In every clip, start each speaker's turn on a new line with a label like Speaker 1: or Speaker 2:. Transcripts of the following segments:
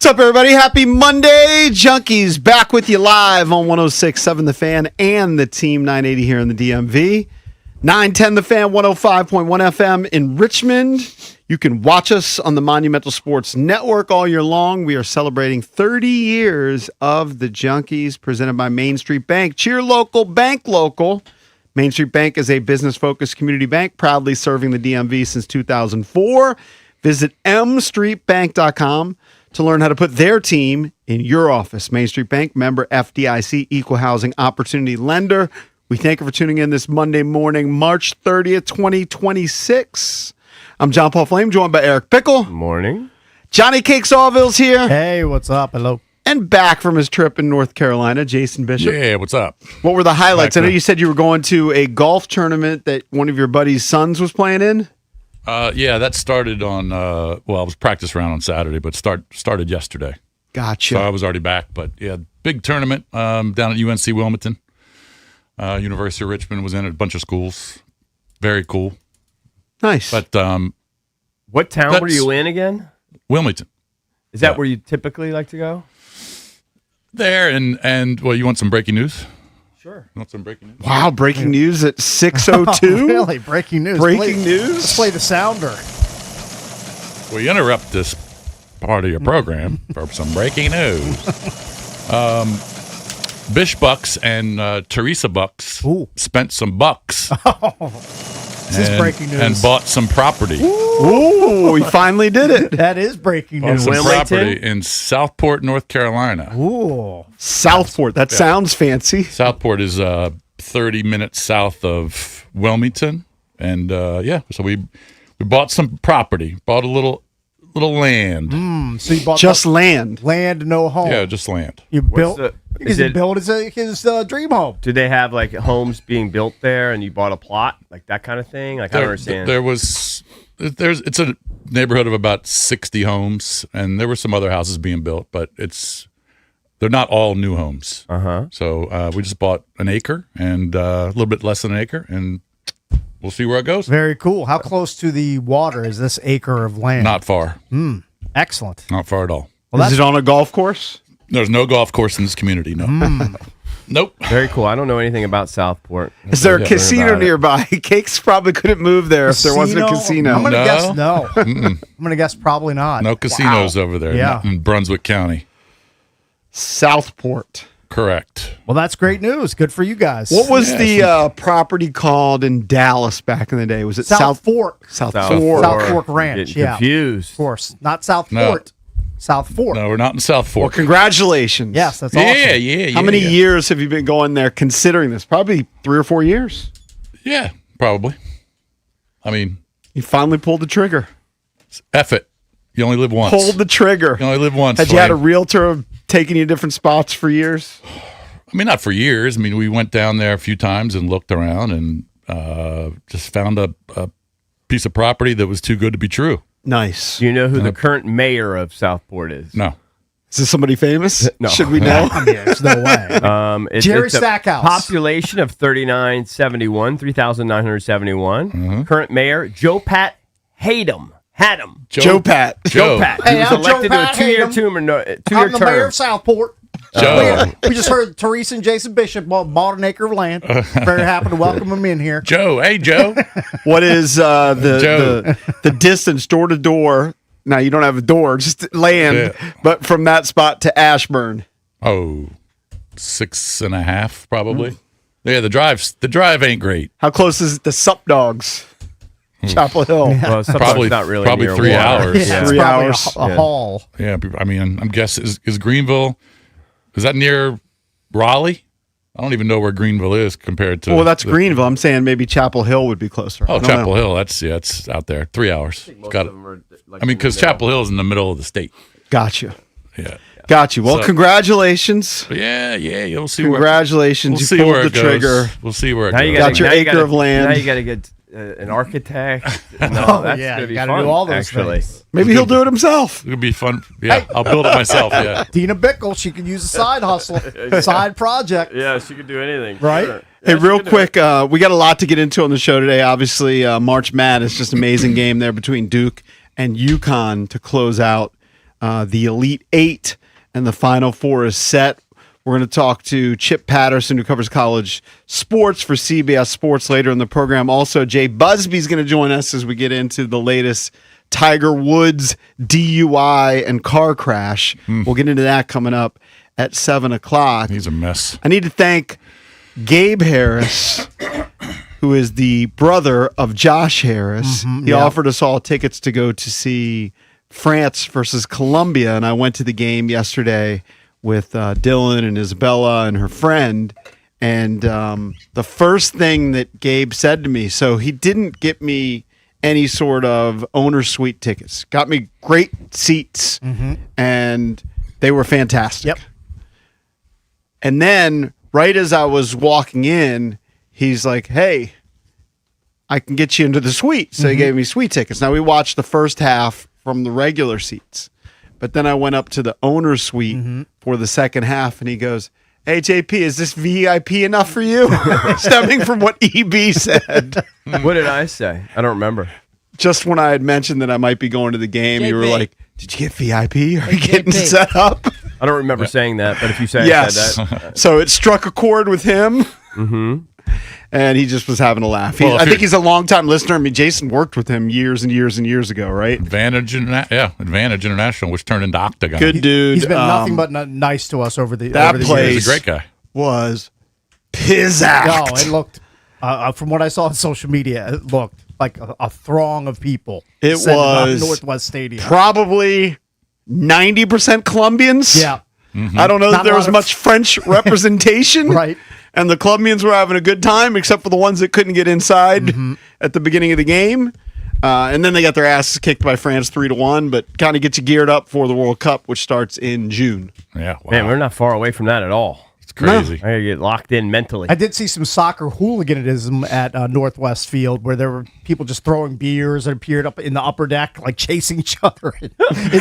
Speaker 1: What's up, everybody? Happy Monday. Junkies back with you live on 106.7 The Fan and the Team 980 here in the DMV. 910 The Fan, 105.1 FM in Richmond. You can watch us on the Monumental Sports Network all year long. We are celebrating 30 years of the Junkies, presented by Main Street Bank. Cheer local, bank local. Main Street Bank is a business-focused community bank, proudly serving the DMV since 2004. Visit mstreetbank.com to learn how to put their team in your office. Main Street Bank, member FDIC, equal housing opportunity lender. We thank you for tuning in this Monday morning, March 30th, 2026. I'm John Paul Flame, joined by Eric Pickle.
Speaker 2: Morning.
Speaker 1: Johnny Cake Sawville's here.
Speaker 3: Hey, what's up? Hello.
Speaker 1: And back from his trip in North Carolina, Jason Bishop.
Speaker 4: Yeah, what's up?
Speaker 1: What were the highlights? I know you said you were going to a golf tournament that one of your buddy's sons was playing in.
Speaker 4: Yeah, that started on, it was practice round on Saturday, but started yesterday.
Speaker 1: Gotcha.
Speaker 4: So I was already back, but yeah, big tournament down at UNC Wilmington. University of Richmond was in it, a bunch of schools. Very cool.
Speaker 1: Nice.
Speaker 4: But
Speaker 2: What town were you in again?
Speaker 4: Wilmington.
Speaker 2: Is that where you typically like to go?
Speaker 4: There, and you want some breaking news?
Speaker 2: Sure.
Speaker 4: You want some breaking news?
Speaker 1: Wow, breaking news at 6:02.
Speaker 3: Oh, really? Breaking news.
Speaker 1: Breaking news?
Speaker 3: Let's play the sounder.
Speaker 4: We interrupt this part of your program for some breaking news. Bish Bucks and Teresa Bucks spent some bucks.
Speaker 3: This is breaking news.
Speaker 4: And bought some property.
Speaker 1: Ooh, we finally did it.
Speaker 3: That is breaking
Speaker 4: Bought
Speaker 3: news.
Speaker 4: some
Speaker 2: Wilmington?
Speaker 4: property in Southport, North Carolina.
Speaker 3: Ooh.
Speaker 1: Southport. That sounds fancy.
Speaker 4: Southport is 30 minutes south of Wilmington, and so we bought some property, bought a little land.
Speaker 3: So you bought
Speaker 1: Just land.
Speaker 3: land, no home.
Speaker 4: Yeah, just land.
Speaker 3: You built
Speaker 2: is
Speaker 3: he
Speaker 2: it-
Speaker 3: built his dream home.
Speaker 2: Do they have like homes being built there and you bought a plot? Like that kind of thing? Like I don't understand.
Speaker 4: It's a neighborhood of about 60 homes, and there were some other houses being built, but they're not all new homes.
Speaker 2: Uh-huh.
Speaker 4: So we just bought an acre and a little bit less than an acre, and we'll see where it goes.
Speaker 3: Very cool. How close to the water is this acre of land?
Speaker 4: Not far.
Speaker 3: Excellent.
Speaker 4: Not far at all.
Speaker 1: Is it on a golf course?
Speaker 4: There's no golf course in this community, no. Nope.
Speaker 2: Very cool. I don't know anything about Southport.
Speaker 1: Is there a
Speaker 4: Yeah,
Speaker 1: casino
Speaker 2: about it.
Speaker 1: nearby? Cakes probably couldn't move there if there wasn't a casino.
Speaker 3: I'm going to
Speaker 4: No.
Speaker 3: guess no. I'm going to guess probably not.
Speaker 4: No casinos over there
Speaker 3: Yeah.
Speaker 4: in Brunswick County.
Speaker 1: Southport.
Speaker 4: Correct.
Speaker 3: Well, that's great news. Good for you guys.
Speaker 1: What was the property called in Dallas back in the day? Was it
Speaker 3: South Fork?
Speaker 1: South
Speaker 2: South
Speaker 1: Fork.
Speaker 3: South Fork Ranch,
Speaker 2: Getting
Speaker 3: yeah.
Speaker 2: confused.
Speaker 3: Of course. Not South
Speaker 4: No.
Speaker 3: Fort. South Fork.
Speaker 4: No, we're not in South
Speaker 1: Well,
Speaker 4: Fork.
Speaker 1: congratulations.
Speaker 3: Yes, that's awesome.
Speaker 4: Yeah.
Speaker 1: How many years have you been going there considering this? Probably 3 or 4 years.
Speaker 4: Yeah, probably. I mean,
Speaker 1: You finally pulled the trigger.
Speaker 4: F it. You only live once.
Speaker 1: Pulled the trigger.
Speaker 4: You only live once.
Speaker 1: Had you had a
Speaker 4: Flame.
Speaker 1: realtor taking you to different spots for years?
Speaker 4: I mean, not for years. I mean, we went down there a few times and looked around and just found a piece of property that was too good to be true.
Speaker 1: Nice.
Speaker 2: Do you know who the current mayor of Southport is?
Speaker 4: No.
Speaker 1: Is this somebody famous?
Speaker 2: No.
Speaker 1: Should we know?
Speaker 3: I mean, there's no way.
Speaker 2: A
Speaker 3: Jerry Stackhouse.
Speaker 2: population of 3,971. Current mayor, Joe Pat Haddam.
Speaker 1: Joe Pat.
Speaker 4: Joe.
Speaker 2: Pat.
Speaker 3: Hey,
Speaker 2: He was
Speaker 3: I'm Joe
Speaker 2: elected to a
Speaker 3: Pat
Speaker 2: two-year
Speaker 3: Haddam.
Speaker 2: term.
Speaker 3: I'm
Speaker 2: Two-year
Speaker 3: the mayor
Speaker 2: term.
Speaker 3: of Southport.
Speaker 4: Joe.
Speaker 3: We just heard Teresa and Jason Bishop bought an acre of land. Very happy to welcome them in here.
Speaker 4: Joe. Hey, Joe.
Speaker 1: What is
Speaker 4: Joe.
Speaker 1: the distance door to door? Now, you don't have a door, just land,
Speaker 4: Yeah.
Speaker 1: but from that spot to Ashburn.
Speaker 4: Oh, 6.5 probably. Yeah, the drive ain't great.
Speaker 1: How close is it to Sup Dogs? Chapel Hill.
Speaker 2: Well,
Speaker 4: Probably
Speaker 2: not really
Speaker 4: probably
Speaker 2: near
Speaker 4: 3
Speaker 2: water.
Speaker 4: hours.
Speaker 3: Yeah,
Speaker 4: Yeah.
Speaker 3: it's
Speaker 1: 3
Speaker 3: probably
Speaker 1: hours.
Speaker 3: a haul.
Speaker 4: I mean, I'm guessing is Greenville. Is that near Raleigh? I don't even know where Greenville is compared to.
Speaker 1: Well, that's Greenville. I'm saying maybe Chapel Hill would be closer.
Speaker 4: Oh,
Speaker 1: I don't
Speaker 4: Chapel
Speaker 1: know.
Speaker 4: Hill. It's out there. 3 hours. Got it. I mean, because Chapel Hill is in the middle of the state.
Speaker 1: Gotcha.
Speaker 4: Yeah.
Speaker 1: Got you. Well,
Speaker 4: So-
Speaker 1: congratulations.
Speaker 4: But yeah. You'll see.
Speaker 1: Congratulations.
Speaker 4: We'll see
Speaker 1: you
Speaker 4: where
Speaker 1: pulled
Speaker 4: it
Speaker 1: the
Speaker 4: goes.
Speaker 1: trigger.
Speaker 4: We'll see where it
Speaker 2: Now
Speaker 4: goes.
Speaker 2: you
Speaker 1: Got
Speaker 2: gotta,
Speaker 1: your
Speaker 2: now you
Speaker 1: acre
Speaker 2: gotta-
Speaker 1: of land.
Speaker 2: Now you got to get an architect. No, that's
Speaker 3: yeah,
Speaker 2: going to be
Speaker 3: you gotta
Speaker 2: fun.
Speaker 3: do all those
Speaker 2: actually.
Speaker 3: things.
Speaker 1: Maybe he'll do it himself.
Speaker 4: It'll be fun. Yeah, I'll build it myself. Yeah.
Speaker 3: Dina Bickle, she can use a side hustle, side project.
Speaker 2: Yeah, she could do anything.
Speaker 3: Right?
Speaker 2: Sure.
Speaker 1: Hey,
Speaker 2: Yeah, she
Speaker 1: real
Speaker 2: could do
Speaker 1: quick, we got a lot to get into on the show today. Obviously, March Madness, just an amazing game there between Duke and Yukon to close out the Elite Eight, and the Final Four is set. We're going to talk to Chip Patterson, who covers college sports for CBS Sports later in the program. Also, Jay Busby is going to join us as we get into the latest Tiger Woods DUI and car crash. We'll get into that coming up at 7 o'clock.
Speaker 4: He's a mess.
Speaker 1: I need to thank Gabe Harris, who is the brother of Josh Harris. He offered us all tickets to go to see France versus Colombia, and I went to the game yesterday with Dylan and Isabella and her friend. And the first thing that Gabe said to me, so he didn't get me any sort of owner suite tickets. Got me great seats, and they were fantastic.
Speaker 3: Yep.
Speaker 1: And then right as I was walking in, he's like, hey, I can get you into the suite. So he gave me suite tickets. Now, we watched the first half from the regular seats, but then I went up to the owner suite for the second half, and he goes, hey, JP, is this VIP enough for you? Stemming from what EB said.
Speaker 2: What did I say? I don't remember.
Speaker 1: Just when I had mentioned that I might be going to the game, you were
Speaker 5: JP.
Speaker 1: like, did you get VIP? Are you
Speaker 5: Hey,
Speaker 1: getting
Speaker 5: JP.
Speaker 1: set up?
Speaker 2: I don't remember saying that, but if you say I
Speaker 1: Yes.
Speaker 2: said that.
Speaker 1: So it struck a chord with him. And he just was having a laugh.
Speaker 4: Well, if
Speaker 1: I think
Speaker 4: you're-
Speaker 1: he's a longtime listener. I mean, Jason worked with him years and years and years ago, right?
Speaker 4: Advantage International, which turned into Octagon.
Speaker 1: Good dude.
Speaker 3: He's been nothing but nice to us over the
Speaker 1: that
Speaker 3: over the
Speaker 1: place-
Speaker 3: years.
Speaker 4: He's a great guy.
Speaker 1: was pizzacked.
Speaker 3: No, it looked from what I saw on social media, it looked like a throng of people.
Speaker 1: It
Speaker 3: sitting on
Speaker 1: was
Speaker 3: Northwest Stadium.
Speaker 1: Probably 90% Colombians.
Speaker 3: Yeah,
Speaker 1: I don't know
Speaker 3: Not
Speaker 1: that there
Speaker 3: a
Speaker 1: was
Speaker 3: lot of-
Speaker 1: much French representation.
Speaker 3: Right.
Speaker 1: And the Colombians were having a good time, except for the ones that couldn't get inside at the beginning of the game. And then they got their asses kicked by France 3-1, but kind of gets you geared up for the World Cup, which starts in June.
Speaker 4: Yeah, wow.
Speaker 2: Man, we're not far away from that at all.
Speaker 4: It's crazy.
Speaker 2: I gotta get locked in mentally.
Speaker 3: I did see some soccer hooliganism at Northwest Field, where there were people just throwing beers and appeared up in the upper deck, like chasing each other in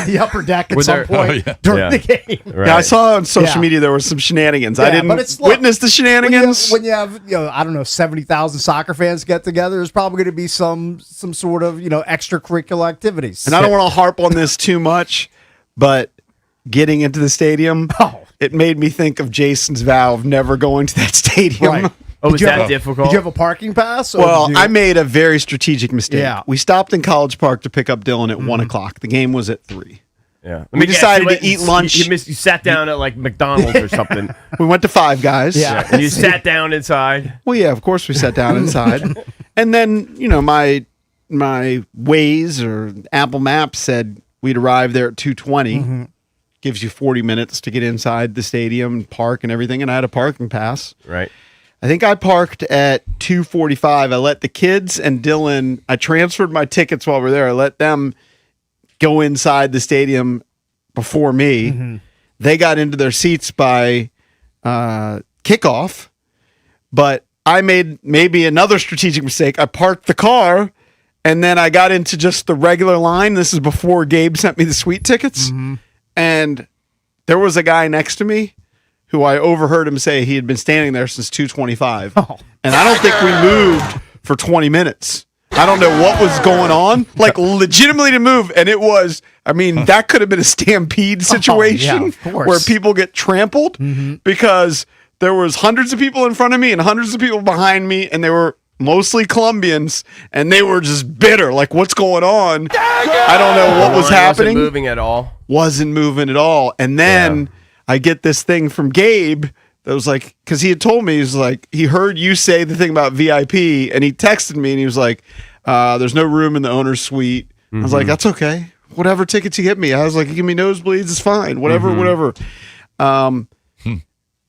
Speaker 3: the upper deck at
Speaker 2: Were
Speaker 3: some
Speaker 2: there-
Speaker 3: point
Speaker 4: yeah.
Speaker 3: during
Speaker 2: Yeah.
Speaker 3: the game.
Speaker 2: Right.
Speaker 1: Yeah, I saw on social
Speaker 3: Yeah.
Speaker 1: media there was some shenanigans. I
Speaker 3: Yeah,
Speaker 1: didn't
Speaker 3: but it's- look,
Speaker 1: witness the shenanigans.
Speaker 3: When you have I don't know, 70,000 soccer fans get together, there's probably going to be some sort of extracurricular activities.
Speaker 1: And I don't want to harp on this too much, but getting into the stadium, it made me think of Jason's vow of never going to that stadium.
Speaker 3: Right.
Speaker 2: Oh, was
Speaker 3: Did you
Speaker 2: that
Speaker 3: have-
Speaker 2: difficult?
Speaker 3: Did you have a parking pass? or
Speaker 1: Well,
Speaker 3: did you-
Speaker 1: I made a very strategic mistake.
Speaker 3: Yeah.
Speaker 1: We stopped in College Park to pick up Dylan at 1 o'clock. The game was at 3.
Speaker 2: Yeah. Let
Speaker 1: We
Speaker 2: me guess,
Speaker 1: decided
Speaker 2: you went
Speaker 1: to eat
Speaker 2: and-
Speaker 1: lunch.
Speaker 2: You sat down at like McDonald's or something.
Speaker 1: We went to Five Guys.
Speaker 3: Yeah.
Speaker 2: And you sat down inside.
Speaker 1: Well, yeah, of course we sat down inside. And then, my Waze or Apple Maps said we'd arrive there at 2:20. Gives you 40 minutes to get inside the stadium, park and everything, and I had a parking pass.
Speaker 2: Right.
Speaker 1: I think I parked at 2:45. I let the kids and Dylan, I transferred my tickets while we were there. I let them go inside the stadium before me. They got into their seats by kickoff, but I made maybe another strategic mistake. I parked the car, and then I got into just the regular line. This is before Gabe sent me the suite tickets. And there was a guy next to me who I overheard him say he had been standing there since 2:25. And I don't think we moved for 20 minutes. I don't know what was going on, like legitimately to move. And it was, that could have been a stampede situation
Speaker 3: of course.
Speaker 1: where people get trampled because there was hundreds of people in front of me and hundreds of people behind me, and they were mostly Colombians, and they were just bitter. Like, what's going on? I don't know what was
Speaker 2: Line
Speaker 1: happening.
Speaker 2: Wasn't moving at all.
Speaker 1: Wasn't moving at all. And then I get this thing from Gabe that was like, because he had told me, he's like, he heard you say the thing about VIP, and he texted me and he was like, there's no room in the owner's suite. I was like, that's okay. Whatever tickets you get me. I was like, you give me nosebleeds, it's fine. Whatever.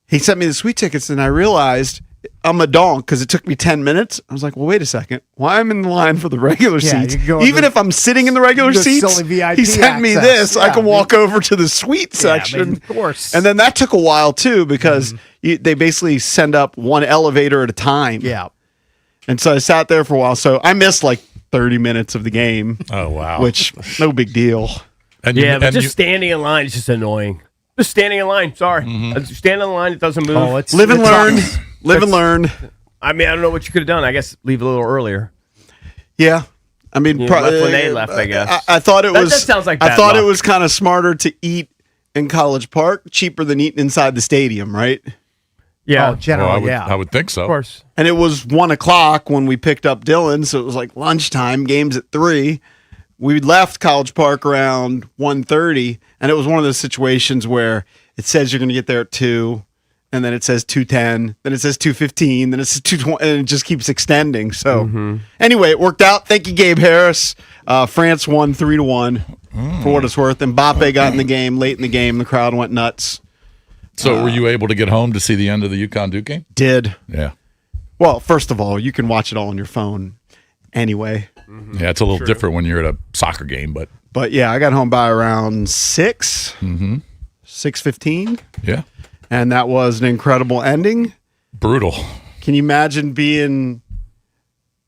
Speaker 1: He sent me the suite tickets, and I realized I'm a donk because it took me 10 minutes. I was like, well, wait a second. Why I'm in the line for the regular
Speaker 3: Yeah,
Speaker 1: seats?
Speaker 3: you can go
Speaker 1: Even
Speaker 3: to
Speaker 1: if I'm sitting in the regular
Speaker 3: the
Speaker 1: seats,
Speaker 3: silly VIP
Speaker 1: he sent me
Speaker 3: access.
Speaker 1: this. I
Speaker 3: Yeah,
Speaker 1: can walk over to the suite
Speaker 3: Yeah,
Speaker 1: section.
Speaker 3: of course.
Speaker 1: And then that took a while, too, because they basically send up one elevator at a time.
Speaker 3: yeah.
Speaker 1: And so I sat there for a while. So I missed like 30 minutes of the game,
Speaker 4: Oh, wow.
Speaker 1: which no big deal.
Speaker 4: And
Speaker 2: Yeah, but
Speaker 4: and
Speaker 2: just standing in line is just annoying. Just standing in line. Sorry. Stand in line. It doesn't move.
Speaker 3: Oh, it's
Speaker 1: Live and
Speaker 3: it's
Speaker 1: learn.
Speaker 3: obvious.
Speaker 1: Live and learn.
Speaker 2: I don't know what you could have done. I guess leave a little earlier.
Speaker 1: Yeah. I mean,
Speaker 2: You left when they left, I guess.
Speaker 1: I thought it
Speaker 2: That
Speaker 1: was.
Speaker 2: just sounds like
Speaker 1: I
Speaker 2: bad
Speaker 1: thought it
Speaker 2: luck.
Speaker 1: was kind of smarter to eat in College Park, cheaper than eating inside the stadium, right?
Speaker 2: Yeah,
Speaker 3: Oh, generally,
Speaker 4: I would think so.
Speaker 2: of course.
Speaker 1: And it was 1:00 when we picked up Dylan, so it was like lunchtime. Games at 3. We left College Park around 1:30, and it was one of those situations where it says you're going to get there at 2, and then it says 2:10, then it says 2:15, then it says 2:20, and it just keeps extending. So anyway, it worked out. Thank you, Gabe Harris. France won 3-1 for what it's worth. And Mbappe got in the game late in the game. The crowd went nuts.
Speaker 4: So were you able to get home to see the end of the Yukon Duke game?
Speaker 1: Did.
Speaker 4: Yeah.
Speaker 1: Well, first of all, you can watch it all on your phone anyway.
Speaker 4: Yeah, it's a little different when you're at a soccer game, but
Speaker 1: But yeah, I got home by around 6:15,
Speaker 4: yeah,
Speaker 1: and that was an incredible ending.
Speaker 4: brutal.
Speaker 1: Can you imagine being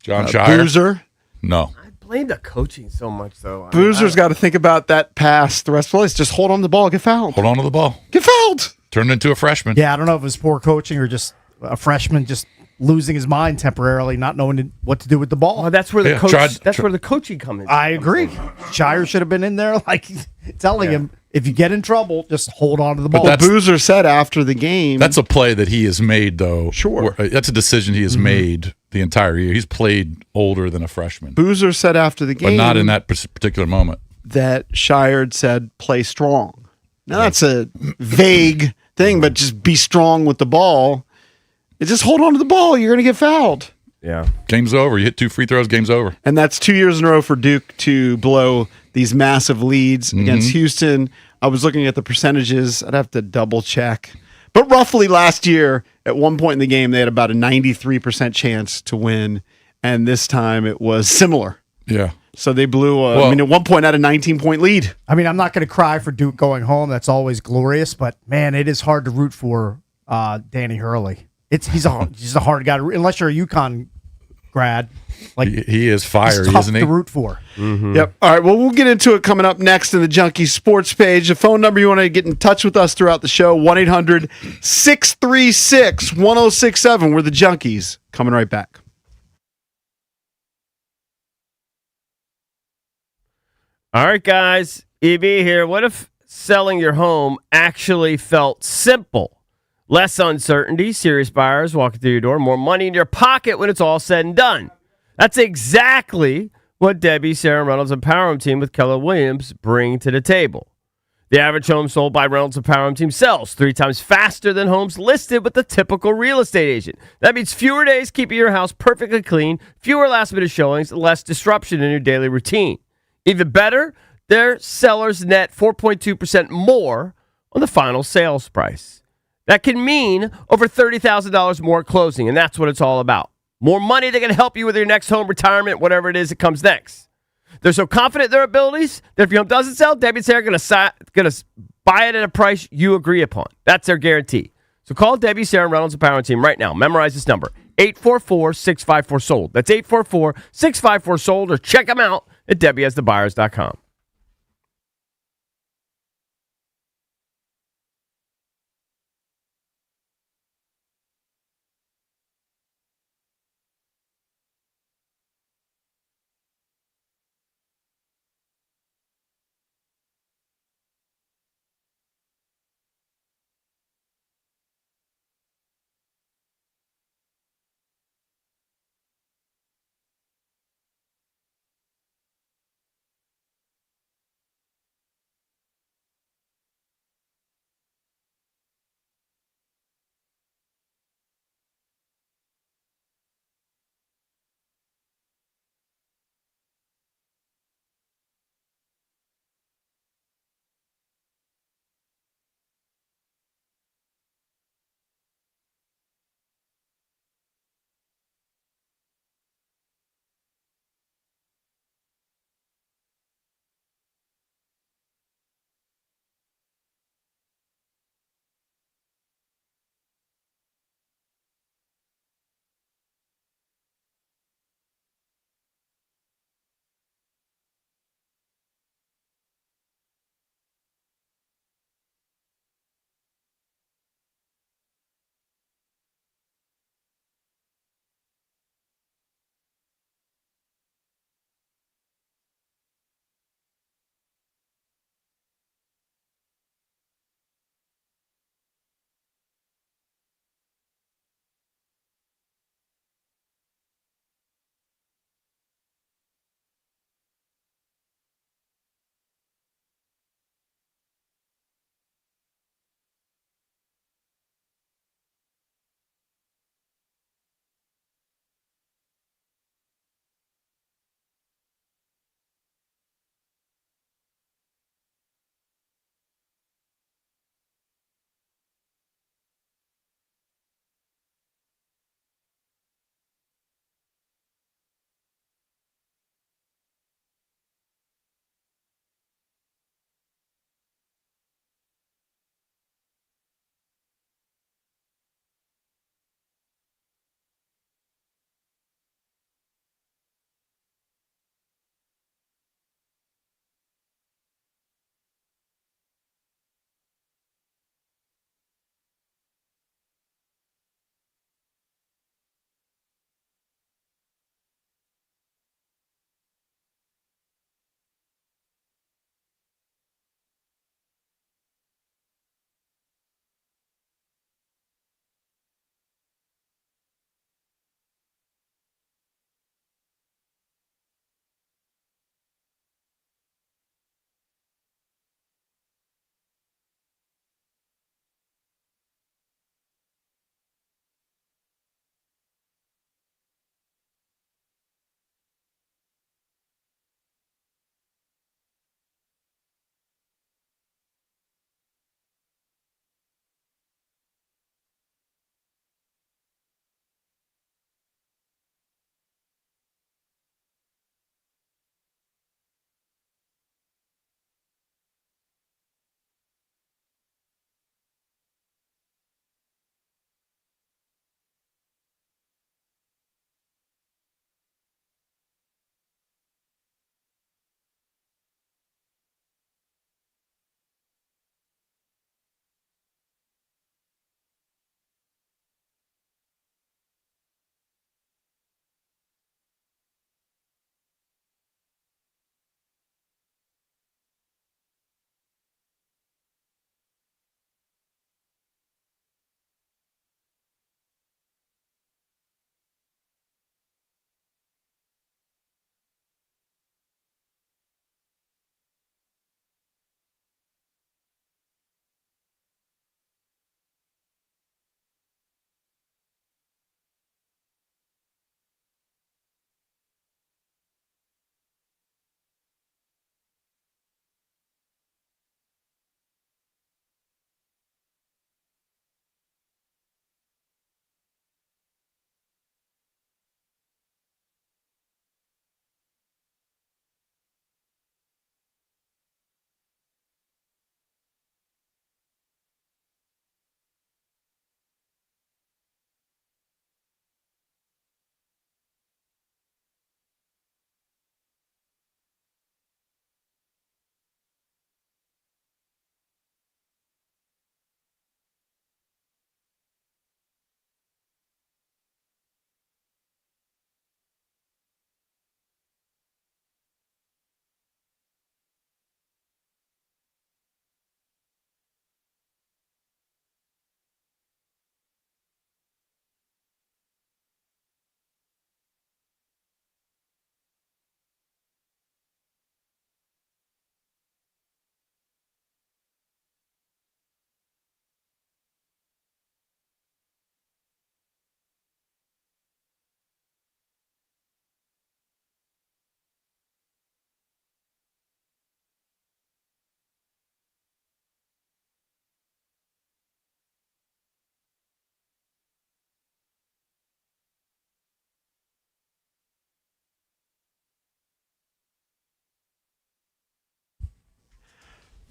Speaker 4: John Shire?
Speaker 1: Boozer?
Speaker 4: No.
Speaker 2: I blame the coaching so much, though.
Speaker 1: Boozer's got to think about that pass the rest of the place. Just hold on to the ball, get fouled.
Speaker 4: Hold on to the ball.
Speaker 1: Get fouled.
Speaker 4: Turned into a freshman.
Speaker 3: Yeah, I don't know if it was poor coaching or just a freshman just losing his mind temporarily, not knowing what to do with the ball.
Speaker 2: Well, that's where the
Speaker 4: Yeah,
Speaker 2: coach. That's where the coaching comes in.
Speaker 3: I agree. Shire should have been in there, like telling him, if you get in trouble, just hold on to the ball.
Speaker 4: that's-
Speaker 1: Boozer said after the game.
Speaker 4: That's a play that he has made, though.
Speaker 1: Sure.
Speaker 4: That's a decision he has made the entire year. He's played older than a freshman,
Speaker 1: Boozer said after the game,
Speaker 4: but not in that particular moment.
Speaker 1: that Shire said play strong. Now that's a vague thing, but just be strong with the ball. Just hold on to the ball. You're going to get fouled.
Speaker 2: Yeah.
Speaker 4: Game's over. You hit 2 free throws, game's over.
Speaker 1: And that's 2 years in a row for Duke to blow these massive leads against Houston. I was looking at the percentages. I'd have to double check. But roughly last year, at one point in the game, they had about a 93% chance to win. And this time it was similar.
Speaker 4: Yeah.
Speaker 1: So they blew,
Speaker 4: Well-
Speaker 1: at one point had a 19-point lead.
Speaker 3: I mean, I'm not going to cry for Duke going home. That's always glorious, but man, it is hard to root for Danny Hurley. He's a hard guy to root, unless you're a Yukon grad. Like
Speaker 4: He is
Speaker 3: he's
Speaker 4: fiery,
Speaker 3: tough
Speaker 4: isn't he?
Speaker 3: to root for.
Speaker 1: Yep. All right. Well, we'll get into it coming up next in the Junkie Sports page. The phone number you want to get in touch with us throughout the show, 1-800-636-1067. We're the Junkies. Coming right back.
Speaker 2: All right, guys. EB here. What if selling your home actually felt simple? Less uncertainty, serious buyers walking through your door, more money in your pocket when it's all said and done. That's exactly what Debbie, Sarah Reynolds, and Power Home Team with Keller Williams bring to the table. The average home sold by Reynolds and Power Home Team sells 3 times faster than homes listed with the typical real estate agent. That means fewer days keeping your house perfectly clean, fewer last-minute showings, less disruption in your daily routine. Even better, their sellers net 4.2% more on the final sales price. That can mean over $30,000 more at closing, and that's what it's all about. More money that can help you with your next home, retirement, whatever it is that comes next. They're so confident in their abilities that if your home doesn't sell, Debbie and Sarah are going to buy it at a price you agree upon. That's their guarantee. So call Debbie, Sarah Reynolds, and Power Team right now. Memorize this number, 844-654-SOLD. That's 844-654-SOLD, or check them out at DebbieHasTheBuyers.com.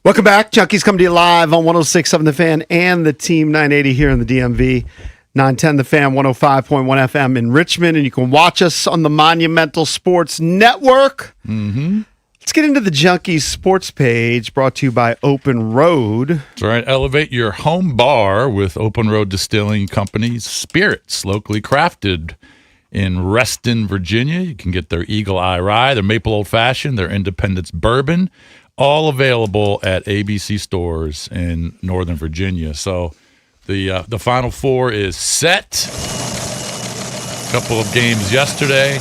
Speaker 1: Welcome back. Junkies come to you live on 106.7 The Fan and the Team 980 here in the DMV. 910 The Fan, 105.1 FM in Richmond. And you can watch us on the Monumental Sports Network.
Speaker 4: Mm-hmm.
Speaker 1: Let's get into the Junkies sports page brought to you by Open Road.
Speaker 4: That's right. Elevate your home bar with Open Road Distilling Company's spirits, locally crafted in Reston, Virginia. You can get their Eagle Eye Rye, their Maple Old Fashioned, their Independence Bourbon, all available at ABC stores in Northern Virginia. So the Final Four is set. A couple of games yesterday,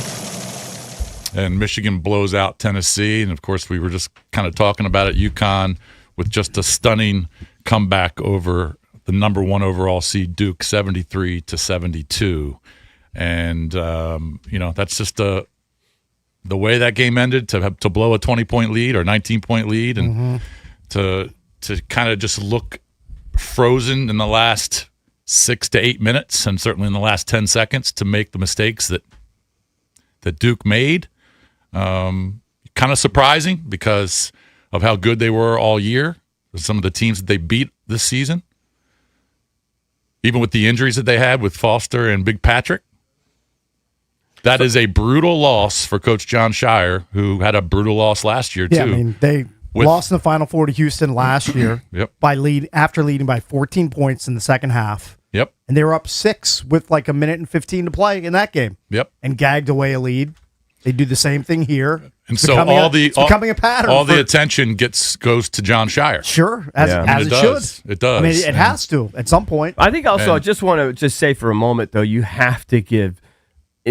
Speaker 4: and Michigan blows out Tennessee. And, of course, we were just kind of talking about it, Yukon, with just a stunning comeback over the number 1 overall seed Duke, 73-72. And, that's just the way that game ended, to blow a 20-point lead or 19-point lead, and to kind of just look frozen in the last 6 to 8 minutes, and certainly in the last 10 seconds, to make the mistakes that Duke made. Kind of surprising because of how good they were all year. Some of the teams that they beat this season, even with the injuries that they had with Foster and Big Patrick. That is a brutal loss for Coach John Shire, who had a brutal loss last year, too.
Speaker 3: Yeah, I mean, they lost in the Final Four to Houston last year after leading by 14 points in the second half.
Speaker 4: Yep.
Speaker 3: And they were up 6 with like a minute and 15 to play in that game.
Speaker 4: Yep.
Speaker 3: And gagged away a lead. They do the same thing here.
Speaker 4: And
Speaker 3: it's
Speaker 4: so
Speaker 3: it's becoming a pattern.
Speaker 4: All the attention goes to John Shire.
Speaker 3: Sure, as it
Speaker 4: does.
Speaker 3: should.
Speaker 4: It does.
Speaker 3: I mean, it has to at some point.
Speaker 2: I think also, I just want to say for a moment, though, you have to give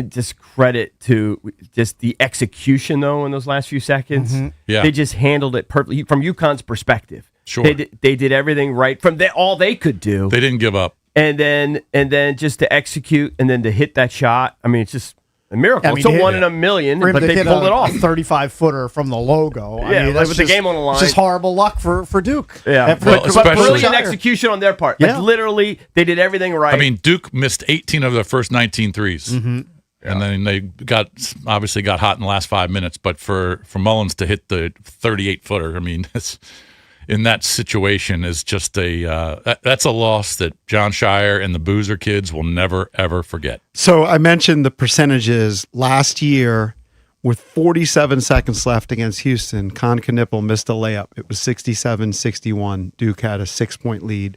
Speaker 2: just credit to just the execution, though, in those last few seconds.
Speaker 4: Yeah.
Speaker 2: They just handled it perfectly from UConn's perspective.
Speaker 4: Sure.
Speaker 2: They did everything right from all they could do.
Speaker 4: They didn't give up.
Speaker 2: And then just to execute and then to hit that shot. I mean, it's just a miracle.
Speaker 3: I mean,
Speaker 2: it's a 1 in a million, but they pulled it off.
Speaker 3: 35-footer from the logo.
Speaker 2: Yeah,
Speaker 3: I mean,
Speaker 2: with the game on the line.
Speaker 3: It's just horrible luck for Duke.
Speaker 2: Yeah,
Speaker 4: Well,
Speaker 2: but brilliant execution on their part. Like,
Speaker 3: Yeah.
Speaker 2: literally, they did everything right.
Speaker 4: I mean, Duke missed 18 of their first 19 threes. And then they obviously got hot in the last 5 minutes. But for Mullins to hit the 38-footer, I mean, in that situation is just that's a loss that John Shire and the Boozer kids will never, ever forget.
Speaker 1: So I mentioned the percentages last year with 47 seconds left against Houston. Con Knipple missed a layup. It was 67-61. Duke had a 6-point lead.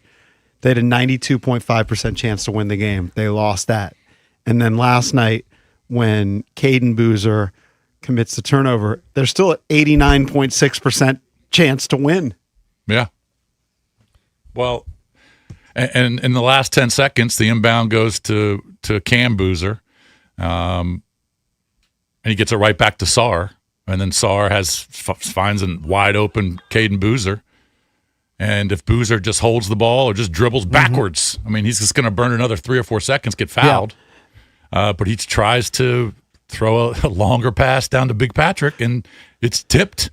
Speaker 1: They had a 92.5% chance to win the game. They lost that. And then last night, when Caden Boozer commits the turnover, they're still at 89.6% chance to win.
Speaker 4: Yeah. Well, and in the last 10 seconds, the inbound goes to Cam Boozer, and he gets it right back to Sarr, and then Sarr finds a wide open Caden Boozer, and if Boozer just holds the ball or just dribbles backwards, I mean, he's just going to burn another 3 or 4 seconds, get fouled. Yeah. But he tries to throw a longer pass down to Big Patrick, and it's tipped.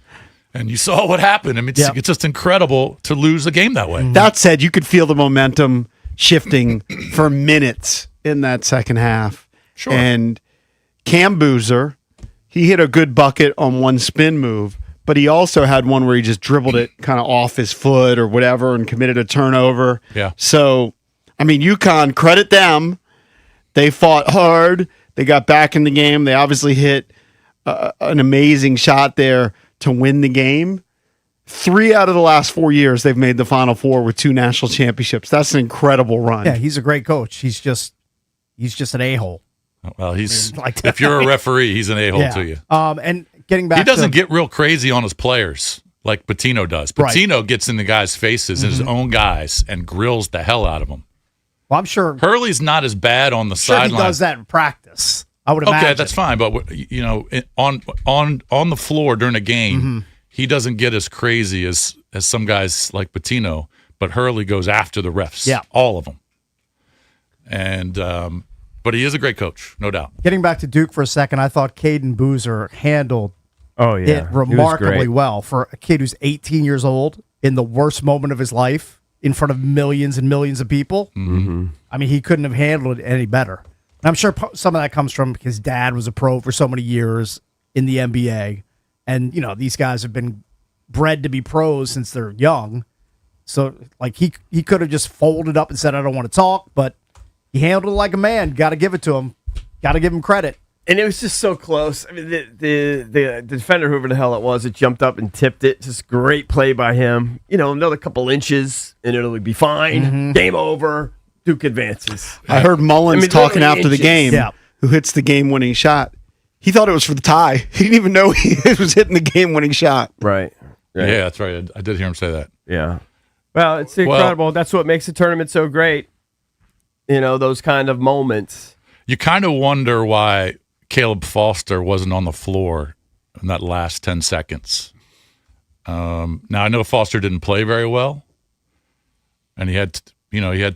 Speaker 4: And you saw what happened. I mean, it's just incredible to lose a game that way.
Speaker 1: That said, you could feel the momentum shifting for minutes in that second half.
Speaker 4: Sure.
Speaker 1: And Cam Boozer, he hit a good bucket on one spin move, but he also had one where he just dribbled it kind of off his foot or whatever and committed a turnover.
Speaker 4: Yeah.
Speaker 1: So, I mean, UConn, credit them. They fought hard. They got back in the game. They obviously hit an amazing shot there to win the game. 3 out of the last 4 years, they've made the Final Four with 2 national championships. That's an incredible run.
Speaker 3: Yeah, he's a great coach. He's just an a-hole.
Speaker 4: Well, if you're a referee, he's an a-hole to you.
Speaker 3: And getting back,
Speaker 4: he doesn't get real crazy on his players like Pitino does. Pitino gets in the guys' faces and his own guys and grills the hell out of them.
Speaker 3: Well, I'm sure
Speaker 4: Hurley's not as bad on the sideline.
Speaker 3: He does that in practice. I would imagine.
Speaker 4: Okay, that's fine. But on the floor during a game, he doesn't get as crazy as some guys like Pitino. But Hurley goes after the refs.
Speaker 3: Yeah,
Speaker 4: all of them. And but he is a great coach, no doubt.
Speaker 3: Getting back to Duke for a second, I thought Caden Boozer handled it remarkably well for a kid who's 18 years old in the worst moment of his life, in front of millions and millions of people. I mean, he couldn't have handled it any better. And I'm sure some of that comes from his dad was a pro for so many years in the NBA. And, these guys have been bred to be pros since they're young. So, like, he could have just folded up and said, I don't want to talk, but he handled it like a man. Got to give it to him. Got to give him credit.
Speaker 2: And it was just so close. I mean, the defender, whoever the hell it was, it jumped up and tipped it. Just great play by him. Another couple inches, and it'll be fine. Mm-hmm. Game over. Duke advances.
Speaker 1: I heard Mullins talking after the game,
Speaker 3: yeah.
Speaker 1: who hits the game-winning shot. He thought it was for the tie. He didn't even know he was hitting the game-winning shot.
Speaker 2: Right.
Speaker 4: Yeah, that's right. I did hear him say that.
Speaker 2: Yeah. Well, it's incredible. That's what makes the tournament so great. Those kind of moments.
Speaker 4: You kind of wonder why Caleb Foster wasn't on the floor in that last 10 seconds. Now, I know Foster didn't play very well, and he had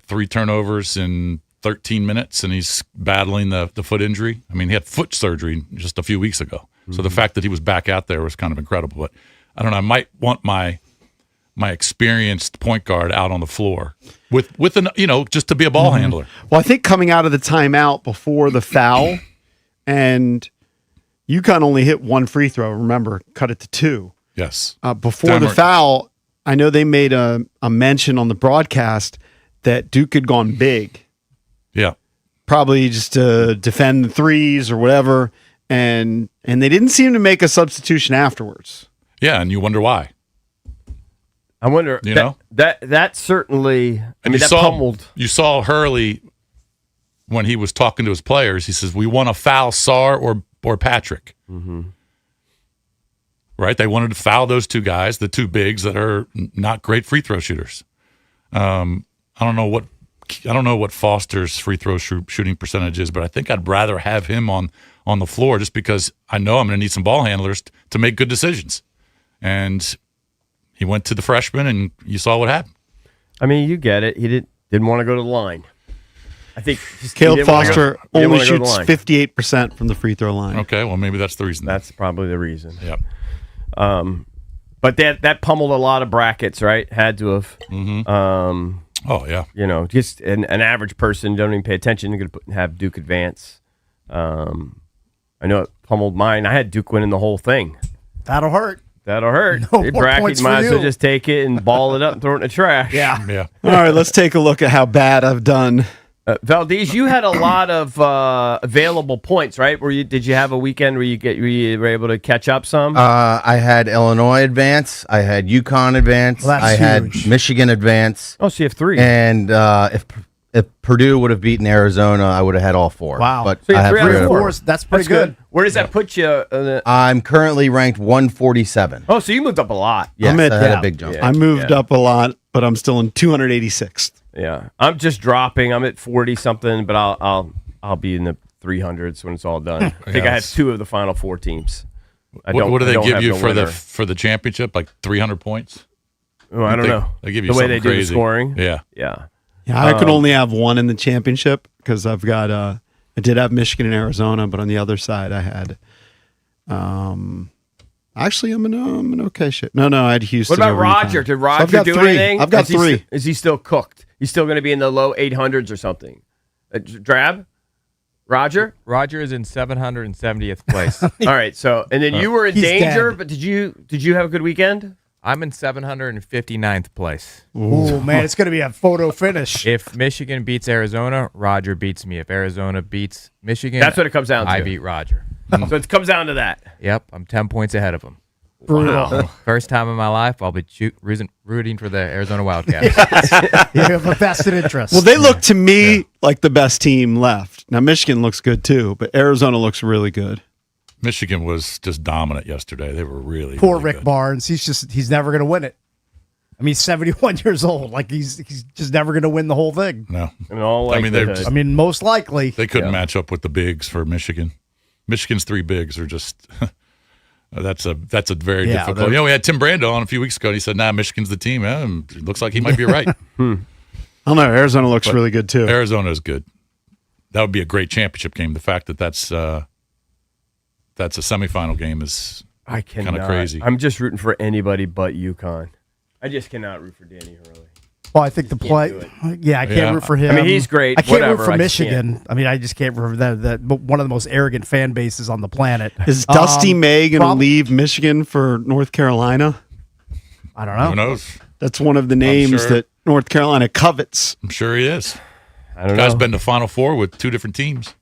Speaker 4: 3 turnovers in 13 minutes, and he's battling the foot injury. I mean, he had foot surgery just a few weeks ago. Mm-hmm. So the fact that he was back out there was kind of incredible. But I don't know. I might want my experienced point guard out on the floor with an just to be a ball handler.
Speaker 1: Well, I think coming out of the timeout before the foul, and Yukon only hit 1 free throw. Remember, cut it to 2.
Speaker 4: Yes.
Speaker 1: Before the foul, I know they made a mention on the broadcast that Duke had gone big.
Speaker 4: Yeah.
Speaker 1: Probably just to defend the threes or whatever, and they didn't seem to make a substitution afterwards.
Speaker 4: Yeah, and you wonder why.
Speaker 2: I wonder. That certainly. Pummeled.
Speaker 4: You saw Hurley when he was talking to his players. He says, "We want to foul Sarr or Patrick." Mm-hmm. Right? They wanted to foul those 2 guys, the 2 bigs that are not great free throw shooters. I don't know what Foster's free throw shooting percentage is, but I think I'd rather have him on the floor just because I know I'm going to need some ball handlers to make good decisions. And he went to the freshman, and you saw what happened. I
Speaker 2: mean, you get it. He didn't want to go to the line. I think
Speaker 1: Caleb Foster only shoots 58% from the free throw line.
Speaker 4: Okay, well, maybe that's the reason.
Speaker 2: That's probably the reason.
Speaker 4: Yep.
Speaker 2: But that pummeled a lot of brackets, right? Had to have.
Speaker 4: Mm-hmm. Oh, yeah.
Speaker 2: Just an average person don't even pay attention. You're going to have Duke advance. I know it pummeled mine. I had Duke winning the whole thing.
Speaker 3: That'll hurt.
Speaker 2: No bracket, might as well just take it and ball it up and throw it in the trash.
Speaker 3: Yeah.
Speaker 1: All right, let's take a look at how bad I've done.
Speaker 2: Valdez, you had a lot of available points, right? Did you have a weekend where you were able to catch up some?
Speaker 5: I had Illinois advance. I had Yukon advance.
Speaker 3: Well,
Speaker 5: I had Michigan advance.
Speaker 2: Oh, so you have 3.
Speaker 5: And if Purdue would have beaten Arizona, I would have had all 4.
Speaker 3: Wow.
Speaker 5: But
Speaker 2: So you
Speaker 5: I have
Speaker 2: 3 out of 4.
Speaker 3: That's pretty good.
Speaker 2: Where does that put you?
Speaker 5: I'm currently ranked 147.
Speaker 2: Oh, so you moved up a lot.
Speaker 5: Yes, I had a big jump.
Speaker 1: I moved up a lot, but I'm still in 286th.
Speaker 2: Yeah, I'm just dropping. I'm at 40 something, but I'll be in the 300s when it's all done. I think I have 2 of the final 4 teams.
Speaker 4: What do they give you for the championship? Like 300 points?
Speaker 2: Oh, I don't know.
Speaker 4: They give you
Speaker 2: the way they
Speaker 4: crazy.
Speaker 2: do the scoring.
Speaker 4: Yeah.
Speaker 2: Yeah.
Speaker 1: I could only have 1 in the championship because I've got I did have Michigan and Arizona, but on the other side I had actually I'm in okay shape. No, I had Houston.
Speaker 2: What about Roger? Did Roger do anything?
Speaker 1: I've got 3.
Speaker 2: Is he still cooked? He's still going to be in the low 800s or something. Drab? Roger?
Speaker 6: Roger is in 770th place.
Speaker 2: All right, so and then you were in danger,
Speaker 3: dead.
Speaker 2: but did you have a good weekend?
Speaker 6: I'm in 759th place.
Speaker 3: Oh, man, it's going to be a photo finish.
Speaker 6: If Michigan beats Arizona, Roger beats me. If Arizona beats Michigan,
Speaker 2: that's what it comes down to.
Speaker 6: I beat Roger.
Speaker 2: So it comes down to that.
Speaker 6: Yep, I'm 10 points ahead of him.
Speaker 3: Brutal.
Speaker 2: Wow.
Speaker 6: First time in my life, I'll be rooting for the Arizona Wildcats.
Speaker 3: You have a vested interest.
Speaker 1: Well, they look to me like the best team left. Now Michigan looks good too, but Arizona looks really good.
Speaker 4: Michigan was just dominant yesterday. They were really
Speaker 3: Poor
Speaker 4: really
Speaker 3: Rick
Speaker 4: good.
Speaker 3: Barnes. He's never going to win it. I mean, he's 71 years old. Like he's just never going to win the whole thing.
Speaker 4: No,
Speaker 2: In all likelihood.
Speaker 3: Most likely
Speaker 4: they couldn't match up with the bigs for Michigan. Michigan's 3 bigs are just that's a very difficult. We had Tim Brando on a few weeks ago, and he said, "Nah, Michigan's the team." It looks like he might be right.
Speaker 1: I don't know. Arizona looks really good too.
Speaker 4: Arizona is good. That would be a great championship game. The fact that that's a semifinal game is kind of crazy.
Speaker 2: I'm just rooting for anybody but Yukon. I just cannot root for Danny Hurley.
Speaker 3: Well, I think the play. Yeah, I can't root for him.
Speaker 2: I mean, he's great.
Speaker 3: I can't
Speaker 2: whatever,
Speaker 3: root for Michigan. I mean, I just can't root for that one of the most arrogant fan bases on the planet.
Speaker 1: Is Dusty May going to leave Michigan for North Carolina?
Speaker 3: I don't know.
Speaker 4: Who knows?
Speaker 1: That's one of the names
Speaker 4: sure.
Speaker 1: that North Carolina covets.
Speaker 4: I'm sure he is.
Speaker 2: I don't
Speaker 4: Guy's
Speaker 2: know.
Speaker 4: been to Final Four with 2 different teams.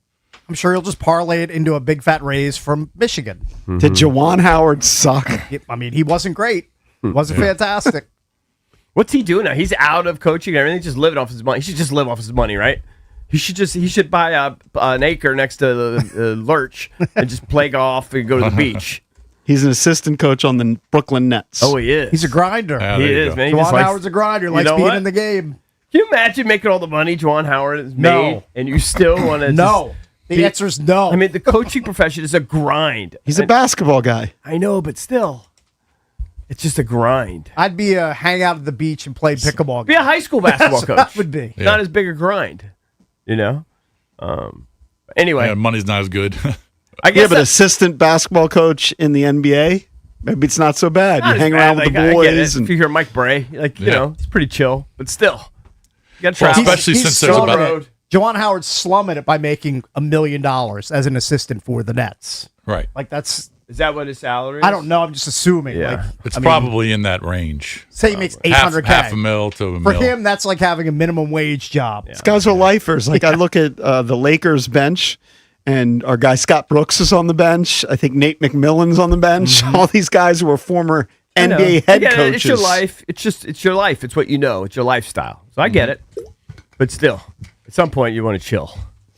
Speaker 3: I'm sure he'll just parlay it into a big fat raise from Michigan.
Speaker 1: Did Juwan Howard suck?
Speaker 3: I mean, he wasn't great. He wasn't fantastic.
Speaker 2: What's he doing now? He's out of coaching and everything, just living off his money. He should just live off his money, right? He should buy an acre next to the Lurch and just play golf and go to the beach.
Speaker 1: He's an assistant coach on the Brooklyn Nets.
Speaker 2: Oh, he is.
Speaker 3: He's a grinder.
Speaker 4: Yeah,
Speaker 2: He
Speaker 4: there you
Speaker 2: is,
Speaker 4: go.
Speaker 2: man. He
Speaker 3: Juwan
Speaker 2: just likes-
Speaker 3: Howard's a grinder.
Speaker 2: You
Speaker 3: Likes
Speaker 2: know
Speaker 3: being
Speaker 2: what?
Speaker 3: in the game.
Speaker 2: Can you imagine making all the money Juwan Howard has made
Speaker 3: No.
Speaker 2: and you still want to
Speaker 3: No. The answer is no.
Speaker 2: I mean, the coaching profession is a grind.
Speaker 1: He's a basketball guy.
Speaker 2: I know, but still, it's just a grind.
Speaker 3: I'd be hang out at the beach and play pickleball.
Speaker 2: Be a high school basketball
Speaker 3: That's what
Speaker 2: coach.
Speaker 3: that would be.
Speaker 2: Not as big a grind, you know? Anyway,
Speaker 4: Yeah, money's not as good.
Speaker 2: I
Speaker 1: Yeah,
Speaker 2: guess
Speaker 1: but assistant basketball coach in the NBA, maybe it's not so bad. You hang around with the
Speaker 2: I get
Speaker 1: boys.
Speaker 2: it. If you hear Mike Bray, like, you
Speaker 4: Yeah.
Speaker 2: know, it's pretty chill, but still. You got to
Speaker 4: Well,
Speaker 2: try.
Speaker 4: especially
Speaker 3: He's
Speaker 4: since there's
Speaker 3: slumming
Speaker 4: about
Speaker 3: it. Juwan Howard's slumming it by making $1 million as an assistant for the Nets.
Speaker 4: right.
Speaker 3: Like that's
Speaker 2: Is that what his salary is?
Speaker 3: I don't know. I'm just assuming.
Speaker 2: Yeah.
Speaker 3: Like,
Speaker 4: It's
Speaker 3: I mean,
Speaker 4: probably in that range.
Speaker 3: say he makes
Speaker 4: Half
Speaker 3: $800K.
Speaker 4: a mil to a
Speaker 3: For
Speaker 4: mil.
Speaker 3: him, that's like having a minimum wage job.
Speaker 1: These guys are lifers. Like I look at the Lakers bench, and our guy Scott Brooks is on the bench. I think Nate McMillan's on the bench. All these guys who are former
Speaker 2: I know.
Speaker 1: NBA
Speaker 2: I
Speaker 1: head
Speaker 2: get it.
Speaker 1: coaches.
Speaker 2: It's your life. It's your life. It's what you know. It's your lifestyle. So I get it. But still, at some point, you want to chill.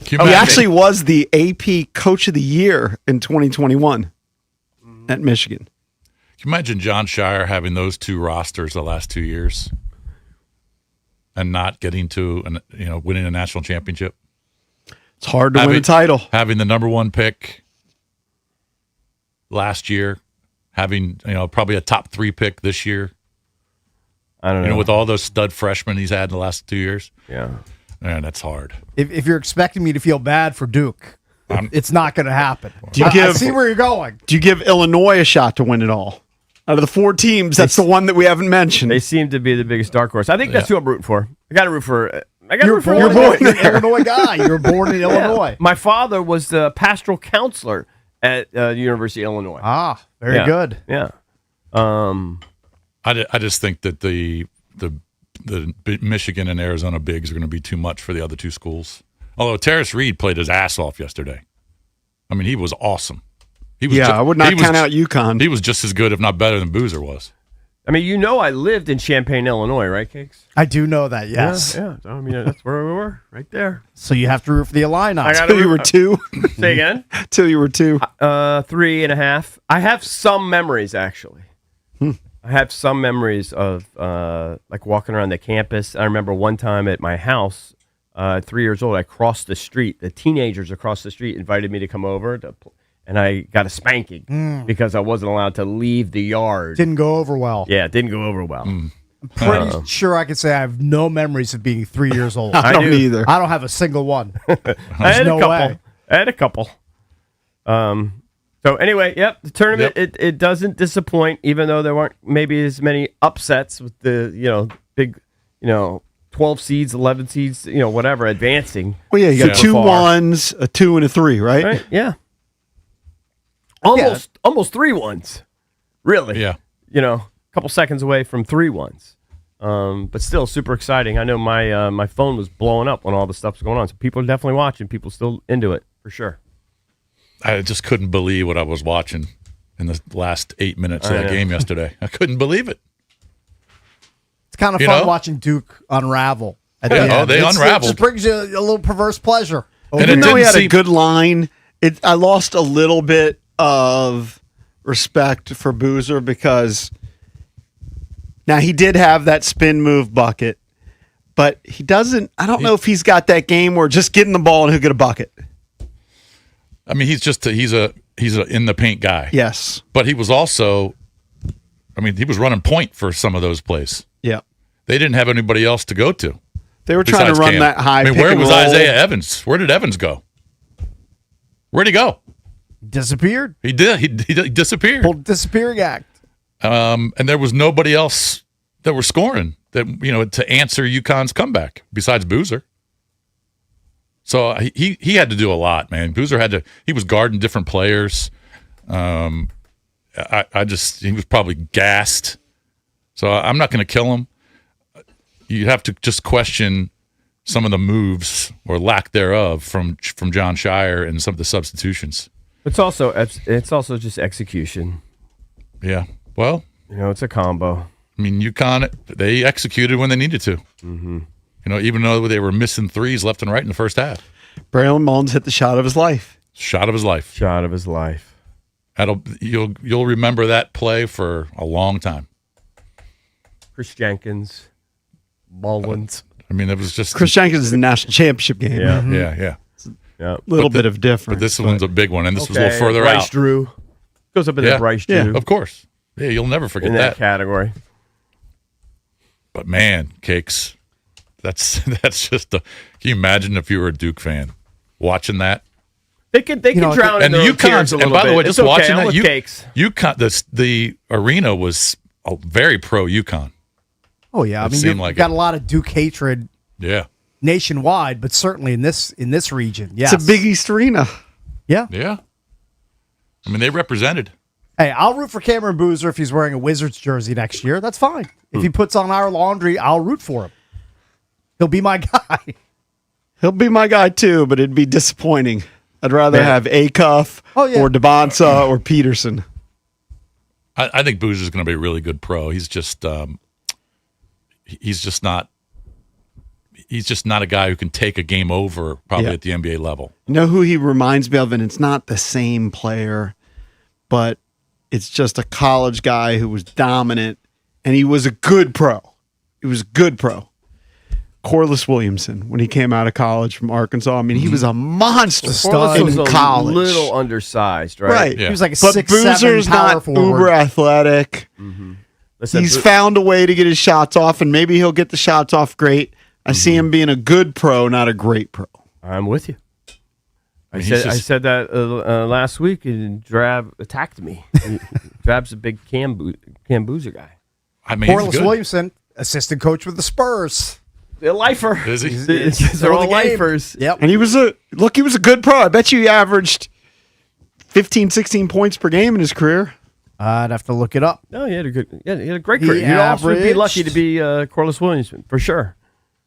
Speaker 4: Can you
Speaker 1: He
Speaker 4: imagine?
Speaker 1: actually was the AP Coach of the Year in 2021 at Michigan.
Speaker 4: Can you imagine John Shire having those 2 rosters the last 2 years and not getting to winning a national championship?
Speaker 1: It's hard to win a title.
Speaker 4: Having the number 1 pick last year, having probably a top 3 pick this year.
Speaker 2: I don't know.
Speaker 4: With all those stud freshmen he's had in the last 2 years.
Speaker 2: Yeah.
Speaker 4: Man, that's hard.
Speaker 3: If you're expecting me to feel bad for Duke, it's not going to happen.
Speaker 1: Do you
Speaker 3: I
Speaker 1: give-
Speaker 3: see where you're going.
Speaker 1: Do you give Illinois a shot to win it all? Out of the 4 teams, that's the one that we haven't mentioned.
Speaker 2: They seem to be the biggest dark horse. I think that's who I'm rooting for. I got to root for. I got to
Speaker 3: You're
Speaker 2: root for
Speaker 3: born,
Speaker 2: Illinois.
Speaker 3: you're an Illinois guy. You were born in Illinois.
Speaker 2: My father was the pastoral counselor at the University of Illinois.
Speaker 3: Ah, very
Speaker 2: Yeah.
Speaker 3: good.
Speaker 2: Yeah.
Speaker 4: I just think that the Michigan and Arizona bigs are going to be too much for the other 2 schools. Although Terrace Reed played his ass off yesterday. I mean, he was awesome. He was
Speaker 1: I would not count out Yukon.
Speaker 4: He was just as good, if not better, than Boozer was.
Speaker 2: I mean, I lived in Champaign, Illinois, right, Cakes?
Speaker 3: I do know that, yes.
Speaker 2: Yeah. I mean, that's where we were, right there.
Speaker 3: So you have to root for the Illini.
Speaker 2: I gotta
Speaker 1: Till you were 2.
Speaker 2: Say again?
Speaker 1: Till you were 2.
Speaker 2: 3.5. I have some memories, actually. I have some memories of like walking around the campus. I remember one time at my house, 3 years old, I crossed the street. The teenagers across the street invited me to come over, and I got a spanking because I wasn't allowed to leave the yard.
Speaker 3: Didn't go over well.
Speaker 2: Yeah, it didn't go over well.
Speaker 3: I'm pretty sure I could say I have no memories of being 3 years old.
Speaker 1: I don't
Speaker 2: do.
Speaker 1: either.
Speaker 3: I don't have a single one.
Speaker 2: I had
Speaker 3: no
Speaker 2: a couple.
Speaker 3: way.
Speaker 2: I had a couple. So anyway, yep, the tournament it doesn't disappoint, even though there weren't maybe as many upsets with the big 12 seeds, 11 seeds, whatever advancing.
Speaker 1: Well, yeah, you got
Speaker 2: so
Speaker 1: 2
Speaker 2: far.
Speaker 1: 1s, a 2, and a 3, right?
Speaker 2: Right? Yeah. Almost 3 1s. Really?
Speaker 4: Yeah.
Speaker 2: A couple seconds away from 3 1s. But still super exciting. I know my phone was blowing up when all the stuff was going on. So people are definitely watching. People still into it for sure.
Speaker 4: I just couldn't believe what I was watching in the last 8 minutes of that game yesterday. I couldn't believe it.
Speaker 3: It's kind of fun watching Duke unravel. At the end.
Speaker 4: They unraveled.
Speaker 3: It just brings you a little perverse pleasure.
Speaker 4: And
Speaker 1: Even
Speaker 4: it
Speaker 1: though he
Speaker 4: didn't
Speaker 1: had a
Speaker 4: seem-
Speaker 1: good line, I lost a little bit of respect for Boozer because now he did have that spin move bucket, but he doesn't. I don't know if he's got that game where just getting the ball and he'll get a bucket.
Speaker 4: I mean, he's a in the paint guy.
Speaker 1: Yes.
Speaker 4: But he was also, he was running point for some of those plays.
Speaker 1: Yeah.
Speaker 4: They didn't have anybody else to go to.
Speaker 1: They were trying to
Speaker 4: besides
Speaker 1: run
Speaker 4: Cam.
Speaker 1: that high. pick
Speaker 4: where
Speaker 1: and
Speaker 4: was
Speaker 1: roll.
Speaker 4: Isaiah Evans? Where did Evans go? Where'd he go?
Speaker 3: Disappeared.
Speaker 4: He did. He disappeared.
Speaker 3: Pulled disappearing act.
Speaker 4: And there was nobody else that were scoring that to answer UConn's comeback besides Boozer. So he had to do a lot, man. Boozer had to. He was guarding different players. He was probably gassed. So I'm not going to kill him. You have to just question some of the moves or lack thereof from John Shire and some of the substitutions.
Speaker 2: It's also just execution.
Speaker 4: Yeah. Well,
Speaker 2: it's a combo.
Speaker 4: I mean, Yukon, they executed when they needed to. Mm-hmm. Even though they were missing threes left and right in the first half.
Speaker 1: Braylon Mullins hit the shot of his life.
Speaker 4: Shot of his life.
Speaker 2: Shot of his life.
Speaker 4: You'll remember that play for a long time.
Speaker 2: Chris Jenkins, Mullins.
Speaker 4: It was just
Speaker 1: Chris Jenkins is the national championship game.
Speaker 2: Yeah.
Speaker 4: Mm-hmm. Yeah.
Speaker 1: Little bit of difference.
Speaker 4: But this one's a big one, and this was a little further
Speaker 2: Bryce
Speaker 4: out.
Speaker 2: Drew. Goes up in the Bryce Drew.
Speaker 1: Yeah,
Speaker 4: of course. Yeah, you'll never forget
Speaker 2: in that category.
Speaker 4: But man, Cakes, that's just can you imagine if you were a Duke fan watching that?
Speaker 2: They could drown in their own tears a little
Speaker 4: by the way,
Speaker 2: bit.
Speaker 4: just
Speaker 2: It's
Speaker 4: watching
Speaker 2: okay. I'm
Speaker 4: that,
Speaker 2: with Cakes.
Speaker 4: Yukon, the arena was very pro Yukon.
Speaker 3: Oh yeah, you've got a lot of Duke hatred.
Speaker 4: Yeah.
Speaker 3: Nationwide, but certainly in this region, yes.
Speaker 1: It's a Big East arena.
Speaker 3: Yeah.
Speaker 4: Yeah. They represented.
Speaker 3: Hey, I'll root for Cameron Boozer if he's wearing a Wizards jersey next year. That's fine. If he puts on our laundry, I'll root for him. He'll be my guy.
Speaker 1: He'll be my guy too, but it'd be disappointing. I'd rather have Acuff or DeBonsa or Peterson.
Speaker 4: I think Boozer's going to be a really good pro. He's just not a guy who can take a game over probably at the NBA level.
Speaker 1: You know who he reminds me of, and it's not the same player, but it's just a college guy who was dominant, and he was a good pro. He was a good pro. Corliss Williamson, when he came out of college from Arkansas, he was a monster in college.
Speaker 2: A little undersized, right?
Speaker 1: Right.
Speaker 3: He was like a
Speaker 1: But
Speaker 3: 6'7"
Speaker 1: Boozer's
Speaker 3: power
Speaker 1: not
Speaker 3: forward.
Speaker 1: uber athletic.
Speaker 2: Mm-hmm.
Speaker 1: He's found a way to get his shots off, and maybe he'll get the shots off great. I see him being a good pro, not a great pro.
Speaker 2: I'm with you. I said that last week, and Drab attacked me. Drab's a big Cam Boozer guy.
Speaker 3: Corliss Williamson, assistant coach with the Spurs.
Speaker 2: A lifer.
Speaker 4: Is he?
Speaker 2: They're all lifers.
Speaker 3: Yep.
Speaker 1: And he was a good pro. I bet you he averaged 15, 16 points per game in his career.
Speaker 3: I'd have to look it up.
Speaker 2: No, he had a great career. You'd also be lucky to be Corliss Williamson, for sure.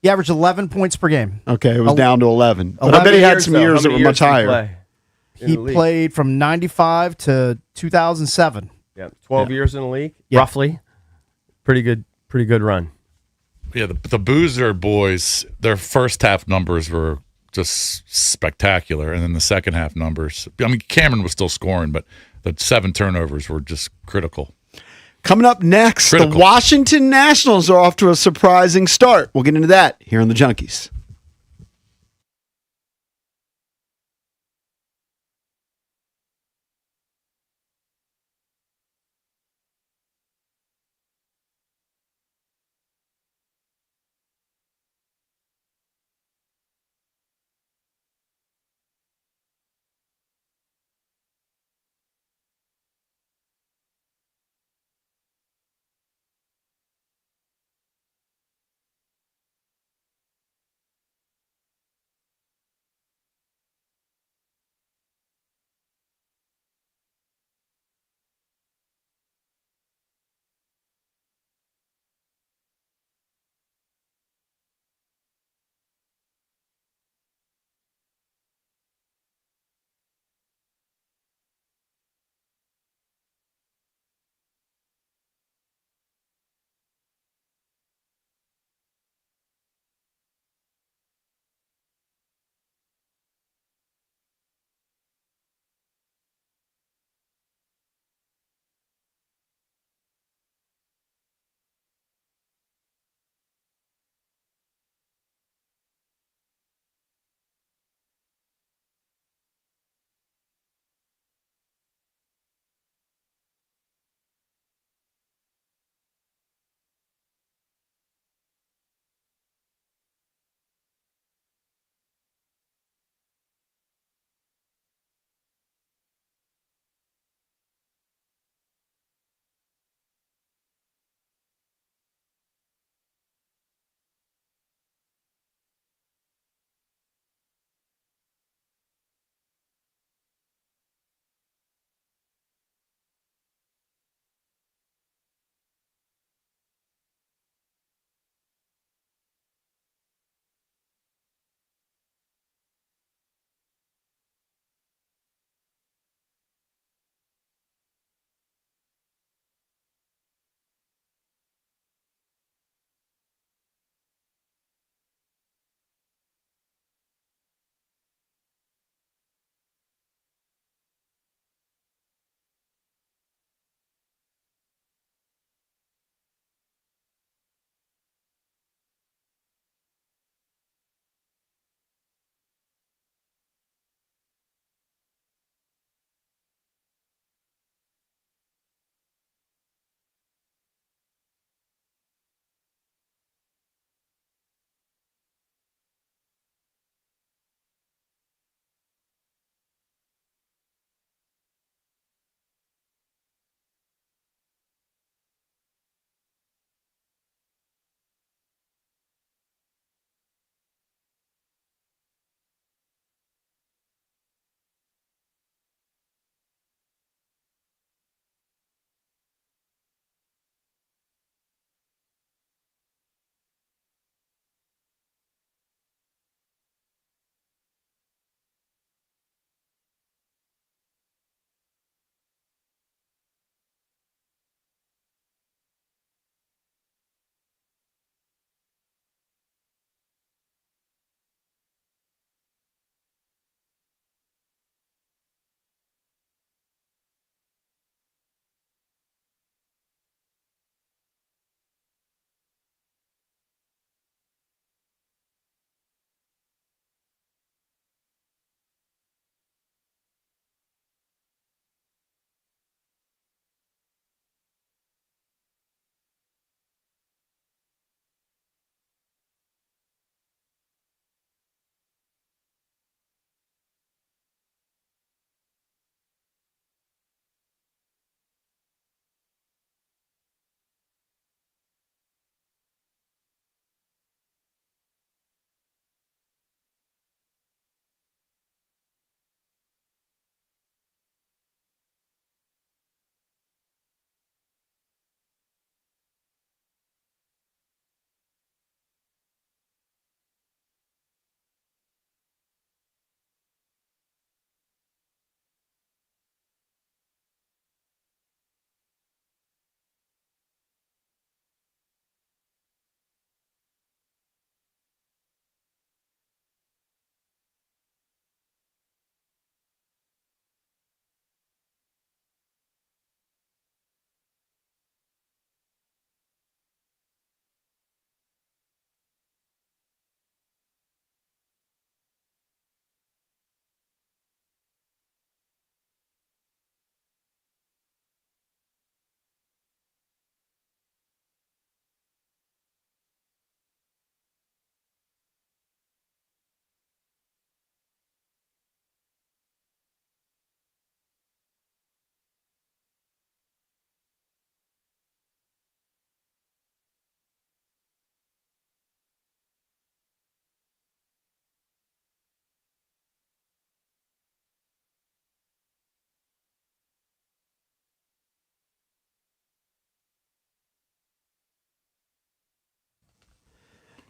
Speaker 3: He averaged 11 points per game.
Speaker 1: Okay, it was down to 11. But I bet he had some years that were much higher.
Speaker 3: He played from 95 to 2007.
Speaker 2: Yeah, 12 years in the league, roughly. Pretty good run.
Speaker 4: Yeah, the Boozer boys, their first half numbers were just spectacular, and then the second half numbers. Cameron was still scoring, but the 7 turnovers were just critical.
Speaker 1: Coming up next, the Washington Nationals are off to a surprising start. We'll get into that here on the Junkies.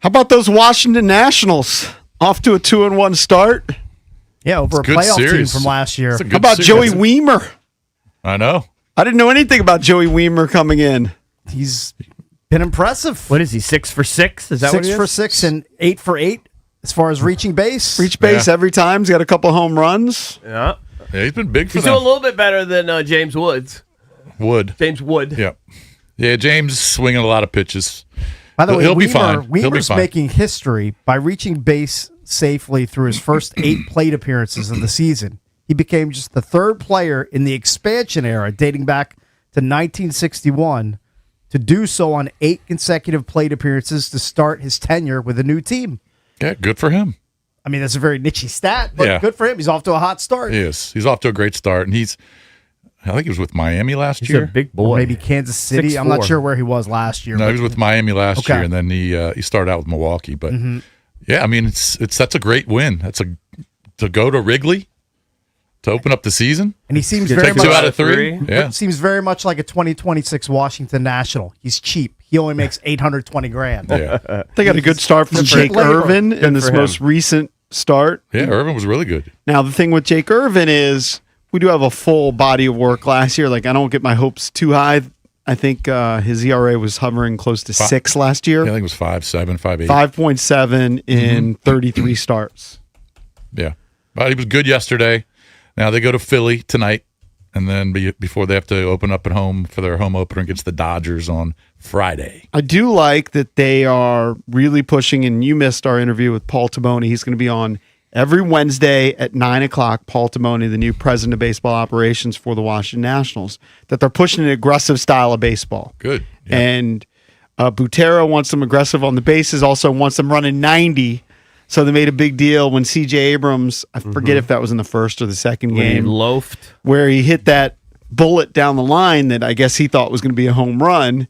Speaker 1: How about those Washington Nationals? Off to a 2-1 start.
Speaker 3: Yeah, over a playoff team from last year.
Speaker 1: How about Joey Weimer?
Speaker 4: I know.
Speaker 1: I didn't know anything about Joey Weimer coming in.
Speaker 3: He's been impressive.
Speaker 2: What is he, 6 for 6? Is that
Speaker 3: 6 for 6 and 8 for 8 as far as reaching base?
Speaker 1: Reach base every time. He's got a couple home runs.
Speaker 2: Yeah.
Speaker 4: Yeah, he's been big for
Speaker 2: He's
Speaker 4: them.
Speaker 2: doing a little bit better than James Woods. James Wood.
Speaker 4: Yeah. Yeah, James swinging a lot of pitches.
Speaker 3: By the way,
Speaker 4: he'll be fine.
Speaker 3: Weimer's making history by reaching base safely through his first 8 plate appearances of the season. He became just the 3rd player in the expansion era, dating back to 1961, to do so on 8 consecutive plate appearances to start his tenure with a new team.
Speaker 4: Yeah, good for him.
Speaker 3: I mean, that's a very niche stat, but good for him. He's off to a hot start.
Speaker 4: He is. He's off to a great start, and I think he was with Miami last year.
Speaker 2: He's a big boy.
Speaker 3: Or maybe Kansas City.
Speaker 2: 6'4".
Speaker 3: I'm not sure where he was last year.
Speaker 4: No, he was with Miami last year, and then he started out with Milwaukee. But yeah, I mean, that's a great win. To go to Wrigley to open up the season,
Speaker 3: and he seems
Speaker 4: take
Speaker 3: very much
Speaker 4: 2 out of 3. Yeah,
Speaker 3: seems very much like a 2026 Washington National. He's cheap. He only makes $820,000.
Speaker 4: Yeah,
Speaker 1: They got a good start from Jake Irvin in this most recent start.
Speaker 4: Yeah, Irvin was really good.
Speaker 1: Now, the thing with Jake Irvin is we do have a full body of work last year. Like, I don't get my hopes too high. I think his ERA was hovering close to 6 last year.
Speaker 4: Yeah, I think it was 5.7, 5.8.
Speaker 1: 5.7 in 33 starts.
Speaker 4: Yeah, but he was good yesterday. Now they go to Philly tonight, and then before they have to open up at home for their home opener against the Dodgers on Friday.
Speaker 1: I do like that they are really pushing, and you missed our interview with Paul Taboni. He's going to be on every Wednesday at 9 o'clock. Paul Taboni, the new president of baseball operations for the Washington Nationals, that they're pushing an aggressive style of baseball.
Speaker 4: Good. Yeah.
Speaker 1: And Butera wants them aggressive on the bases, also wants them running 90. So they made a big deal when C.J. Abrams, I forget if that was in the first or the second game,
Speaker 2: he loafed,
Speaker 1: where he hit that bullet down the line that I guess he thought was going to be a home run,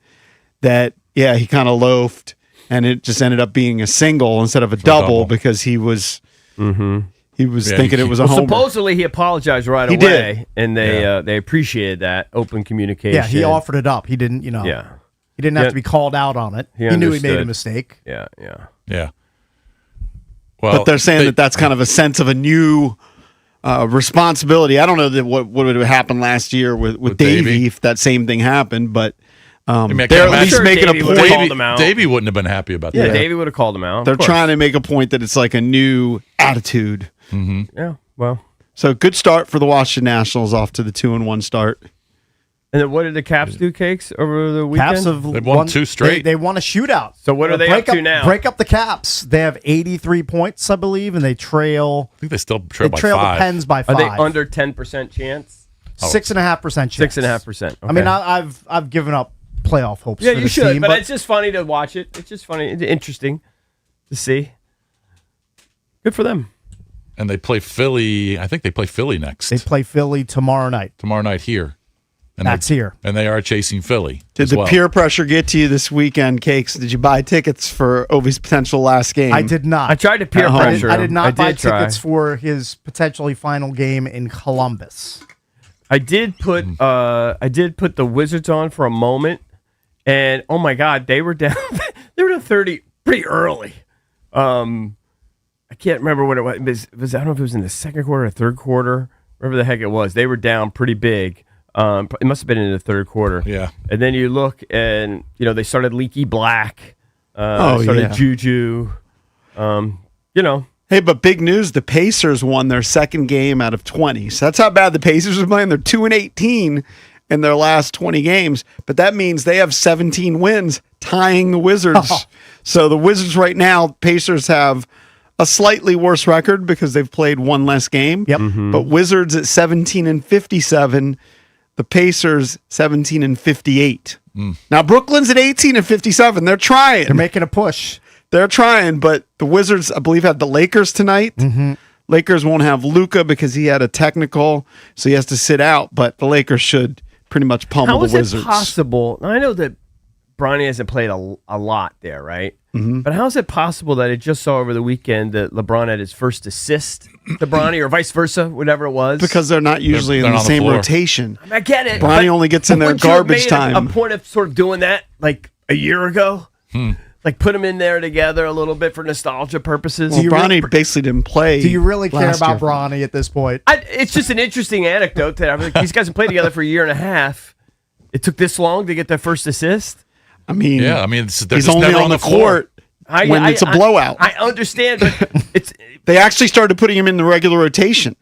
Speaker 1: that, yeah, he kind of loafed, and it just ended up being a single instead of a double because he was thinking it was a homer.
Speaker 2: Supposedly he apologized right
Speaker 1: He
Speaker 2: away,
Speaker 1: did.
Speaker 2: and they appreciated that open communication.
Speaker 3: Yeah, he offered it up. He didn't,
Speaker 2: Yeah.
Speaker 3: He didn't have to be called out on it. He knew he made a mistake.
Speaker 2: Yeah.
Speaker 4: Well,
Speaker 1: But they're saying that's kind of a sense of a new responsibility. I don't know that what would have happened last year with Davey if that same thing happened, but they're at least making a point.
Speaker 4: Davey wouldn't have been happy about
Speaker 2: Yeah,
Speaker 4: that.
Speaker 2: Davey would have called him out.
Speaker 1: They're trying to make a point that it's like a new attitude.
Speaker 2: Yeah, well.
Speaker 1: So good start for the Washington Nationals, off to the 2-1 start.
Speaker 2: And then what did the Caps do, Cakes, over the weekend?
Speaker 3: Caps have
Speaker 4: They've won 2 straight.
Speaker 3: They won a shootout.
Speaker 2: So what are they up to now?
Speaker 3: Break up the Caps. They have 83 points, I believe, and they trail.
Speaker 4: I think they still trail by 5.
Speaker 3: The Pens by 5.
Speaker 2: Are they under 10% chance?
Speaker 3: 6.5% chance.
Speaker 2: 6.5%. Okay.
Speaker 3: I mean, I've given up playoff hopes.
Speaker 2: Yeah,
Speaker 3: for
Speaker 2: you
Speaker 3: this
Speaker 2: should,
Speaker 3: team,
Speaker 2: but it's just funny to watch it. It's just funny. It's interesting to see. Good for them.
Speaker 4: And they play Philly. I think they play Philly next.
Speaker 3: They play Philly tomorrow night.
Speaker 4: Tomorrow night here. And
Speaker 3: That's here.
Speaker 4: And they are chasing Philly.
Speaker 1: Did the peer pressure get to you this weekend, Cakes? Did you buy tickets for Ovi's potential last game?
Speaker 3: I did not.
Speaker 2: I tried to peer pressure
Speaker 3: I did not buy
Speaker 2: try.
Speaker 3: tickets for his potentially final game in Columbus.
Speaker 2: I did put the Wizards on for a moment, and oh my God, they were down. They were down 30 pretty early. I can't remember what it was. I don't know if it was in the second quarter or third quarter, wherever the heck it was. They were down pretty big. It must have been in the third quarter.
Speaker 4: Yeah.
Speaker 2: And then you look, and they started Leaky Black. Started Juju.
Speaker 1: Hey, but big news: the Pacers won their second game out of 20. So that's how bad the Pacers are playing. They're 2-18 in their last 20 games, but that means they have 17 wins, tying the Wizards. So the Wizards right now, Pacers have a slightly worse record because they've played one less game.
Speaker 3: Yep.
Speaker 1: But Wizards at 17-57, the Pacers 17-58. Now Brooklyn's at 18-57. They're trying.
Speaker 3: They're making a push.
Speaker 1: They're trying, but the Wizards, I believe, have the Lakers tonight. Lakers won't have Luka because he had a technical, so he has to sit out. But the Lakers should pretty much pummel the Wizards.
Speaker 2: How is it possible? I know that Bronny hasn't played a lot there, right? But how is it possible that I just saw over the weekend that LeBron had his first assist to Bronny, or vice versa, whatever it was?
Speaker 1: Because they're not usually in the same rotation.
Speaker 2: I get it.
Speaker 1: Bronny only gets in there garbage time.
Speaker 2: A point of sort of doing that like a year ago. Like put them in there together a little bit for nostalgia purposes.
Speaker 1: Well, Bronny basically didn't play.
Speaker 3: Do you really care
Speaker 1: last
Speaker 3: about
Speaker 1: year.
Speaker 3: Bronny at this point?
Speaker 2: It's just an interesting anecdote that these guys have played together for a year and a half. It took this long to get their first assist.
Speaker 1: I mean,
Speaker 4: they're
Speaker 1: he's
Speaker 4: just
Speaker 1: only
Speaker 4: never
Speaker 1: on the court when it's a blowout.
Speaker 2: I understand, but
Speaker 1: They actually started putting him in the regular rotation.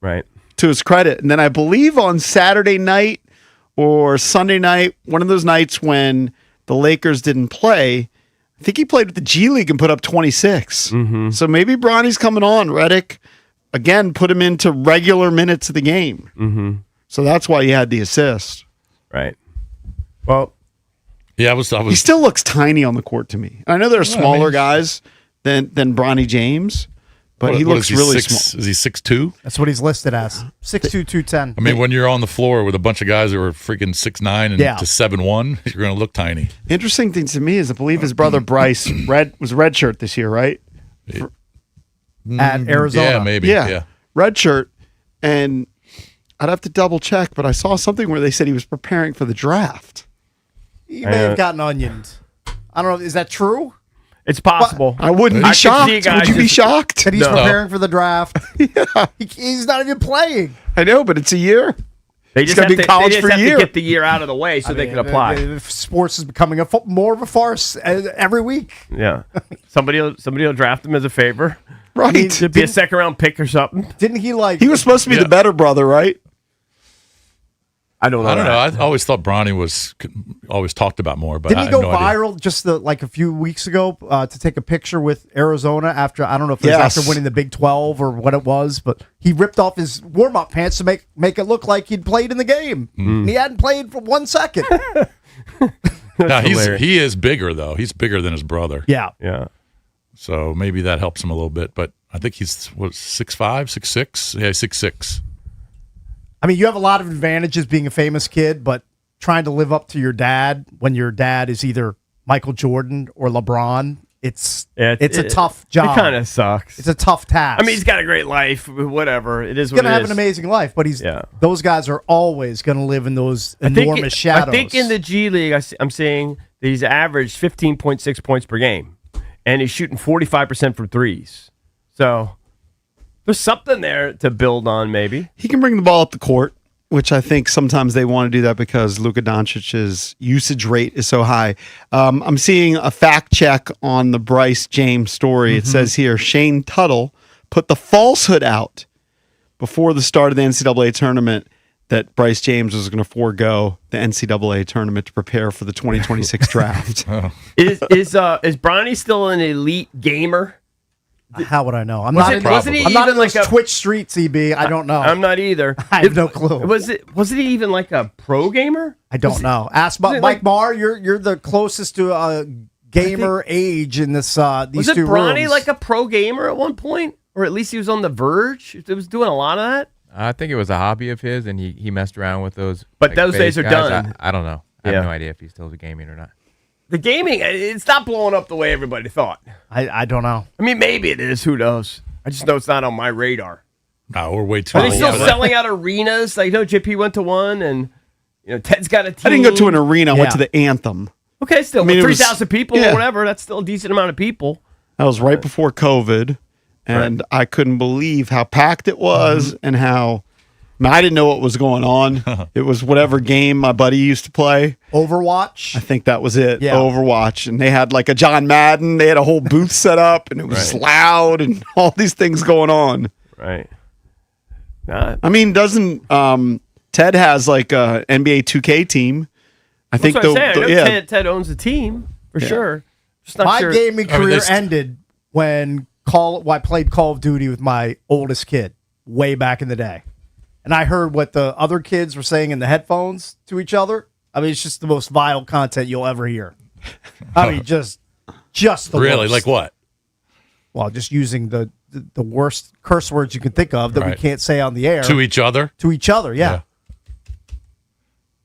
Speaker 2: Right.
Speaker 1: To his credit. And then I believe on Saturday night or Sunday night, one of those nights when the Lakers didn't play, I think he played with the G League and put up 26.
Speaker 2: Mm-hmm.
Speaker 1: So maybe Bronny's coming on. Reddick, again, put him into regular minutes of the game.
Speaker 2: Mm-hmm.
Speaker 1: So that's why he had the assist.
Speaker 2: Right. Well,
Speaker 4: yeah, I was.
Speaker 1: He still looks tiny on the court to me. I know there are smaller guys than Bronny James, but he looks really small.
Speaker 4: Is he 6'2"?
Speaker 3: That's what he's listed as. 6'2", 210.
Speaker 4: I mean, when you're on the floor with a bunch of guys that are freaking 6'9" and to 7'1", you're going to look tiny.
Speaker 1: Interesting thing to me is I believe his brother Bryce was redshirt this year, right?
Speaker 3: At Arizona.
Speaker 4: Yeah, maybe.
Speaker 1: Yeah.
Speaker 4: Yeah.
Speaker 1: Redshirt. And I'd have to double check, but I saw something where they said he was preparing for the draft.
Speaker 3: He may have gotten onions. I don't know. Is that true?
Speaker 2: it's possible.
Speaker 1: I wouldn't be
Speaker 2: I could see
Speaker 1: shocked.
Speaker 2: guys
Speaker 1: Would you be
Speaker 2: just-
Speaker 1: shocked?
Speaker 3: That he's
Speaker 4: No.
Speaker 3: preparing for the draft. Yeah. He's not even playing.
Speaker 1: I know, but it's a year.
Speaker 2: They just
Speaker 1: gotta
Speaker 2: have,
Speaker 1: be
Speaker 2: to,
Speaker 1: college
Speaker 2: they just
Speaker 1: for a
Speaker 2: have
Speaker 1: year.
Speaker 2: to get the year out of the way so they can apply.
Speaker 3: Sports is becoming more of a farce every week.
Speaker 2: Yeah. Somebody will draft him as a favor.
Speaker 1: Right.
Speaker 2: To be a second round pick or something.
Speaker 3: Didn't he like?
Speaker 1: He was supposed to be the better brother, right?
Speaker 2: I don't know.
Speaker 4: I don't know. I always thought Bronny was always talked about more, but
Speaker 3: Didn't
Speaker 4: I
Speaker 3: he
Speaker 4: have
Speaker 3: go
Speaker 4: no idea.
Speaker 3: viral just like a few weeks ago to take a picture with Arizona after, I don't know if it was
Speaker 1: Yes.
Speaker 3: after winning the Big 12 or what it was, but he ripped off his warm-up pants to make it look like he'd played in the game. And he hadn't played for 1 second.
Speaker 4: Now,
Speaker 2: hilarious.
Speaker 4: he is bigger, though. He's bigger than his brother.
Speaker 3: Yeah.
Speaker 2: Yeah.
Speaker 4: So maybe that helps him a little bit. But I think he's, 6'5", 6'6"? Yeah, 6'6".
Speaker 3: I mean, you have a lot of advantages being a famous kid, but trying to live up to your dad when your dad is either Michael Jordan or LeBron, it's a tough job.
Speaker 2: It kind of sucks.
Speaker 3: It's a tough task.
Speaker 2: I mean, he's got a great life. Whatever. It is
Speaker 3: he's
Speaker 2: what
Speaker 3: going to
Speaker 2: it
Speaker 3: have
Speaker 2: is.
Speaker 3: an amazing life, but those guys are always going to live in those enormous shadows.
Speaker 2: I think in the G League, I'm seeing that he's averaged 15.6 points per game, and he's shooting 45% from threes. So there's something there to build on, maybe.
Speaker 1: He can bring the ball up the court, which I think sometimes they want to do that because Luka Doncic's usage rate is so high. I'm seeing a fact check on the Bryce James story. It says here, Shane Tuttle put the falsehood out before the start of the NCAA tournament that Bryce James was going to forego the NCAA tournament to prepare for the 2026 draft.
Speaker 2: Is Bronny still an elite gamer?
Speaker 3: How would I know? I'm
Speaker 2: Wasn't
Speaker 3: not
Speaker 2: he
Speaker 3: in
Speaker 2: even
Speaker 3: those
Speaker 2: like a
Speaker 3: Twitch streets, EB. I don't know.
Speaker 2: I'm not either.
Speaker 3: I have no clue.
Speaker 2: Wasn't he even like a pro gamer?
Speaker 3: I don't know. Ask
Speaker 2: was it
Speaker 3: Mike
Speaker 2: like-
Speaker 3: Marr. You're the closest to a gamer age in this. These
Speaker 2: Was it
Speaker 3: two
Speaker 2: Bronny
Speaker 3: rooms.
Speaker 2: like a pro gamer at one point, or at least he was on the verge? He was doing a lot of that.
Speaker 6: I think it was a hobby of his, and he messed around with those.
Speaker 2: But those
Speaker 6: fake
Speaker 2: days are
Speaker 6: guys.
Speaker 2: done.
Speaker 6: I don't know. I
Speaker 2: Yeah.
Speaker 6: have no idea if he's still gaming or not.
Speaker 2: The gaming, it's not blowing up the way everybody thought.
Speaker 3: I don't know.
Speaker 2: I mean, maybe it is. Who knows? I just know it's not on my radar.
Speaker 4: No, we're way too
Speaker 2: Are they
Speaker 4: old
Speaker 2: still
Speaker 4: for that.
Speaker 2: selling out arenas? Like, no, JP went to one, and Ted's got a team.
Speaker 1: I didn't go to an arena. I went
Speaker 3: Yeah.
Speaker 1: to the Anthem.
Speaker 2: Okay, still,
Speaker 1: I mean, it was-
Speaker 2: 3,000 people
Speaker 1: yeah.
Speaker 2: or whatever. That's still a decent amount of people.
Speaker 1: That was right before COVID, and I couldn't believe how packed it was and how I didn't know what was going on. It was whatever game my buddy used to play.
Speaker 3: Overwatch.
Speaker 1: I think that was it.
Speaker 3: Yeah.
Speaker 1: Overwatch. And they had like a John Madden. They had a whole booth set up, and it was just loud and all these things going on.
Speaker 2: Right.
Speaker 1: I mean, doesn't Ted has like a NBA 2K team? I think
Speaker 2: That's what I'm saying. I know
Speaker 1: yeah.
Speaker 2: Ted owns a team for sure. Just not
Speaker 3: My
Speaker 2: sure.
Speaker 3: gaming
Speaker 4: I mean,
Speaker 3: career
Speaker 4: there's-
Speaker 3: ended when I played Call of Duty with my oldest kid way back in the day. And I heard what the other kids were saying in the headphones to each other. I mean, it's just the most vile content you'll ever hear. I mean, just the
Speaker 4: Really?
Speaker 3: worst.
Speaker 4: Like what?
Speaker 3: Well, just using the worst curse words you can think of that we
Speaker 4: Right.
Speaker 3: can't say on the air
Speaker 4: To each other?
Speaker 3: to each other. Yeah.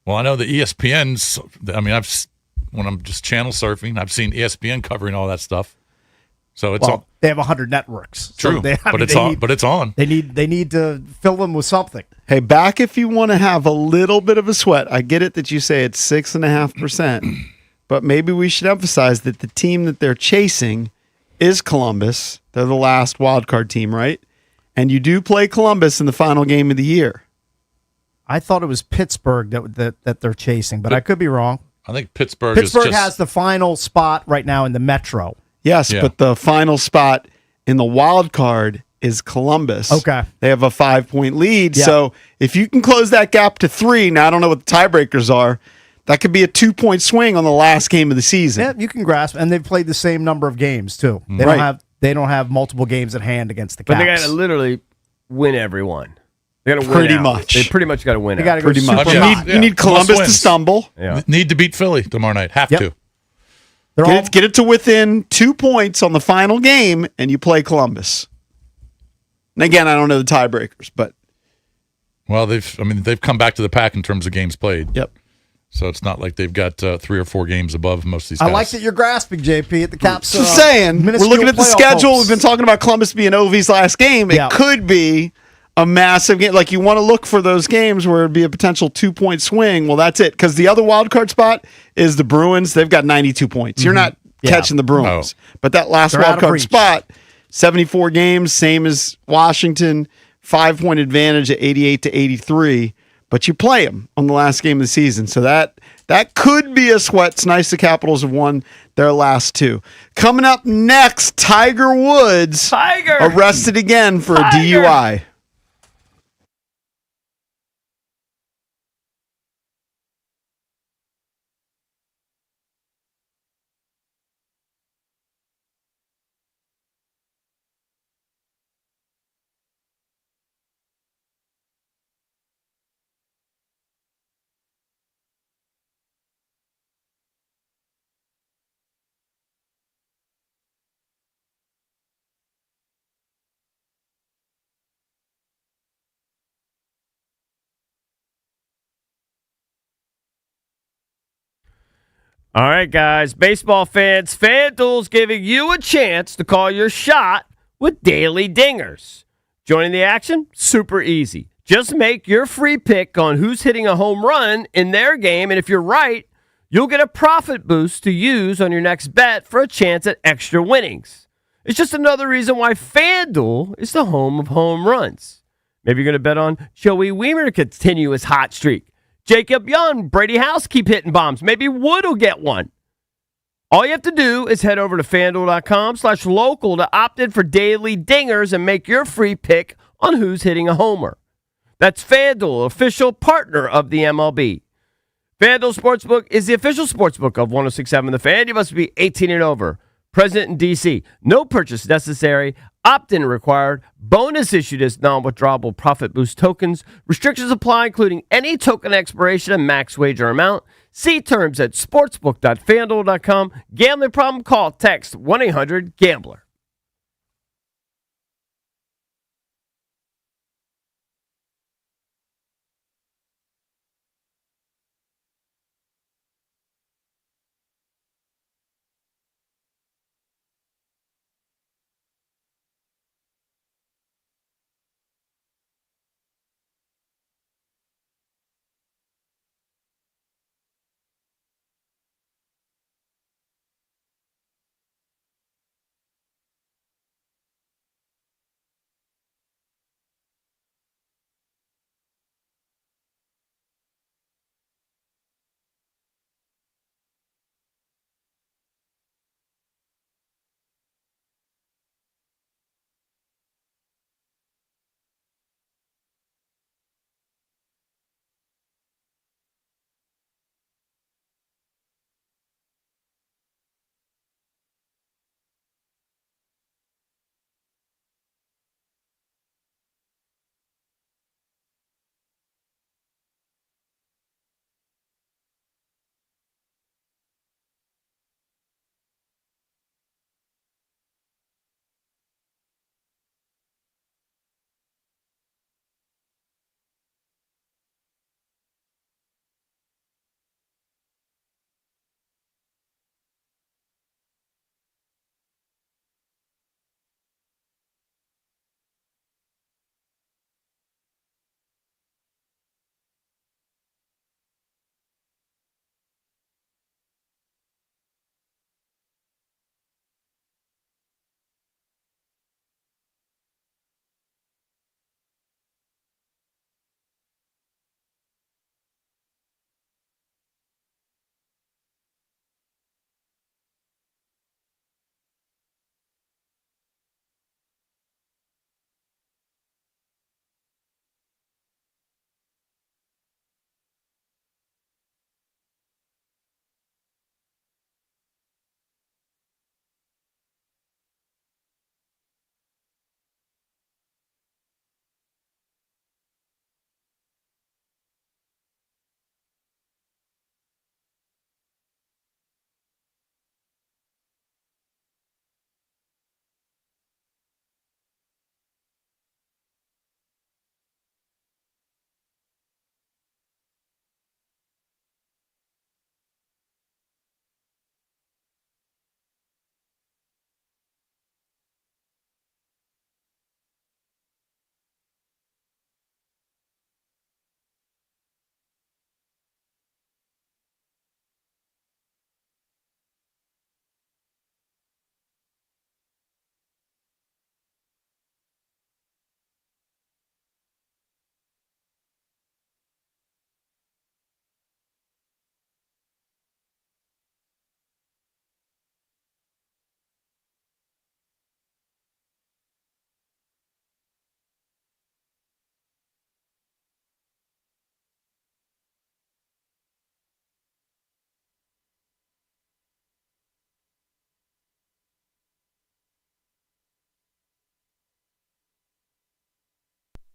Speaker 4: Well, I know the ESPN's. I mean, when I'm just channel surfing, I've seen ESPN covering all that stuff. So it's
Speaker 3: Well, they have 100 networks. So
Speaker 4: true,
Speaker 3: I mean,
Speaker 4: it's
Speaker 3: they
Speaker 4: on.
Speaker 3: need-
Speaker 4: But it's on.
Speaker 3: They need to fill them with something.
Speaker 1: Hey, back if you want to have a little bit of a sweat. I get it that you say it's 6.5%, but maybe we should emphasize that the team that they're chasing is Columbus. They're the last wild card team, right? And you do play Columbus in the final game of the year.
Speaker 3: I thought it was Pittsburgh that they're chasing, but I could be wrong.
Speaker 4: I think Pittsburgh
Speaker 3: has the final spot right now in the Metro.
Speaker 1: Yes, but the final spot in the wild card is Columbus.
Speaker 3: Okay.
Speaker 1: They have a 5-point lead.
Speaker 3: Yeah.
Speaker 1: So if you can close that gap to 3, now I don't know what the tiebreakers are, that could be a 2-point swing on the last game of the season.
Speaker 3: Yeah, you can grasp. And they've played the same number of games, too. They don't have multiple games at hand against the Caps.
Speaker 2: But they got to literally win everyone. They got to win
Speaker 1: Pretty
Speaker 2: out.
Speaker 1: much.
Speaker 2: They pretty much got to win
Speaker 3: They
Speaker 2: out.
Speaker 3: gotta go
Speaker 1: Pretty much.
Speaker 3: super
Speaker 1: You need Columbus to stumble.
Speaker 2: Yeah.
Speaker 4: Need to beat Philly tomorrow night. Have to.
Speaker 1: Get it to within 2 points on the final game, and you play Columbus. And again, I don't know the tiebreakers, but
Speaker 4: Well, they've come back to the pack in terms of games played.
Speaker 1: yep.
Speaker 4: So it's not like they've got 3 or 4 games above most of these guys.
Speaker 3: I like that you're grasping, JP, at the Caps.
Speaker 1: Just saying, we're looking at the schedule. We've been talking about Columbus being OV's last game. It could be a massive game. Like, you want to look for those games where it'd be a potential 2-point swing. Well, that's it. Because the other wild card spot is the Bruins. They've got 92 points. You're not catching the Bruins. But that last wild card spot, 74 games, same as Washington, 5-point advantage at 88 to 83. But you play them on the last game of the season. So that could be a sweat. It's nice the Capitals have won their last 2. Coming up next, Tiger Woods arrested again for a DUI.
Speaker 2: All right, guys. Baseball fans, FanDuel's giving you a chance to call your shot with daily dingers. Joining the action? Super easy. Just make your free pick on who's hitting a home run in their game, and if you're right, you'll get a profit boost to use on your next bet for a chance at extra winnings. It's just another reason why FanDuel is the home of home runs. Maybe you're going to bet on Joey Wiemer to continue his hot streak. Jacob Young, Brady House keep hitting bombs. Maybe Wood will get one. All you have to do is head over to FanDuel.com/local to opt in for daily dingers and make your free pick on who's hitting a homer. That's FanDuel, official partner of the MLB. FanDuel Sportsbook is the official sportsbook of 106.7 The Fan. You must be 18 and over. Present in D.C. No purchase necessary. Opt-in required. Bonus issued as non-withdrawable profit boost tokens. Restrictions apply, including any token expiration and max wager amount. See terms at sportsbook.fanduel.com. Gambling problem? Call, text 1-800-GAMBLER.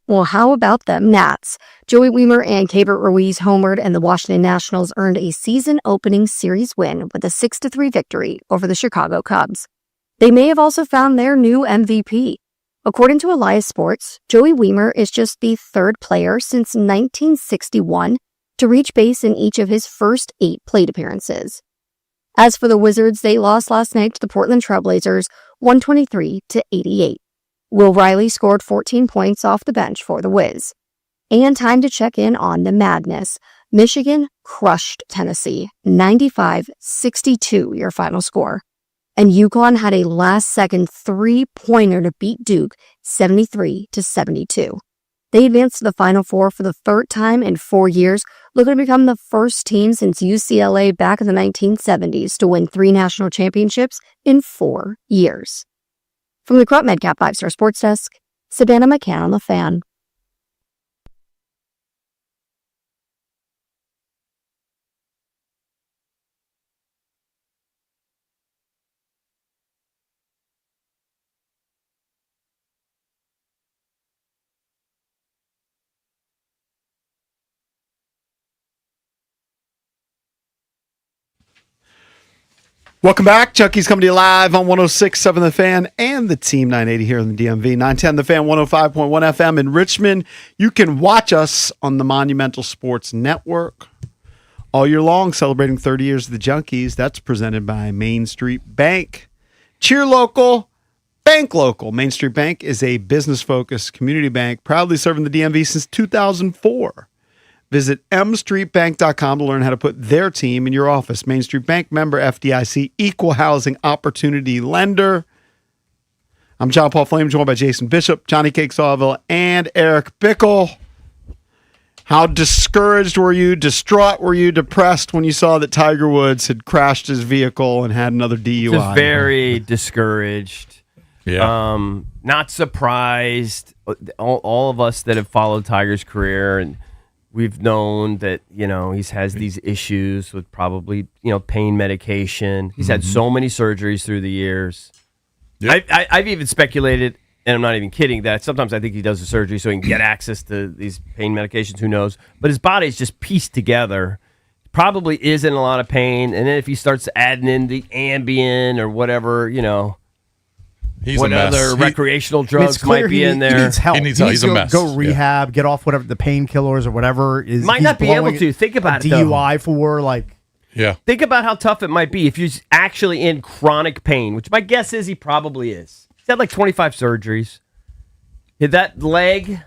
Speaker 7: Well, how about them Nats? Joey Wiemer and Keibert Ruiz homered, and the Washington Nationals earned a season-opening series win with a 6-3 victory over the Chicago Cubs. They may have also found their new MVP. According to Elias Sports, Joey Wiemer is just the third player since 1961 to reach base in each of his first 8 plate appearances. As for the Wizards, they lost last night to the Portland Trailblazers 123-88. Will Riley scored 14 points off the bench for the Wiz. And time to check in on the madness. Michigan crushed Tennessee, 95-62 your final score. And Yukon had a last-second 3-pointer to beat Duke, 73-72. They advanced to the Final Four for the third time in 4 years, looking to become the first team since UCLA back in the 1970s to win 3 national championships in 4 years. From the Crop MedCap 5-Star Sports Desk, Savannah McCann on the Fan.
Speaker 1: Welcome back. Chucky's coming to you live on 106.7 The Fan and the Team 980 here in the DMV. 910 The Fan, 105.1 FM in Richmond. You can watch us on the Monumental Sports Network all year long, celebrating 30 years of the Junkies. That's presented by Main Street Bank. Cheer local, bank local. Main Street Bank is a business-focused community bank proudly serving the DMV since 2004. Visit mstreetbank.com to learn how to put their team in your office. Main Street Bank, member FDIC, equal housing opportunity lender. I'm John Paul Flame, joined by Jason Bishop, Johnny Cake Sawville, and Eric Bickle. How discouraged were you, distraught were you, depressed when you saw that Tiger Woods had crashed his vehicle and had another DUI?
Speaker 2: Just very discouraged.
Speaker 4: Yeah.
Speaker 2: Not surprised. All of us that have followed Tiger's career, and we've known that, he has these issues with probably, pain medication. He's had so many surgeries through the years. Yep. I've even speculated, and I'm not even kidding, that sometimes I think he does the surgery so he can get access to these pain medications. Who knows? But his body's just pieced together. Probably is in a lot of pain. And then if he starts adding in the Ambien or whatever,
Speaker 4: He's
Speaker 2: what
Speaker 4: a mess.
Speaker 2: other recreational drugs might be in there.
Speaker 3: He needs help.
Speaker 4: He needs
Speaker 3: to
Speaker 4: a mess.
Speaker 3: Go rehab, get off whatever the painkillers or whatever is.
Speaker 2: Might not be able to. Think about it, though.
Speaker 3: DUI for
Speaker 4: Yeah.
Speaker 2: Think about how tough it might be if he's actually in chronic pain, which my guess is he probably is. He's had like 25 surgeries. That leg,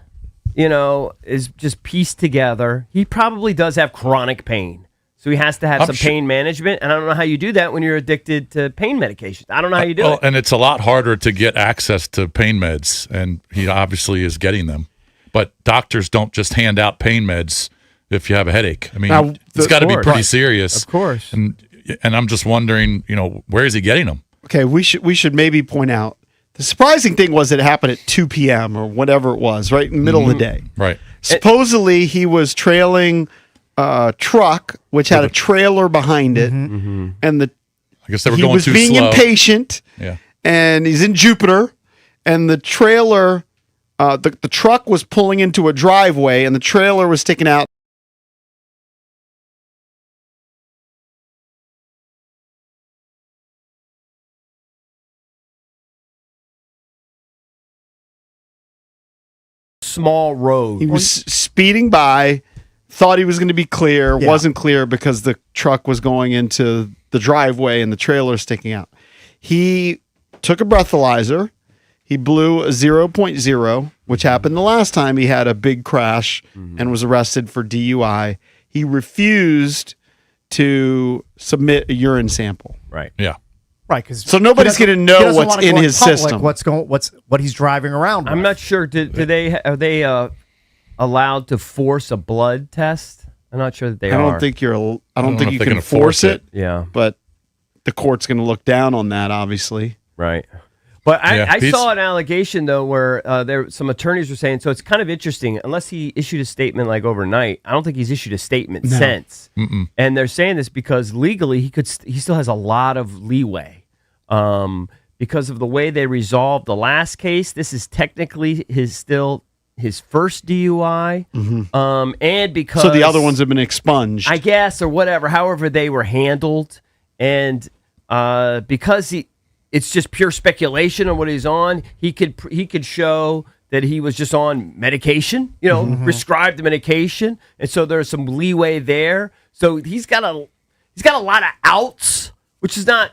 Speaker 2: is just pieced together. He probably does have chronic pain. So he has to have some pain management, and I don't know how you do that when you're addicted to pain medications. I don't know how you do it.
Speaker 4: And it's a lot harder to get access to pain meds, and he obviously is getting them. But doctors don't just hand out pain meds if you have a headache. I mean, it's got to be pretty serious.
Speaker 2: Of course.
Speaker 4: And I'm just wondering, where is he getting them?
Speaker 1: Okay, we should maybe point out the surprising thing was that it happened at 2 p.m. or whatever it was, right in the middle of the day.
Speaker 4: Right.
Speaker 1: Supposedly he was trailing a truck which had a trailer behind it, and I
Speaker 4: guess they were
Speaker 1: he
Speaker 4: going
Speaker 1: was
Speaker 4: too
Speaker 1: being
Speaker 4: slow.
Speaker 1: impatient.
Speaker 4: Yeah.
Speaker 1: And he's in Jupiter, and the trailer, the truck was pulling into a driveway, and the trailer was sticking out.
Speaker 2: Small road.
Speaker 1: He was speeding by, thought he was going to be clear, wasn't clear because the truck was going into the driveway and the trailer sticking out. He took a breathalyzer. He blew a 0.0, which happened the last time he had a big crash and was arrested for DUI. He refused to submit a urine sample.
Speaker 2: Right.
Speaker 4: Yeah.
Speaker 3: Right, because
Speaker 1: so nobody's going to know what's in his system.
Speaker 3: What he's driving around with.
Speaker 2: I'm not sure. Are they allowed to force a blood test? I'm not sure that they are.
Speaker 1: I don't think you can force it.
Speaker 2: Yeah,
Speaker 1: but the court's going to look down on that, obviously.
Speaker 2: Right. But I saw an allegation, though, where some attorneys were saying, so it's kind of interesting, unless he issued a statement like overnight, I don't think he's issued a statement since.
Speaker 4: Mm-mm.
Speaker 2: And they're saying this because legally he still has a lot of leeway. Because of the way they resolved the last case, this is technically his first DUI, and because
Speaker 1: So the other ones have been expunged.
Speaker 2: I guess, or whatever, however they were handled, and because it's just pure speculation on what he's on. He could show that he was just on medication, prescribed medication, and so there's some leeway there. So he's got a lot of outs, which is not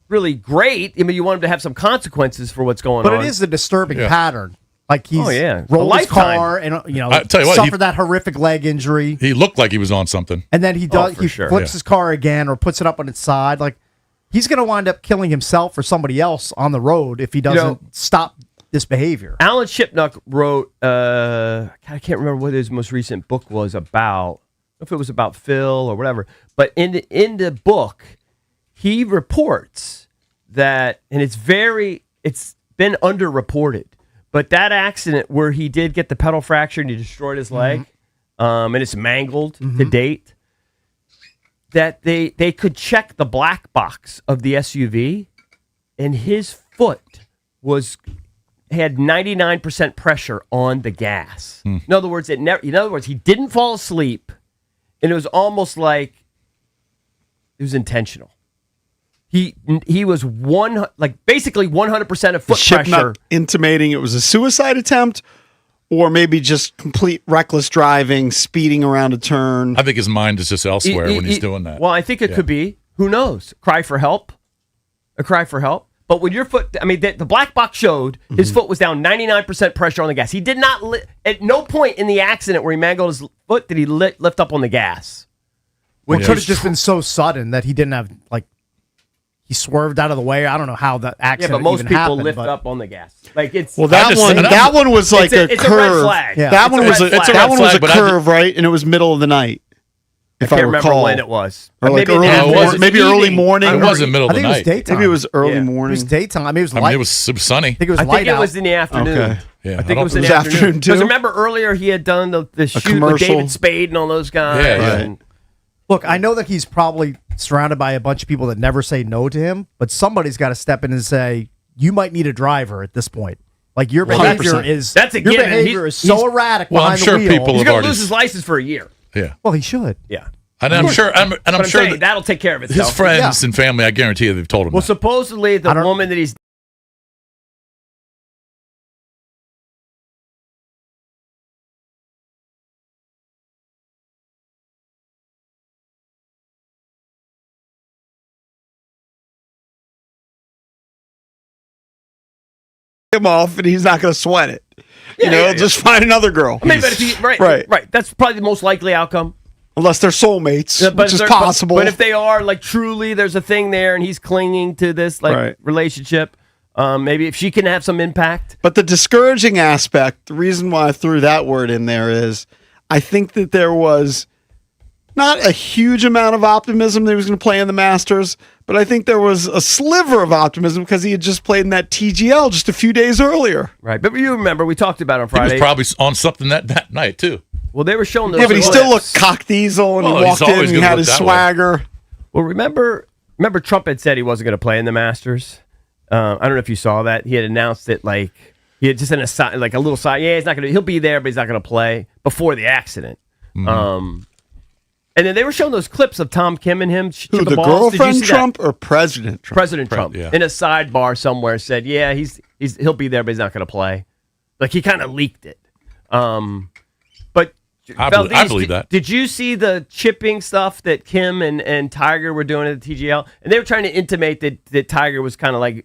Speaker 2: really great. I mean, you want him to have some consequences for what's going on.
Speaker 3: But it is a disturbing pattern. Like he's rolled his car and
Speaker 4: I tell you what,
Speaker 3: suffered that horrific leg injury.
Speaker 4: He looked like he was on something.
Speaker 3: And then he flips his car again or puts it up on its side. Like he's going to wind up killing himself or somebody else on the road if he doesn't stop this behavior.
Speaker 2: Alan Shipnuck wrote, I can't remember what his most recent book was about. If it was about Phil or whatever. But in the book, he reports that, and it's been underreported, but that accident where he did get the pedal fracture and he destroyed his leg, and it's mangled to date, that they could check the black box of the SUV, and his foot had 99% pressure on the gas. In other words, he didn't fall asleep, and it was almost like it was intentional. He was basically 100% of foot pressure.
Speaker 1: Intimating it was a suicide attempt, or maybe just complete reckless driving, speeding around a turn.
Speaker 4: I think his mind is just elsewhere when he's doing that.
Speaker 2: Well, I think it could be. Who knows? A cry for help. But when your foot, the black box showed his foot was down 99% pressure on the gas. He did not, at no point in the accident where he mangled his foot did he lift up on the gas.
Speaker 3: Which could have just been so sudden that he didn't have, he swerved out of the way. I don't know how that accident
Speaker 2: but most
Speaker 3: even
Speaker 2: people
Speaker 3: happened,
Speaker 2: lift up on the gas. That
Speaker 1: one was like a curve.
Speaker 2: It's a red flag.
Speaker 1: Yeah. That one was a curve, right? And it was middle of the night. If I
Speaker 2: can't remember
Speaker 1: recall.
Speaker 2: when it was.
Speaker 1: Or maybe early morning.
Speaker 4: It wasn't middle of the night.
Speaker 3: I think it was daytime.
Speaker 1: Maybe it was early morning.
Speaker 3: It was daytime. It was light.
Speaker 4: It was sunny.
Speaker 3: I think it was light out.
Speaker 2: It was in the afternoon.
Speaker 1: Okay.
Speaker 4: Yeah,
Speaker 2: I think it was in the afternoon
Speaker 1: too.
Speaker 2: Because remember earlier he had done the shoot with
Speaker 1: commercial.
Speaker 2: David Spade and all those guys.
Speaker 4: Yeah.
Speaker 2: And,
Speaker 3: Look, I know that he's probably surrounded by a bunch of people that never say no to him, but somebody's got to step in and say, you might need a driver at this point. Like your behavior
Speaker 1: 100%.
Speaker 3: is
Speaker 2: That's a
Speaker 3: your
Speaker 2: given.
Speaker 3: behavior is so erratic behind the wheel.
Speaker 4: People
Speaker 2: he's
Speaker 4: have
Speaker 2: going
Speaker 4: already
Speaker 2: to lose his license for a year.
Speaker 4: Yeah.
Speaker 3: Well, he should.
Speaker 2: Yeah.
Speaker 4: And I'm sure that
Speaker 2: that'll take care of itself.
Speaker 4: his friends and family, I guarantee you, they've told him.
Speaker 2: Well,
Speaker 4: that.
Speaker 2: supposedly the woman that he's
Speaker 1: him off, and he's not going to sweat it. Just find another girl.
Speaker 2: but if he, right. That's probably the most likely outcome.
Speaker 1: Unless they're soulmates, which is possible.
Speaker 2: But if they are, truly, there's a thing there, and he's clinging to this relationship. Maybe if she can have some impact.
Speaker 1: But the discouraging aspect, the reason why I threw that word in there is, I think that there was not a huge amount of optimism that he was going to play in the Masters, but I think there was a sliver of optimism because he had just played in that TGL just a few days earlier.
Speaker 2: Right, but you remember we talked about it on Friday.
Speaker 4: He was probably on something that night too.
Speaker 2: Well, they were showing those.
Speaker 1: Yeah, but he still looked cock diesel, and he walked in and he had his swagger.
Speaker 2: Well, remember Trump had said he wasn't going to play in the Masters. I don't know if you saw that. He had announced it he had just a little side. Yeah, he's not going to. He'll be there, but he's not going to play before the accident. Mm-hmm. And then they were showing those clips of Tom Kim and him.
Speaker 1: Who, the girlfriend Trump or President Trump?
Speaker 2: President Trump. Yeah. In a sidebar somewhere said, yeah, he'll be there, but he's not going to play. He kind of leaked it. But
Speaker 4: I believe that.
Speaker 2: Did you see the chipping stuff that Kim and Tiger were doing at the TGL? And they were trying to intimate that Tiger was kind of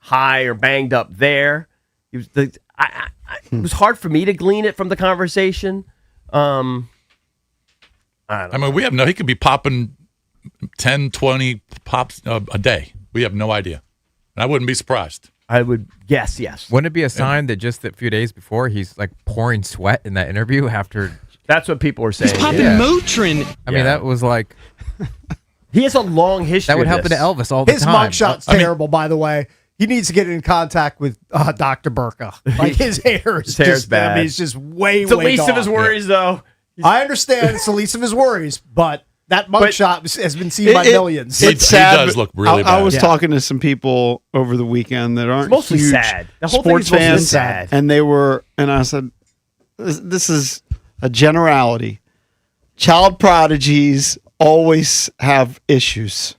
Speaker 2: high or banged up there. It was hard for me to glean it from the conversation.
Speaker 4: He could be popping 10, 20 pops a day. We have no idea. And I wouldn't be surprised.
Speaker 2: I would guess, yes.
Speaker 6: Wouldn't it be a sign that just a few days before he's pouring sweat in that interview after?
Speaker 2: That's what people were saying.
Speaker 8: He's popping Motrin.
Speaker 6: I mean, that was
Speaker 2: he has a long history.
Speaker 6: That would happen to Elvis all the time.
Speaker 3: His mugshot's terrible, by the way. He needs to get in contact with Dr. Burka. His hair is
Speaker 2: bad.
Speaker 3: It's just way
Speaker 2: it's the least of his worries, though.
Speaker 3: I understand it's the least of his worries, but That mugshot has been seen by millions.
Speaker 4: He does look really bad.
Speaker 1: I was talking to some people over the weekend that aren't
Speaker 2: mostly
Speaker 1: huge
Speaker 2: sad. The whole
Speaker 1: sports
Speaker 2: thing is mostly
Speaker 1: fans,
Speaker 2: sad.
Speaker 1: and I said, this is a generality. Child prodigies always have issues.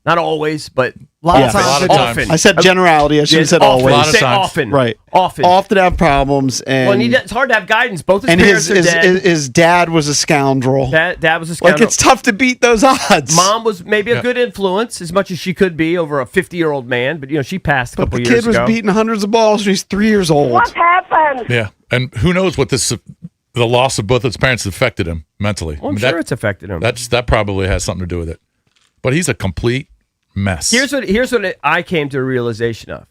Speaker 2: Not always, but
Speaker 3: A lot
Speaker 1: Yeah.
Speaker 3: of times.
Speaker 4: A lot of
Speaker 2: often.
Speaker 4: times.
Speaker 1: I said generality. I should have said
Speaker 2: often.
Speaker 1: always.
Speaker 4: A lot of
Speaker 2: Say
Speaker 4: times.
Speaker 2: often.
Speaker 1: Right.
Speaker 2: Often.
Speaker 1: Often have problems, and
Speaker 2: Well, it's hard to have guidance. Both his
Speaker 1: and
Speaker 2: parents are dead.
Speaker 1: his dad was a scoundrel.
Speaker 2: Dad was a scoundrel.
Speaker 1: Like, it's tough to beat those odds.
Speaker 2: Mom was maybe a good influence, as much as she could be over a 50-year-old man, but she passed a
Speaker 1: but
Speaker 2: couple
Speaker 1: the
Speaker 2: years
Speaker 1: kid was
Speaker 2: ago.
Speaker 1: beating hundreds of balls when he's 3 years old.
Speaker 4: Yeah, and who knows what the loss of both his parents affected him mentally.
Speaker 2: Well, I'm sure it's affected him.
Speaker 4: That probably has something to do with it. But he's a complete mess.
Speaker 2: Here's what I came to a realization of.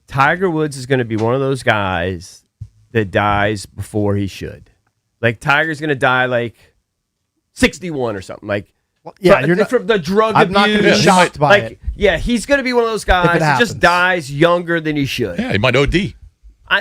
Speaker 2: Tiger Woods is going to be one of those guys that dies before he should. Like, Tiger's going to die like 61 or something. Like, from the drug
Speaker 3: I'm
Speaker 2: abuse.
Speaker 3: not going to be shocked by it.
Speaker 2: Yeah, he's going to be one of those guys that just dies younger than he should.
Speaker 4: Yeah, he might OD.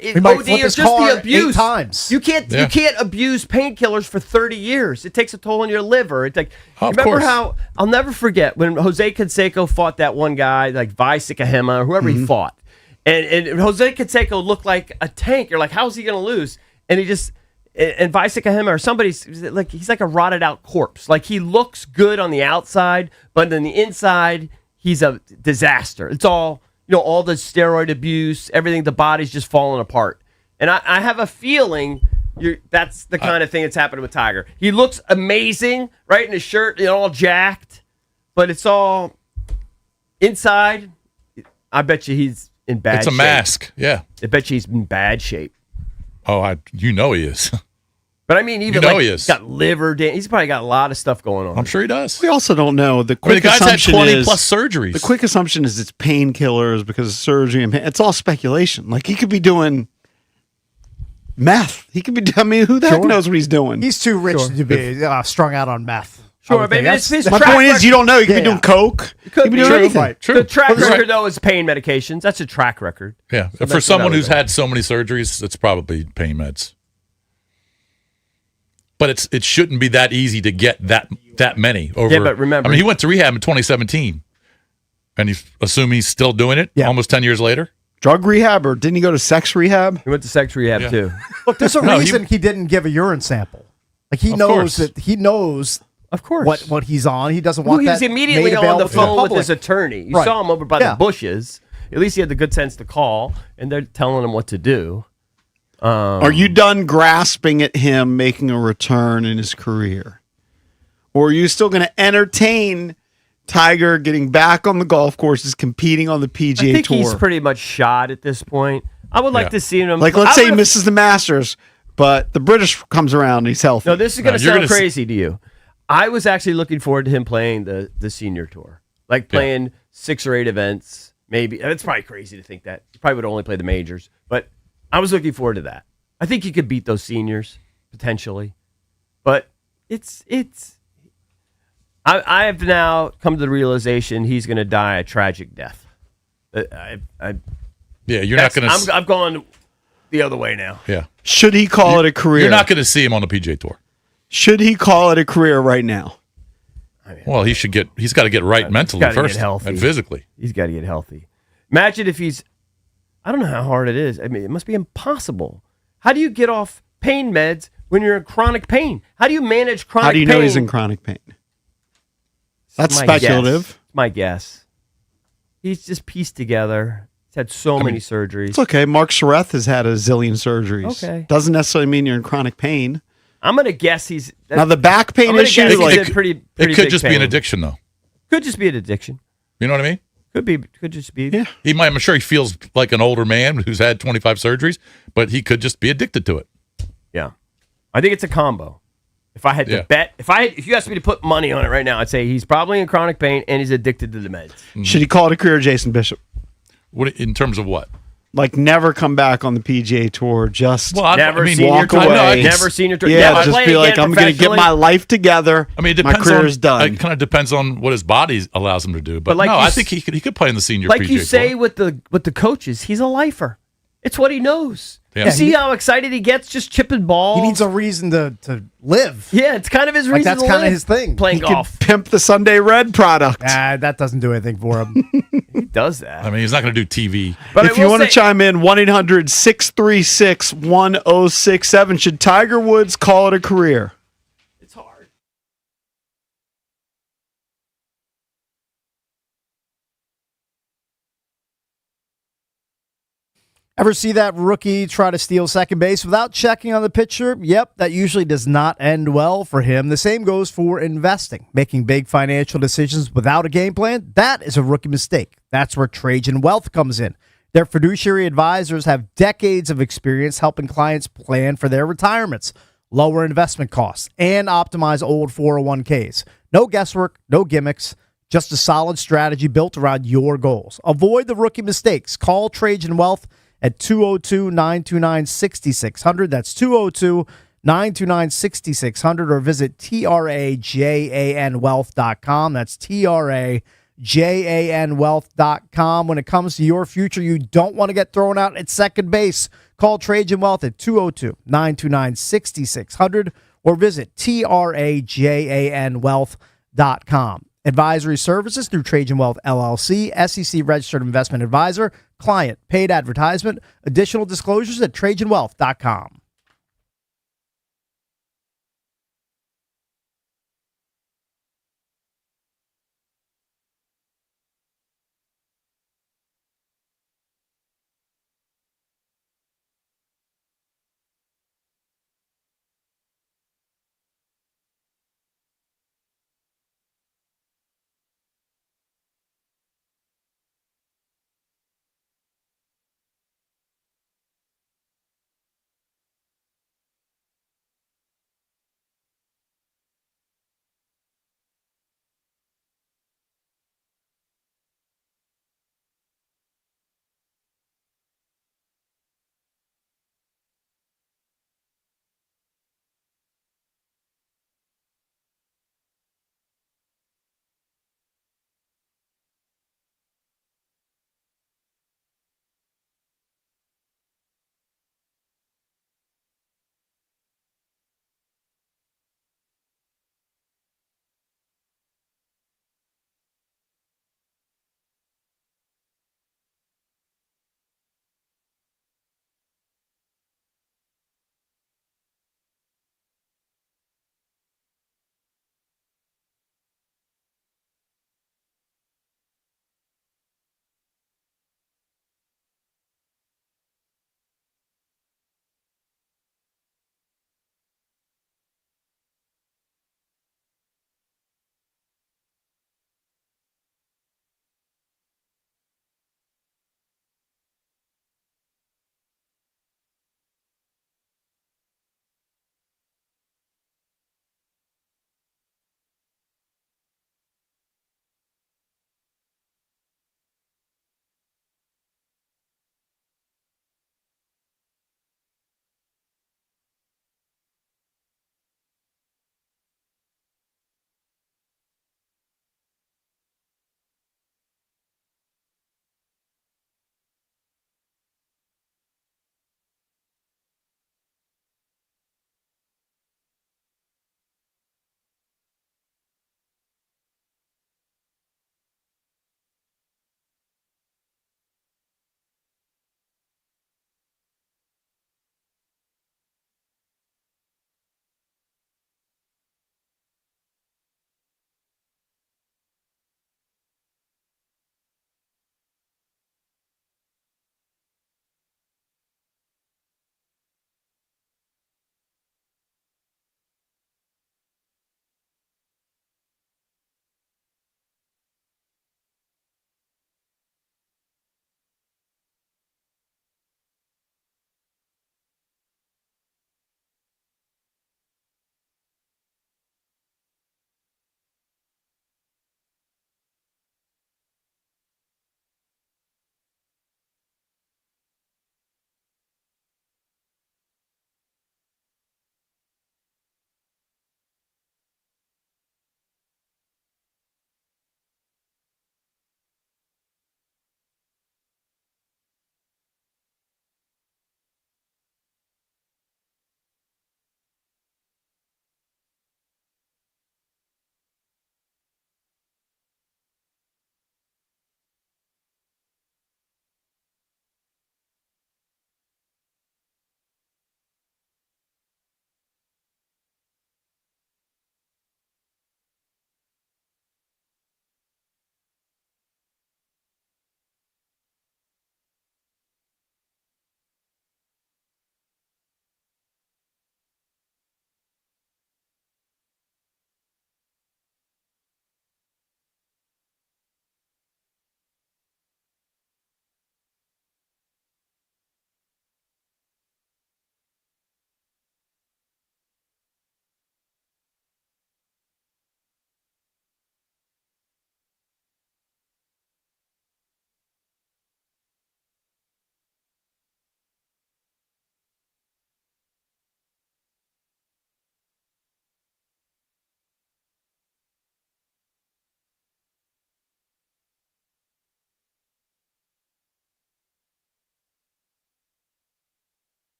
Speaker 3: He might flip his
Speaker 2: or just
Speaker 3: car
Speaker 2: the abuse.
Speaker 3: 8 times.
Speaker 2: You can't abuse painkillers for 30 years. It takes a toll on your liver. It's like,
Speaker 4: Of
Speaker 2: remember
Speaker 4: course.
Speaker 2: how I'll never forget when Jose Canseco fought that one guy like Vicekahema or whoever he fought, and Jose Canseco looked like a tank. You're like, how's he going to lose? And he just and Vicekahema or somebody's like, he's like a rotted out corpse. Like, he looks good on the outside, but on the inside he's a disaster. It's all. All the steroid abuse, everything, the body's just falling apart. And I have a feeling that's the kind of thing that's happening with Tiger. He looks amazing, right, in his shirt, all jacked, but it's all inside. I bet you he's in bad shape.
Speaker 4: It's a mask. Yeah.
Speaker 2: I bet you he's in bad shape.
Speaker 4: Oh, he is.
Speaker 2: But I mean, even
Speaker 4: he is.
Speaker 2: He's got liver damage. He's probably got a lot of stuff going on.
Speaker 4: I'm sure he does.
Speaker 1: We also don't know. The quick
Speaker 4: the guy's had
Speaker 1: assumption
Speaker 4: 20
Speaker 1: is
Speaker 4: plus surgeries.
Speaker 1: The quick assumption is it's painkillers because of surgery and it's all speculation. Like, he could be doing meth. He could be. I mean, who the heck knows what he's doing?
Speaker 3: He's too rich to be strung out on meth.
Speaker 2: Sure, but his
Speaker 1: my
Speaker 2: track
Speaker 1: point is,
Speaker 2: record-
Speaker 1: you don't know. He could be doing coke. He could be doing anything.
Speaker 3: Right.
Speaker 4: True.
Speaker 2: The track
Speaker 4: You're
Speaker 2: record,
Speaker 4: right.
Speaker 2: though, is pain medications. That's a track record.
Speaker 4: Yeah. For
Speaker 2: that's
Speaker 4: someone
Speaker 2: what I
Speaker 4: who's
Speaker 2: would
Speaker 4: had so many surgeries, it's probably pain meds. But it shouldn't be that easy to get that many over.
Speaker 2: Yeah, but remember-
Speaker 4: I mean, he went to rehab in 2017, and assume he's still doing it almost 10 years later.
Speaker 1: Drug rehab, or didn't he go to sex rehab?
Speaker 2: He went to sex rehab, too.
Speaker 3: Look, there's a
Speaker 4: No,
Speaker 3: reason he didn't give a urine sample. Like, he
Speaker 4: Of
Speaker 3: knows
Speaker 4: course.
Speaker 3: that he knows
Speaker 2: Of course.
Speaker 3: what he's on. He doesn't
Speaker 2: Well,
Speaker 3: want
Speaker 2: he
Speaker 3: that
Speaker 2: was immediately
Speaker 3: made
Speaker 2: on
Speaker 3: available
Speaker 2: the
Speaker 3: to the
Speaker 2: phone with
Speaker 3: public.
Speaker 2: his attorney. You
Speaker 3: Right.
Speaker 2: saw him over by
Speaker 3: Yeah.
Speaker 2: the bushes. At least he had the good sense to call, and they're telling him what to do.
Speaker 1: Are you done grasping at him making a return in his career? Or are you still going to entertain Tiger getting back on the golf courses, competing on the PGA
Speaker 2: I think
Speaker 1: Tour?
Speaker 2: he's pretty much shot at this point. I would like to see him.
Speaker 1: Like, let's say he misses the Masters, but the British comes around and he's healthy.
Speaker 2: No, this is going to
Speaker 4: you're
Speaker 2: sound
Speaker 4: gonna
Speaker 2: crazy to you. I was actually looking forward to him playing the senior tour, like playing 6 or 8 events. Maybe it's probably crazy to think that he probably would only play the majors, but I was looking forward to that. I think he could beat those seniors potentially, but it's. I have now come to the realization he's going to die a tragic death.
Speaker 4: Yeah, you're not going to.
Speaker 2: I've gone the other way now.
Speaker 4: Yeah.
Speaker 1: Should he call it a career?
Speaker 4: You're not going to see him on the PGA Tour.
Speaker 1: Should he call it a career right now?
Speaker 4: Well, he's got to get right mentally
Speaker 2: gotta get
Speaker 4: first
Speaker 2: healthy.
Speaker 4: and physically.
Speaker 2: He's got to get healthy. Imagine if I don't know how hard it is. I mean, it must be impossible. How do you get off pain meds when you're in chronic pain? How do you manage chronic pain?
Speaker 1: How do you know he's in chronic pain? That's speculative.
Speaker 2: My guess. He's just pieced together. He's had so many surgeries.
Speaker 1: It's okay. Mark Shareth has had a zillion surgeries.
Speaker 2: Okay.
Speaker 1: Doesn't necessarily mean you're in chronic pain.
Speaker 2: I'm going to guess he's...
Speaker 1: Now, the back pain issue,
Speaker 2: He's
Speaker 1: like,
Speaker 2: in pretty
Speaker 4: It could
Speaker 2: big
Speaker 4: just be
Speaker 2: pain.
Speaker 4: an addiction, though.
Speaker 2: Could just be an addiction.
Speaker 4: You know what I mean?
Speaker 2: Could just be.
Speaker 1: Yeah.
Speaker 4: I'm sure he feels like an older man who's had 25 surgeries, but he could just be addicted to it.
Speaker 2: Yeah. I think it's a combo. If I had to bet, if you asked me to put money on it right now, I'd say he's probably in chronic pain and he's addicted to the meds.
Speaker 1: should he call it a career, Jason Bishop?
Speaker 4: What in terms of what?
Speaker 1: Like, never come back on the PGA Tour, just
Speaker 2: Never
Speaker 4: I mean,
Speaker 2: senior
Speaker 1: walk
Speaker 2: tour.
Speaker 1: away.
Speaker 2: Never senior tour.
Speaker 1: Yeah,
Speaker 2: Never
Speaker 1: just
Speaker 2: play
Speaker 1: be
Speaker 2: again
Speaker 1: like, I'm going to get my
Speaker 2: professionally.
Speaker 1: life together.
Speaker 4: I mean, it
Speaker 1: my
Speaker 4: depends
Speaker 1: career's done.
Speaker 4: It kind of depends on what his body allows him to do. But
Speaker 2: like
Speaker 4: no,
Speaker 2: you
Speaker 4: I think he could play in the senior
Speaker 2: Like
Speaker 4: PGA
Speaker 2: you say
Speaker 4: Tour.
Speaker 2: with the coaches, he's a lifer. It's what he knows.
Speaker 4: Yeah.
Speaker 2: You see how excited he gets just chipping balls?
Speaker 3: He needs a reason to live.
Speaker 2: Yeah, it's kind of his reason
Speaker 3: That's
Speaker 2: to
Speaker 3: kind of
Speaker 2: live,
Speaker 3: his thing.
Speaker 2: playing
Speaker 1: He could
Speaker 2: golf.
Speaker 1: pimp the Sunday Red product.
Speaker 3: That doesn't do anything for him.
Speaker 2: He does that.
Speaker 4: I mean, he's not going to do TV.
Speaker 2: But
Speaker 1: If you want to chime in, 1-800-636-1067. Should Tiger Woods call it a career?
Speaker 2: it's hard.
Speaker 3: Ever see that rookie try to steal second base without checking on the pitcher? Yep, that usually does not end well for him. The same goes for investing. Making big financial decisions without a game plan, that is a rookie mistake. That's where Trajan Wealth comes in. Their fiduciary advisors have decades of experience helping clients plan for their retirements, lower investment costs, and optimize old 401ks. No guesswork, no gimmicks, just a solid strategy built around your goals. Avoid the rookie mistakes. Call Trajan Wealth at 202-929-6600. That's 202-929-6600, or visit trajanwealth.com. That's trajanwealth.com. When it comes to your future, you don't want to get thrown out at second base. Call Trajan Wealth at 202-929-6600, or visit trajanwealth.com. Advisory services through Trajan Wealth LLC, SEC registered investment advisor, client, paid advertisement. Additional disclosures at trajanwealth.com.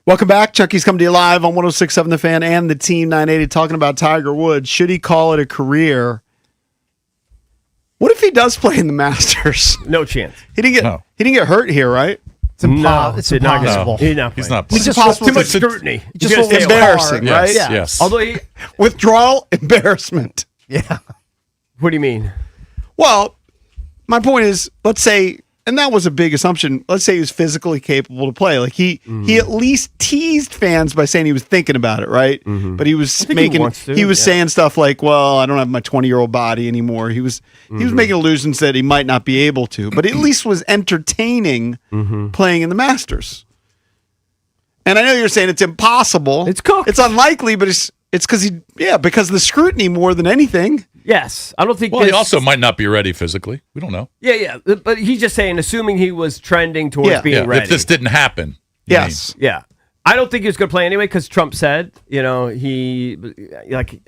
Speaker 1: Welcome back. Chucky's coming to you live on 106.7 The Fan and the Team 980 talking about Tiger Woods. Should he call it a career? What if he does play in the Masters?
Speaker 2: No chance.
Speaker 1: He didn't get hurt here, right?
Speaker 3: It's impossible.
Speaker 2: He's not
Speaker 1: It's
Speaker 2: just
Speaker 1: impossible.
Speaker 2: too much scrutiny.
Speaker 1: Just
Speaker 2: He's gonna stay
Speaker 1: embarrassing,
Speaker 2: apart.
Speaker 1: right?
Speaker 4: Yes, yes.
Speaker 2: Although
Speaker 1: Withdrawal, embarrassment.
Speaker 3: Yeah.
Speaker 2: what do you mean?
Speaker 1: Well, my point is, let's say, and that was a big assumption. Let's say he was physically capable to play. Like he at least teased fans by saying he was thinking about it, right? But he was saying stuff like, "Well, I don't have my 20-year-old body anymore." He was making allusions that he might not be able to, but at least was entertaining playing in the Masters. And I know you're saying it's impossible.
Speaker 2: It's cooked.
Speaker 1: It's unlikely, but it's because because of the scrutiny more than anything.
Speaker 2: Yes, I don't think.
Speaker 4: Well, he also might not be ready physically. We don't know.
Speaker 2: Yeah, but he's just saying, assuming he was trending towards being ready.
Speaker 4: If this didn't happen.
Speaker 1: Yes.
Speaker 2: Yeah. I don't think he was going to play anyway because Trump said, I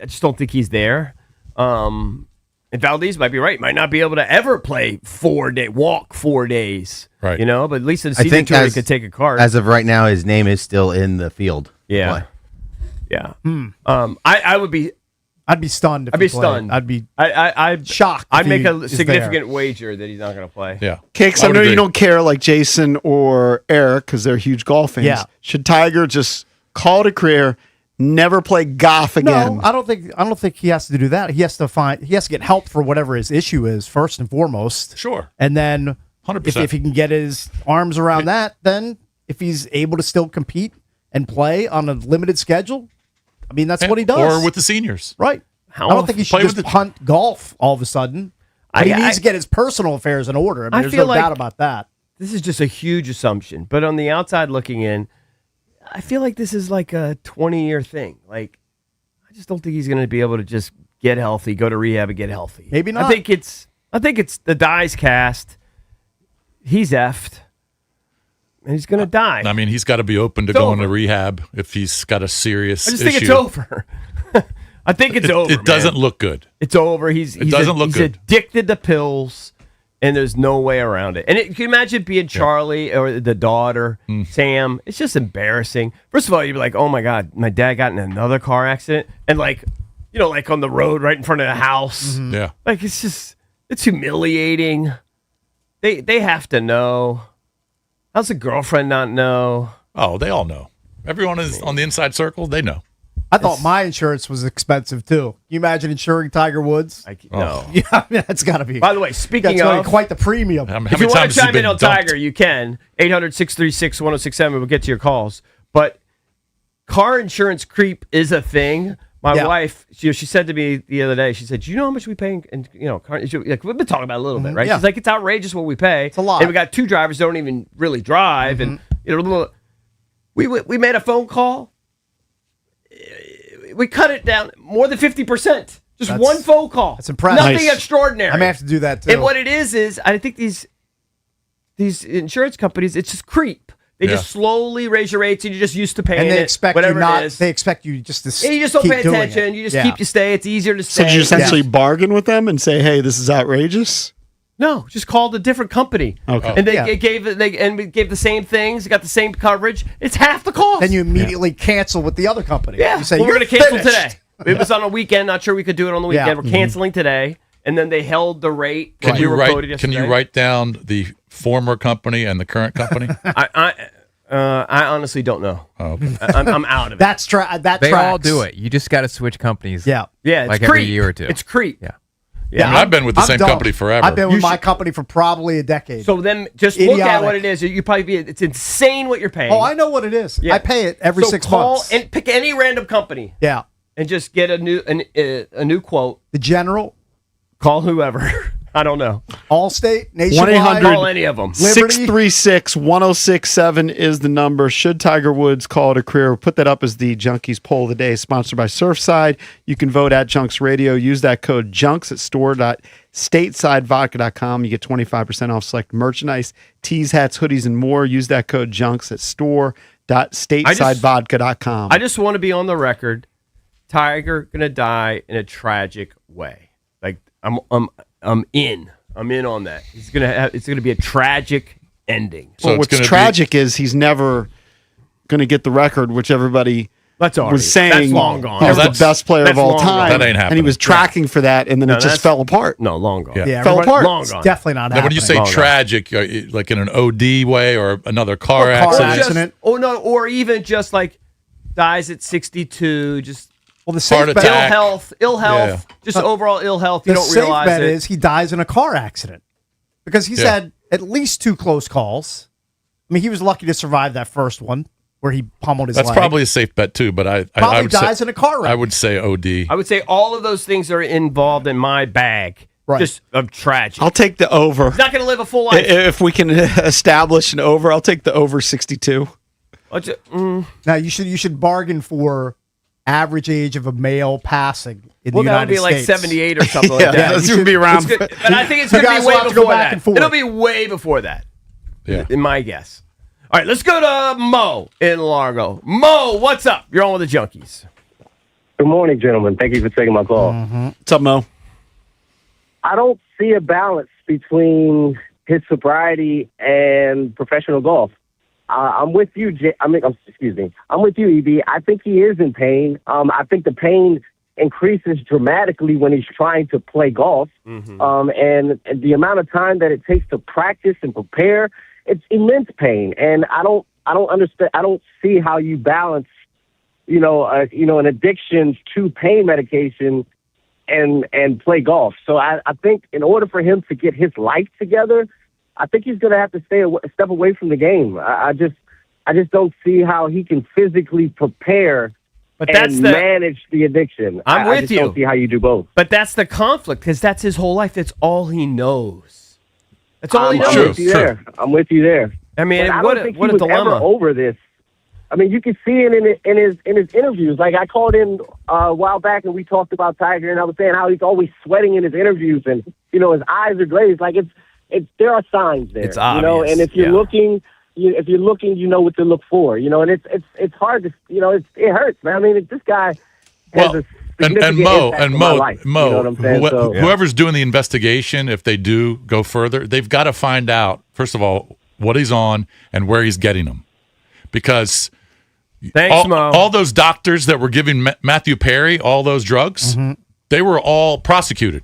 Speaker 2: just don't think he's there. And Valdez might be right. Might not be able to ever play walk 4 days.
Speaker 4: Right.
Speaker 2: But at least in the season tour, he could take a card.
Speaker 5: As of right now, his name is still in the field.
Speaker 2: Yeah. Yeah. I would be.
Speaker 3: I'd be stunned.
Speaker 2: I'd be stunned.
Speaker 3: I'd shocked.
Speaker 2: I'd make a significant wager that he's not going to play.
Speaker 4: Yeah.
Speaker 1: Kicks, I know you don't care like Jason or Eric because they're huge golf fans.
Speaker 3: Yeah.
Speaker 1: Should Tiger just call it a career, never play golf again?
Speaker 3: No, I don't think he has to do that. He has to get help for whatever his issue is first and foremost.
Speaker 4: Sure.
Speaker 3: And then
Speaker 4: 100%.
Speaker 3: if he can get his arms around that, then if he's able to still compete and play on a limited schedule, I mean, that's what he does.
Speaker 4: Or with the seniors.
Speaker 3: Right. I don't think he should just punt golf all of a sudden. But he needs to get his personal affairs in order. I mean, there's no doubt about that.
Speaker 2: This is just a huge assumption. But on the outside looking in, I feel like this is like a 20-year thing. Like, I just don't think he's going to be able to just get healthy, go to rehab and get healthy.
Speaker 3: Maybe not.
Speaker 2: I think it's the die's cast. He's effed. And he's going to die.
Speaker 4: I mean, he's got to be open to going to rehab if he's got a serious issue.
Speaker 2: I just think it's over. I think it's over.
Speaker 4: It doesn't look good.
Speaker 2: It's over. He's addicted to pills, and there's no way around it. And can you imagine being Charlie or the daughter, Sam? It's just embarrassing. First of all, you'd be like, oh, my God, my dad got in another car accident. And, like on the road right in front of the house.
Speaker 4: Mm-hmm. Yeah.
Speaker 2: Like, it's humiliating. They have to know. How's the girlfriend not know?
Speaker 4: Oh, they all know. Everyone is on the inside circle. They know.
Speaker 3: I thought my insurance was expensive too. Can you imagine insuring Tiger Woods?
Speaker 2: No.
Speaker 3: Yeah, it's got to be.
Speaker 2: By the way, speaking of,
Speaker 3: quite the premium.
Speaker 2: If you want to chime in on Tiger, you can. 800-636-1067. We'll get to your calls. But car insurance creep is a thing. My wife, she said to me the other day, she said, "Do you know how much we pay?" And car insurance, like we've been talking about it a little bit, right?
Speaker 3: Yeah.
Speaker 2: She's like, "It's outrageous what we pay.
Speaker 3: It's a lot."
Speaker 2: And we got two drivers that don't even really drive, and we made a phone call. We cut it down more than 50%. Just one phone call.
Speaker 3: That's impressive.
Speaker 2: Nothing extraordinary.
Speaker 3: I may have to do that too.
Speaker 2: And what it is I think these insurance companies, it's just creep. They just slowly raise your rates, and you're just used to paying
Speaker 3: and they
Speaker 2: it,
Speaker 3: expect
Speaker 2: whatever
Speaker 3: you not.
Speaker 2: it is.
Speaker 3: They expect you just to.
Speaker 2: And you just don't
Speaker 3: keep
Speaker 2: pay
Speaker 3: doing
Speaker 2: attention.
Speaker 3: it.
Speaker 2: You just keep you stay. It's easier to stay.
Speaker 1: So did you essentially bargain with them and say, "Hey, this is outrageous"?
Speaker 2: No, just called a different company.
Speaker 1: Okay.
Speaker 2: And we gave the same things, got the same coverage. It's half the cost.
Speaker 3: Then you immediately cancel with the other company.
Speaker 2: Yeah.
Speaker 3: You say,
Speaker 2: we're
Speaker 3: "You're
Speaker 2: going to cancel
Speaker 3: finished."
Speaker 2: today. It was on a weekend. Not sure we could do it on the weekend.
Speaker 3: Yeah.
Speaker 2: We're canceling today. And then they held the rate.
Speaker 4: Can you
Speaker 2: yesterday.
Speaker 4: write down the former company and the current company?
Speaker 2: I honestly don't know.
Speaker 4: Oh, okay.
Speaker 2: I'm out of it.
Speaker 6: They all do it. You just got to switch companies.
Speaker 3: Yeah.
Speaker 2: Yeah.
Speaker 6: Like
Speaker 2: it's creep.
Speaker 6: every year or two.
Speaker 2: It's creep.
Speaker 6: Yeah.
Speaker 2: Yeah.
Speaker 4: I mean, I've been with the same
Speaker 3: done.
Speaker 4: company forever.
Speaker 3: I've been with my company for probably a decade.
Speaker 2: So then just look at what it is. You probably it's insane what you're paying.
Speaker 3: Oh, I know what it is.
Speaker 2: Yeah.
Speaker 3: I pay it every 6 months.
Speaker 2: And pick any random company.
Speaker 3: Yeah.
Speaker 2: And just get a new quote.
Speaker 3: The General.
Speaker 2: Call whoever. I don't know.
Speaker 3: Allstate, Nationwide.
Speaker 1: 1-800
Speaker 2: Call any of them.
Speaker 1: 636-1067 is the number. Should Tiger Woods call it a career? We'll put that up as the Junkies poll of the day, sponsored by Surfside. You can vote at Junks Radio. Use that code JUNKS at store.statesidevodka.com. You get 25% off select merchandise, tees, hats, hoodies, and more. Use that code JUNKS at store.statesidevodka.com.
Speaker 2: I just want to be on the record. Tiger gonna die in a tragic way. Like I'm in on that. It's gonna be a tragic ending.
Speaker 1: So what's tragic is he's never going to get the record, which everybody
Speaker 2: was
Speaker 1: that's
Speaker 2: saying long gone.
Speaker 1: He was the best player of all time.
Speaker 4: That ain't happening.
Speaker 1: And he was tracking for that, and then it just fell apart.
Speaker 2: No, long gone.
Speaker 3: Yeah,
Speaker 1: fell apart.
Speaker 3: Long gone. Definitely not happening.
Speaker 4: Now, when you say tragic, like in an OD way or another car accident?
Speaker 2: Or even just like dies at 62, just
Speaker 3: the safe bet,
Speaker 2: ill health, just overall ill health. You don't realize
Speaker 3: the safe bet is he dies in a car accident because he's had at least 2 close calls. I mean, he was lucky to survive that first one where he pummeled his leg.
Speaker 4: That's probably a safe bet too, but I would
Speaker 3: dies
Speaker 4: say,
Speaker 3: in a car wreck.
Speaker 4: I would say OD.
Speaker 2: I would say all of those things are involved in my bag.
Speaker 3: Right.
Speaker 2: Just of tragic.
Speaker 1: I'll take the over.
Speaker 2: He's not going to live a full life.
Speaker 1: If we can establish an over, I'll take the over 62.
Speaker 3: Now you should bargain for average age of a male passing in the United States.
Speaker 2: That would be like 78 or something like that.
Speaker 1: This would be around.
Speaker 2: But I think it's going to be way before that. It'll be way before that.
Speaker 4: Yeah.
Speaker 2: In my guess. All right, let's go to Mo in Largo. Mo, what's up? You're on with the Junkies.
Speaker 8: Good morning, gentlemen. Thank you for taking my call.
Speaker 1: What's up, Mo?
Speaker 8: I don't see a balance between his sobriety and professional golf. I'm with you. I'm with you, EB. I think he is in pain. I think the pain increases dramatically when he's trying to play golf. And the amount of time that it takes to practice and prepare, it's immense pain. And I don't understand. I don't see how you balance, an addiction to pain medication and play golf. So I think in order for him to get his life together, I think he's going to have to step away from the game. I just don't see how he can physically prepare and manage the addiction.
Speaker 2: I'm with you.
Speaker 8: I don't see how you do both.
Speaker 2: But that's the conflict because that's his whole life. That's all he knows. That's all he knows.
Speaker 8: I'm with you there.
Speaker 2: I mean,
Speaker 8: I
Speaker 2: what
Speaker 8: don't think
Speaker 2: a
Speaker 8: he was
Speaker 2: dilemma.
Speaker 8: ever over this. I mean, you can see it in his interviews. Like I called in a while back and we talked about Tiger, and I was saying how he's always sweating in his interviews, and his eyes are glazed. Like there are signs there.
Speaker 2: It's obvious.
Speaker 8: And if you're looking, you know what to look for. And it's hard to, it hurts, man. I mean, this guy has a significant impact on my life. You know what I'm saying?
Speaker 4: Whoever's doing the investigation, if they do go further, they've got to find out first of all what he's on and where he's getting them, because all those doctors that were giving Matthew Perry all those drugs, they were all prosecuted,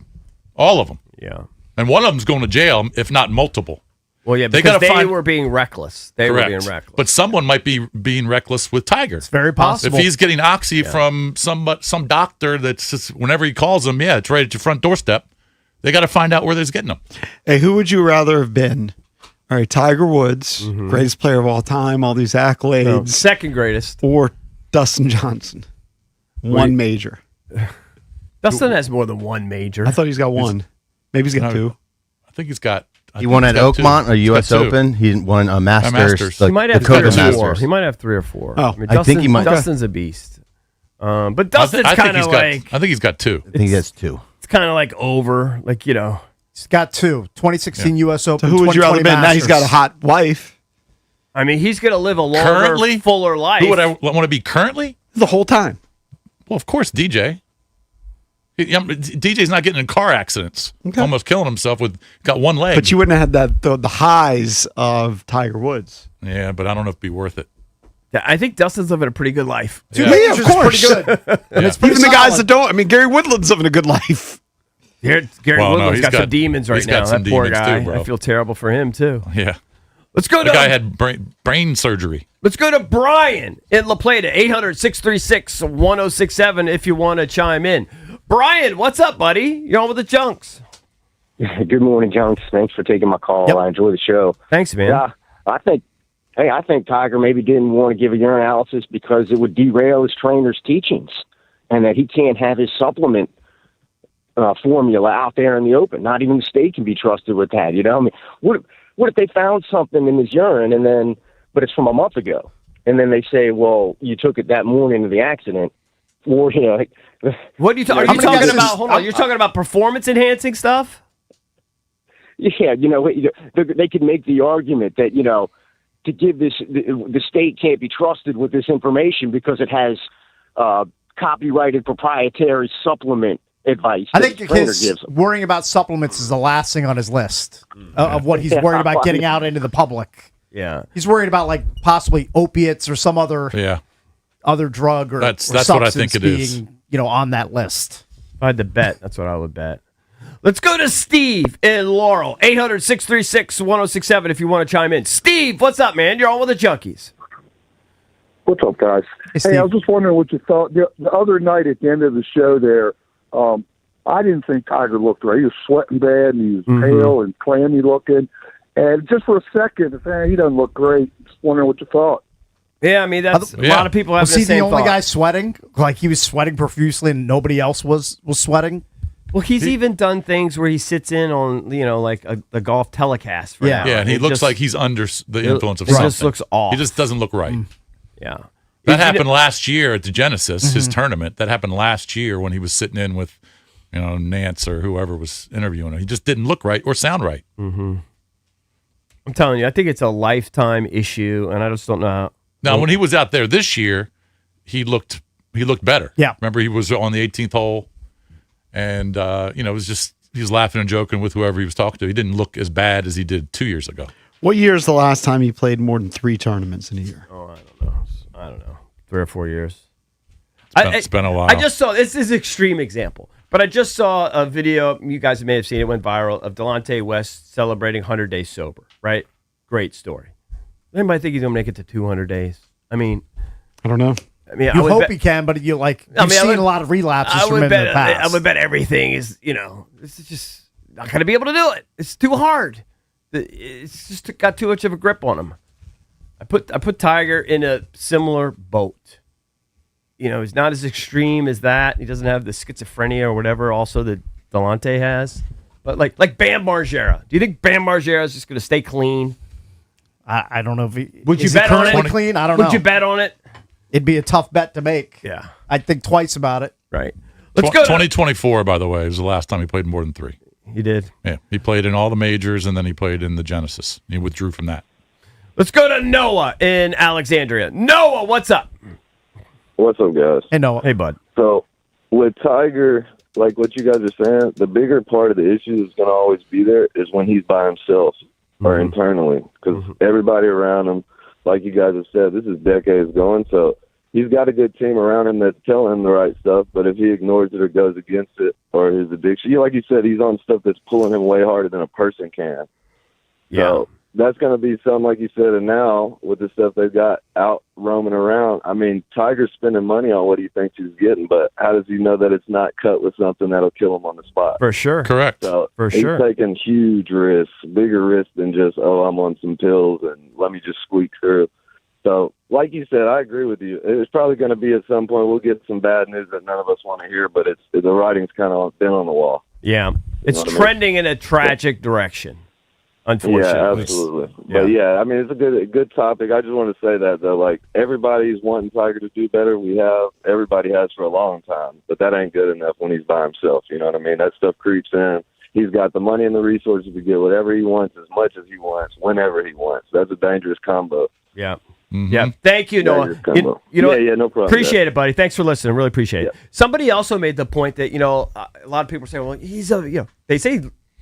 Speaker 4: all of them.
Speaker 2: Yeah.
Speaker 4: And one of them's going to jail, if not multiple.
Speaker 2: Well, yeah, because they were being reckless. They were being reckless.
Speaker 4: But someone might be being reckless with Tiger. It's
Speaker 3: very possible.
Speaker 4: If he's getting oxy from some doctor that's just, whenever he calls them, it's right at your front doorstep. They got to find out where they're getting them.
Speaker 1: Hey, who would you rather have been? All right, Tiger Woods, greatest player of all time, all these accolades.
Speaker 2: No, second greatest.
Speaker 1: Or Dustin Johnson, one major.
Speaker 2: Dustin has more than one major.
Speaker 1: I thought he's got one. Maybe he's got 2.
Speaker 4: I think he's got.
Speaker 5: He won at Oakmont, a U.S. Open. He won a Masters.
Speaker 2: He might have 3 or 4. He might have 3 or 4.
Speaker 1: Oh,
Speaker 5: I think he might.
Speaker 2: Dustin's a beast. But Dustin's kind of like.
Speaker 4: I think he's got 2.
Speaker 5: I think he has 2.
Speaker 2: It's kind of like over, like
Speaker 3: He's got 2. 2016 U.S. Open.
Speaker 1: So who would you rather been? Now he's got a hot wife.
Speaker 2: I mean, he's going to live a longer, fuller life.
Speaker 4: Who would I want to be currently?
Speaker 1: The whole time.
Speaker 4: Well, of course, DJ. DJ's not getting in car accidents, almost killing himself got one leg.
Speaker 1: But you wouldn't have had the highs of Tiger Woods.
Speaker 4: Yeah, but I don't know if it'd be worth it.
Speaker 2: Yeah, I think Dustin's living a pretty good life.
Speaker 1: Yeah, of course.
Speaker 3: Pretty good.
Speaker 1: And it's even the guys that don't. I mean, Gary Woodland's living a good life.
Speaker 2: Gary Woodland's got some demons right now. That poor guy.
Speaker 4: Too, bro.
Speaker 2: I feel terrible for him too.
Speaker 4: Yeah.
Speaker 2: Let's go.
Speaker 4: The guy had brain surgery.
Speaker 2: Let's go to Brian in La Plata, 800-636-1067 if you want to chime in. Brian, what's up, buddy? You're on with the Junks.
Speaker 9: Good morning, Junks. Thanks for taking my call.
Speaker 2: Yep.
Speaker 9: I enjoy the show.
Speaker 2: Thanks, man.
Speaker 9: Yeah, I think Tiger maybe didn't want to give a urinalysis because it would derail his trainer's teachings, and that he can't have his supplement formula out there in the open. Not even the state can be trusted with that. I mean, what if they found something in his urine but it's from a month ago, and then they say, well, you took it that morning of the accident, or
Speaker 2: what are you talking about? Hold on, you're talking about performance enhancing stuff?
Speaker 9: Yeah, they could make the argument that to give this, the state can't be trusted with this information because it has copyrighted proprietary supplement advice.
Speaker 3: I think his worrying about supplements is the last thing on his list of what he's worried about getting out into the public.
Speaker 2: Yeah.
Speaker 3: He's worried about like possibly opiates or some other drug or
Speaker 4: that's
Speaker 3: or
Speaker 4: what I think it
Speaker 3: being,
Speaker 4: is.
Speaker 3: On that list.
Speaker 2: If I had to bet, that's what I would bet. Let's go to Steve in Laurel. 800-636-1067 if you want to chime in. Steve, what's up, man? You're on with the Junkies.
Speaker 10: What's up, guys?
Speaker 3: Hey,
Speaker 10: I was just wondering what you thought. The other night at the end of the show there, I didn't think Tiger looked right. He was sweating bad, and he was pale and clammy looking. And just for a second, he doesn't look great. Just wondering what you thought.
Speaker 2: Yeah, I mean, that's a lot of people have
Speaker 3: Was he the only
Speaker 2: thought.
Speaker 3: guy sweating? Like he was sweating profusely and nobody else was sweating?
Speaker 2: Well, he's even done things where he sits in on, like a golf telecast. For an hour.
Speaker 4: Yeah, and he looks like he's under the influence of something.
Speaker 2: It just looks off.
Speaker 4: He just doesn't look right.
Speaker 2: Yeah.
Speaker 4: That happened last year at the Genesis, his tournament. That happened last year when he was sitting in with, Nance or whoever was interviewing him. He just didn't look right or sound right.
Speaker 2: Mm-hmm. I'm telling you, I think it's a lifetime issue, and I just don't know how.
Speaker 4: Now, when he was out there this year, he looked better.
Speaker 3: Yeah.
Speaker 4: Remember, he was on the 18th hole, and it was just he was laughing and joking with whoever he was talking to. He didn't look as bad as he did 2 years ago.
Speaker 1: What year is the last time he played more than 3 tournaments in a year?
Speaker 2: Oh, I don't know. 3 or 4 years.
Speaker 4: It's been a while.
Speaker 2: I just saw, this is an extreme example, but I just saw a video, you guys may have seen it, went viral, of Delonte West celebrating 100 days sober, right? Great story. Anybody think he's going to make it to 200 days? I mean,
Speaker 1: I don't know.
Speaker 2: I mean,
Speaker 3: you hope he can, but you've seen a lot of relapses from him in the past.
Speaker 2: I would bet everything is, this is just not going to be able to do it. It's too hard. It's just got too much of a grip on him. I put Tiger in a similar boat. He's not as extreme as that. He doesn't have the schizophrenia or whatever also that Delonte has. But like Bam Margera. Do you think Bam Margera is just going to stay clean?
Speaker 3: I don't know if he
Speaker 2: would you bet on it?
Speaker 3: Clean? I don't know.
Speaker 2: Would you bet on it?
Speaker 3: It'd be a tough bet to make.
Speaker 2: Yeah.
Speaker 3: I'd think twice about it.
Speaker 2: Right. Let's go.
Speaker 4: 2024, by the way, was the last time he played more than 3.
Speaker 2: He did.
Speaker 4: Yeah. He played in all the majors, and then he played in the Genesis. He withdrew from that.
Speaker 2: Let's go to Noah in Alexandria. Noah, what's up?
Speaker 11: What's up, guys?
Speaker 3: Hey, Noah.
Speaker 2: Hey, bud.
Speaker 11: So, with Tiger, like what you guys are saying, the bigger part of the issue that's going to always be there is when he's by himself or internally. Because everybody around him, like you guys have said, this is decades going. So, he's got a good team around him that's telling him the right stuff. But if he ignores it or goes against it or his addiction, like you said, he's on stuff that's pulling him way harder than a person can.
Speaker 2: Yeah.
Speaker 11: So, that's going to be something, like you said, and now with the stuff they've got out roaming around, I mean, Tiger's spending money on what he thinks he's getting, but how does he know that it's not cut with something that'll kill him on the spot?
Speaker 2: For sure.
Speaker 4: Correct.
Speaker 11: So
Speaker 2: For
Speaker 11: he's
Speaker 2: sure.
Speaker 11: taking huge risks, bigger risks than just, I'm on some pills and let me just squeak through. So, like you said, I agree with you. It's probably going to be at some point we'll get some bad news that none of us want to hear, but the writing's kind of been on the wall.
Speaker 2: Yeah. It's trending in a tragic direction. Unfortunately.
Speaker 11: Yeah, absolutely. But yeah, I mean, it's a good topic. I just want to say that though, like everybody's wanting Tiger to do better. Everybody has for a long time, but that ain't good enough when he's by himself. You know what I mean? That stuff creeps in. He's got the money and the resources to get whatever he wants, as much as he wants, whenever he wants. That's a dangerous combo.
Speaker 2: Yeah. Yeah. Thank you, Noah. You know,
Speaker 11: no problem.
Speaker 2: Appreciate it, buddy. Thanks for listening. Really appreciate it. Somebody also made the point that, a lot of people say, well, they say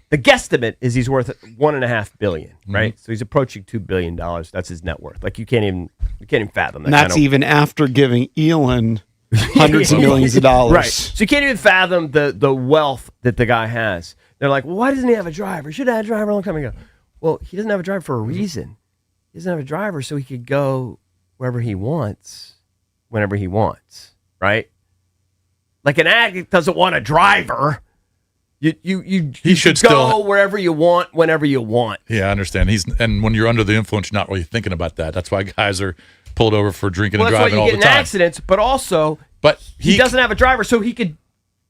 Speaker 2: the guesstimate is he's worth $1.5 billion, right? So he's approaching $2 billion. That's his net worth. Like you can't even fathom that.
Speaker 1: And that's even after giving Elon hundreds of millions of dollars.
Speaker 2: Right. So you can't even fathom the wealth that the guy has. They're like, well, why doesn't he have a driver? He should have had a driver a long time ago. Well, he doesn't have a driver for a reason. He doesn't have a driver so he could go wherever he wants, whenever he wants, right? Like an addict doesn't want a driver. You should go wherever you want, whenever you want.
Speaker 4: Yeah, I understand. And when you're under the influence, you're not really thinking about that. That's why guys are pulled over for drinking and driving all the time.
Speaker 2: That's why you get in accidents, but also he doesn't have a driver, so he could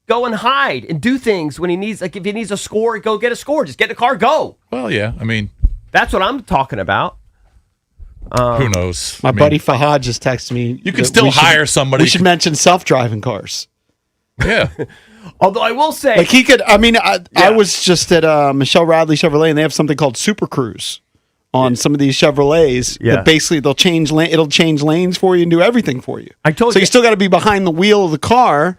Speaker 2: go and hide and do things when he needs. Like if he needs a score, go get a score. Just get in the car, go.
Speaker 4: Well, yeah. I mean,
Speaker 2: that's what I'm talking about.
Speaker 4: Who knows?
Speaker 1: My buddy Fahad just texted me.
Speaker 4: You can still hire somebody.
Speaker 1: We should mention self-driving cars.
Speaker 4: Yeah.
Speaker 2: Although I will say,
Speaker 1: like he could. I mean, I was just at Michelle Radley Chevrolet, and they have something called Super Cruise on some of these Chevrolets.
Speaker 2: Yeah.
Speaker 1: That basically it'll change lanes for you and do everything for you.
Speaker 2: I told
Speaker 1: you still got to be behind the wheel of the car.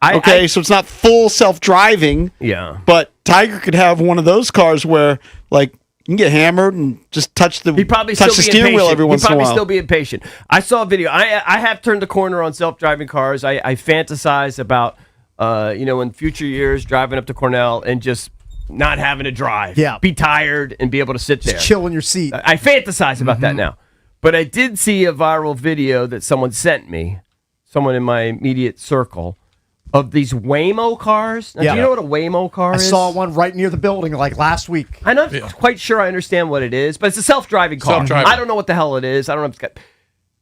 Speaker 1: So it's not full self-driving.
Speaker 2: Yeah.
Speaker 1: But Tiger could have one of those cars where, like, can get hammered and just touch the steering wheel every once in a while.
Speaker 2: He'd probably still be impatient. I saw a video. I have turned the corner on self-driving cars. I fantasize about, in future years driving up to Cornell and just not having to drive.
Speaker 3: Yeah.
Speaker 2: Be tired and be able to sit there.
Speaker 3: Just chill in your seat.
Speaker 2: I fantasize about that now. But I did see a viral video that someone sent me, someone in my immediate circle, of these Waymo cars. Now, do you know what a Waymo car is?
Speaker 3: I saw one right near the building like last week.
Speaker 2: I'm not quite sure I understand what it is, but it's a self-driving car. I don't know what the hell it is. I don't know if it's got...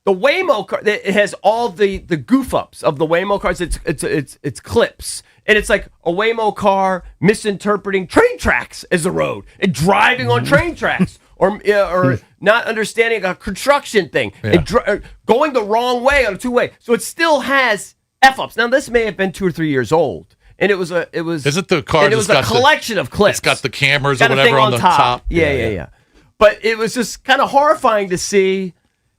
Speaker 2: The Waymo car, it has all the goof-ups of the Waymo cars. It's clips. And it's like a Waymo car misinterpreting train tracks as a road and driving on train tracks. Or not understanding a construction thing, and going the wrong way on a two-way. So it still has F-ups. Now this may have been 2 or 3 years old, and it was.
Speaker 4: Is it the car?
Speaker 2: And it was a collection of clips.
Speaker 4: It's got the cameras or whatever on the top.
Speaker 2: Yeah. But it was just kind of horrifying to see.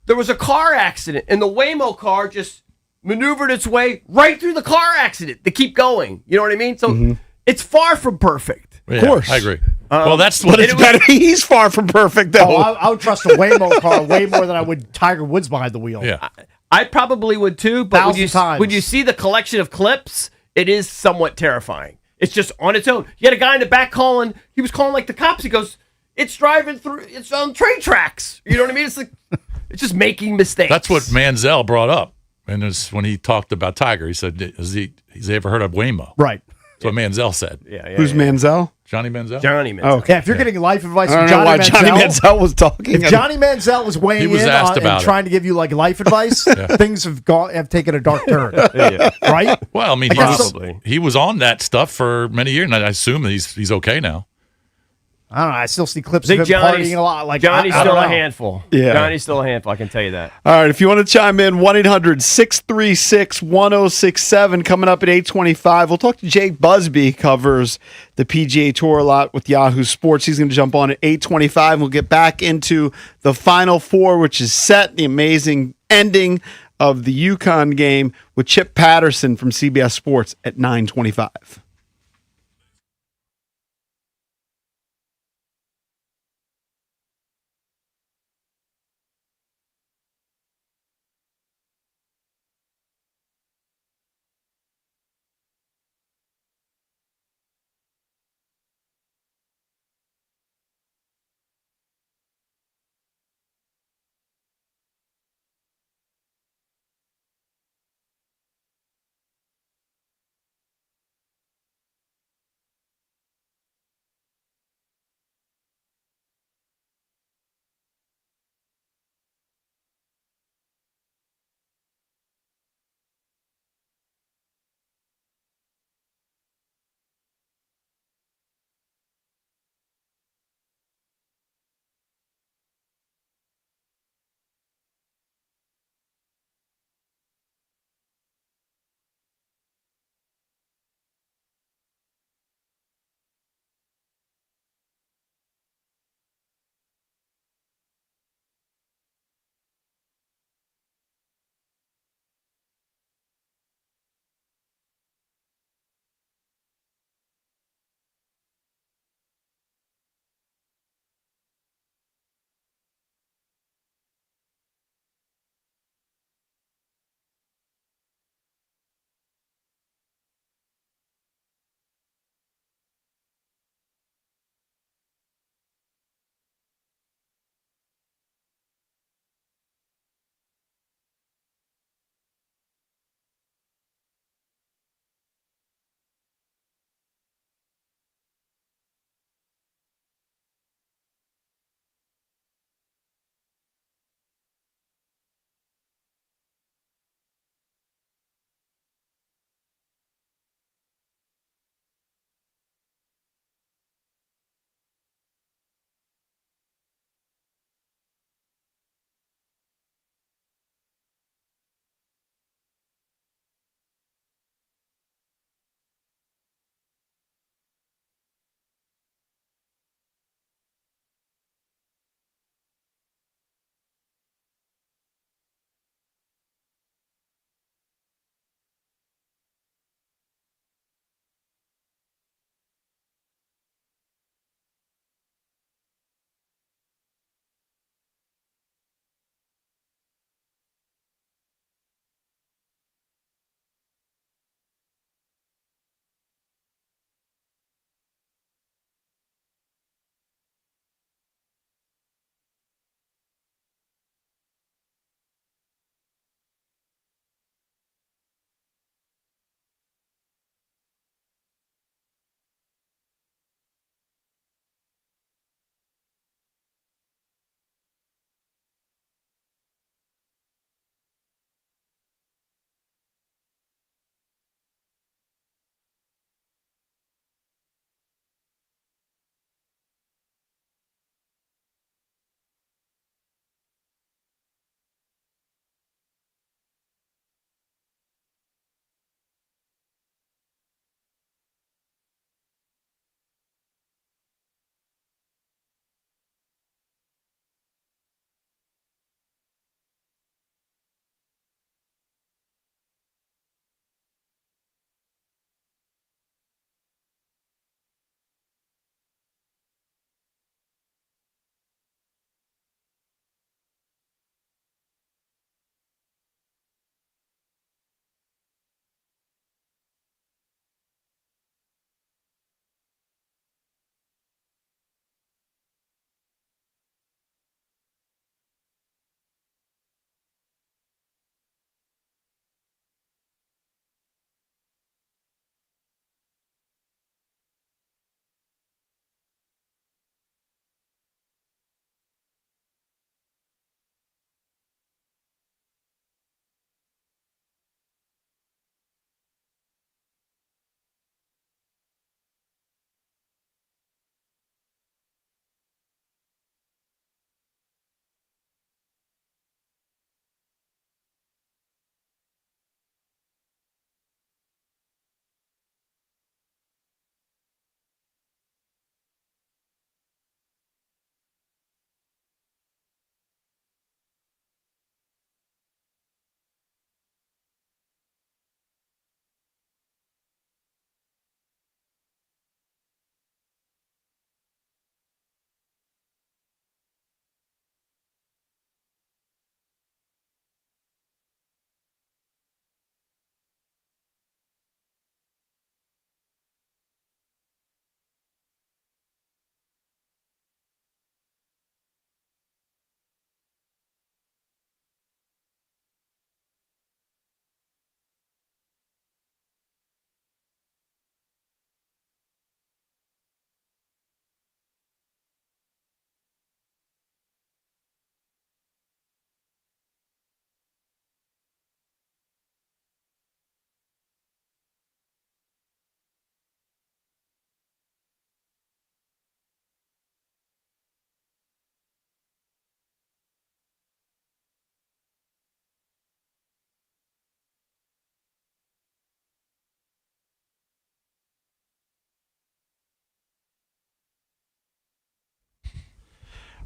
Speaker 2: There was a car accident, and the Waymo car just maneuvered its way right through the car accident to keep going. You know what I mean? So it's far from perfect.
Speaker 4: Yeah,
Speaker 1: of course,
Speaker 4: I agree. Well, that's what
Speaker 1: it's better. He's far from perfect, though.
Speaker 3: I would trust a Waymo car way more than I would Tiger Woods behind the wheel.
Speaker 4: Yeah,
Speaker 2: I probably would too. But
Speaker 3: times.
Speaker 2: when you see the collection of clips, it is somewhat terrifying. It's just on its own. You had a guy in the back calling. He was calling like the cops. He goes, "It's driving through. It's on train tracks." You know what I mean? It's like it's just making mistakes.
Speaker 4: that's what Manziel brought up, and when he talked about Tiger, he said, "Has he ever heard of Waymo?"
Speaker 3: Right.
Speaker 4: That's what Manziel said.
Speaker 1: Who's Manziel?
Speaker 4: Johnny Manziel.
Speaker 2: Johnny Manziel.
Speaker 1: Oh, okay.
Speaker 3: Yeah, if you're getting life advice
Speaker 1: I
Speaker 3: from
Speaker 1: don't know why Johnny Manziel was talking.
Speaker 3: If Johnny Manziel was weighing
Speaker 4: was
Speaker 3: in
Speaker 4: asked
Speaker 3: on,
Speaker 4: about
Speaker 3: and
Speaker 4: it.
Speaker 3: trying to give you like life advice, things have taken a dark turn. Right?
Speaker 4: Well, I mean, he was on that stuff for many years, and I assume he's okay now.
Speaker 3: I don't know. I still see clips
Speaker 2: Think
Speaker 3: of him partying a lot. Like
Speaker 2: Johnny's
Speaker 3: I don't
Speaker 2: still a
Speaker 3: know.
Speaker 2: handful.
Speaker 1: Yeah.
Speaker 2: Johnny's still a handful. I can tell you that.
Speaker 1: All right, if you want to chime in, 1-800-636-1067 coming up at 8:25. We'll talk to Jake Busby, covers the PGA Tour a lot with Yahoo Sports. He's going to jump on at 8:25. We'll get back into the Final Four, which is set, the amazing ending of the Yukon game with Chip Patterson from CBS Sports at 9:25.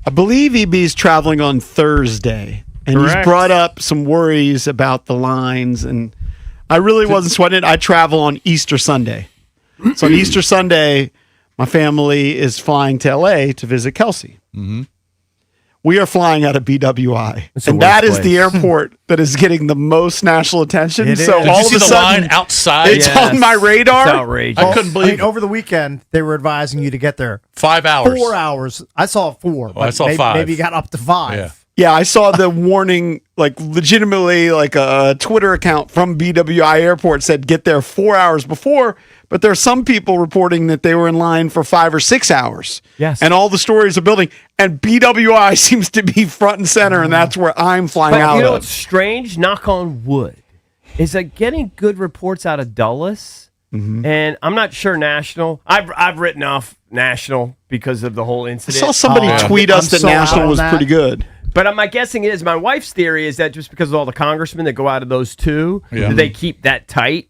Speaker 1: I believe EB's traveling on Thursday, and
Speaker 2: Correct.
Speaker 1: he's brought up some worries about the lines, and I really wasn't sweating it. I travel on Easter Sunday. So on Easter Sunday, my family is flying to LA to visit Kelsey.
Speaker 4: Mm-hmm.
Speaker 1: We are flying out of BWI,
Speaker 2: It's the
Speaker 1: and that
Speaker 2: worst
Speaker 1: is the
Speaker 2: place.
Speaker 1: airport that is getting the most national attention.
Speaker 3: It
Speaker 1: So
Speaker 3: is.
Speaker 4: Did
Speaker 1: all
Speaker 4: you see
Speaker 1: of a
Speaker 4: the
Speaker 1: sudden,
Speaker 4: line outside?
Speaker 1: it's on my radar.
Speaker 2: It's outrageous.
Speaker 4: I couldn't believe it.
Speaker 3: over the weekend, they were advising you to get there
Speaker 4: 5 hours.
Speaker 3: 4 hours. I saw 4.
Speaker 4: Oh, I saw
Speaker 3: maybe,
Speaker 4: 5.
Speaker 3: Maybe you got up to 5.
Speaker 4: Yeah.
Speaker 1: Yeah, I saw the warning, like legitimately, like a Twitter account from BWI Airport said get there 4 hours before. But there are some people reporting that they were in line for 5 or 6 hours.
Speaker 2: Yes.
Speaker 1: And all the stories are building. And BWI seems to be front and center, and that's where I'm flying
Speaker 2: But
Speaker 1: out
Speaker 2: you know
Speaker 1: of.
Speaker 2: what's strange? Knock on wood. Is that getting good reports out of Dulles?
Speaker 1: Mm-hmm.
Speaker 2: And I'm not sure national. I've written off national because of the whole
Speaker 1: I
Speaker 2: incident.
Speaker 1: saw somebody tweet us
Speaker 3: I'm
Speaker 1: that
Speaker 3: so out
Speaker 1: National
Speaker 3: on
Speaker 1: was
Speaker 3: that.
Speaker 1: pretty good.
Speaker 2: But my guessing is my wife's theory is that just because of all the congressmen that go out of those two,
Speaker 4: Yeah.
Speaker 2: that they keep that tight.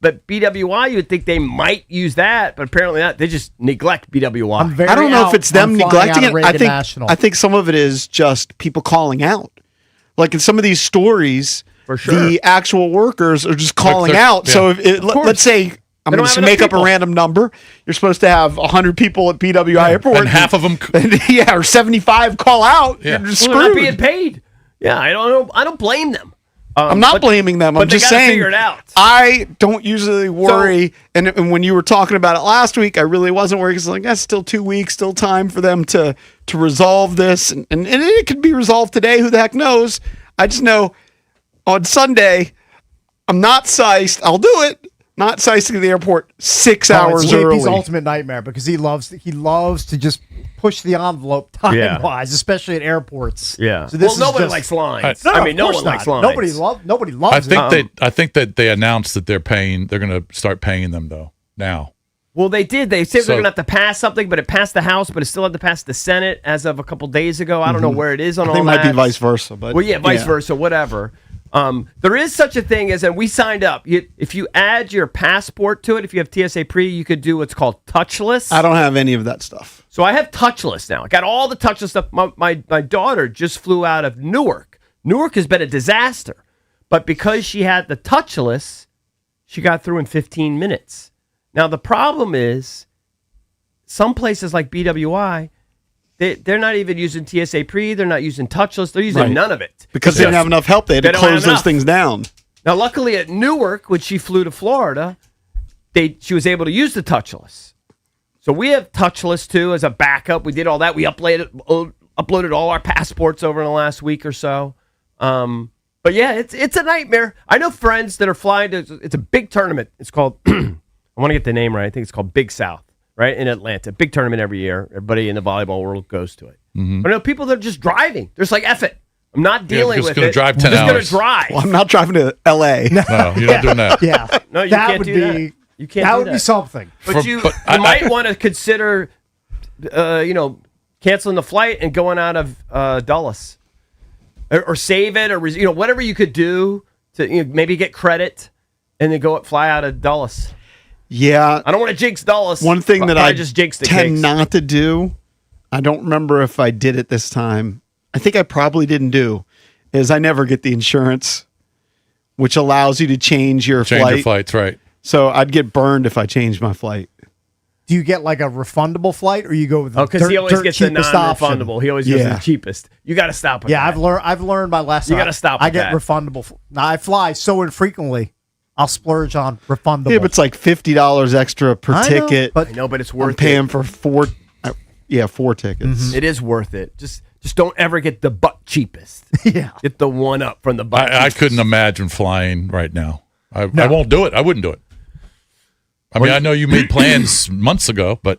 Speaker 2: But BWI, you would think they might use that, but apparently not. They just neglect BWI.
Speaker 3: I'm very
Speaker 1: I don't know
Speaker 3: out
Speaker 1: if it's them
Speaker 3: on flying
Speaker 1: neglecting
Speaker 3: out of
Speaker 1: it.
Speaker 3: Reagan National.
Speaker 1: I think some of it is just people calling out. Like in some of these stories,
Speaker 2: For sure.
Speaker 1: the actual workers are just calling
Speaker 4: they're-
Speaker 1: out.
Speaker 4: yeah.
Speaker 1: So if let's say I'm
Speaker 2: They don't
Speaker 1: going to
Speaker 2: have
Speaker 1: make
Speaker 2: enough
Speaker 1: up a
Speaker 2: people.
Speaker 1: random number. You're supposed to have 100 people at BWI Airport.
Speaker 4: And half of them.
Speaker 1: or 75 call out.
Speaker 4: Yeah.
Speaker 1: You're just
Speaker 2: Well, they're not
Speaker 1: screwed.
Speaker 2: being paid. Yeah, I don't know. I don't blame them.
Speaker 1: I'm not
Speaker 2: but-
Speaker 1: blaming them.
Speaker 2: but
Speaker 1: I'm
Speaker 2: they
Speaker 1: just
Speaker 2: gotta
Speaker 1: saying.
Speaker 2: figure it out.
Speaker 1: I don't usually worry, and when you were talking about it last week, I really wasn't worried because like that's still 2 weeks, still time for them to resolve this, and it could be resolved today. Who the heck knows? I just know on Sunday, I'm not sized. I'll do it. Not sized to the airport 6 hours
Speaker 3: it's JP's
Speaker 1: early.
Speaker 3: ultimate nightmare because he loves to just push the envelope time wise, especially at airports.
Speaker 2: Yeah.
Speaker 3: So this
Speaker 2: Well,
Speaker 3: is
Speaker 2: nobody
Speaker 3: just-
Speaker 2: likes lines.
Speaker 3: No,
Speaker 2: I mean,
Speaker 3: of
Speaker 2: no
Speaker 3: course
Speaker 2: one
Speaker 3: not.
Speaker 2: likes lines.
Speaker 3: Nobody loves it.
Speaker 4: I think that they announced that they're going to start paying them though now.
Speaker 2: Well, they did. They said
Speaker 4: So-
Speaker 2: they're going to have to pass something, but it passed the House, but it still had to pass the Senate as of a couple days ago. I don't know where it is on
Speaker 1: I
Speaker 2: all
Speaker 1: think it
Speaker 2: that.
Speaker 1: might be vice versa, but
Speaker 2: Well, yeah, vice versa, whatever. There is such a thing as, and we signed up. If you add your passport to it, if you have TSA Pre, you could do what's called touchless.
Speaker 1: I don't have any of that stuff.
Speaker 2: So I have touchless now. I got all the touchless stuff. My daughter just flew out of Newark. Newark has been a disaster, but because she had the touchless, she got through in 15 minutes. Now the problem is, some places like BWI, they're not even using TSA Pre. They're not using touchless. They're using none of it
Speaker 1: Because they didn't have enough help. They had to
Speaker 2: They don't have
Speaker 1: close those
Speaker 2: enough.
Speaker 1: things down.
Speaker 2: Now, luckily at Newark, when she flew to Florida, she was able to use the touchless. So we have touchless too as a backup. We did all that. We uploaded all our passports over in the last week or so. But yeah, it's a nightmare. I know friends that are flying to. It's a big tournament. It's called. I want to get the name right. I think it's called Big South, right in Atlanta. Big tournament every year. Everybody in the volleyball world goes to it. But I know people that are just driving. They're just like, F it. I'm not dealing
Speaker 4: just
Speaker 2: with
Speaker 4: gonna
Speaker 2: it.
Speaker 4: drive
Speaker 2: I'm
Speaker 4: 10
Speaker 2: just
Speaker 4: hours.
Speaker 2: going to drive.
Speaker 1: Well, I'm not driving to L.A.
Speaker 4: No, you're not doing that.
Speaker 3: Yeah,
Speaker 2: No, you
Speaker 3: that
Speaker 2: can't
Speaker 3: would
Speaker 2: do
Speaker 3: be.
Speaker 2: that. You can't
Speaker 3: That
Speaker 2: do
Speaker 3: would be
Speaker 2: that.
Speaker 3: something.
Speaker 2: But you might want to consider, canceling the flight and going out of Dulles, or save it, or whatever you could do to maybe get credit, and then fly out of Dulles.
Speaker 1: Yeah.
Speaker 2: I don't want to jinx Dulles.
Speaker 1: One thing
Speaker 2: but
Speaker 1: that
Speaker 2: I
Speaker 1: I
Speaker 2: just jinxed the
Speaker 1: tend
Speaker 2: cakes.
Speaker 1: not to do, I don't remember if I did it this time. I think I probably didn't do, is I never get the insurance, which allows you to change your
Speaker 4: Change
Speaker 1: flight.
Speaker 4: your flights, right?
Speaker 1: So I'd get burned if I changed my flight.
Speaker 3: Do you get like a refundable flight, or you go with the
Speaker 2: because he always gets the
Speaker 3: cheapest option?
Speaker 2: non-refundable. He always goes the cheapest. You got to stop with
Speaker 3: Yeah,
Speaker 2: that.
Speaker 3: I've learned my lesson.
Speaker 2: You gotta stop
Speaker 3: I
Speaker 2: with
Speaker 3: get
Speaker 2: that.
Speaker 3: refundable. Now I fly so infrequently, I'll splurge on refundable.
Speaker 1: Yeah, but it's like $50 extra per
Speaker 3: I know,
Speaker 1: ticket.
Speaker 3: but-
Speaker 2: I know, but it's
Speaker 1: I'm
Speaker 2: worth
Speaker 1: paying
Speaker 2: it.
Speaker 1: for four tickets.
Speaker 2: It is worth it. Just don't ever get the butt cheapest.
Speaker 3: Yeah.
Speaker 2: Get the one up from the butt.
Speaker 4: I
Speaker 2: cheapest.
Speaker 4: couldn't imagine flying right now. I won't do it. I wouldn't do it. I mean, I know you made plans months ago, but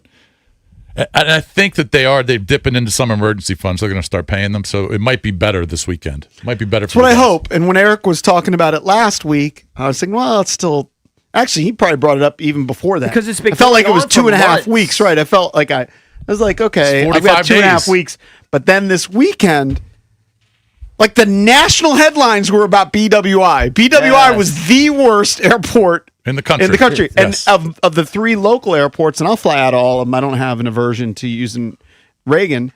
Speaker 4: I think that they're dipping into some emergency funds. They're going to start paying them, so it might be better this weekend. It might be better.
Speaker 1: That's what I hope. And when Eric was talking about it last week, I was thinking, well, it's still. Actually, he probably brought it up even before that.
Speaker 2: Because it's been
Speaker 1: I felt like it
Speaker 2: going
Speaker 1: was
Speaker 2: on for
Speaker 1: 2.5
Speaker 2: months.
Speaker 1: weeks, right? I felt like I was like, okay,
Speaker 4: It's
Speaker 1: I've got
Speaker 4: 45
Speaker 1: 2.5
Speaker 4: days.
Speaker 1: weeks. But then this weekend, like the national headlines were about BWI. BWI was the worst airport
Speaker 4: in the country.
Speaker 1: And
Speaker 4: Yes.
Speaker 1: of the 3 local airports, and I'll fly out of all of them. I don't have an aversion to using Reagan.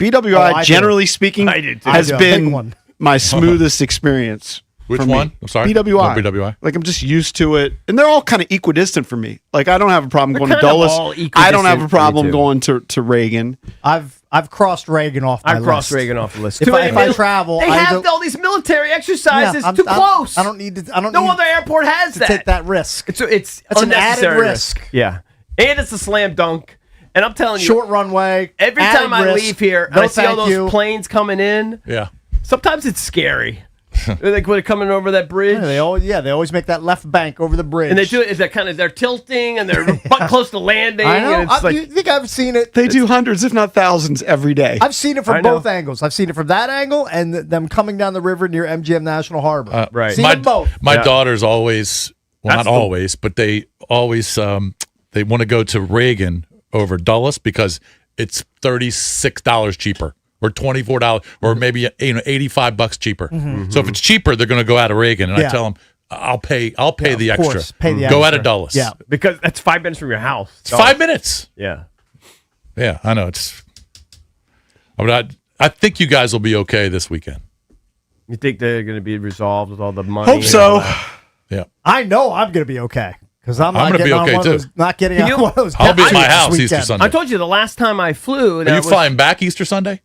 Speaker 1: BWI, generally speaking, has been my smoothest experience.
Speaker 4: Which one? I'm sorry.
Speaker 1: BWI.
Speaker 4: Oh, BWI.
Speaker 1: Like, I'm just used to it. And they're all kind of equidistant for me. Like, I don't have a problem going to
Speaker 2: kind of
Speaker 1: Dulles.
Speaker 2: all
Speaker 1: I don't have a
Speaker 2: equidistant
Speaker 1: problem
Speaker 2: for me,
Speaker 1: going to Reagan.
Speaker 3: I've crossed Reagan off my list.
Speaker 2: I've crossed Reagan off the list.
Speaker 3: If I travel,
Speaker 2: they
Speaker 3: I
Speaker 2: have
Speaker 3: don't-
Speaker 2: all these military exercises.
Speaker 3: Yeah,
Speaker 2: Too close.
Speaker 3: I don't need to. I don't
Speaker 2: No
Speaker 3: need
Speaker 2: other airport has
Speaker 3: to
Speaker 2: that.
Speaker 3: take that risk.
Speaker 2: It's
Speaker 3: That's an added
Speaker 2: unnecessary
Speaker 3: risk.
Speaker 2: Yeah, and it's a slam dunk. And I'm telling you,
Speaker 3: Short runway.
Speaker 2: every
Speaker 3: added
Speaker 2: time I
Speaker 3: risk.
Speaker 2: leave here, and
Speaker 3: No,
Speaker 2: I see all
Speaker 3: thank
Speaker 2: those
Speaker 3: you.
Speaker 2: planes coming in.
Speaker 4: Yeah.
Speaker 2: Sometimes it's scary. Like when they're coming over that bridge.
Speaker 3: Yeah, they always make that left bank over the bridge.
Speaker 2: And they do it. Is that kind of they're tilting and they're butt close to landing.
Speaker 3: I know.
Speaker 2: And it's like,
Speaker 3: you think I've seen it?
Speaker 1: They do hundreds, if not thousands, every day.
Speaker 3: I've seen it
Speaker 2: I
Speaker 3: from
Speaker 2: know.
Speaker 3: both angles. I've seen it from that angle and them coming down the river near MGM National Harbor.
Speaker 2: Right.
Speaker 3: Seen them both.
Speaker 4: My daughters always, well,
Speaker 2: That's
Speaker 4: not always, but they always they want to go to Reagan over Dulles because it's $36 cheaper. Or $24, or maybe $85 cheaper. So if it's cheaper, they're going to go out of Reagan, and I
Speaker 3: Yeah.
Speaker 4: tell them, "I'll pay the
Speaker 3: of
Speaker 4: extra.
Speaker 3: course, pay the
Speaker 4: Go out
Speaker 3: extra.
Speaker 4: of Dulles.
Speaker 3: Yeah.
Speaker 2: because that's 5 minutes from your house.
Speaker 4: It's 5 minutes.
Speaker 2: Yeah.
Speaker 4: Yeah, I know. I think you guys will be okay this weekend.
Speaker 2: You think they're going to be resolved with all the money?
Speaker 1: Hope
Speaker 2: and
Speaker 1: so.
Speaker 2: all that?
Speaker 4: Yeah,
Speaker 3: I know I'm going to be okay because I'm
Speaker 4: I'm
Speaker 3: not
Speaker 4: gonna be
Speaker 3: getting on
Speaker 4: okay
Speaker 3: one
Speaker 4: too.
Speaker 3: of those. Not getting
Speaker 2: You-
Speaker 3: on one of those.
Speaker 4: I'll be at my
Speaker 3: jet
Speaker 4: house
Speaker 3: this
Speaker 4: Easter
Speaker 3: weekend.
Speaker 4: Sunday.
Speaker 2: I told you the last time I flew.
Speaker 4: Are you flying back Easter Sunday?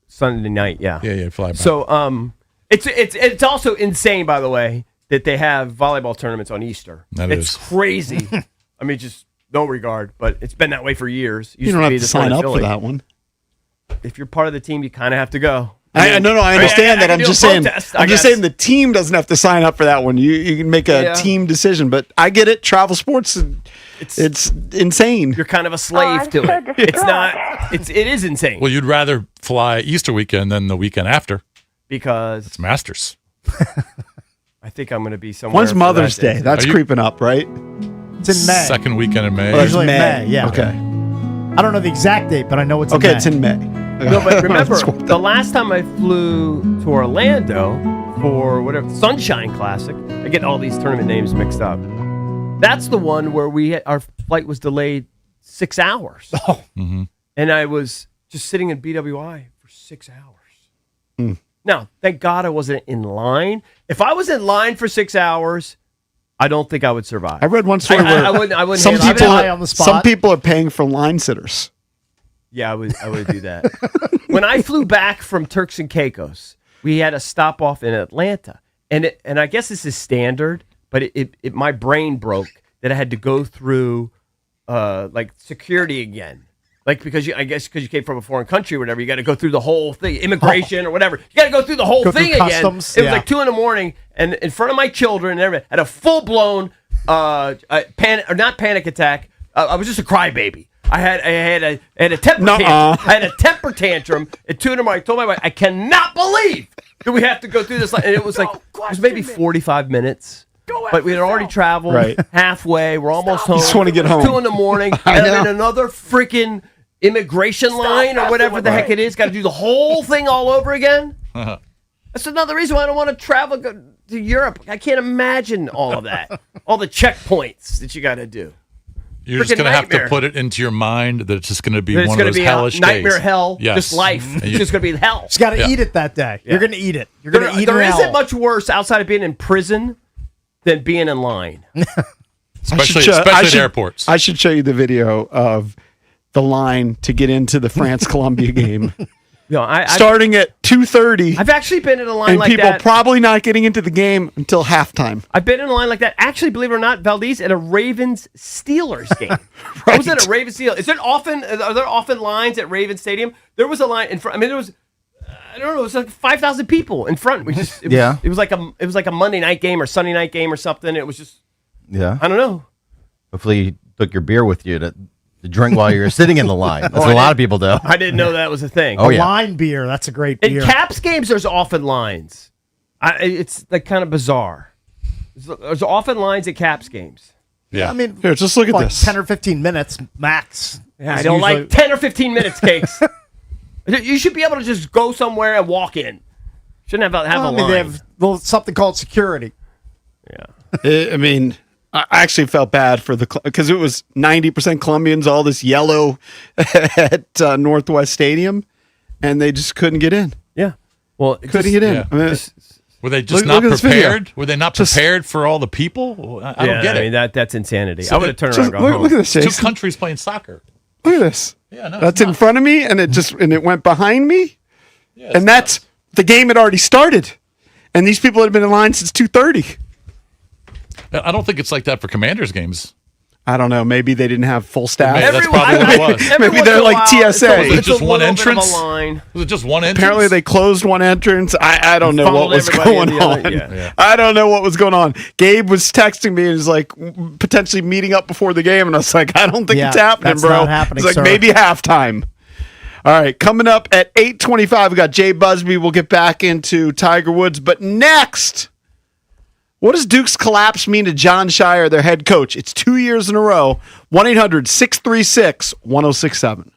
Speaker 2: Sunday night? Yeah.
Speaker 4: Yeah, fly back.
Speaker 2: So it's also insane, by the way, that they have volleyball tournaments on Easter. It's
Speaker 4: is.
Speaker 2: crazy. I mean, just no regard, but it's been that way for years.
Speaker 1: You don't have to sign up for that one.
Speaker 2: If you're part of the team, you kind of have to go.
Speaker 1: I understand that.
Speaker 2: I
Speaker 1: I'm
Speaker 2: can
Speaker 1: just
Speaker 2: do a
Speaker 1: saying.
Speaker 2: protest, I
Speaker 1: I'm just
Speaker 2: guess.
Speaker 1: saying the team doesn't have to sign up for that one. You can make a
Speaker 2: Yeah.
Speaker 1: team decision. But I get it. Travel sports, it's insane.
Speaker 2: You're kind of a slave to it. It's not. It is insane
Speaker 4: Well, you'd rather fly Easter weekend than the weekend after.
Speaker 2: because
Speaker 4: It's Masters.
Speaker 2: I think I'm going to be somewhere.
Speaker 1: When's
Speaker 2: for
Speaker 1: Mother's
Speaker 2: that
Speaker 1: Day? That's
Speaker 4: Are you-
Speaker 1: creeping up, right?
Speaker 3: It's in May.
Speaker 4: Second weekend in May.
Speaker 1: Oh, it's
Speaker 3: Usually May, yeah.
Speaker 1: Okay.
Speaker 3: I don't know the exact date, but I know it's in
Speaker 1: Okay,
Speaker 3: May.
Speaker 1: it's in May.
Speaker 2: No, but remember, the last time I flew to Orlando for whatever Sunshine Classic, I get all these tournament names mixed up. That's the one where our flight was delayed 6 hours, and I was just sitting in BWI for 6 hours. Now, thank God I wasn't in line. If I was in line for 6 hours, I don't think I would survive.
Speaker 1: I read one story where
Speaker 2: I wouldn't
Speaker 1: some
Speaker 2: handle it.
Speaker 1: people
Speaker 3: high on the spot.
Speaker 1: some people are paying for line sitters.
Speaker 2: Yeah, I would do that. When I flew back from Turks and Caicos, we had a stop off in Atlanta, and I guess this is standard, but it my brain broke that I had to go through like security again, like because you came from a foreign country or whatever, you got to go through the whole thing, immigration or whatever. You got to go through the whole
Speaker 3: Go through
Speaker 2: thing again.
Speaker 3: customs,
Speaker 2: It was
Speaker 3: yeah.
Speaker 2: like 2 a.m, and in front of my children and everything, had a full blown not panic attack. I was just a crybaby. I had a temper tantrum. I had a temper tantrum at 2 a.m. I told my wife, I cannot believe that we have to go through this. And it was it was maybe 45 minutes. But we had already traveled halfway. We're almost home.
Speaker 1: You just want to get home.
Speaker 2: 2 a.m. And I'm in another freaking immigration line or whatever the heck it is. Got to do the whole thing all over again. That's another reason why I don't want to travel to Europe. I can't imagine all of that. All the checkpoints that you got to do.
Speaker 4: You're just
Speaker 2: Freaking
Speaker 4: going to have to
Speaker 2: nightmare.
Speaker 4: put it into your mind that it's just going to be
Speaker 2: It's
Speaker 4: one
Speaker 2: going
Speaker 4: of
Speaker 2: to
Speaker 4: those
Speaker 2: be
Speaker 4: hellish
Speaker 2: a nightmare
Speaker 4: days.
Speaker 2: hell,
Speaker 4: Yes.
Speaker 2: just life. It's just going to be hell.
Speaker 3: Just got to
Speaker 4: Yeah.
Speaker 3: eat it that day.
Speaker 2: Yeah.
Speaker 3: You're going to eat it. You're going to eat
Speaker 2: There
Speaker 3: in
Speaker 2: isn't
Speaker 3: hell.
Speaker 2: much worse outside of being in prison than being in line.
Speaker 4: Especially at airports.
Speaker 1: I should show you the video of the line to get into the France-Colombia game. Starting at 2:30.
Speaker 2: I've actually been in a line
Speaker 1: and
Speaker 2: like
Speaker 1: people
Speaker 2: that.
Speaker 1: probably not getting into the game until halftime.
Speaker 2: I've been in a line like that. Actually, believe it or not, Valdez, at a Ravens Steelers game. I was at a Ravens Steelers. Are there often lines at Ravens Stadium? There was a line in front. I mean, there was. I don't know. It was like 5,000 people in front. It was like a Monday night game or Sunday night game or something. It was just.
Speaker 5: Yeah.
Speaker 2: I don't know.
Speaker 5: Hopefully you took your beer with you to drink while you were sitting in the line. That's what a lot of people do.
Speaker 2: I didn't know that was a thing.
Speaker 5: Oh, yeah.
Speaker 3: Line beer. That's a great
Speaker 2: In
Speaker 3: beer.
Speaker 2: Caps games, there's often lines. It's like kind of bizarre. There's often lines at Caps games.
Speaker 4: Yeah.
Speaker 3: I mean,
Speaker 1: Here, just look at
Speaker 3: like
Speaker 1: this.
Speaker 3: 10 or 15 minutes max.
Speaker 2: Yeah, I
Speaker 3: is
Speaker 2: don't
Speaker 3: usually-
Speaker 2: like 10 or 15 minutes, Cakes. You should be able to just go somewhere and walk in. Shouldn't have a
Speaker 3: I mean,
Speaker 2: line.
Speaker 3: they have something called security.
Speaker 2: Yeah.
Speaker 1: I mean, I actually felt bad for because it was 90% Colombians, all this yellow at Northwest Stadium. and they just couldn't get in.
Speaker 2: Yeah. Well,
Speaker 1: Couldn't get in.
Speaker 4: yeah.
Speaker 1: I mean,
Speaker 4: Were they just
Speaker 1: Look
Speaker 4: not
Speaker 1: at this video.
Speaker 4: prepared? Were they not prepared for all the people? I don't get
Speaker 2: I
Speaker 4: it.
Speaker 2: mean, that's insanity.
Speaker 4: So
Speaker 2: I would have turned around and gone home.
Speaker 1: look at this,
Speaker 4: Two
Speaker 1: Jason.
Speaker 4: countries playing soccer.
Speaker 1: Look at this.
Speaker 4: Yeah, no,
Speaker 1: That's
Speaker 4: it's
Speaker 1: in front of me, and it went behind me,
Speaker 4: Yeah,
Speaker 1: and that's the game had already started, and these people had been in line since 2:30.
Speaker 4: I don't think it's like that for Commanders games.
Speaker 1: I don't know. Maybe they didn't have full staff.
Speaker 4: Maybe that's probably what it was.
Speaker 1: Maybe they're like TSA.
Speaker 4: Was it just one
Speaker 2: little bit of a
Speaker 4: entrance?
Speaker 2: line.
Speaker 4: Was it just one entrance?
Speaker 1: Apparently, they closed one entrance. I don't know
Speaker 2: Funneled
Speaker 1: what was
Speaker 2: everybody in
Speaker 1: going
Speaker 2: the other-
Speaker 1: on.
Speaker 2: yeah.
Speaker 1: I don't know what was going on. Gabe was texting me and was like potentially meeting up before the game, and I was like, I don't think
Speaker 3: Yeah,
Speaker 1: it's happening,
Speaker 3: that's
Speaker 1: bro.
Speaker 3: not happening,
Speaker 1: It's like
Speaker 3: sir.
Speaker 1: maybe halftime. All right, coming up at 8:25, we got Jay Busby. We'll get back into Tiger Woods, but next, what does Duke's collapse mean to John Shire, their head coach? It's 2 years in a row. 1-800-636-1067.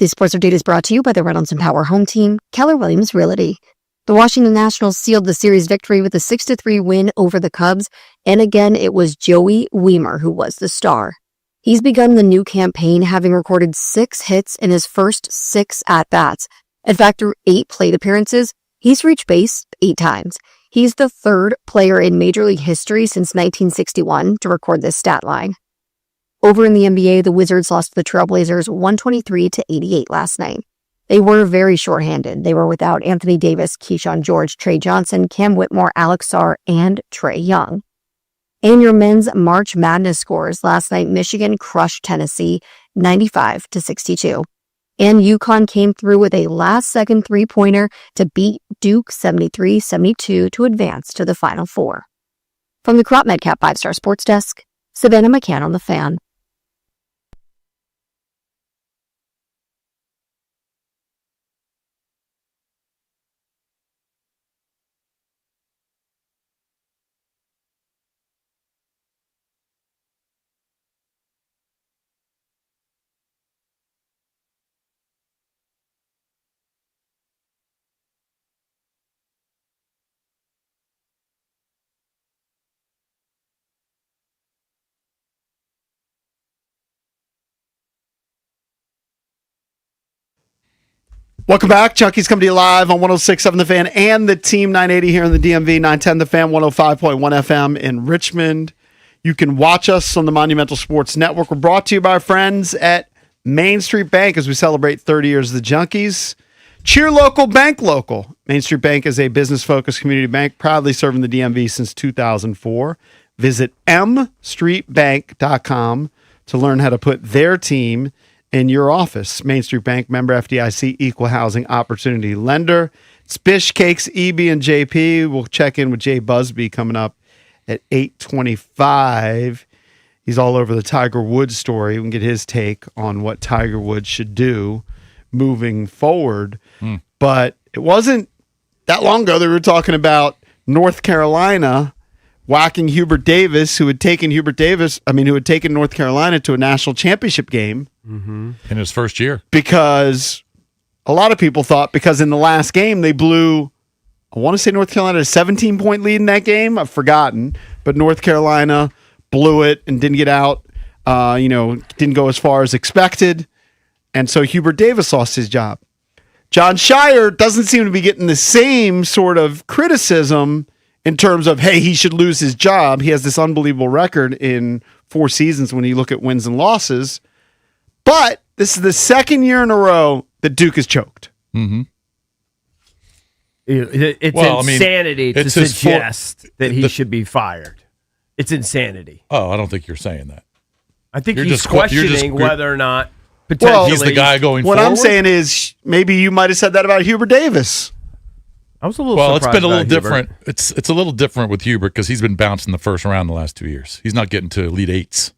Speaker 7: This sports update is brought to you by the Reynolds and Power Home Team, Keller Williams Realty. The Washington Nationals sealed the series victory with a 6-3 win over the Cubs, and again, it was Joey Wiemer who was the star. He's begun the new campaign having recorded 6 hits in his first 6 at-bats. In fact, through 8 plate appearances, he's reached base 8 times. He's the 3rd player in Major League history since 1961 to record this stat line. Over in the NBA, the Wizards lost to the Trailblazers 123-88 last night. They were very shorthanded. They were without Anthony Davis, Keyshawn George, Trey Johnson, Cam Whitmore, Alex Sarr, and Trae Young. And your men's March Madness scores last night, Michigan crushed Tennessee 95-62. And Yukon came through with a last-second three-pointer to beat Duke 73-72 to advance to the Final Four. From the Crop MedCap 5-Star Sports Desk, Savannah McCann on the Fan.
Speaker 1: Welcome back. Junkies come to you live on 106.7 The Fan and the Team 980 here in the DMV, 910 The Fan, 105.1 FM in Richmond. You can watch us on the Monumental Sports Network. We're brought to you by our friends at Main Street Bank as we celebrate 30 years of the Junkies. Cheer local, bank local. Main Street Bank is a business-focused community bank proudly serving the DMV since 2004. Visit mstreetbank.com to learn how to put their team in your office. Main Street Bank, member FDIC, equal housing opportunity lender. It's Bish, Cakes, EB, and JP. We'll check in with Jay Busby coming up at 8:25. He's all over the Tiger Woods story. We can get his take on what Tiger Woods should do moving forward. But it wasn't that long ago that we were talking about North Carolina whacking Hubert Davis, who had taken North Carolina to a national championship game.
Speaker 4: In his first year.
Speaker 1: Because a lot of people thought because in the last game they blew, I want to say North Carolina a 17-point lead in that game. I've forgotten. But North Carolina blew it and didn't get out, didn't go as far as expected. And so Hubert Davis lost his job. John Shire doesn't seem to be getting the same sort of criticism in terms of, hey, he should lose his job. He has this unbelievable record in 4 seasons when you look at wins and losses. But this is the second year in a row that Duke has choked.
Speaker 2: Mm-hmm. It's insanity to suggest that he should be fired. It's insanity.
Speaker 4: Oh, I don't think you're saying that.
Speaker 2: I think he's questioning whether or not potentially.
Speaker 4: Well, he's the guy going
Speaker 1: what
Speaker 4: forward.
Speaker 1: I'm saying is maybe you might have said that about Hubert Davis.
Speaker 2: I was a little surprised.
Speaker 4: It's been a little
Speaker 2: Hubert.
Speaker 4: different. It's a little different with Hubert because he's been bounced in the first round the last 2 years. He's not getting to Elite Eights,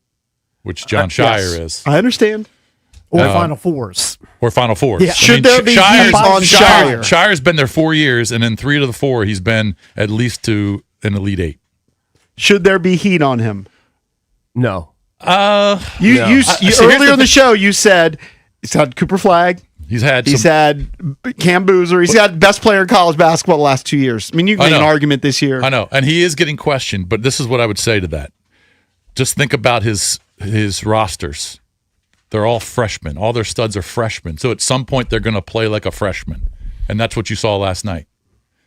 Speaker 4: which John Shire is.
Speaker 1: I understand.
Speaker 3: Or Final Fours.
Speaker 4: Or Final Fours.
Speaker 3: Yeah.
Speaker 1: Should there be heat on Shire?
Speaker 4: Shire's been there 4 years, and in 3 to the 4, he's been at least to an Elite Eight.
Speaker 1: Should there be heat on him?
Speaker 2: No.
Speaker 1: Earlier in the show, you said he's had Cooper Flagg.
Speaker 4: He's had
Speaker 1: Cam Boozer. He's had best player in college basketball the last 2 years. I mean, you can make an argument this year.
Speaker 4: I know, and he is getting questioned, but this is what I would say to that. Just think about his rosters. They're all freshmen. All their studs are freshmen. So at some point, they're going to play like a freshman, and that's what you saw last night.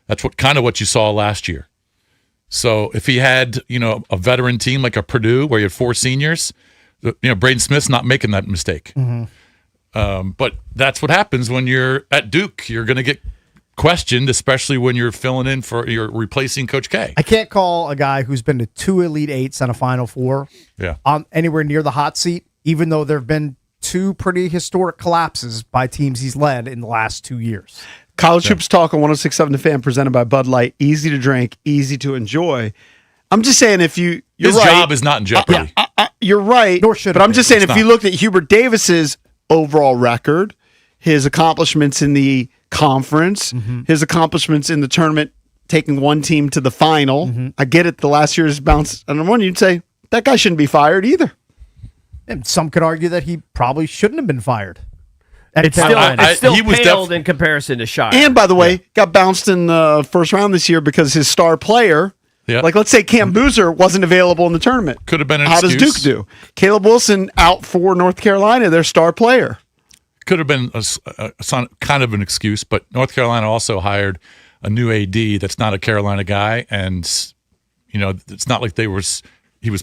Speaker 4: That's what you saw last year. So if he had, a veteran team like a Purdue where you had 4 seniors, Braden Smith's not making that mistake.
Speaker 3: Mm-hmm.
Speaker 4: But that's what happens when you're at Duke. You're going to get questioned, especially when you're you're replacing Coach K.
Speaker 3: I can't call a guy who's been to 2 Elite Eights and a Final Four anywhere near the hot seat, even though there have been 2 pretty historic collapses by teams he's led in the last 2 years.
Speaker 1: College Hoops Talk on 106.7 The Fan, presented by Bud Light. Easy to drink, easy to enjoy. I'm just saying if his
Speaker 4: job is not in jeopardy.
Speaker 1: You're right.
Speaker 3: Nor should
Speaker 1: but I'm just saying
Speaker 4: if
Speaker 1: you looked at Hubert Davis's overall record, his accomplishments in the conference, his accomplishments in the tournament, taking one team to the final. I get it. The last year's bounce. And I'm wondering, you'd say that guy shouldn't be fired either.
Speaker 3: And some could argue that he probably shouldn't have been fired.
Speaker 2: It's still
Speaker 4: he was
Speaker 2: paled in comparison to Shire.
Speaker 1: And by the way, got bounced in the first round this year because his star player, like let's say Cam Boozer, wasn't available in the tournament.
Speaker 4: Could have been an
Speaker 1: How
Speaker 4: excuse.
Speaker 1: does Duke do? Caleb Wilson out for North Carolina, their star player.
Speaker 4: Could have been kind of an excuse, but North Carolina also hired a new AD that's not a Carolina guy, and it's not like he was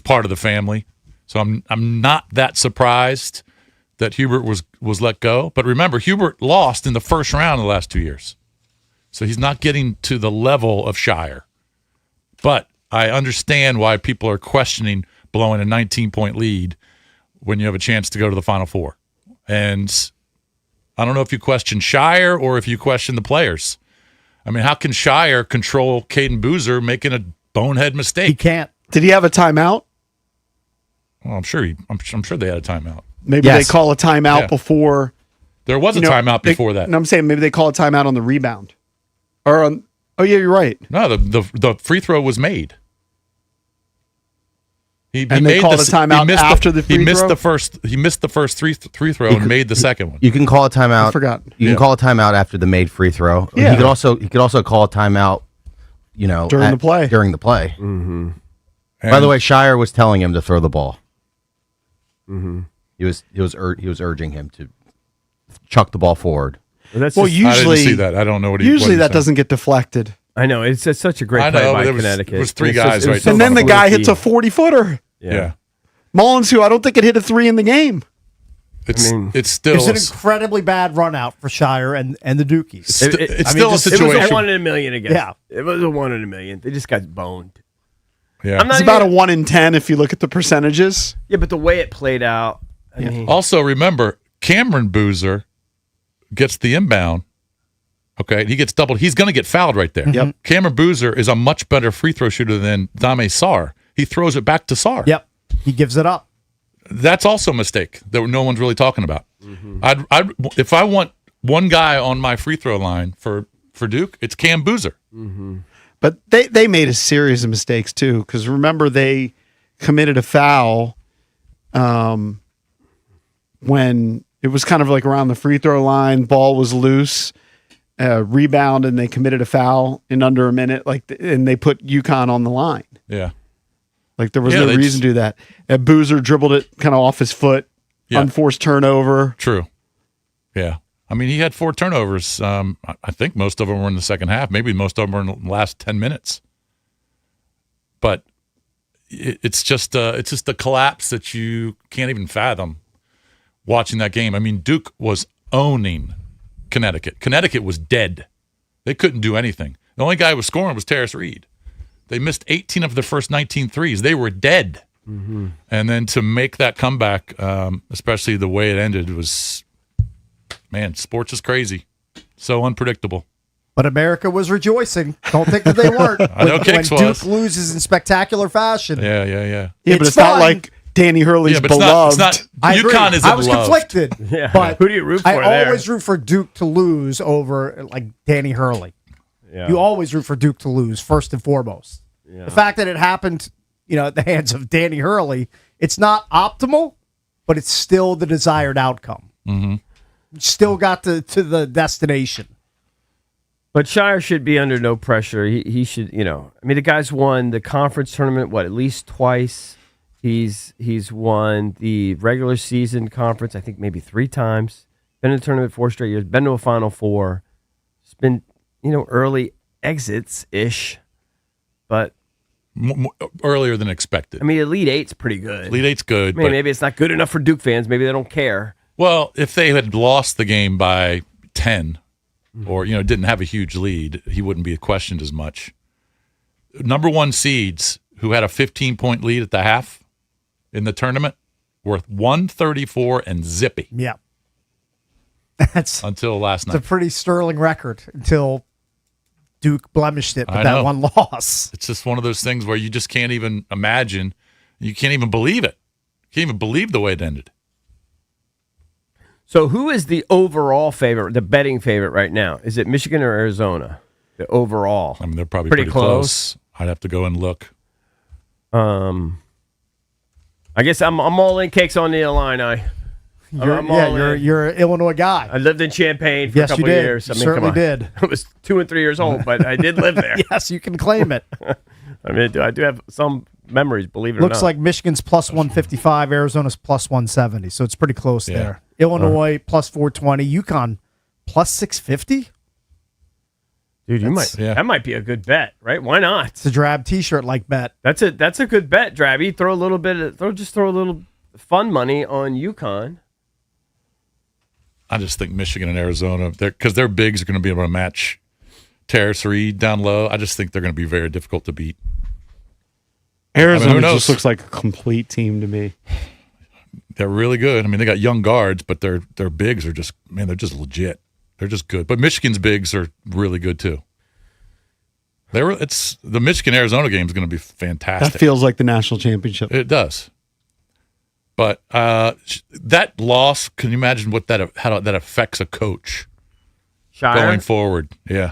Speaker 4: part of the family. So I'm not that surprised that Hubert was let go. But remember, Hubert lost in the first round the last 2 years, so he's not getting to the level of Shire. But I understand why people are questioning blowing a 19-point lead when you have a chance to go to the Final Four. And I don't know if you question Shire or if you question the players. I mean, how can Shire control Caden Boozer making a bonehead mistake?
Speaker 3: He can't.
Speaker 1: Did he have a timeout?
Speaker 4: Well, I'm sure they had a timeout.
Speaker 1: Maybe they call a timeout before.
Speaker 4: There was a timeout before that.
Speaker 1: No, I'm saying maybe they call a timeout on the rebound. Or on. Oh yeah, you're right.
Speaker 4: No, the free throw was made. He
Speaker 1: they
Speaker 4: made
Speaker 1: called a timeout after the free throw?
Speaker 4: He missed the first free throw and made the second one.
Speaker 5: You can call a timeout.
Speaker 1: I forgot.
Speaker 5: You can call a timeout after the made free throw.
Speaker 1: Yeah.
Speaker 5: He could also call a timeout.
Speaker 1: During the play.
Speaker 5: During the play.
Speaker 4: Mm-hmm.
Speaker 5: By the way, Shire was telling him to throw the ball.
Speaker 1: Mm-hmm.
Speaker 5: He was urging him to chuck the ball forward.
Speaker 1: Well, usually
Speaker 4: I didn't see that. I don't know what he.
Speaker 1: Usually
Speaker 4: what
Speaker 1: that doesn't get deflected.
Speaker 2: I know it's such a great play by Connecticut.
Speaker 4: It was three guys, right?
Speaker 1: And then the guy hits a 40-footer.
Speaker 4: Yeah.
Speaker 1: Mullins, who I don't think had hit a 3 in the game.
Speaker 4: It's still
Speaker 3: It's an incredibly bad run out for Shire and the Dukies.
Speaker 4: It's still a situation.
Speaker 2: It was a 1 in a million again.
Speaker 3: Yeah.
Speaker 2: It was a 1 in a million. They just got boned.
Speaker 4: Yeah.
Speaker 1: It's about a 1 in 10 if you look at the percentages.
Speaker 2: Yeah, but the way it played out. I mean,
Speaker 4: Also, remember, Cameron Boozer gets the inbound. Okay, he gets doubled. He's going to get fouled right there.
Speaker 1: Yep.
Speaker 4: Cameron Boozer is a much better free throw shooter than Dame Sarr. He throws it back to Sarr.
Speaker 3: Yep. He gives it up.
Speaker 4: That's also a mistake that no one's really talking about. Mm-hmm. If I want one guy on my free throw line for Duke, it's Cam Boozer.
Speaker 2: Mm-hmm.
Speaker 1: But they made a series of mistakes too, because remember they committed a foul when it was kind of like around the free throw line, ball was loose, rebound, and they committed a foul in under a minute. And they put Yukon on the line.
Speaker 4: Yeah.
Speaker 1: Like there was no reason to do that. And Boozer dribbled it kind of off his foot, unforced turnover.
Speaker 4: True. Yeah. I mean, he had 4 turnovers. I think most of them were in the second half. Maybe most of them were in the last 10 minutes. But it's just a collapse that you can't even fathom watching that game. I mean, Duke was owning Connecticut. Connecticut was dead. They couldn't do anything. The only guy who was scoring was Terrace Reed. They missed 18 of their first 19 threes. They were dead. Mm-hmm. And then to make that comeback, especially the way it ended, was, man, sports is crazy. So unpredictable.
Speaker 3: But America was rejoicing. Don't think that they weren't.
Speaker 4: I know Kicks
Speaker 3: when
Speaker 4: was.
Speaker 3: Duke loses in spectacular fashion.
Speaker 4: Yeah.
Speaker 1: Yeah, but it's not like Danny Hurley's beloved.
Speaker 4: It's not Yukon isn't
Speaker 3: I was
Speaker 4: loved.
Speaker 3: conflicted.
Speaker 2: Yeah.
Speaker 3: But
Speaker 2: who do you root for
Speaker 3: I always root for Duke to lose over like Danny Hurley.
Speaker 2: Yeah.
Speaker 3: You always root for Duke to lose first and foremost. Yeah. The fact that it happened, at the hands of Danny Hurley, it's not optimal, but it's still the desired outcome.
Speaker 4: Mm-hmm.
Speaker 3: Still got to the destination.
Speaker 2: But Shire should be under no pressure. He should, I mean, the guy's won the conference tournament, at least twice. He's won the regular season conference, I think maybe 3 times. Been in the tournament 4 straight years. Been to a Final Four. It's been, early exits-ish. But
Speaker 4: earlier than expected.
Speaker 2: I mean, Elite Eight's pretty good.
Speaker 4: Elite Eight's good.
Speaker 2: I mean, maybe it's not good enough for Duke fans. Maybe they don't care.
Speaker 4: Well, if they had lost the game by 10 or, didn't have a huge lead, he wouldn't be questioned as much. Number 1 seeds who had a 15-point lead at the half in the tournament were 134 and zippy.
Speaker 3: Yeah. That's
Speaker 4: until last night.
Speaker 3: It's a pretty sterling record until Duke blemished it with that one loss.
Speaker 4: It's just one of those things where you just can't even imagine. You can't even believe it. You can't even believe the way it ended.
Speaker 2: So who is the overall favorite, the betting favorite right now? Is it Michigan or Arizona? The overall?
Speaker 4: I mean, they're probably pretty close. I'd have to go and look.
Speaker 2: I guess I'm all in Cakes on the Illini.
Speaker 3: You're an Illinois guy.
Speaker 2: I lived in Champaign for a couple of years.
Speaker 3: You certainly did.
Speaker 2: I was 2 and 3 years old, but I did live there.
Speaker 3: Yes, you can claim it.
Speaker 2: I mean, I do have some memories, believe it or not.
Speaker 3: Looks like Michigan's plus 155, Arizona's plus 170, so it's pretty close there. Illinois plus 420, Yukon plus 650.
Speaker 2: Dude, that might be a good bet, right? Why not?
Speaker 3: It's a Drab T-shirt like bet.
Speaker 2: That's a good bet, Drabby. Throw a little fun money on Yukon.
Speaker 4: I just think Michigan and Arizona, because their bigs are going to be able to match Terrace Reed down low. I just think they're going to be very difficult to beat.
Speaker 1: Arizona just looks like a complete team to me.
Speaker 4: They're really good. I mean, they got young guards, but their bigs are just, man, they're just legit. They're just good. But Michigan's bigs are really good too. The Michigan-Arizona game is going to be fantastic.
Speaker 1: That feels like the national championship.
Speaker 4: It does. But that loss, can you imagine how that affects a coach going forward? Yeah.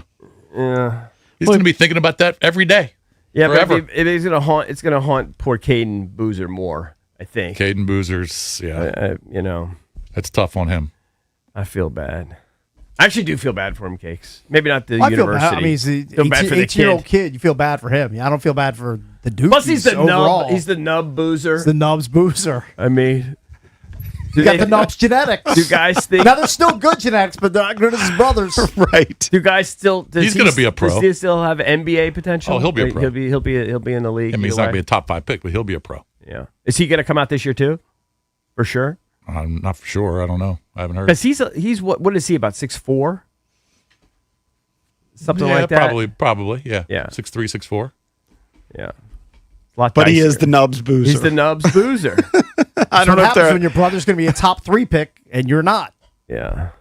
Speaker 4: He's going to be thinking about that every day.
Speaker 2: Yeah,
Speaker 4: forever.
Speaker 2: but it's going to haunt poor Caden Boozer more, I think.
Speaker 4: Caden Boozer's, that's tough on him.
Speaker 2: I feel bad. I actually do feel bad for him, Cakes. Maybe not the university.
Speaker 3: Feel bad. I mean, he's an 18-year-old kid. You feel bad for him. I don't feel bad for the Duke.
Speaker 2: Plus, he's the
Speaker 3: overall.
Speaker 2: nub. He's the nub boozer.
Speaker 3: He's the nubs boozer.
Speaker 2: I mean,
Speaker 3: you got the nubs genetics.
Speaker 2: Do guys think
Speaker 3: now they're still good genetics, but they're not good as his brothers.
Speaker 1: Right?
Speaker 2: Do guys still?
Speaker 4: He's going to be a pro.
Speaker 2: Does he still have NBA potential?
Speaker 4: Oh, he'll be a pro.
Speaker 2: He'll be in the league.
Speaker 4: I mean, he's not going to be a top 5 pick, but he'll be a pro.
Speaker 2: Yeah. Is he going to come out this year too? For sure.
Speaker 4: I'm not for sure. I don't know. I haven't heard.
Speaker 2: Because he's what is he, about 6'4"? Something like that.
Speaker 4: Probably. Yeah. 6'3", 6'4".
Speaker 2: Yeah.
Speaker 1: But he is the nubs boozer.
Speaker 2: He's the nubs boozer.
Speaker 3: I don't know what happens when your brother's going to be a top 3 pick and you're not.
Speaker 2: Yeah.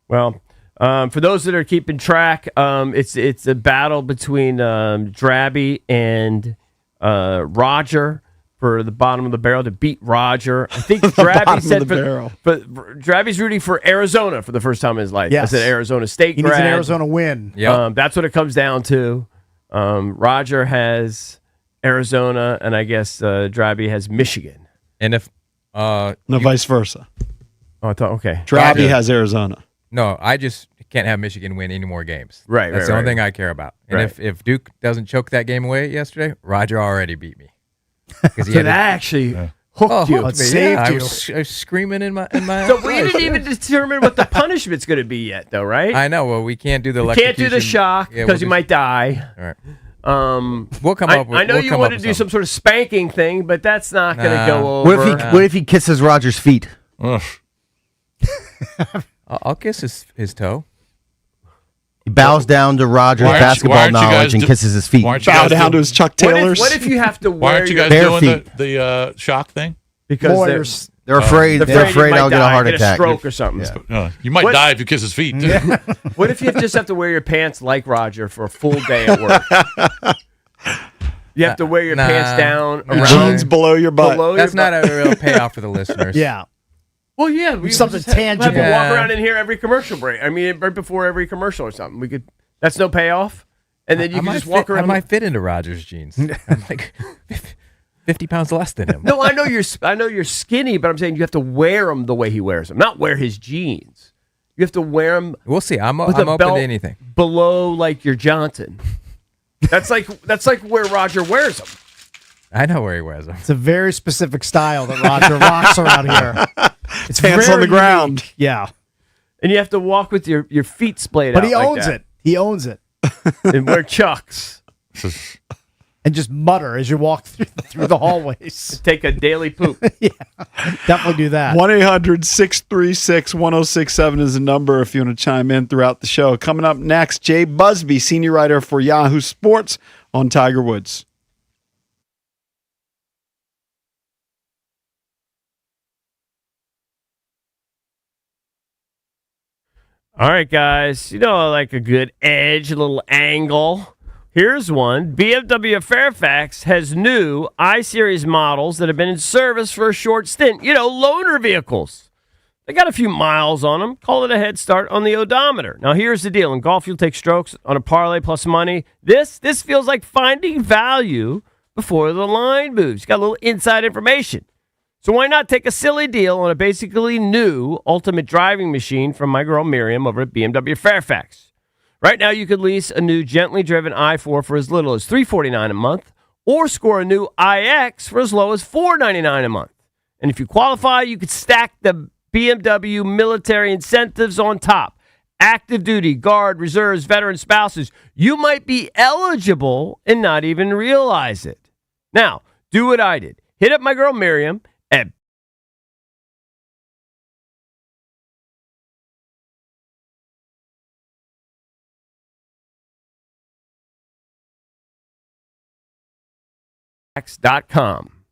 Speaker 2: Well, for those that are keeping track, it's a battle between Drabby and Roger for the bottom of the barrel to beat Roger. I think Drabby said but Drabby's rooting for Arizona for the first time in his life.
Speaker 3: Yes.
Speaker 2: That's an Arizona State
Speaker 3: He
Speaker 2: grad.
Speaker 3: needs an Arizona win.
Speaker 2: That's what it comes down to. Roger has Arizona, and I guess Drabby has Michigan.
Speaker 6: And if
Speaker 1: vice versa.
Speaker 2: Oh, I thought okay.
Speaker 1: Drabby has Arizona.
Speaker 6: No, I just can't have Michigan win any more games.
Speaker 2: Right,
Speaker 6: That's the only thing I care about. And if Duke doesn't choke that game away yesterday, Roger already beat me.
Speaker 2: So that actually hooked you.
Speaker 3: It saved you.
Speaker 6: I was screaming in my
Speaker 2: So we didn't even determine what the punishment's going to be yet, though, right?
Speaker 6: I know. Well, we can't do the
Speaker 2: can't do the shock because you might die.
Speaker 6: All right. We'll come up with.
Speaker 2: I know you want to do some sort of spanking thing, but that's not going to go over.
Speaker 5: What if he kisses Roger's feet?
Speaker 6: I'll kiss his toe.
Speaker 5: He bows down to Roger's basketball knowledge and kisses his feet.
Speaker 1: Bow down to his Chuck Taylors.
Speaker 2: What if you have to wear?
Speaker 4: Why aren't you guys doing the shock thing?
Speaker 2: Because
Speaker 5: they're afraid. They're afraid I'll get a heart attack,
Speaker 2: a stroke or something.
Speaker 4: Yeah. You might die if you kiss his feet. Too.
Speaker 2: What if you just have to wear your pants like Roger for a full day at work? You have to wear your pants down around
Speaker 1: jeans below your butt.
Speaker 6: That's not a real payoff for the listeners.
Speaker 3: Yeah.
Speaker 2: Well, yeah, we
Speaker 3: something
Speaker 2: just
Speaker 3: tangible.
Speaker 2: Have to walk around in here every commercial break. I mean, right before every commercial or something. We could. That's no payoff. And then you can just walk around.
Speaker 6: I might fit into Roger's jeans. I'm like 50 pounds less than him.
Speaker 2: No, I know you're skinny, but I'm saying you have to wear them the way he wears them, not wear his jeans. You have to wear them.
Speaker 6: We'll see. I'm open to anything
Speaker 2: below like your Johnson. That's like where Roger wears them.
Speaker 6: I know where he wears them.
Speaker 3: It's a very specific style that Roger rocks around here.
Speaker 1: It's pants on the ground.
Speaker 3: Unique. Yeah.
Speaker 2: And you have to walk with your feet splayed
Speaker 3: but
Speaker 2: out.
Speaker 3: But he
Speaker 2: like
Speaker 3: owns
Speaker 2: that.
Speaker 3: it. He owns it.
Speaker 2: And wear Chucks.
Speaker 3: And just mutter as you walk through the hallways.
Speaker 2: Take a daily poop.
Speaker 3: Yeah. Definitely do that.
Speaker 1: 1-800-636-1067 is the number if you want to chime in throughout the show. Coming up next, Jay Busby, senior writer for Yahoo Sports on Tiger Woods.
Speaker 2: All right, guys. You know, I like a good edge, a little angle. Here's one. BMW of Fairfax has new I-Series models that have been in service for a short stint. You know, loaner vehicles. They got a few miles on them. Call it a head start on the odometer. Now, here's the deal. In golf, you'll take strokes on a parlay plus money. This feels like finding value before the line moves. You got a little inside information. So why not take a silly deal on a basically new ultimate driving machine from my girl Miriam over at BMW Fairfax? Right now, you could lease a new gently driven i4 for as little as $349 a month, or score a new iX for as low as $499 a month. And if you qualify, you could stack the BMW military incentives on top. Active duty, guard, reserves, veteran spouses. You might be eligible and not even realize it. Now, do what I did. Hit up my girl Miriam at X.com.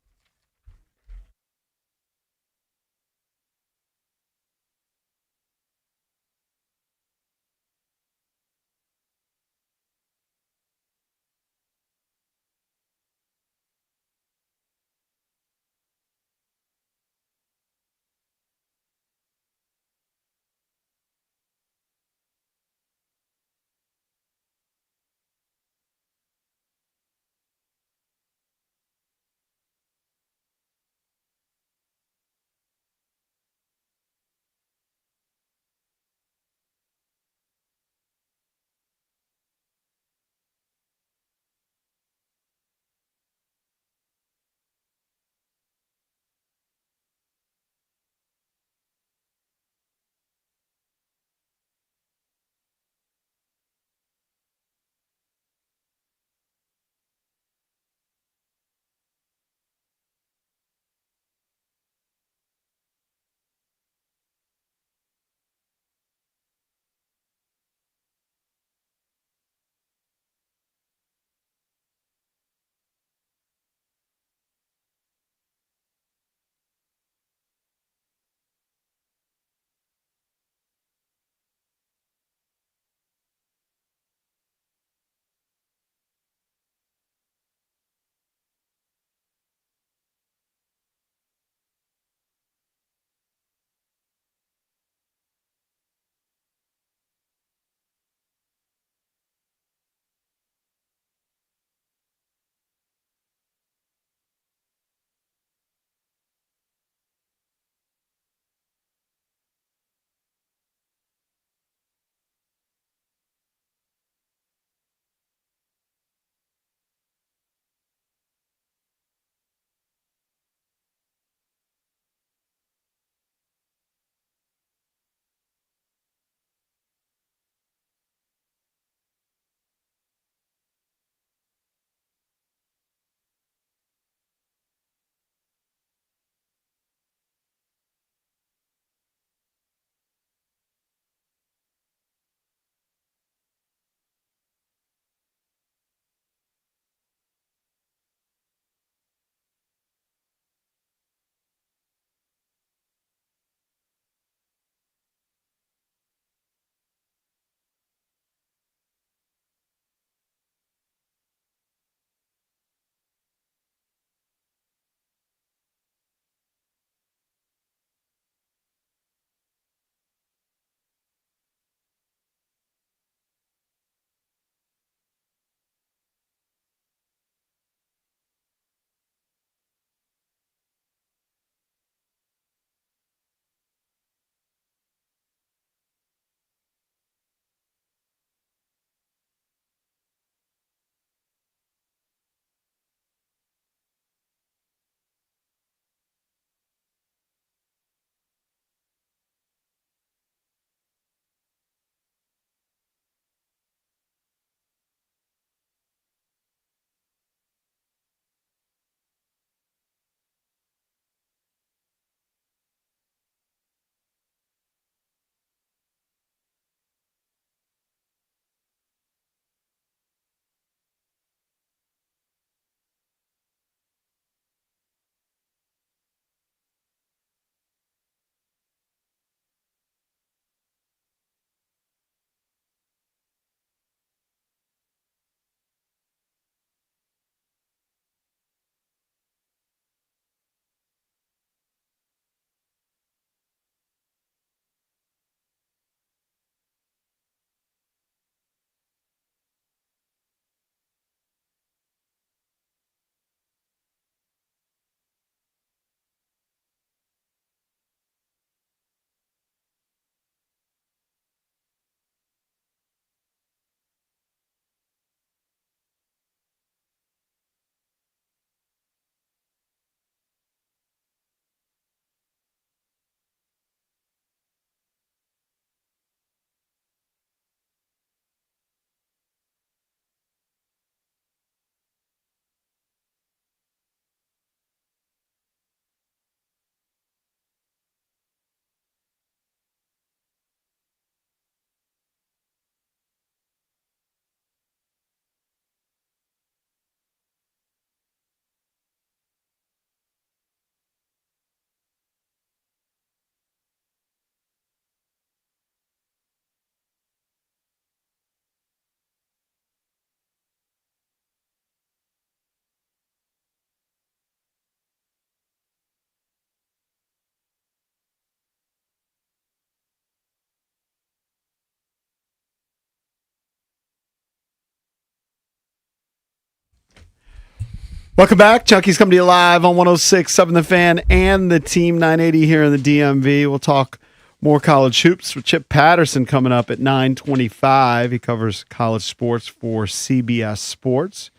Speaker 1: Welcome back. Junkies come to you live on 106.7 The Fan and the Team 980 here in the DMV. We'll talk more college hoops with Chip Patterson coming up at 9:25. He covers college sports for CBS Sports.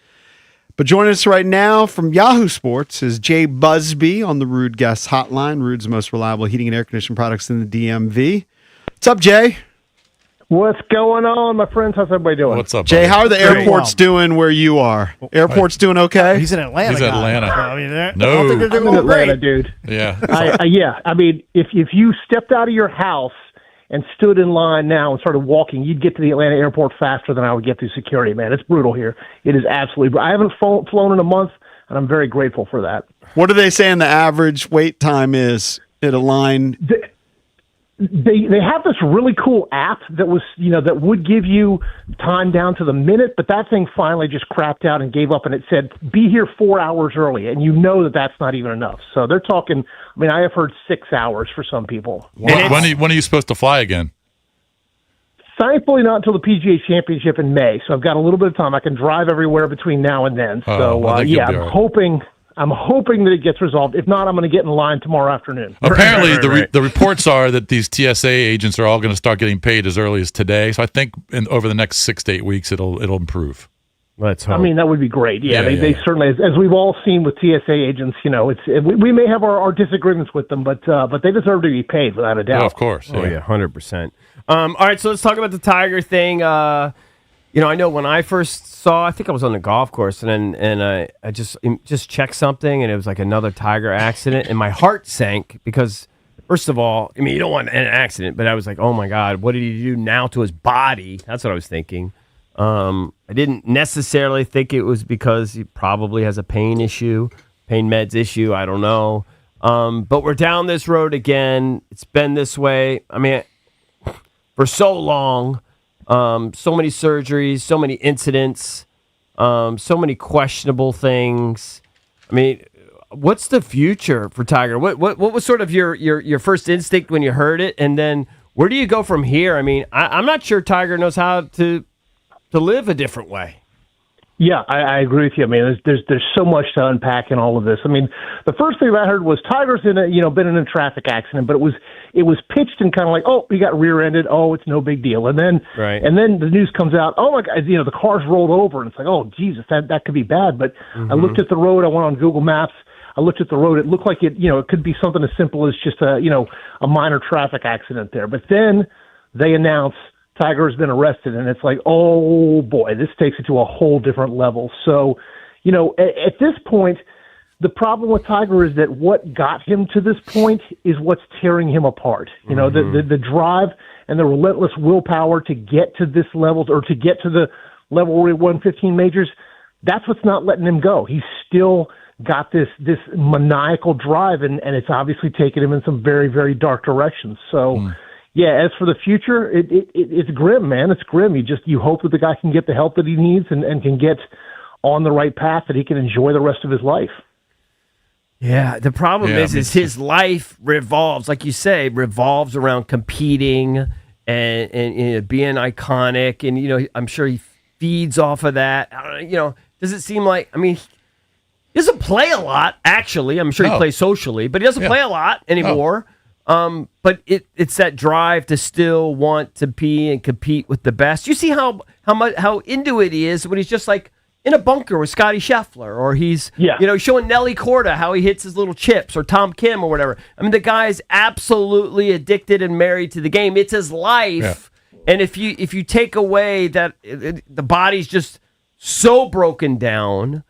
Speaker 1: But joining us right now from Yahoo Sports is Jay Busby on the Rude Guest Hotline. Rude's most reliable heating and air conditioning products in the DMV. What's up, Jay?
Speaker 12: What's going on, my friends? How's everybody doing?
Speaker 4: What's up,
Speaker 1: Jay?
Speaker 4: buddy?
Speaker 1: How are the airports doing where you are? Airports doing okay?
Speaker 3: He's in Atlanta.
Speaker 4: He's in Atlanta.
Speaker 3: I mean, I
Speaker 4: No.
Speaker 3: don't think they're
Speaker 12: I'm
Speaker 3: doing
Speaker 12: in Atlanta,
Speaker 3: great.
Speaker 12: dude.
Speaker 4: Yeah.
Speaker 12: Yeah. I mean, if you stepped out of your house and stood in line now and started walking, you'd get to the Atlanta airport faster than I would get through security, man. It's brutal here. It is absolutely. I haven't flown in a month, and I'm very grateful for that.
Speaker 1: What are they saying the average wait time is at a line?
Speaker 12: They have this really cool app that was, that would give you time down to the minute, but that thing finally just crapped out and gave up, and it said, be here 4 hours early, and you know that's not even enough. So they're talking, I mean, I have heard 6 hours for some people.
Speaker 4: When are you supposed to fly again?
Speaker 12: Thankfully, not until the PGA Championship in May, so I've got a little bit of time. I can drive everywhere between now and then. So, I'm hoping that it gets resolved. If not, I'm going to get in line tomorrow afternoon.
Speaker 4: Apparently, the reports are that these TSA agents are all going to start getting paid as early as today. So I think over the next 6 to 8 weeks, it'll improve.
Speaker 2: Let's hope.
Speaker 12: I mean, that would be great. Yeah, they certainly, as we've all seen with TSA agents, we may have our disagreements with them, but they deserve to be paid without a doubt.
Speaker 4: Oh, of course.
Speaker 2: Oh, yeah, 100%. All right, so let's talk about the Tiger thing. I know when I first saw, I think I was on the golf course, and I just checked something, and it was like another Tiger accident, and my heart sank because, first of all, I mean, you don't want an accident, but I was like, oh my God, what did he do now to his body? That's what I was thinking. I didn't necessarily think it was because he probably has a pain meds issue. I don't know. But we're down this road again. It's been this way. I mean, for so long. So many surgeries, so many incidents, so many questionable things. I mean, what's the future for Tiger? What was sort of your first instinct when you heard it, and then where do you go from here? I mean, I'm not sure Tiger knows how to live a different way.
Speaker 12: Yeah, I agree with you. I mean, there's so much to unpack in all of this. I mean, the first thing I heard was Tiger's been in a traffic accident, but it was pitched and kind of like, oh, he got rear-ended. Oh, it's no big deal. And then the news comes out. Oh my God, the car's rolled over, and it's like, oh Jesus, that could be bad. But I looked at the road. I went on Google Maps. I looked at the road. It looked like it could be something as simple as just a minor traffic accident there. But then they announce Tiger has been arrested, and it's like, oh boy, this takes it to a whole different level. So, at this point, the problem with Tiger is that what got him to this point is what's tearing him apart. The drive and the relentless willpower to get to this level, or to get to the level where he won 15 majors, that's what's not letting him go. He's still got this maniacal drive, and it's obviously taken him in some very, very dark directions. So, yeah, as for the future, it's grim, man. It's grim. You hope that the guy can get the help that he needs and can get on the right path, that he can enjoy the rest of his life.
Speaker 2: Yeah, the problem is his life revolves, like you say, around competing and being iconic, and I'm sure he feeds off of that. Does it seem like? I mean, he doesn't play a lot. Actually, I'm sure he plays socially, but he doesn't play a lot anymore. But it's that drive to still want to be and compete with the best. You see how into it he is when he's just like in a bunker with Scotty Scheffler, or he's showing Nelly Korda how he hits his little chips, or Tom Kim or whatever. I mean, the guy's absolutely addicted and married to the game. It's his life, and if you take away that, the body's just so broken down,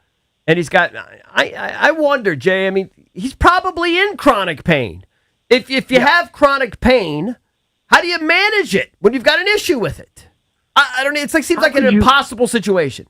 Speaker 2: and he's got. I wonder, Jay. I mean, he's probably in chronic pain. If you have chronic pain, how do you manage it when you've got an issue with it? I don't know. It's seems like an impossible situation.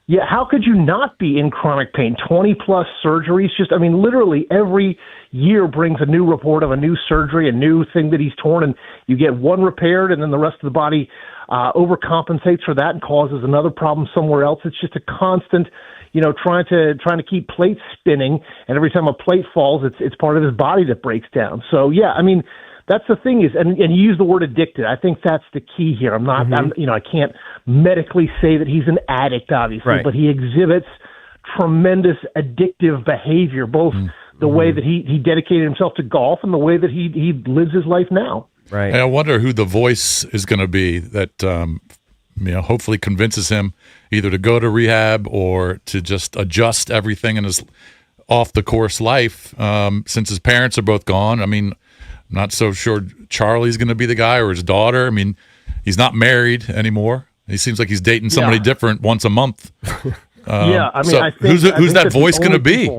Speaker 12: Yeah, how could you not be in chronic pain? 20-plus surgeries. Literally every year brings a new report of a new surgery, a new thing that he's torn, and you get one repaired, and then the rest of the body overcompensates for that and causes another problem somewhere else. It's just a constant, trying to keep plates spinning, and every time a plate falls, it's part of his body that breaks down. So yeah, I mean, that's the thing is, and you use the word addicted. I think that's the key here. I can't medically say that he's an addict, obviously, but he exhibits tremendous addictive behavior, both the way that he dedicated himself to golf and the way that he lives his life now.
Speaker 2: Right.
Speaker 4: And I wonder who the voice is going to be that hopefully convinces him either to go to rehab or to just adjust everything in his off the course life. Since his parents are both gone, I mean, I'm not so sure Charlie's going to be the guy or his daughter. I mean, he's not married anymore. He seems like he's dating somebody different once a month.
Speaker 12: I mean,
Speaker 4: so
Speaker 12: I think,
Speaker 4: who's that voice going to be?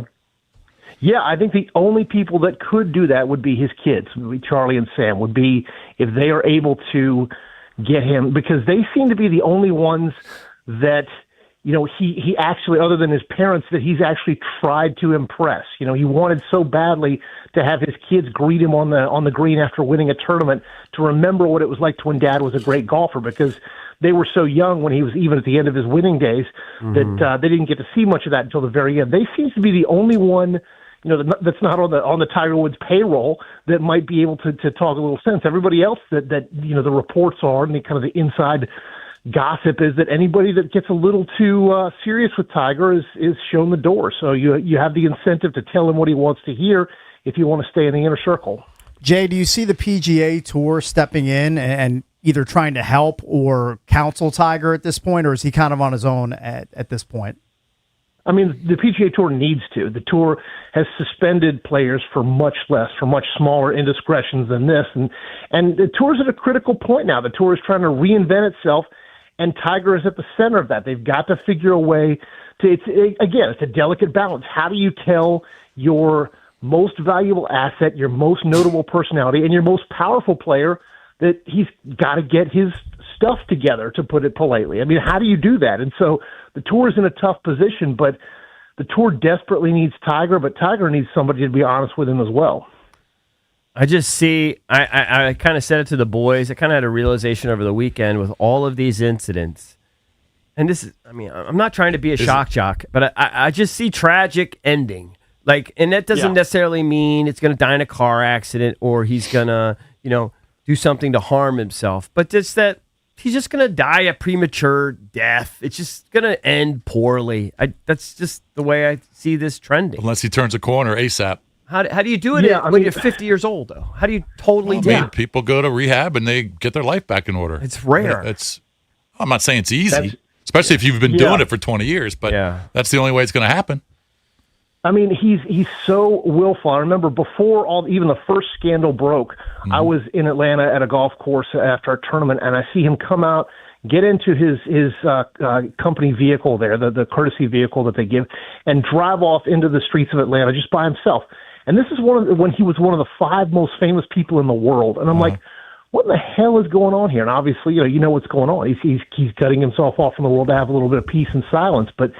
Speaker 12: Yeah, I think the only people that could do that would be his kids, would be Charlie and Sam, would be if they are able to get him, because they seem to be the only ones that, he actually, other than his parents, that he's actually tried to impress. He wanted so badly to have his kids greet him on the green after winning a tournament, to remember what it was like when Dad was a great golfer, because they were so young when he was even at the end of his winning days that they didn't get to see much of that until the very end. They seem to be the only one, that's not on the Tiger Woods payroll that might be able to talk a little sense. Everybody else that the reports are, and the kind of the inside gossip is that anybody that gets a little too serious with Tiger is shown the door. So you have the incentive to tell him what he wants to hear if you want to stay in the inner circle.
Speaker 3: Jay, do you see the PGA Tour stepping in and either trying to help or counsel Tiger at this point, or is he kind of on his own at this point?
Speaker 12: I mean, the PGA Tour needs to. The Tour has suspended players for much smaller indiscretions than this. And the Tour's at a critical point now. The Tour is trying to reinvent itself, and Tiger is at the center of that. They've got to figure a way to, it's a delicate balance. How do you tell your most valuable asset, your most notable personality, and your most powerful player that he's got to get his stuff together, to put it politely? I mean, how do you do that? And so the Tour is in a tough position, but the Tour desperately needs Tiger, but Tiger needs somebody to be honest with him as well.
Speaker 2: I just see, I kind of said it to the boys. I kind of had a realization over the weekend with all of these incidents. And this is, I mean, I'm not trying to be a shock jock, but I just see tragic ending. Like, and that doesn't necessarily mean it's going to die in a car accident or he's going to, do something to harm himself. But just that he's just going to die a premature death. It's just going to end poorly. That's just the way I see this trending.
Speaker 4: Unless he turns a corner ASAP.
Speaker 2: How do you do it when you're 50 years old, though? How do you totally do it?
Speaker 4: People go to rehab and they get their life back in order.
Speaker 2: It's rare.
Speaker 4: I'm not saying it's easy, especially if you've been doing it for 20 years, but that's the only way it's going to happen.
Speaker 12: I mean, he's so willful. I remember before even the first scandal broke, I was in Atlanta at a golf course after a tournament, and I see him come out, get into his company vehicle there, the courtesy vehicle that they give, and drive off into the streets of Atlanta just by himself. And this is when he was one of the 5 most famous people in the world. And I'm like, what in the hell is going on here? And obviously, you know what's going on. He's cutting himself off from the world to have a little bit of peace and silence. But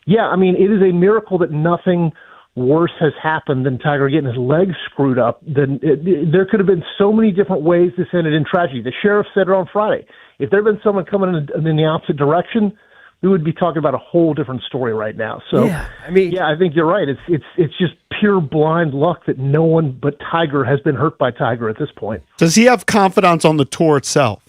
Speaker 12: yeah, I mean, it is a miracle that nothing worse has happened than Tiger getting his legs screwed up. There could have been so many different ways this ended in tragedy. The sheriff said it on Friday. If there had been someone coming in the opposite direction, we would be talking about a whole different story right now. So, I think you're right. It's just pure blind luck that no one but Tiger has been hurt by Tiger at this point.
Speaker 1: Does he have confidence on the tour itself?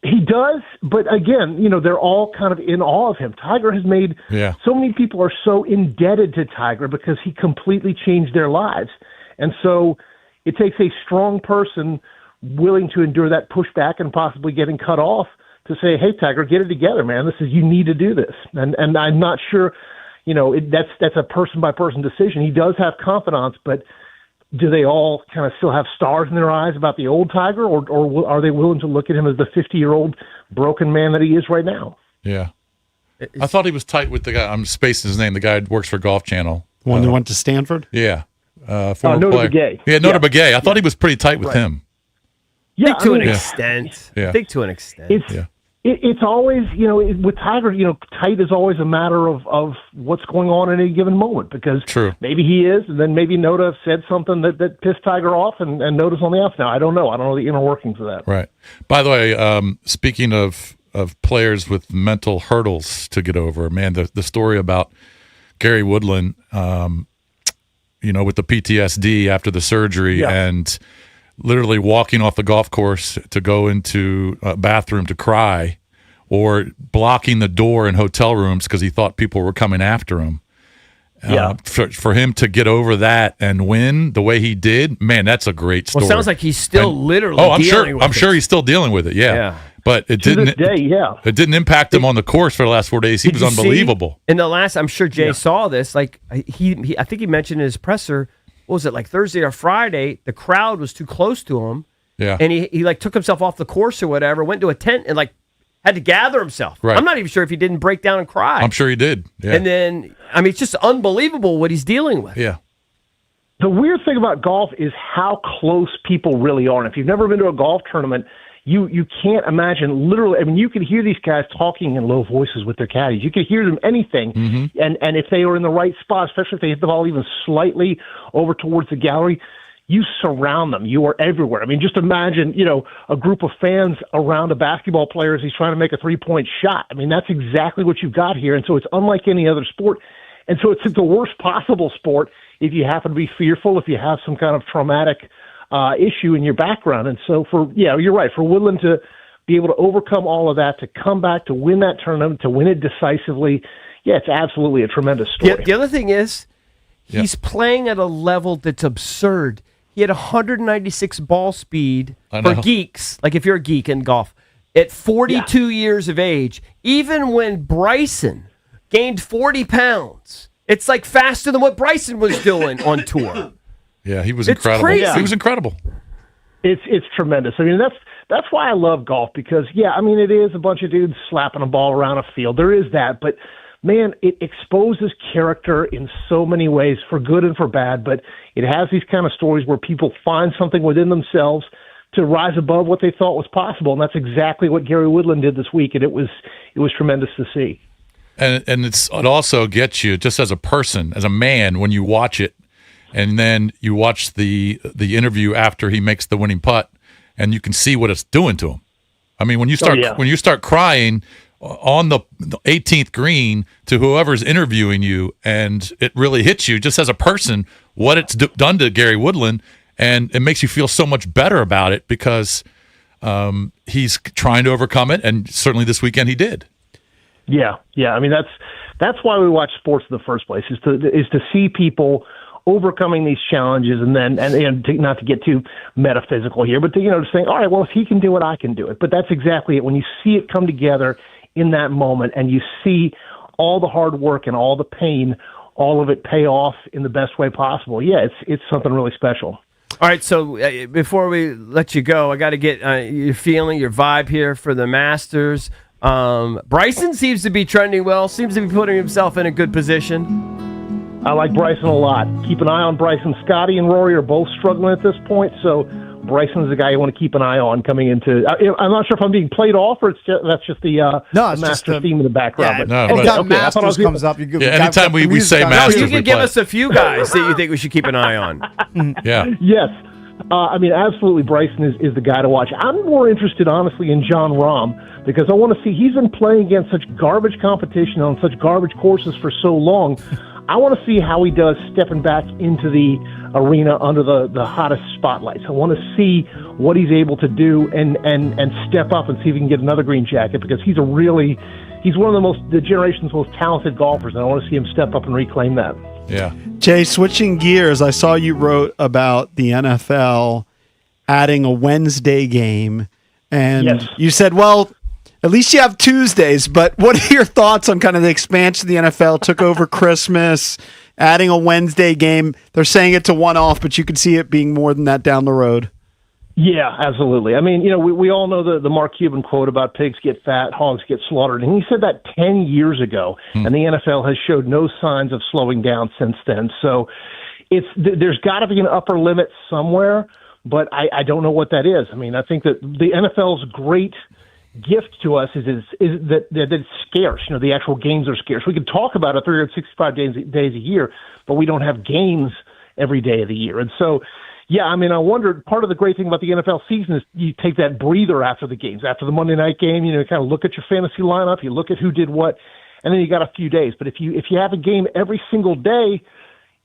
Speaker 12: He does, but again, they're all kind of in awe of him. Tiger has made so many people are so indebted to Tiger because he completely changed their lives. And so it takes a strong person willing to endure that pushback and possibly getting cut off to say, hey, Tiger, get it together, man. You need to do this. And I'm not sure, that's a person-by-person decision. He does have confidence, but do they all kind of still have stars in their eyes about the old Tiger, or are they willing to look at him as the 50-year-old broken man that he is right now?
Speaker 4: Yeah. I thought he was tight with the guy. I'm spacing his name. The guy who works for Golf Channel.
Speaker 1: The one that went to Stanford?
Speaker 4: Yeah. Former player.
Speaker 12: Begay.
Speaker 4: Yeah, Notah Begay. I thought he was pretty tight with him.
Speaker 2: Yeah, I think to an extent.
Speaker 4: Yeah.
Speaker 2: I think to an extent.
Speaker 12: It's always, with Tiger, tight is always a matter of what's going on at any given moment, because maybe he is, and then maybe Notah said something that pissed Tiger off, and Notah's on the outs now. I don't know. I don't know the inner workings of that.
Speaker 4: Right. By the way, speaking of players with mental hurdles to get over, man, the story about Gary Woodland, with the PTSD after the surgery and literally walking off the golf course to go into a bathroom to cry or blocking the door in hotel rooms because he thought people were coming after him. For him to get over that and win the way he did, man, that's a great story.
Speaker 2: Well, it sounds like he's still literally dealing with it.
Speaker 4: I'm sure he's still dealing with it, yeah. But it didn't it didn't impact him on the course for the last 4 days. He was unbelievable.
Speaker 2: In the last, I'm sure Jay saw this, like he I think he mentioned in his presser, what was it, like Thursday or Friday, the crowd was too close to him.
Speaker 4: Yeah.
Speaker 2: And he like took himself off the course or whatever, went to a tent and like had to gather himself.
Speaker 4: Right.
Speaker 2: I'm not even sure if he didn't break down and cry.
Speaker 4: I'm sure he did. Yeah.
Speaker 2: And then, I mean, it's just unbelievable what he's dealing with.
Speaker 4: Yeah.
Speaker 12: The weird thing about golf is how close people really are. And if you've never been to a golf tournament, you can't imagine literally. I mean, you can hear these guys talking in low voices with their caddies. You can hear them anything.
Speaker 4: Mm-hmm.
Speaker 12: And if they are in the right spot, especially if they hit the ball even slightly over towards the gallery, you surround them. You are everywhere. I mean, just imagine, a group of fans around a basketball player as he's trying to make a 3-point shot. I mean, that's exactly what you've got here. And so it's unlike any other sport. And so it's the worst possible sport if you happen to be fearful, if you have some kind of traumatic issue in your background. And so you're right. For Woodland to be able to overcome all of that, to come back, to win that tournament, to win it decisively, it's absolutely a tremendous story.
Speaker 2: The other thing is he's playing at a level that's absurd. He had 196 ball speed for geeks, like if you're a geek in golf, at 42 years of age. Even when Bryson gained 40 pounds, it's like faster than what Bryson was doing on tour.
Speaker 4: Yeah, he was incredible.
Speaker 2: Crazy.
Speaker 4: He was incredible.
Speaker 12: It's tremendous. I mean, that's why I love golf because, it is a bunch of dudes slapping a ball around a field. There is that, but man, it exposes character in so many ways, for good and for bad, but it has these kind of stories where people find something within themselves to rise above what they thought was possible, and that's exactly what Gary Woodland did this week, and it was tremendous to see.
Speaker 4: And it also gets you, just as a person, as a man, when you watch it, and then you watch the interview after he makes the winning putt, and you can see what it's doing to him. I mean, when you start crying on the 18th green to whoever's interviewing you, and it really hits you just as a person what it's done to Gary Woodland, and it makes you feel so much better about it because he's trying to overcome it, and certainly this weekend he did.
Speaker 12: Yeah. I mean, that's why we watch sports in the first place, is to see people overcoming these challenges, and not to get too metaphysical here, but to saying, all right, well, if he can do it, I can do it. But that's exactly it. When you see it come together in that moment, and you see all the hard work and all the pain, all of it pay off in the best way possible. Yeah, it's something really special.
Speaker 2: All right, so before we let you go, I got to get your feeling, your vibe here for the Masters. Bryson seems to be trending well, seems to be putting himself in a good position.
Speaker 12: I like Bryson a lot. Keep an eye on Bryson. Scotty and Rory are both struggling at this point, so Bryson's the guy you want to keep an eye on coming into. I'm not sure if I'm being played off or that's just the Masters theme in the background.
Speaker 3: Anytime Masters comes up,
Speaker 4: anytime we say Masters,
Speaker 2: you can give us a few guys that you think we should keep an eye on.
Speaker 12: Yes. Absolutely, Bryson is the guy to watch. I'm more interested, honestly, in John Rahm because I want to see. He's been playing against such garbage competition on such garbage courses for so long. I want to see how he does stepping back into the arena under the hottest spotlights. I want to see what he's able to do and step up and see if he can get another green jacket because he's one of the generation's most talented golfers, and I want to see him step up and reclaim that.
Speaker 4: Yeah.
Speaker 1: Jay, switching gears, I saw you wrote about the NFL adding a Wednesday game, and you said, well, at least you have Tuesdays, but what are your thoughts on kind of the expansion of the NFL, took over Christmas, adding a Wednesday game? They're saying it's a one-off, but you could see it being more than that down the road.
Speaker 12: Yeah, absolutely. I mean, we all know the Mark Cuban quote about pigs get fat, hogs get slaughtered, and he said that 10 years ago, and the NFL has showed no signs of slowing down since then. So there's got to be an upper limit somewhere, but I don't know what that is. I mean, I think that the NFL's great gift to us is that it's scarce. The actual games are scarce. We can talk about it 365 days a year, but we don't have games every day of the year. And so, yeah, I mean, I wondered, part of the great thing about the NFL season is you take that breather after the games. After the Monday night game, you kind of look at your fantasy lineup, you look at who did what, and then you got a few days. But if you have a game every single day,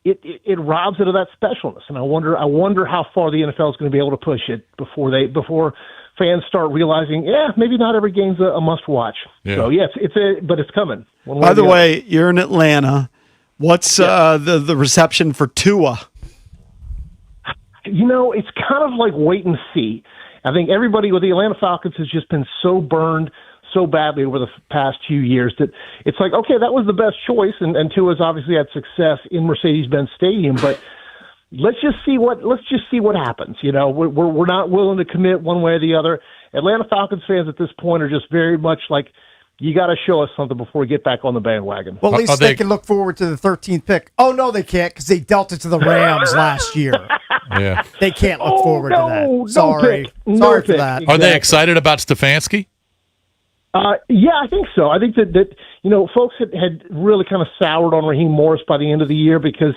Speaker 12: it robs it of that specialness. And I wonder how far the NFL is going to be able to push it before fans start realizing, maybe not every game's a must-watch.
Speaker 4: Yeah.
Speaker 12: So, but it's coming.
Speaker 1: By the way, you're in Atlanta. What's the reception for Tua?
Speaker 12: It's kind of like wait and see. I think everybody with the Atlanta Falcons has just been so burned so badly over the past few years that it's like, okay, that was the best choice, and Tua's obviously had success in Mercedes-Benz Stadium, but let's just see what happens. We're not willing to commit one way or the other. Atlanta Falcons fans at this point are just very much like, you got to show us something before we get back on the bandwagon.
Speaker 3: Well, at least they can look forward to the 13th pick. Oh, no, they can't because they dealt it to the Rams last year.
Speaker 4: Yeah.
Speaker 3: They can't look forward to that.
Speaker 12: Sorry
Speaker 3: for that.
Speaker 4: Are they excited about Stefanski?
Speaker 12: Yeah, I think so. I think that folks had really kind of soured on Raheem Morris by the end of the year because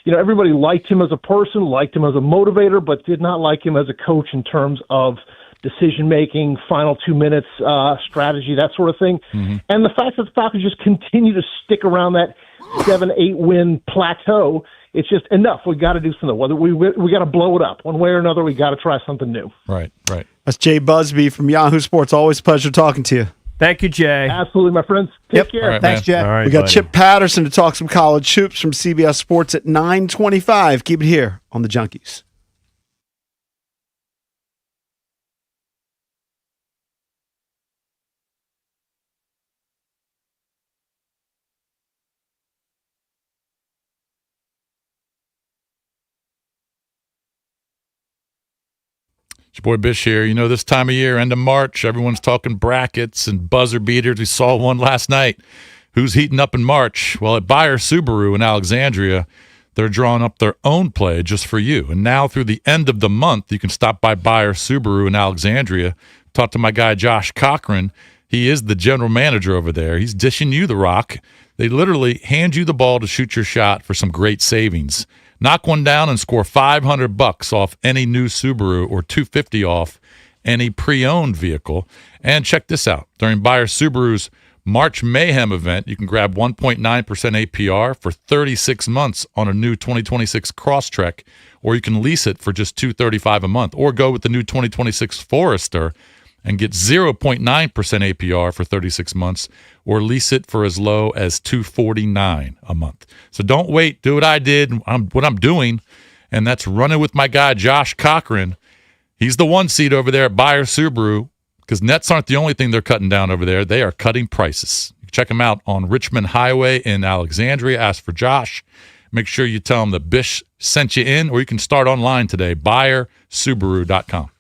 Speaker 12: everybody liked him as a person, liked him as a motivator, but did not like him as a coach in terms of decision-making, final 2 minutes strategy, that sort of thing. Mm-hmm. And the fact that the Falcons just continue to stick around that 7-8 win plateau, it's just enough. We got to do something. Whether we got to blow it up one way or another, we got to try something new.
Speaker 4: Right.
Speaker 1: That's Jay Busby from Yahoo Sports. Always a pleasure talking to you.
Speaker 2: Thank you, Jay.
Speaker 12: Absolutely, my friends. Take care.
Speaker 4: Right,
Speaker 3: Thanks, Jay.
Speaker 2: All right,
Speaker 1: We got
Speaker 2: buddy.
Speaker 1: Chip Patterson to talk some college hoops from CBS Sports at 9:25. Keep it here on the Junkies.
Speaker 4: It's your boy Bish here. This time of year, end of March, everyone's talking brackets and buzzer beaters. We saw one last night. Who's heating up in March? Well, at Buyer Subaru in Alexandria, they're drawing up their own play just for you. And now through the end of the month, you can stop by Buyer Subaru in Alexandria. Talk to my guy Josh Cochran. He is the general manager over there. He's dishing you the rock. They literally hand you the ball to shoot your shot for some great savings. Knock one down and score $500 off any new Subaru or $250 off any pre-owned vehicle. And check this out. During Buyer Subaru's March Mayhem event, you can grab 1.9% APR for 36 months on a new 2026 Crosstrek, or you can lease it for just $235 a month, or go with the new 2026 Forester and get 0.9% APR for 36 months, or lease it for as low as $249 a month. So don't wait. Do what I did, what I'm doing, and that's running with my guy Josh Cochran. He's the one seat over there at Buyer Subaru, because nets aren't the only thing they're cutting down over there. They are cutting prices. Check them out on Richmond Highway in Alexandria. Ask for Josh. Make sure you tell him that Bish sent you in, or you can start online today, buyersubaru.com.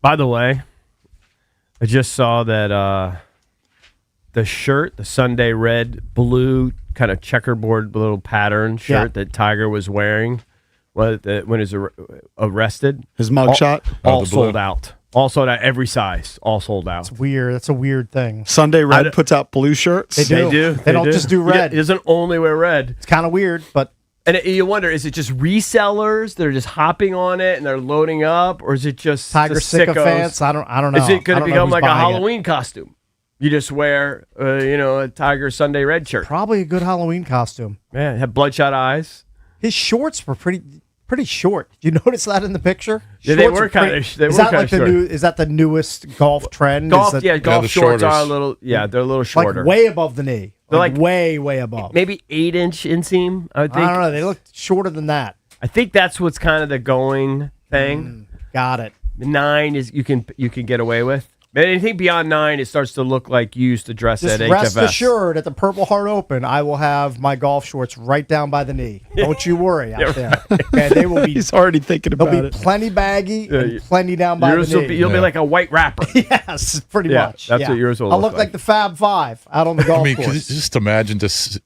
Speaker 2: By the way, I just saw that the shirt, the Sunday red, blue, kind of checkerboard little pattern shirt that Tiger was wearing when he was arrested.
Speaker 1: His mugshot?
Speaker 2: All sold out. All sold out, every size. All sold out.
Speaker 3: It's weird. That's a weird thing.
Speaker 1: Sunday Red puts out blue shirts.
Speaker 3: They do. They don't just do red.
Speaker 2: It doesn't only wear red.
Speaker 3: It's kind of weird, but...
Speaker 2: And you wonder, is it just resellers that are just hopping on it and they're loading up, or is it just
Speaker 3: Tiger sycophants? I don't know.
Speaker 2: Is it going to become like a Halloween
Speaker 3: it.
Speaker 2: costume? You just wear, a Tiger Sunday Red shirt.
Speaker 3: Probably a good Halloween costume.
Speaker 2: Yeah, have bloodshot eyes.
Speaker 3: His shorts were pretty short. Did you notice that in the picture?
Speaker 2: Yeah, they were kind of. Is
Speaker 3: that the newest golf trend?
Speaker 2: Golf shorts are a little. Yeah, they're a little shorter,
Speaker 3: like way above the knee.
Speaker 2: They're like
Speaker 3: way above.
Speaker 2: Maybe 8-inch inseam. I think.
Speaker 3: I don't know. They look shorter than that.
Speaker 2: I think that's what's kind of the going thing.
Speaker 3: Got it.
Speaker 2: 9 is you can get away with. But anything beyond 9, it starts to look like you used to dress at HFS.
Speaker 3: Rest assured, at the Purple Heart Open, I will have my golf shorts right down by the knee. Don't you worry out there. Okay, they will be.
Speaker 1: He's already thinking about it.
Speaker 3: They'll be plenty baggy and plenty down by the knee.
Speaker 2: You'll be like a white rapper.
Speaker 3: Yes, pretty much.
Speaker 2: That's what yours will
Speaker 3: I'll look like the Fab Five out on the golf course.
Speaker 4: Just imagine just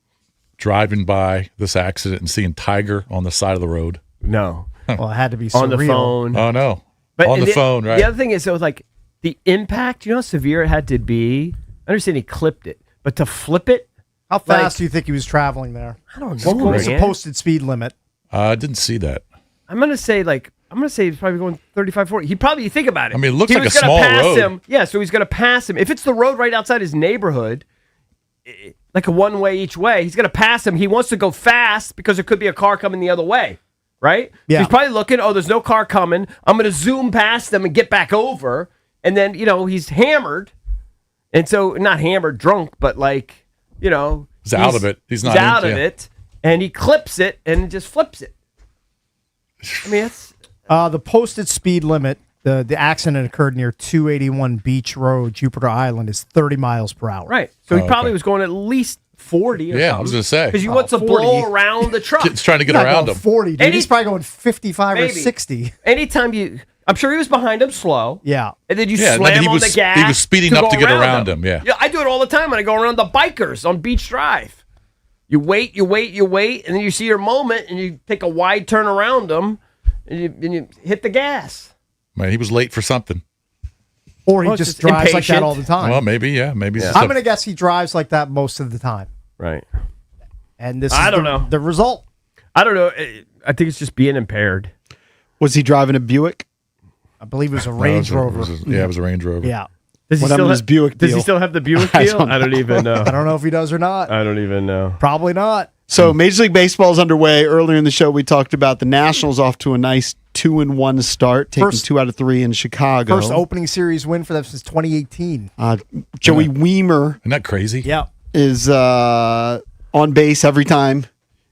Speaker 4: driving by this accident and seeing Tiger on the side of the road.
Speaker 2: No.
Speaker 3: Well, it had to be surreal.
Speaker 2: On the phone.
Speaker 4: Oh, no.
Speaker 2: But
Speaker 4: on the phone, right?
Speaker 2: The other thing is, so like, the impact, you know how severe it had to be? I understand he clipped it, but to flip it?
Speaker 3: How fast do you think he was traveling there?
Speaker 2: I don't know.
Speaker 3: What was the posted speed limit?
Speaker 4: I didn't see that.
Speaker 2: I'm going to say he's probably going 35, 40. You think about it.
Speaker 4: I mean, it looks like a small road.
Speaker 2: Him. Yeah, so he's going to pass him. If it's the road right outside his neighborhood, like a one-way each way, he's going to pass him. He wants to go fast because there could be a car coming the other way, right?
Speaker 3: Yeah.
Speaker 2: So he's probably looking, there's no car coming. I'm going to zoom past them and get back over. And then, he's hammered. And so, not hammered, drunk, but he's
Speaker 4: out of it. He's
Speaker 2: out of it. And he clips it and just flips it. I mean, it's...
Speaker 3: the posted speed limit, the accident occurred near 281 Beach Road, Jupiter Island, is 30 miles per hour.
Speaker 2: Right. So he probably was going at least 40 or something.
Speaker 4: I was going to say.
Speaker 2: Because he wants to blow around the truck.
Speaker 4: He's trying to get around him.
Speaker 3: 40, dude. He's probably going 55 or 60.
Speaker 2: Anytime I'm sure he was behind him slow.
Speaker 3: Yeah.
Speaker 2: And then slam on the gas.
Speaker 4: He was speeding up to get around him. Yeah.
Speaker 2: I do it all the time when I go around the bikers on Beach Drive. You wait, and then you see your moment, and you take a wide turn around them, and you hit the gas.
Speaker 4: Man, he was late for something.
Speaker 3: Or he just drives
Speaker 2: impatient.
Speaker 3: like that all the time.
Speaker 4: Well, maybe, yeah. Maybe.
Speaker 3: I'm going to guess he drives like that most of the time.
Speaker 2: Right.
Speaker 3: And this
Speaker 2: I
Speaker 3: is
Speaker 2: don't know.
Speaker 3: the result.
Speaker 2: I don't know. I think it's just being impaired.
Speaker 1: Was he driving a Buick?
Speaker 3: I believe it was a Range Rover.
Speaker 4: It was a Range Rover.
Speaker 3: Yeah.
Speaker 2: Does he still have the Buick deal? I don't even know.
Speaker 3: I don't know if he does or not.
Speaker 2: I don't even know.
Speaker 3: Probably not.
Speaker 1: So Major League Baseball is underway. Earlier in the show, we talked about the Nationals off to a nice 2-1 start, taking 2 out of 3 in Chicago.
Speaker 3: First opening series win for them since 2018.
Speaker 1: Joey Weimer.
Speaker 4: Isn't that crazy?
Speaker 3: Yeah.
Speaker 1: Is on base every time.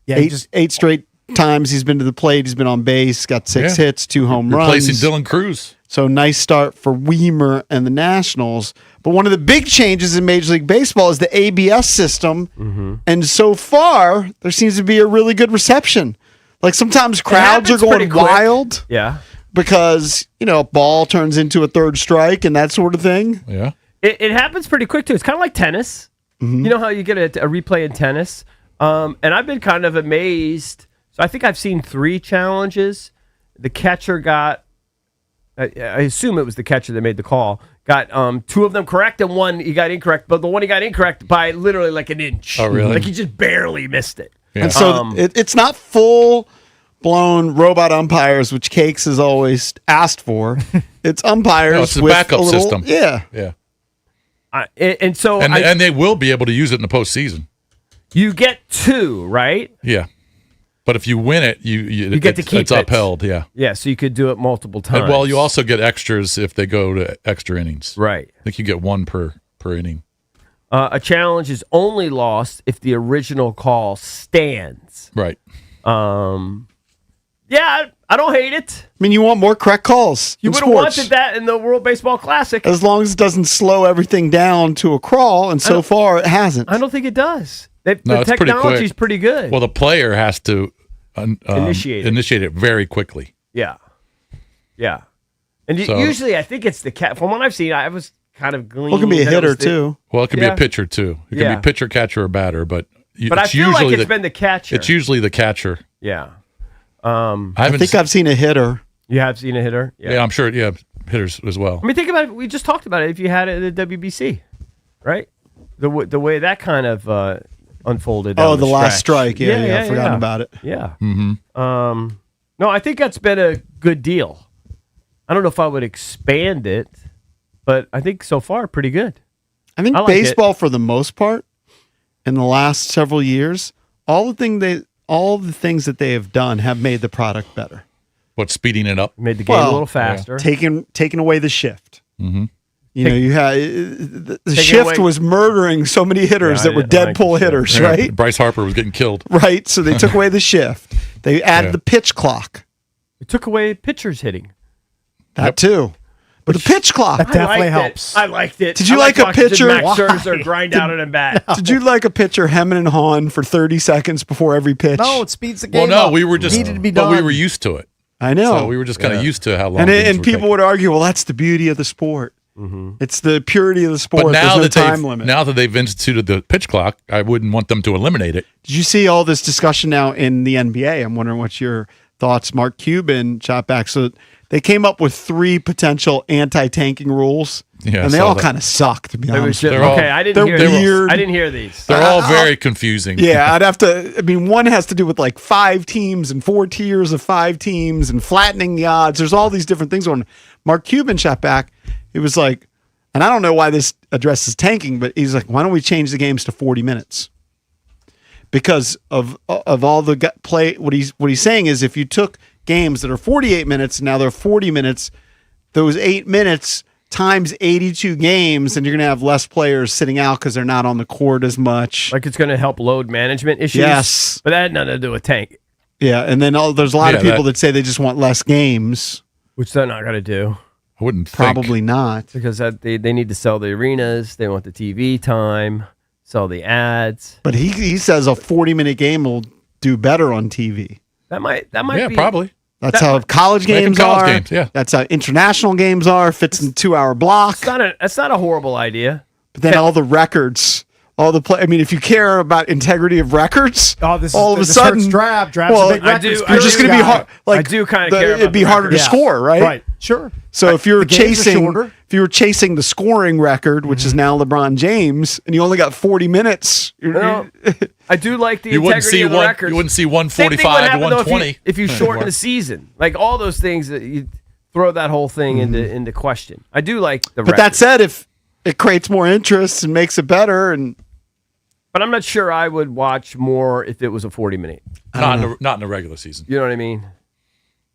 Speaker 3: Yeah,
Speaker 1: 8 straight times he's been to the plate. He's been on base, got 6 hits, 2 home runs.
Speaker 4: Replacing Dylan Cruz.
Speaker 1: So nice start for Weimer and the Nationals. But one of the big changes in Major League Baseball is the ABS system. Mm-hmm. And so far, there seems to be a really good reception. Like sometimes crowds are going wild.
Speaker 2: Yeah.
Speaker 1: Because, a ball turns into a third strike and that sort of thing.
Speaker 4: Yeah.
Speaker 2: It happens pretty quick, too. It's kind of like tennis. Mm-hmm. You know how you get a replay in tennis? And I've been kind of amazed. So I think I've seen 3 challenges. The catcher got... I assume it was the catcher that made the call. Got 2 of them correct and 1 he got incorrect, but the one he got incorrect by literally like an inch.
Speaker 4: Oh, really?
Speaker 2: Like he just barely missed it.
Speaker 4: Yeah.
Speaker 1: And so it's not full-blown robot umpires, which Cakes has always asked for. It's umpires
Speaker 4: it's a
Speaker 1: with
Speaker 4: backup system.
Speaker 1: Yeah.
Speaker 4: Yeah.
Speaker 2: And
Speaker 4: they will be able to use it in the postseason.
Speaker 2: You get 2, right?
Speaker 4: Yeah. But if you win it, you
Speaker 2: get to keep
Speaker 4: it's
Speaker 2: it.
Speaker 4: upheld, yeah.
Speaker 2: Yeah, so you could do it multiple times.
Speaker 4: Well, you also get extras if they go to extra innings.
Speaker 2: Right.
Speaker 4: I think you get 1 per inning.
Speaker 2: A challenge is only lost if the original call stands.
Speaker 4: Right.
Speaker 2: Yeah, I don't hate it.
Speaker 1: I mean, you want more correct calls.
Speaker 2: You would have wanted that in the World Baseball Classic.
Speaker 1: As long as it doesn't slow everything down to a crawl, and so far it hasn't.
Speaker 2: I don't think it does. The
Speaker 4: it's
Speaker 2: technology is pretty good.
Speaker 4: Well, the player has to initiate it very quickly.
Speaker 2: Yeah. And
Speaker 4: So-
Speaker 2: usually, I think it's the cat. From what I've seen, I was kind of gleaning.
Speaker 1: Well, it can be a
Speaker 2: that it
Speaker 1: hitter
Speaker 2: was the-
Speaker 1: too.
Speaker 4: Well, it could be a pitcher too. It can
Speaker 2: Yeah.
Speaker 4: be pitcher, catcher, or batter. But
Speaker 2: But I
Speaker 4: it's
Speaker 2: feel like
Speaker 4: usually
Speaker 2: it's been the catcher.
Speaker 4: It's usually the catcher.
Speaker 2: Yeah.
Speaker 1: I think I've seen a hitter.
Speaker 2: You have seen a hitter?
Speaker 4: Yeah, I'm sure. Yeah, hitters as well.
Speaker 2: I mean, think about it. We just talked about it. If you had it at the WBC, right? The way that kind of unfolded.
Speaker 1: Oh,
Speaker 2: down
Speaker 1: the last
Speaker 2: stretch.
Speaker 1: strike. Yeah, I've forgotten about it.
Speaker 2: Yeah.
Speaker 4: Mm-hmm.
Speaker 2: No, I think that's been a good deal. I don't know if I would expand it, but I think so far pretty good.
Speaker 1: I think
Speaker 2: I like
Speaker 1: baseball, for the most part, in the last several years, all the things that they have done have made the product better.
Speaker 4: What, speeding it up?
Speaker 2: Made the game a little faster.
Speaker 1: Taking away the shift.
Speaker 4: Mm-hmm.
Speaker 1: You had the shift was murdering so many hitters that were Deadpool hitters,
Speaker 4: Yeah,
Speaker 1: right?
Speaker 4: Bryce Harper was getting killed.
Speaker 1: Right. So they took away the shift. They added the pitch clock.
Speaker 2: It took away pitchers hitting.
Speaker 1: That too. But the pitch clock.
Speaker 3: That definitely helps.
Speaker 2: I liked it.
Speaker 1: Did you
Speaker 2: I
Speaker 1: like a
Speaker 2: watching
Speaker 1: pitcher?
Speaker 2: Max Scherzer grind out an bat.
Speaker 1: Did you like a pitcher hemming and hawing for 30 seconds before every pitch?
Speaker 3: No, it speeds the game
Speaker 4: Well, no,
Speaker 3: up.
Speaker 4: we were just,
Speaker 3: Needed to be
Speaker 4: but we
Speaker 3: done.
Speaker 4: were used to it.
Speaker 1: I know.
Speaker 4: So we were just kind of used to how long.
Speaker 1: And people would argue, well, that's the beauty of the sport. It's the purity of the sport.
Speaker 4: But now
Speaker 1: There's
Speaker 4: that
Speaker 1: no time limit.
Speaker 4: now that they've instituted the pitch clock, I wouldn't want them to eliminate it.
Speaker 1: Did you see all this discussion now in the NBA? I'm wondering what's your thoughts. Mark Cuban shot back. So they came up with 3 potential anti-tanking rules,
Speaker 4: Yeah,
Speaker 1: and they
Speaker 4: I saw
Speaker 1: all
Speaker 4: that.
Speaker 1: kind of suck, to be
Speaker 2: It was
Speaker 1: honest.
Speaker 2: just,
Speaker 4: They're all-
Speaker 2: okay, I didn't
Speaker 1: they're
Speaker 2: hear
Speaker 1: weird.
Speaker 2: these. I didn't hear these.
Speaker 4: They're all very confusing.
Speaker 1: Yeah, I'd have to. I mean, one has to do with like 5 teams and 4 tiers of 5 teams and flattening the odds. There's all these different things on. Mark Cuban shot back. It was like, and I don't know why this addresses tanking, but he's like, why don't we change the games to 40 minutes? Because of all the play. What he's saying is, if you took games that are 48 minutes and now they're 40 minutes, those 8 minutes times 82 games, and you're going to have less players sitting out because they're not on the court as much.
Speaker 2: Like it's going to help load management issues.
Speaker 1: Yes.
Speaker 2: But that had nothing to do with tank,
Speaker 1: Yeah, and then there's a lot of
Speaker 4: Yeah,
Speaker 1: people that say they just want less games.
Speaker 2: which they're not going to do
Speaker 4: I wouldn't think.
Speaker 1: Probably not.
Speaker 2: because they need to sell the arenas. They want the TV time, sell the ads.
Speaker 1: But he says a 40-minute game will do better on TV.
Speaker 2: That might
Speaker 4: Yeah,
Speaker 2: be
Speaker 4: probably.
Speaker 1: That's how college
Speaker 4: Make 'em
Speaker 1: games
Speaker 4: college
Speaker 1: are.
Speaker 4: games, yeah.
Speaker 1: That's how international games are. Fits in 2-hour block.
Speaker 2: That's not a horrible idea.
Speaker 1: But then all the records, all the play. I mean, if you care about integrity of records,
Speaker 3: Oh, this
Speaker 1: all of a
Speaker 3: this
Speaker 1: sudden,
Speaker 3: hurts Drab's
Speaker 1: well,
Speaker 3: a big
Speaker 2: I do-
Speaker 3: records
Speaker 2: I
Speaker 1: you're just
Speaker 2: do
Speaker 1: going to be
Speaker 3: guy.
Speaker 1: hard. Like
Speaker 2: I do kinda care
Speaker 1: It'd
Speaker 2: about
Speaker 1: be
Speaker 2: the
Speaker 1: harder to
Speaker 2: records.
Speaker 1: score, right?
Speaker 3: Right. Sure.
Speaker 1: So if you're
Speaker 3: the games are
Speaker 1: chasing,
Speaker 3: shorter.
Speaker 1: if you were chasing the scoring record, which is now LeBron James, and you only got 40 minutes,
Speaker 2: No, I do like the
Speaker 4: You wouldn't
Speaker 2: integrity
Speaker 4: see
Speaker 2: of the
Speaker 4: one.
Speaker 2: records.
Speaker 4: You wouldn't see
Speaker 2: Same thing would
Speaker 4: 145 to
Speaker 2: happen, though,
Speaker 4: 120.
Speaker 2: if you shorten the season, like all those things that you throw that whole thing into question. I do like the.
Speaker 1: but that
Speaker 2: records.
Speaker 1: said, if it creates more interest and makes it better, and
Speaker 2: But I'm not sure I would watch more if it was a 40-minute.
Speaker 4: Not in the regular season.
Speaker 2: You know what I mean?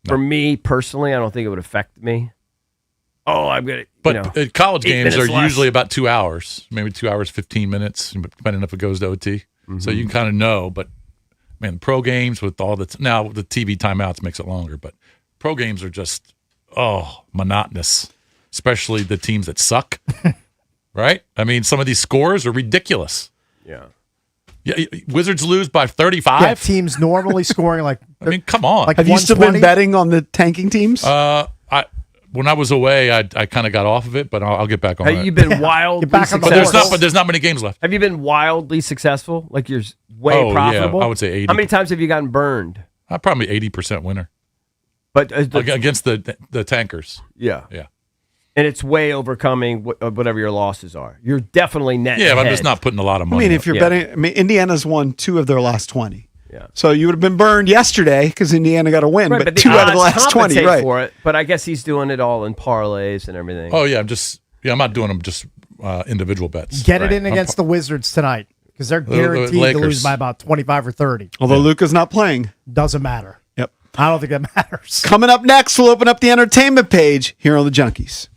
Speaker 2: For me personally, I don't think it would affect me. Oh, I'm gonna.
Speaker 4: But college
Speaker 2: 8
Speaker 4: games are
Speaker 2: minutes less.
Speaker 4: usually about 2 hours, maybe 2 hours 15 minutes, depending if it goes to OT. So you kind of know. But man, pro games with all now the TV timeouts makes it longer, but pro games are just monotonous, especially the teams that suck. Right? I mean, some of these scores are ridiculous.
Speaker 2: Yeah.
Speaker 4: Yeah, Wizards lose by 35.
Speaker 3: Yeah, teams normally scoring like.
Speaker 4: I mean, come on.
Speaker 3: Like
Speaker 1: have you still been
Speaker 3: 120?
Speaker 1: betting on the tanking teams?
Speaker 4: When I was away, I kind of got off of it, but I'll get back on
Speaker 2: Have
Speaker 4: it.
Speaker 2: you been wildly
Speaker 3: Get back on the
Speaker 2: successful?
Speaker 4: But there's not many games left.
Speaker 2: Have you been wildly successful? Like you're way
Speaker 4: Oh, yeah,
Speaker 2: profitable?
Speaker 4: I would say 80.
Speaker 2: How many times have you gotten burned?
Speaker 4: I'm probably 80% winner
Speaker 2: But
Speaker 4: against the tankers.
Speaker 2: yeah,
Speaker 4: Yeah.
Speaker 2: and it's way overcoming whatever your losses are. You're definitely net.
Speaker 4: Yeah, but I'm
Speaker 2: ahead.
Speaker 4: just not putting a lot of
Speaker 1: I
Speaker 4: money.
Speaker 1: mean, if you're
Speaker 2: Yeah.
Speaker 1: betting, I mean, Indiana's won 2 of their last 20.
Speaker 2: Yeah.
Speaker 1: So you would have been burned yesterday because Indiana got a win,
Speaker 2: Right,
Speaker 1: but
Speaker 2: the
Speaker 1: 2 out of the
Speaker 2: odds
Speaker 1: last 20,
Speaker 2: compensate
Speaker 1: right?
Speaker 2: for it. But I guess he's doing it all in parlays and everything.
Speaker 4: Oh yeah, I'm not doing them just individual bets.
Speaker 3: Get it
Speaker 2: Right.
Speaker 3: in against the Wizards tonight because they're guaranteed to
Speaker 4: Lakers.
Speaker 3: lose by about 25 or 30.
Speaker 1: Although Luka's not playing.
Speaker 3: Doesn't matter.
Speaker 1: Yep.
Speaker 3: I don't think that matters.
Speaker 1: Coming up next, we'll open up the entertainment page here on the Junkies.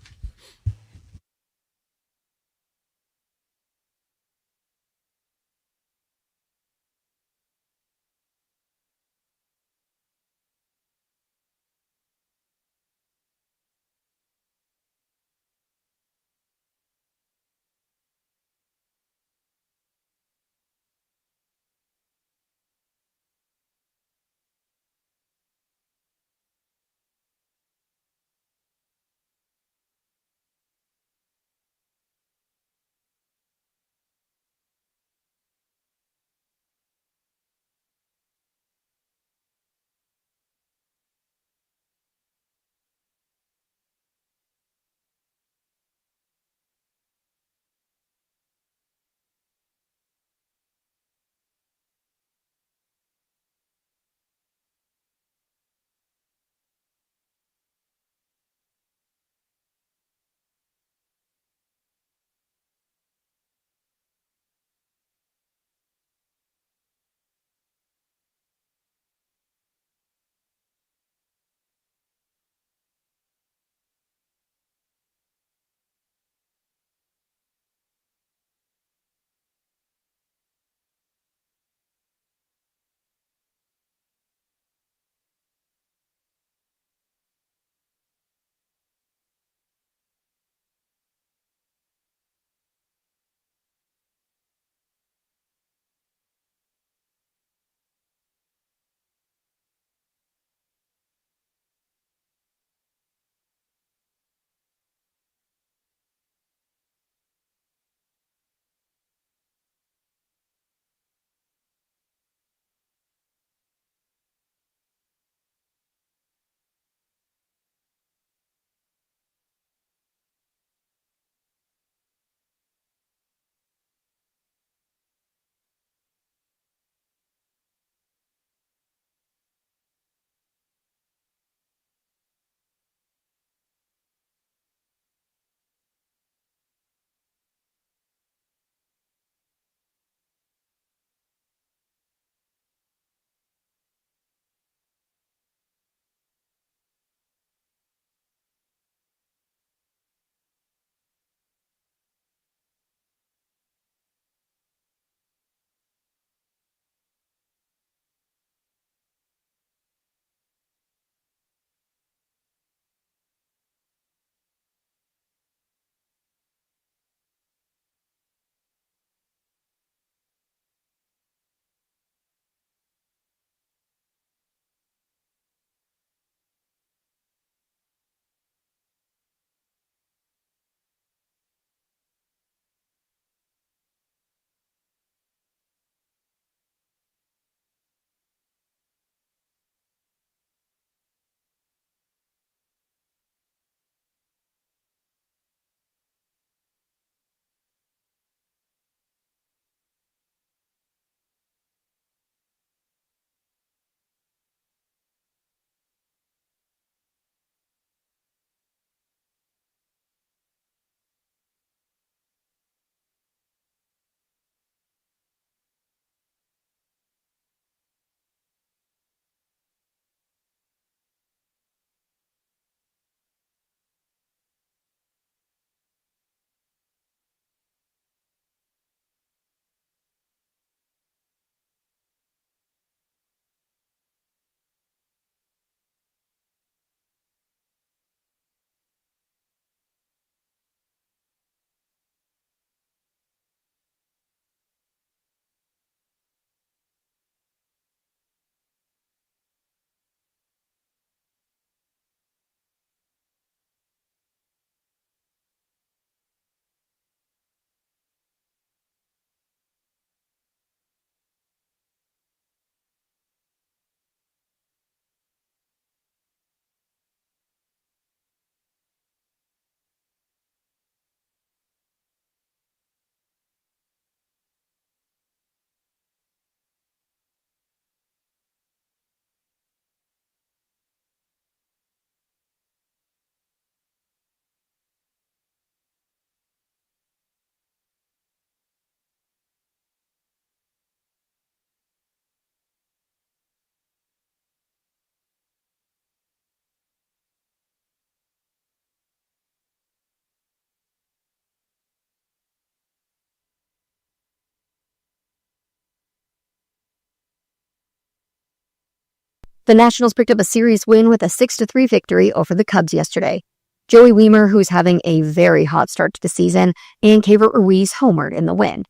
Speaker 7: The Nationals picked up a series win with a 6-3 victory over the Cubs yesterday. Joey Wiemer, who's having a very hot start to the season, and Keibert Ruiz homered in the win.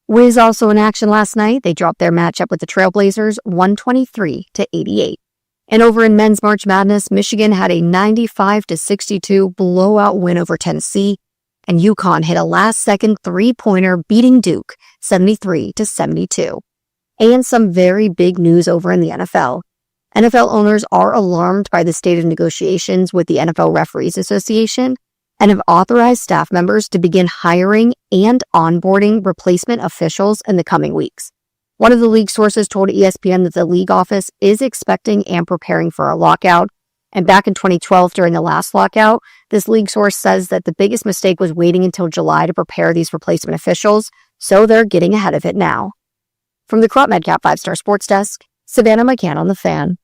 Speaker 7: Wiz also in action last night. They dropped their matchup with the Trailblazers 123-88. And over in men's March Madness, Michigan had a 95-62 blowout win over Tennessee, and Yukon hit a last-second three-pointer beating Duke 73-72. And some very big news over in the NFL. NFL owners are alarmed by the state of negotiations with the NFL Referees Association and have authorized staff members to begin hiring and onboarding replacement officials in the coming weeks. One of the league sources told ESPN that the league office is expecting and preparing for a lockout. And back in 2012, during the last lockout, this league source says that the biggest mistake was waiting until July to prepare these replacement officials, so they're getting ahead of it now. From the Crop Medcap 5-Star Sports Desk, Savannah McCann on The Fan.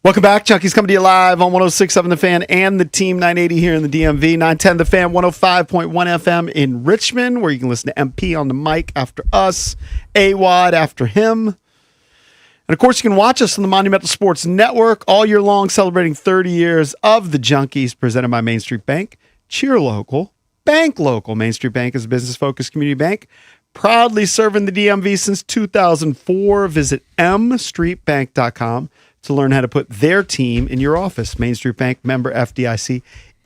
Speaker 1: Welcome back. Junkies coming to you live on 106.7 The Fan and the Team 980 here in the DMV. 910 The Fan, 105.1 FM in Richmond, where you can listen to MP on the mic after us, AWOD after him. And, of course, you can watch us on the Monumental Sports Network all year long, celebrating 30 years of the Junkies, presented by Main Street Bank. Cheer local, bank local. Main Street Bank is a business-focused community bank, proudly serving the DMV since 2004. Visit mstreetbank.com to learn how to put their team in your office. Main Street Bank, member FDIC,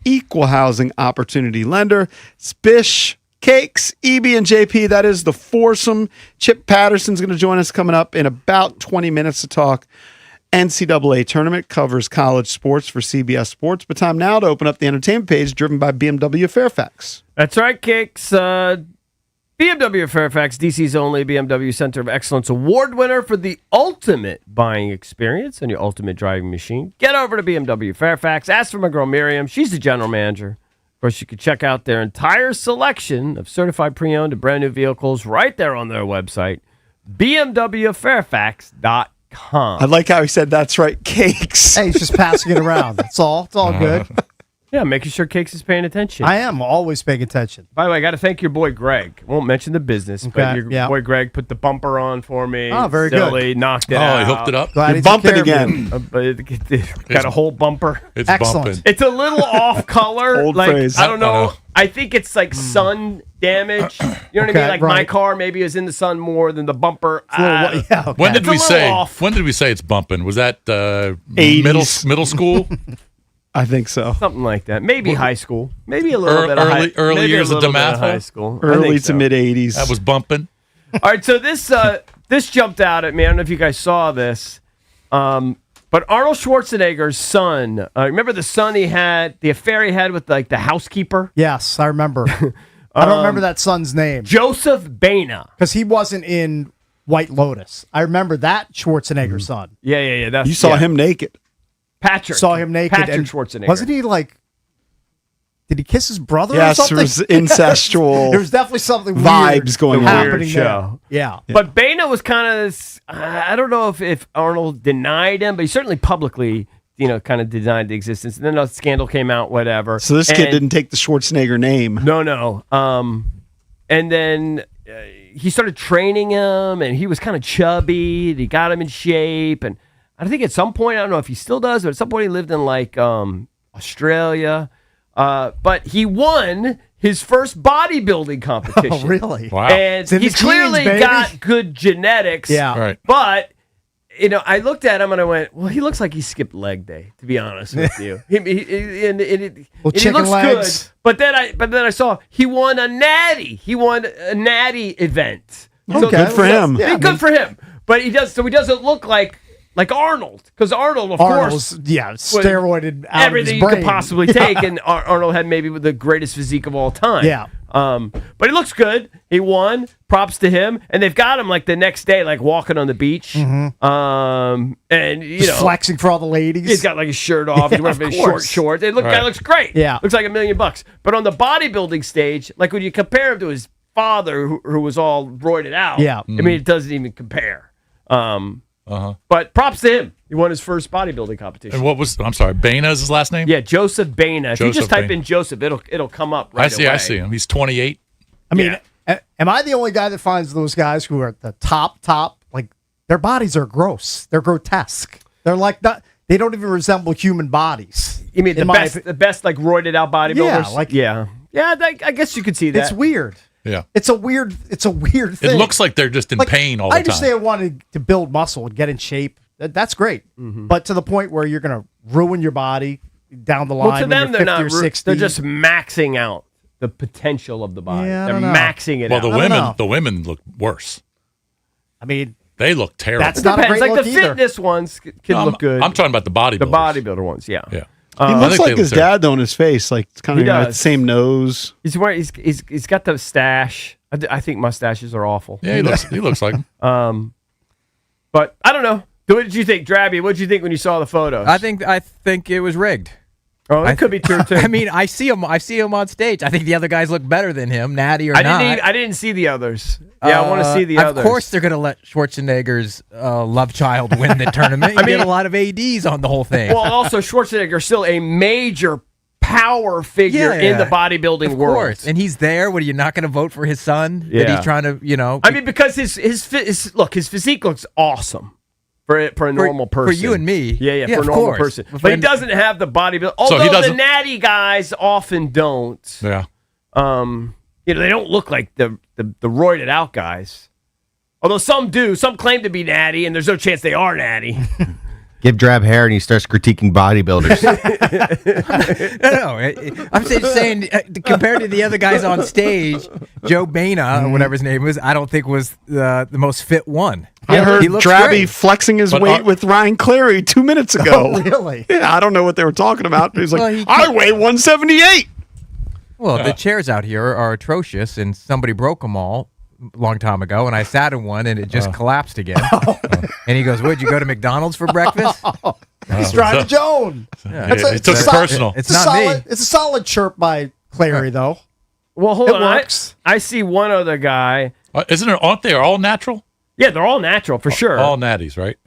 Speaker 1: equal housing opportunity lender. Spish, Cakes, EB, and JP. That is the foursome. Chip Patterson's going to join us coming up in about 20 minutes to talk NCAA tournament. Covers college sports for CBS Sports. But time now to open up the entertainment page, driven by BMW Fairfax.
Speaker 2: That's right, Cakes. BMW Fairfax, DC's only BMW Center of Excellence Award winner for the ultimate buying experience and your ultimate driving machine. Get over to BMW Fairfax. Ask for my girl Miriam. She's the general manager. Of course, you can check out their entire selection of certified pre-owned and brand new vehicles right there on their website, bmwfairfax.com.
Speaker 1: I like how he said, that's right, Cakes.
Speaker 3: Hey, he's just passing it around. That's all. It's all good.
Speaker 2: Yeah, making sure Cakes is paying attention.
Speaker 3: I am always paying attention.
Speaker 2: By the way, I got to thank your boy Greg. Won't mention the business, but your boy Greg put the bumper on for me.
Speaker 3: Oh, very good.
Speaker 2: Knocked it out.
Speaker 4: Oh, he hooked it up.
Speaker 3: Glad
Speaker 1: You're bumping again.
Speaker 2: Got a whole bumper.
Speaker 4: It's
Speaker 3: Excellent.
Speaker 4: bumping.
Speaker 2: It's a little off color.
Speaker 1: Old
Speaker 2: like
Speaker 1: phrase.
Speaker 2: I don't know.
Speaker 4: I know.
Speaker 2: I think it's like sun damage. You know what I mean? Like my car maybe is in the sun more than the bumper.
Speaker 4: When did we say?
Speaker 2: Off.
Speaker 4: When did we say it's bumping? Was that
Speaker 1: 80s.
Speaker 4: middle school?
Speaker 1: I think so.
Speaker 2: Something like that. Maybe high school. Maybe a little bit of
Speaker 4: early years of DeMatha.
Speaker 2: high school.
Speaker 1: Early to mid 80s.
Speaker 4: That was bumping.
Speaker 2: All right, so this jumped out at me. I don't know if you guys saw this, but Arnold Schwarzenegger's son. Remember the son he had, the affair he had with like the housekeeper?
Speaker 3: Yes, I remember. I don't remember that son's name.
Speaker 2: Joseph Baina.
Speaker 3: Because he wasn't in White Lotus. I remember that Schwarzenegger son.
Speaker 2: Yeah. That's,
Speaker 1: you saw him naked.
Speaker 3: Patrick
Speaker 2: Patrick
Speaker 3: and
Speaker 2: Schwarzenegger.
Speaker 3: Wasn't he like? Did he kiss his brother?
Speaker 1: Yes,
Speaker 3: or something?
Speaker 1: there was incestual.
Speaker 3: There was definitely something
Speaker 1: vibes
Speaker 3: weird
Speaker 1: going on.
Speaker 3: happening
Speaker 2: show.
Speaker 3: there. Yeah.
Speaker 2: But Baina was kind of. I don't know if Arnold denied him, but he certainly publicly, kind of denied the existence. And then a scandal came out, whatever.
Speaker 1: So this kid didn't take the Schwarzenegger name.
Speaker 2: No. And then he started training him, and he was kind of chubby. And he got him in shape, and I think at some point, I don't know if he still does, but at some point he lived in like Australia. But he won his first bodybuilding competition.
Speaker 3: Oh, really?
Speaker 4: Wow.
Speaker 2: And he's clearly got good genetics.
Speaker 3: Yeah.
Speaker 4: Right.
Speaker 2: But, I looked at him and I went, well, he looks like he skipped leg day, to be honest with you. He looks
Speaker 3: legs.
Speaker 2: good. But then I saw he won a natty. He won a natty event.
Speaker 1: Okay. Good for him.
Speaker 2: Yeah, good for him. But he doesn't look like Arnold, because Arnold, of course,
Speaker 3: steroided out
Speaker 2: everything
Speaker 3: of his
Speaker 2: you
Speaker 3: brain.
Speaker 2: could possibly take, and Arnold had maybe the greatest physique of all time.
Speaker 3: Yeah.
Speaker 2: But he looks good. He won. Props to him. And they've got him like the next day, like walking on the beach. And
Speaker 3: Just flexing for all the ladies.
Speaker 2: he's got like his shirt off. He's wearing his short shorts. Guy looks great.
Speaker 3: Yeah.
Speaker 2: Looks like $1 million. But on the bodybuilding stage, like when you compare him to his father who was all roided out.
Speaker 3: Yeah.
Speaker 2: I mean, it doesn't even compare. But props to him. He won his first bodybuilding competition.
Speaker 4: And I'm sorry, Baina is his last name?
Speaker 2: Yeah, Joseph Baina. If you just type
Speaker 4: Baina.
Speaker 2: in Joseph, it'll come up right away.
Speaker 4: I see him. He's 28.
Speaker 3: I mean, am I the only guy that finds those guys who are at the top, like their bodies are gross. They're grotesque. They're like not. They don't even resemble human bodies.
Speaker 2: You mean the best like roided out bodybuilders? Yeah. I guess you could see that.
Speaker 3: It's weird.
Speaker 4: Yeah.
Speaker 3: It's a weird thing.
Speaker 4: It looks like they're just in pain all the time.
Speaker 3: I understand wanting to build muscle and get in shape. That's great. But to the point where you're going to ruin your body down the line
Speaker 2: Well, to them,
Speaker 3: when
Speaker 2: they're
Speaker 3: you're 50 or
Speaker 2: not.
Speaker 3: 60.
Speaker 2: They're just maxing out the potential of the body.
Speaker 3: Yeah, I
Speaker 2: they're
Speaker 3: don't know.
Speaker 2: maxing it
Speaker 4: Well,
Speaker 2: out.
Speaker 4: the women look worse.
Speaker 3: I mean,
Speaker 4: they look terrible.
Speaker 3: That's not a great
Speaker 2: like
Speaker 3: look
Speaker 2: the
Speaker 3: either.
Speaker 2: fitness ones can look good.
Speaker 4: I'm talking about the bodybuilders.
Speaker 2: The bodybuilder ones, yeah.
Speaker 4: Yeah.
Speaker 1: He looks like his dad, though, in his face. Like, it's kind
Speaker 2: He
Speaker 1: of
Speaker 2: does.
Speaker 1: the same nose.
Speaker 2: He's got the stash. I think mustaches are awful.
Speaker 4: Yeah, he looks like him.
Speaker 2: But I don't know. What did you think, Drabby? What did you think when you saw the photos?
Speaker 6: I think it was rigged.
Speaker 2: Oh, it could be true too.
Speaker 6: I mean, I see him on stage. I think the other guys look better than him, natty or not.
Speaker 2: I didn't see the others. Yeah, I want to see the others.
Speaker 6: Of course, they're going to let Schwarzenegger's love child win the tournament. You get a lot of ADs on the whole thing.
Speaker 2: Well, also Schwarzenegger is still a major power figure in the bodybuilding world.
Speaker 6: Of course, and he's there. What, are you not going to vote for his son?
Speaker 2: Yeah.
Speaker 6: That he's trying to,
Speaker 2: I mean, because his physique looks awesome. For a normal person.
Speaker 6: For you and me.
Speaker 2: Yeah, for a
Speaker 6: of
Speaker 2: normal
Speaker 6: course.
Speaker 2: person. But he doesn't have the bodybuilding.
Speaker 4: So he
Speaker 2: Although the
Speaker 4: doesn't-
Speaker 2: natty guys often don't.
Speaker 4: Yeah.
Speaker 2: They don't look like the roided out guys. Although some do. Some claim to be natty, and there's no chance they are natty.
Speaker 5: Give Drab hair and he starts critiquing bodybuilders.
Speaker 6: No. I'm just saying, compared to the other guys on stage, Joe Baina, or whatever his name was, I don't think was the most fit one.
Speaker 1: I heard
Speaker 6: he looks
Speaker 1: Drabby
Speaker 6: great.
Speaker 1: flexing his weight with Ryan Clary 2 minutes ago.
Speaker 3: Oh, really?
Speaker 1: Yeah, I don't know what they were talking about. He's like,
Speaker 6: Well,
Speaker 1: I weigh 178.
Speaker 6: Well, the chairs out here are atrocious, and somebody broke them all a long time ago, and I sat in one, and it just collapsed again. And he goes, "Would you go to McDonald's for breakfast?"
Speaker 3: He's driving Joan.
Speaker 6: Yeah.
Speaker 4: He took it personal.
Speaker 6: It's not me.
Speaker 3: It's a solid chirp by Clary, though.
Speaker 2: Well, hold
Speaker 3: It
Speaker 2: on.
Speaker 3: works.
Speaker 2: I see one other guy.
Speaker 4: Aren't they all natural?
Speaker 2: Yeah, they're all natural for sure.
Speaker 4: All natties, right?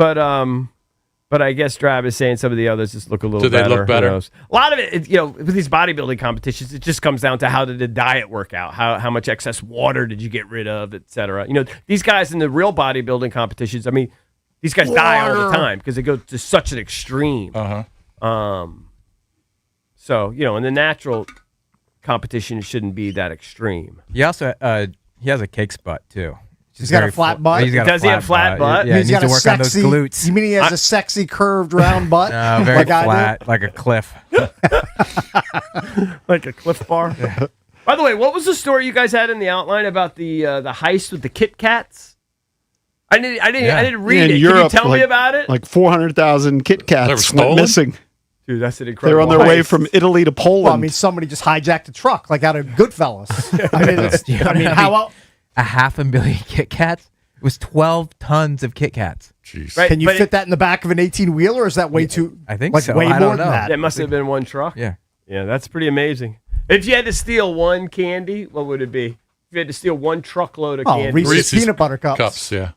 Speaker 2: But I guess Drab is saying some of the others just look a little
Speaker 4: Do they
Speaker 2: better.
Speaker 4: look
Speaker 2: Who
Speaker 4: better?
Speaker 2: knows? A lot of it, with these bodybuilding competitions, it just comes down to how did the diet work out? How much excess water did you get rid of, et cetera? These guys in the real bodybuilding competitions, I mean, these guys die all the time because they go to such an extreme. So, in the natural competition, it shouldn't be that extreme.
Speaker 6: He also he has a cake's butt too.
Speaker 3: He's got a flat butt?
Speaker 2: Does he have flat butt?
Speaker 6: Yeah,
Speaker 3: He's
Speaker 6: he needs
Speaker 3: got
Speaker 6: to
Speaker 3: a
Speaker 6: work on those
Speaker 3: sexy-
Speaker 6: glutes.
Speaker 3: You mean he has a sexy curved round butt?
Speaker 6: Very
Speaker 3: like I do?
Speaker 6: flat, like a cliff.
Speaker 2: Like a Cliff Bar. By the way, what was the story you guys had in the outline about the heist with the Kit Kats? I didn't read
Speaker 1: In
Speaker 2: it.
Speaker 1: Europe,
Speaker 2: Can you tell me about it?
Speaker 1: Like 400,000 Kit
Speaker 4: They were
Speaker 1: Kats went
Speaker 4: stolen?
Speaker 1: missing.
Speaker 2: Dude, that's an
Speaker 1: They
Speaker 2: incredible.
Speaker 1: were on their way
Speaker 2: heist.
Speaker 1: from Italy to Poland.
Speaker 3: Well, I mean, somebody just hijacked a truck, like out of Goodfellas. How else?
Speaker 6: 500,000 Kit Kats. It was 12 tons of Kit Kats.
Speaker 4: Jeez.
Speaker 2: Right,
Speaker 3: Can you
Speaker 2: but
Speaker 3: fit that in the back of an 18-wheeler, or is that way too?
Speaker 6: I think
Speaker 3: like
Speaker 6: so.
Speaker 3: way
Speaker 6: I
Speaker 3: more
Speaker 6: don't
Speaker 3: than
Speaker 6: know.
Speaker 3: that.
Speaker 2: That must have been one truck.
Speaker 6: Yeah.
Speaker 2: Yeah, that's pretty amazing. If you had to steal one candy, what would it be? If you had to steal one truckload of candy,
Speaker 3: Reese's peanut butter cups.
Speaker 4: Yeah.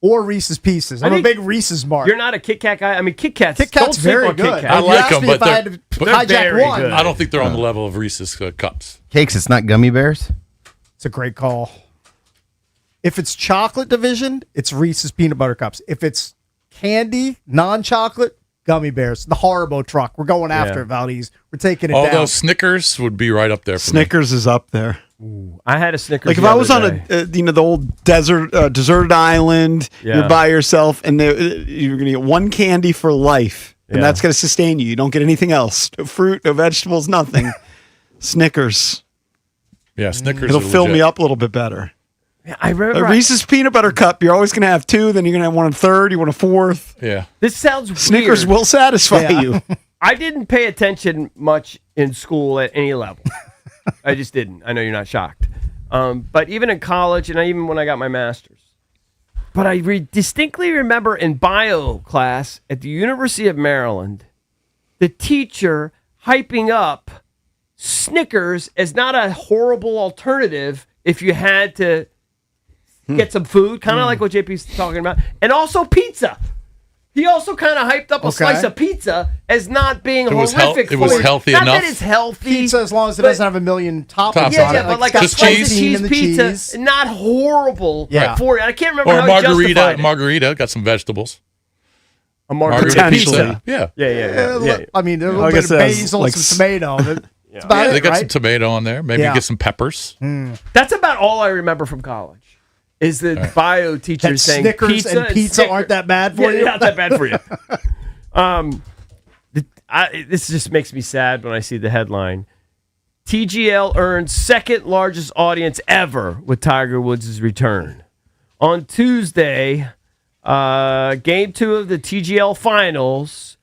Speaker 3: Or Reese's Pieces.
Speaker 2: I
Speaker 3: I'm a
Speaker 2: think
Speaker 3: big Reese's mark.
Speaker 2: You're not a Kit Kat guy. I mean, Kit Kats.
Speaker 3: Kit Kat's
Speaker 2: don't sleep
Speaker 3: very
Speaker 2: on Kit
Speaker 3: good.
Speaker 2: Kat.
Speaker 4: I
Speaker 3: You
Speaker 4: like
Speaker 3: asked
Speaker 4: them,
Speaker 3: me
Speaker 4: but
Speaker 3: if I had to
Speaker 2: they're
Speaker 3: hijack
Speaker 2: very
Speaker 3: one.
Speaker 2: good.
Speaker 4: I don't think they're on the level of Reese's cups.
Speaker 5: Cakes, it's not gummy bears.
Speaker 3: It's a great call. If it's chocolate division, it's Reese's peanut butter cups. If it's candy, non-chocolate, gummy bears. The Haribo truck. We're going after it, Valdez. We're taking it down.
Speaker 4: Although Snickers would be right up there for
Speaker 1: Snickers is up there.
Speaker 2: I had a Snickers.
Speaker 1: Like if
Speaker 2: the
Speaker 1: I was on
Speaker 2: other day.
Speaker 1: the old deserted island,
Speaker 2: Yeah.
Speaker 1: you're by yourself, and you're gonna get one candy for life, and
Speaker 2: Yeah.
Speaker 1: that's gonna sustain you. You don't get anything else. No fruit, no vegetables, nothing. Snickers.
Speaker 4: Yeah, Snickers.
Speaker 1: It'll
Speaker 4: are
Speaker 1: fill me
Speaker 4: legit.
Speaker 1: up a little bit better.
Speaker 2: Yeah, I remember.
Speaker 1: A Reese's peanut butter cup, you're always gonna have two. Then you're gonna have one a third. You want a fourth.
Speaker 4: Yeah.
Speaker 2: This sounds
Speaker 1: Snickers
Speaker 2: weird.
Speaker 1: will satisfy you.
Speaker 2: I didn't pay attention much in school at any level. I just didn't. I know you're not shocked. But even in college, and even when I got my master's. But I distinctly remember in bio class at the University of Maryland, the teacher hyping up Snickers as not a horrible alternative if you had to get some food, kind of like what JP's talking about, and also pizza. He also kind of hyped up a slice of pizza as not being horrific.
Speaker 4: It was healthy
Speaker 2: not
Speaker 4: enough.
Speaker 2: Not that it's healthy.
Speaker 3: Pizza, as long as it doesn't have a million toppings
Speaker 2: yeah,
Speaker 3: on
Speaker 2: yeah,
Speaker 3: it.
Speaker 2: but like
Speaker 3: it's
Speaker 2: a
Speaker 3: got
Speaker 2: slice of cheese pizza,
Speaker 3: cheese.
Speaker 2: not horrible for you. I can't remember
Speaker 4: or
Speaker 2: how he justified it.
Speaker 4: margarita, got some vegetables.
Speaker 2: A margarita
Speaker 1: Potentially.
Speaker 2: pizza.
Speaker 4: Yeah.
Speaker 3: I mean, there's a little bit of basil, like some tomato. That's about it,
Speaker 4: they got
Speaker 3: right?
Speaker 4: some tomato on there. Maybe get some peppers.
Speaker 2: That's about all I remember from college. Is the bio teacher saying
Speaker 3: Snickers
Speaker 2: pizza
Speaker 3: and pizza aren't that bad for you?
Speaker 2: Not that bad for you. This just makes me sad when I see the headline. TGL earns second largest audience ever with Tiger Woods' return. On Tuesday, Game 2 of the TGL Finals,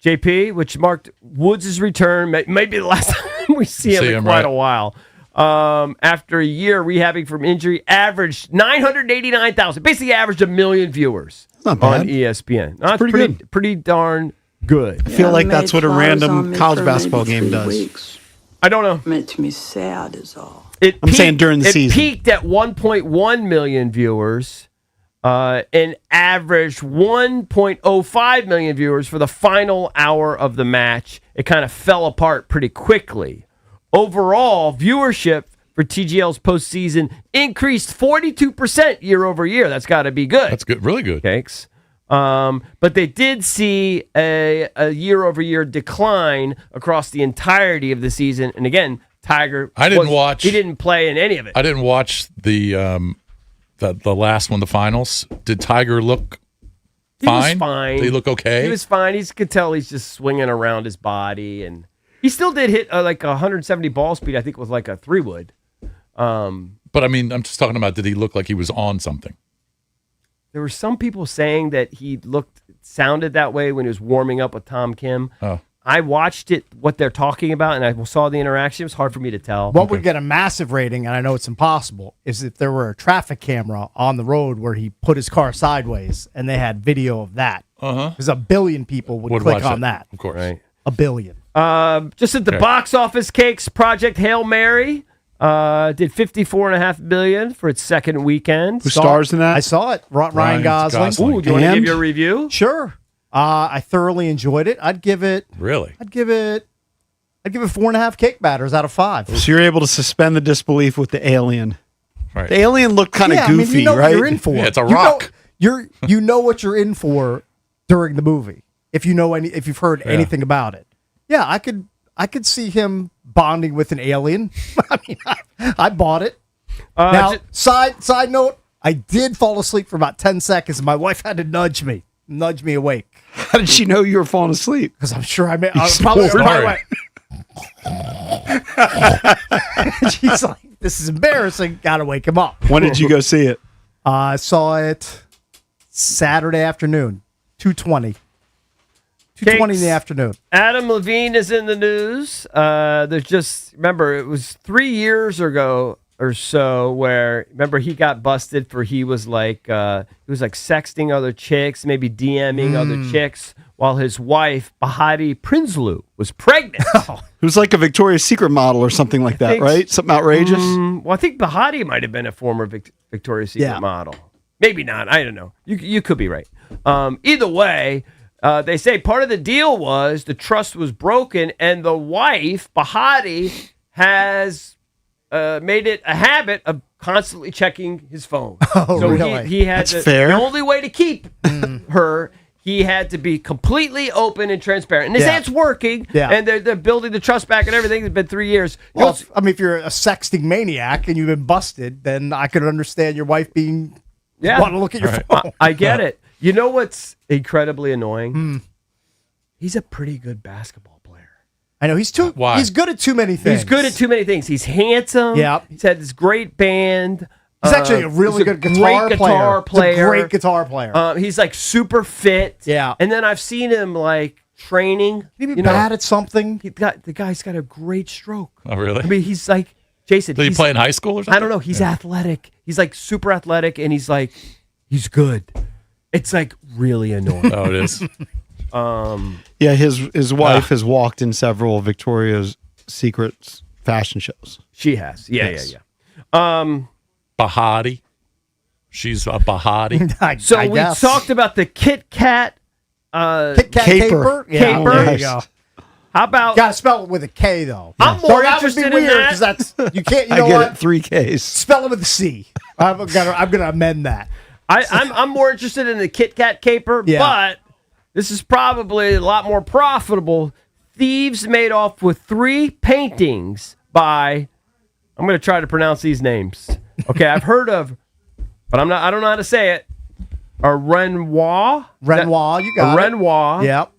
Speaker 2: JP, which marked Woods' return, maybe the last time we see him in quite a while. After a year rehabbing from injury, averaged 989,000. Basically averaged 1 million viewers on ESPN. That's pretty darn good.
Speaker 1: I feel like that's what a random college basketball game does.
Speaker 2: I don't know.
Speaker 13: Makes me sad is all.
Speaker 1: I'm saying during the season.
Speaker 2: It peaked at 1.1 million viewers and averaged 1.05 million viewers for the final hour of the match. It kind of fell apart pretty quickly. Overall, viewership for TGL's postseason increased 42% year over year. That's got to be good.
Speaker 4: That's good, really good.
Speaker 2: Thanks. But they did see a year over year decline across the entirety of the season. And again, Tiger,
Speaker 4: he
Speaker 2: didn't play in any of it.
Speaker 4: I didn't watch the last one, the finals. Did Tiger look fine?
Speaker 2: He was fine.
Speaker 4: Did he look okay?
Speaker 2: He was fine. You could tell he's just swinging around his body, and he still did hit like 170 ball speed. I think with like a 3-wood.
Speaker 4: But I mean, I'm just talking about, did he look like he was on something?
Speaker 2: There were some people saying that he sounded that way when he was warming up with Tom Kim.
Speaker 4: Oh.
Speaker 2: I watched it, what they're talking about, and I saw the interaction. It was hard for me to tell.
Speaker 3: What would get a massive rating, and I know it's impossible, is if there were a traffic camera on the road where he put his car sideways and they had video of that. Because 1 billion people would click on that.
Speaker 4: Of course.
Speaker 2: Right.
Speaker 3: 1 billion.
Speaker 2: Just at the box office, Cakes Project Hail Mary did $54.5 million for its second weekend.
Speaker 1: Who stars in that?
Speaker 3: I saw it. Ryan Gosling.
Speaker 2: Ooh, do you want to give your review?
Speaker 3: Sure. I thoroughly enjoyed it. I'd give it 4.5 cake batters out of 5.
Speaker 1: So you're able to suspend the disbelief with the alien.
Speaker 4: Right.
Speaker 1: The alien looked kind of goofy,
Speaker 3: you know
Speaker 1: right?
Speaker 3: what you're in for.
Speaker 4: Yeah, it's a rock.
Speaker 3: You know what you're in for during the movie. If you've heard anything about it. Yeah, I could see him bonding with an alien. I mean, I bought it. Now, side note, I did fall asleep for about 10 seconds, and my wife had to nudge me awake.
Speaker 1: How did she know you were falling asleep?
Speaker 3: Because I'm sure I probably went. She's like, "This is embarrassing. Got to wake him up."
Speaker 1: When did you go see it?
Speaker 3: I saw it Saturday afternoon, 2:20. 2:20 in the afternoon.
Speaker 2: Adam Levine is in the news. Remember, it was 3 years ago or so where, remember, he got busted for he was like sexting other chicks, maybe DMing other chicks, while his wife, Bahati Prinsloo, was pregnant.
Speaker 1: Who's like a Victoria's Secret model or something like that, right? Something outrageous?
Speaker 2: Well, I think Bahati might have been a former Victoria's Secret model. Maybe not. I don't know. You could be right. Either way, they say part of the deal was the trust was broken, and the wife, Bahati, has made it a habit of constantly checking his phone. So
Speaker 3: really?
Speaker 2: he had
Speaker 1: That's fair.
Speaker 2: The only way to keep her, he had to be completely open and transparent. And they say it's working, and they're building the trust back and everything. It's been 3 years.
Speaker 3: Well, if you're a sexting maniac and you've been busted, then I could understand your wife being want to look at your phone.
Speaker 2: I get it. You know what's incredibly annoying? He's a pretty good basketball player.
Speaker 3: I know he's good at too many things.
Speaker 2: He's good at too many things. He's handsome.
Speaker 3: Yeah.
Speaker 2: He's had this great band.
Speaker 3: He's actually a really good guitar player. He's a great guitar player.
Speaker 2: He's like super fit.
Speaker 3: Yeah.
Speaker 2: And then I've seen him like training.
Speaker 3: Can he be bad at something?
Speaker 2: The guy's got a great stroke.
Speaker 4: Oh, really?
Speaker 2: I mean, he's like, Jason.
Speaker 4: Did he play in high school or something?
Speaker 2: I don't know. He's athletic. He's like super athletic, and he's good. It's like really annoying.
Speaker 4: Oh, it is.
Speaker 1: Yeah, his wife has walked in several Victoria's Secret fashion shows.
Speaker 2: She has. Yeah,
Speaker 1: Yes.
Speaker 2: yeah.
Speaker 4: Bahati. She's a Bahati.
Speaker 2: So we talked about the Kit Kat.
Speaker 3: Kit Kat
Speaker 1: Caper.
Speaker 3: Yeah,
Speaker 2: Caper.
Speaker 3: there you go.
Speaker 2: How about?
Speaker 3: Gotta spell it with a K though.
Speaker 2: I'm more interested in that.
Speaker 3: because that's you can't. You
Speaker 1: I
Speaker 3: know
Speaker 1: get
Speaker 3: what?
Speaker 1: it. 3 Ks.
Speaker 3: Spell it with a C. I'm gonna amend that.
Speaker 2: I'm more interested in the Kit Kat caper,
Speaker 3: Yeah.
Speaker 2: but this is probably a lot more profitable. Thieves made off with 3 paintings by. I'm going to try to pronounce these names. Okay, I've heard of, but I don't know how to say it. A Renoir.
Speaker 3: Renoir, you got
Speaker 2: a
Speaker 3: it.
Speaker 2: Renoir.
Speaker 3: Yep.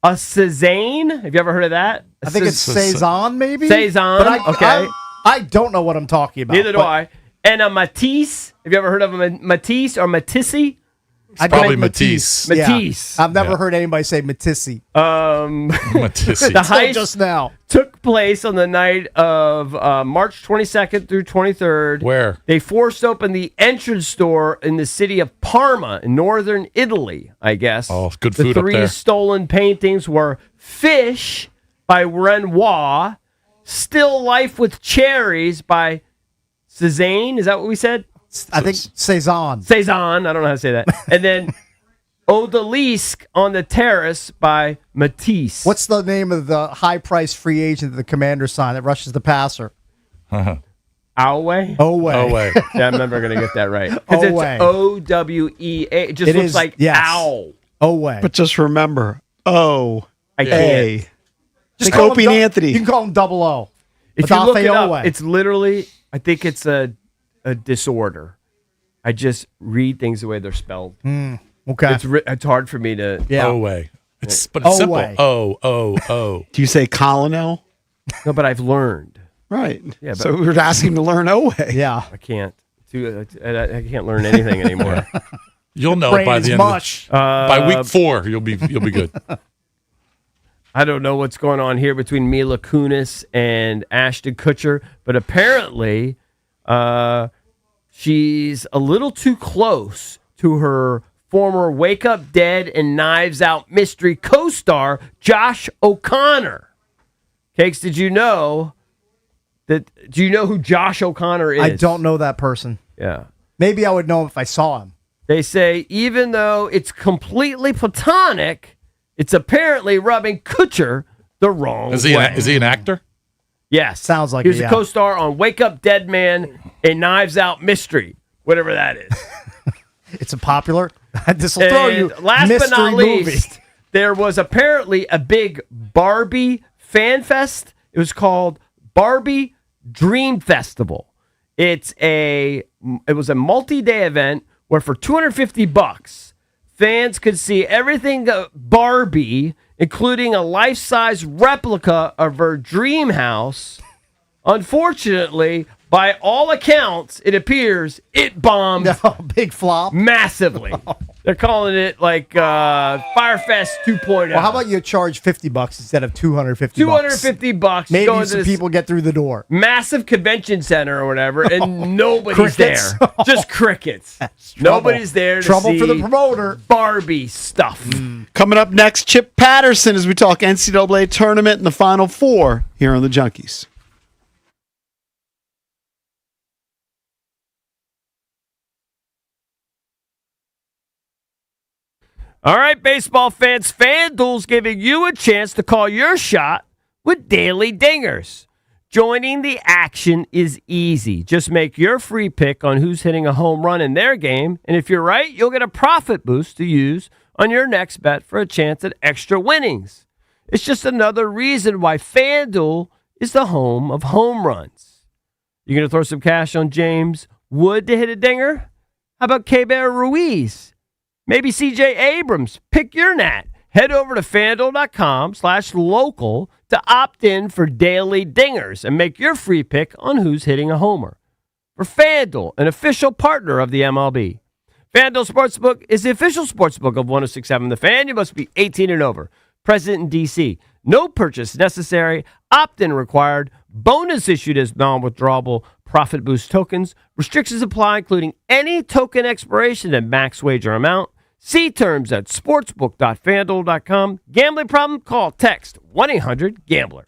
Speaker 2: A Cezanne. Have you ever heard of that?
Speaker 3: I think it's Cezanne, maybe.
Speaker 2: Cezanne.
Speaker 3: But
Speaker 2: Okay.
Speaker 3: I don't know what I'm talking about.
Speaker 2: Neither do I. And a Matisse. Have you ever heard of a Matisse or Matisse?
Speaker 3: I
Speaker 4: Probably Matisse.
Speaker 2: Matisse.
Speaker 3: I've never heard anybody say Matisse.
Speaker 4: Matisse.
Speaker 2: The heist
Speaker 3: just now
Speaker 2: took place on the night of March 22nd through 23rd.
Speaker 4: Where?
Speaker 2: They forced open the entrance door in the city of Parma in northern Italy, I guess.
Speaker 4: Oh, good
Speaker 2: The
Speaker 4: food up
Speaker 2: 3
Speaker 4: there.
Speaker 2: stolen paintings were Fish by Renoir, Still Life with Cherries by Cezanne. Is that what we said?
Speaker 3: I think Cezanne.
Speaker 2: Cezanne. I don't know how to say that. And then Odalisque on the Terrace by Matisse.
Speaker 3: What's the name of the high-priced free agent that the Commander signed that rushes the passer?
Speaker 2: Oway?
Speaker 3: Oway.
Speaker 2: Yeah, I'm never going to get that right. Because it's
Speaker 3: Oway.
Speaker 2: O-W-E-A. It just looks like owl.
Speaker 3: Oway.
Speaker 1: But just remember, O.
Speaker 2: I can't.
Speaker 1: Just
Speaker 3: call
Speaker 1: Opie
Speaker 3: him
Speaker 1: and Anthony.
Speaker 3: You can call him Double O.
Speaker 2: If you look it up,
Speaker 3: Oway.
Speaker 2: it's literally, I think it's a disorder. I just read things the way they're spelled.
Speaker 3: Okay.
Speaker 2: It's hard for me to.
Speaker 3: Yeah.
Speaker 4: Oway. But it's simple.
Speaker 3: Oway.
Speaker 4: O.
Speaker 1: Do you say Colonel?
Speaker 2: No, but I've learned.
Speaker 1: Right.
Speaker 2: Yeah, but-
Speaker 1: So we were asking him to learn Oway.
Speaker 3: Yeah.
Speaker 2: I can't. I can't learn anything anymore.
Speaker 4: You'll know
Speaker 3: Brain
Speaker 4: by
Speaker 3: is
Speaker 4: the end
Speaker 3: mush.
Speaker 4: by week 4. You'll be good.
Speaker 2: I don't know what's going on here between Mila Kunis and Ashton Kutcher, but apparently she's a little too close to her former Wake Up Dead and Knives Out mystery co-star Josh O'Connor. Cakes, do you know who Josh O'Connor is?
Speaker 3: I don't know that person.
Speaker 2: Yeah.
Speaker 3: Maybe I would know him if I saw him.
Speaker 2: They say even though it's completely platonic, it's apparently rubbing Kutcher the wrong
Speaker 4: Is he
Speaker 2: way.
Speaker 4: an actor?
Speaker 2: Yes.
Speaker 3: Sounds like
Speaker 2: he was
Speaker 3: it,
Speaker 2: a
Speaker 3: yeah.
Speaker 2: co-star on Wake Up Dead Man and Knives Out Mystery, whatever that is.
Speaker 3: It's a popular. This will throw you.
Speaker 2: Last but
Speaker 3: mystery
Speaker 2: not
Speaker 3: movie.
Speaker 2: least, there was apparently a big Barbie fan fest. It was called Barbie Dream Festival. It was a multi-day event where for $250, fans could see everything Barbie, including a life-size replica of her dream house. Unfortunately, by all accounts, it appears it bombed
Speaker 3: big flop
Speaker 2: massively. They're calling it like Firefest 2.0.
Speaker 3: Well, how about you charge $50 instead of $250?
Speaker 2: $250?
Speaker 3: Maybe
Speaker 2: go into
Speaker 3: some
Speaker 2: this
Speaker 3: people get through the door.
Speaker 2: massive convention center or whatever, and nobody's
Speaker 3: Crickets.
Speaker 2: there. Just crickets. Nobody's there to
Speaker 3: Trouble
Speaker 2: see
Speaker 3: for the promoter.
Speaker 2: Barbie stuff.
Speaker 1: Coming up next, Chip Patterson as we talk NCAA tournament and the Final Four here on the Junkies.
Speaker 2: All right, baseball fans, FanDuel's giving you a chance to call your shot with daily dingers. Joining the action is easy. Just make your free pick on who's hitting a home run in their game, and if you're right, you'll get a profit boost to use on your next bet for a chance at extra winnings. It's just another reason why FanDuel is the home of home runs. You going to throw some cash on James Wood to hit a dinger? How about K-Bear Ruiz? Maybe C.J. Abrams. Pick your nat. Head over to FanDuel.com/local to opt in for daily dingers and make your free pick on who's hitting a homer. For FanDuel, an official partner of the MLB. FanDuel Sportsbook is the official sportsbook of 106.7 The Fan. You must be 18 and over. Present in D.C. No purchase necessary. Opt-in required. Bonus issued as non-withdrawable profit boost tokens. Restrictions apply, including any token expiration and max wager amount. See terms at sportsbook.fanduel.com. Gambling problem? Call, text 1-800-GAMBLER.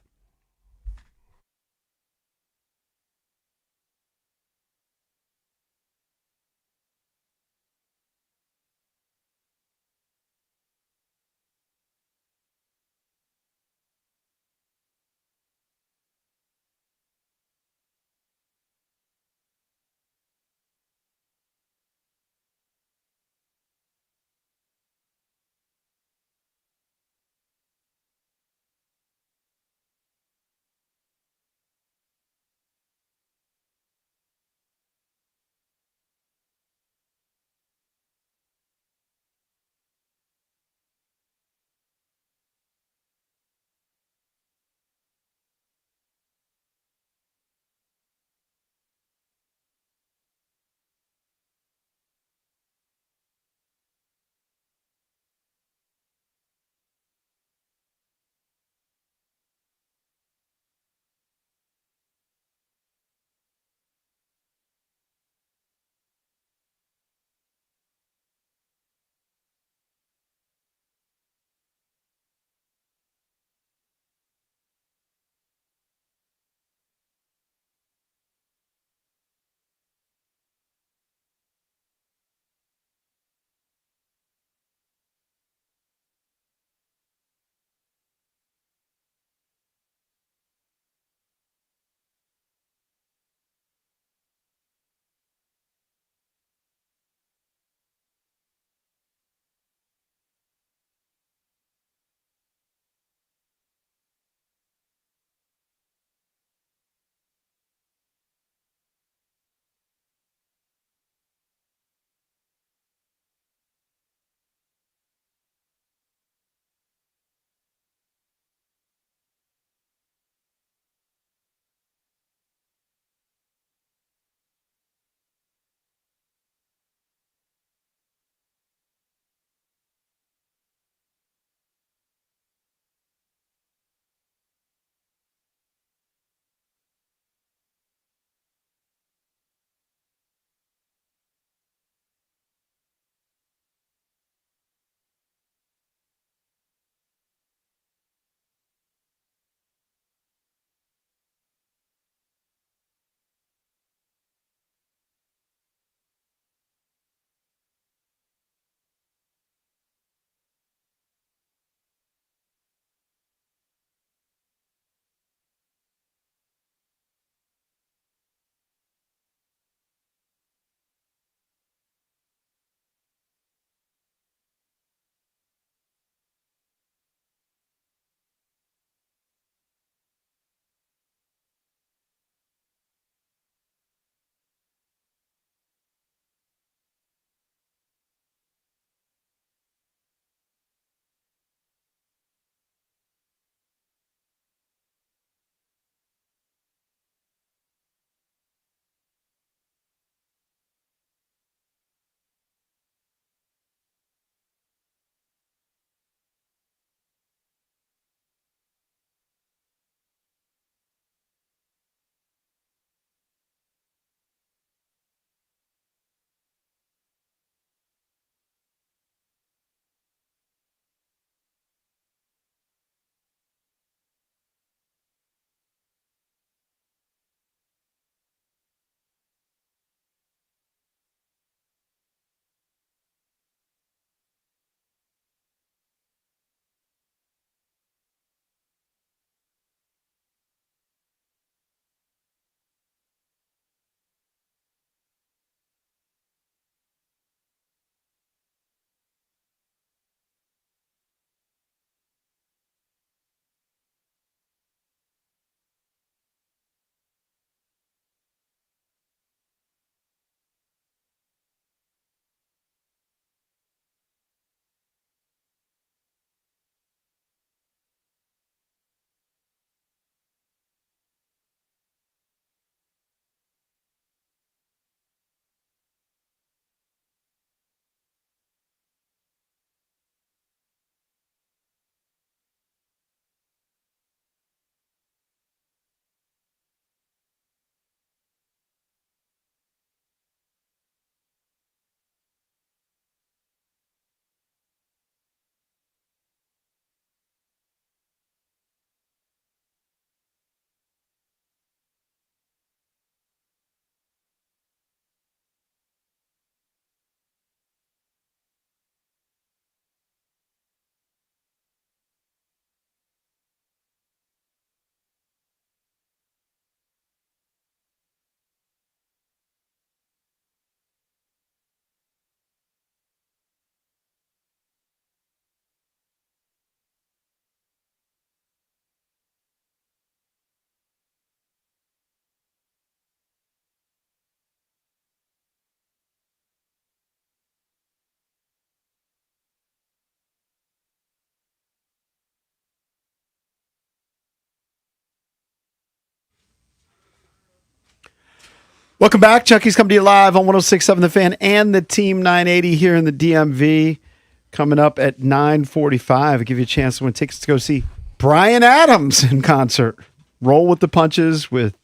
Speaker 1: Welcome back. Chucky's coming to you live on 106.7 The Fan and the Team 980 here in the DMV. Coming up at 9:45. I'll give you a chance to win tickets to go see Bryan Adams in concert. Roll with the punches with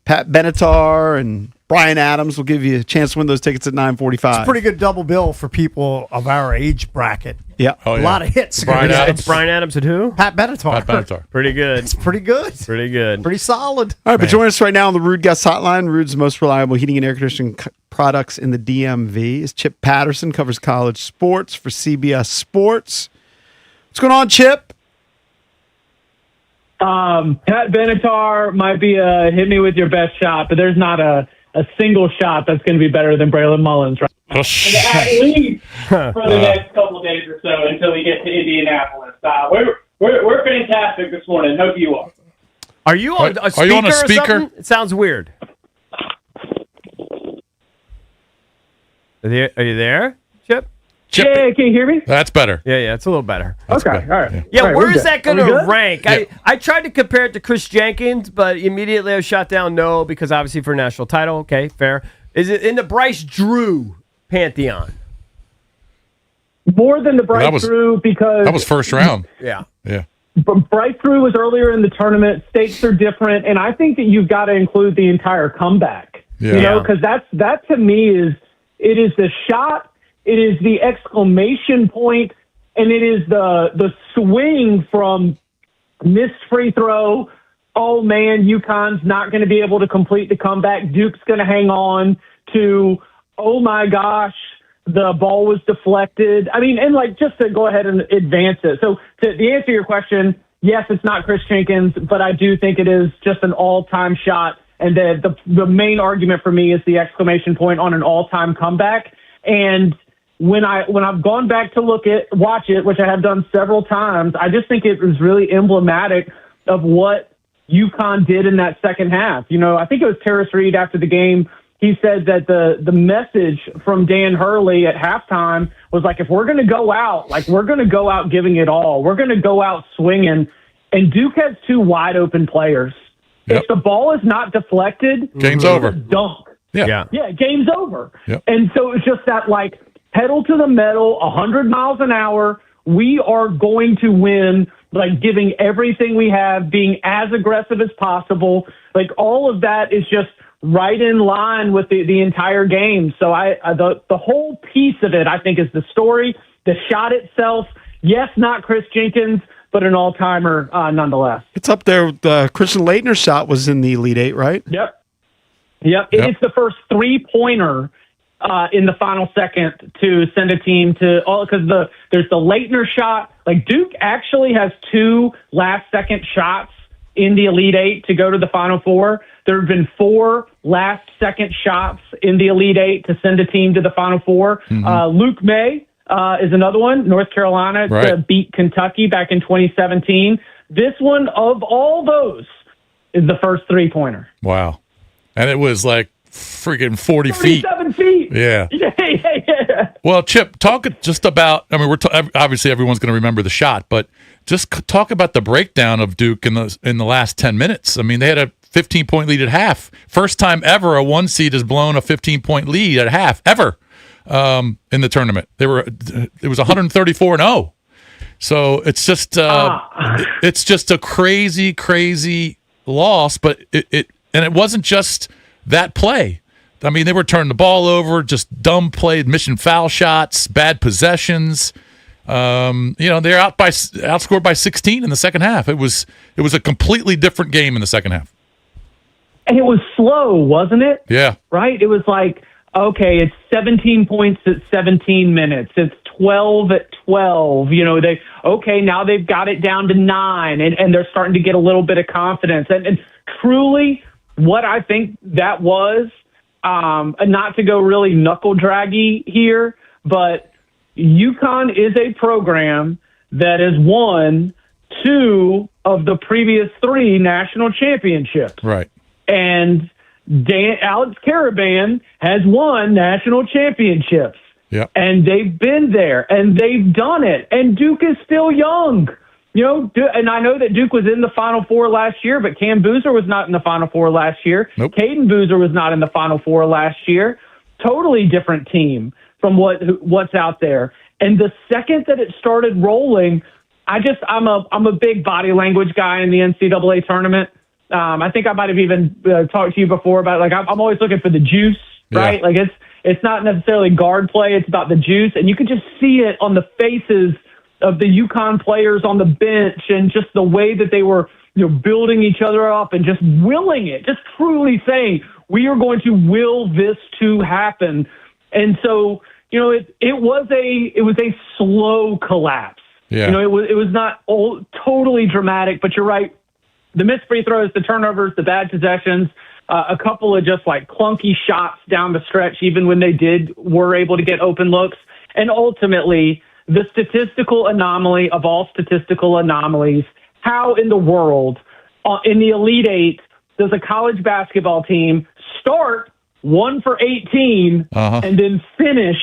Speaker 1: Pat Benatar and Bryan Adams. Will give you a chance to win those tickets at 9:45.
Speaker 3: It's a pretty good double bill for people of our age bracket.
Speaker 1: Yeah.
Speaker 3: A lot of hits.
Speaker 2: It's Bryan Adams and who?
Speaker 3: Pat Benatar.
Speaker 4: Pat Benatar.
Speaker 2: Pretty good.
Speaker 3: It's pretty good.
Speaker 2: Pretty good.
Speaker 3: Pretty solid.
Speaker 1: All right, but join us right now on the Rude Guest Hotline. Rude's most reliable heating and air conditioning products in the DMV. Is Chip Patterson, covers college sports for CBS Sports. What's going on, Chip?
Speaker 14: Pat Benatar might be a hit me with your best shot, but there's not a single shot that's going to be better than Braylon Mullins, right? At least for the next couple of days or so until we get to Indianapolis. We're fantastic this morning. Hope you are.
Speaker 2: Are you on a speaker?
Speaker 4: Are you on a speaker?
Speaker 2: Or something? It sounds weird. Are you there, Chip?
Speaker 14: Yeah, can you hear me?
Speaker 4: That's better.
Speaker 2: Yeah, it's a little better.
Speaker 14: Okay, all right.
Speaker 2: Yeah,
Speaker 14: All right,
Speaker 2: where
Speaker 14: we're
Speaker 2: is
Speaker 14: good.
Speaker 2: that going
Speaker 14: Are we
Speaker 2: to
Speaker 14: good?
Speaker 2: rank?
Speaker 4: Yeah.
Speaker 2: I tried to compare it to Chris Jenkins, but immediately I was shot down no, because obviously for a national title. Okay, fair. Is it in the Bryce Drew pantheon?
Speaker 14: More than the Bryce Drew because
Speaker 4: that was first round.
Speaker 2: Yeah.
Speaker 14: Bryce Drew was earlier in the tournament. Stakes are different, and I think that you've got to include the entire comeback.
Speaker 4: Yeah.
Speaker 14: You know, because that to me is the shot, it is the exclamation point, and it is the swing from missed free throw. Oh man, UConn's not going to be able to complete the comeback. Duke's going to hang on to. Oh my gosh, the ball was deflected. I mean, and like just to go ahead and advance it. So to answer your question, yes, it's not Chris Jenkins, but I do think it is just an all-time shot. And the main argument for me is the exclamation point on an all-time comeback. And when I've gone back to watch it, which I have done several times, I just think it was really emblematic of what UConn did in that second half. You know, I think it was Terrace Reed after the game. He said that the message from Dan Hurley at halftime was like, if we're going to go out, like we're going to go out giving it all. We're going to go out swinging. And Duke has two wide open players. If the ball is not deflected,
Speaker 4: game's over.
Speaker 14: Dunk.
Speaker 4: Yeah,
Speaker 14: game's over.
Speaker 4: Yep.
Speaker 14: And so it's just that like pedal to the metal, 100 miles an hour. We are going to win, like giving everything we have, being as aggressive as possible. Like all of that is just right in line with the entire game. So the whole piece of it, I think, is the story, the shot itself. Yes, not Chris Jenkins, but an all-timer nonetheless.
Speaker 1: It's up there. The Christian Laettner shot was in the Elite Eight, right?
Speaker 14: Yep. It's the first three-pointer in the final second to send a team to all, because there's the Laettner shot. Like Duke actually has two last-second shots in the Elite Eight to go to the Final Four. There have been 4 last-second shots in the Elite Eight to send a team to the Final Four.
Speaker 4: Mm-hmm.
Speaker 14: Luke May is another one, North Carolina, to beat Kentucky back in 2017. This one, of all those, is the first three-pointer.
Speaker 4: Wow. And it was like freaking 40 feet.
Speaker 14: 37 feet.
Speaker 4: Yeah.
Speaker 14: Yeah.
Speaker 4: Well, Chip, talk just about, I mean, obviously everyone's going to remember the shot, but just talk about the breakdown of Duke in the last 10 minutes. I mean, they had a 15-point lead at half. First time ever a 1 seed has blown a 15-point lead at half, ever, in the tournament. It was 134-0. So it's just a crazy, crazy loss, but it wasn't just that play. I mean, they were turning the ball over, just dumb play, mission foul shots, bad possessions. They're outscored by 16 in the second half. It was a completely different game in the second half.
Speaker 14: And it was slow, wasn't it?
Speaker 4: Yeah.
Speaker 14: Right? It was like, okay, it's 17 points at 17 minutes. It's 12 at 12. You know, now they've got it down to 9, and they're starting to get a little bit of confidence. And truly, what I think that was, not to go really knuckle draggy here, but UConn is a program that has won 2 of the previous 3 national championships.
Speaker 4: Right.
Speaker 14: And Alex Caravan has won national championships.
Speaker 4: Yeah.
Speaker 14: And they've been there, and they've done it. And Duke is still young. And I know that Duke was in the Final Four last year, but Cam Boozer was not in the Final Four last year.
Speaker 4: Nope.
Speaker 14: Caden Boozer was not in the Final Four last year. Totally different team from what's out there. And the second that it started rolling, I'm a big body language guy in the NCAA tournament. I think I might have even talked to you before about I'm always looking for the juice, right?
Speaker 4: Yeah.
Speaker 14: It's not necessarily guard play; it's about the juice, and you can just see it on the faces of the Yukon players on the bench, and just the way that they were, building each other up and just willing it, just truly saying, we are going to will this to happen. And so, it was a slow collapse.
Speaker 4: Yeah.
Speaker 14: It was not totally dramatic, but you're right. The missed free throws, the turnovers, the bad possessions, a couple of just clunky shots down the stretch, even when they were able to get open looks. And ultimately, the statistical anomaly of all statistical anomalies, how in the world, in the Elite Eight, does a college basketball team start 1 for 18 and then finish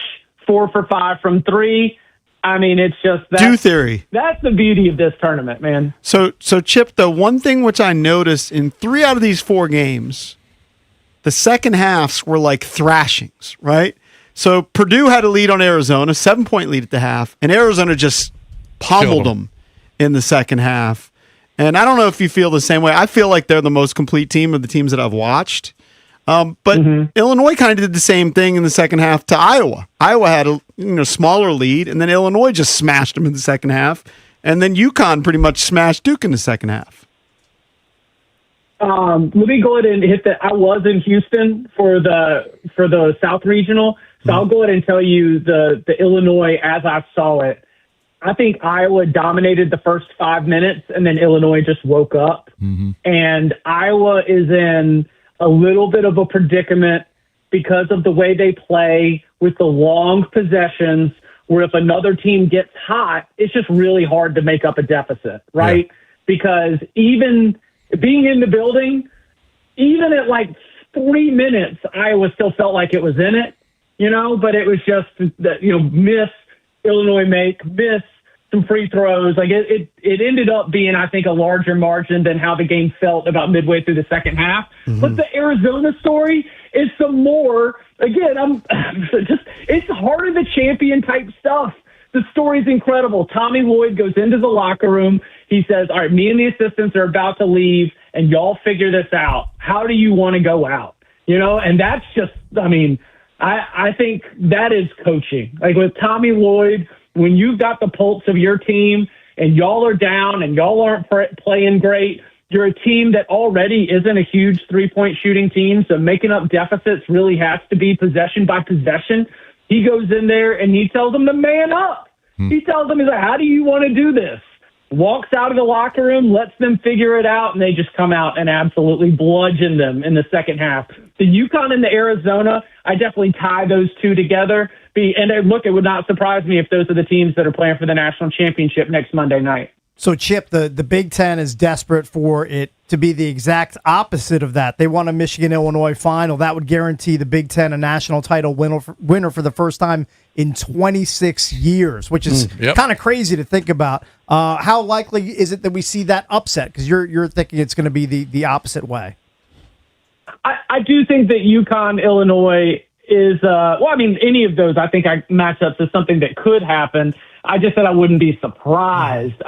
Speaker 14: 4 for 5 from 3? I mean, it's just
Speaker 1: Do theory.
Speaker 14: That's the beauty of this tournament, man.
Speaker 1: So Chip, the one thing which I noticed in 3 out of these 4 games, the second halves were like thrashings, right? So Purdue had a lead on Arizona, 7-point lead at the half, and Arizona just pummeled them in the second half. And I don't know if you feel the same way. I feel like they're the most complete team of the teams that I've watched. But Illinois kind of did the same thing in the second half to Iowa. Iowa had a smaller lead, and then Illinois just smashed them in the second half, and then Yukon pretty much smashed Duke in the second half.
Speaker 14: Let me go ahead and hit that. I was in Houston for the South Regional, so I'll go ahead and tell you the Illinois as I saw it. I think Iowa dominated the first 5 minutes, and then Illinois just woke up. And Iowa is in a little bit of a predicament because of the way they play with the long possessions, where if another team gets hot, it's just really hard to make up a deficit, right? Yeah. Because even being in the building, even at 3 minutes, Iowa still felt like it was in it, but it was just that, miss, Illinois miss some free throws. It ended up being, I think, a larger margin than how the game felt about midway through the second half. But the Arizona story is some more. Again, it's heart of the champion type stuff. The story's incredible. Tommy Lloyd goes into the locker room. He says, all right, me and the assistants are about to leave, and y'all figure this out. How do you want to go out? And that's just, I think that is coaching. With Tommy Lloyd, when you've got the pulse of your team and y'all are down and y'all aren't playing great, you're a team that already isn't a huge three-point shooting team, so making up deficits really has to be possession by possession. He goes in there and he tells them to man up. He tells them, he's like, how do you want to do this? Walks out of the locker room, lets them figure it out, and they just come out and absolutely bludgeon them in the second half. The Yukon and the Arizona, I definitely tie those two together. And look, it would not surprise me if those are the teams that are playing for the national championship next Monday night.
Speaker 3: So, Chip, the Big Ten is desperate for it to be the exact opposite of that. They want a Michigan-Illinois final. That would guarantee the Big Ten a national title winner for the first time in 26 years, which is kind of crazy to think about. How likely is it that we see that upset? Because you're thinking it's going to be the opposite way.
Speaker 14: I do think that Yukon, Illinois is, any of those, I think matchups is something that could happen. I just said I wouldn't be surprised.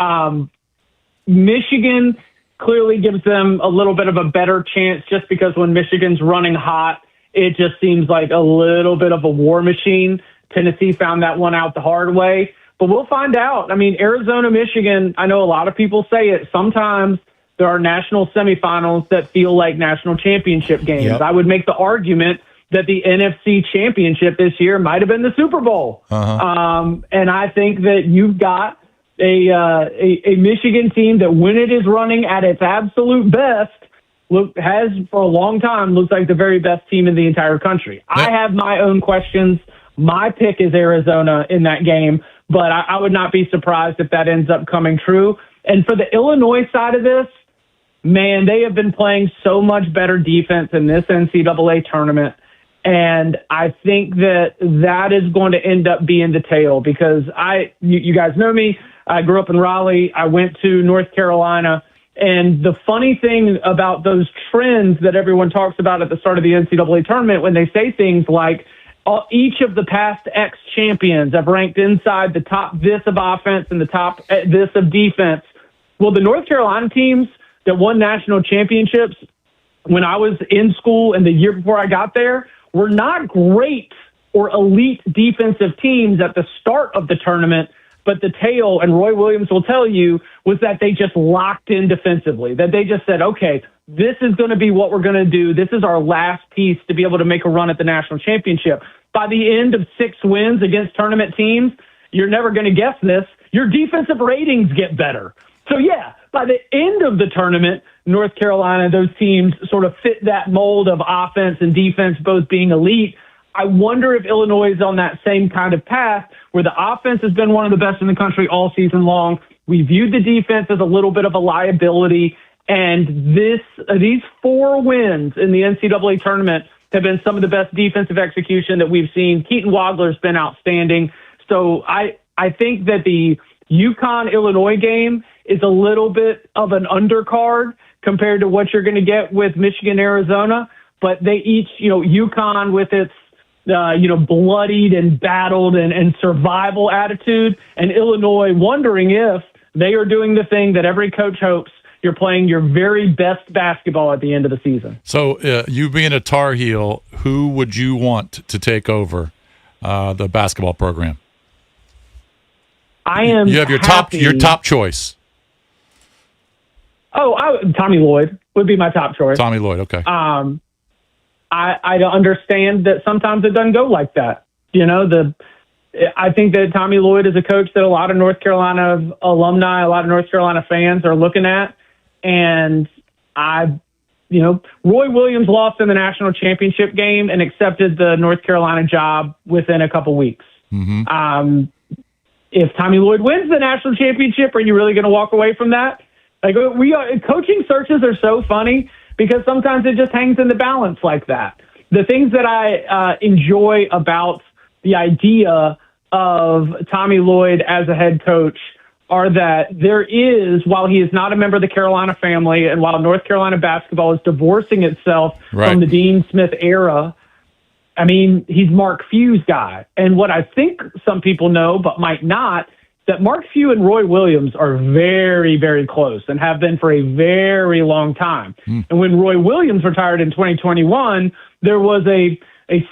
Speaker 14: Michigan clearly gives them a little bit of a better chance just because when Michigan's running hot, it just seems like a little bit of a war machine. Tennessee found that one out the hard way, but we'll find out. Arizona, Michigan, I know a lot of people say it. Sometimes there are national semifinals that feel like national championship games. Yep. I would make the argument that the NFC championship this year might have been the Super Bowl. And I think that you've got a Michigan team that when it is running at its absolute best, has for a long time looks like the very best team in the entire country. I have my own questions. My pick is Arizona in that game, but I would not be surprised if that ends up coming true. And for the Illinois side of this, man, they have been playing so much better defense in this NCAA tournament. And I think that is going to end up being the tale because you guys know me. I grew up in Raleigh. I went to North Carolina. And the funny thing about those trends that everyone talks about at the start of the NCAA tournament, when they say things like, each of the past X champions have ranked inside the top this of offense and the top this of defense. Well, the North Carolina teams that won national championships when I was in school and the year before I got there were not great or elite defensive teams at the start of the tournament. But the tale, and Roy Williams will tell you, was that they just locked in defensively, that they just said, okay, this is going to be what we're going to do. This is our last piece to be able to make a run at the national championship. By the end of 6 wins against tournament teams, you're never going to guess this, your defensive ratings get better. So, yeah, by the end of the tournament, North Carolina, those teams sort of fit that mold of offense and defense both being elite. I wonder if Illinois is on that same kind of path where the offense has been one of the best in the country all season long. We viewed the defense as a little bit of a liability, and these 4 wins in the NCAA tournament have been some of the best defensive execution that we've seen. Keaton Wagler's been outstanding. So I think that the Yukon-Illinois game is a little bit of an undercard compared to what you're going to get with Michigan-Arizona, but they each, Yukon with its bloodied and battled and survival attitude, and Illinois wondering if they are doing the thing that every coach hopes, you're playing your very best basketball at the end of the season.
Speaker 4: So you being a Tar Heel, who would you want to take over the basketball program? You have your top choice.
Speaker 14: Tommy Lloyd would be my top choice.
Speaker 4: Tommy Lloyd, okay.
Speaker 14: I understand that sometimes it doesn't go like that. I think that Tommy Lloyd is a coach that a lot of North Carolina alumni, a lot of North Carolina fans are looking at. And Roy Williams lost in the national championship game and accepted the North Carolina job within a couple weeks. Mm-hmm. If Tommy Lloyd wins the national championship, are you really going to walk away from that? Coaching searches are so funny because sometimes it just hangs in the balance like that. The things that I enjoy about the idea of Tommy Lloyd as a head coach are that there is, while he is not a member of the Carolina family and while North Carolina basketball is divorcing itself from the Dean Smith era, he's Mark Few's guy. And what I think some people know but might not, that Mark Few and Roy Williams are very, very close and have been for a very long time. And when Roy Williams retired in 2021, there was a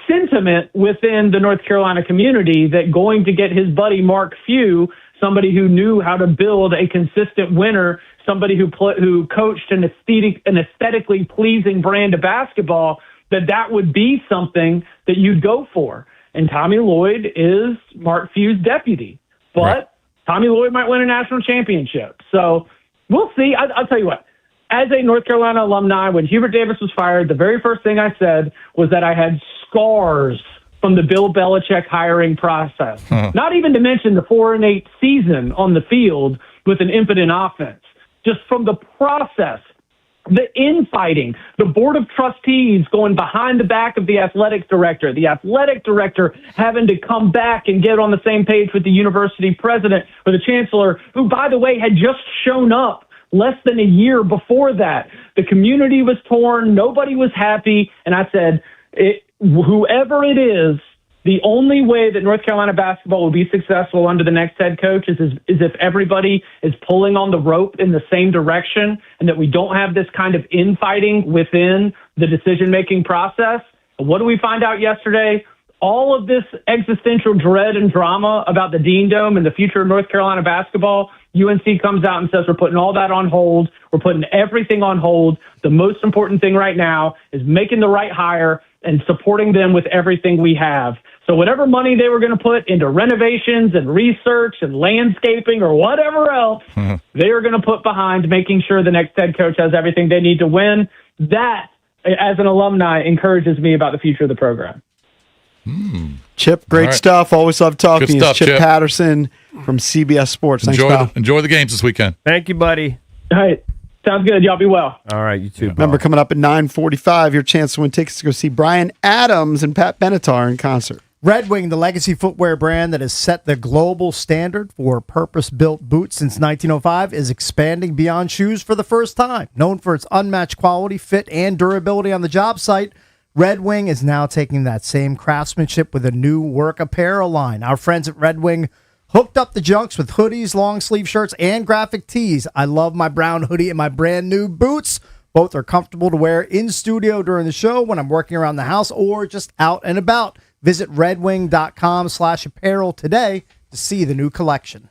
Speaker 14: sentiment within the North Carolina community that going to get his buddy Mark Few, somebody who knew how to build a consistent winner, somebody who coached an aesthetically pleasing brand of basketball, that would be something that you'd go for. And Tommy Lloyd is Mark Few's deputy. But Tommy Lloyd might win a national championship. So we'll see. I'll tell you what. As a North Carolina alumni, when Hubert Davis was fired, the very first thing I said was that I had scars from the Bill Belichick hiring process. Not even to mention the 4-8 season on the field with an impotent offense. Just from the process, the infighting, the board of trustees going behind the back of the athletic director having to come back and get on the same page with the university president or the chancellor, who, by the way, had just shown up less than a year before that. The community was torn. Nobody was happy. And I said, whoever it is, the only way that North Carolina basketball will be successful under the next head coach is if everybody is pulling on the rope in the same direction and that we don't have this kind of infighting within the decision-making process. What do we find out yesterday? All of this existential dread and drama about the Dean Dome and the future of North Carolina basketball, UNC comes out and says we're putting all that on hold. We're putting everything on hold. The most important thing right now is making the right hire and supporting them with everything we have. So whatever money they were going to put into renovations and research and landscaping or whatever else, they are going to put behind making sure the next head coach has everything they need to win. That, as an alumni, encourages me about the future of the program.
Speaker 1: Chip, great stuff. Always love talking to you. Chip Patterson from CBS Sports. Thanks, pal.
Speaker 4: Enjoy the games this weekend.
Speaker 2: Thank you, buddy.
Speaker 14: All right. Sounds good. Y'all be well.
Speaker 2: All right, you too.
Speaker 1: Remember, coming up at 9:45, your chance to win tickets to go see Bryan Adams and Pat Benatar in concert.
Speaker 3: Red Wing, the legacy footwear brand that has set the global standard for purpose-built boots since 1905, is expanding beyond shoes for the first time. Known for its unmatched quality, fit, and durability on the job site, Red Wing is now taking that same craftsmanship with a new work apparel line. Our friends at Red Wing hooked up the junks with hoodies, long sleeve shirts, and graphic tees. I love my brown hoodie and my brand new boots. Both are comfortable to wear in studio during the show, when I'm working around the house, or just out and about. Visit redwing.com/apparel today to see the new collection.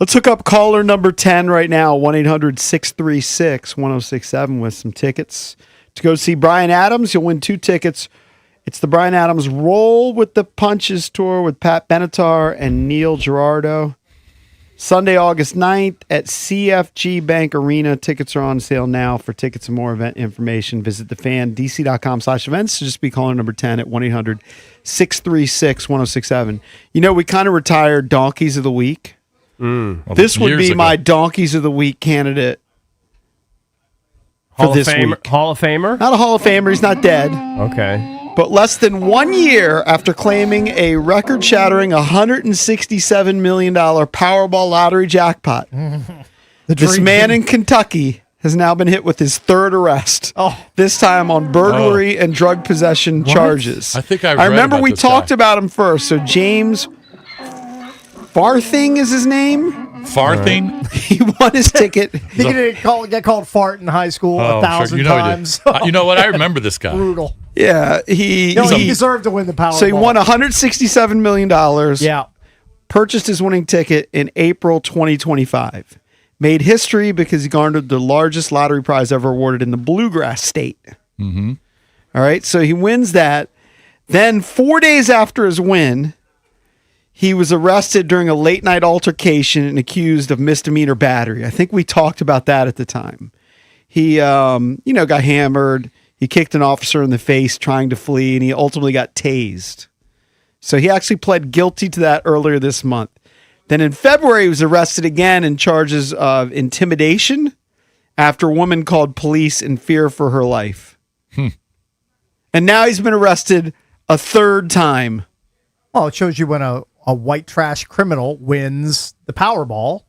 Speaker 1: Let's hook up caller number 10 right now, 1-800-636-1067 with some tickets to go see Bryan Adams. You'll win 2 tickets. It's the Bryan Adams Roll with the Punches tour with Pat Benatar and Neil Girardo. Sunday, August 9th at CFG Bank Arena. Tickets are on sale now. For tickets and more event information, visit thefandc.com/events. So just be caller number 10 at 1-800-636-1067. You know, we kind of retired Donkeys of the Week. This would be my Donkeys of the Week candidate for this week.
Speaker 2: Hall of Famer?
Speaker 1: Not a Hall of Famer. He's not dead.
Speaker 2: Okay.
Speaker 1: But less than 1 year after claiming a record-shattering $167 million Powerball lottery jackpot, this man in Kentucky has now been hit with his 3rd arrest. This time on burglary and drug possession charges.
Speaker 4: I think I
Speaker 1: remember we talked about him first. So James Farthing is his name.
Speaker 4: Farthing?
Speaker 1: He won his ticket.
Speaker 3: He didn't get called fart in high school 1,000 times.
Speaker 4: You know what? I remember this guy.
Speaker 3: Brutal.
Speaker 1: Yeah, he
Speaker 3: deserved to win the Powerball.
Speaker 1: So he won $167 million.
Speaker 3: Yeah.
Speaker 1: Purchased his winning ticket in April 2025. Made history because he garnered the largest lottery prize ever awarded in the Bluegrass State.
Speaker 4: Mm-hmm.
Speaker 1: All right, so he wins that. Then 4 days after his win, he was arrested during a late-night altercation and accused of misdemeanor battery. I think we talked about that at the time. He, got hammered. He kicked an officer in the face trying to flee, and he ultimately got tased. So he actually pled guilty to that earlier this month. Then in February, he was arrested again in charges of intimidation after a woman called police in fear for her life. And now he's been arrested a 3rd time.
Speaker 3: Well, it shows you when a white trash criminal wins the Powerball,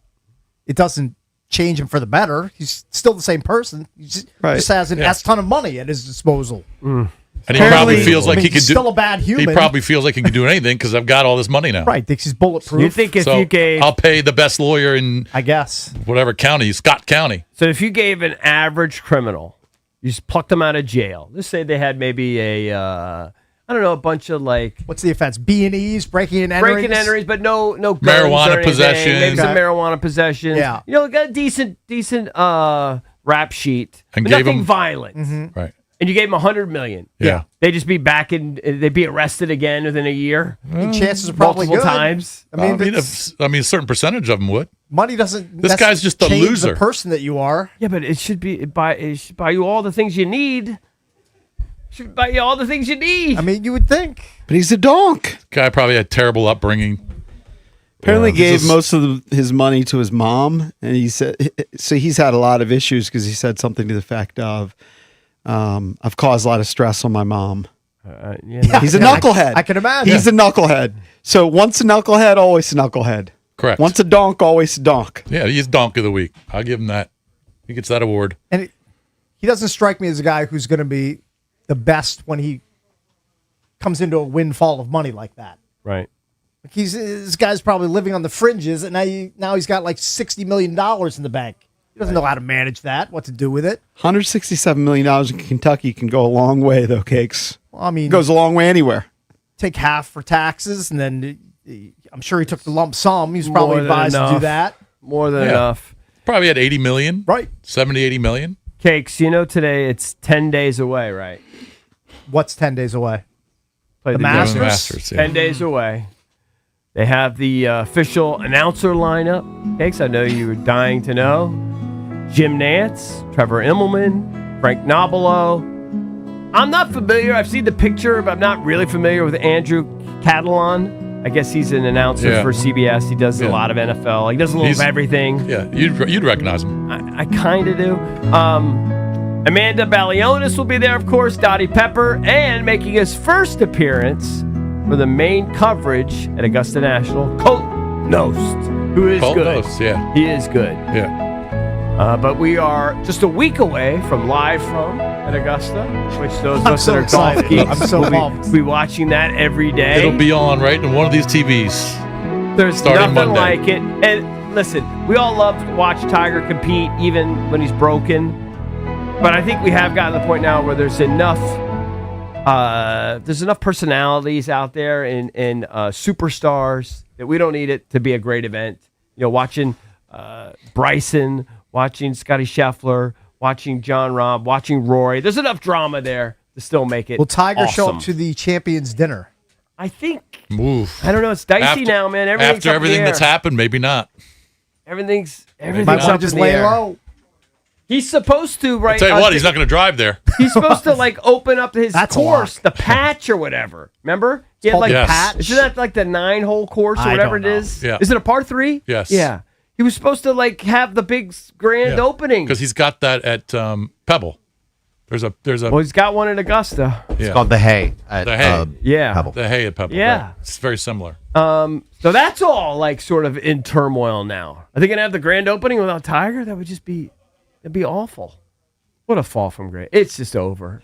Speaker 3: it doesn't change him for the better. He's still the same person. He just has an S-ton of money at his disposal.
Speaker 4: And he probably feels like he could do.
Speaker 3: Still a bad human.
Speaker 4: He probably feels like he can do anything because I've got all this money now.
Speaker 3: Right, thinks he's bulletproof.
Speaker 2: You think if you gave,
Speaker 4: I'll pay the best lawyer in,
Speaker 3: I guess,
Speaker 4: whatever county, Scott County.
Speaker 2: So if you gave an average criminal, you just plucked them out of jail. Let's say they had maybe a bunch of
Speaker 3: what's the offense? B&Es, breaking and entering.
Speaker 2: Breaking and entering, but no guns
Speaker 4: marijuana
Speaker 2: or
Speaker 4: possession.
Speaker 2: Maybe some marijuana possession.
Speaker 3: Yeah,
Speaker 2: got a decent rap sheet,
Speaker 4: and
Speaker 2: but
Speaker 4: gave
Speaker 2: nothing
Speaker 4: him
Speaker 2: violent.
Speaker 3: Mm-hmm.
Speaker 2: Right. And you gave them $100 million.
Speaker 4: Yeah.
Speaker 2: They'd just be back they'd be arrested again within a year.
Speaker 3: Chances are probably
Speaker 2: multiple
Speaker 3: good.
Speaker 2: times.
Speaker 4: I mean, a certain percentage of them would.
Speaker 3: Money doesn't.
Speaker 4: This guy's just a
Speaker 3: change
Speaker 4: loser.
Speaker 3: The person that you are.
Speaker 2: Yeah, but it should buy you all the things you need. It should buy you all the things you need.
Speaker 3: I mean, you would think.
Speaker 1: But he's a donk.
Speaker 4: Guy probably had terrible upbringing.
Speaker 1: Apparently gave most of his money to his mom, and he said so. He's had a lot of issues because he said something to the effect of, "I've caused a lot of stress on my mom." He's a knucklehead.
Speaker 3: I can imagine.
Speaker 1: He's a knucklehead. So once a knucklehead, always a knucklehead.
Speaker 4: Correct.
Speaker 1: Once a donk, always a donk.
Speaker 4: Yeah, he's donk of the week. I'll give him that. He gets that award.
Speaker 3: And he doesn't strike me as a guy who's going to be the best when he comes into a windfall of money like that.
Speaker 2: Right.
Speaker 3: This guy's probably living on the fringes, and now he's got like $60 million in the bank. He doesn't know how to manage that, what to do with it.
Speaker 1: $167 million in Kentucky can go a long way, though, Cakes.
Speaker 3: Well, I mean,
Speaker 1: it goes a long way anywhere.
Speaker 3: Take half for taxes, and then I'm sure he took the lump sum. He was probably advised to do that.
Speaker 2: More than enough.
Speaker 4: Probably had 80 million.
Speaker 3: Right.
Speaker 4: 70, 80 million.
Speaker 2: Cakes, today it's 10 days away, right?
Speaker 3: What's 10 days away?
Speaker 2: The
Speaker 3: Masters?
Speaker 4: Masters, yeah.
Speaker 2: 10 days away. They have the official announcer lineup. Cakes, I know you were dying to know. Jim Nantz, Trevor Immelman, Frank Nobilo. I'm not familiar. I've seen the picture, but I'm not really familiar with Andrew Catalan. I guess he's an announcer for CBS. He does a lot of NFL. He does a little of everything.
Speaker 4: Yeah, you'd recognize him.
Speaker 2: I kind of do. Amanda Balionis will be there, of course. Dottie Pepper, and making his first appearance for the main coverage at Augusta National, Colt Knost, who is
Speaker 4: Colt
Speaker 2: good.
Speaker 4: Knost, yeah.
Speaker 2: He is good.
Speaker 4: Yeah.
Speaker 2: But we are just a week away from Live From at Augusta, which those of us that are golf geeks
Speaker 3: I'm so pumped.
Speaker 2: will be watching that every day.
Speaker 4: It'll be on right in one of these TVs.
Speaker 2: There's
Speaker 4: starting
Speaker 2: nothing
Speaker 4: Monday.
Speaker 2: like it. And listen, we all love to watch Tiger compete, even when he's broken. But I think we have gotten to the point now where there's enough personalities out there and superstars that we don't need it to be a great event. watching Bryson, watching Scotty Scheffler, watching John Rahm, watching Rory. There's enough drama there to still make it.
Speaker 3: Will Tiger show
Speaker 2: awesome.
Speaker 3: up to the champions dinner?
Speaker 2: I think.
Speaker 4: Move.
Speaker 2: I don't know. It's dicey now, man. Everything's
Speaker 4: After
Speaker 2: up in
Speaker 4: everything
Speaker 2: the air.
Speaker 4: that's happened, maybe not.
Speaker 2: Everything's
Speaker 3: Might
Speaker 2: up
Speaker 3: just
Speaker 2: in the
Speaker 3: lay
Speaker 2: air.
Speaker 3: low.
Speaker 2: He's supposed to, right?
Speaker 4: I'll tell you what, he's not going to drive there.
Speaker 2: He's supposed to open up his
Speaker 3: That's a
Speaker 2: course,
Speaker 3: lock.
Speaker 2: the patch or whatever. Remember? He had
Speaker 3: called the patch?
Speaker 2: Isn't that like the 9-hole course or
Speaker 3: I
Speaker 2: whatever
Speaker 3: don't
Speaker 2: it
Speaker 3: know.
Speaker 2: is?
Speaker 4: Yeah.
Speaker 2: Is it a par 3?
Speaker 4: Yes.
Speaker 2: Yeah. He was supposed to have the big grand opening.
Speaker 4: Because he's got that at Pebble. There's a.
Speaker 2: Well, he's got one in Augusta.
Speaker 5: It's called the Hay. At,
Speaker 4: The Hay.
Speaker 2: Yeah.
Speaker 5: Pebble.
Speaker 4: The Hay at Pebble.
Speaker 2: Yeah.
Speaker 4: right. It's very similar.
Speaker 2: So that's all sort of in turmoil now. Are they gonna have the grand opening without Tiger? That would just be awful. What a fall from grace. It's just over.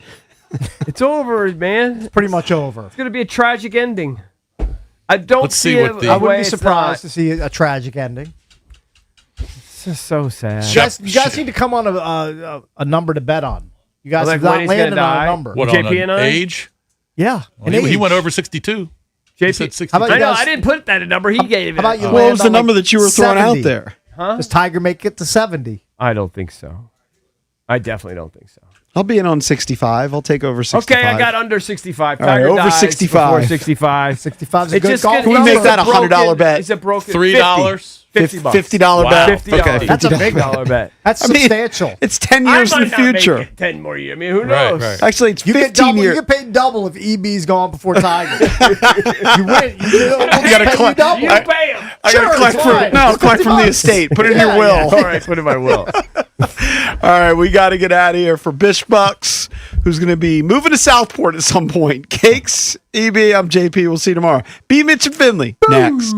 Speaker 2: It's over, man.
Speaker 3: It's pretty much over.
Speaker 2: It's gonna be a tragic ending. I don't
Speaker 4: Let's see
Speaker 2: see
Speaker 4: what
Speaker 2: it.
Speaker 4: the-
Speaker 3: I wouldn't be surprised to see a tragic ending.
Speaker 2: It's just so sad.
Speaker 3: You guys need to come on a number to bet on. You guys have
Speaker 2: when
Speaker 3: not
Speaker 2: he's
Speaker 3: landed
Speaker 2: gonna
Speaker 3: on
Speaker 2: die?
Speaker 3: a number.
Speaker 4: What,
Speaker 2: JP
Speaker 4: on
Speaker 2: and
Speaker 4: an
Speaker 2: I?
Speaker 4: age?
Speaker 3: Yeah.
Speaker 4: Well, he went over 62. He
Speaker 2: JP,
Speaker 4: said 62.
Speaker 3: How about
Speaker 2: I
Speaker 3: you
Speaker 2: know.
Speaker 3: guys-
Speaker 2: I didn't put that in number. He gave it.
Speaker 3: How about you
Speaker 1: What
Speaker 3: land
Speaker 1: was the
Speaker 3: on,
Speaker 1: number that you were throwing
Speaker 3: 70?
Speaker 1: out there?
Speaker 2: Huh?
Speaker 3: Does Tiger make it to 70?
Speaker 2: I don't think so. I definitely don't think so.
Speaker 1: I'll be in on 65. I'll take over 65.
Speaker 2: Okay, I got under 65.
Speaker 1: All right,
Speaker 2: Tiger
Speaker 1: over
Speaker 2: dies
Speaker 1: 65.
Speaker 2: before 65.
Speaker 3: 65 is a
Speaker 2: It's
Speaker 3: good
Speaker 2: just
Speaker 3: golf.
Speaker 2: gonna-
Speaker 1: Can we
Speaker 2: it's
Speaker 1: make that
Speaker 2: a
Speaker 1: a $100 bet?
Speaker 2: It's a broken
Speaker 4: $3?
Speaker 2: $50.
Speaker 1: $50
Speaker 4: Wow.
Speaker 1: bet.
Speaker 2: $50.
Speaker 1: Okay,
Speaker 3: That's a
Speaker 1: $50.
Speaker 3: big
Speaker 2: $50 bet.
Speaker 3: That's
Speaker 1: I mean,
Speaker 3: substantial.
Speaker 1: It's 10
Speaker 2: I
Speaker 1: years in
Speaker 2: might
Speaker 1: the
Speaker 2: not make
Speaker 1: future.
Speaker 2: it 10 more years. I mean, who
Speaker 4: Right,
Speaker 2: knows?
Speaker 4: right.
Speaker 1: Actually, it's
Speaker 3: You get
Speaker 1: 15
Speaker 3: double.
Speaker 1: years.
Speaker 3: You get paid double if EB's gone before Tiger. You win. You
Speaker 1: gotta
Speaker 3: pay
Speaker 1: collect-
Speaker 3: double.
Speaker 2: You pay him.
Speaker 1: I
Speaker 3: Sure,
Speaker 1: gotta collect
Speaker 3: it's
Speaker 1: from
Speaker 3: fine.
Speaker 1: no, I'll collect
Speaker 3: It's
Speaker 1: from the
Speaker 3: 50
Speaker 1: estate. Put it in
Speaker 3: Yeah,
Speaker 1: your will.
Speaker 2: All right, put it in my will.
Speaker 1: All right, we got to get out of here for Bish Bucks, who's going to be moving to Southport at some point. Cakes, EB, I'm JP. We'll see you tomorrow. B. Mitch and Finley next.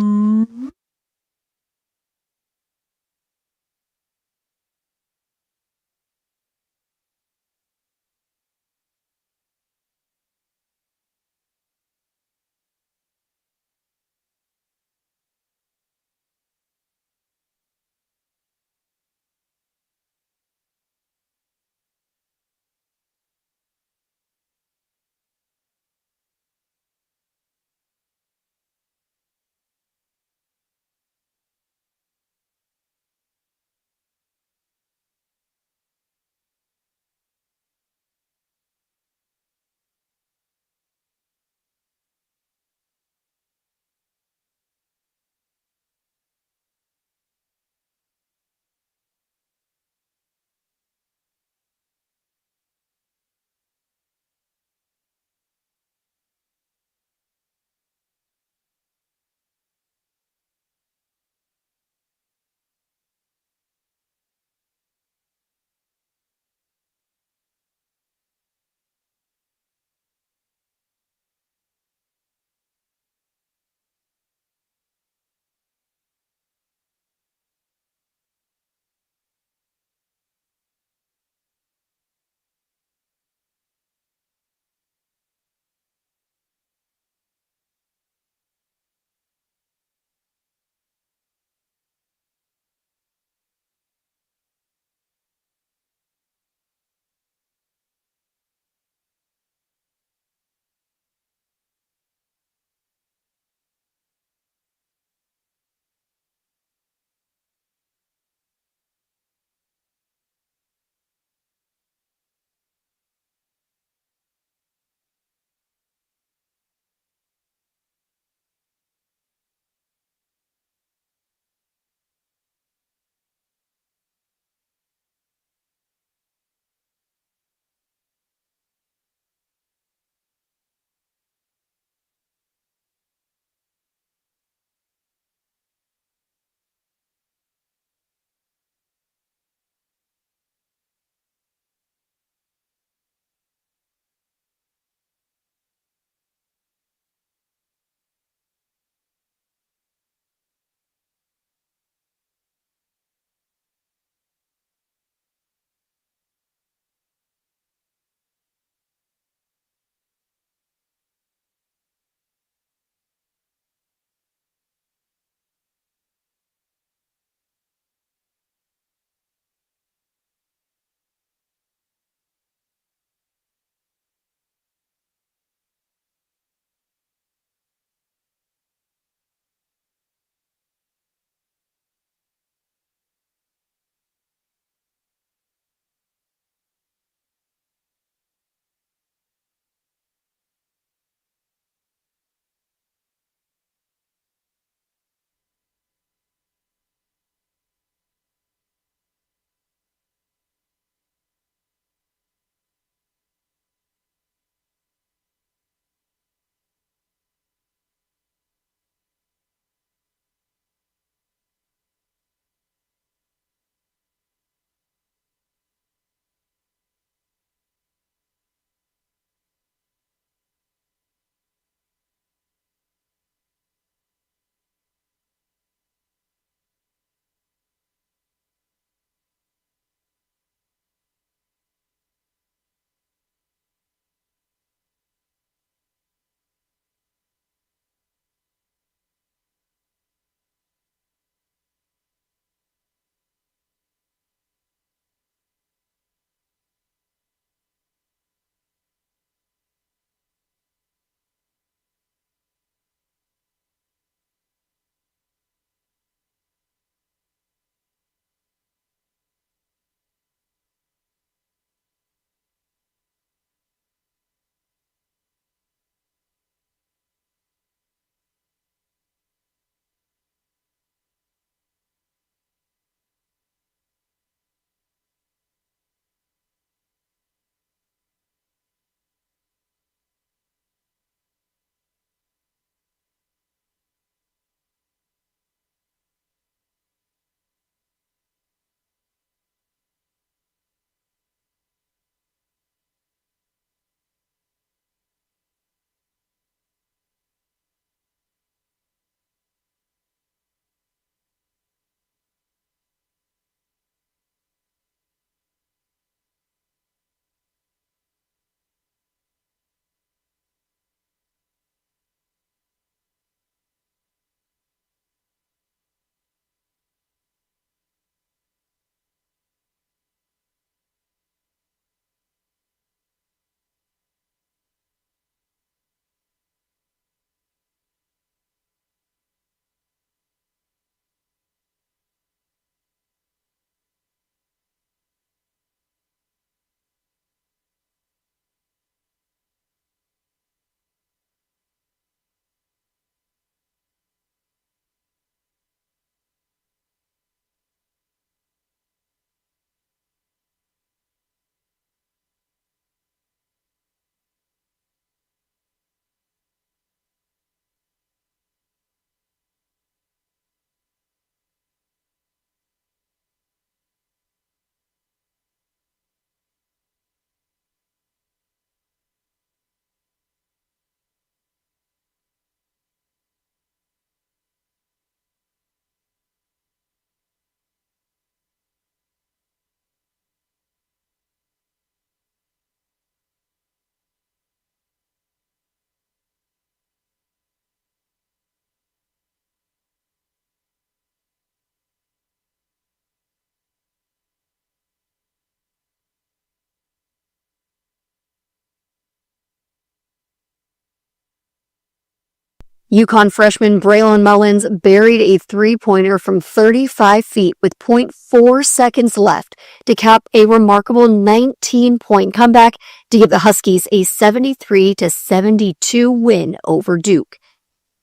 Speaker 7: Yukon freshman Braylon Mullins buried a three-pointer from 35 feet with .4 seconds left to cap a remarkable 19-point comeback to give the Huskies a 73-72 win over Duke.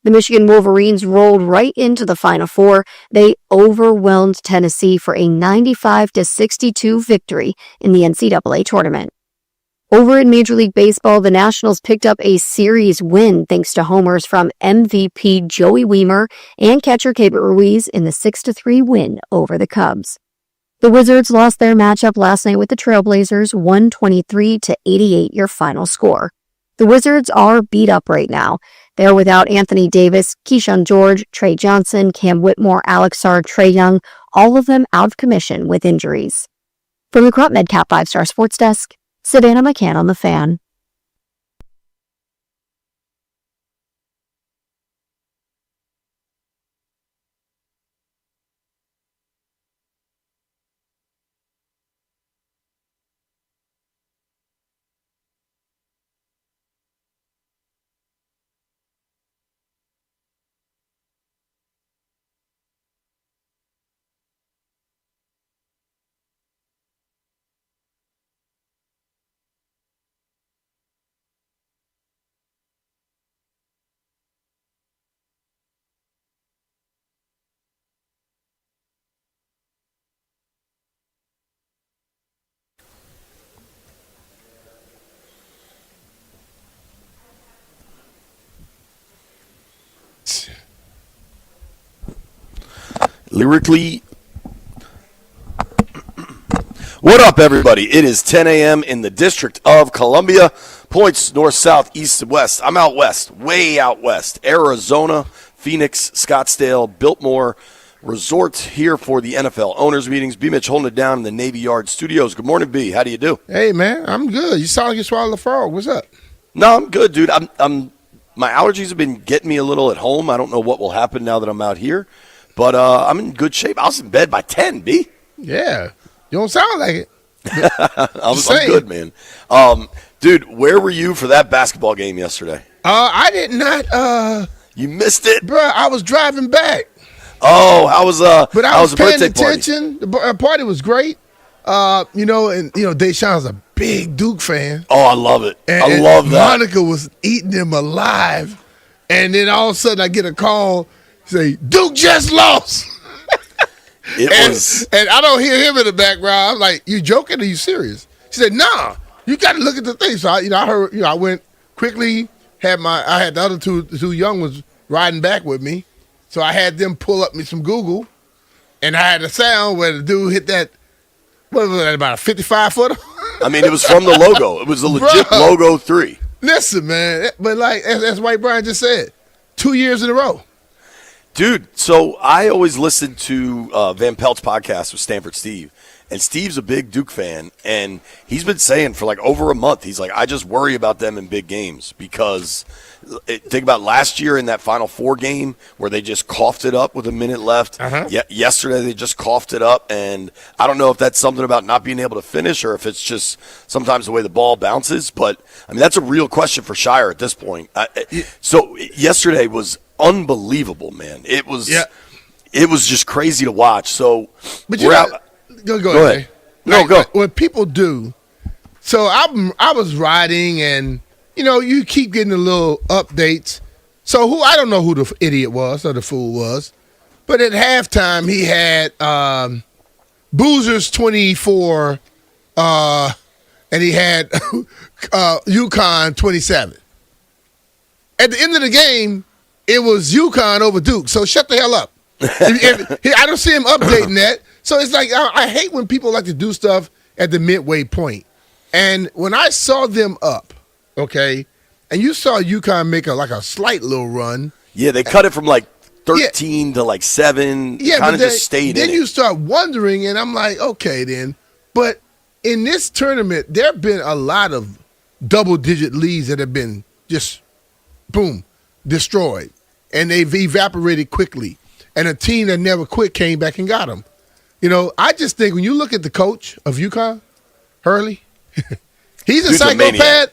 Speaker 7: The Michigan Wolverines rolled right into the Final Four. They overwhelmed Tennessee for a 95-62 victory in the NCAA tournament. Over in Major League Baseball, the Nationals picked up a series win thanks to homers from MVP Joey Wiemer and catcher Keibert Ruiz in the 6-3 win over the Cubs. The Wizards lost their matchup last night with the Trailblazers, 123-88 your final score. The Wizards are beat up right now. They are without Anthony Davis, Keyshawn George, Trey Johnson, Cam Whitmore, Alex Sarr, Trey Young, all of them out of commission with injuries. From the Crop MedCap 5-Star Sports Desk, Savannah McCann on the Fan.
Speaker 15: Lyrically, what up, everybody? It is 10 a.m. in the District of Columbia. Points north, south, east, and west. I'm out west, way out west. Arizona, Phoenix, Scottsdale, Biltmore Resort here for the NFL owners meetings. B. Mitch holding it down in the Navy Yard studios. Good morning, B. How do you do?
Speaker 16: Hey, man, I'm good. You sound like you swallowed a frog. What's up?
Speaker 15: No, I'm good, dude. My allergies have been getting me a little at home. I don't know what will happen now that I'm out here. But I'm in good shape. I was in bed by 10, B.
Speaker 16: Yeah. You don't sound like it.
Speaker 15: I'm good, man. Dude, where were you for that basketball game yesterday?
Speaker 16: I did not.
Speaker 15: You missed it?
Speaker 16: Bro, I was driving back.
Speaker 15: Oh, how was
Speaker 16: but I was
Speaker 15: the
Speaker 16: paying
Speaker 15: birthday
Speaker 16: attention.
Speaker 15: party?
Speaker 16: The party was great. Deshaun's a big Duke fan.
Speaker 15: Oh, I love it. I
Speaker 16: And
Speaker 15: love that.
Speaker 16: Monica was eating them alive. And then all of a sudden I get a call say, Duke just lost. And I don't hear him in the background. I'm like, you joking or you serious? She said, nah, you got to look at the thing. So I heard, I went quickly, I had the other two young ones riding back with me. So I had them pull up me some Google, and I had a sound where the dude hit that, what was that, about a 55-footer?
Speaker 15: I mean, it was from the logo. It was a legit logo 3.
Speaker 16: Listen, man, but like, as White Brian just said, 2 years in a row.
Speaker 15: Dude, so I always listen to Van Pelt's podcast with Stanford Steve, and Steve's a big Duke fan, and he's been saying for like over a month, he's like, I just worry about them in big games because think about last year in that Final Four game where they just coughed it up with a minute left. Yesterday they just coughed it up, and I don't know if that's something about not being able to finish or if it's just sometimes the way the ball bounces, but I mean, that's a real question for Shire at this point. So yesterday was unbelievable, man. It was just crazy to watch. So
Speaker 16: but
Speaker 15: we're out.
Speaker 16: Go
Speaker 15: ahead. No, go.
Speaker 16: What people do. So I was riding, and you keep getting the little updates. So I don't know who the idiot was or the fool was, but at halftime he had Boozers 24, and he had Yukon 27. At the end of the game, it was Yukon over Duke. So shut the hell up. I don't see him updating that. So it's like I hate when people like to do stuff at the midway point. And when I saw them up, okay, and you saw UConn make a slight little run.
Speaker 15: Yeah, they cut it from like 13 to like 7.
Speaker 16: Yeah,
Speaker 15: kind of just stayed
Speaker 16: then
Speaker 15: in
Speaker 16: you
Speaker 15: it.
Speaker 16: start wondering, and I'm like, okay, then. But in this tournament, there have been a lot of double-digit leads that have been just, boom, destroyed. And they've evaporated quickly. And a team that never quit came back and got them. I just think when you look at the coach of UConn, Hurley, he's a psychopath,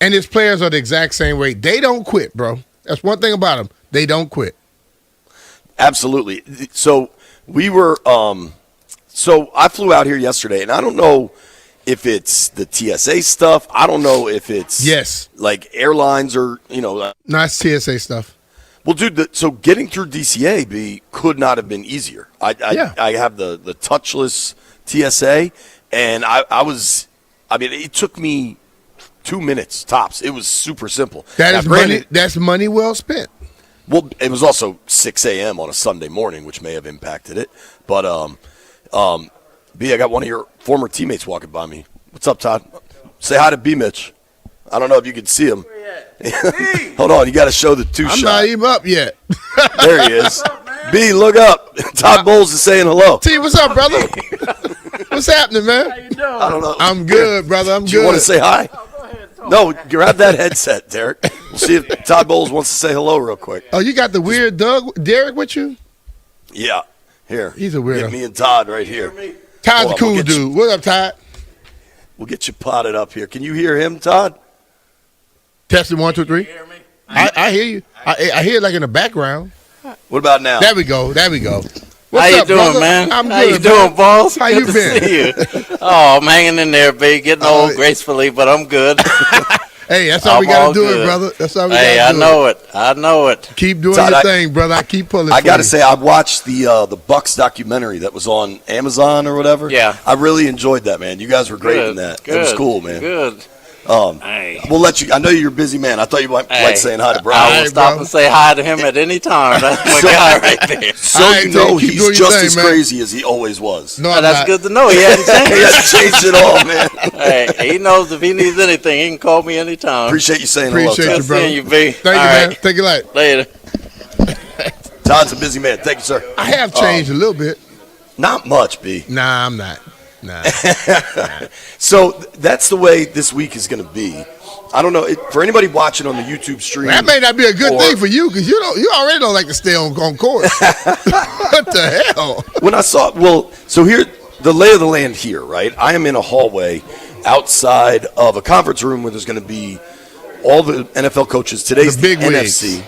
Speaker 16: and his players are the exact same way. They don't quit, bro. That's one thing about them. they don't quit.
Speaker 15: Absolutely. So we were so I flew out here yesterday, and I don't know if it's the TSA stuff. I don't know if it's like airlines or
Speaker 16: Nice TSA stuff.
Speaker 15: Well, dude, so getting through DCA could not have been easier. I have the touchless TSA, and it took me 2 minutes tops. It was super simple.
Speaker 16: That's money well spent.
Speaker 15: Well, it was also 6 a.m. on a Sunday morning, which may have impacted it. But B, I got one of your former teammates walking by me. What's up, Todd? Say hi to B Mitch. I don't know if you can see him. Hold on, you got to show the two-shot.
Speaker 16: I'm not even up yet.
Speaker 15: There he is. B, look up. Todd Bowles is saying hello.
Speaker 16: T, what's up, brother? What's happening, man? How you doing?
Speaker 15: I don't know.
Speaker 16: I'm good, brother. I'm good.
Speaker 15: Do you want to say hi? No, grab that headset, Derek. We'll see if Todd Bowles wants to say hello real quick.
Speaker 16: Oh, you got the weird Derek with you?
Speaker 15: Yeah. Here.
Speaker 16: He's a weirdo.
Speaker 15: Get me and Todd right here.
Speaker 16: Todd's a cool dude. What up, Todd?
Speaker 15: We'll get you potted up here. Can you hear him, Todd?
Speaker 16: Testing 1, 2, 3. Can you hear me? I hear you. I hear it like in the background.
Speaker 15: What about now?
Speaker 16: There we go.
Speaker 17: How you doing, man?
Speaker 16: I'm good.
Speaker 17: How you doing, boss?
Speaker 16: How
Speaker 17: good
Speaker 16: you
Speaker 17: to
Speaker 16: been?
Speaker 17: See you. Oh, I'm hanging in there, babe. Getting old gracefully, but I'm good.
Speaker 16: Hey, that's all we got to do it, brother. That's all we got to do.
Speaker 17: Hey, I know it.
Speaker 16: Keep doing your thing, brother. I keep pulling.
Speaker 15: I got to say, I watched the Bucks documentary that was on Amazon or whatever.
Speaker 17: Yeah.
Speaker 15: I really enjoyed that, man. You guys were great in that. It was cool, man.
Speaker 17: Good.
Speaker 15: We'll let you. I know you're a busy man. I thought you might like saying hi to Brian.
Speaker 17: I will stop and say hi to him at any time. That's my guy right there.
Speaker 15: So you know he's just as crazy as he always was.
Speaker 17: No, that's good to know. He hasn't changed.
Speaker 15: He hasn't changed at all, man.
Speaker 17: Hey, he knows if he needs anything, he can call me anytime.
Speaker 15: Appreciate you saying hello.
Speaker 16: Appreciate you, brother.
Speaker 17: Seeing you, B.
Speaker 16: Thank you, man. Take it light.
Speaker 17: Later.
Speaker 15: Todd's a busy man. Thank you, sir.
Speaker 16: I have changed a little bit.
Speaker 15: Not much, B.
Speaker 16: Nah, I'm not. Nah.
Speaker 15: So that's the way this week is going to be. I don't know for anybody watching on the YouTube stream.
Speaker 16: That may not be a good thing for you because you already don't like to stay on course. What the hell?
Speaker 15: When I saw so here the lay of the land here, right? I am in a hallway outside of a conference room where there's going to be all the NFL coaches. Today's the big NFC.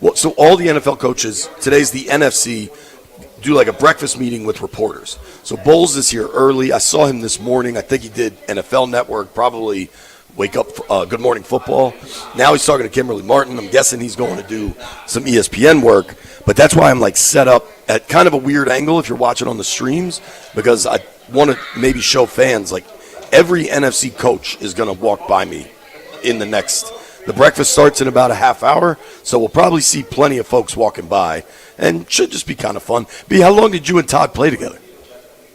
Speaker 15: Well, so all the NFL coaches. Today's the NFC. Do like a breakfast meeting with reporters. So Bowles is here early. I saw him this morning. I think he did NFL Network, probably Wake Up Good Morning Football. Now he's talking to Kimberly Martin. I'm guessing he's going to do some ESPN work. But that's why I'm like set up at kind of a weird angle if you're watching on the streams, because I want to maybe show fans like every NFC coach is going to walk by me in the breakfast starts in about a half hour, so we'll probably see plenty of folks walking by, and should just be kind of fun. B, how long did you and Todd play together?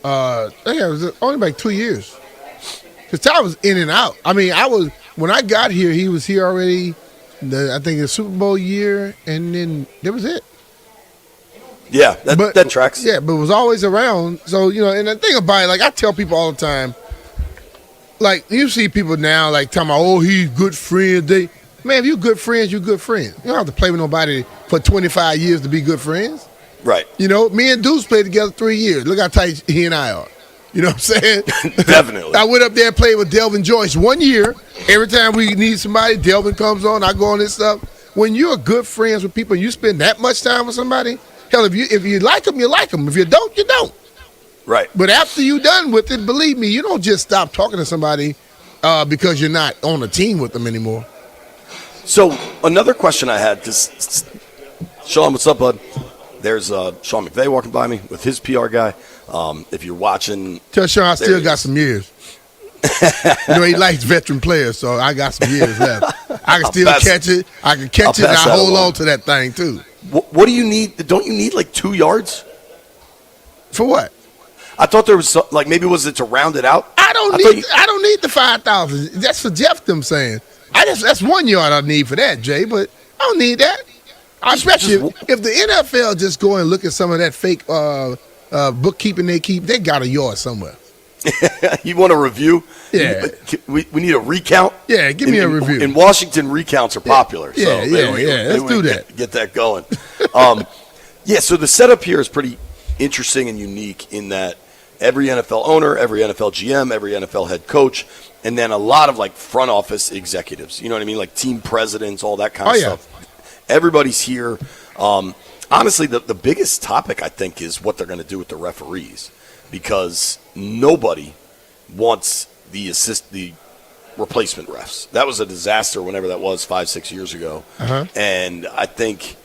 Speaker 16: I think it was only like 2 years. Because Todd was in and out. I mean, when I got here, he was here already, I think the Super Bowl year, and then that was it.
Speaker 15: Yeah, that tracks.
Speaker 16: Yeah, but it was always around. So, and the thing about it, like I tell people all the time, like you see people now like talking about, oh, he's good friends. Man, if you're good friends, you're good friends. You don't have to play with nobody for 25 years to be good friends.
Speaker 15: Right.
Speaker 16: Me and Deuce played together 3 years. Look how tight he and I are. You know what I'm saying?
Speaker 15: Definitely.
Speaker 16: I went up there and played with Delvin Joyce 1 year. Every time we need somebody, Delvin comes on, I go on this stuff. When you're good friends with people and you spend that much time with somebody, hell, if you like them, you like them. If you don't, you don't.
Speaker 15: Right.
Speaker 16: But after you're done with it, believe me, you don't just stop talking to somebody because you're not on a team with them anymore.
Speaker 15: So another question I had, because Sean, what's up, bud? There's Sean McVay walking by me with his PR guy. If you're watching,
Speaker 16: tell Sean I still got some years. He likes veteran players, so I got some years left. I can still catch it. I can catch it, and I hold on to that thing too.
Speaker 15: What do you need? Don't you need like 2 yards?
Speaker 16: For what?
Speaker 15: I thought there was maybe was it to round it out?
Speaker 16: I don't need the 5,000. That's for Jeff them saying. That's 1 yard I need for that, Jay. But I don't need that. Especially if the NFL just go and look at some of that fake bookkeeping they got a yard somewhere.
Speaker 15: You want a review?
Speaker 16: Yeah.
Speaker 15: We need a recount?
Speaker 16: Yeah, give me a review.
Speaker 15: In Washington, recounts are popular.
Speaker 16: Yeah, let's do that.
Speaker 15: Get that going. So the setup here is pretty interesting and unique in that every NFL owner, every NFL GM, every NFL head coach, and then a lot of front office executives. You know what I mean? Like team presidents, all that kind of stuff. Everybody's here. Honestly, the biggest topic, I think, is what they're going to do with the referees, because nobody wants the replacement refs. That was a disaster whenever that was 5-6 years ago. And I think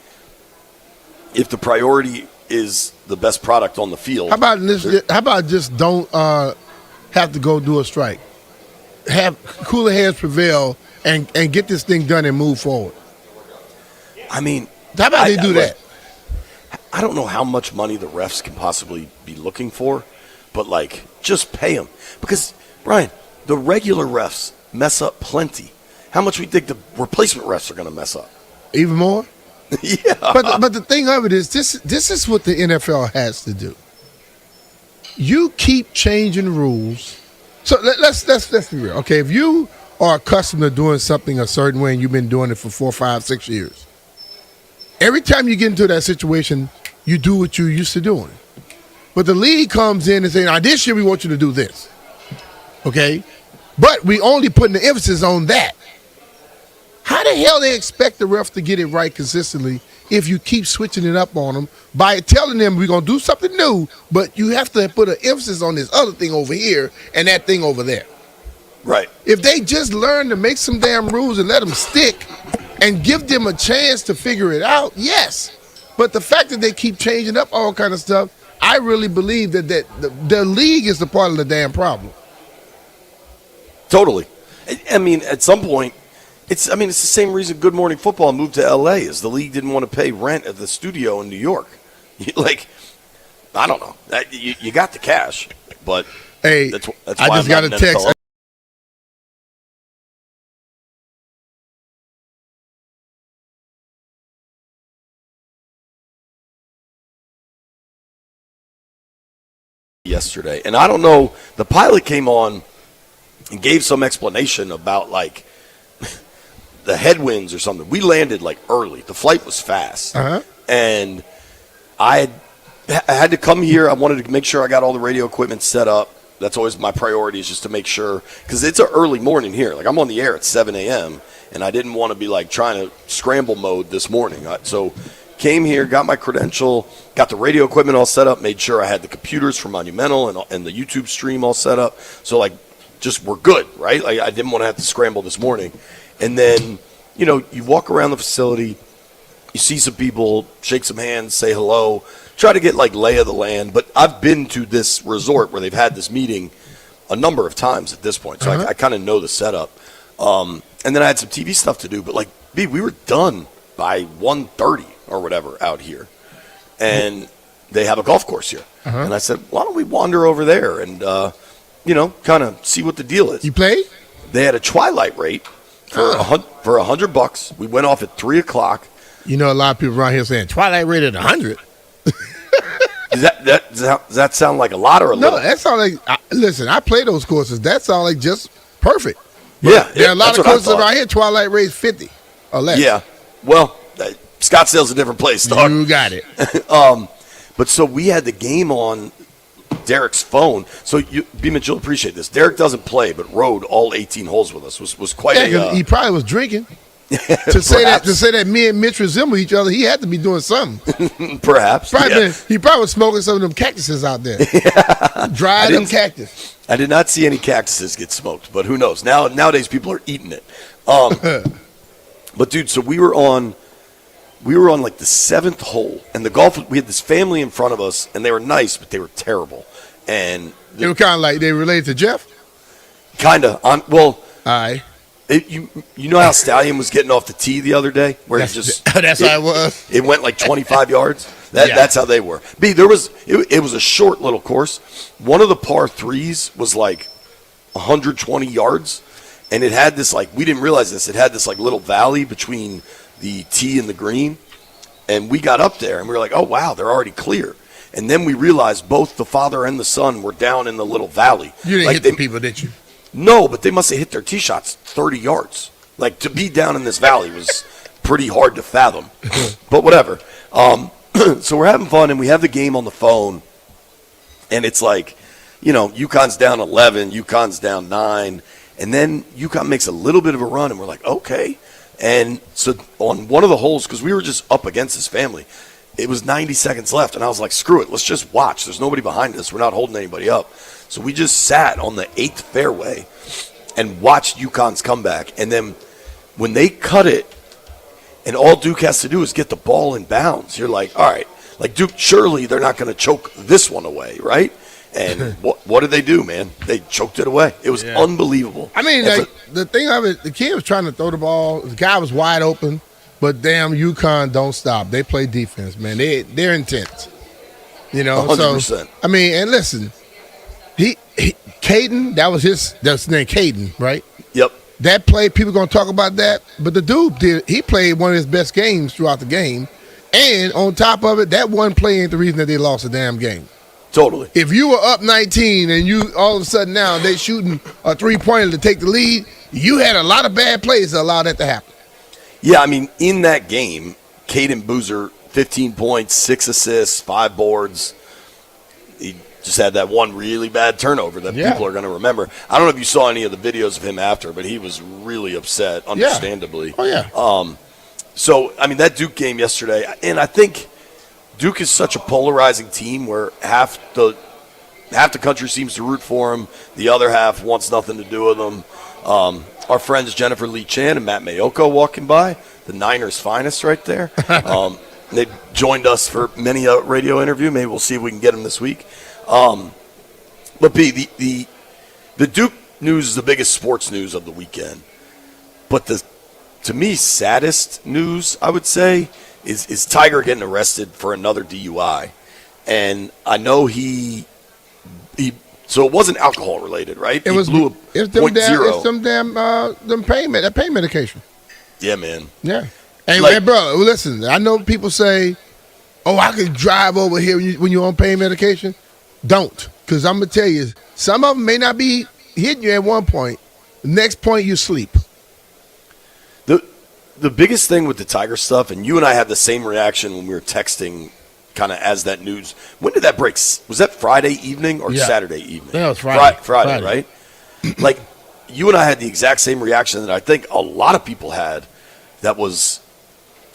Speaker 15: if the priority is the best product on the field.
Speaker 16: How about just don't have to go do a strike? Have cooler heads prevail and get this thing done and move forward.
Speaker 15: I mean,
Speaker 16: how about they do that?
Speaker 15: I don't know how much money the refs can possibly be looking for, but like, just pay them. Because, Brian, the regular refs mess up plenty. How much we think the replacement refs are going to mess up?
Speaker 16: Even more?
Speaker 15: Yeah.
Speaker 16: But the thing of it is, this is what the NFL has to do. You keep changing rules. So let's be real. Okay, if you are accustomed to doing something a certain way and you've been doing it for 4, 5, 6 years, every time you get into that situation, you do what you're used to doing. But the league comes in and says, now this year we want you to do this. Okay? But we only putting the emphasis on that. How the hell they expect the refs to get it right consistently if you keep switching it up on them by telling them we're going to do something new, but you have to put an emphasis on this other thing over here and that thing over there?
Speaker 15: Right.
Speaker 16: If they just learn to make some damn rules and let them stick and give them a chance to figure it out, yes. But the fact that they keep changing up all kind of stuff, I really believe that the league is the part of the damn problem.
Speaker 15: Totally. I mean, at some point, it's the same reason Good Morning Football moved to L.A. is the league didn't want to pay rent at the studio in New York. Like, I don't know. You got the cash, but
Speaker 16: hey,
Speaker 15: that's
Speaker 16: I
Speaker 15: why
Speaker 16: just got a text.
Speaker 15: Yesterday, and I don't know. The pilot came on and gave some explanation about like the headwinds or something. We landed like early. The flight was fast, and I had to come here. I wanted to make sure I got all the radio equipment set up. That's always my priority, is just to make sure, because it's an early morning here. Like, I'm on the air at 7 a.m., and I didn't want to be like trying to scramble mode this morning. So came here, got my credential, got the radio equipment all set up, made sure I had the computers for Monumental and the YouTube stream all set up. So, like, just we're good, right? Like, I didn't want to have to scramble this morning. And then, you walk around the facility, you see some people, shake some hands, say hello, try to get, like, lay of the land. But I've been to this resort where they've had this meeting a number of times at this point. So I kind of know the setup. And then I had some TV stuff to do. But, like, we were done by 1:30 or whatever out here. And they have a golf course here. And I said, why don't we wander over there and, kind of see what the deal is.
Speaker 16: You played?
Speaker 15: They had a twilight rate for $100. We went off at 3 o'clock.
Speaker 16: A lot of people around here saying twilight rate at 100.
Speaker 15: Does that sound like a lot or a little?
Speaker 16: No, that sounds like, listen, I play those courses. That sounds like just perfect. But
Speaker 15: yeah.
Speaker 16: There are a lot of courses around here, twilight rate 50 or less.
Speaker 15: Yeah. Well, Scottsdale's a different place, dog.
Speaker 16: You got it.
Speaker 15: But so we had the game on Derek's phone. So Beeman, you'll appreciate this. Derek doesn't play, but rode all 18 holes with us. Was quite
Speaker 16: he probably was drinking. to say that me and Mitch resemble each other, he had to be doing something.
Speaker 15: Perhaps.
Speaker 16: He probably was smoking some of them cactuses out there. Dried up cactus.
Speaker 15: I did not see any cactuses get smoked, but who knows? Nowadays people are eating it. But dude, so we were on like the 7th hole, and the golf, we had this family in front of us, and they were nice, but they were terrible. And
Speaker 16: they were kind of like, they related to Jeff?
Speaker 15: Kind of. All
Speaker 16: right.
Speaker 15: You know how Stallion was getting off the tee the other day? Where
Speaker 16: that's how it was.
Speaker 15: It went like 25 yards. That's how they were. It was a short little course. One of the par 3s was like 120 yards, and it had this, like, we didn't realize this, it had this like little valley between the tee and the green. And we got up there and we were like, oh wow, they're already clear. And then we realized both the father and the son were down in the little valley.
Speaker 16: You didn't hit the people, did you?
Speaker 15: No, but they must have hit their tee shots 30 yards. Like, to be down in this valley was pretty hard to fathom. But whatever. So we're having fun, and we have the game on the phone. And it's like, Yukon's down 11, Yukon's down 9. And then Yukon makes a little bit of a run, and we're like, okay. And so on one of the holes, because we were just up against his family, it was 90 seconds left, and I was like, screw it, let's just watch. There's nobody behind us. We're not holding anybody up. So we just sat on the 8th fairway and watched Yukon's comeback. And then when they cut it, and all Duke has to do is get the ball in bounds, you're like, all right, like Duke, surely they're not going to choke this one away, right? And what did they do, man? They choked it away. It was unbelievable.
Speaker 16: I mean, the thing of it, the kid was trying to throw the ball. The guy was wide open. But damn, Yukon don't stop. They play defense, man. They're intense. You know,
Speaker 15: 100%.
Speaker 16: So I mean, and listen, he Caden, that's his name, Caden, right?
Speaker 15: Yep.
Speaker 16: That play, people gonna talk about that. But the dude he played one of his best games throughout the game. And on top of it, that one play ain't the reason that they lost the damn game.
Speaker 15: Totally.
Speaker 16: If you were up 19 and you all of a sudden now they shooting a 3-pointer to take the lead, you had a lot of bad plays to allow that to happen.
Speaker 15: Yeah, I mean, in that game, Caden Boozer, 15 points, 6 assists, 5 boards. He just had that one really bad turnover that people are going to remember. I don't know if you saw any of the videos of him after, but he was really upset, understandably.
Speaker 16: Oh, yeah.
Speaker 15: So, I mean, that Duke game yesterday, and I think Duke is such a polarizing team where half the country seems to root for him, the other half wants nothing to do with him. Our friends Jennifer Lee Chan and Matt Mayoko walking by, the Niners' finest right there. They joined us for many a radio interview. Maybe we'll see if we can get them this week. But B, the Duke news is the biggest sports news of the weekend. But to me, saddest news, I would say, is Tiger getting arrested for another DUI. And I know so it wasn't alcohol related, right?
Speaker 16: It's some damn pain medication.
Speaker 15: Yeah, man.
Speaker 16: Yeah. Hey, bro, listen, I know people say, oh, I can drive over here when you're on pain medication. Don't, because I'm going to tell you, some of them may not be hitting you at one point. The next point, you sleep.
Speaker 15: The biggest thing with the Tiger stuff, and you and I had the same reaction when we were texting kind of as that news. When did that break? Was that Friday evening or Saturday evening?
Speaker 16: That was Friday.
Speaker 15: Friday, right? Like, you and I had the exact same reaction that I think a lot of people had. That was,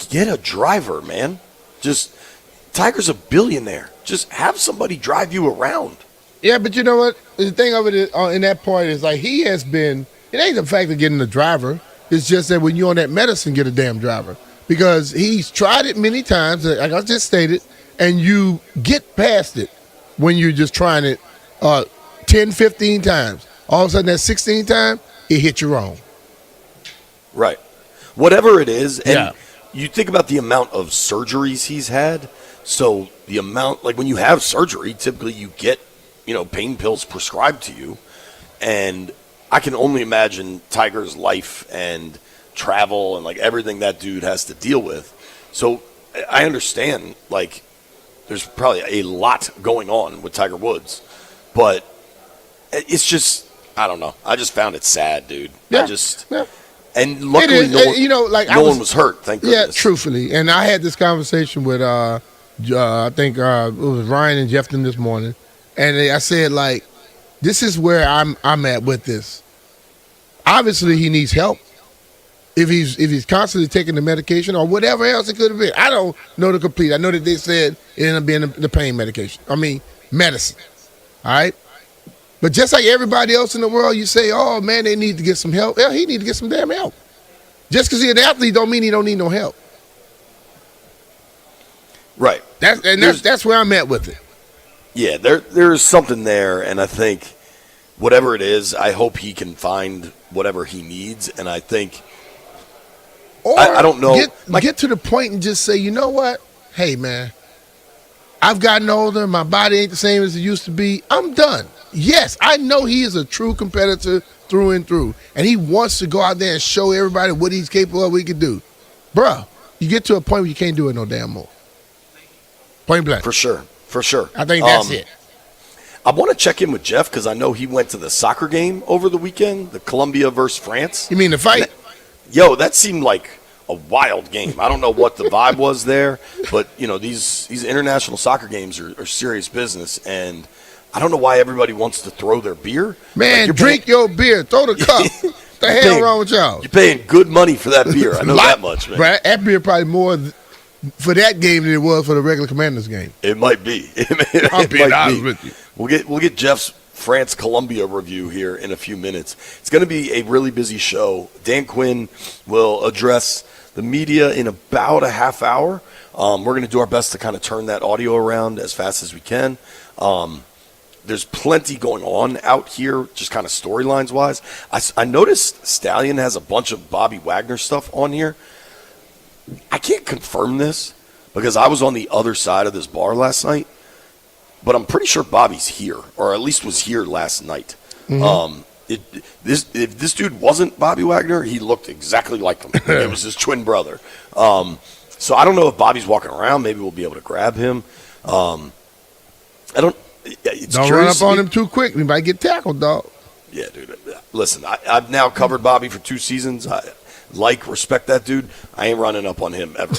Speaker 15: get a driver, man. Just, Tiger's a billionaire. Just have somebody drive you around.
Speaker 16: Yeah, but you know what? The thing of it is, in that point is, like, he has been, it ain't the fact of getting a driver. It's just that when you're on that medicine, get a damn driver. Because he's tried it many times, like I just stated, and you get past it when you're just trying it 10, 15 times. All of a sudden, that 16th time, it hit you wrong.
Speaker 15: Right. Whatever it is, and you think about the amount of surgeries he's had. So the amount, like when you have surgery, typically you get, pain pills prescribed to you. And I can only imagine Tiger's life and travel and like everything that dude has to deal with. So I understand, like, there's probably a lot going on with Tiger Woods, but it's just, I don't know. I just found it sad, dude. And luckily no one was hurt, thank goodness.
Speaker 16: Yeah, truthfully. And I had this conversation with, I think it was Ryan and Jeffton this morning, and I said, like, this is where I'm at with this. Obviously, he needs help. If he's constantly taking the medication or whatever else it could have been. I don't know the complete. I know that they said it ended up being the pain medication. I mean, medicine. All right? But just like everybody else in the world, you say, oh, man, they need to get some help. Yeah, he need to get some damn help. Just because he's an athlete don't mean he don't need no help.
Speaker 15: Right.
Speaker 16: That's where I'm at with it.
Speaker 15: Yeah, there's something there, and I think whatever it is, I hope he can find whatever he needs, and I think I don't know.
Speaker 16: Get to the point and just say, you know what? Hey, man, I've gotten older. My body ain't the same as it used to be. I'm done. Yes, I know he is a true competitor through and through, and he wants to go out there and show everybody what he's capable of, what he can do. Bruh, you get to a point where you can't do it no damn more. Point blank.
Speaker 15: For sure.
Speaker 16: I think that's it.
Speaker 15: I want to check in with Jeff because I know he went to the soccer game over the weekend, the Colombia versus France.
Speaker 16: You mean the fight?
Speaker 15: That seemed like a wild game. I don't know what the vibe was there, but these international soccer games are serious business, and I don't know why everybody wants to throw their beer.
Speaker 16: Man, drink your beer. Throw the cup. The hell wrong with y'all?
Speaker 15: You're paying good money for that beer. I know that much, man.
Speaker 16: Right? That beer probably more for that game than it was for the regular Commanders game.
Speaker 15: It might be.
Speaker 16: I'm being honest with you.
Speaker 15: We'll get Jeff's France Colombia review here in a few minutes. It's going to be a really busy show. Dan Quinn will address the media in about a half hour. We're going to do our best to kind of turn that audio around as fast as we can. There's plenty going on out here, just kind of storylines wise. I noticed Stallion has a bunch of Bobby Wagner stuff on here. I can't confirm this because I was on the other side of this bar last night, but I'm pretty sure Bobby's here, or at least was here last night.
Speaker 16: Mm-hmm.
Speaker 15: If this dude wasn't Bobby Wagner, he looked exactly like him. It was his twin brother. So I don't know if Bobby's walking around. Maybe we'll be able to grab him. Don't
Speaker 16: run up on him too quick. We might get tackled, dog.
Speaker 15: Yeah, dude. Listen, I've now covered Bobby for 2 seasons. I respect that dude. I ain't running up on him ever.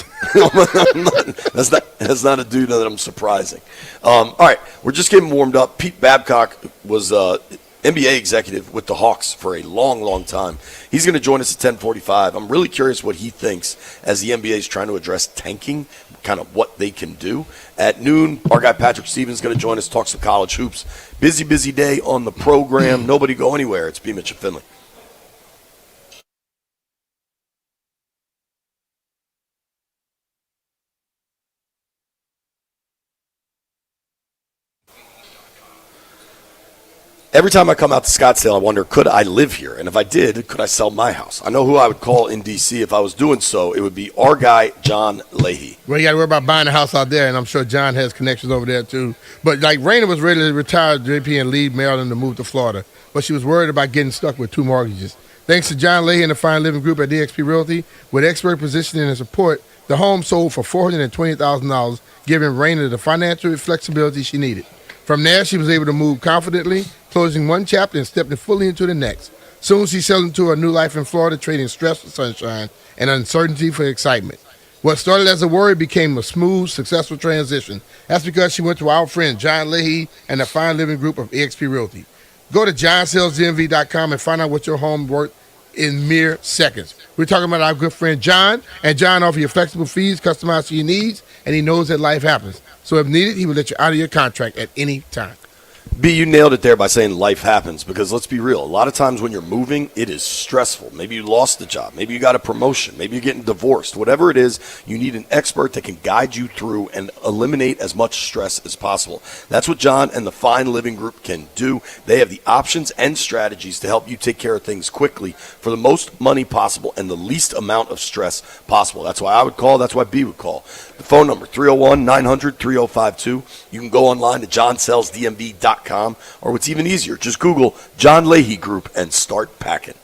Speaker 15: That's not a dude that I'm surprising. All right, we're just getting warmed up. Pete Babcock was NBA executive with the Hawks for a long, long time. He's going to join us at 10:45. I'm really curious what he thinks as the NBA is trying to address tanking, kind of what they can do. At noon, our guy Patrick Stevens is going to join us, talk some college hoops. Busy day on the program. Nobody go anywhere. It's B. Mitch and Finley. Every time I come out to Scottsdale, I wonder, could I live here? And if I did, could I sell my house? I know who I would call in D.C. if I was doing so. It would be our guy, John Leahy.
Speaker 16: Well, you got to worry about buying a house out there, and I'm sure John has connections over there, too. But, like, Raina was ready to retire JP and leave Maryland to move to Florida, but she was worried about getting stuck with 2 mortgages. Thanks to John Leahy and the Fine Living Group at DXP Realty, with expert positioning and support, the home sold for $420,000, giving Raina the financial flexibility she needed. From there, she was able to move confidently, closing one chapter and stepping fully into the next. Soon, she settled into a new life in Florida, trading stress for sunshine and uncertainty for excitement. What started as a worry became a smooth, successful transition. That's because she went to our friend John Leahy and the Fine Living Group of eXp Realty. Go to johnsellsdmv.com and find out what your home worth in mere seconds. We're talking about our good friend John, and John offers you flexible fees customized to your needs, and he knows that life happens. So if needed, he will let you out of your contract at any time.
Speaker 15: B, you nailed it there by saying life happens, because let's be real. A lot of times when you're moving, it is stressful. Maybe you lost the job. Maybe you got a promotion. Maybe you're getting divorced. Whatever it is, you need an expert that can guide you through and eliminate as much stress as possible. That's what John and the Fine Living Group can do. They have the options and strategies to help you take care of things quickly for the most money possible and the least amount of stress possible. That's why I would call. That's why B would call. The phone number, 301-900-3052. You can go online to johnsellsdmv.com. Or what's even easier, just Google John Leahy Group and start packing.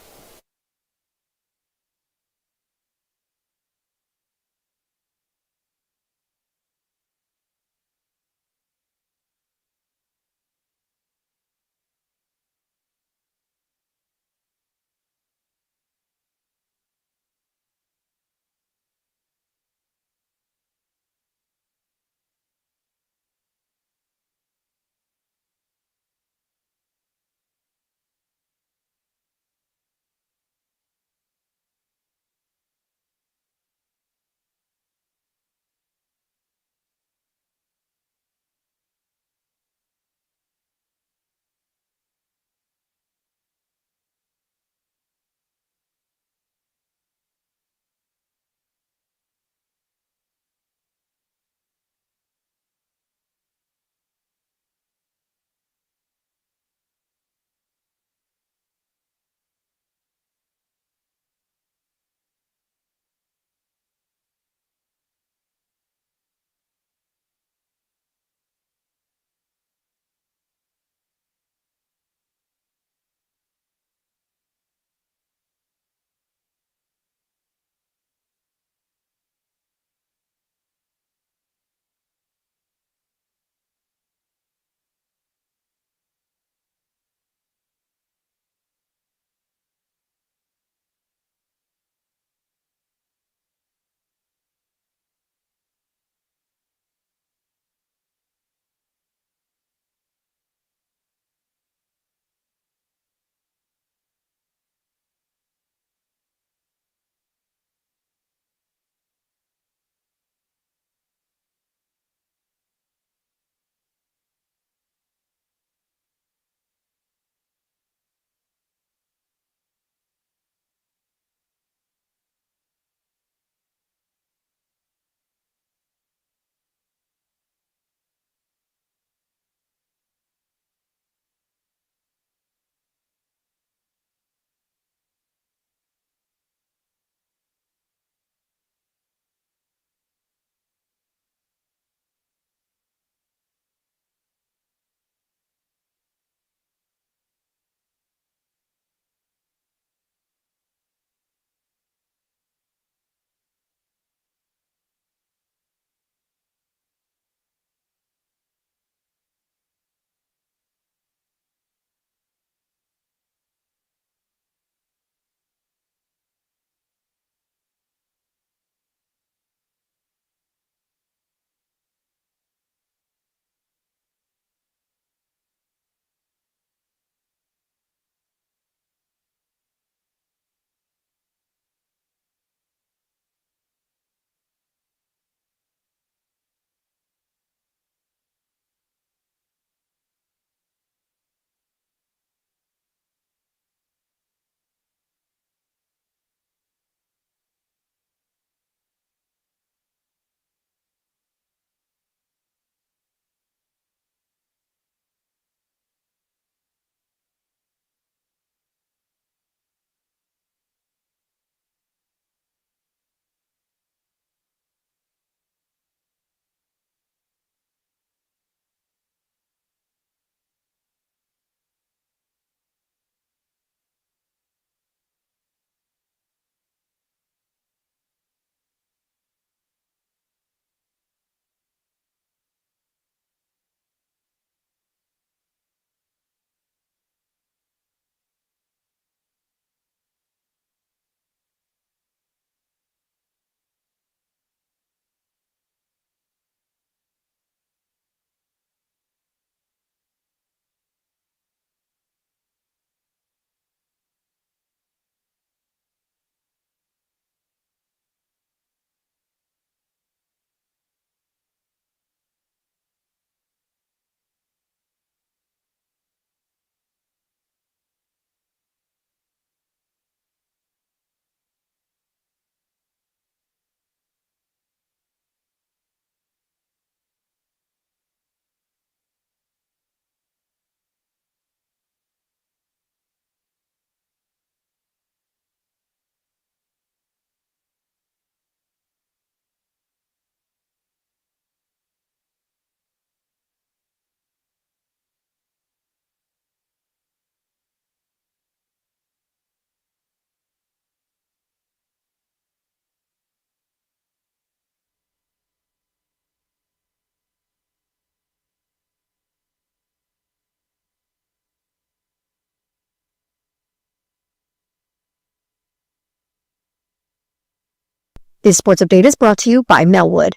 Speaker 7: This sports update is brought to you by Melwood.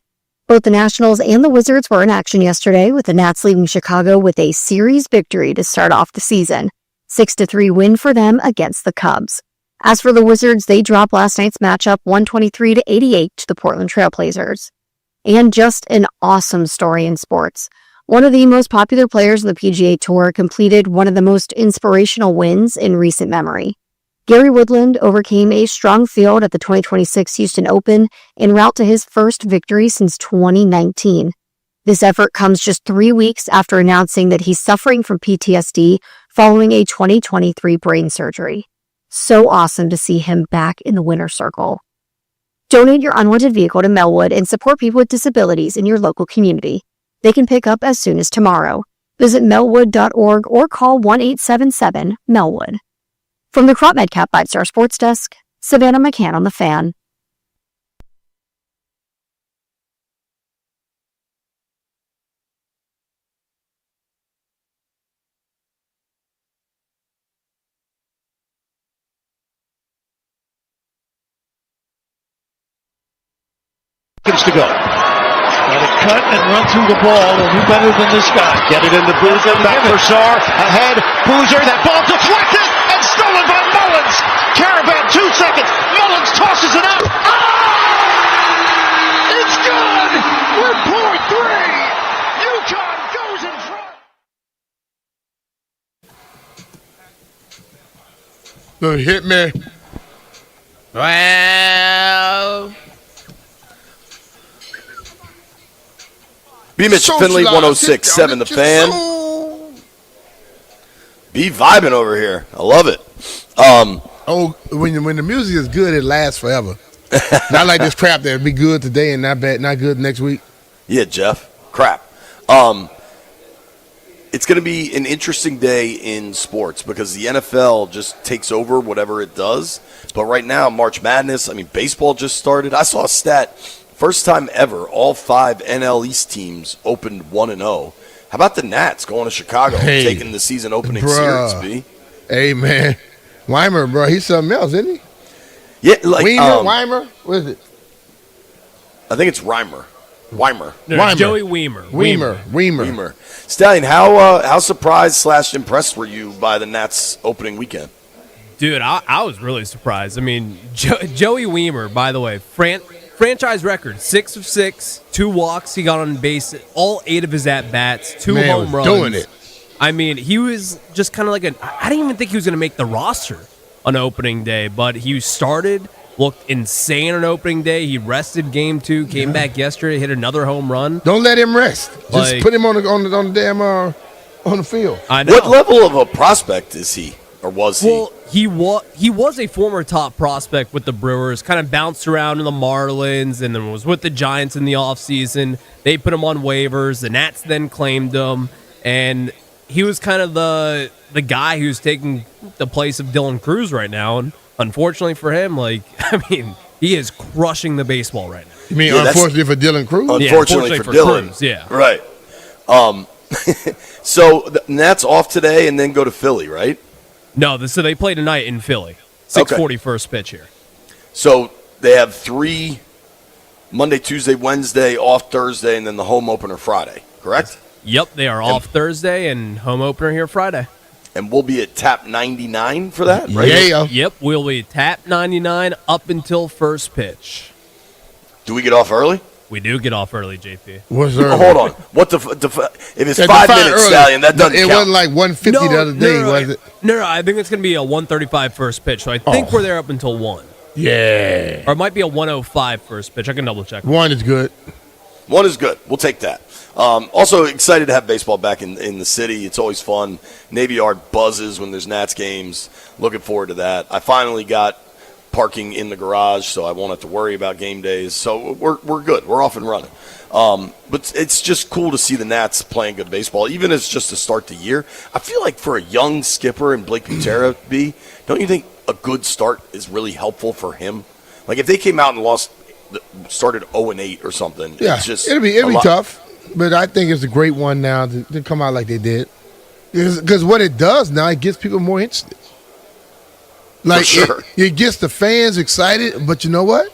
Speaker 7: Both the Nationals and the Wizards were in action yesterday, with the Nats leaving Chicago with a series victory to start off the season. 6-3 win for them against the Cubs. As for the Wizards, they dropped last night's matchup 123-88 to the Portland Trail Blazers. And just an awesome story in sports. One of the most popular players on the PGA Tour completed one of the most inspirational wins in recent memory. Gary Woodland overcame a strong field at the 2026 Houston Open en route to his first victory since 2019. This effort comes just 3 weeks after announcing that he's suffering from PTSD following a 2023 brain surgery. So awesome to see him back in the winner's circle. Donate your unwanted vehicle to Melwood and support people with disabilities in your local community. They can pick up as soon as tomorrow. Visit melwood.org or call 1-877-MELWOOD. From the Crop MedCap 5-Star Sports Desk, Savannah McCann on The Fan.
Speaker 18: To go. Got to cut and run through the ball, and who better than this guy? Get it into Boozer, back for Sarr, ahead, Boozer, that ball deflected and stolen by Mullins. Caravan, 2 seconds, Mullins tosses it out. Ah! It's good! We're point 3! Yukon goes in front.
Speaker 16: Look, hit me.
Speaker 15: Well... B. Mitch Finley, 106.7 The Fan. Be vibing over here. I love it.
Speaker 16: When the music is good, it lasts forever. Not like this crap that'd be good today and not good next week.
Speaker 15: Yeah, Jeff. Crap. It's going to be an interesting day in sports because the NFL just takes over whatever it does. But right now, March Madness, baseball just started. I saw a stat. First time ever, all 5 NL East teams opened 1-0. How about the Nats going to Chicago, taking the season opening series, B?
Speaker 16: Hey, man. Weimer, bro, he's something else, isn't he?
Speaker 15: Yeah, like
Speaker 16: Weimer? What is it?
Speaker 15: I think it's Weimer.
Speaker 19: No,
Speaker 16: Weimer.
Speaker 19: Joey Weimer.
Speaker 15: Stallion, how surprised / impressed were you by the Nats opening weekend?
Speaker 19: Dude, I was really surprised. Joey Weimer, by the way, franchise record, 6 of 6, 2 walks. He got on base all 8 of his at-bats, 2 home runs.
Speaker 16: Doing it.
Speaker 19: He was just kind of like I didn't even think he was going to make the roster on opening day, but he started, looked insane on opening day. He rested game 2, came back yesterday, hit another home run.
Speaker 16: Don't let him rest. Just put him on the damn on the field.
Speaker 19: I know.
Speaker 15: What level of a prospect is he? Or was he?
Speaker 19: Well, he was a former top prospect with the Brewers, kind of bounced around in the Marlins, and then was with the Giants in the offseason. They put him on waivers. The Nats then claimed him, and he was kind of the guy who's taking the place of Dylan Cruz right now. And unfortunately for him, he is crushing the baseball right now.
Speaker 16: You mean unfortunately for Dylan Cruz?
Speaker 15: Unfortunately for Dylan.
Speaker 19: Cruz, yeah.
Speaker 15: Right. So the Nats off today and then go to Philly, right?
Speaker 19: No, so they play tonight in Philly. 6:40 first pitch here.
Speaker 15: So they have 3 Monday, Tuesday, Wednesday, off Thursday, and then the home opener Friday, correct?
Speaker 19: Yep, they are off Thursday and home opener here Friday.
Speaker 15: And we'll be at Tap 99 for that, right?
Speaker 16: Yeah.
Speaker 19: Yep, we'll be Tap 99 up until first pitch.
Speaker 15: Do we get off early?
Speaker 19: We do get off early, JP.
Speaker 16: What's early?
Speaker 15: Hold on. What if it's 5 minutes,
Speaker 16: early.
Speaker 15: Stallion, that doesn't count.
Speaker 16: It wasn't like 150 the other day, was it?
Speaker 19: No, I think it's going to be a 135 first pitch, so I think we're there up until 1.
Speaker 16: Yeah.
Speaker 19: Or it might be a 105 first pitch. I can double check.
Speaker 16: 1 is good.
Speaker 15: 1 is good. We'll take that. Also excited to have baseball back in the city. It's always fun. Navy Yard buzzes when there's Nats games. Looking forward to that. I finally got parking in the garage, so I won't have to worry about game days. So we're good. We're off and running. But it's just cool to see the Nats playing good baseball, even as just to start the year. I feel like for a young skipper and Blake Butera, don't you think a good start is really helpful for him? Like if they came out and started 0-8 or something, it's just
Speaker 16: it'll be tough. But I think it's a great one now to come out like they did. Because what it does now, it gets people more interested. Like,
Speaker 15: For sure.
Speaker 16: It gets the fans excited, but you know what?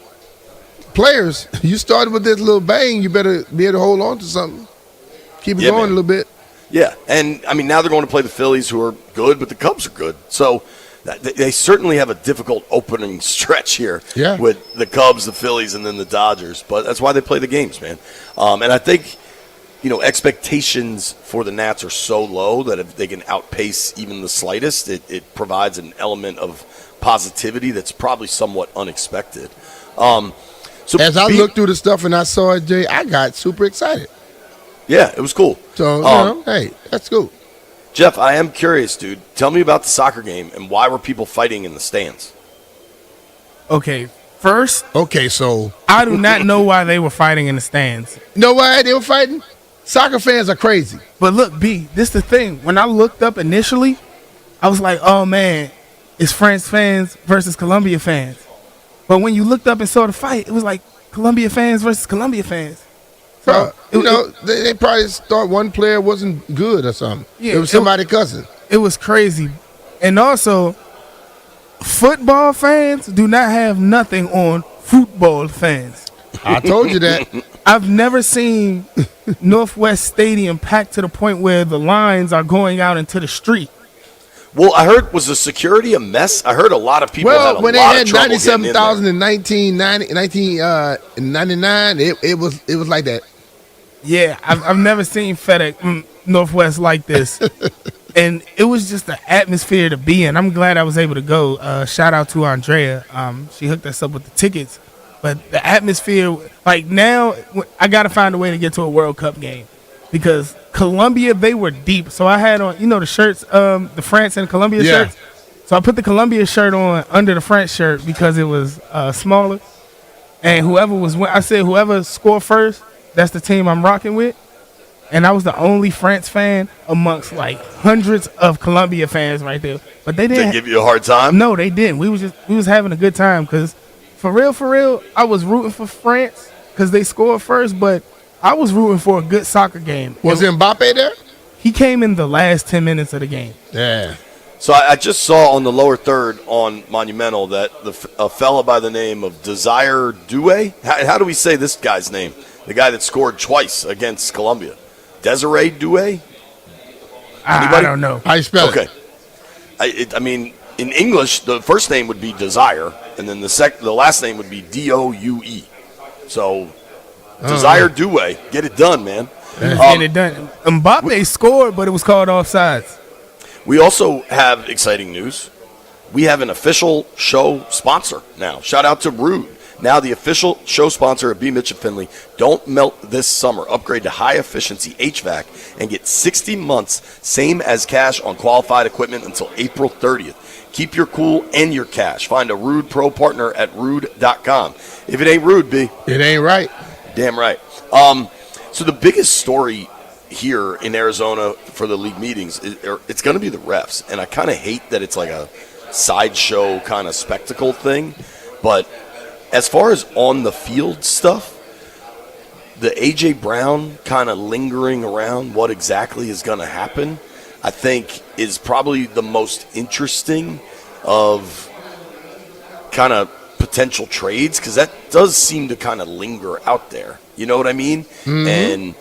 Speaker 16: players, you started with this little bang, you better be able to hold on to something. Keep it going a little bit.
Speaker 15: Yeah, and I mean now they're going to play the Phillies, who are good, but the Cubs are good. So they certainly have a difficult opening stretch here with the Cubs, the Phillies, and then the Dodgers. But that's why they play the games, man. And I think expectations for the Nats are so low that if they can outpace even the slightest, it provides an element of positivity that's probably somewhat unexpected. So
Speaker 16: as I looked through the stuff and I saw it, Jay, I got super excited.
Speaker 15: Yeah, it was cool.
Speaker 16: So, hey, that's cool.
Speaker 15: Jeff, I am curious, dude. Tell me about the soccer game and why were people fighting in the stands?
Speaker 20: Okay, first.
Speaker 16: Okay, so.
Speaker 20: I do not know why they were fighting in the stands.
Speaker 16: You know why they were fighting? Soccer fans are crazy.
Speaker 20: But look, B, this is the thing. When I looked up initially, I was like, oh, man, it's France fans versus Colombia fans. But when you looked up and saw the fight, it was like Colombia fans versus Colombia fans. So,
Speaker 16: they probably thought one player wasn't good or something.
Speaker 20: Yeah,
Speaker 16: it was somebody's cousin.
Speaker 20: It was crazy. And also, football fans do not have nothing on football fans.
Speaker 16: I told you that.
Speaker 20: I've never seen Northwest Stadium packed to the point where the lines are going out into the street.
Speaker 15: Well, I heard, was the security a mess? I heard a lot of people had a lot of trouble.
Speaker 16: Well, when they had 97,000 in 1999, it was like that.
Speaker 20: Yeah, I've never seen FedEx Northwest like this. And it was just the atmosphere to be in. I'm glad I was able to go. Shout out to Andrea. She hooked us up with the tickets. But the atmosphere, like now, I got to find a way to get to a World Cup game. Because Colombia, they were deep. So I had on, the shirts, the France and Colombia shirts. So I put the Colombia shirt on under the France shirt because it was smaller. And whoever scored first, that's the team I'm rocking with. And I was the only France fan amongst like hundreds of Colombia fans right there. But they didn't
Speaker 15: give you a hard time?
Speaker 20: No, they didn't. We was having a good time because for real, I was rooting for France because they scored first, but I was rooting for a good soccer game.
Speaker 16: Was Mbappe there?
Speaker 20: He came in the last 10 minutes of the game.
Speaker 16: Yeah.
Speaker 15: So I just saw on the lower third on Monumental that a fella by the name of Desire Doué. How do we say this guy's name? The guy that scored twice against Colombia. Desiree Doué?
Speaker 20: I don't know.
Speaker 16: How you spell
Speaker 15: it? Okay. I mean, in English, the first name would be Desire, and then the last name would be Doue. So, Desire Doué. Get it done, man.
Speaker 20: Get it done. Mbappe scored, but it was called offsides.
Speaker 15: We also have exciting news. We have an official show sponsor now. Shout out to Rude. Now the official show sponsor of B. Mitch and Finley. Don't melt this summer. Upgrade to high-efficiency HVAC and get 60 months, same as cash on qualified equipment until April 30th. Keep your cool and your cash. Find a Rude Pro partner at rude.com. If it ain't Rude, B.
Speaker 16: It ain't right.
Speaker 15: Damn right. So the biggest story here in Arizona for the league meetings, it's going to be the refs. And I kind of hate that it's like a sideshow kind of spectacle thing. But as far as on the field stuff, the A.J. Brown kind of lingering around what exactly is going to happen, I think is probably the most interesting of kind of potential trades, because that does seem to kind of linger out there. You know what I mean? Mm-hmm. And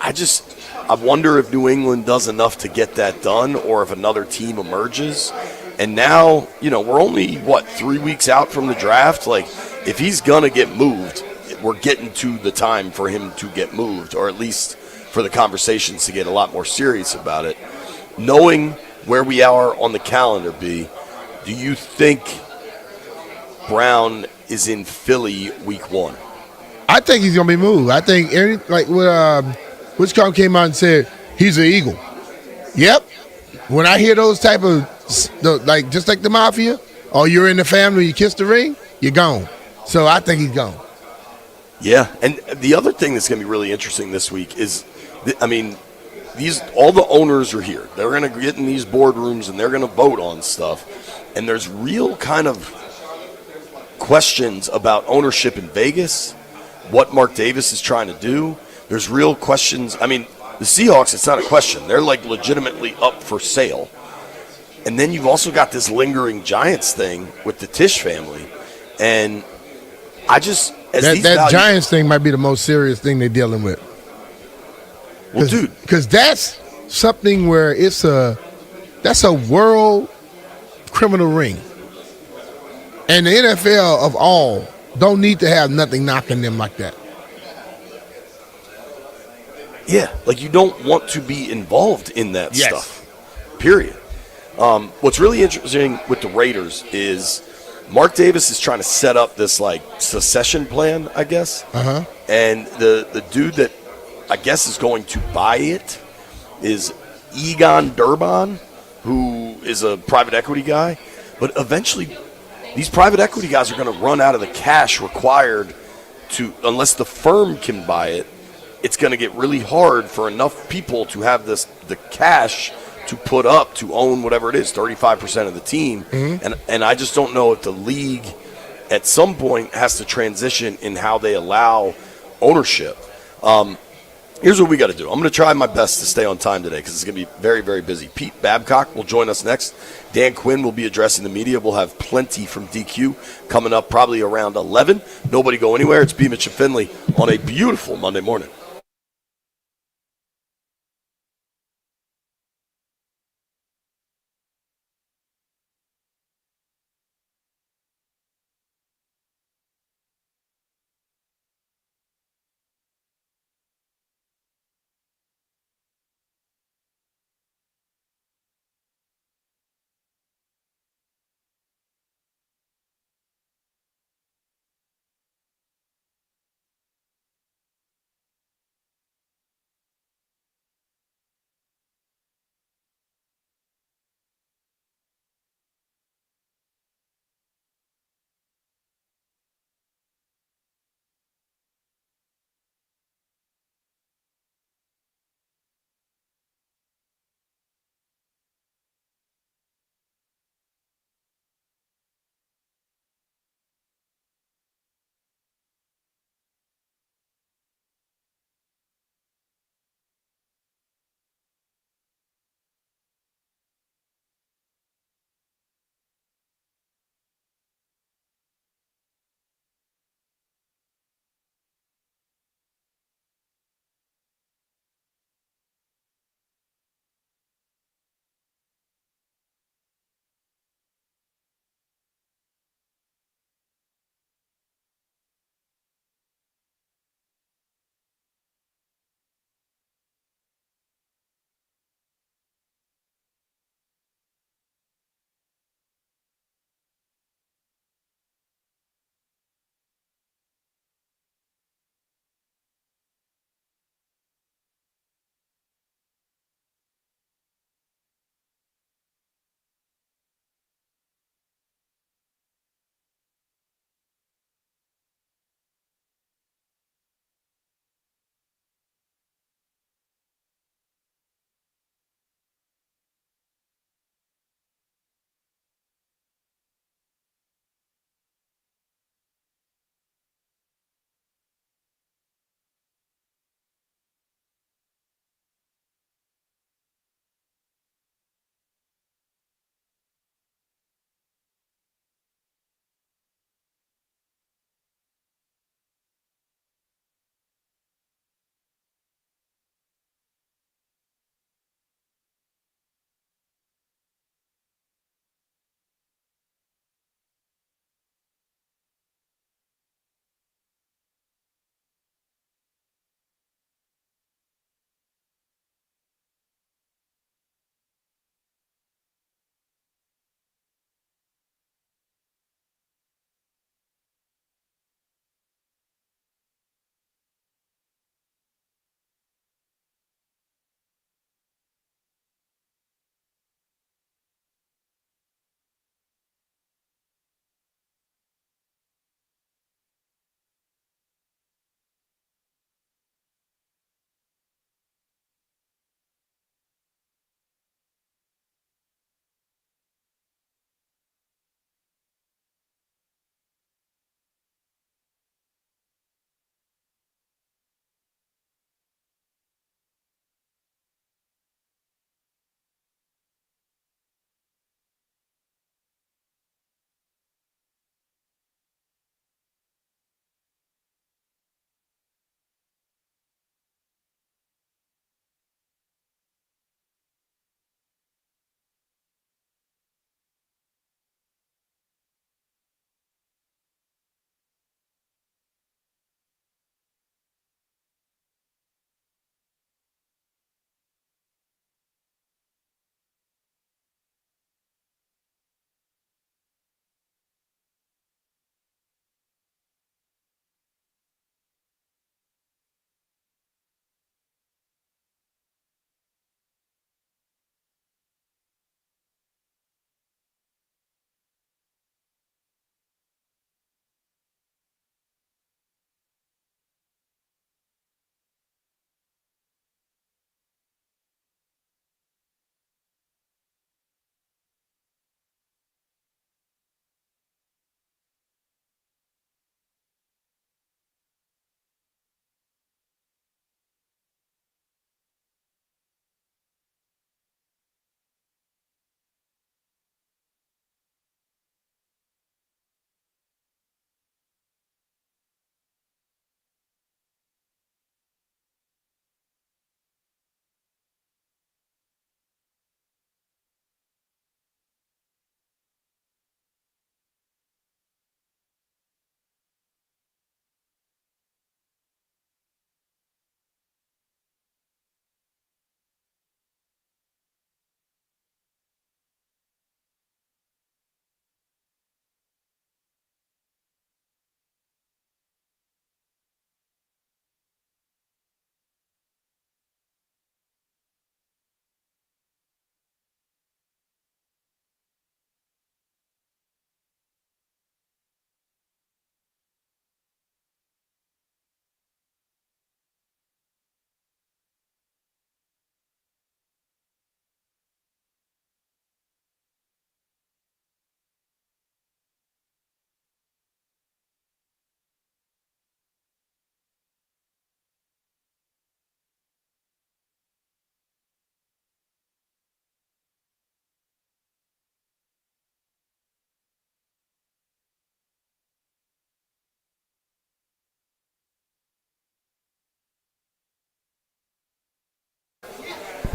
Speaker 15: I wonder if New England does enough to get that done, or if another team emerges. And now, we're only, 3 weeks out from the draft? Like, if he's going to get moved, we're getting to the time for him to get moved, or at least for the conversations to get a lot more serious about it. Knowing where we are on the calendar, B, do you think Brown is in Philly week 1?
Speaker 16: I think he's going to be moved. I think, Wichita came out and said he's an Eagle. Yep. When I hear those type of, just like the Mafia, or you're in the family, you kiss the ring, you're gone. So I think he's gone.
Speaker 15: Yeah, and the other thing that's going to be really interesting this week is, all the owners are here. They're going to get in these boardrooms and they're going to vote on stuff. And there's real kind of questions about ownership in Vegas, what Mark Davis is trying to do. There's real questions. The Seahawks, it's not a question. They're legitimately up for sale. And then you've also got this lingering Giants thing with the Tisch family. And I just
Speaker 16: that Giants thing might be the most serious thing they're dealing with.
Speaker 15: Well, dude,
Speaker 16: because that's something where that's a world criminal ring, and the NFL of all don't need to have nothing knocking them like that.
Speaker 15: Yeah, like you don't want to be involved in that
Speaker 16: Yes.
Speaker 15: stuff. Period. What's really interesting with the Raiders is Mark Davis is trying to set up this like secession plan, I guess.
Speaker 16: Uh-huh.
Speaker 15: And the dude that I guess is going to buy it is Egon Durbin, who is a private equity guy. But eventually, these private equity guys are going to run out of the cash required to, unless the firm can buy it, it's going to get really hard for enough people to have the cash to put up to own whatever it is, 35% of the team. And I just don't know if the league at some point has to transition in how they allow ownership. Here's what we got to do. I'm going to try my best to stay on time today because it's going to be very, very busy. Pete Babcock will join us next. Dan Quinn will be addressing the media. We'll have plenty from DQ coming up probably around 11. Nobody go anywhere. It's B. Mitch and Finley on a beautiful Monday morning.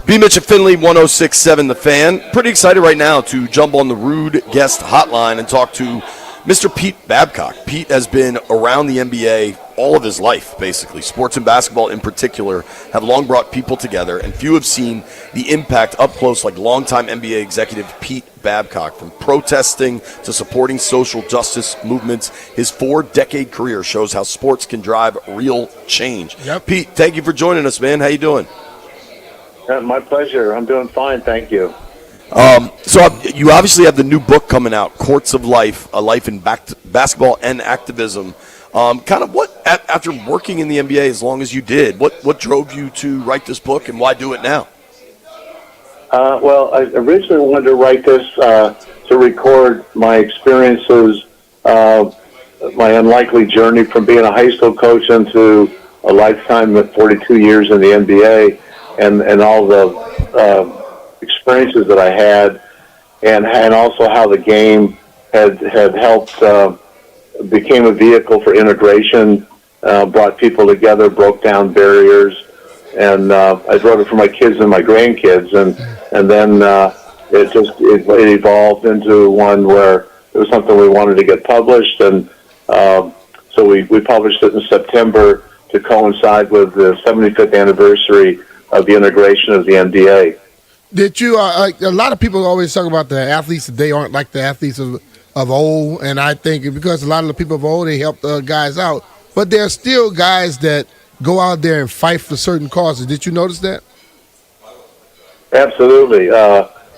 Speaker 15: B. Mitch and Finley, 106.7 The Fan. Pretty excited right now to jump on the Rude Guest Hotline and talk to Mr. Pete Babcock. Pete has been around the NBA all of his life, basically. Sports and basketball in particular have long brought people together, and few have seen the impact up close like longtime NBA executive Pete Babcock. From protesting to supporting social justice movements, his 4-decade career shows how sports can drive real change.
Speaker 16: Yep.
Speaker 15: Pete, thank you for joining us, man. How you doing?
Speaker 21: My pleasure. I'm doing fine, thank you.
Speaker 15: So you obviously have the new book coming out, Courts of Life, A Life in Basketball and Activism. Kind of what, after working in the NBA as long as you did, what drove you to write this book, and why do it now?
Speaker 21: Well, I originally wanted to write this to record my experiences, my unlikely journey from being a high school coach into a lifetime of 42 years in the NBA, and all the experiences that I had, and also how the game had helped, became a vehicle for integration, brought people together, broke down barriers, and I wrote it for my kids and my grandkids, and then it evolved into one where it was something we wanted to get published, and so we published it in September to coincide with the 75th anniversary of the integration of the NBA.
Speaker 16: Did you, a lot of people always talk about the athletes today aren't like the athletes of old, and I think because a lot of the people of old, they help guys out, but there are still guys that go out there and fight for certain causes. Did you notice that?
Speaker 21: Absolutely.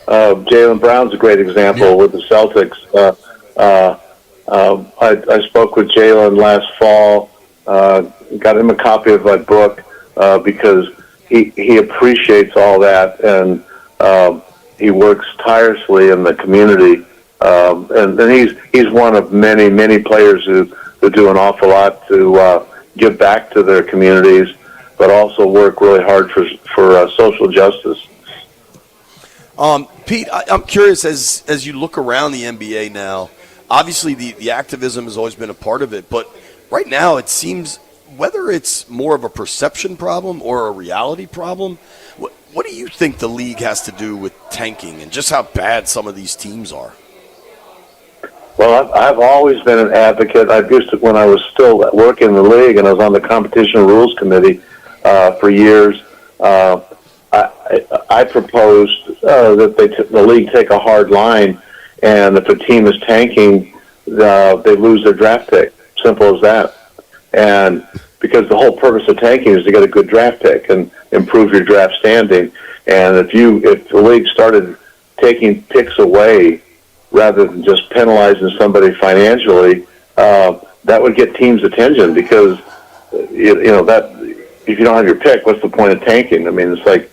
Speaker 21: Jaylen Brown's a great example with the Celtics. I spoke with Jaylen last fall, got him a copy of my book because he appreciates all that, and he works tirelessly in the community. And he's one of many players who do an awful lot to give back to their communities, but also work really hard for social justice.
Speaker 15: Pete, I'm curious, as you look around the NBA now, obviously the activism has always been a part of it, but right now it seems, whether it's more of a perception problem or a reality problem, what do you think the league has to do with tanking and just how bad some of these teams are?
Speaker 21: Well, I've always been an advocate. When I was still working in the league and I was on the competition rules committee for years, I proposed that the league take a hard line, and if a team is tanking, they lose their draft pick. Simple as that. And because the whole purpose of tanking is to get a good draft pick and improve your draft standing. And if the league started taking picks away rather than just penalizing somebody financially, that would get teams' attention, because that if you don't have your pick, what's the point of tanking? I mean, it's like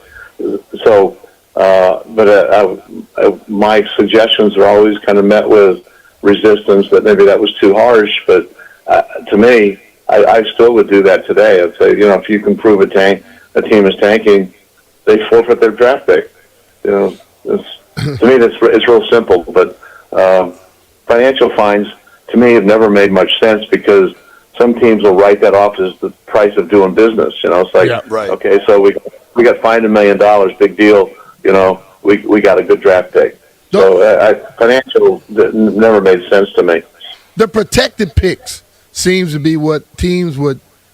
Speaker 21: so. But my suggestions are always kind of met with resistance, that maybe that was too harsh. But to me, I still would do that today. I'd say, if you can prove a team is tanking, they forfeit their draft pick. To me, it's real simple. But financial fines, to me, have never made much sense, because some teams will write that off as the price of doing business. It's like,
Speaker 15: yeah, right.
Speaker 21: Okay, so we got fined $1 million, big deal. We got a good draft pick. So financial never made sense to me.
Speaker 16: The protected picks seems to be what teams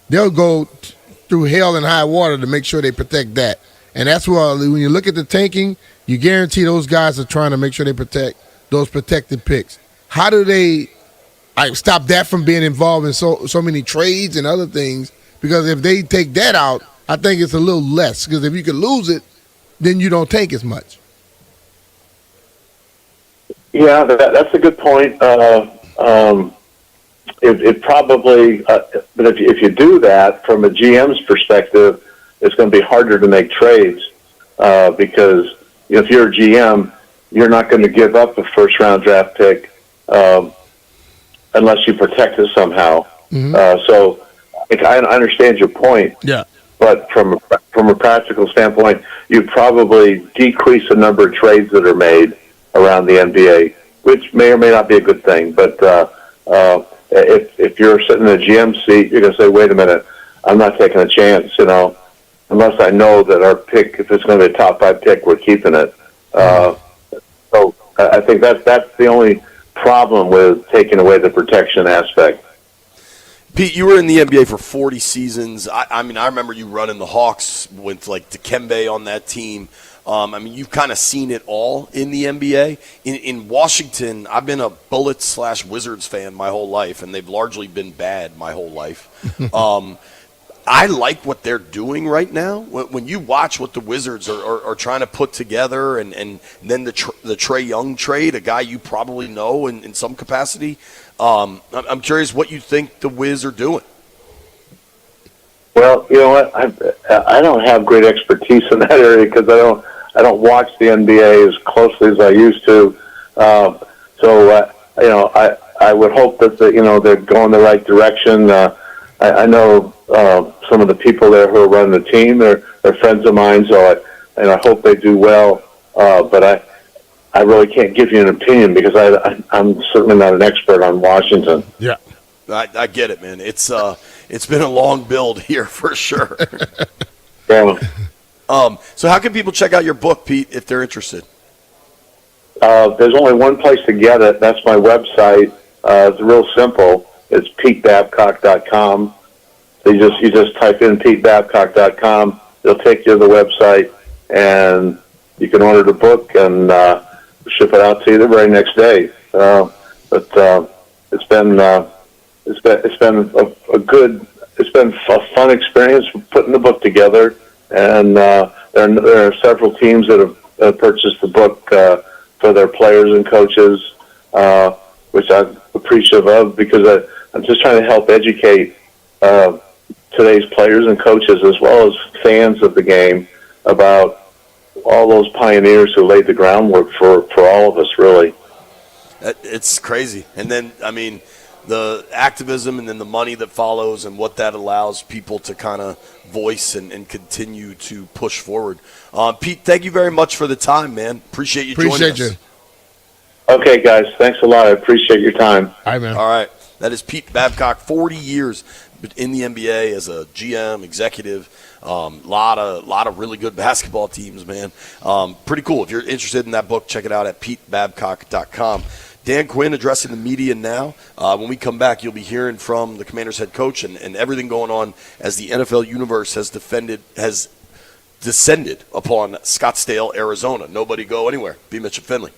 Speaker 16: they'll go through hell and high water to make sure they protect that. And that's why when you look at the tanking, you guarantee those guys are trying to make sure they protect those protected picks. How do they stop that from being involved in so many trades and other things? Because if they take that out, I think it's a little less. Because if you could lose it, then you don't tank as much.
Speaker 21: Yeah, that's a good point. It probably, but if you do that from a GM's perspective, it's going to be harder to make trades because if you're a GM, you're not going to give up a first-round draft pick unless you protect it somehow. Mm-hmm. So I understand your point.
Speaker 16: Yeah.
Speaker 21: But from a practical standpoint, you probably decrease the number of trades that are made around the NBA, which may or may not be a good thing. But if you're sitting in a GM seat, you're going to say, "Wait a minute, I'm not taking a chance." unless I know that our pick, if it's going to be a top 5 pick, we're keeping it. So I think that's the only problem with taking away the protection aspect.
Speaker 15: Pete, you were in the NBA for 40 seasons. I mean, I remember you running the Hawks with like Dikembe on that team. I mean, you've kind of seen it all in the NBA. In Washington, I've been a Bullets/Wizards fan my whole life, and they've largely been bad my whole life. I like what they're doing right now. When you watch what the Wizards are trying to put together, and then the Trae Young trade, a guy you probably know in some capacity, I'm curious what you think the Wiz are doing.
Speaker 21: Well, you know what? I don't have great expertise in that area because I don't watch the NBA as closely as I used to. You know, I would hope that they're going the right direction. I know some of the people there who are running the team. They're friends of mine, so I hope they do well. But I really can't give you an opinion because I'm certainly not an expert on Washington.
Speaker 15: Yeah, I get it, man. It's been a long build here for sure.
Speaker 21: Yeah.
Speaker 15: So how can people check out your book, Pete, if they're interested?
Speaker 21: There's only one place to get it. That's my website. It's real simple. It's PeteBabcock.com. So you just type in PeteBabcock.com. It'll take you to the website, and you can order the book and ship it out to you the very next day. It's been a fun experience putting the book together, and there are several teams that have purchased the book for their players and coaches, which I'm appreciative of because I'm just trying to help educate today's players and coaches as well as fans of the game about all those pioneers who laid the groundwork for all of us, really.
Speaker 15: It's crazy. And then, I mean, the activism and then the money that follows and what that allows people to kind of voice and continue to push forward. Pete, thank you very much for the time, man. Appreciate you joining us.
Speaker 21: Okay, guys. Thanks a lot. I appreciate your time.
Speaker 16: All right, man.
Speaker 15: All right. That is Pete Babcock, 40 years in the NBA as a GM, executive. Lot of really good basketball teams, man. Pretty cool. If you're interested in that book, check it out at PeteBabcock.com. Dan Quinn addressing the media now. When we come back, you'll be hearing from the Commanders head coach and everything going on as the NFL universe has descended upon Scottsdale, Arizona. Nobody go anywhere. Be Mitch and Finley.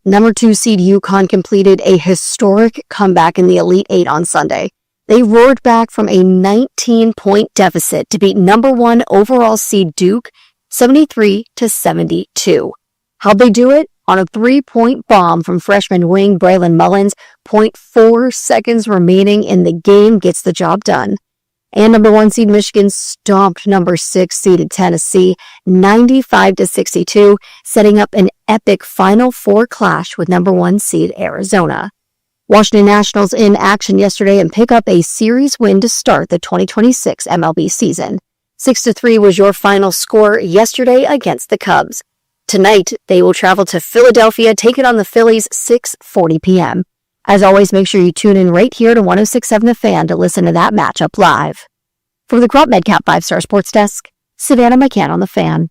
Speaker 7: Number 2 seed Yukon completed a historic comeback in the Elite Eight on Sunday. They roared back from a 19-point deficit to beat number 1 overall seed Duke 73-72. How'd they do it? On a 3-point bomb from freshman wing Braylon Mullins. 0.4 seconds remaining in the game gets the job done. And number 1 seed Michigan stomped number 6 seeded Tennessee 95-62, setting up an epic Final Four clash with number 1 seed Arizona. Washington Nationals in action yesterday and pick up a series win to start the 2026 MLB season. 6-3 was your final score yesterday against the Cubs. Tonight, they will travel to Philadelphia, take it on the Phillies 6:40 p.m. As always, make sure you tune in right here to 106.7 The Fan to listen to that matchup live. For the Crop MedCap 5-Star Sports Desk, Savannah McCann on The Fan.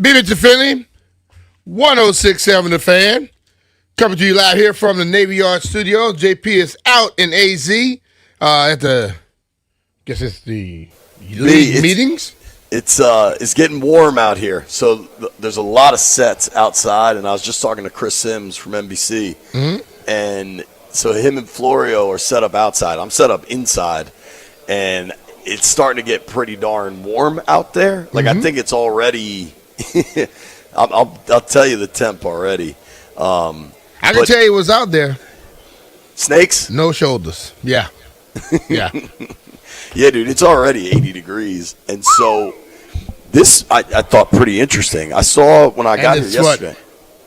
Speaker 16: Beat it to Philly, 106.7 The Fan. Coming to you live here from the Navy Yard studio. JP is out in AZ at the, guess it's the league meetings.
Speaker 15: It's getting warm out here, so there's a lot of sets outside. And I was just talking to Chris Sims from NBC, and so him and Florio are set up outside. I'm set up inside, and it's starting to get pretty darn warm out there. Like I think it's already. I'll tell you the temp already.
Speaker 16: I can tell you what's out there.
Speaker 15: Snakes?
Speaker 16: No shoulders. Yeah. Yeah.
Speaker 15: Yeah, dude, it's already 80 degrees. And so this I thought pretty interesting. I saw when I got here yesterday.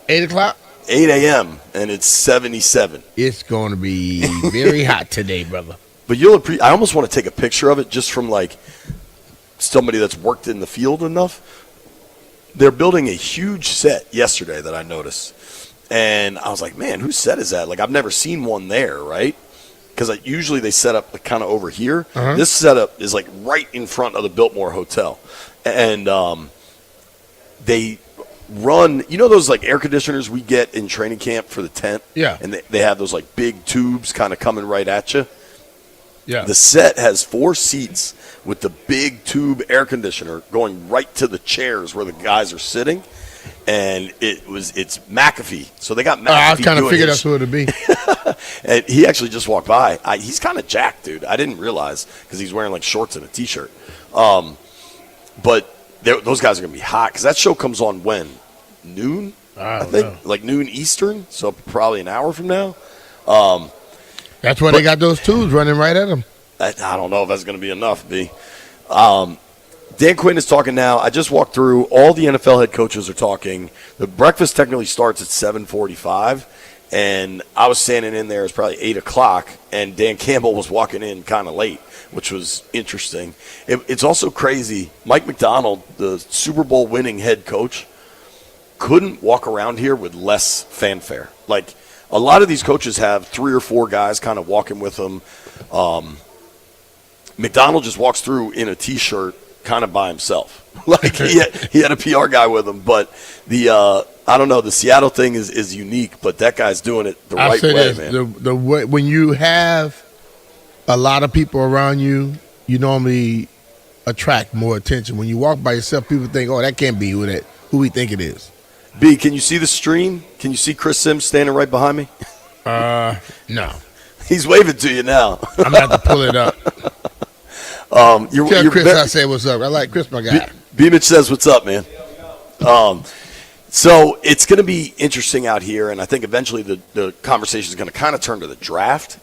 Speaker 16: 8 o'clock?
Speaker 15: 8 a.m. and it's 77.
Speaker 16: It's going to be very hot today, brother.
Speaker 15: But I almost want to take a picture of it just from like somebody that's worked in the field enough. They're building a huge set yesterday that I noticed. And I was like, man, whose set is that? Like, I've never seen one there, right? Because usually they set up like, kind of over here. This setup is like right in front of the Biltmore Hotel. And they run, you know those like air conditioners we get in training camp for the tent?
Speaker 16: Yeah.
Speaker 15: And they have those like big tubes kind of coming right at you.
Speaker 16: Yeah.
Speaker 15: The set has 4 seats with the big tube air conditioner going right to the chairs where the guys are sitting, and it's McAfee. So they got McAfee.
Speaker 16: I kind of figured that's who it'd be.
Speaker 15: And he actually just walked by. He's kind of jacked, dude. I didn't realize because he's wearing like shorts and a t-shirt. But those guys are gonna be hot because that show comes on when noon. I think like noon Eastern, so probably an hour from now.
Speaker 16: That's why they got those tubes running right at them.
Speaker 15: I don't know if that's going to be enough, B. Dan Quinn is talking now. I just walked through. All the NFL head coaches are talking. The breakfast technically starts at 7:45, and I was standing in there. It's probably 8 o'clock, and Dan Campbell was walking in kind of late, which was interesting. It's also crazy. Mike McDonald, the Super Bowl winning head coach, couldn't walk around here with less fanfare. Like, a lot of these coaches have 3 or 4 guys kind of walking with them. McDonald just walks through in a T-shirt kind of by himself. Like he had a PR guy with him. But I don't know, the Seattle thing is unique, but that guy's doing it the right way, man.
Speaker 16: The way, when you have a lot of people around you, you normally attract more attention. When you walk by yourself, people think, oh, that can't be who we think it is.
Speaker 15: B, can you see the stream? Can you see Chris Sims standing right behind me?
Speaker 16: No.
Speaker 15: He's waving to you now.
Speaker 16: I'm going to have to pull it up. Tell Chris I say what's up. I like Chris, my guy.
Speaker 15: B-Mitch says what's up, man. So it's going to be interesting out here, and I think eventually the conversation is going to kind of turn to the draft.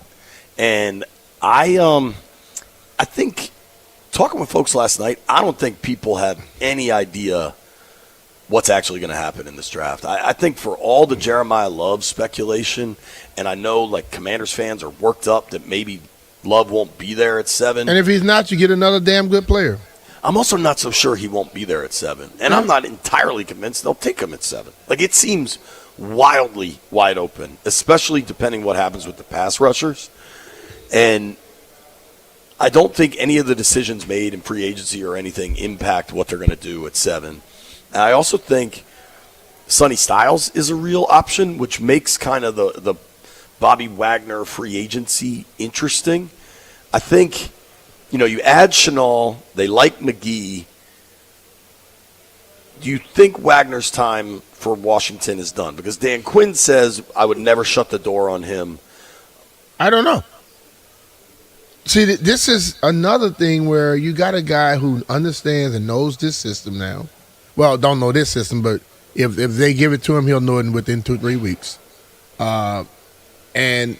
Speaker 15: And I think talking with folks last night, I don't think people have any idea what's actually going to happen in this draft. I think for all the Jeremiah Love speculation, and I know like Commanders fans are worked up that maybe Love won't be there at 7.
Speaker 16: And if he's not, you get another damn good player.
Speaker 15: I'm also not so sure he won't be there at 7. And I'm not entirely convinced they'll take him at 7. Like, it seems wildly wide open, especially depending what happens with the pass rushers. And I don't think any of the decisions made in free agency or anything impact what they're going to do at 7. And I also think Sonny Styles is a real option, which makes kind of the Bobby Wagner free agency interesting. I think, you add Chenal, they like McGee. Do you think Wagner's time for Washington is done? Because Dan Quinn says, I would never shut the door on him.
Speaker 16: I don't know. See, this is another thing where you got a guy who understands and knows this system now. Well, don't know this system, but if they give it to him, he'll know it within 2-3 weeks. And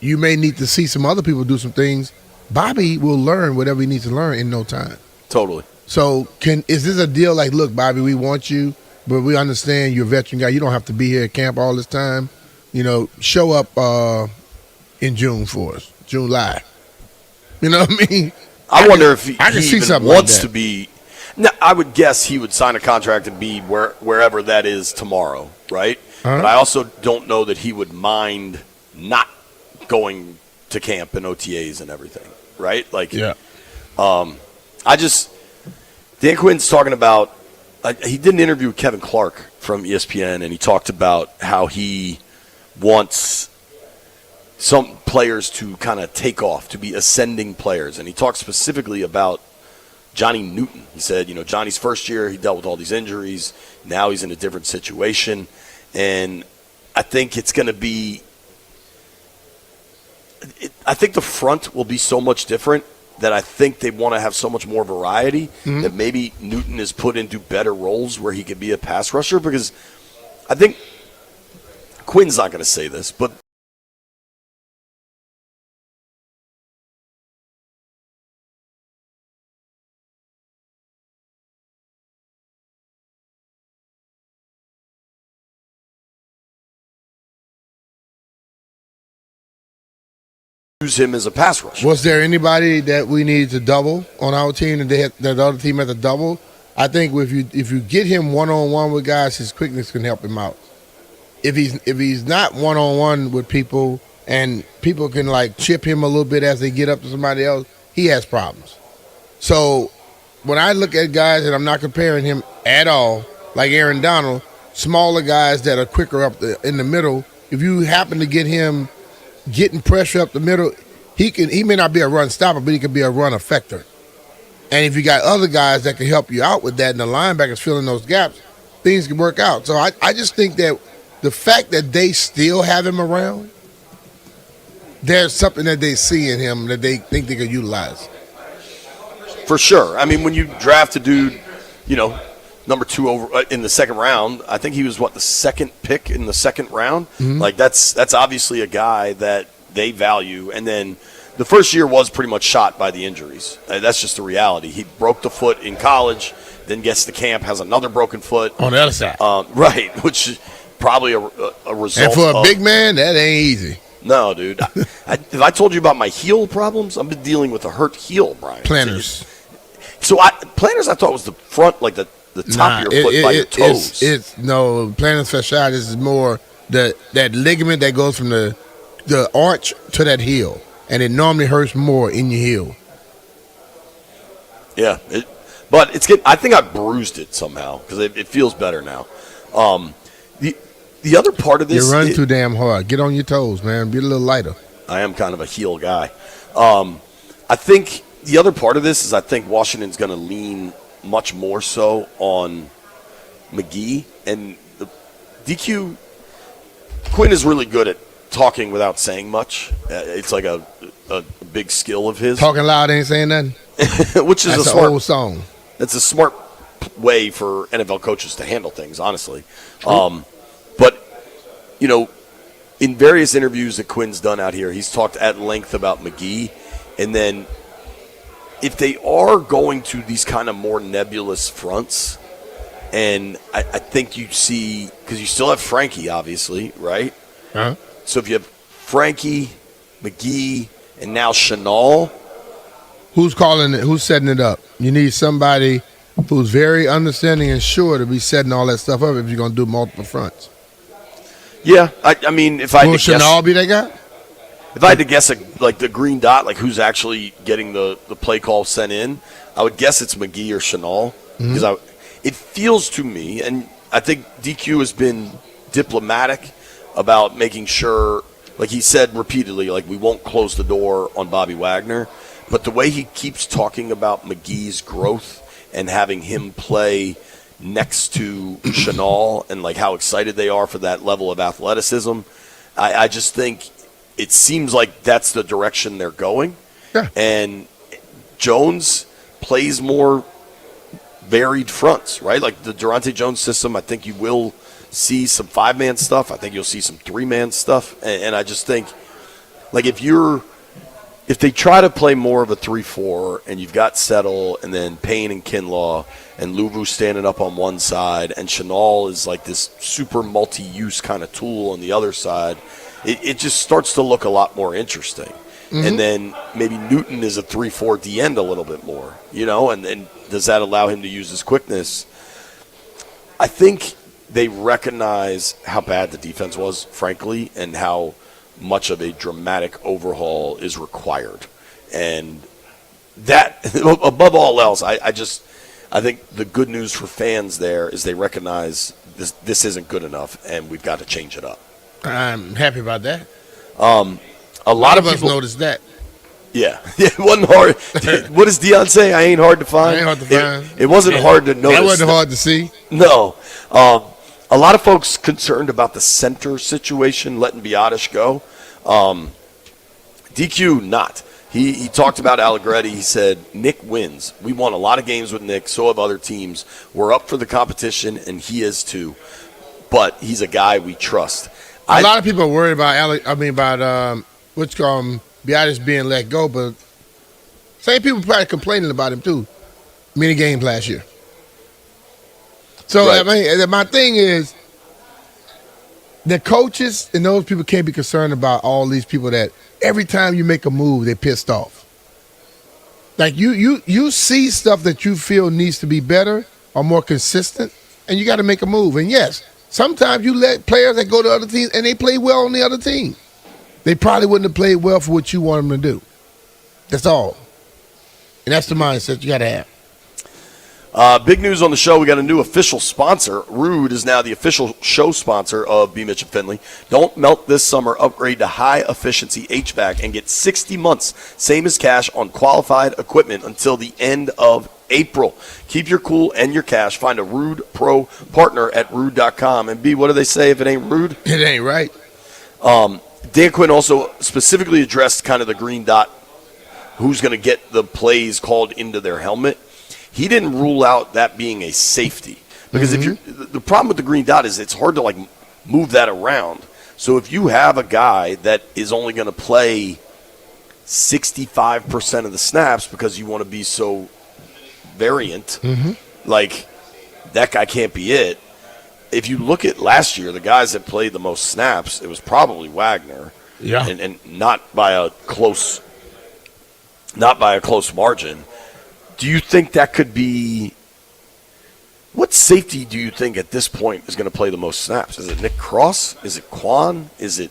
Speaker 16: you may need to see some other people do some things. Bobby will learn whatever he needs to learn in no time.
Speaker 15: Totally.
Speaker 16: So is this a deal like, look, Bobby, we want you, but we understand you're a veteran guy. You don't have to be here at camp all this time. Show up in June for us, July. You know what I mean?
Speaker 15: I wonder if he
Speaker 16: see
Speaker 15: even wants to be. Now, I would guess he would sign a contract and be wherever that is tomorrow, right? But I also don't know that he would mind not going to camp and OTAs and everything, right? Like, Dan Quinn's talking about, he did an interview with Kevin Clark from ESPN, and he talked about how he wants some players to kind of take off, to be ascending players. And he talked specifically about Johnny Newton. He said, Johnny's first year, he dealt with all these injuries. Now he's in a different situation. And I think it's going to be I think the front will be so much different that I think they want to have so much more variety that maybe Newton is put into better roles where he could be a pass rusher, because I think Quinn's not going to say this, but use him as a pass rusher.
Speaker 16: Was there anybody that we needed to double on our team and that the other team had to double? I think if you get him one-on-one with guys, his quickness can help him out. If he's not one-on-one with people and people can like chip him a little bit as they get up to somebody else, he has problems. So when I look at guys, and I'm not comparing him at all, like Aaron Donald, smaller guys that are quicker up in the middle, if you happen to get him getting pressure up the middle, he may not be a run stopper, but he could be a run effector. And if you got other guys that can help you out with that, and the linebackers filling those gaps, things can work out. So I just think that the fact that they still have him around, there's something that they see in him that they think they could utilize.
Speaker 15: For sure. I mean, when you draft a dude, number 2 over in the second round, I think he was the second pick in the second round. Like that's obviously a guy that they value. And then the first year was pretty much shot by the injuries. That's just the reality. He broke the foot in college, then gets to camp, has another broken foot
Speaker 16: on the other side.
Speaker 15: Right, which is probably a result.
Speaker 16: And for a big man, that ain't easy.
Speaker 15: No, dude. If I told you about my heel problems, I've been dealing with a hurt heel, Brian.
Speaker 16: Planters.
Speaker 15: So planters, I thought was the front, like the top of your foot by your toes.
Speaker 16: No, plantar fasciitis is more that ligament that goes from the arch to that heel, and it normally hurts more in your heel.
Speaker 15: Yeah, but it's good. I think I bruised it somehow because it feels better now. The other part of this,
Speaker 16: you run too damn hard. Get on your toes, man. Be a little lighter.
Speaker 15: I am kind of a heel guy. I think the other part of this is I think Washington's going to lean much more so on McGee, and the DQ. Quinn is really good at talking without saying much. It's like a big skill of his.
Speaker 16: Talking loud ain't saying nothing.
Speaker 15: Which is
Speaker 16: That's
Speaker 15: a smart
Speaker 16: old song.
Speaker 15: It's a smart way for NFL coaches to handle things, honestly. But in various interviews that Quinn's done out here, he's talked at length about McGee, and then if they are going to these kind of more nebulous fronts, and I think you see, because you still have Frankie, obviously, right?
Speaker 16: Uh-huh.
Speaker 15: So if you have Frankie, McGee, and now Chenal.
Speaker 16: Who's calling it? Who's setting it up? You need somebody who's very understanding and sure to be setting all that stuff up if you're going to do multiple fronts.
Speaker 15: Yeah, I mean, if I
Speaker 16: Will
Speaker 15: had to guess,
Speaker 16: Chenal be that guy?
Speaker 15: if I had to guess, like the green dot, like who's actually getting the play call sent in, I would guess it's McGee or Chenal because it feels to me, and I think DQ has been diplomatic about making sure, like he said repeatedly, like we won't close the door on Bobby Wagner, but the way he keeps talking about McGee's growth and having him play next to Chenal and like how excited they are for that level of athleticism, I just think it seems like that's the direction they're going.
Speaker 16: Yeah.
Speaker 15: And Jones plays more varied fronts, right? Like the Durante Jones system, I think you will see some 5-man stuff. I think you'll see some 3-man stuff. And I just think, like, if they try to play more of a 3-4 and you've got Settle and then Payne and Kinlaw and Luvu standing up on one side and Chenal is like this super multi-use kind of tool on the other side, it just starts to look a lot more interesting. And then maybe Newton is a 3-4 D end a little bit more, and then does that allow him to use his quickness? I think they recognize how bad the defense was, frankly, and how much of a dramatic overhaul is required. And that, above all else, I think the good news for fans there is they recognize this isn't good enough and we've got to change it up.
Speaker 16: I'm happy about that.
Speaker 15: A lot of
Speaker 16: us
Speaker 15: people
Speaker 16: noticed that.
Speaker 15: Yeah, it wasn't hard. What does Deion say? I ain't hard to find.
Speaker 16: I ain't hard to find.
Speaker 15: It wasn't hard to notice.
Speaker 16: That wasn't hard to see.
Speaker 15: No. A lot of folks concerned about the center situation, letting Biotish go. DQ not. He talked about Allegretti. He said, Nick wins. We won a lot of games with Nick. So have other teams. We're up for the competition, and he is too. But he's a guy we trust.
Speaker 16: A lot of people are worried about Biotish being let go, but same people probably complaining about him too. Many games last year. So right. I mean, my thing is, the coaches and those people can't be concerned about all these people that every time you make a move, they're pissed off. Like you see stuff that you feel needs to be better or more consistent, and you got to make a move. And yes, sometimes you let players that go to other teams and they play well on the other team. They probably wouldn't have played well for what you want them to do. That's all. And that's the mindset you got to have.
Speaker 15: Big news on the show. We got a new official sponsor. Rude is now the official show sponsor of B. Mitch and Finley. Don't melt this summer. Upgrade to high-efficiency HVAC and get 60 months, same as cash, on qualified equipment until the end of April. Keep your cool and your cash. Find a Rude Pro partner at rude.com. And B, what do they say if it ain't rude?
Speaker 16: It ain't right.
Speaker 15: Dan Quinn also specifically addressed kind of the green dot, who's going to get the plays called into their helmet. He didn't rule out that being a safety because if you're the problem with the green dot is it's hard to like move that around. So if you have a guy that is only going to play 65% of the snaps because you want to be so variant, like that guy can't be it. If you look at last year, the guys that played the most snaps, it was probably Wagner, and not by a close margin. Do you think that could be? What safety do you think at this point is going to play the most snaps? Is it Nick Cross? Is it Quan? Is it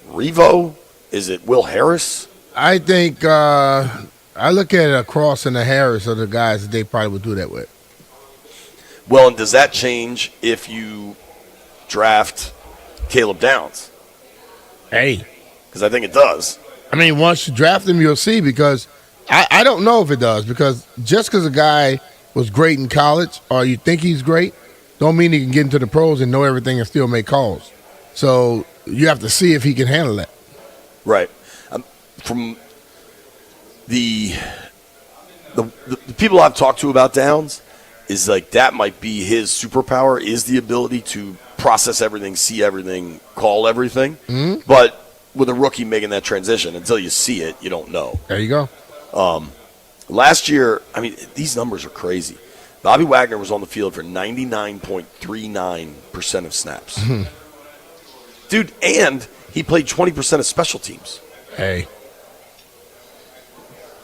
Speaker 15: Revo? Is it Will Harris?
Speaker 16: I think I look at a Cross and a Harris are the guys that they probably would do that with.
Speaker 15: Well, and does that change if you draft Caleb Downs?
Speaker 16: Hey.
Speaker 15: Because I think it does.
Speaker 16: I mean, once you draft him, you'll see, because I don't know if it does, because just because a guy was great in college or you think he's great, don't mean he can get into the pros and know everything and still make calls. So you have to see if he can handle that.
Speaker 15: Right. From the people I've talked to about Downs, is like that might be his superpower, is the ability to process everything, see everything, call everything. But with a rookie making that transition, until you see it, you don't know.
Speaker 16: There you go.
Speaker 15: Last year, I mean, these numbers are crazy. Bobby Wagner was on the field for 99.39% of snaps. Dude, and he played 20% of special teams.
Speaker 16: Hey.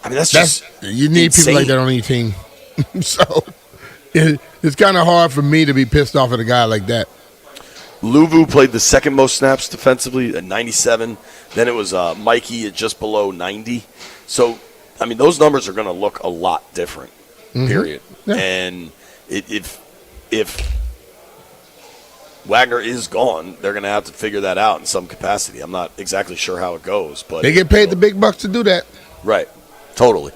Speaker 15: I mean, that's just
Speaker 16: you need
Speaker 15: insane.
Speaker 16: people like that on your team. So it's kind of hard for me to be pissed off at a guy like that.
Speaker 15: Luvu played the second most snaps defensively at 97. Then it was Mikey at just below 90. So, I mean, those numbers are going to look a lot different, period. Yeah. And if Wagner is gone, they're going to have to figure that out in some capacity. I'm not exactly sure how it goes. But
Speaker 16: they get paid the big bucks to do that.
Speaker 15: Right. Totally.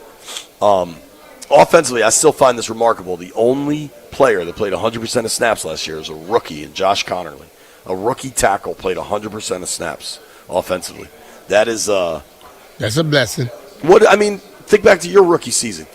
Speaker 15: Offensively, I still find this remarkable. The only player that played 100% of snaps last year is a rookie in Josh Connerly. A rookie tackle played 100% of snaps offensively. That's a
Speaker 16: blessing.
Speaker 15: Think back to your rookie season.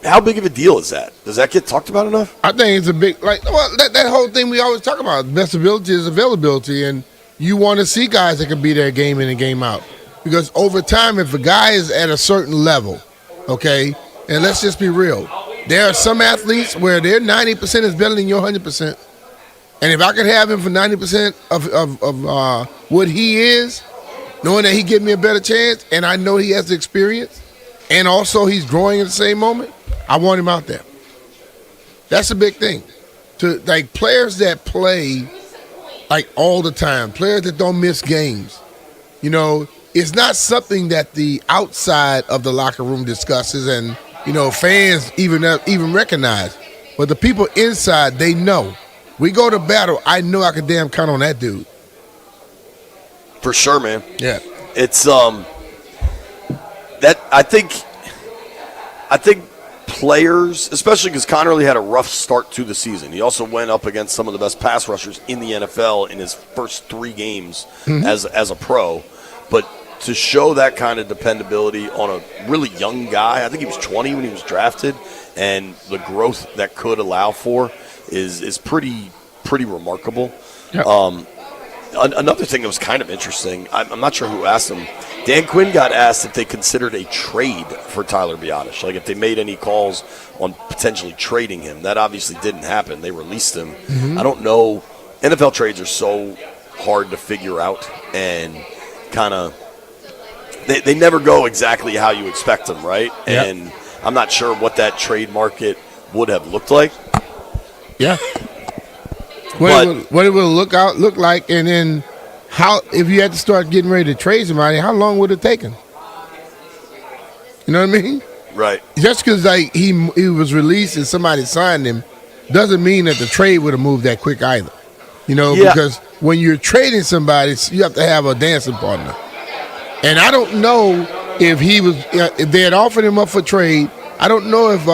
Speaker 15: How big of a deal is that? Does that get talked about enough?
Speaker 16: I think it's a big, that whole thing we always talk about. Best ability is availability, and you want to see guys that can be there game in and game out. Because over time, if a guy is at a certain level, okay, and let's just be real, there are some athletes where their 90% is better than your 100%. And if I could have him for 90% of what he is, knowing that he gives me a better chance, and I know he has the experience, and also he's growing at the same moment, I want him out there. That's a big thing. Players that play all the time, players that don't miss games, it's not something that the outside of the locker room discusses and, fans even recognize. But the people inside, they know. We go to battle, I know I can damn count on that dude.
Speaker 15: For sure, man.
Speaker 16: Yeah.
Speaker 15: It's that I think players, especially because Connerly had a rough start to the season. He also went up against some of the best pass rushers in the NFL in his first 3 games as a pro. But to show that kind of dependability on a really young guy, I think he was 20 when he was drafted, and the growth that could allow for is pretty remarkable. Yep. Another thing that was kind of interesting, I'm not sure who asked him. Dan Quinn got asked if they considered a trade for Tyler Biotish, if they made any calls on potentially trading him. That obviously didn't happen. They released him. I don't know. NFL trades are so hard to figure out, and kind of they never go exactly how you expect them, right? Yep. And I'm not sure what that trade market would have looked like.
Speaker 16: Yeah. What it will look like, and then how, if you had to start getting ready to trade somebody, how long would it take him? You know what I mean?
Speaker 15: Right.
Speaker 16: Just because he was released and somebody signed him doesn't mean that the trade would have moved that quick either. Because when you're trading somebody, you have to have a dancing partner. And I don't know if they had offered him up for trade. I don't know if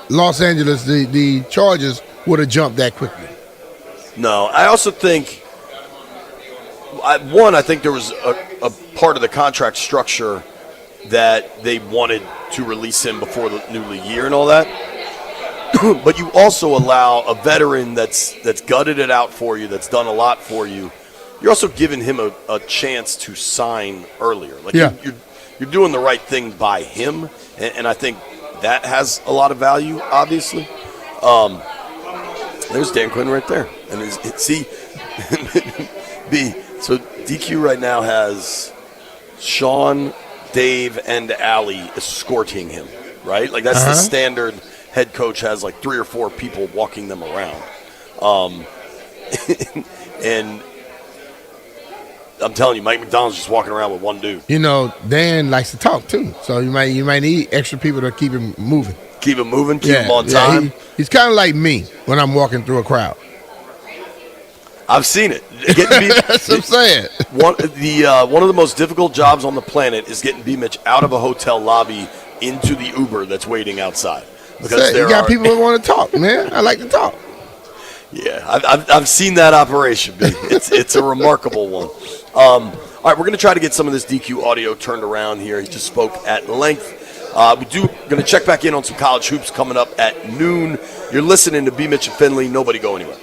Speaker 16: Los Angeles, the Chargers, would have jumped that quickly.
Speaker 15: No, I also think, I think there was a part of the contract structure that they wanted to release him before the new year and all that. But you also allow a veteran that's gutted it out for you, that's done a lot for you. You're also giving him a chance to sign earlier. You're doing the right thing by him, and I think that has a lot of value, obviously. There's Dan Quinn right there. And so DQ right now has Sean, Dave, and Allie escorting him, right? That's the standard. Head coach has 3 or 4 people walking them around. And I'm telling you, Mike McDonald's just walking around with one dude.
Speaker 16: Dan likes to talk too, so you might need extra people to keep him moving.
Speaker 15: Keep him moving, keep him on time.
Speaker 16: He's kind of like me when I'm walking through a crowd.
Speaker 15: I've seen it.
Speaker 16: That's what I'm saying.
Speaker 15: One of the most difficult jobs on the planet is getting B-Mitch out of a hotel lobby into the Uber that's waiting outside. Because
Speaker 16: you got people who want to talk, man. I like to talk.
Speaker 15: Yeah, I've seen that operation. It's a remarkable one. All right, we're going to try to get some of this DQ audio turned around here. He just spoke at length. We're going to check back in on some college hoops coming up at noon. You're listening to B. Mitch and Finley. Nobody go anywhere.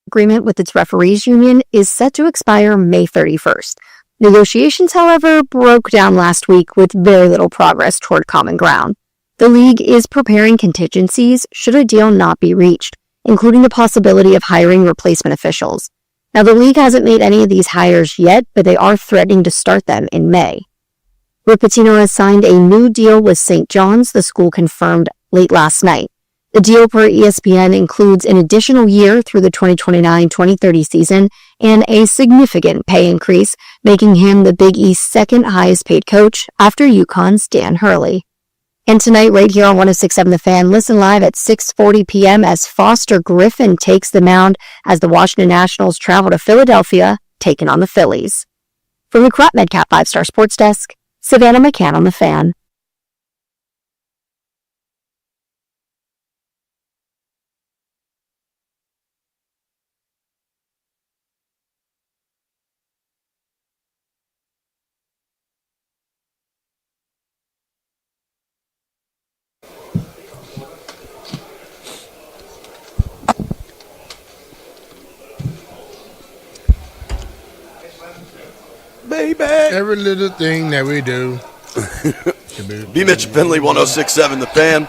Speaker 7: agreement with its referees union is set to expire May 31st. Negotiations, however, broke down last week with very little progress toward common ground. The league is preparing contingencies should a deal not be reached, including the possibility of hiring replacement officials. Now, the league hasn't made any of these hires yet, but they are threatening to start them in May. Rick Pitino has signed a new deal with St. John's, the school confirmed late last night. The deal per ESPN includes an additional year through the 2029-2030 season and a significant pay increase, making him the Big East's second highest paid coach after Yukon's Dan Hurley. And tonight, right here on 106.7 The Fan, listen live at 6:40 p.m. as Foster Griffin takes the mound as the Washington Nationals travel to Philadelphia, taking on the Phillies. From the Crop MedCap 5-Star Sports Desk, Savannah McCann on The Fan.
Speaker 16: Baby. Every little thing that we do.
Speaker 15: B. Mitch Finley, 106.7 The Fan.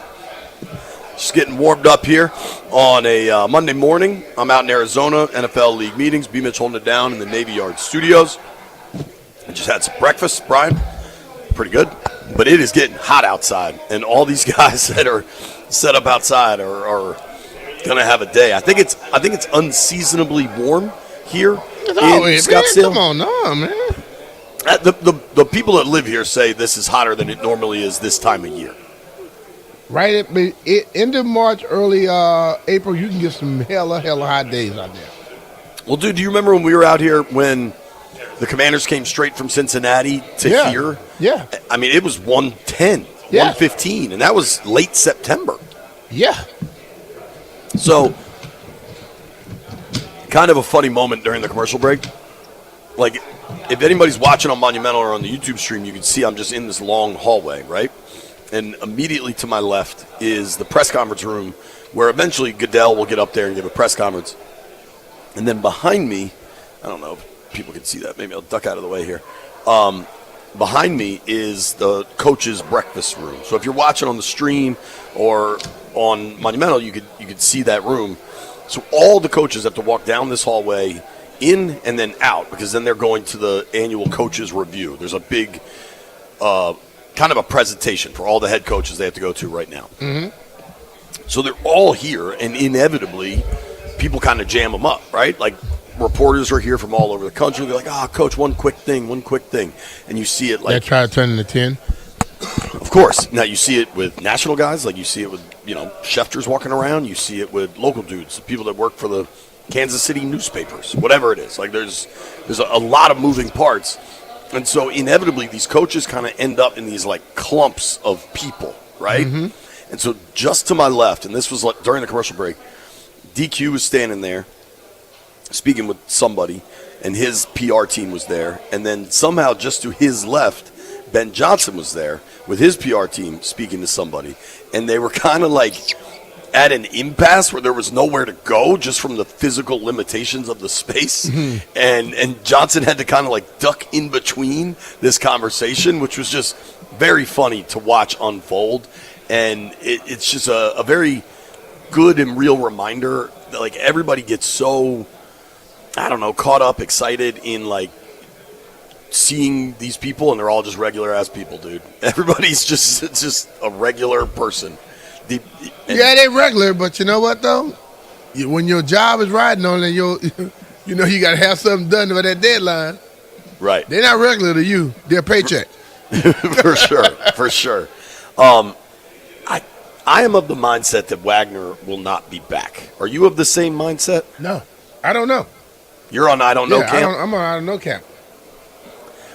Speaker 15: Just getting warmed up here on a Monday morning. I'm out in Arizona, NFL League meetings. B. Mitch holding it down in the Navy Yard studios. I just had some breakfast, Brian. Pretty good. But it is getting hot outside, and all these guys that are set up outside are going to have a day. I think it's unseasonably warm here in Scottsdale.
Speaker 16: Man, come on, no, man.
Speaker 15: The people that live here say this is hotter than it normally is this time of year.
Speaker 16: Right at the end of March, early April, you can get some hella hot days out there.
Speaker 15: Well, dude, do you remember when we were out here when the Commanders came straight from Cincinnati to here?
Speaker 16: Yeah.
Speaker 15: I mean, it was 110, 115, and that was late September.
Speaker 16: Yeah.
Speaker 15: So, kind of a funny moment during the commercial break. Like, if anybody's watching on Monumental or on the YouTube stream, you can see I'm just in this long hallway, right? And immediately to my left is the press conference room where eventually Goodell will get up there and give a press conference. And then behind me, I don't know if people can see that. Maybe I'll duck out of the way here. Behind me is the coach's breakfast room. So if you're watching on the stream or on Monumental, you could see that room. So all the coaches have to walk down this hallway, in and then out, because then they're going to the annual coaches review. There's a big kind of a presentation for all the head coaches they have to go to right now.
Speaker 16: Mm-hmm.
Speaker 15: So they're all here, and inevitably people kind of jam them up, right? Like reporters are here from all over the country. They're like, coach, one quick thing. And you see it like...
Speaker 16: They try to turn into 10.
Speaker 15: Of course. Now you see it with national guys, like you see it with, Schefters walking around. You see it with local dudes, people that work for the Kansas City newspapers, whatever it is. Like there's a lot of moving parts. And so inevitably these coaches kind of end up in these like clumps of people, right?
Speaker 16: Mm-hmm.
Speaker 15: And so just to my left, and this was like during the commercial break, DQ was standing there speaking with somebody, and his PR team was there. And then somehow just to his left, Ben Johnson was there with his PR team speaking to somebody. And they were kind of like at an impasse where there was nowhere to go just from the physical limitations of the space.
Speaker 16: Mm-hmm.
Speaker 15: And Johnson had to kind of like duck in between this conversation, which was just very funny to watch unfold. And it's just a very good and real reminder that like everybody gets so, I don't know, caught up, excited in like seeing these people, and they're all just regular ass people, dude. Everybody's just a regular person.
Speaker 16: Yeah, they regular, but you know what though? When your job is riding on it, you know you got to have something done by that deadline.
Speaker 15: Right.
Speaker 16: They're not regular to you. They're paycheck.
Speaker 15: For sure. I am of the mindset that Wagner will not be back. Are you of the same mindset?
Speaker 16: No, I don't know.
Speaker 15: You're on I don't know camp?
Speaker 16: I'm on I don't know camp.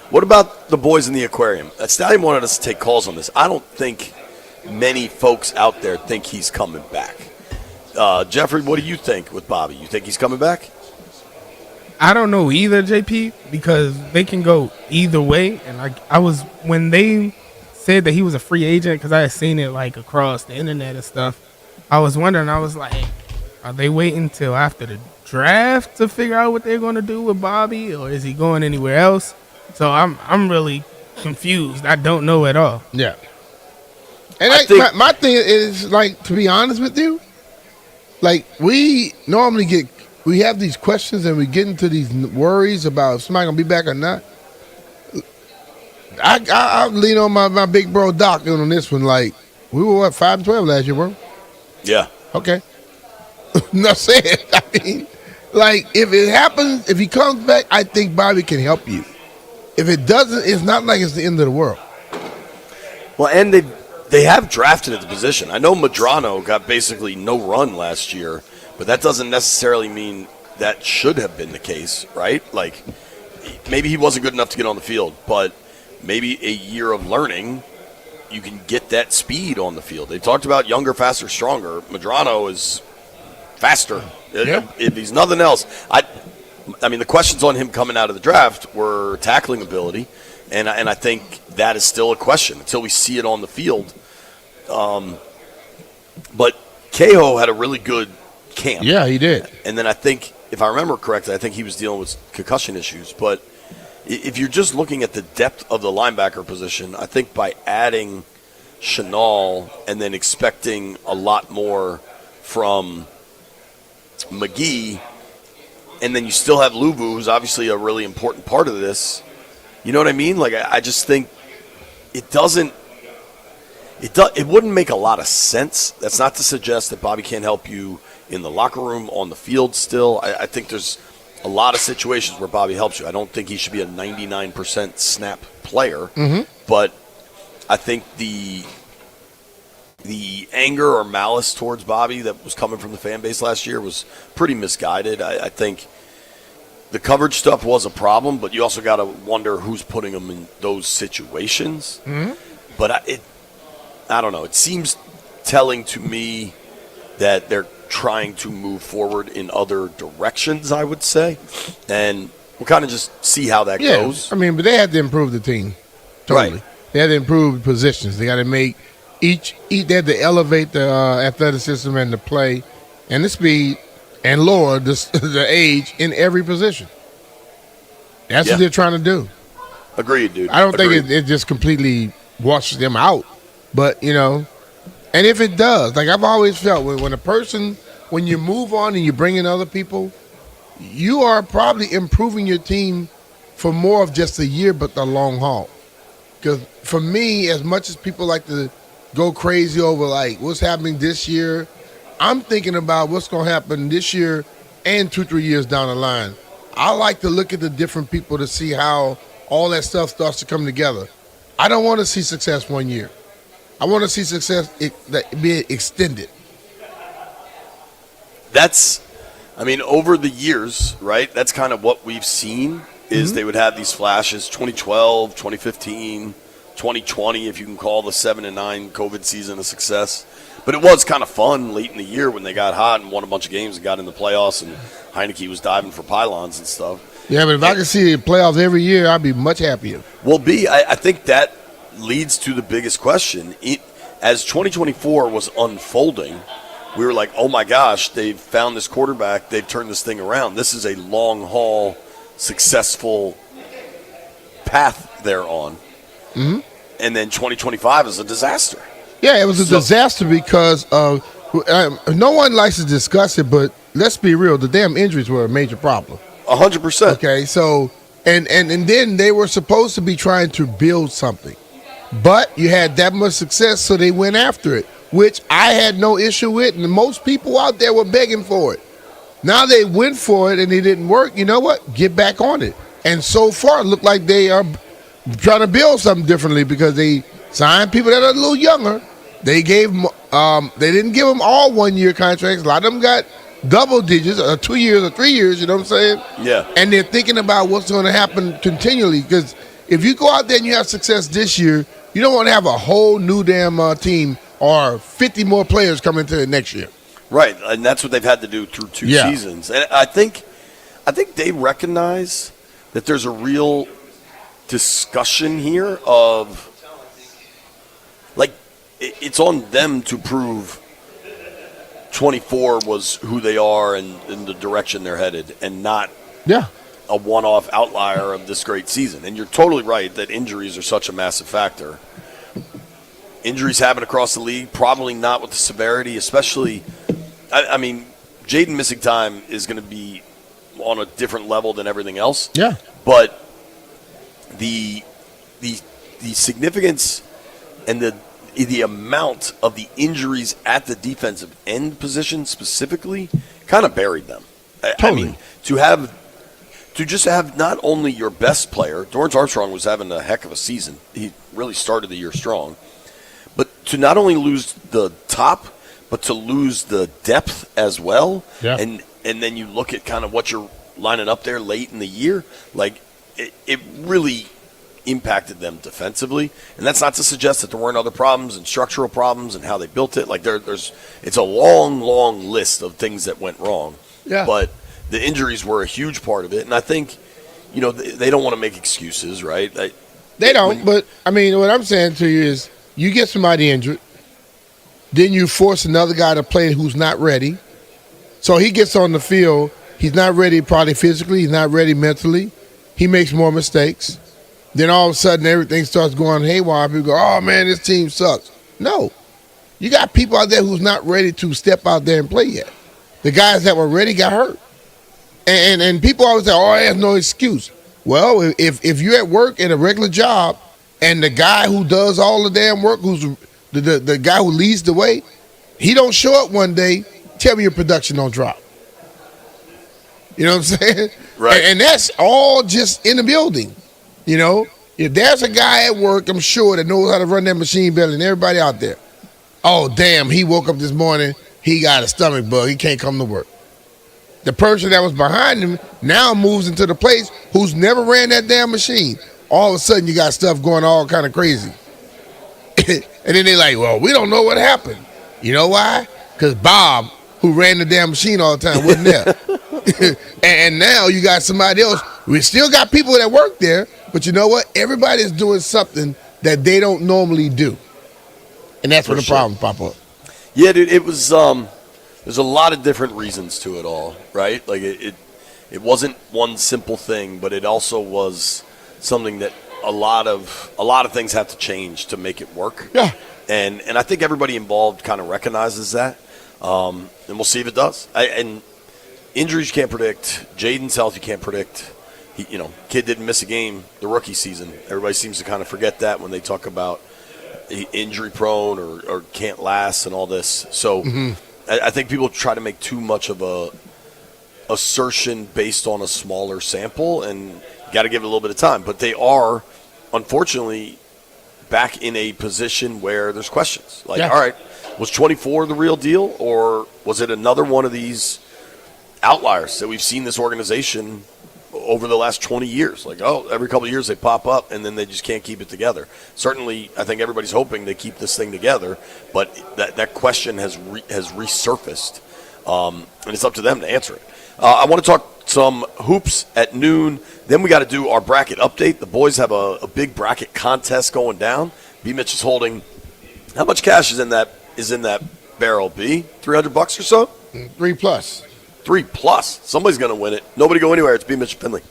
Speaker 15: What about the boys in the aquarium? Stallion wanted us to take calls on this. I don't think many folks out there think he's coming back. Jeffrey, what do you think with Bobby? You think he's coming back?
Speaker 20: I don't know either, JP, because they can go either way. And I was, when they said that he was a free agent, because I had seen it like across the internet and stuff, I was wondering, I was like, are they waiting till after the draft to figure out what they're going to do with Bobby, or is he going anywhere else? So I'm really confused. I don't know at all.
Speaker 16: Yeah. And my thing is, like, to be honest with you, like, we normally we have these questions and we get into these worries about if somebody going to be back or not. I lean on my big bro Doc on this one. Like, we were, what, 5-12 last year, bro?
Speaker 15: Yeah.
Speaker 16: Okay. Not saying. I mean, like, if it happens, if he comes back, I think Bobby can help you. If it doesn't, it's not like it's the end of the world.
Speaker 15: Well, and they have drafted at the position. I know Medrano got basically no run last year, but that doesn't necessarily mean that should have been the case, right? Like, maybe he wasn't good enough to get on the field, but maybe a year of learning, you can get that speed on the field. They talked about younger, faster, stronger. Medrano is faster.
Speaker 16: Yeah.
Speaker 15: If he's nothing else, I mean, the questions on him coming out of the draft were tackling ability, and I think that is still a question until we see it on the field. But Cahill had a really good camp.
Speaker 16: Yeah, he did.
Speaker 15: And then I think, if I remember correctly, I think he was dealing with concussion issues. But if you're just looking at the depth of the linebacker position, I think by adding Chenal and then expecting a lot more from McGee, and then you still have Luvu, who's obviously a really important part of this. You know what I mean? Like, I just think it wouldn't make a lot of sense. That's not to suggest that Bobby can't help you in the locker room, on the field still. I think there's a lot of situations where Bobby helps you. I don't think he should be a 99% snap player, but I think the anger or malice towards Bobby that was coming from the fan base last year was pretty misguided. I think the coverage stuff was a problem, but you also got to wonder who's putting him in those situations. But I don't know. It seems telling to me that they're trying to move forward in other directions, I would say. And we'll kind of just see how that goes.
Speaker 16: I mean, but they had to improve the team. Totally.
Speaker 15: Right.
Speaker 16: They had to improve positions. They got to make each they had to elevate the athleticism and the play and the speed and lower the age in every position. That's what they're trying to do.
Speaker 15: Agreed, dude.
Speaker 16: I don't think it just completely washes them out. But, you know, and if it does, like I've always felt, when you move on and you bring in other people, you are probably improving your team for more of just a year, but the long haul. Because for me, as much as people like to go crazy over like what's happening this year, I'm thinking about what's going to happen this year and 2-3 years down the line. I like to look at the different people to see how all that stuff starts to come together. I don't want to see success one year. I want to see success be extended.
Speaker 15: Over the years, right, that's kind of what we've seen is they would have these flashes, 2012, 2015, 2020, if you can call the 7-9 COVID season a success. But it was kind of fun late in the year when they got hot and won a bunch of games and got in the playoffs and Heineke was diving for pylons and stuff.
Speaker 16: Yeah, but if I could see the playoffs every year, I'd be much happier.
Speaker 15: Well, I think that leads to the biggest question. As 2024 was unfolding, we were like, oh my gosh, they've found this quarterback, they've turned this thing around. This is a long haul, successful path they're on. And then 2025 is a disaster.
Speaker 16: Yeah, it was a disaster because of no one likes to discuss it, but let's be real, the damn injuries were a major problem.
Speaker 15: 100%.
Speaker 16: Okay, so and then they were supposed to be trying to build something. But you had that much success, so they went after it, which I had no issue with, and most people out there were begging for it. Now they went for it and it didn't work. You know what? Get back on it. And so far, it looked like they are trying to build something differently because they signed people that are a little younger. They gave them, they didn't give them all 1-year contracts. A lot of them got double digits, 2 years or 3 years. You know what I'm saying?
Speaker 15: Yeah.
Speaker 16: And they're thinking about what's going to happen continually because if you go out there and you have success this year, you don't want to have a whole new damn team or 50 more players coming into it next year.
Speaker 15: Right, and that's what they've had to do through two seasons. And I think they recognize that there's a real discussion here of, like, it's on them to prove 24 was who they are and the direction they're headed, and not
Speaker 16: Yeah.
Speaker 15: a one-off outlier of this great season. And you're totally right that injuries are such a massive factor. Injuries happen across the league, probably not with the severity, especially, I mean, Jaden missing time is going to be on a different level than everything else.
Speaker 16: Yeah.
Speaker 15: But the significance and the amount of the injuries at the defensive end position specifically kind of buried them. I mean, to just have not only your best player, Dorrance Armstrong was having a heck of a season. He really started the year strong. But to not only lose the top, but to lose the depth as well.
Speaker 16: Yeah.
Speaker 15: And then you look at kind of what you're lining up there late in the year, like it really impacted them defensively. And that's not to suggest that there weren't other problems and structural problems and how they built it. Like it's a long, long list of things that went wrong.
Speaker 16: Yeah.
Speaker 15: But the injuries were a huge part of it. And I think, they don't want to make excuses, right?
Speaker 16: They don't, but I mean, what I'm saying to you is you get somebody injured, then you force another guy to play who's not ready. So he gets on the field, he's not ready probably physically, he's not ready mentally. He makes more mistakes. Then all of a sudden everything starts going haywire. People go, oh man, this team sucks. No. You got people out there who's not ready to step out there and play yet. The guys that were ready got hurt. And people always say, oh, there's no excuse. Well, if you're at work in a regular job and the guy who does all the damn work, who's the guy who leads the way, he don't show up one day, tell me your production don't drop. You know what I'm saying?
Speaker 15: Right.
Speaker 16: And that's all just in the building. If there's a guy at work, I'm sure, that knows how to run that machine better than everybody out there. Oh, damn, he woke up this morning, he got a stomach bug, he can't come to work. The person that was behind him now moves into the place who's never ran that damn machine. All of a sudden, you got stuff going all kind of crazy. And then they're like, well, we don't know what happened. You know why? Because Bob, who ran the damn machine all the time, wasn't there. and now you got somebody else. We still got people that work there, but you know what? Everybody's doing something that they don't normally do. And that's where the problems pop up.
Speaker 15: Yeah, dude, it was there's a lot of different reasons to it all, right? Like it wasn't one simple thing, but it also was something that a lot of things have to change to make it work.
Speaker 16: Yeah.
Speaker 15: And I think everybody involved kind of recognizes that. And we'll see if it does. And injuries you can't predict. Jaden's health you can't predict. Kid didn't miss a game the rookie season. Everybody seems to kind of forget that when they talk about injury prone or can't last and all this. So I think people try to make too much of a assertion based on a smaller sample, and you got to give it a little bit of time. But they are, unfortunately, back in a position where there's questions. All right, was 24 the real deal, or was it another one of these outliers that we've seen this organization over the last 20 years? Like, every couple of years they pop up, and then they just can't keep it together. Certainly, I think everybody's hoping they keep this thing together, but that question has resurfaced, and it's up to them to answer it. I want to talk some hoops at noon. Then we got to do our bracket update. The boys have a big bracket contest going down. B. Mitch is holding. How much cash is in that barrel? B, $300 or so.
Speaker 16: 3+.
Speaker 15: 3+. Somebody's going to win it. Nobody go anywhere. It's B. Mitch Finley.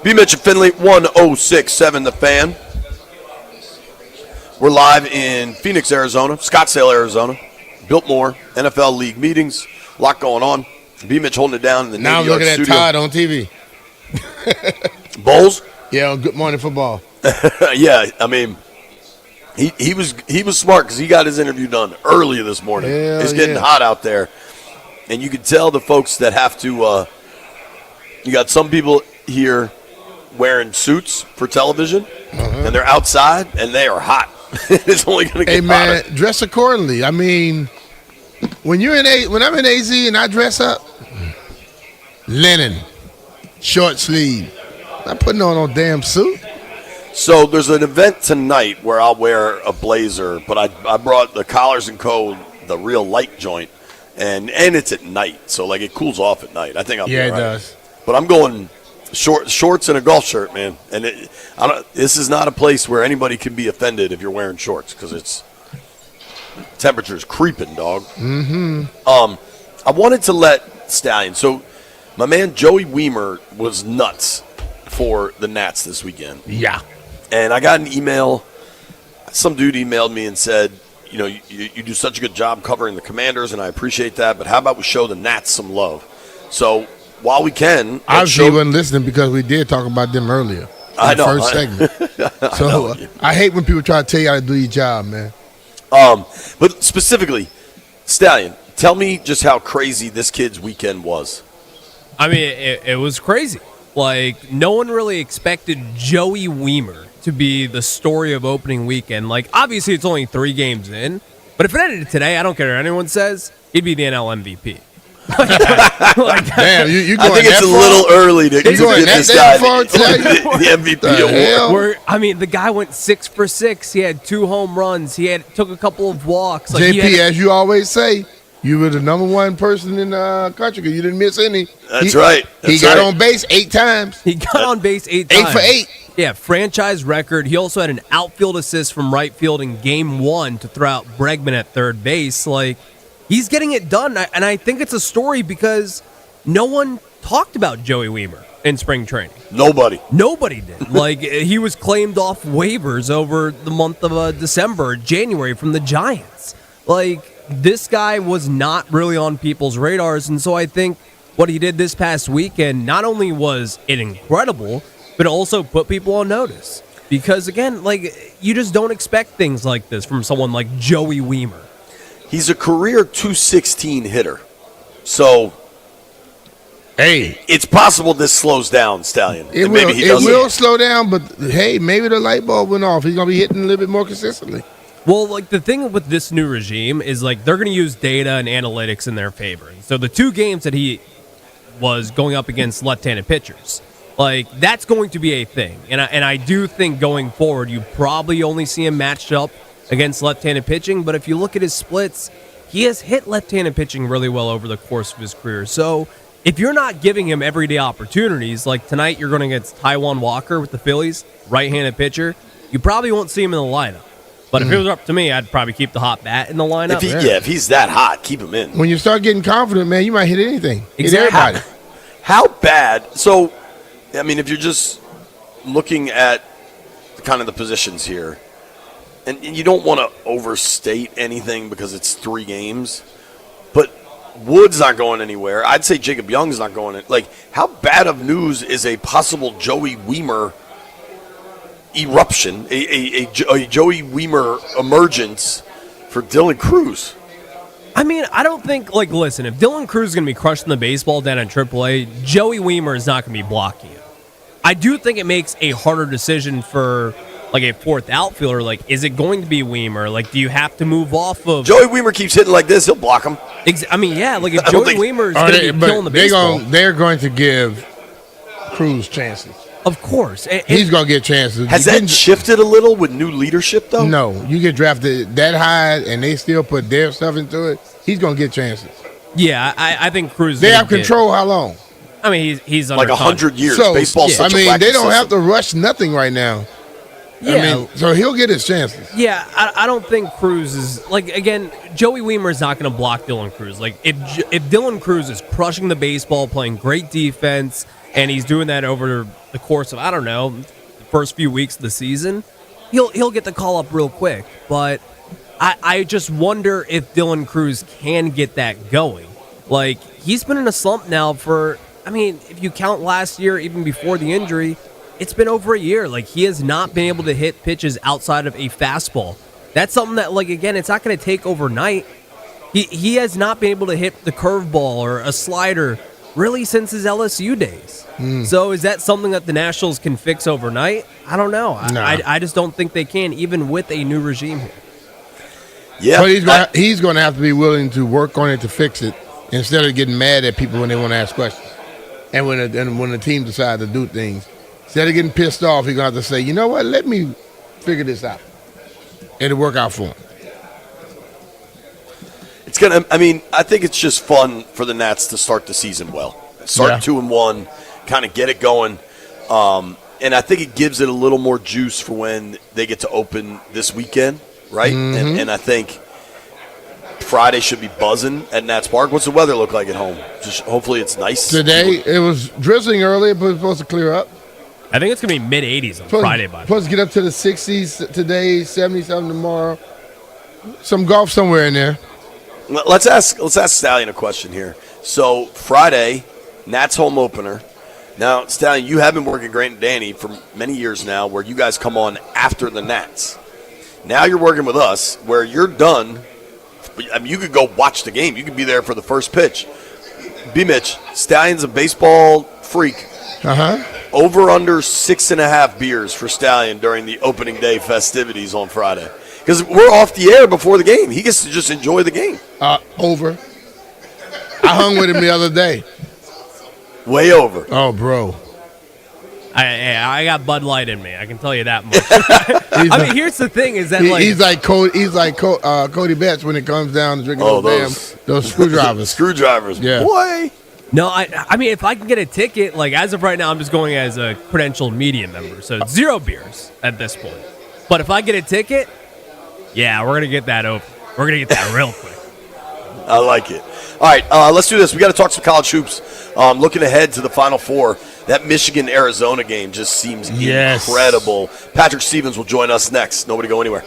Speaker 15: B. Mitch and Finley, 106.7 The Fan. We're live in Phoenix, Arizona, Scottsdale, Arizona. Biltmore, NFL League meetings. A lot going on. B. Mitch holding it down in the
Speaker 16: Now I'm
Speaker 15: Navy Yard
Speaker 16: looking at
Speaker 15: studio.
Speaker 16: Todd on TV.
Speaker 15: Bowles?
Speaker 16: Yeah, on Good Morning Football.
Speaker 15: Yeah, I mean, he was smart because he got his interview done early this morning.
Speaker 16: Hell
Speaker 15: It's getting
Speaker 16: yeah.
Speaker 15: hot out there. And you can tell the folks that have to you got some people here wearing suits for television, and they're outside, and they are hot. It's only going to get
Speaker 16: Hey man,
Speaker 15: hotter.
Speaker 16: dress accordingly. I mean, when I'm in AZ and I dress up, linen, short sleeve. Not putting on no damn suit.
Speaker 15: So there's an event tonight where I'll wear a blazer, but I brought the Collars and Co., the real light joint, and it's at night, so like it cools off at night. I think I'll be
Speaker 16: Yeah, it
Speaker 15: all right.
Speaker 16: does.
Speaker 15: But I'm going shorts and a golf shirt, man. And this is not a place where anybody can be offended if you're wearing shorts because it's temperature's creeping, dog.
Speaker 16: Mm-hmm.
Speaker 15: I wanted to let Stallion. So my man Joey Weimer was nuts for the Nats this weekend.
Speaker 16: Yeah.
Speaker 15: And I got an email. Some dude emailed me and said, you know, you do such a good job covering the Commanders, and I appreciate that, but how about we show the Nats some love? So while we can,
Speaker 16: Obviously, you wasn't listening because we did talk about them earlier.
Speaker 15: I know.
Speaker 16: First segment. So I hate when people try to tell you how to do your job, man.
Speaker 15: But specifically, Stallion, tell me just how crazy this kid's weekend was.
Speaker 19: I mean, it was crazy. Like, no one really expected Joey Weimer to be the story of opening weekend. Like, obviously, it's only 3 games in. But if it ended today, I don't care what anyone says, he'd be the NL MVP.
Speaker 16: Damn, you going
Speaker 15: I think it's
Speaker 16: that
Speaker 15: a
Speaker 16: far?
Speaker 15: little early to give
Speaker 16: going that
Speaker 15: this guy
Speaker 16: damn far
Speaker 15: the MVP award.
Speaker 19: I mean, the guy went 6 for 6. He had 2 home runs. Took a couple of walks. Like,
Speaker 16: JP, as you always say, you were the number 1 person in the country because you didn't miss any.
Speaker 15: That's right.
Speaker 16: He got on base 8 times.
Speaker 19: He got on base 8 times.
Speaker 16: 8 for 8.
Speaker 19: Yeah, franchise record. He also had an outfield assist from right field in Game 1 to throw out Bregman at third base. Like, he's getting it done, and I think it's a story because no one talked about Joey Weimer in spring training.
Speaker 15: Nobody
Speaker 19: did. Like, he was claimed off waivers over the month of December, January from the Giants. Like, this guy was not really on people's radars, and so I think what he did this past weekend, not only was it incredible, but also put people on notice. Because, again, like, you just don't expect things like this from someone like Joey Weimer.
Speaker 15: He's a career 216 hitter. So,
Speaker 16: hey,
Speaker 15: it's possible this slows down, Stallion.
Speaker 16: It
Speaker 15: And
Speaker 16: will.
Speaker 15: maybe he
Speaker 16: It
Speaker 15: doesn't.
Speaker 16: will slow down, but hey, maybe the light bulb went off. He's gonna be hitting a little bit more consistently.
Speaker 19: Well, like, the thing with this new regime is, like, they're going to use data and analytics in their favor. So the 2 games that he was going up against left-handed pitchers, like, that's going to be a thing. And I do think going forward, you probably only see him matched up against left-handed pitching. But if you look at his splits, he has hit left-handed pitching really well over the course of his career. So if you're not giving him everyday opportunities, like tonight you're going against Taijuan Walker with the Phillies, right-handed pitcher, you probably won't see him in the lineup. But if it was up to me, I'd probably keep the hot bat in the lineup.
Speaker 15: If he's that hot, keep him in.
Speaker 16: When you start getting confident, man, you might hit anything. Hit
Speaker 19: Exactly.
Speaker 16: everybody.
Speaker 15: How bad? So, I mean, if you're just looking at kind of the positions here, and you don't want to overstate anything because it's 3 games, but Wood's not going anywhere. I'd say Jacob Young's not going in. Like, how bad of news is a possible Joey Weimer eruption, a Joey Weimer emergence for Dylan Cruz?
Speaker 19: I mean, I don't think, like, listen, if Dylan Cruz is going to be crushing the baseball down in AAA, Joey Weimer is not going to be blocking it. I do think it makes a harder decision for, like, a 4th outfielder. Like, is it going to be Weimer? Like, do you have to move off of...
Speaker 15: Joey Weimer keeps hitting like this, he'll block him.
Speaker 19: I mean, yeah, like, if Joey Weimer is going to be killing the baseball...
Speaker 16: They're going to give Cruz chances.
Speaker 19: Of course.
Speaker 16: He's going to get chances.
Speaker 15: Has that shifted a little with new leadership, though?
Speaker 16: No. You get drafted that high and they still put their stuff into it, he's going to get chances.
Speaker 19: Yeah, I think Cruz...
Speaker 16: They have control how long?
Speaker 19: I mean, he's under
Speaker 15: like 100 years.
Speaker 16: So,
Speaker 15: Baseball's such a
Speaker 16: I mean,
Speaker 15: wacky
Speaker 16: they don't
Speaker 15: system.
Speaker 16: have to rush nothing right now.
Speaker 19: Yeah.
Speaker 16: So he'll get his chances.
Speaker 19: Yeah, I don't think Cruz is again. Joey Weimer is not going to block Dylan Cruz. If Dylan Cruz is crushing the baseball, playing great defense, and he's doing that over the course of the first few weeks of the season, he'll get the call up real quick. But I just wonder if Dylan Cruz can get that going. He's been in a slump now for. If you count last year, even before the injury. It's been over a year. He has not been able to hit pitches outside of a fastball. That's something that, again, it's not going to take overnight. He has not been able to hit the curveball or a slider really since his LSU days. So is that something that the Nationals can fix overnight? I don't know.
Speaker 16: No.
Speaker 19: I just don't think they can, even with a new regime here.
Speaker 16: Yeah, but he's going to have to be willing to work on it to fix it instead of getting mad at people when they want to ask questions and when the team decides to do things. Instead of getting pissed off, he's going to have to say, you know what, let me figure this out. It'll work out for him.
Speaker 15: I think it's just fun for the Nats to start the season well. Start 2-1, kind of get it going. And I think it gives it a little more juice for when they get to open this weekend, right?
Speaker 16: Mm-hmm.
Speaker 15: And I think Friday should be buzzing at Nats Park. What's the weather look like at home? Just hopefully it's nice.
Speaker 16: Today, it was drizzling earlier, but it's supposed to clear up.
Speaker 19: I think it's going to be mid-80s on Friday, by the way.
Speaker 16: Supposed to get up to the 60s today, 70-something tomorrow. Some golf somewhere in there.
Speaker 15: Let's ask Stallion a question here. So Friday, Nats home opener. Now, Stallion, you have been working at Grant and Danny for many years now where you guys come on after the Nats. Now you're working with us where you're done. You could go watch the game. You could be there for the first pitch. B-Mitch, Stallion's a baseball freak.
Speaker 16: Uh-huh.
Speaker 15: Over under 6.5 beers for Stallion during the opening day festivities on Friday. Because we're off the air before the game. He gets to just enjoy the game.
Speaker 16: Over. I hung with him the other day.
Speaker 15: Way over.
Speaker 16: Oh, bro.
Speaker 19: I got Bud Light in me. I can tell you that much. Here's the thing: is that
Speaker 16: he's like Cody Betts when it comes down to drinking those screwdrivers.
Speaker 15: Screwdrivers,
Speaker 16: yeah.
Speaker 15: Boy.
Speaker 19: No, I mean, if I can get a ticket, as of right now, I'm just going as a credentialed media member, so it's 0 beers at this point. But if I get a ticket, yeah, we're gonna get that open. We're gonna get that real quick.
Speaker 15: I like it. All right, let's do this. We got to talk some college hoops. Looking ahead to the Final Four, that Michigan-Arizona game just seems incredible. Patrick Stevens will join us next. Nobody go anywhere.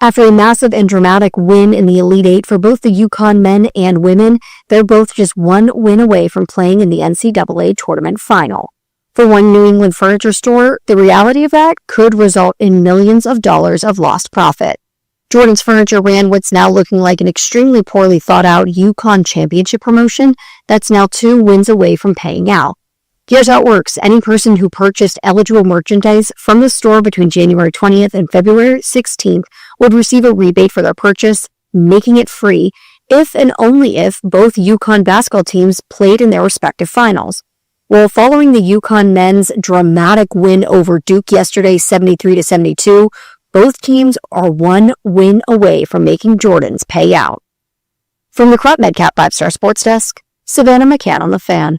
Speaker 7: After a massive and dramatic win in the Elite Eight for both the Yukon men and women, they're both just one win away from playing in the NCAA tournament final. For one New England furniture store, the reality of that could result in millions of dollars of lost profit. Jordan's Furniture ran what's now looking like an extremely poorly thought out Yukon championship promotion that's now 2 wins away from paying out. Here's how it works. Any person who purchased eligible merchandise from the store between January 20th and February 16th would receive a rebate for their purchase, making it free if and only if both Yukon basketball teams played in their respective finals. Well, following the Yukon men's dramatic win over Duke yesterday, 73-72, both teams are 1 win away from making Jordan's pay out. From the Crop MedCap 5-Star Sports Desk, Savannah McCann on the Fan.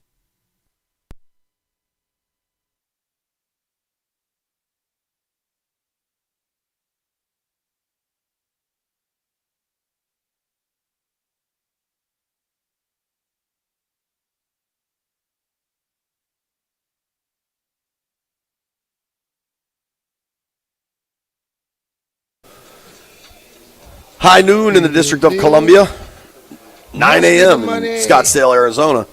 Speaker 15: High noon in the District of Columbia, 9 a.m. in Scottsdale, Arizona.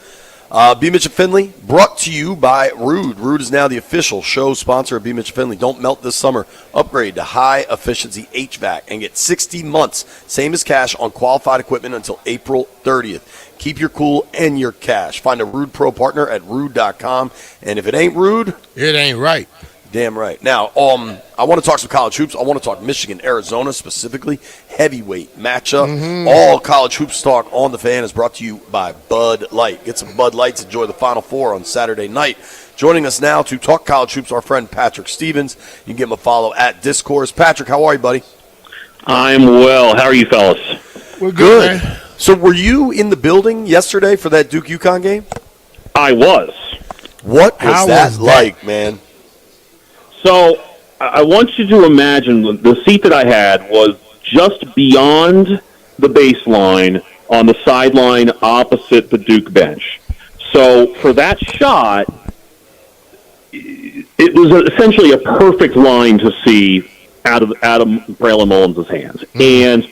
Speaker 15: B. Mitchell Finley, brought to you by Rude. Rude is now the official show sponsor of B. Mitchell Finley. Don't melt this summer. Upgrade to high-efficiency HVAC and get 60 months, same as cash, on qualified equipment until April 30th. Keep your cool and your cash. Find a Rude Pro partner at rude.com. And if it ain't Rude,
Speaker 16: it ain't right.
Speaker 15: Damn right. Now, I want to talk some college hoops. I want to talk Michigan, Arizona specifically. Heavyweight matchup. All college hoops talk on the Fan is brought to you by Bud Light. Get some Bud Lights. Enjoy the Final Four on Saturday night. Joining us now to talk college hoops, our friend Patrick Stevens. You can give him a follow at Discourse. Patrick, how are you, buddy?
Speaker 8: I'm well. How are you, fellas?
Speaker 16: We're good. Man.
Speaker 15: So were you in the building yesterday for that Duke-UConn game?
Speaker 8: I was.
Speaker 15: What was that like, man?
Speaker 8: So I want you to imagine the seat that I had was just beyond the baseline on the sideline opposite the Duke bench. So for that shot, it was essentially a perfect line to see out of Braylon Mullins' hands. And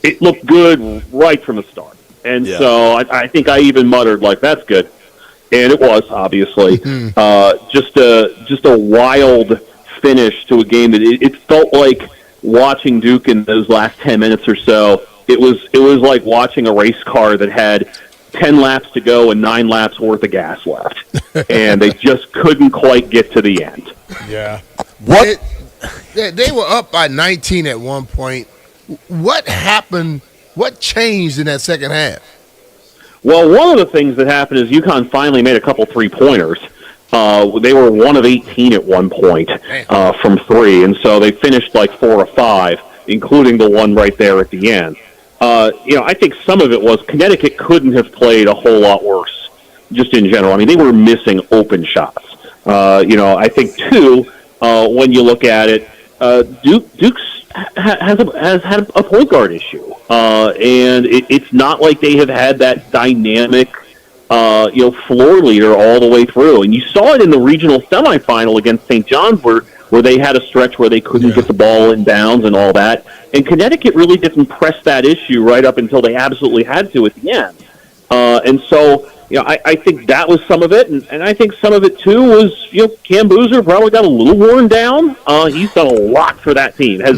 Speaker 8: it looked good right from the start. And so I think I even muttered, like, that's good. And it was, obviously. Just a wild finish to a game that it felt like watching Duke in those last 10 minutes or so. It was like watching a race car that had 10 laps to go and 9 laps worth of gas left. And they just couldn't quite get to the end.
Speaker 16: Yeah. What? They were up by 19 at one point. What happened? What changed in that second half?
Speaker 8: Well, one of the things that happened is UConn finally made a couple three-pointers. They were 1 of 18 at one point from 3, and so they finished like 4 of 5, including the one right there at the end. I think some of it was Connecticut couldn't have played a whole lot worse, just in general. I mean, they were missing open shots. I think, too, when you look at it, Duke's has had a point guard issue, and it's not like they have had that dynamic floor leader all the way through. And you saw it in the regional semifinal against St. John's where they had a stretch where they couldn't get the ball in bounds and all that. And Connecticut really didn't press that issue right up until they absolutely had to at the end. And so, I think that was some of it. And I think some of it, too, was, Cam Boozer probably got a little worn down. He's done a lot for that team, has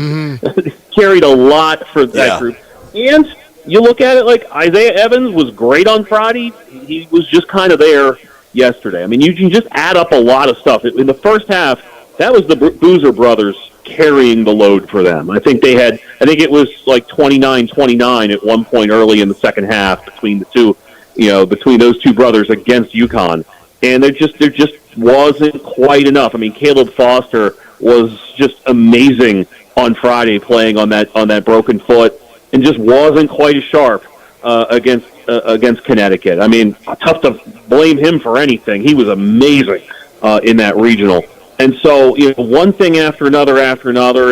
Speaker 8: carried a lot for that group. And you look at it like Isaiah Evans was great on Friday. He was just kind of there yesterday. I mean, you can just add up a lot of stuff. In the first half, that was the Boozer brothers carrying the load for them. I think it was like 29-29 at one point early in the second half between the two, between those two brothers against UConn. And there just wasn't quite enough. I mean, Caleb Foster was just amazing on Friday playing on that broken foot, and just wasn't quite as sharp against Connecticut. I mean, tough to blame him for anything. He was amazing in that regional. And so, one thing after another,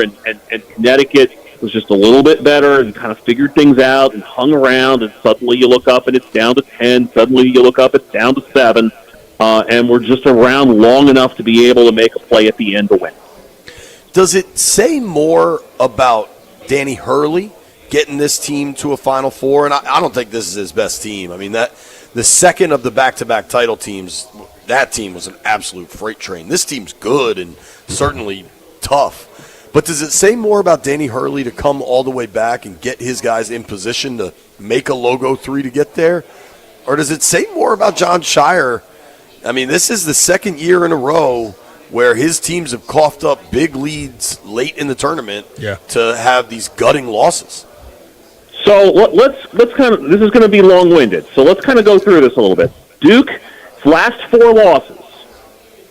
Speaker 8: and Connecticut was just a little bit better and kind of figured things out and hung around, and suddenly you look up and it's down to 10. Suddenly you look up, it's down to 7. And we're just around long enough to be able to make a play at the end to win.
Speaker 15: Does it say more about Danny Hurley getting this team to a Final Four, and I don't think this is his best team. I mean, that the second of the back-to-back title teams, that team was an absolute freight train. This team's good and certainly tough. But does it say more about Danny Hurley to come all the way back and get his guys in position to make a logo three to get there? Or does it say more about John Shire? I mean, this is the second year in a row where his teams have coughed up big leads late in the tournament to have these gutting losses.
Speaker 8: So let's kind of, this is going to be long-winded, so let's kind of go through this a little bit. Duke's last 4 losses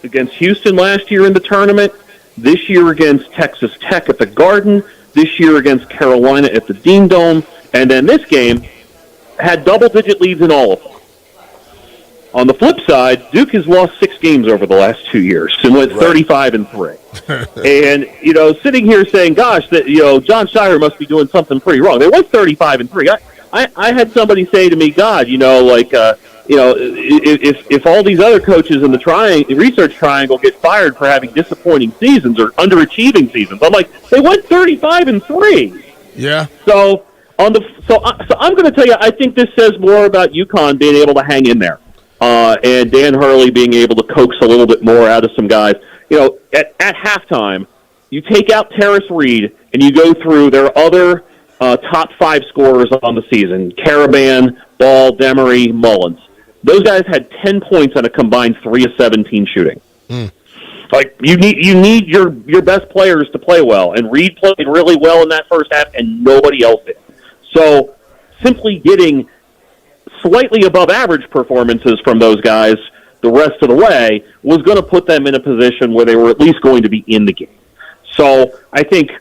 Speaker 8: against Houston last year in the tournament, this year against Texas Tech at the Garden, this year against Carolina at the Dean Dome, and then this game had double-digit leads in all of them. On the flip side, Duke has lost 6 games over the last 2 years and went 35-3. And, sitting here saying, gosh, that, John Shire must be doing something pretty wrong. They went 35-3. I had somebody say to me, God, if all these other coaches in the research triangle get fired for having disappointing seasons or underachieving seasons, I'm like, they went 35-3.
Speaker 16: Yeah.
Speaker 8: So I'm going to tell you, I think this says more about Yukon being able to hang in there. And Dan Hurley being able to coax a little bit more out of some guys. At halftime, you take out Terrace Reed and you go through their other top 5 scorers on the season, Caravan, Ball, Demery, Mullins. Those guys had 10 points on a combined 3 of 17 shooting. Like, you need your best players to play well, and Reed played really well in that first half, and nobody else did. So simply getting slightly above average performances from those guys the rest of the way was going to put them in a position where they were at least going to be in the game. So I think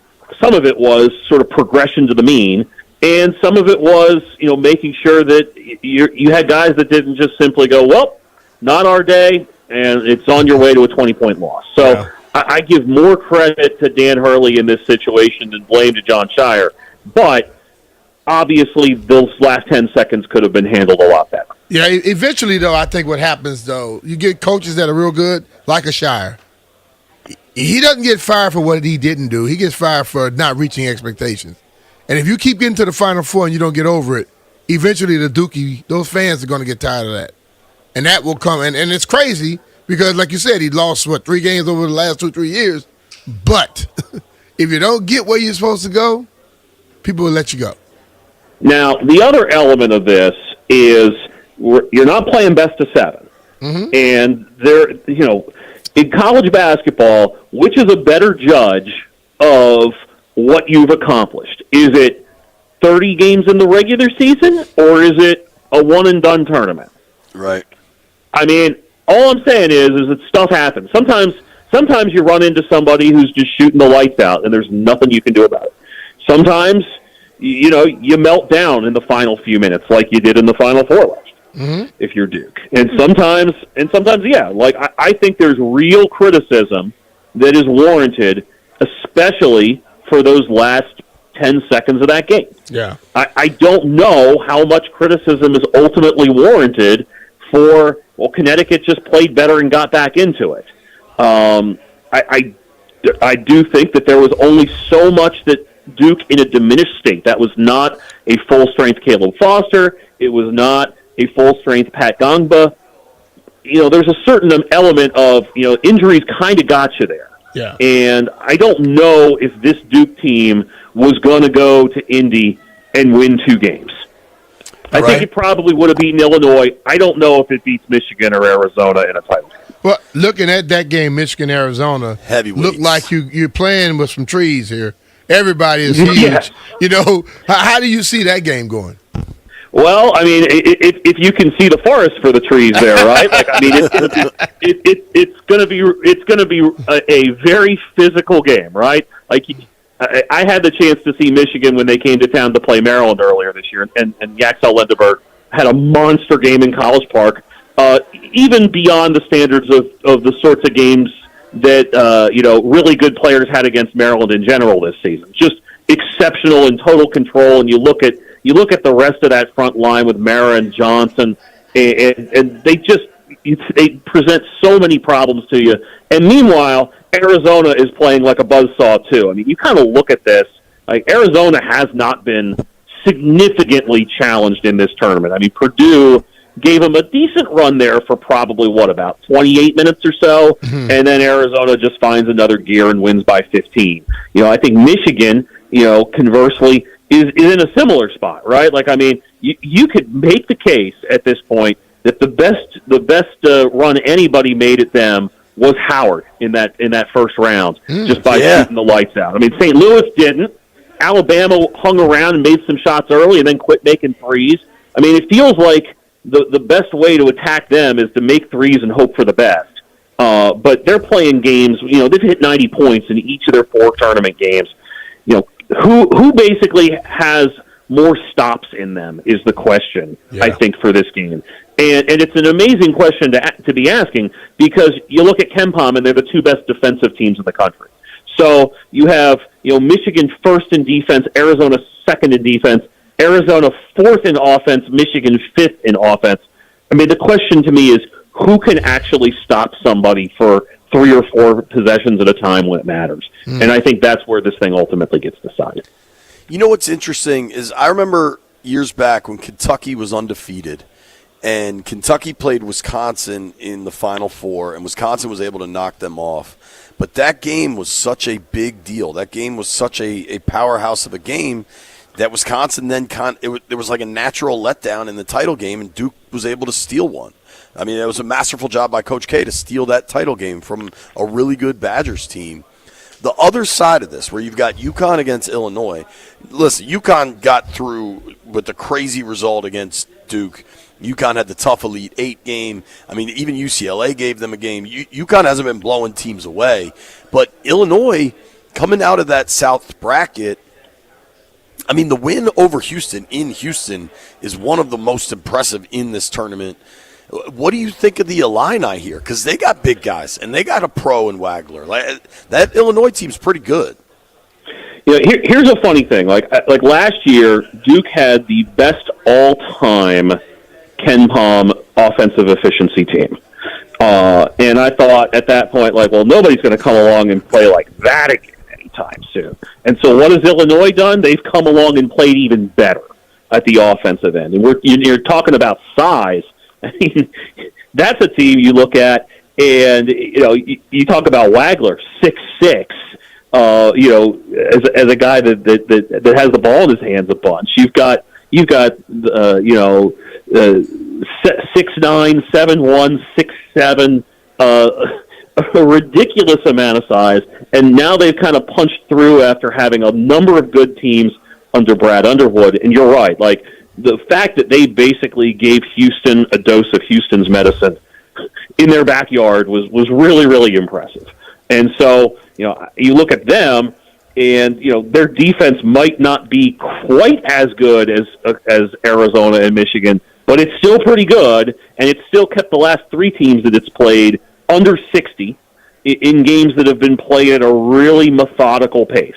Speaker 8: some of it was sort of progression to the mean, and some of it was, making sure that you had guys that didn't just simply go, well, not our day, and it's on your way to a 20-point loss. So I give more credit to Dan Hurley in this situation than blame to John Shire, but obviously those last 10 seconds could have been handled a lot better.
Speaker 16: Yeah, eventually, though, I think what happens, though, you get coaches that are real good, like a Shire. He doesn't get fired for what he didn't do. He gets fired for not reaching expectations. And if you keep getting to the Final Four and you don't get over it, eventually those fans are going to get tired of that. And that will come. And it's crazy because, like you said, he lost, 3 games over the last 2-3 years. But if you don't get where you're supposed to go, people will let you go.
Speaker 8: Now, the other element of this is you're not playing best of 7. And in college basketball, which is a better judge of what you've accomplished? Is it 30 games in the regular season, or is it a one-and-done tournament?
Speaker 15: Right.
Speaker 8: I mean, all I'm saying is that stuff happens. Sometimes you run into somebody who's just shooting the lights out, and there's nothing you can do about it. Sometimes, you melt down in the final few minutes like you did in the Final Four last year, if you're Duke. And sometimes, I think there's real criticism that is warranted, especially for those last 10 seconds of that game.
Speaker 16: Yeah.
Speaker 8: I don't know how much criticism is ultimately warranted for, Connecticut just played better and got back into it. I do think that there was only so much that Duke in a diminished state. That was not a full-strength Caleb Foster. It was not a full-strength Pat Gongba. There's a certain element of, injuries kind of got you there.
Speaker 16: Yeah.
Speaker 8: And I don't know if this Duke team was going to go to Indy and win 2 games. I think it probably would have beaten Illinois. I don't know if it beats Michigan or Arizona in a title game.
Speaker 16: Well, looking at that game, Michigan-Arizona, looked like you're playing with some trees here. Everybody is huge. How do you see that game going?
Speaker 8: Well, I mean, if you can see the forest for the trees there, right? It's going to be a very physical game, right? Like, I had the chance to see Michigan when they came to town to play Maryland earlier this year, and Yaxel Lindbergh had a monster game in College Park, even beyond the standards of the sorts of games that really good players had against Maryland in general this season. Just exceptional and total control. And you look at the rest of that front line with Mara and Johnson, and they present so many problems to you. And meanwhile, Arizona is playing like a buzzsaw too. I mean, you kind of look at this Like Arizona has not been significantly challenged in this tournament. I mean, Purdue gave them a decent run there for probably, about 28 minutes or so, and then Arizona just finds another gear and wins by 15. I think Michigan, conversely, is in a similar spot, right? Like, I mean, you could make the case at this point that the best run anybody made at them was Howard in that first round, just by shooting the lights out. I mean, St. Louis didn't. Alabama hung around and made some shots early and then quit making threes. I mean, it feels like the best way to attack them is to make threes and hope for the best. But they're playing games, they've hit 90 points in each of their 4 tournament games. Who basically has more stops in them is the question, I think, for this game. And it's an amazing question to be asking, because you look at KenPom and they're the 2 best defensive teams in the country. So you have, Michigan first in defense, Arizona second in defense, Arizona fourth in offense, Michigan fifth in offense. I mean, the question to me is, who can actually stop somebody for 3 or 4 possessions at a time when it matters? And I think that's where this thing ultimately gets decided.
Speaker 15: You know what's interesting is I remember years back when Kentucky was undefeated, and Kentucky played Wisconsin in the Final Four, and Wisconsin was able to knock them off. But that game was such a big deal. That game was such a powerhouse of a game that Wisconsin then there was like a natural letdown in the title game, and Duke was able to steal one. I mean, it was a masterful job by Coach K to steal that title game from a really good Badgers team. The other side of this, where you've got Yukon against Illinois, listen, Yukon got through with the crazy result against Duke. Yukon had the tough Elite 8 game. I mean, even UCLA gave them a game. Yukon hasn't been blowing teams away. But Illinois, coming out of that South bracket, I mean, the win over Houston in Houston is one of the most impressive in this tournament. What do you think of the Illini here? Because they got big guys, and they got a pro in Wagler. That Illinois team's pretty good.
Speaker 8: Here's a funny thing. Like last year, Duke had the best all-time KenPom offensive efficiency team. And I thought at that point, nobody's going to come along and play like that again anytime soon. And so what has Illinois done? They've come along and played even better at the offensive end. And you're talking about size. I mean, that's a team you look at, and you talk about Wagler, 6'6". As a guy that has the ball in his hands a bunch. You've got 6'9", 7'1", 6'7", a ridiculous amount of size, and now they've kind of punched through after having a number of good teams under Brad Underwood. And you're right, the fact that they basically gave Houston a dose of Houston's medicine in their backyard was really, really impressive. And so, you look at them, and their defense might not be quite as good as Arizona and Michigan, but it's still pretty good, and it's still kept the last 3 teams that it's played under 60 in games that have been played at a really methodical pace.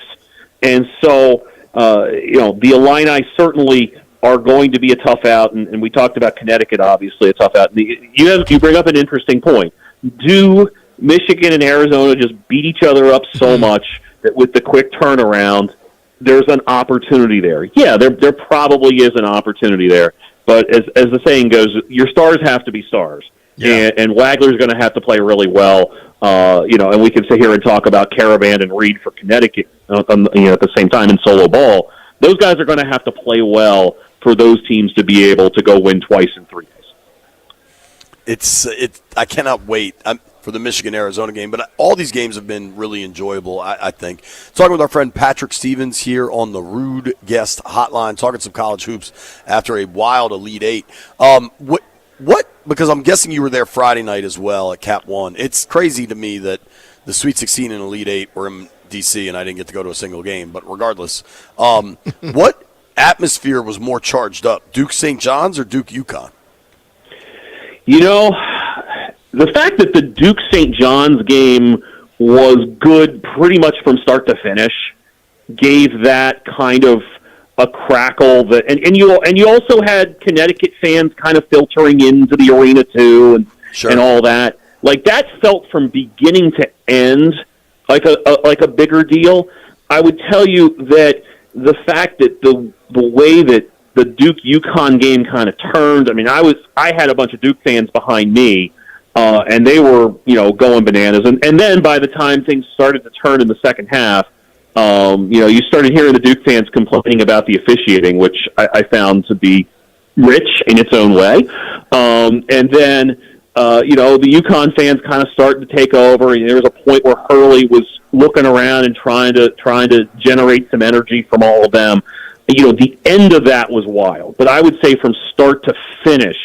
Speaker 8: And so, the Illini certainly are going to be a tough out, and we talked about Connecticut, obviously, a tough out. You bring up an interesting point. Do Michigan and Arizona just beat each other up so much that with the quick turnaround, there's an opportunity there? Yeah, there probably is an opportunity there. But as the saying goes, your stars have to be stars. Yeah. And Wagler's going to have to play really well. And we can sit here and talk about Caravan and Reed for Connecticut at the same time in solo ball. Those guys are going to have to play well for those teams to be able to go win twice in 3 days.
Speaker 15: I cannot wait for the Michigan-Arizona game, but all these games have been really enjoyable, I think. Talking with our friend Patrick Stevens here on the Rude Guest Hotline, talking some college hoops after a wild Elite 8. What? Because I'm guessing you were there Friday night as well at Cap 1. It's crazy to me that the Sweet 16 and Elite 8 were in D.C. and I didn't get to go to a single game, but regardless, what atmosphere was more charged up, Duke St. John's or Duke Yukon?
Speaker 8: The fact that the Duke St. John's game was good pretty much from start to finish gave that kind of a crackle that, and you also had Connecticut fans kind of filtering into the arena too, and all that. That felt from beginning to end like a bigger deal. I would tell you that the fact that the way that the Duke Yukon game kind of turned. I mean, I had a bunch of Duke fans behind me, and they were going bananas. And then by the time things started to turn in the second half, you started hearing the Duke fans complaining about the officiating, which I found to be rich in its own way. And then the Yukon fans kind of started to take over, and there was a point where Hurley was looking around and trying to generate some energy from all of them. The end of that was wild. But I would say from start to finish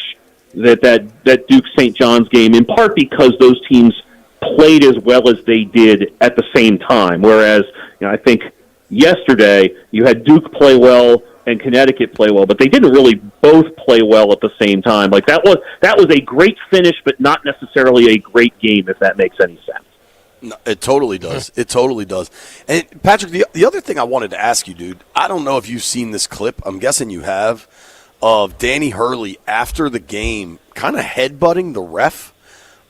Speaker 8: that Duke St. John's game, in part because those teams played as well as they did at the same time. Whereas, I think yesterday you had Duke play well and Connecticut play well, but they didn't really both play well at the same time. Like that was a great finish, but not necessarily a great game, if that makes any sense.
Speaker 15: No, it totally does. It totally does. And Patrick, the other thing I wanted to ask you, dude, I don't know if you've seen this clip. I'm guessing you have, of Danny Hurley after the game kind of headbutting the ref.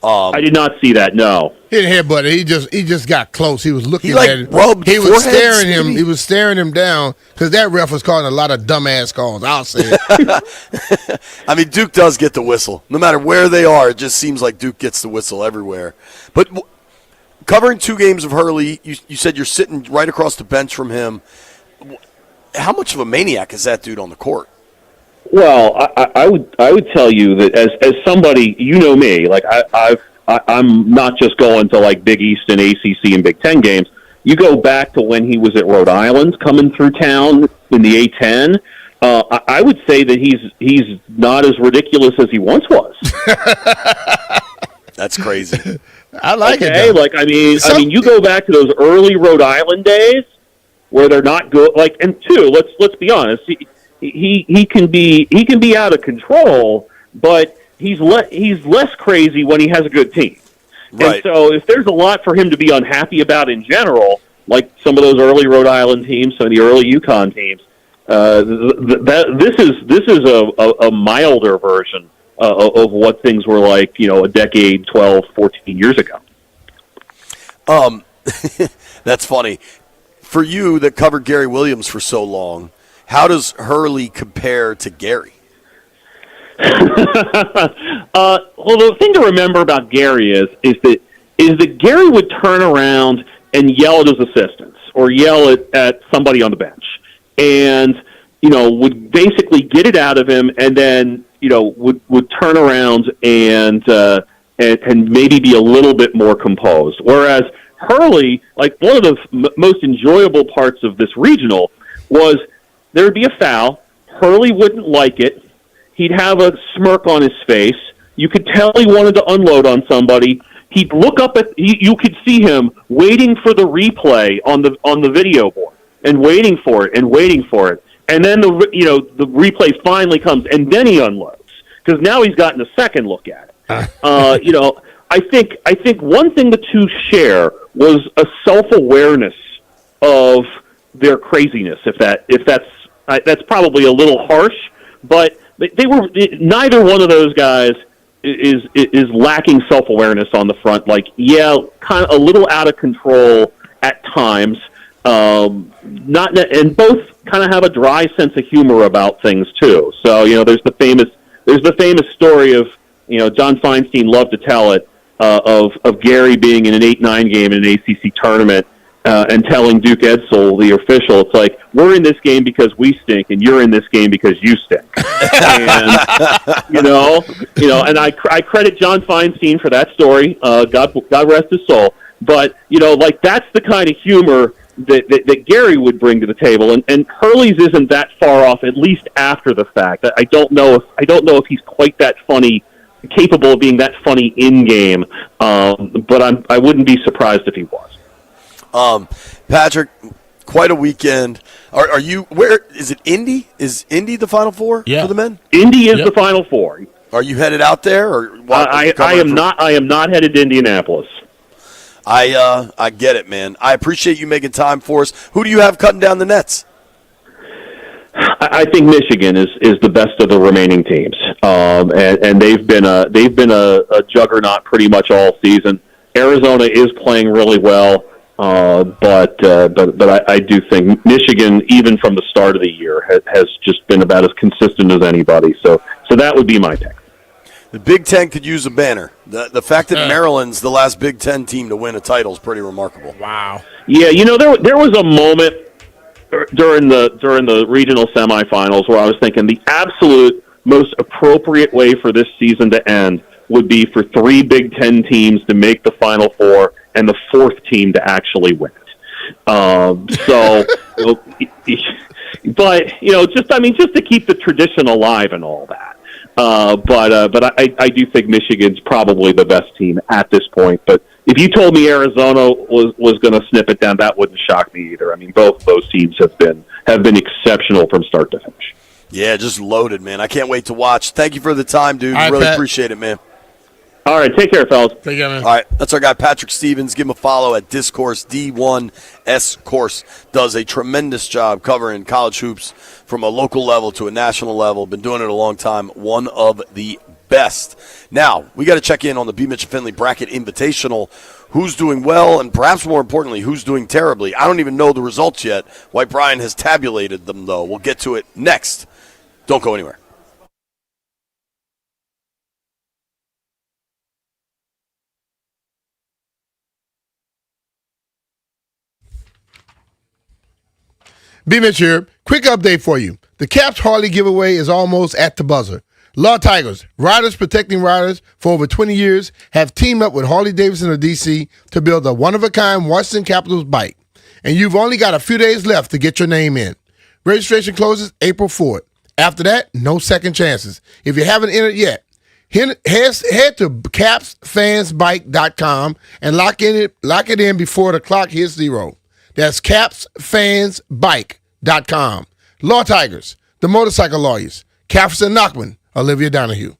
Speaker 8: I did not see that. No,
Speaker 16: he didn't headbutt it. He just got close. He was looking at it.
Speaker 15: He
Speaker 16: was staring him. He was staring him down because that ref was calling a lot of dumbass calls. I'll say it.
Speaker 15: I mean, Duke does get the whistle. No matter where they are, it just seems like Duke gets the whistle everywhere. But covering 2 games of Hurley, you said you're sitting right across the bench from him. How much of a maniac is that dude on the court?
Speaker 8: Well, I would tell you that as somebody, me, like I'm not just going to like Big East and ACC and Big Ten games. You go back to when he was at Rhode Island, coming through town in the A-10. I would say that he's not as ridiculous as he once was.
Speaker 15: That's crazy.
Speaker 16: I like it.
Speaker 8: Though. Like I mean, you go back to those early Rhode Island days where they're not good. Like, and two, let's be honest. He can be out of control, but he's less crazy when he has a good team. Right. And so if there's a lot for him to be unhappy about in general, like some of those early Rhode Island teams, some of the early Yukon teams, this is a milder version of what things were like, a decade, 12, 14 years ago.
Speaker 15: That's funny. For you that covered Gary Williams for so long, how does Hurley compare to Gary?
Speaker 8: Well, the thing to remember about Gary is that Gary would turn around and yell at his assistants or yell at somebody on the bench, and would basically get it out of him, and then would turn around and maybe be a little bit more composed. Whereas Hurley, like one of the most enjoyable parts of this regional was there would be a foul. Hurley wouldn't like it. He'd have a smirk on his face. You could tell he wanted to unload on somebody. He'd look up at you could see him waiting for the replay on the video board and waiting for it. And then the replay finally comes, and then he unloads because now he's gotten a second look at it. I think one thing the two share was a self-awareness of their craziness. If that's probably a little harsh, but neither one of those guys is lacking self-awareness on the front. Like, kind of a little out of control at times. And both kind of have a dry sense of humor about things too. So there's the famous story of John Feinstein loved to tell it of Gary being in an 8-9 game in an ACC tournament and telling Duke Edsel, the official, it's like, we're in this game because we stink, and you're in this game because you stink. And and I credit John Feinstein for that story. God rest his soul. But that's the kind of humor that Gary would bring to the table, and Hurley's isn't that far off, at least after the fact. I don't know if he's quite that funny, capable of being that funny in game, but I wouldn't be surprised if he was.
Speaker 15: Patrick, quite a weekend. Are you? Where is it? Indy? Is Indy the Final Four for the men?
Speaker 8: Indy is the Final Four.
Speaker 15: Are you headed out there, or
Speaker 8: I am not. I am not headed to Indianapolis.
Speaker 15: I get it, man. I appreciate you making time for us. Who do you have cutting down the nets?
Speaker 8: I think Michigan is the best of the remaining teams, and they've been a juggernaut pretty much all season. Arizona is playing really well. But I do think Michigan, even from the start of the year, has just been about as consistent as anybody. So that would be my pick.
Speaker 15: The Big Ten could use a banner. The fact that Maryland's the last Big Ten team to win a title is pretty remarkable.
Speaker 20: Wow.
Speaker 8: Yeah, there was a moment during the regional semifinals where I was thinking the absolute most appropriate way for this season to end would be for 3 Big Ten teams to make the Final Four and the 4th team to actually win it. But just to keep the tradition alive and all that. But I do think Michigan's probably the best team at this point. But if you told me Arizona was going to snip it down, that wouldn't shock me either. I mean, both of those teams have been exceptional from start to finish.
Speaker 15: Yeah, just loaded, man. I can't wait to watch. Thank you for the time, dude.
Speaker 16: All right,
Speaker 15: really
Speaker 16: Pat.
Speaker 15: appreciate it, man.
Speaker 8: All right, take care, fellas.
Speaker 16: Take care, man.
Speaker 15: All right, that's our guy Patrick Stevens. Give him a follow at Discourse. D1S Course does a tremendous job covering college hoops from a local level to a national level. Been doing it a long time. One of the best. Now, we got to check in on the B. Mitch Finley Bracket Invitational. Who's doing well, and perhaps more importantly, who's doing terribly. I don't even know the results yet. White Brian has tabulated them, though. We'll get to it next. Don't go anywhere.
Speaker 16: B. Mitch here. Quick update for you. The Caps Harley giveaway is almost at the buzzer. Law Tigers, riders protecting riders for over 20 years, have teamed up with Harley-Davidson of D.C. to build a one-of-a-kind Washington Capitals bike. And you've only got a few days left to get your name in. Registration closes April 4th. After that, no second chances. If you haven't entered yet, head to capsfansbike.com and lock it in before the clock hits 0. That's capsfansbike.com. Law Tigers, the motorcycle lawyers, Catherine Nachman, Olivia Donahue.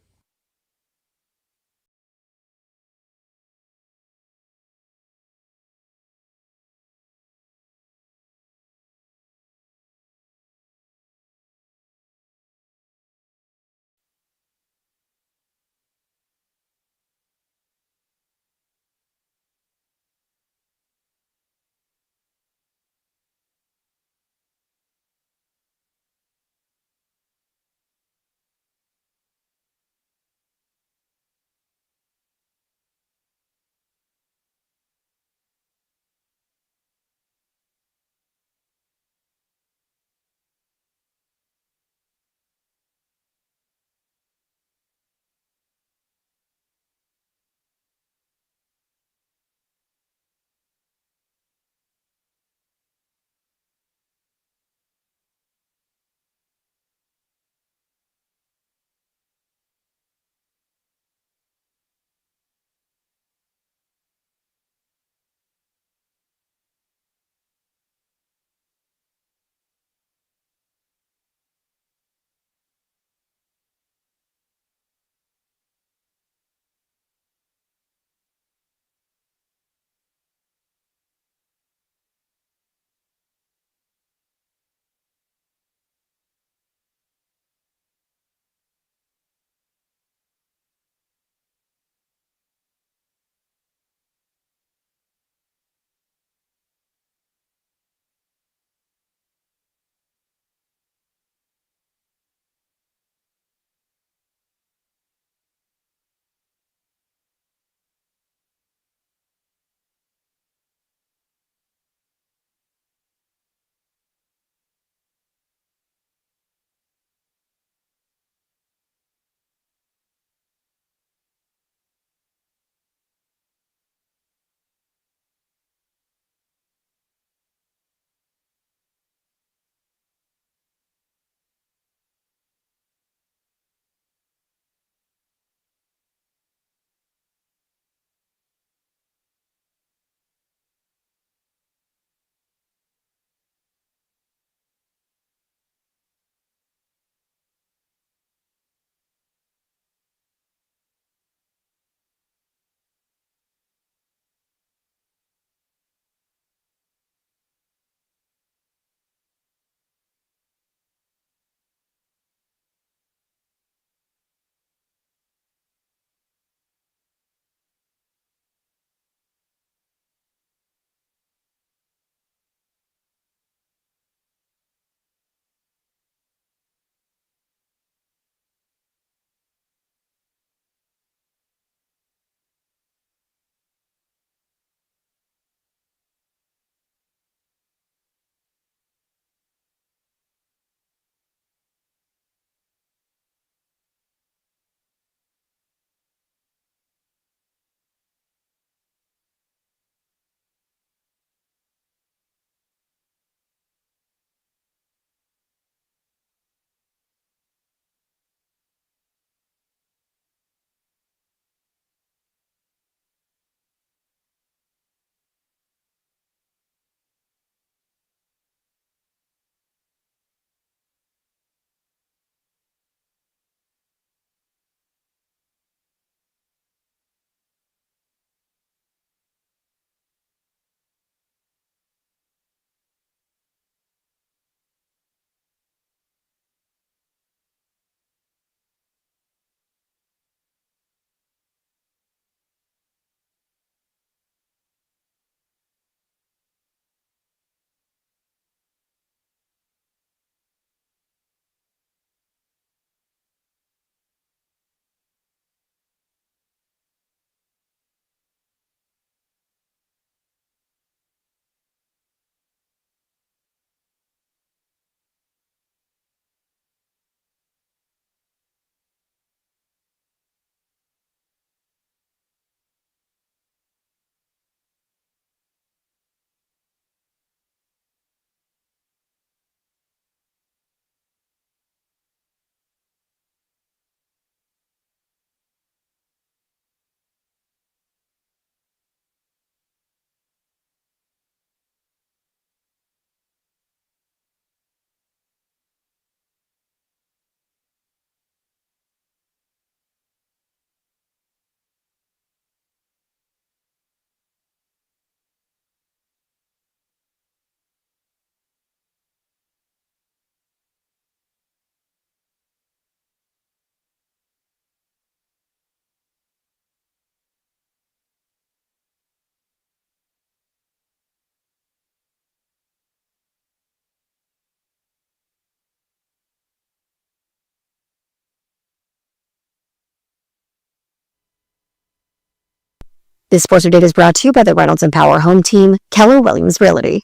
Speaker 7: This sports update is brought to you by the Reynolds and Power Home Team, Keller Williams Realty.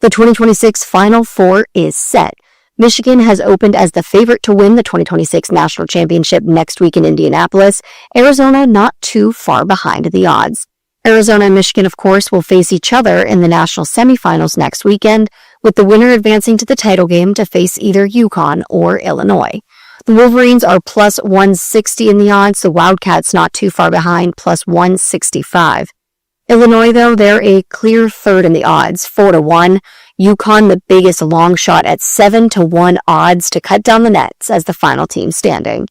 Speaker 7: The 2026 Final Four is set. Michigan has opened as the favorite to win the 2026 National Championship next week in Indianapolis. Arizona not too far behind the odds. Arizona and Michigan, of course, will face each other in the national semifinals next weekend, with the winner advancing to the title game to face either Yukon or Illinois. The Wolverines are plus 160 in the odds, the Wildcats not too far behind, plus 165. Illinois, though, they're a clear third in the odds, 4-1. Yukon, the biggest long shot at 7-1 odds to cut down the nets as the final team standing.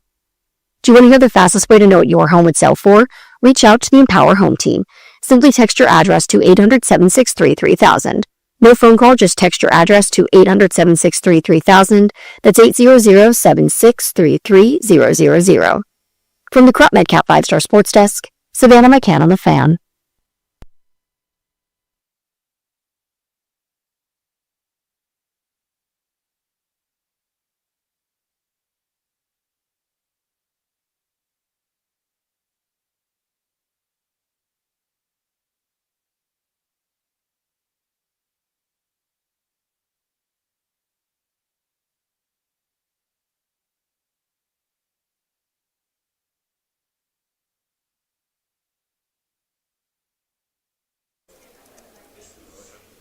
Speaker 7: Do you want to hear the fastest way to know what your home would sell for? Reach out to the Empower Home Team. Simply text your address to 800-763-3000. No phone call, just text your address to 800-763-3000. That's 800-763-3000. From the Crop MedCap 5-Star Sports Desk, Savannah McCann on the Fan.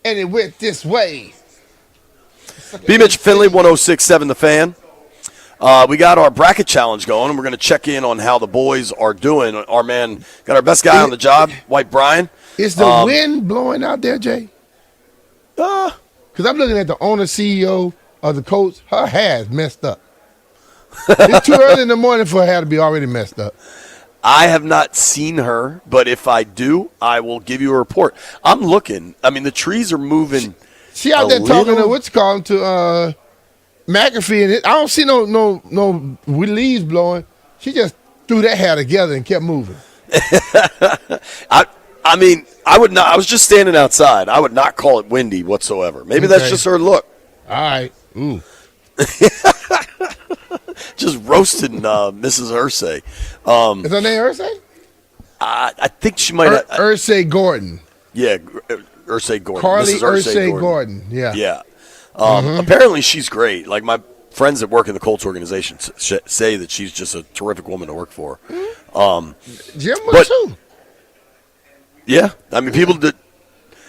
Speaker 16: And it went this way.
Speaker 15: B. Mitch Finley, 106.7 The Fan. We got our bracket challenge going, and we're going to check in on how the boys are doing. Our man got our best guy on the job, White Brian.
Speaker 16: Is the wind blowing out there, Jay? Because I'm looking at the owner, CEO of the Colts. Her hair is messed up. It's too early in the morning for her hair to be already messed up.
Speaker 15: I have not seen her, but if I do, I will give you a report. I'm looking. I mean, the trees are moving.
Speaker 16: She out there talking to what's called to McAfee, and I don't see no leaves blowing. She just threw that hair together and kept moving.
Speaker 15: I mean, I would not. I was just standing outside. I would not call it windy whatsoever. Maybe that's just her look.
Speaker 16: All right. Ooh.
Speaker 15: Just roasting Mrs. Irsay.
Speaker 16: Is her name Irsay?
Speaker 15: I think she might have.
Speaker 16: Irsay Gordon.
Speaker 15: Yeah, Irsay Gordon.
Speaker 16: Carly
Speaker 15: Mrs.
Speaker 16: Irsay Gordon. Yeah.
Speaker 15: Yeah. Apparently she's great. Like my friends that work in the Colts organization say that she's just a terrific woman to work for.
Speaker 16: Jim was too.
Speaker 15: Yeah. I mean, people did.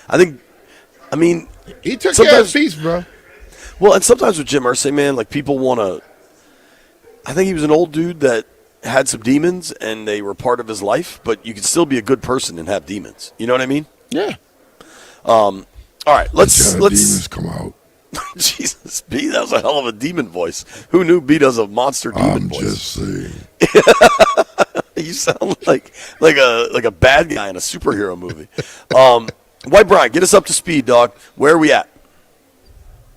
Speaker 15: I mean.
Speaker 16: He took care of feast, bro.
Speaker 15: Well, and sometimes with Jim Irsay, man, like people want to. I think he was an old dude that had some demons, and they were part of his life. But you can still be a good person and have demons. You know what I mean?
Speaker 16: Yeah.
Speaker 15: All right. Let's
Speaker 16: demons come out.
Speaker 15: Jesus, B, that was a hell of a demon voice. Who knew B does a monster demon voice?
Speaker 16: I'm just saying.
Speaker 15: You sound like a bad guy in a superhero movie. White Brian, get us up to speed, dog. Where are we at?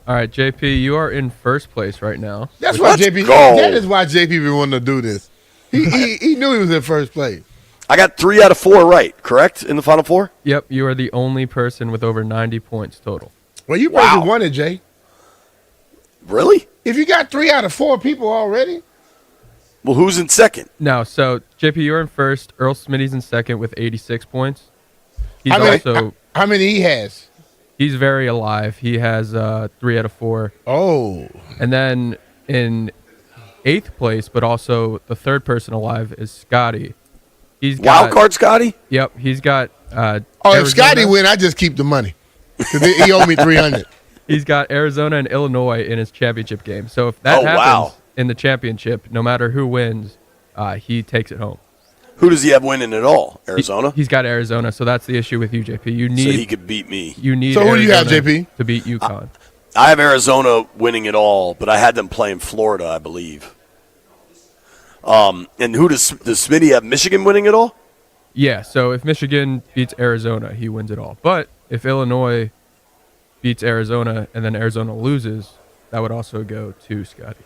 Speaker 9: All right, JP, you are in first place right now.
Speaker 16: That's why JP. That is why JP been wanting to do this. He knew he was in first place.
Speaker 15: I got 3 out of 4 right, correct, in the Final Four?
Speaker 9: Yep, you are the only person with over 90 points total.
Speaker 16: Well, you probably won it, Jay.
Speaker 15: Really?
Speaker 16: If you got 3 out of 4 people already.
Speaker 15: Well, who's in second?
Speaker 9: No, so JP, you're in first. Earl Smitty's in second with 86 points. He's
Speaker 16: how many he has?
Speaker 9: He's very alive. He has 3 out of 4.
Speaker 16: Oh.
Speaker 9: And then in 8th place, but also the third person alive is Scotty. He's got
Speaker 15: Wild card Scotty?
Speaker 9: Yep, he's got
Speaker 16: if Scotty win, I just keep the money. Because he owed me $300.
Speaker 9: He's got Arizona and Illinois in his championship game. So if that happens in the championship, no matter who wins, he takes it home.
Speaker 15: Who does he have winning it all? Arizona?
Speaker 9: He's got Arizona, so that's the issue with you, JP. You need
Speaker 15: so he could beat me.
Speaker 9: You need
Speaker 16: so who do you have,
Speaker 9: Arizona
Speaker 16: JP?
Speaker 9: to beat Yukon.
Speaker 15: I have Arizona winning it all, but I had them playing Florida, I believe. And who does Smitty have? Michigan winning it all?
Speaker 9: Yeah, so if Michigan beats Arizona, he wins it all. But if Illinois beats Arizona and then Arizona loses, that would also go to Scotty.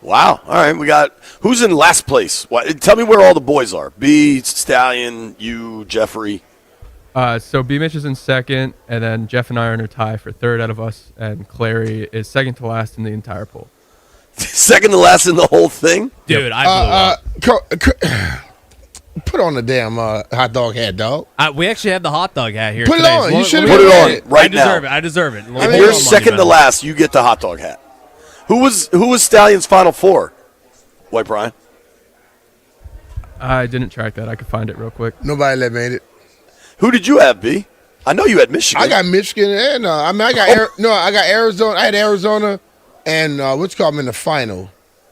Speaker 15: Wow. All right, we got who's in last place? Tell me where all the boys are. B, Stallion, you, Jeffrey.
Speaker 9: So B Mitch is in second, and then Jeff and I are in a tie for third out of us, and Clary is second to last in the entire poll.
Speaker 15: Second to last in the whole thing?
Speaker 19: Dude, I blew up.
Speaker 16: Put on the damn hot dog hat, dog.
Speaker 19: We actually have the hot dog hat here.
Speaker 16: Put it
Speaker 19: today.
Speaker 16: on.
Speaker 19: So
Speaker 16: You should
Speaker 15: Put it on
Speaker 16: it.
Speaker 15: right now.
Speaker 19: I deserve it.
Speaker 15: If you're second to last, you get the hot dog hat. Who was Stallion's Final Four? White Brian.
Speaker 9: I didn't track that. I could find it real quick.
Speaker 16: Nobody that made it.
Speaker 15: Who did you have, B? I know you had Michigan.
Speaker 16: I got Michigan and I got Arizona. I had Arizona and what's called them in the final.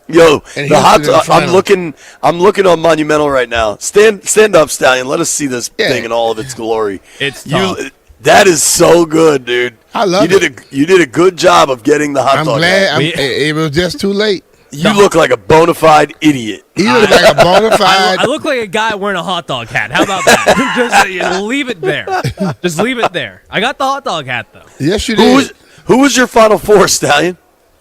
Speaker 15: Yo,
Speaker 16: And
Speaker 15: the hot
Speaker 16: Houston in the final.
Speaker 15: I'm looking on Monumental right now. Stand up, Stallion. Let us see this thing in all of its glory.
Speaker 19: It's tough.
Speaker 15: That is so good, dude.
Speaker 16: I love
Speaker 15: it. You did a good job of getting the hot
Speaker 16: I'm
Speaker 15: dog.
Speaker 16: glad. It was just too late.
Speaker 15: You look like a bona fide idiot.
Speaker 16: You look like a bona fide.
Speaker 19: I look like a guy wearing a hot dog hat. How about that? Just leave it there. Just leave it there. I got the hot dog hat though.
Speaker 16: Yes, you did.
Speaker 15: Who was your Final Four, Stallion?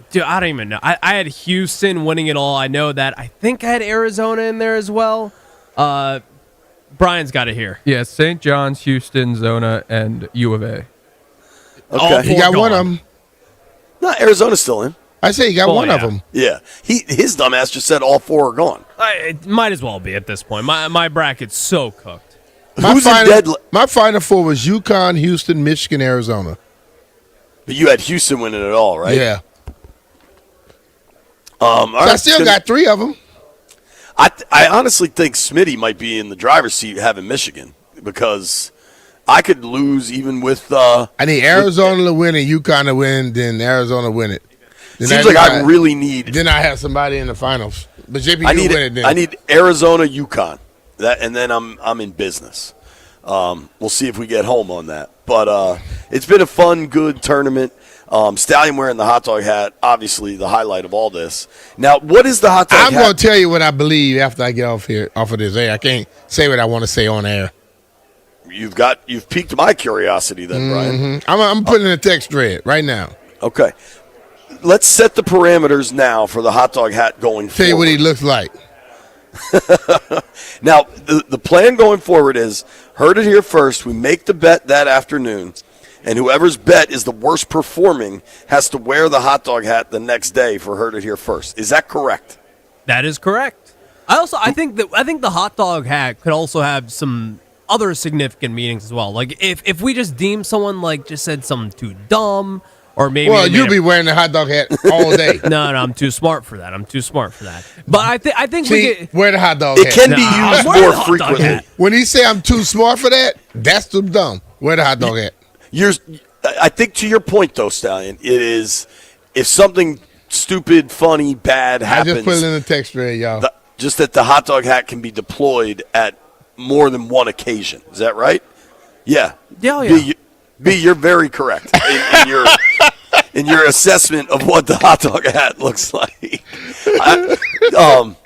Speaker 19: Dude, I don't even know. I had Houston winning it all. I know that. I think I had Arizona in there as well. Brian's got it here.
Speaker 9: Yeah, St. John's, Houston, Zona, and U of A.
Speaker 15: Okay.
Speaker 16: He got one of them.
Speaker 15: No, Arizona's still in.
Speaker 16: I say he got one of them.
Speaker 15: Yeah. His dumbass just said all four are gone.
Speaker 19: It might as well be at this point. My bracket's so cooked.
Speaker 15: Who's in dead?
Speaker 16: My Final Four was Yukon, Houston, Michigan, Arizona.
Speaker 15: But you had Houston winning it all, right?
Speaker 16: Yeah.
Speaker 15: All
Speaker 16: So
Speaker 15: right,
Speaker 16: I still got three of them.
Speaker 15: I honestly think Smitty might be in the driver's seat having Michigan because I could lose even with.
Speaker 16: I need Arizona to win and Yukon to win, then Arizona win it. Then
Speaker 15: Seems like I really need.
Speaker 16: Then I have somebody in the finals. But JP,
Speaker 15: I
Speaker 16: you
Speaker 15: need
Speaker 16: win it then.
Speaker 15: I need Arizona, Yukon, and then I'm in business. We'll see if we get home on that. But it's been a fun, good tournament. Stallion wearing the hot dog hat, obviously the highlight of all this. Now, what is the hot dog hat?
Speaker 16: I'm going to tell you what I believe after I get off of this air. I can't say what I want to say on air.
Speaker 15: You've piqued my curiosity then, Brian.
Speaker 16: I'm putting in a text thread right now.
Speaker 15: Okay. Let's set the parameters now for the hot dog hat going forward.
Speaker 16: Tell you what he looks like.
Speaker 15: Now, the plan going forward is, heard it here first, we make the bet that afternoon, and whoever's bet is the worst performing has to wear the hot dog hat the next day for heard it here first. Is that correct?
Speaker 19: That is correct. I think the hot dog hat could also have some other significant meanings as well. Like if we just deem someone like just said something too dumb, or maybe
Speaker 16: you'll be wearing the hot dog hat all day.
Speaker 19: No, I'm too smart for that. But I think we get
Speaker 16: wear the hot dog
Speaker 15: It
Speaker 16: hat.
Speaker 15: can be used more frequently.
Speaker 16: When he say I'm too smart for that, that's too dumb. Wear the hot dog hat.
Speaker 15: I think to your point though, Stallion, it is if something stupid, funny, bad happens.
Speaker 16: I just put it in the text thread, y'all.
Speaker 15: Just that the hot dog hat can be deployed at more than one occasion. Is that right? Yeah.
Speaker 19: Yeah.
Speaker 15: B, you're very correct in your assessment of what the hot dog hat looks like. The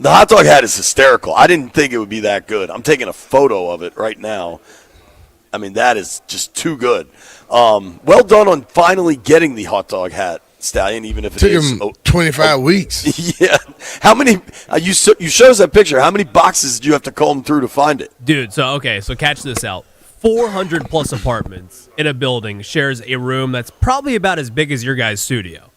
Speaker 15: hot dog hat is hysterical. I didn't think it would be that good. I'm taking a photo of it right now. I mean, that is just too good. Well done on finally getting the hot dog hat, Stallion, even if it
Speaker 16: took
Speaker 15: is
Speaker 16: him 25 weeks.
Speaker 15: Yeah. How many? You showed us that picture. How many boxes did you have to comb through to find it?
Speaker 19: Dude, so catch this out. 400 plus apartments in a building shares a room that's probably about as big as your guys' studio.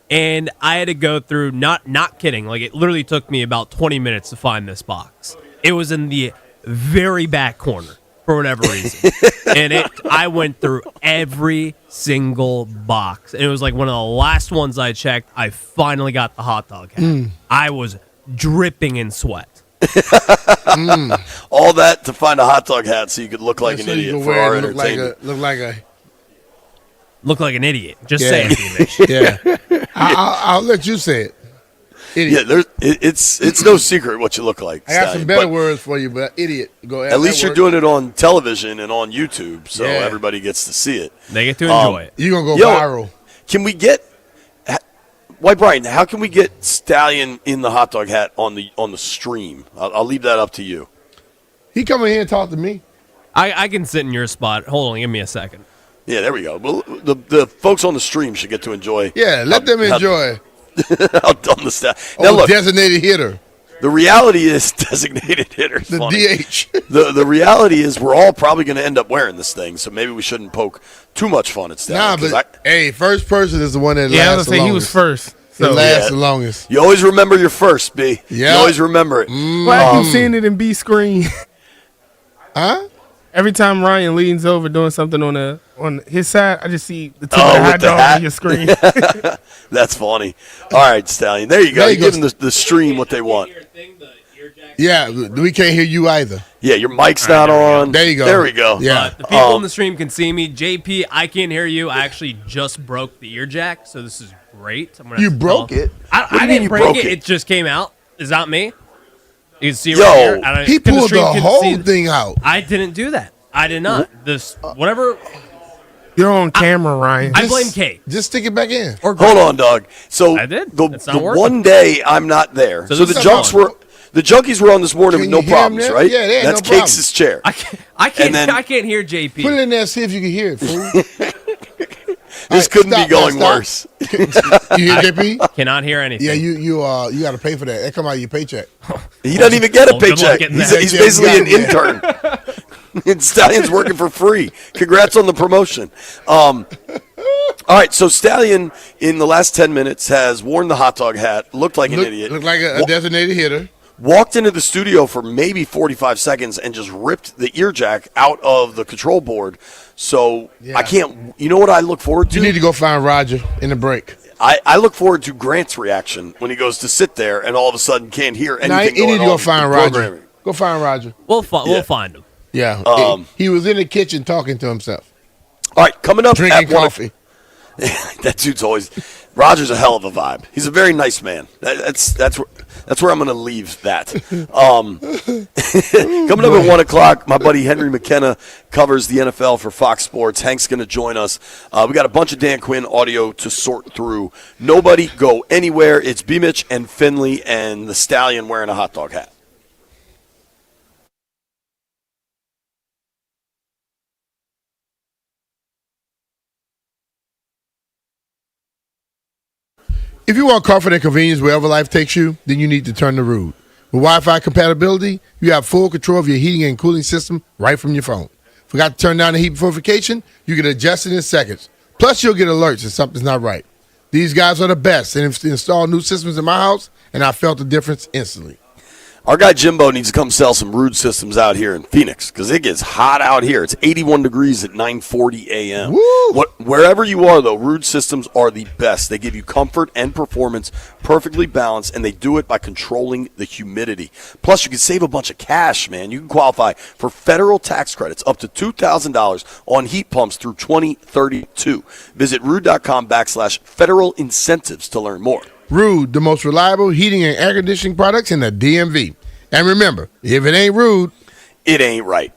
Speaker 19: And I had to go through, not kidding, like it literally took me about 20 minutes to find this box. It was in the very back corner for whatever reason. And I went through every single box. And it was like one of the last ones I checked. I finally got the hot dog hat. I was dripping in sweat.
Speaker 15: All that to find a hot dog hat so you could look like an idiot for our entertainment.
Speaker 16: Look like
Speaker 19: an idiot. Just say it, Dinesh.
Speaker 16: Yeah. I'll let you say it. Idiot.
Speaker 15: Yeah, it's no secret what you look like.
Speaker 16: I got some better words for you, but idiot. Go ahead.
Speaker 15: At least you're doing it on television and on YouTube, so everybody gets to see it.
Speaker 19: They get to enjoy it.
Speaker 16: You're going to go viral.
Speaker 15: Can we get White Brian, how can we get Stallion in the hot dog hat on the stream? I'll leave that up to you.
Speaker 16: He come in here and talk to me.
Speaker 19: I can sit in your spot. Hold on, give me a second.
Speaker 15: Yeah, there we go. Well, the folks on the stream should get to enjoy.
Speaker 16: Yeah, let them enjoy.
Speaker 15: How dumb the stat. Now look,
Speaker 16: designated hitter.
Speaker 15: The reality is designated hitter.
Speaker 16: The
Speaker 15: funny.
Speaker 16: DH.
Speaker 15: The reality is we're all probably going to end up wearing this thing, so maybe we shouldn't poke too much fun at Stallion.
Speaker 16: Nah, but hey, first person is the one that lasts the longest.
Speaker 20: He was first.
Speaker 16: It lasts the longest.
Speaker 15: You always remember your first, B.
Speaker 16: Yeah.
Speaker 15: You always remember it.
Speaker 20: Well, I keep seeing it in B screen.
Speaker 16: Huh?
Speaker 20: Every time Ryan leans over doing something on his side, I just see the tip of the
Speaker 15: with
Speaker 20: hot
Speaker 15: the
Speaker 20: dog
Speaker 15: hat?
Speaker 20: on your screen.
Speaker 15: That's funny. All right, Stallion. There you go.
Speaker 16: There you
Speaker 15: You
Speaker 16: go.
Speaker 15: give them the stream what they want.
Speaker 16: Yeah, we can't hear you either.
Speaker 15: Yeah, your mic's not on.
Speaker 16: There you go.
Speaker 15: There we go.
Speaker 16: Yeah.
Speaker 19: The people in the stream can see me. JP, I can't hear you. I actually just broke the ear jack, so this is great. I'm gonna
Speaker 16: You
Speaker 19: have to
Speaker 16: broke
Speaker 19: call-
Speaker 16: it?
Speaker 19: I
Speaker 15: do you mean
Speaker 19: didn't
Speaker 15: you
Speaker 19: break
Speaker 15: broke
Speaker 19: it.
Speaker 15: it?
Speaker 19: It just came out. Is that me? You can see
Speaker 15: Yo,
Speaker 19: right here. And
Speaker 16: He
Speaker 19: the
Speaker 16: pulled
Speaker 19: stream
Speaker 16: the
Speaker 19: can
Speaker 16: whole
Speaker 19: see-
Speaker 16: thing out.
Speaker 19: I didn't do that. I did not. This whatever.
Speaker 20: You're on camera, Ryan.
Speaker 19: I blame Kate.
Speaker 16: Just stick it back in.
Speaker 19: Or
Speaker 15: Hold on, Doug. So
Speaker 19: I did.
Speaker 15: the
Speaker 19: It's not
Speaker 15: the
Speaker 19: working.
Speaker 15: one day I'm not there.
Speaker 19: So
Speaker 15: So
Speaker 19: this
Speaker 15: the
Speaker 19: is
Speaker 15: junks
Speaker 19: fun.
Speaker 15: were the junkies were on this morning
Speaker 16: Can
Speaker 15: with no
Speaker 16: you hear 'em
Speaker 15: problems,
Speaker 16: now?
Speaker 15: right?
Speaker 16: Yeah, they had
Speaker 15: That's
Speaker 16: no
Speaker 15: Cakes' chair.
Speaker 19: I can't.
Speaker 15: And then-
Speaker 19: I can't hear JP.
Speaker 16: Put it in there, see if you can hear it, fool.
Speaker 15: This couldn't
Speaker 16: stop,
Speaker 15: be going
Speaker 16: stop.
Speaker 15: worse.
Speaker 16: You hear JP?
Speaker 19: Cannot hear anything.
Speaker 16: Yeah, you got to pay for that. That come out of your paycheck.
Speaker 15: He doesn't even get a
Speaker 19: Well, good luck
Speaker 15: paycheck.
Speaker 19: getting
Speaker 15: He's,
Speaker 19: that.
Speaker 15: he's
Speaker 16: Yeah,
Speaker 15: basically an
Speaker 16: yeah.
Speaker 15: intern. And Stallion's working for free. Congrats on the promotion. All right, so Stallion in the last 10 minutes has worn the hot dog hat, looked like an idiot.
Speaker 16: Look like a designated hitter.
Speaker 15: Walked into the studio for maybe 45 seconds and just ripped the ear jack out of the control board. So
Speaker 16: Yeah.
Speaker 15: I can't. You know what I look forward to?
Speaker 16: You need to go find Roger in the break.
Speaker 15: I look forward to Grant's reaction when he goes to sit there and all of a sudden can't hear
Speaker 16: Now,
Speaker 15: anything
Speaker 16: you
Speaker 15: going
Speaker 16: need to
Speaker 15: on
Speaker 16: go
Speaker 15: with
Speaker 16: find
Speaker 15: the
Speaker 16: Roger.
Speaker 15: programming.
Speaker 16: Go find Roger.
Speaker 19: We'll
Speaker 15: Yeah.
Speaker 19: find him.
Speaker 16: Yeah.
Speaker 15: Um,
Speaker 16: he was in the kitchen talking to himself,
Speaker 15: All right, coming up
Speaker 16: drinking
Speaker 15: at one-
Speaker 16: coffee.
Speaker 15: that dude's always Roger's a hell of a vibe. He's a very nice man. That's where I'm going to leave that. Coming up at 1 o'clock, my buddy Henry McKenna covers the NFL for Fox Sports. Hank's going to join us. We got a bunch of Dan Quinn audio to sort through. Nobody go anywhere. It's B. Mitch and Finley and the Stallion wearing a hot dog hat.
Speaker 16: If you want comfort and convenience wherever life takes you, then you need to turn to Rude. With Wi-Fi compatibility, you have full control of your heating and cooling system right from your phone. Forgot to turn down the heat before vacation? You can adjust it in seconds. Plus, you'll get alerts if something's not right. These guys are the best and have installed new systems in my house, and I felt the difference instantly.
Speaker 15: Our guy Jimbo needs to come sell some Rude systems out here in Phoenix because it gets hot out here. It's 81 degrees at 9:40 a.m. Wherever you are, though, Rude systems are the best. They give you comfort and performance perfectly balanced, and they do it by controlling the humidity. Plus, you can save a bunch of cash, man. You can qualify for federal tax credits up to $2,000 on heat pumps through 2032. Visit rude.com/federal incentives to learn more.
Speaker 16: Rude, the most reliable heating and air conditioning products in the DMV. And remember, if it ain't rude,
Speaker 15: it ain't right.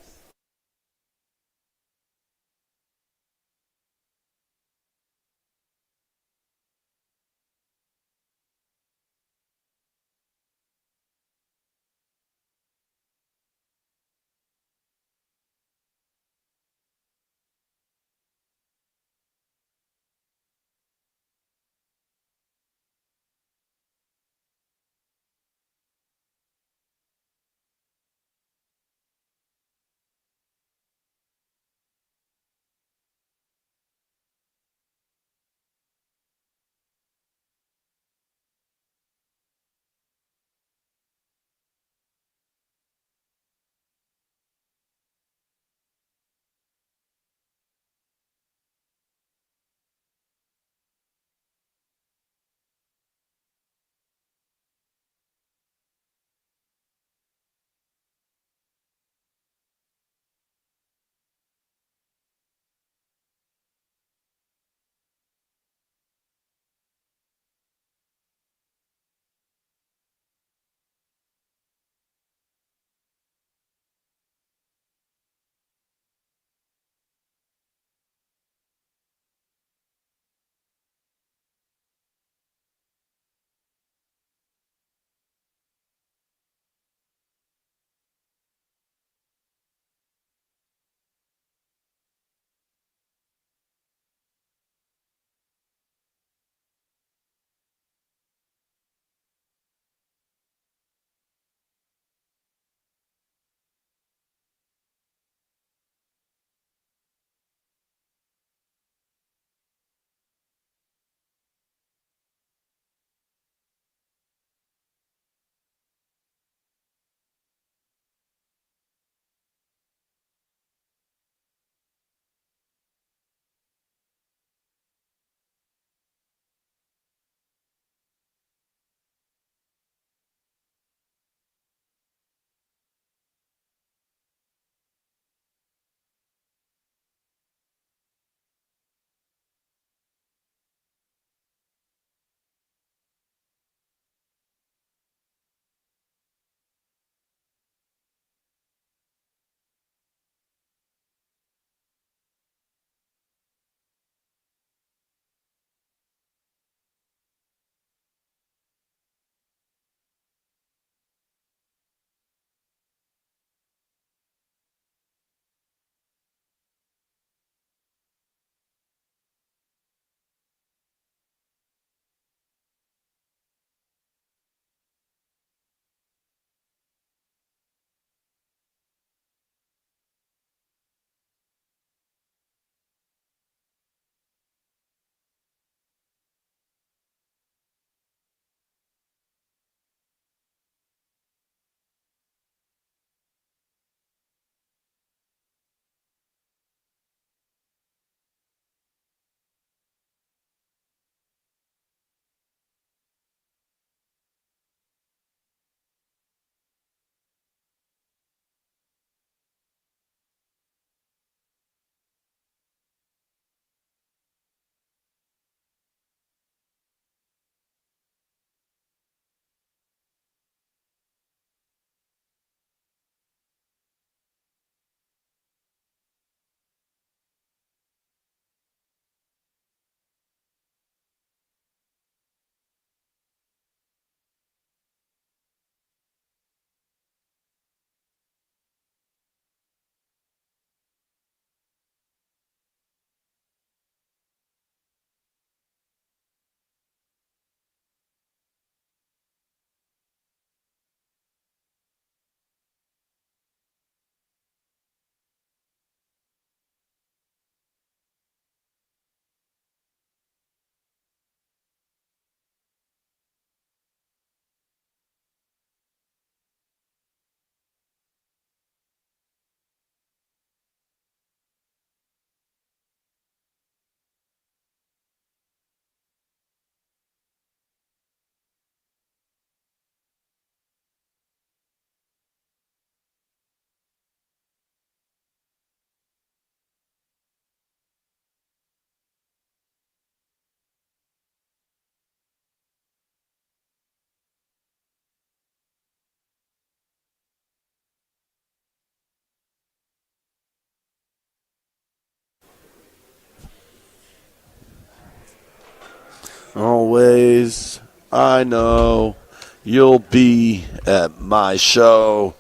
Speaker 15: Always, I know you'll be at my show.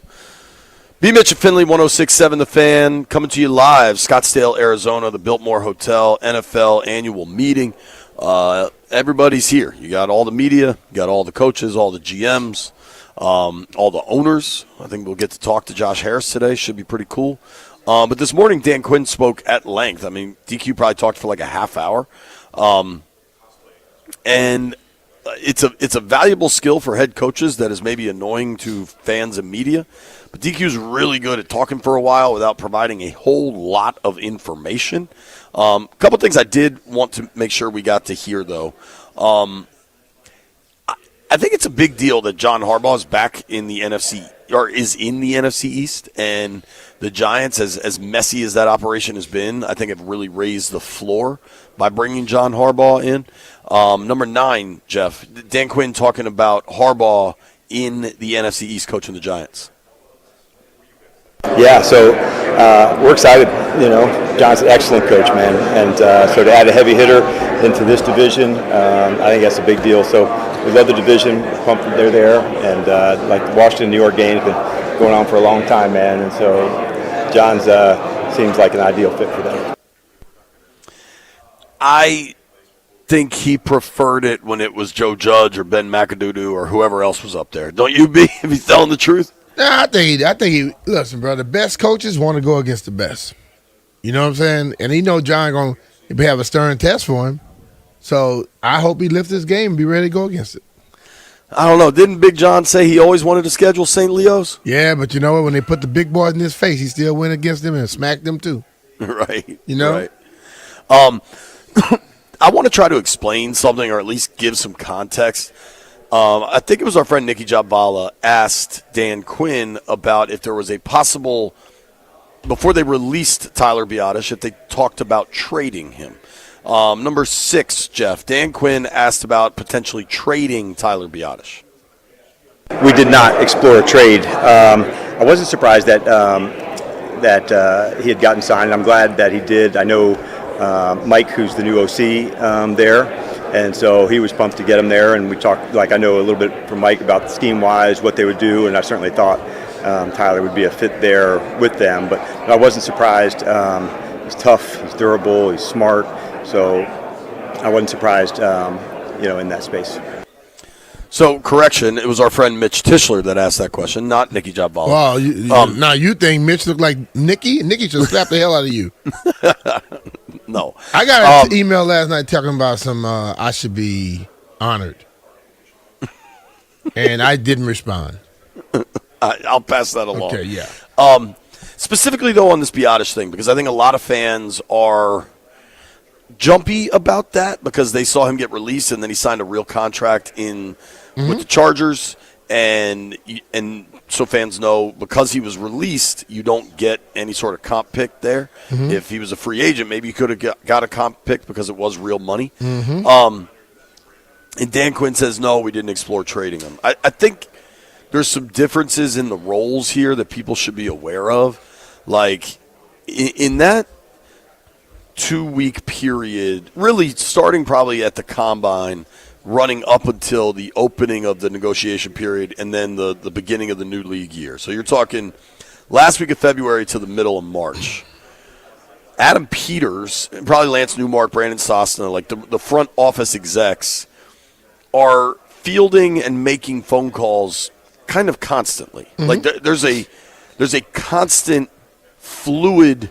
Speaker 15: B. Mitch and Finley, 106.7 The Fan, coming to you live, Scottsdale, Arizona, the Biltmore Hotel, NFL annual meeting. Everybody's here. You got all the media, you got all the coaches, all the GMs, all the owners. I think we'll get to talk to Josh Harris today. Should be pretty cool. But this morning, Dan Quinn spoke at length. I mean, DQ probably talked for like a half hour. And it's a valuable skill for head coaches that is maybe annoying to fans and media. But DQ's really good at talking for a while without providing a whole lot of information. A couple things I did want to make sure we got to hear, though. I think it's a big deal that John Harbaugh is back in the NFC, or is in the NFC East, and the Giants, as messy as that operation has been, I think have really raised the floor by bringing John Harbaugh in. Number 9, Jeff, Dan Quinn talking about Harbaugh in the NFC East coaching the Giants.
Speaker 10: Yeah, so we're excited. You know, John's an excellent coach, man, and so to add a heavy hitter into this division, I think that's a big deal. So we love the division, pumped that they're there, and like the Washington-New York game has been going on for a long time, man, and so John's seems like an ideal fit for them.
Speaker 15: I think he preferred it when it was Joe Judge or Ben McAdoo or whoever else was up there. Don't you, B, if he's telling the truth?
Speaker 16: Nah, I think he listen, bro, the best coaches want to go against the best. You know what I'm saying? And he know John going to have a stern test for him. So I hope he lifts his game and be ready to go against it.
Speaker 15: I don't know. Didn't Big John say he always wanted to schedule St. Leo's?
Speaker 16: Yeah, but you know what? When they put the big boys in his face, he still went against them and smacked them too.
Speaker 15: Right.
Speaker 16: You know?
Speaker 15: Right. I want to try to explain something or at least give some context. I think it was our friend Nikki Jabvala asked Dan Quinn about if there was a possible, before they released Tyler Biadasz, if they talked about trading him. Number 6, Jeff, Dan Quinn asked about potentially trading Tyler Biadasz.
Speaker 10: We did not explore a trade. I wasn't surprised that he had gotten signed. I'm glad that he did. I know Mike, who's the new OC there. And so he was pumped to get him there, and we talked, like I know a little bit from Mike about scheme-wise, what they would do, and I certainly thought Tyler would be a fit there with them. But I wasn't surprised. He's tough, he's durable, he's smart, so I wasn't surprised, in that space.
Speaker 15: So, correction, it was our friend Mitch Tischler that asked that question, not Nikki Jabvala.
Speaker 16: Well, now you think Mitch looked like Nikki? Nikki should slap the hell out of you.
Speaker 15: No.
Speaker 16: I got an email last night talking about some I should be honored. And I didn't respond.
Speaker 15: I'll pass that along.
Speaker 16: Okay, yeah.
Speaker 15: Specifically, though, on this Biadasz thing, because I think a lot of fans are jumpy about that because they saw him get released and then he signed a real contract with the Chargers. And so fans know because he was released, you don't get any sort of comp pick there. Mm-hmm. If he was a free agent, maybe you could have got a comp pick because it was real money. Mm-hmm. And Dan Quinn says, no, we didn't explore trading him. I think there's some differences in the roles here that people should be aware of. Like, in that 2-week period, really starting probably at the Combine, running up until the opening of the negotiation period and then the beginning of the new league year. So you're talking last week of February to the middle of March. Adam Peters, and probably Lance Newmark, Brandon Sosna, like the front office execs, are fielding and making phone calls kind of constantly. Mm-hmm. Like there's a constant fluid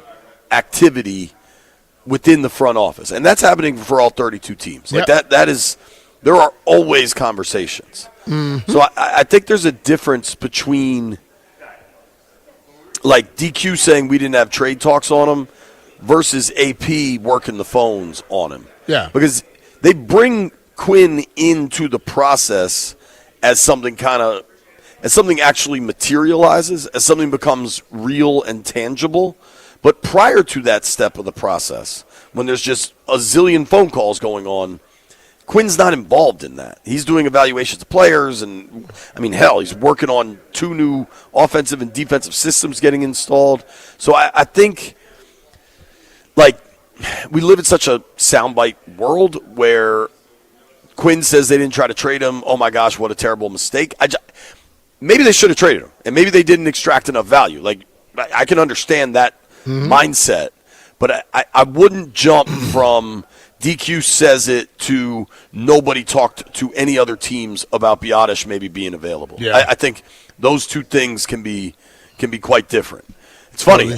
Speaker 15: activity within the front office. And that's happening for all 32 teams. Like that is – there are always conversations. Mm-hmm. So I think there's a difference between, like, DQ saying we didn't have trade talks on him versus AP working the phones on him.
Speaker 16: Yeah.
Speaker 15: Because they bring Quinn into the process as something actually materializes, as something becomes real and tangible. But prior to that step of the process, when there's just a zillion phone calls going on, Quinn's not involved in that. He's doing evaluations of players, and, I mean, hell, he's working on 2 new offensive and defensive systems getting installed. So I think, like, we live in such a soundbite world where Quinn says they didn't try to trade him. Oh my gosh, what a terrible mistake. Maybe they should have traded him, and maybe they didn't extract enough value. Like, I can understand that mindset, but I wouldn't jump from DQ says it to nobody talked to any other teams about Biotish maybe being available.
Speaker 16: Yeah.
Speaker 15: I think those two things can be quite different. It's funny.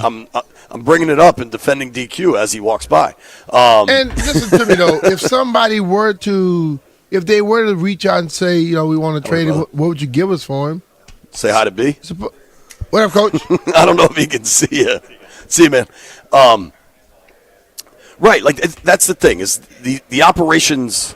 Speaker 15: I'm bringing it up and defending DQ as he walks by.
Speaker 16: And listen to me though, if they were to reach out and say, we want to trade him, what would you give us for him?
Speaker 15: Say hi to B.
Speaker 16: What up, Coach?
Speaker 15: I don't know if he can see you. See you, man. Right, like that's the thing is the operations,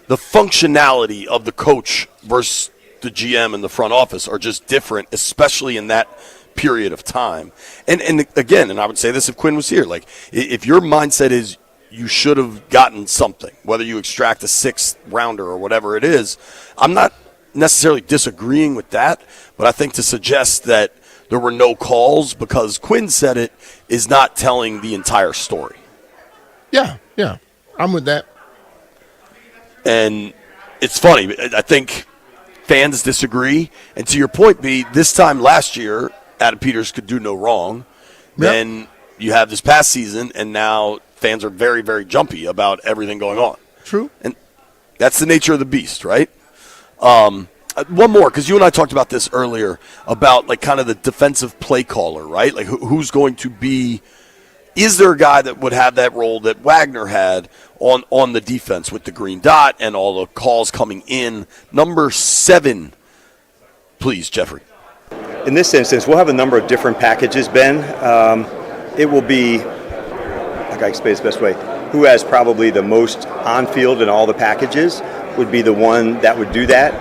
Speaker 15: the functionality of the coach versus the GM and the front office are just different, especially in that period of time. And again, and I would say this if Quinn was here, like if your mindset is you should have gotten something, whether you extract a 6th rounder or whatever it is, I'm not necessarily disagreeing with that, but I think to suggest that there were no calls because Quinn said it is not telling the entire story.
Speaker 16: Yeah, I'm with that.
Speaker 15: And it's funny. I think fans disagree. And to your point, B, this time last year, Adam Peters could do no wrong.
Speaker 16: Yep.
Speaker 15: Then you have this past season, and now fans are very, very jumpy about everything going on.
Speaker 16: True.
Speaker 15: And that's the nature of the beast, right? One more, because you and I talked about this earlier, about like kind of the defensive play caller, right? Like who's going to be – is there a guy that would have that role that Wagner had on the defense with the green dot and all the calls coming in? Number 7, please, Jeffrey.
Speaker 10: In this instance, we'll have a number of different packages, Ben. It will be, how can I explain this the best way, who has probably the most on-field in all the packages would be the one that would do that.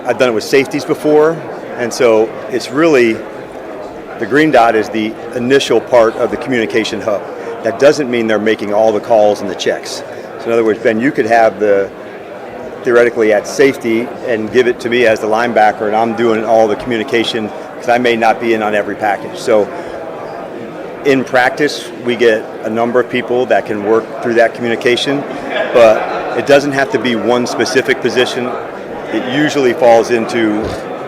Speaker 10: I've done it with safeties before, and so it's really, the green dot is the initial part of the communication hub. That doesn't mean they're making all the calls and the checks. So in other words, Ben, you could have theoretically at safety and give it to me as the linebacker, and I'm doing all the communication because I may not be in on every package. So in practice, we get a number of people that can work through that communication, but it doesn't have to be one specific position. It usually falls into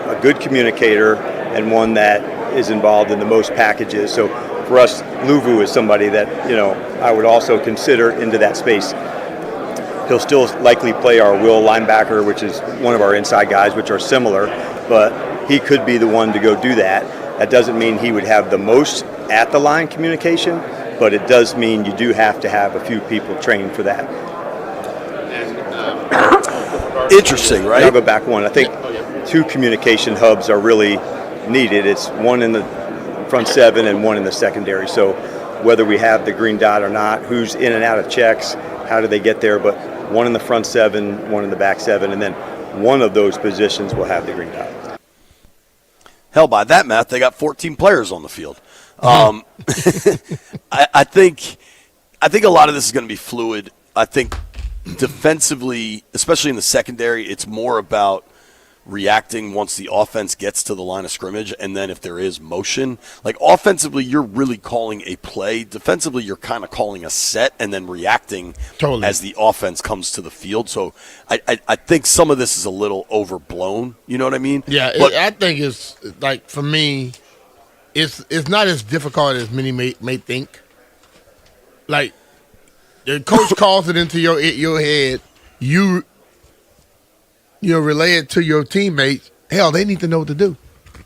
Speaker 10: a good communicator and one that is involved in the most packages. So for us, Luvu is somebody that, I would also consider into that space. He'll still likely play our will linebacker, which is one of our inside guys, which are similar, but he could be the one to go do that. That doesn't mean he would have the most at the line communication, but it does mean you do have to have a few people trained for that.
Speaker 15: Interesting, right?
Speaker 10: I'll go back one. I think 2 communication hubs are really needed. It's one in the front 7 and one in the secondary. So whether we have the green dot or not, who's in and out of checks, how do they get there, but one in the front 7, one in the back 7, and then one of those positions will have the green dot.
Speaker 15: Hell, by that math, they got 14 players on the field. I think a lot of this is going to be fluid. I think defensively, especially in the secondary, it's more about reacting once the offense gets to the line of scrimmage, and then if there is motion. Like offensively, you're really calling a play. Defensively, you're kind of calling a set and then reacting as the offense comes to the field. So I think some of this is a little overblown. You know what I mean?
Speaker 16: Yeah, I think it's like, for me, it's not as difficult as many may think. Like, the coach calls it into your head. You relay it to your teammates. Hell, they need to know what to do.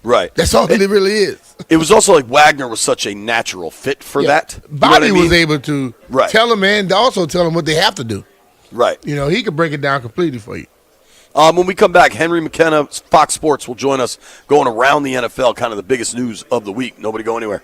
Speaker 15: Right.
Speaker 16: That's all it really is.
Speaker 15: It was also like Wagner was such a natural fit for that. You know
Speaker 16: Bobby
Speaker 15: what I mean?
Speaker 16: was able to tell them and also tell them what they have to do.
Speaker 15: Right.
Speaker 16: He could break it down completely for you.
Speaker 15: When we come back, Henry McKenna, Fox Sports, will join us going around the NFL, kind of the biggest news of the week. Nobody go anywhere.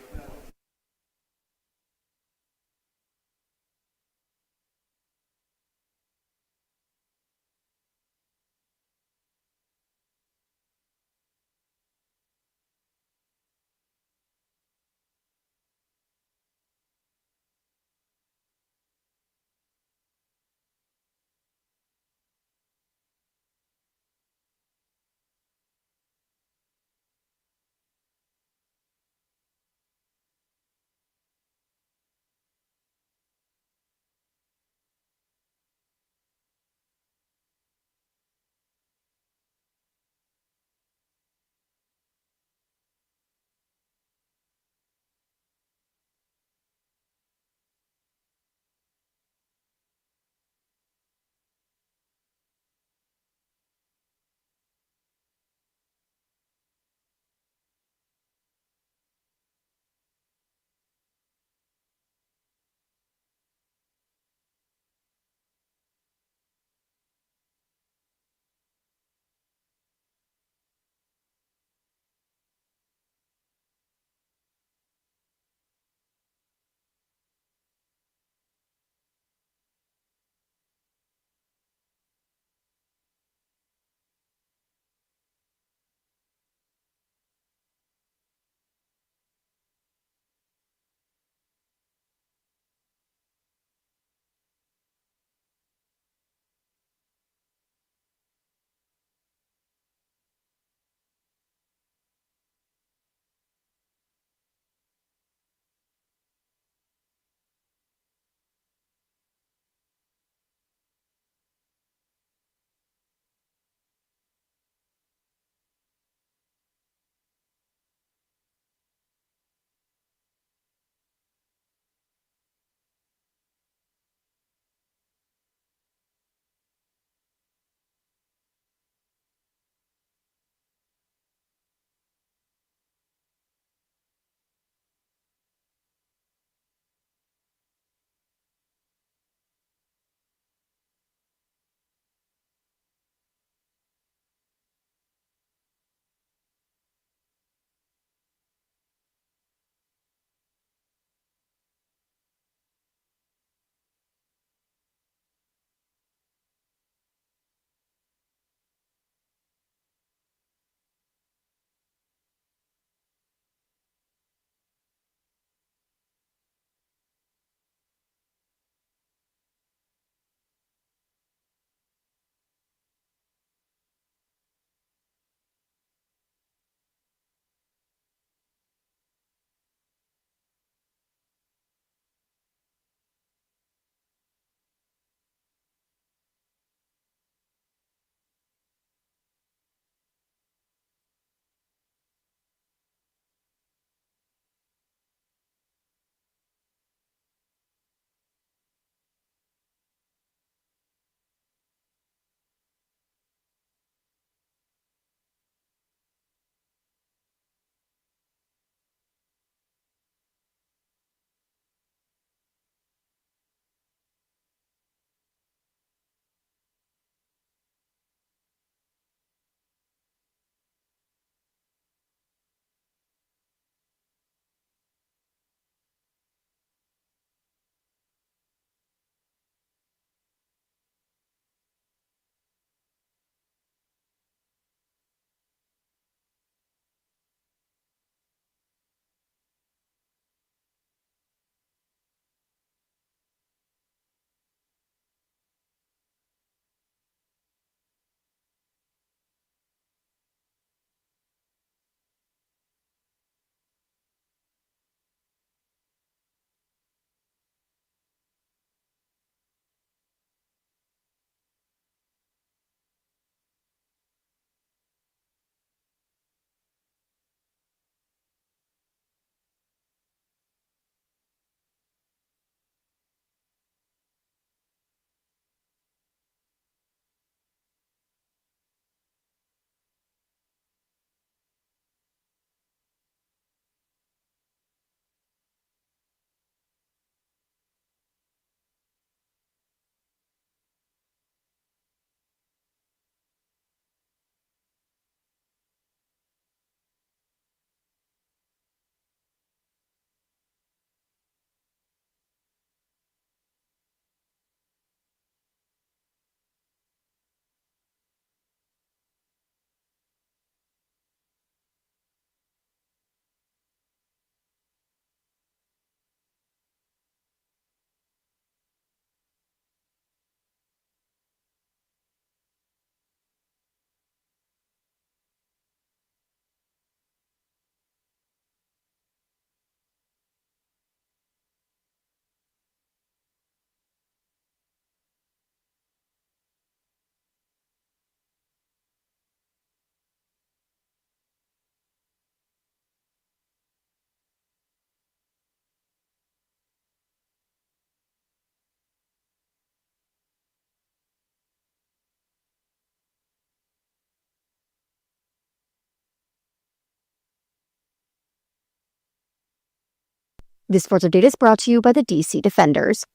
Speaker 7: This sports update is brought to you by the DC Defenders.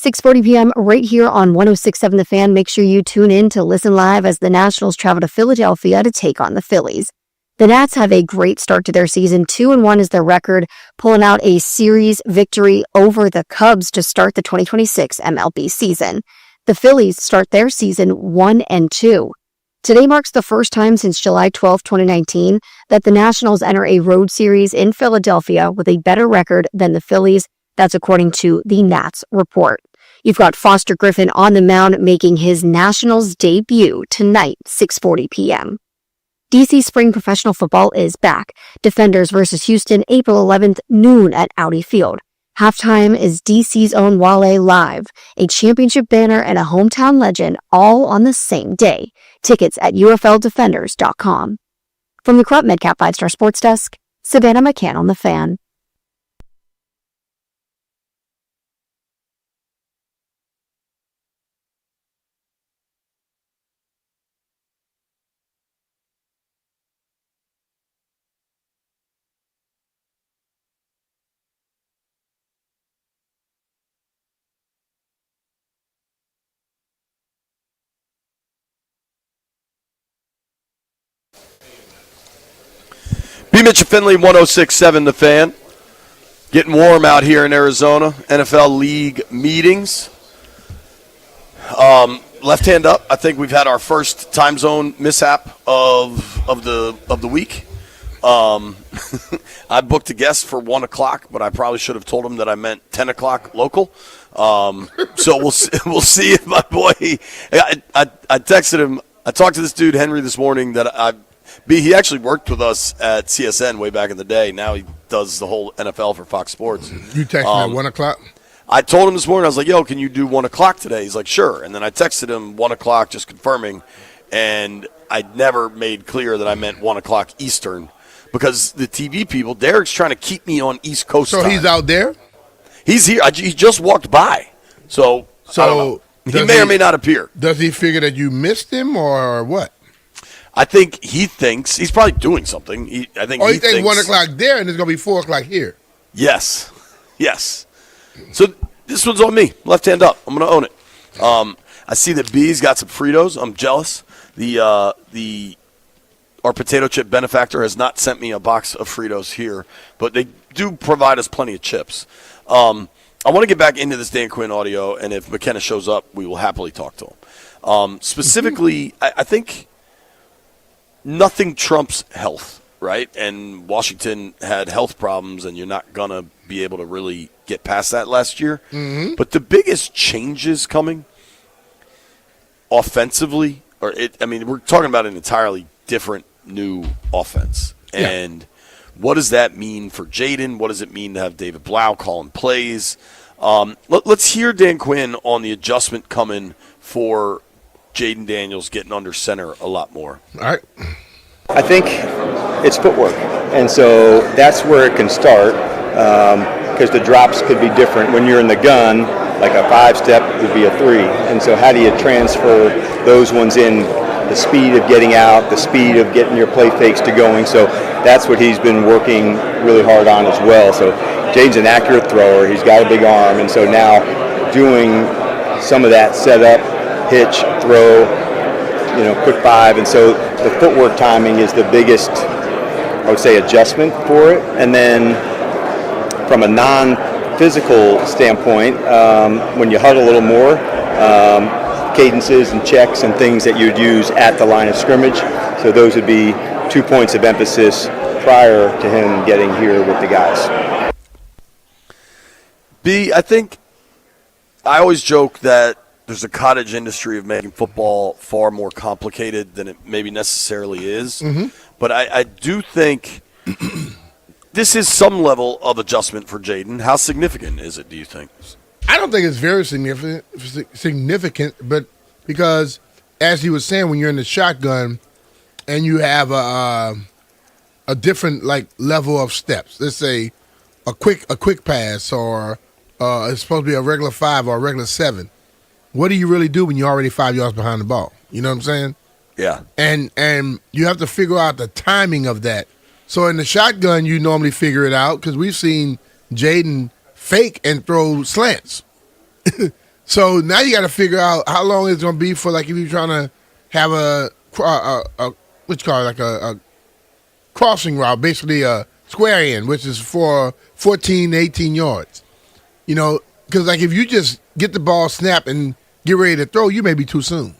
Speaker 7: 6:40 p.m. right here on 106.7 The Fan. Make sure you tune in to listen live as the Nationals travel to Philadelphia to take on the Phillies. The Nats have a great start to their season. 2-1 is their record, pulling out a series victory over the Cubs to start the 2026 MLB season. The Phillies start their season 1-2. Today marks the first time since July 12, 2019, that the Nationals enter a road series in Philadelphia with a better record than the Phillies. That's according to the Nats report. You've got Foster Griffin on the mound making his Nationals debut tonight, 6:40 p.m. DC Spring Professional Football is back. Defenders versus Houston, April 11th, noon at Audi Field. Halftime is DC's own Wale Live, a championship banner and a hometown legend, all on the same day. Tickets at UFLDefenders.com. From the Crump MedCap 5-Star Sports Desk, Savannah McCann on The Fan.
Speaker 15: B. Mitchell Finley, 106.7 The Fan. Getting warm out here in Arizona. NFL League meetings. Left hand up. I think we've had our first time zone mishap of the week. I booked a guest for 1 o'clock, but I probably should have told him that I meant 10 o'clock local. So we'll see if my boy. I texted him. I talked to this dude Henry this morning he actually worked with us at CSN way back in the day. Now he does the whole NFL for Fox Sports.
Speaker 16: You texted me at 1 o'clock?
Speaker 15: I told him this morning, I was like, yo, can you do 1 o'clock today? He's like, sure. And then I texted him 1 o'clock just confirming, and I never made clear that I meant 1 o'clock Eastern because the TV people, Derek's trying to keep me on East Coast time.
Speaker 16: So he's out there?
Speaker 15: He's here. He just walked by. So I don't know. He may or may not appear.
Speaker 16: Does he figure that you missed him or what?
Speaker 15: I think he thinks he's probably doing something. He thinks
Speaker 16: 1 o'clock there and it's going to be 4 o'clock here.
Speaker 15: Yes. So this one's on me. Left hand up. I'm going to own it. I see that B's got some Fritos. I'm jealous. Our potato chip benefactor has not sent me a box of Fritos here, but they do provide us plenty of chips. I want to get back into this Dan Quinn audio, and if McKenna shows up, we will happily talk to him. Specifically, I think nothing trumps health, right? And Washington had health problems, and you're not going to be able to really get past that last year. Mm-hmm. But the biggest changes coming offensively, we're talking about an entirely different new offense. Yeah. And what does that mean for Jaden? What does it mean to have David Blau calling plays? Let's hear Dan Quinn on the adjustment coming for Jaden Daniels getting under center a lot more.
Speaker 16: All right.
Speaker 10: I think it's footwork, and so that's where it can start because the drops could be different. When you're in the gun, like a 5-step would be a 3, and so how do you transfer those ones in, the speed of getting out, the speed of getting your play fakes to going, so that's what he's been working really hard on as well. So Jaden's an accurate thrower, he's got a big arm, and so now doing some of that setup, hitch, throw, quick 5, and so the footwork timing is the biggest, I would say, adjustment for it. And then from a non-physical standpoint, when you huddle a little more, cadences and checks and things that you'd use at the line of scrimmage. So those would be 2 points of emphasis prior to him getting here with the guys.
Speaker 15: B, I think I always joke that there's a cottage industry of making football far more complicated than it maybe necessarily is. Mm-hmm. But I do think this is some level of adjustment for Jaden. How significant is it, do you think?
Speaker 16: I don't think it's very significant, but because, as he was saying, when you're in the shotgun and you have a different level of steps, let's say a quick pass or it's supposed to be a regular 5 or a regular 7. What do you really do when you're already 5 yards behind the ball? You know what I'm saying?
Speaker 15: Yeah.
Speaker 16: And you have to figure out the timing of that. So in the shotgun, you normally figure it out because we've seen Jaden fake and throw slants. So now you got to figure out how long it's going to be for, like, if you're trying to have a what you call it, like a crossing route, basically a square end, which is for 14, 18 yards. You know, because, like, if you just get the ball snapped and get ready to throw, you may be too soon.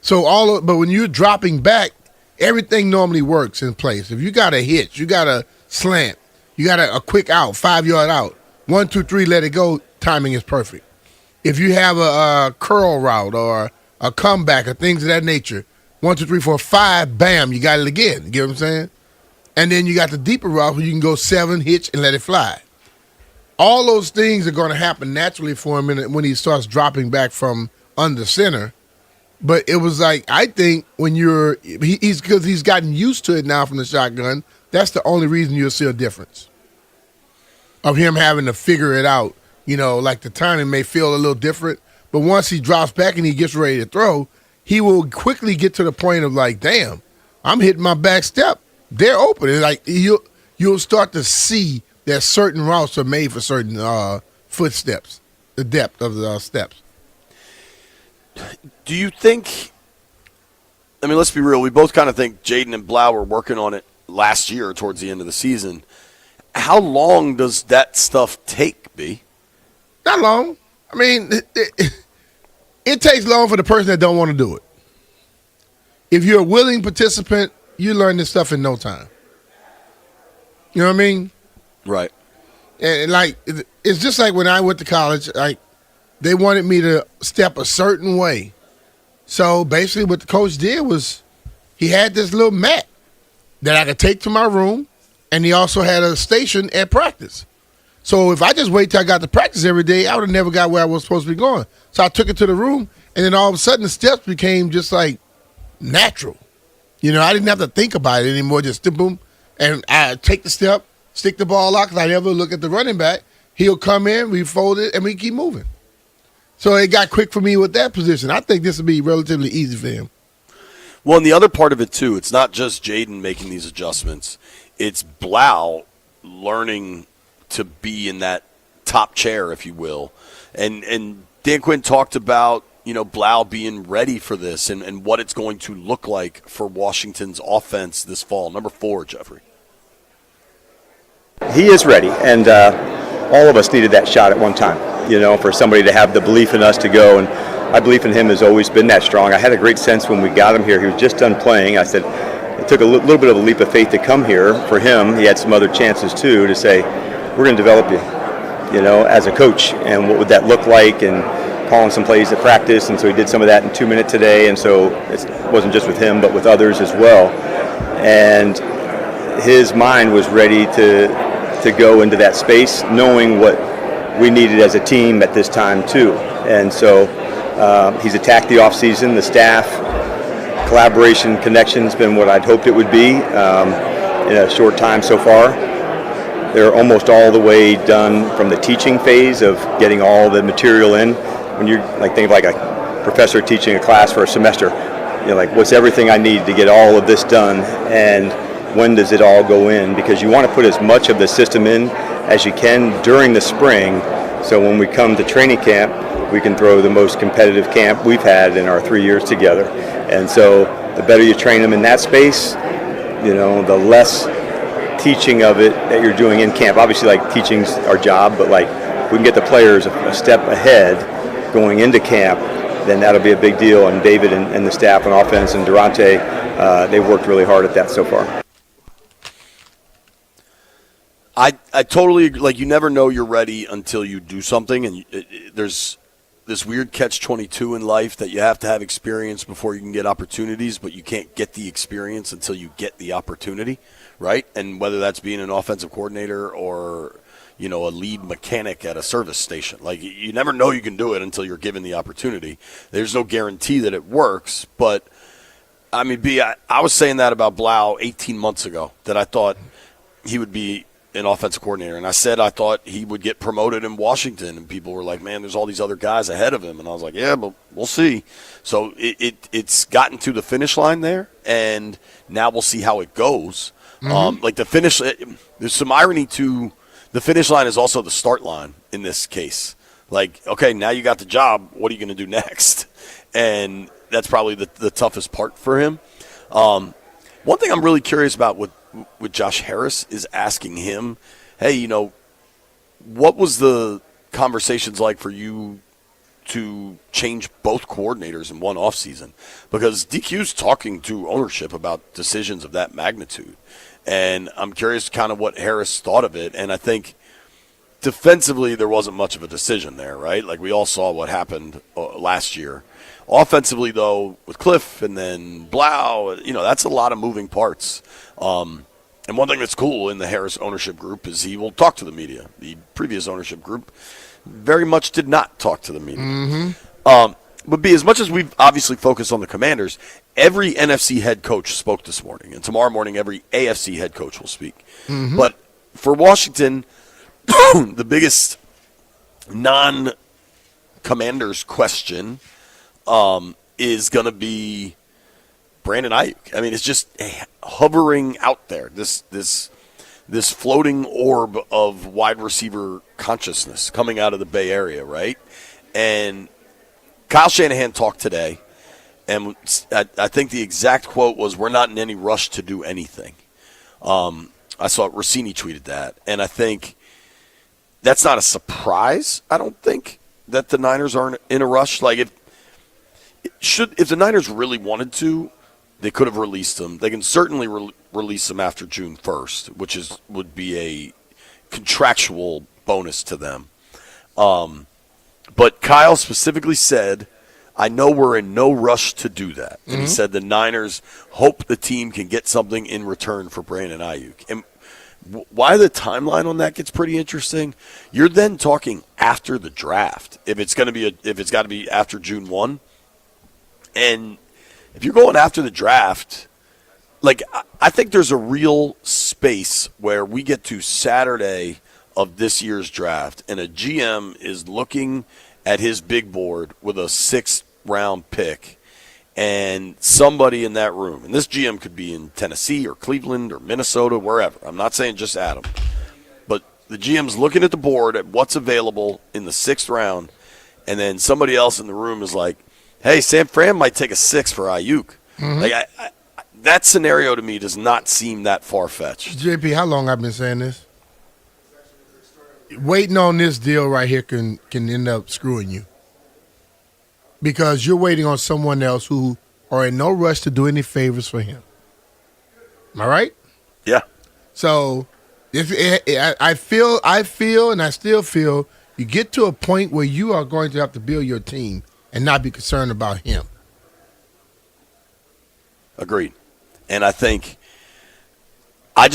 Speaker 16: So but when you're dropping back, everything normally works in place. If you got a hitch, you got a slant, you got a quick out, 5-yard out, 1, 2, 3, let it go, timing is perfect. If you have a curl route or a comeback or things of that nature, 1, 2, 3, 4, 5, bam, you got it again. You get what I'm saying? And then you got the deeper route where you can go 7, hitch, and let it fly. All those things are going to happen naturally for him when he starts dropping back from under center. But it was like, I think when because he's gotten used to it now from the shotgun, that's the only reason you'll see a difference of him having to figure it out. You know, like the timing may feel a little different, but once he drops back and he gets ready to throw, he will quickly get to the point of like, damn, I'm hitting my back step. They're open. It's like you'll start to see that certain routes are made for certain footsteps, the depth of the steps.
Speaker 15: Do you think, I mean, let's be real, we both kind of think Jaden and Blau were working on it last year towards the end of the season. How long does that stuff take, B?
Speaker 16: Not long. I mean, it takes long for the person that don't want to do it. If you're a willing participant, you learn this stuff in no time. You know what I mean?
Speaker 15: Right.
Speaker 16: And like, it's just like when I went to college, like, they wanted me to step a certain way. So basically what the coach did was he had this little mat that I could take to my room, and he also had a station at practice. So if I just wait till I got to practice every day, I would have never got where I was supposed to be going. So I took it to the room, and then all of a sudden the steps became just like natural. You know, I didn't have to think about it anymore, just boom, and I take the step, stick the ball out, because I never look at the running back. He'll come in, we fold it, and we keep moving. So it got quick for me with that position. I think this will be relatively easy for him.
Speaker 15: Well, and the other part of it, too, it's not just Jaden making these adjustments. It's Blau learning to be in that top chair, if you will. And Dan Quinn talked about, you know, Blau being ready for this and what it's going to look like for Washington's offense this fall. Number 4, Jeffrey.
Speaker 10: He is ready, and all of us needed that shot at one time, you know, for somebody to have the belief in us to go. And my belief in him has always been that strong. I had a great sense when we got him here. He was just done playing. I said, it took a little bit of a leap of faith to come here for him. He had some other chances, too, to say, we're going to develop you know, as a coach. And what would that look like? And calling some plays at practice. And so he did some of that in 2 minutes today. And so it wasn't just with him, but with others as well. And his mind was ready to go into that space, knowing what we needed as a team at this time, too. And so he's attacked the offseason, the staff, collaboration, connection has been what I'd hoped it would be in a short time so far. They're almost all the way done from the teaching phase of getting all the material in. When you're like, think of like a professor teaching a class for a semester, you're like, what's everything I need to get all of this done, and when does it all go in? Because you want to put as much of the system in as you can during the spring, so when we come to training camp, we can throw the most competitive camp we've had in our 3 years together. And so the better you train them in that space, you know, the less teaching of it that you're doing in camp. Obviously, like, teaching's our job, but like, we can get the players a step ahead going into camp, then that'll be a big deal. And David and the staff on offense and Durante, they've worked really hard at that so far.
Speaker 15: I totally agree. Like, you never know you're ready until you do something, and there's this weird catch-22 in life that you have to have experience before you can get opportunities, but you can't get the experience until you get the opportunity, right? And whether that's being an offensive coordinator or, you know, a lead mechanic at a service station. Like, you never know you can do it until you're given the opportunity. There's no guarantee that it works, but, I mean, I was saying that about Blau 18 months ago, that I thought he would be an offensive coordinator. And I said I thought he would get promoted in Washington. And people were like, man, there's all these other guys ahead of him. And I was like, yeah, but we'll see. So it's gotten to the finish line there, and now we'll see how it goes.
Speaker 16: Mm-hmm.
Speaker 15: Like the finish, there's some irony to the finish line is also the start line in this case. Like, okay, now you got the job. What are you going to do next? And that's probably the toughest part for him. One thing I'm really curious about with Josh Harris is asking him, hey, what was the conversations like for you to change both coordinators in one offseason? Because DQ's talking to ownership about decisions of that magnitude. And I'm curious kind of what Harris thought of it. And I think defensively there wasn't much of a decision there, right? Like we all saw what happened last year. Offensively, though, with Cliff and then Blau, that's a lot of moving parts. And one thing that's cool in the Harris ownership group is he will talk to the media. The previous ownership group very much did not talk to the media.
Speaker 16: Mm-hmm.
Speaker 15: But B, as much as we've obviously focused on the Commanders, every NFC head coach spoke this morning. And tomorrow morning, every AFC head coach will speak.
Speaker 16: Mm-hmm.
Speaker 15: But for Washington, the biggest non-Commanders question is going to be Brandon Ayuk. I mean, it's just hovering out there, this floating orb of wide receiver consciousness coming out of the Bay Area, right? And Kyle Shanahan talked today, and I think the exact quote was, "We're not in any rush to do anything." I saw Rossini tweeted that, and I think that's not a surprise. I don't think that the Niners aren't in a rush. Like if the Niners really wanted to, they could have released him. They can certainly release him after June 1st, which would be a contractual bonus to them. But Kyle specifically said, I know we're in no rush to do that. And he said the Niners hope the team can get something in return for Brandon Ayuk. And why the timeline on that gets pretty interesting, you're then talking after the draft. If it's got to be after June 1. And if you're going after the draft, like I think there's a real space where we get to Saturday of this year's draft and a GM is looking at his big board with a 6th round pick and somebody in that room, and this GM could be in Tennessee or Cleveland or Minnesota, wherever. I'm not saying just Adam, but the GM's looking at the board at what's available in the 6th round, and then somebody else in the room is like, hey, San Fran might take a 6 for Ayuk. Mm-hmm. Like that scenario to me does not seem that far-fetched.
Speaker 16: JP, how long I've been saying this? Waiting on this deal right here can end up screwing you. Because you're waiting on someone else who are in no rush to do any favors for him. Am I right?
Speaker 15: Yeah.
Speaker 16: So I feel, and I still feel, you get to a point where you are going to have to build your team and not be concerned about him.
Speaker 15: Agreed. And I think I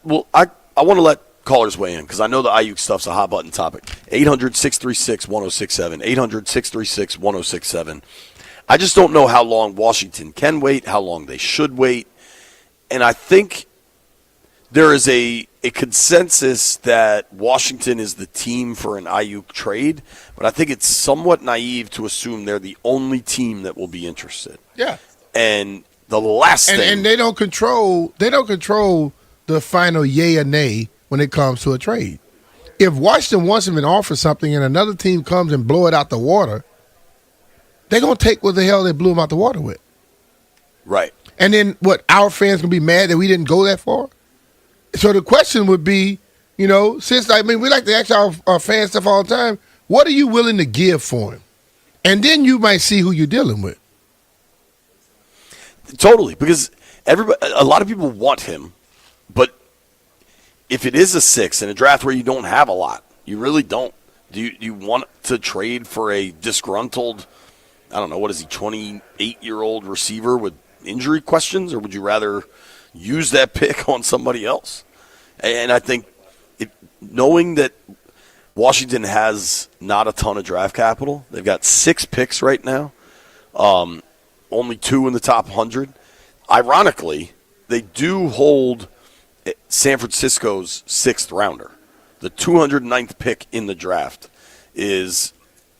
Speaker 15: want to let callers weigh in because I know the Ayuk stuff's a hot button topic. 800-636-1067, 800-636-1067. I just don't know how long Washington can wait, how long they should wait. And I think there is a consensus that Washington is the team for an Ayuk trade, but I think it's somewhat naive to assume they're the only team that will be interested.
Speaker 16: Yeah.
Speaker 15: And the last thing,
Speaker 16: and they don't control the final yay or nay when it comes to a trade. If Washington wants him and offers something and another team comes and blow it out the water, they're going to take what the hell they blew him out the water with.
Speaker 15: Right.
Speaker 16: And then our fans going to be mad that we didn't go that far? So the question would be, since, we like to ask our fans stuff all the time, what are you willing to give for him? And then you might see who you're dealing with.
Speaker 15: Totally, because a lot of people want him, but if it is a 6 in a draft where you don't have a lot, you really don't. Do you want to trade for a disgruntled, I don't know, what is he, 28-year-old receiver with injury questions, or would you rather use that pick on somebody else? And I think knowing that Washington has not a ton of draft capital, they've got 6 picks right now, only 2 in the top 100. Ironically, they do hold San Francisco's 6th rounder. The 209th pick in the draft is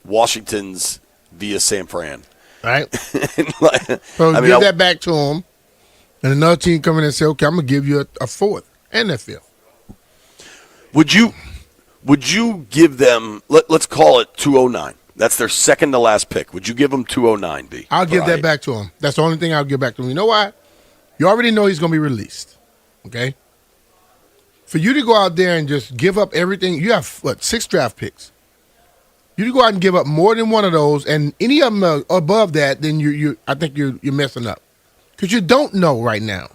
Speaker 15: Washington's via San Fran.
Speaker 16: Right. So give that back to them, and another team come in and say, okay, I'm going to give you a 4th and a 5th.
Speaker 15: Would you Would you give them, let's call it 209. That's their second to last pick. Would you give them 209, B?
Speaker 16: I'll give that back to him. That's the only thing I'll give back to him. You know why? You already know he's going to be released. Okay? For you to go out there and just give up everything, you have, 6 draft picks. You go out and give up more than one of those, and any of them are above that, then I think you're messing up. Because you don't know right now.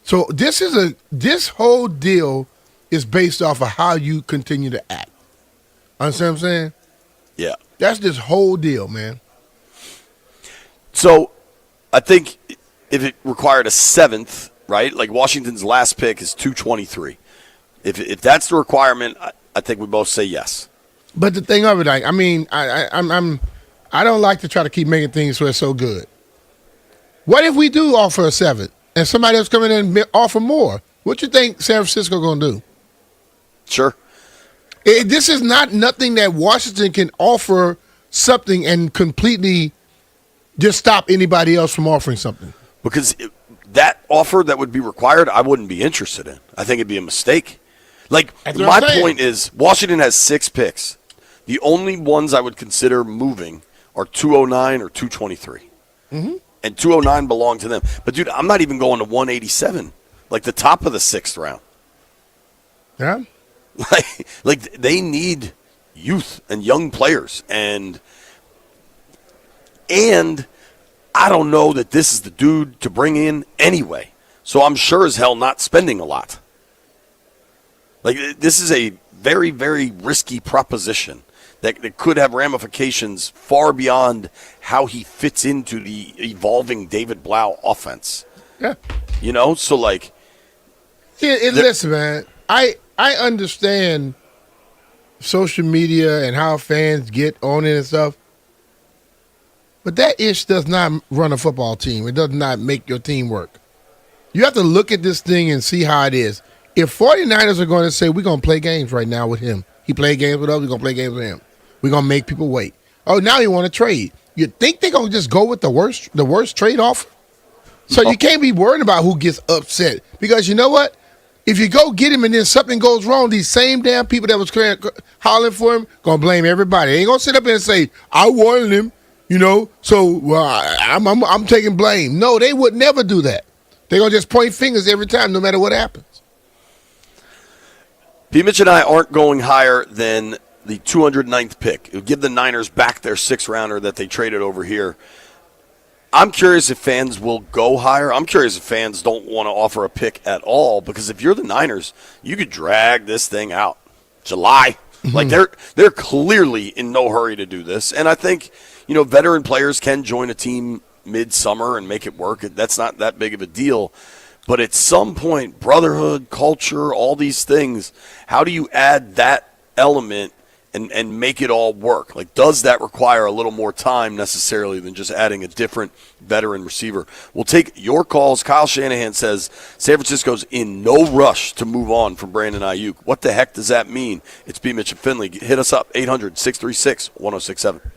Speaker 16: So this whole deal is based off of how you continue to act. Understand what I'm saying?
Speaker 15: Yeah.
Speaker 16: That's this whole deal, man.
Speaker 15: So I think if it required a 7th, right? Like Washington's last pick is 223. If that's the requirement, I think we both say yes.
Speaker 16: But the thing of it, I don't like to try to keep making things so it's so good. What if we do offer a 7th and somebody else come in and offer more? What you think San Francisco going to do?
Speaker 15: Sure.
Speaker 16: This is not nothing that Washington can offer something and completely just stop anybody else from offering something.
Speaker 15: Because that offer that would be required, I wouldn't be interested in. I think it'd be a mistake. Like, my point is, Washington has 6 picks. The only ones I would consider moving are 209 or 223.
Speaker 16: Mm-hmm.
Speaker 15: And 209 belong to them. But, dude, I'm not even going to 187, like the top of the 6th round.
Speaker 16: Yeah.
Speaker 15: Like they need youth and young players. And I don't know that this is the dude to bring in anyway. So I'm sure as hell not spending a lot. Like, this is a very, very risky proposition that could have ramifications far beyond how he fits into the evolving David Blau offense.
Speaker 16: Yeah.
Speaker 15: You know? So, like...
Speaker 16: listen, man. I understand social media and how fans get on it and stuff. But that ish does not run a football team. It does not make your team work. You have to look at this thing and see how it is. If 49ers are going to say, we're going to play games right now with him. He played games with us, we're going to play games with him. We're going to make people wait. Oh, now you want to trade. You think they're going to just go with the worst trade offer? So you can't be worried about who gets upset. Because you know what? If you go get him and then something goes wrong, these same damn people that was hollering for him going to blame everybody. They ain't going to sit up here and say, I wanted him, so I'm taking blame. No, they would never do that. They're going to just point fingers every time, no matter what happens.
Speaker 15: P. Mitch and I aren't going higher than the 209th pick. It would give the Niners back their 6th-rounder that they traded over here. I'm curious if fans will go higher. I'm curious if fans don't want to offer a pick at all, because if you're the Niners, you could drag this thing out. July. Mm-hmm. Like, they're clearly in no hurry to do this. And I think, veteran players can join a team midsummer and make it work. That's not that big of a deal. But at some point, brotherhood, culture, all these things, how do you add that element and make it all work? Like, does that require a little more time necessarily than just adding a different veteran receiver? We'll take your calls. Kyle Shanahan says San Francisco's in no rush to move on from Brandon Ayuk. What the heck does that mean? It's B. Mitch and Finley. Hit us up, 800-636-1067.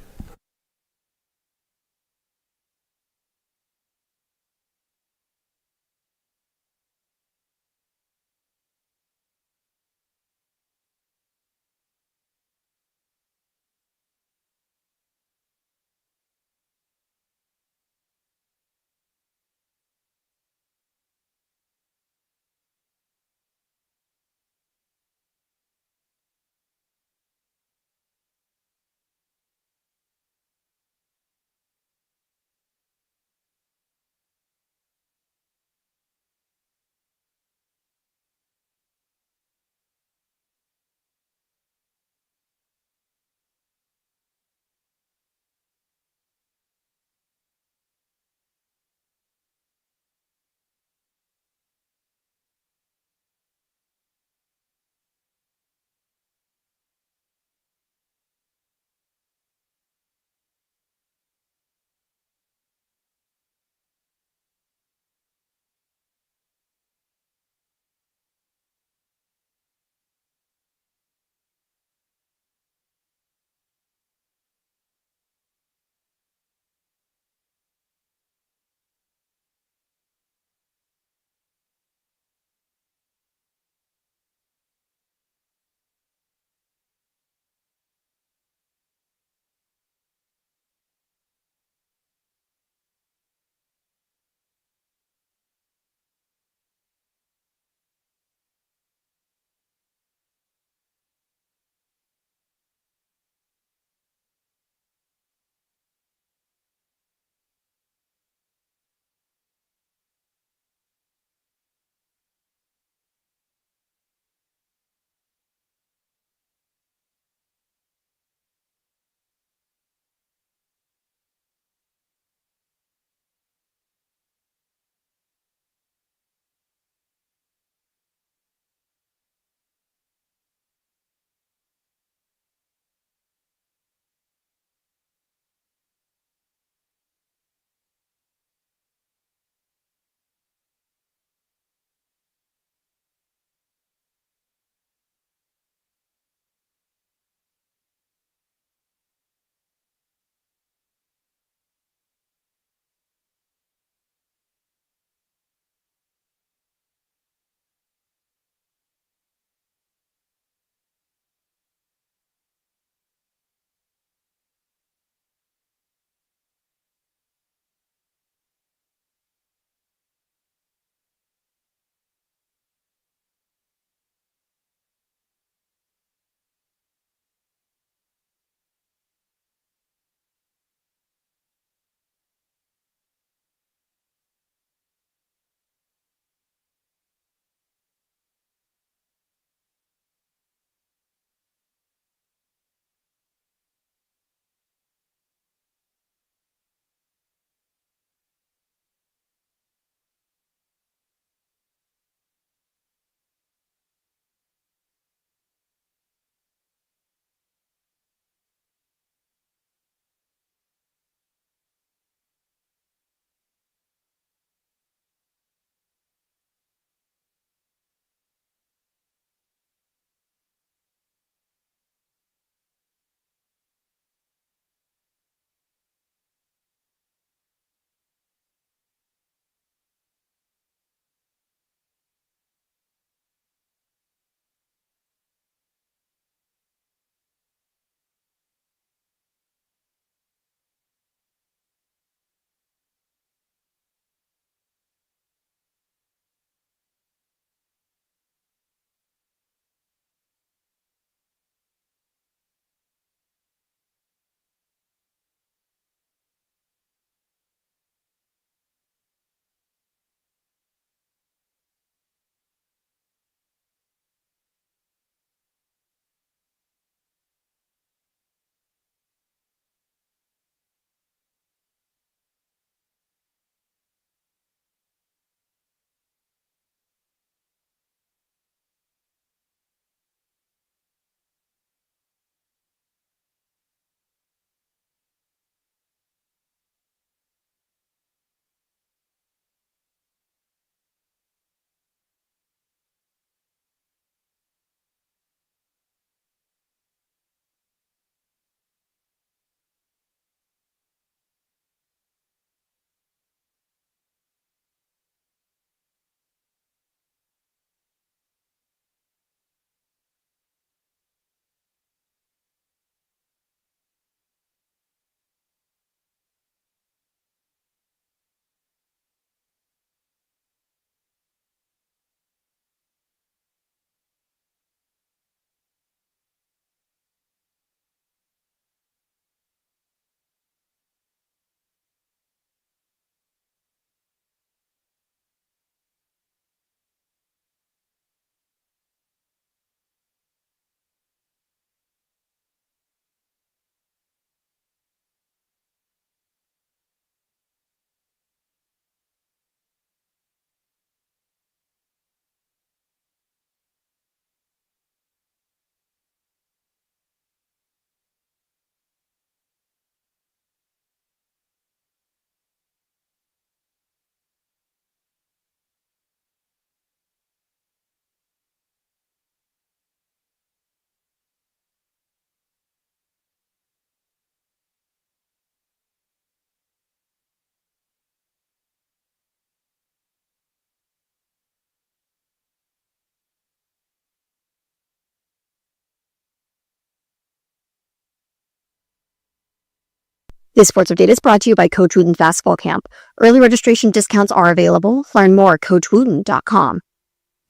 Speaker 7: This sports update is brought to you by Coach Wooten's Basketball Camp. Early registration discounts are available. Learn more at CoachWooten.com.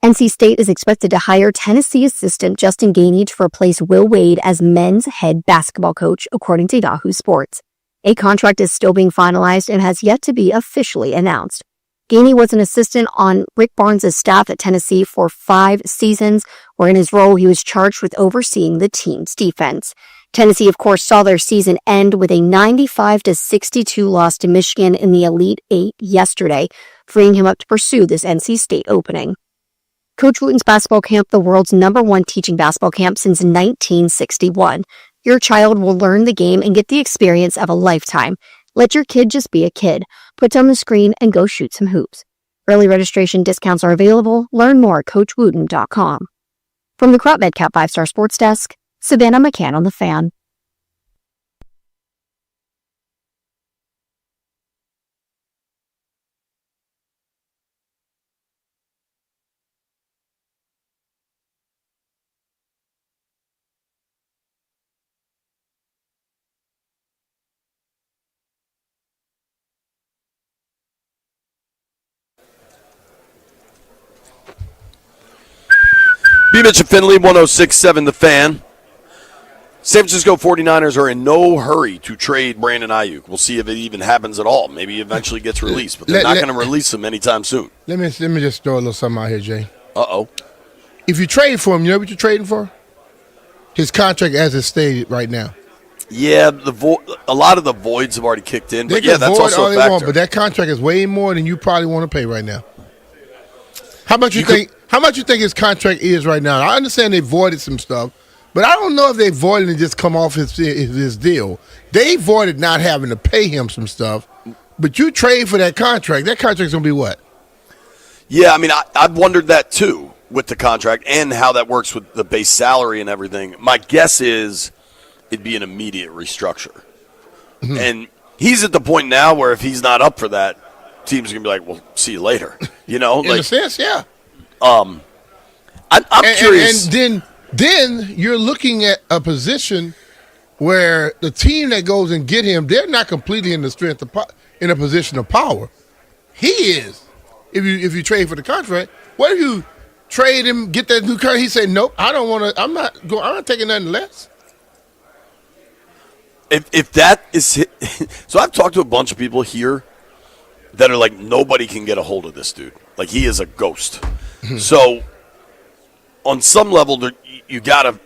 Speaker 7: NC State is expected to hire Tennessee assistant Justin Gainey to replace Will Wade as men's head basketball coach, according to Yahoo Sports. A contract is still being finalized and has yet to be officially announced. Gainey was an assistant on Rick Barnes' staff at Tennessee for 5 seasons, where in his role he was charged with overseeing the team's defense. Tennessee, of course, saw their season end with a 95-62 loss to Michigan in the Elite Eight yesterday, freeing him up to pursue this NC State opening. Coach Wooten's Basketball Camp, the world's #1 teaching basketball camp since 1961. Your child will learn the game and get the experience of a lifetime. Let your kid just be a kid. Put down the screen and go shoot some hoops. Early registration discounts are available. Learn more at CoachWooten.com. From the Crop MedCap 5-Star Sports Desk, Savannah McCann on the Fan.
Speaker 15: B. Mitch and Finley, 106.7 The Fan. San Francisco 49ers are in no hurry to trade Brandon Ayuk. We'll see if it even happens at all. Maybe he eventually gets released, but they're not going to release him anytime soon.
Speaker 16: Let me just throw a little something out here, Jay.
Speaker 15: Uh-oh.
Speaker 16: If you trade for him, you know what you're trading for? His contract as it's stated right now.
Speaker 15: Yeah, a lot of the voids have already kicked in, but yeah, that's also a factor.
Speaker 16: But that contract is way more than you probably want to pay right now. How much you think his contract is right now? I understand they voided some stuff, but I don't know if they voided and just come off his deal. They voided not having to pay him some stuff, but you trade for that contract. That contract's going to be what?
Speaker 15: Yeah, I mean, I've wondered that too with the contract and how that works with the base salary and everything. My guess is it'd be an immediate restructure. Mm-hmm. And he's at the point now where if he's not up for that, teams are going to be like, well, see you later. You know?
Speaker 16: In a sense, yeah.
Speaker 15: I'm curious.
Speaker 16: And then you're looking at a position where the team that goes and get him, they're not completely in in a position of power. He is. If you trade for the contract, what if you trade him, get that new contract? He say, nope, I don't want to. I'm not taking nothing less.
Speaker 15: If that is, so I've talked to a bunch of people here that are like, nobody can get a hold of this dude. Like, he is a ghost. So on some level, there's got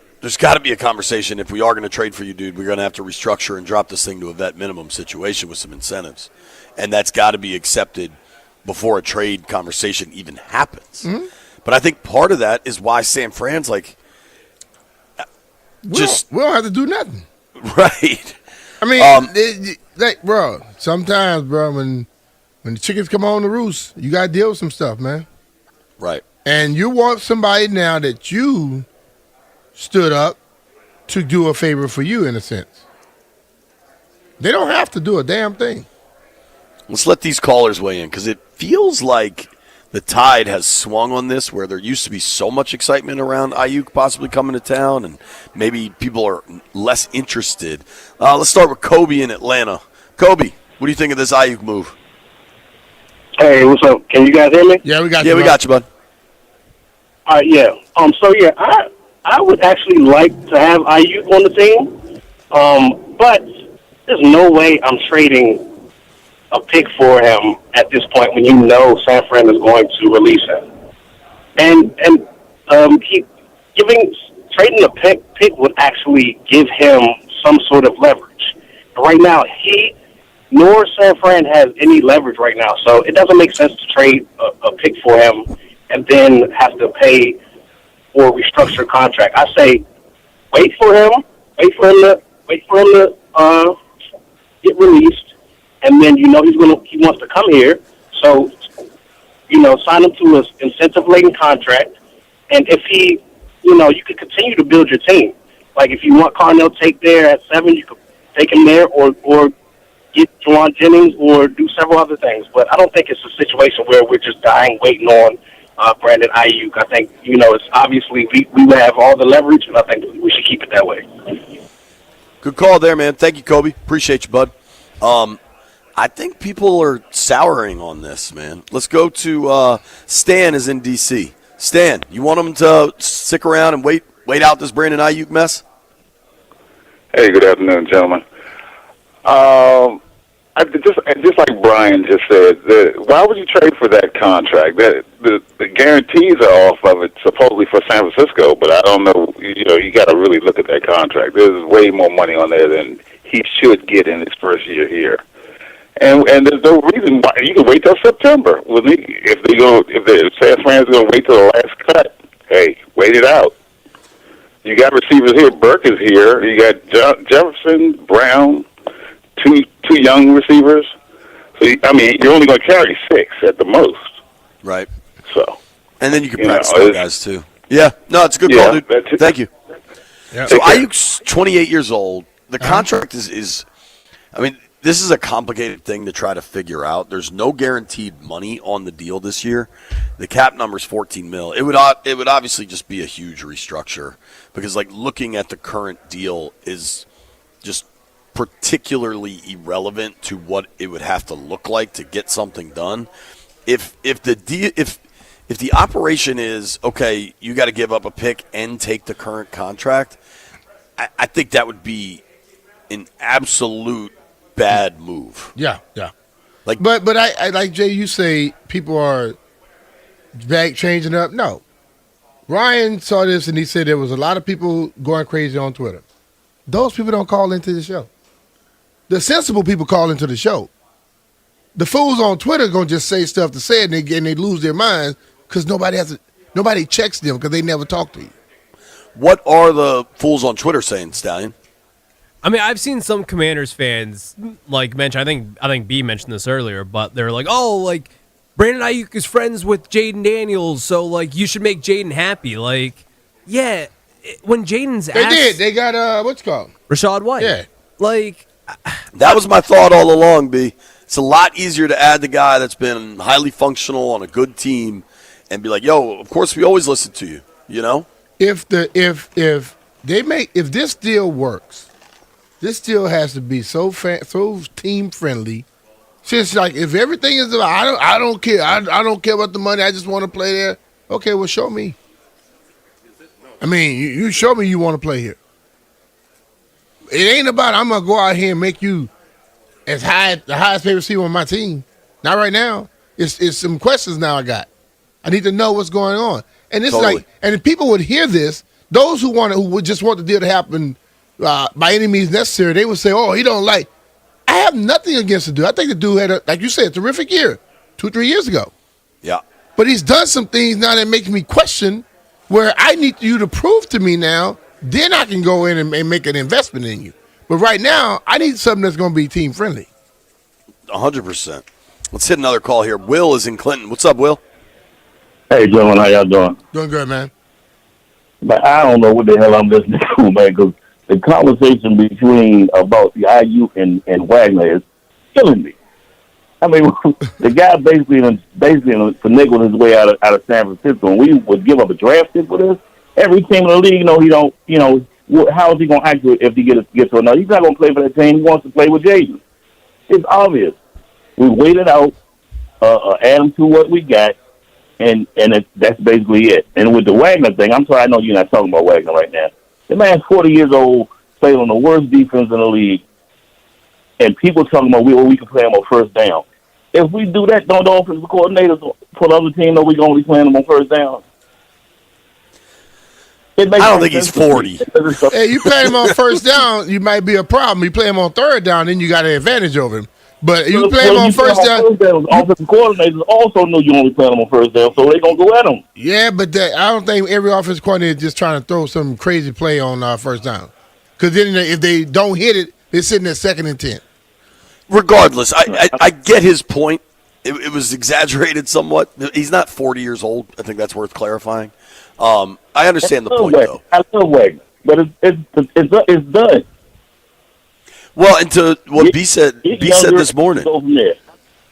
Speaker 15: to be a conversation. If we are going to trade for you, dude, we're going to have to restructure and drop this thing to a vet minimum situation with some incentives. And that's got to be accepted before a trade conversation even happens. Mm-hmm. But I think part of that is why San Fran's like,
Speaker 16: we don't have to do nothing.
Speaker 15: Right.
Speaker 16: I mean, bro, sometimes, bro, when the chickens come on the roost, you got to deal with some stuff, man.
Speaker 15: Right.
Speaker 16: And you want somebody now that you stood up to do a favor for you, in a sense. They don't have to do a damn thing.
Speaker 15: Let's let these callers weigh in, because it feels like the tide has swung on this, where there used to be so much excitement around Ayuk possibly coming to town, and maybe people are less interested. Let's start with Kobe in Atlanta. Kobe, what do you think of this Ayuk move?
Speaker 11: Hey, what's up? Can you guys hear me?
Speaker 16: Yeah, we got you.
Speaker 15: Yeah, we got you, bud.
Speaker 11: All right, yeah. I would actually like to have Ayuk on the team, but there's no way I'm trading a pick for him at this point when you know San Fran is going to release him. And trading a pick would actually give him some sort of leverage. But right now, he nor San Fran has any leverage right now, so it doesn't make sense to trade a pick for him and then have to pay for a restructured contract. I say wait for him to get released, and then he wants to come here. So sign him to an incentive-laden contract, and if he, you could continue to build your team. Like if you want Carnell Tate there at 7, you could take him there, or get Juwan Jennings, or do several other things. But I don't think it's a situation where we're just dying waiting on Brandon Ayuk. I think, it's obviously we have all the leverage, and I think we should keep it that way.
Speaker 15: Good call there, man. Thank you, Kobe. Appreciate you, bud. I think people are souring on this, man. Let's go to Stan is in D.C. Stan, you want him to stick around and wait out this Brandon Ayuk mess?
Speaker 12: Hey, good afternoon, gentlemen. Just like Brian just said, why would you trade for that contract? The guarantees are off of it supposedly for San Francisco, but I don't know. You got to really look at that contract. There's way more money on there than he should get in his first year here. And there's no reason why you can wait till September. If the San Fran's going to wait till the last cut, hey, wait it out. You got receivers here. Burke is here. You got Jefferson, Brown, two young receivers. So you're only going to carry 6 at the most.
Speaker 15: Right.
Speaker 12: So.
Speaker 15: And then you can practice other guys too. Yeah. No, it's a good call, dude. Thank you. Yeah. So Ayuk's 28 years old. The contract is. This is a complicated thing to try to figure out. There's no guaranteed money on the deal this year. The cap number is $14 million. It would obviously just be a huge restructure because looking at the current deal is just particularly irrelevant to what it would have to look like to get something done. If the operation is okay, you got to give up a pick and take the current contract, I think that would be an absolute bad move.
Speaker 16: Yeah. But I like Jay. You say people are changing up. No, Ryan saw this and he said there was a lot of people going crazy on Twitter. Those people don't call into the show. The sensible people call into the show. The fools on Twitter gonna just say stuff to say it and they lose their minds because nobody checks them because they never talk to you.
Speaker 15: What are the fools on Twitter saying, Stallion?
Speaker 19: I've seen some Commanders fans mention. I think B mentioned this earlier, but they're like, "Oh, Brandon Ayuk is friends with Jaden Daniels, so you should make Jaden happy." When Jaden's
Speaker 16: they got what's it called
Speaker 19: Rashad White.
Speaker 16: Yeah,
Speaker 15: that was my thought all along. B. It's a lot easier to add the guy that's been highly functional on a good team, and be like, "Yo, of course we always listen to you." You know,
Speaker 16: if this deal works. This deal has to be so team friendly. Since if everything is about I don't care. I don't care about the money. I just want to play there. Okay, well show me. You show me you want to play here. It ain't about I'm gonna go out here and make you the highest paid receiver on my team. Not right now. It's some questions now I got. I need to know what's going on. And it's
Speaker 15: totally.
Speaker 16: and if people would hear this, those who would just want the deal to happen. By any means necessary, they would say, "Oh, he don't like." I have nothing against the dude. I think the dude had, like you said, a terrific year 2-3 years ago.
Speaker 15: Yeah.
Speaker 16: But he's done some things now that makes me question where I need you to prove to me now. Then I can go in and make an investment in you. But right now, I need something that's going to be team friendly.
Speaker 15: 100%. Let's hit another call here. Will is in Clinton. What's up, Will?
Speaker 22: Hey, gentlemen, how y'all doing?
Speaker 16: Doing good, man.
Speaker 22: But I don't know what the hell I'm listening to, man, because the conversation about the IU and Wagner is killing me. The guy basically finagled his way out of San Francisco, and we would give up a draft pick for this. Every team in the league, how is he going to act if he gets to another? He's not going to play for that team. He wants to play with Jaden. It's obvious. We waited out, add him to what we got, and that's basically it. And with the Wagner thing, I'm sorry, I know you're not talking about Wagner right now. The man's 40 years old, played on the worst defense in the league, and people talking about we can play him on first down. If we do that, don't the offensive coordinators for the other team know we going to be playing him on first down?
Speaker 15: I don't think he's 40.
Speaker 16: Hey, you play him on first down, you might be a problem. You play him on third down, then you got an advantage over him. But you play him on first down.
Speaker 22: Offensive coordinators also know you only play him on first down, so they're going to go at him.
Speaker 16: Yeah, but I don't think every offensive coordinator is just trying to throw some crazy play on first down. Because then if they don't hit it, they're sitting at 2nd and 10.
Speaker 15: Regardless, I get his point. It was exaggerated somewhat. He's not 40 years old. I think that's worth clarifying. I understand the point, though.
Speaker 22: I love Wagner, but it's done.
Speaker 15: Well, and to what B said this morning.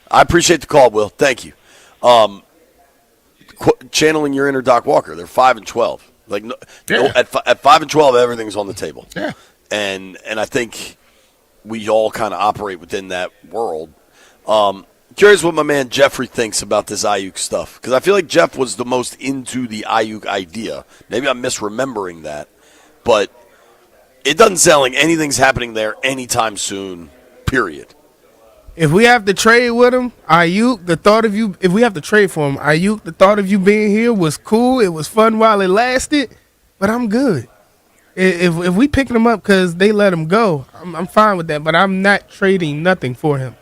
Speaker 15: I appreciate the call, Will. Thank you. Channeling your inner Doc Walker. They're 5-12. At 5-12, everything's on the table.
Speaker 16: Yeah.
Speaker 15: And I think we all kind of operate within that world. Curious what my man Jeffrey thinks about this Ayuk stuff, because I feel like Jeff was the most into the Ayuk idea. Maybe I'm misremembering that, but it doesn't sound like anything's happening there anytime soon, period.
Speaker 20: If we have to trade with him, Ayuk, the thought of you, if we have to trade for him, Ayuk, the thought of you being here was cool. It was fun while it lasted, but I'm good. If we picking him up because they let him go, I'm fine with that, but I'm not trading nothing for him.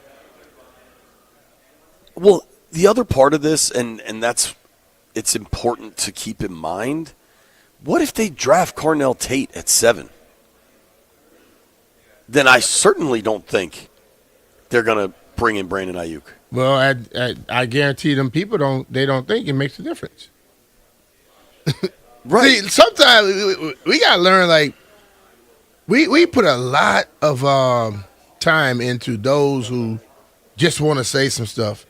Speaker 15: Well, the other part of this, and it's important to keep in mind, what if they draft Carnell Tate at 7? Then I certainly don't think they're going to bring in Brandon Ayuk.
Speaker 16: Well, I guarantee them people don't think it makes a difference.
Speaker 15: Right.
Speaker 16: See, sometimes we got to learn, like, we put a lot of time into those who just want to say some stuff.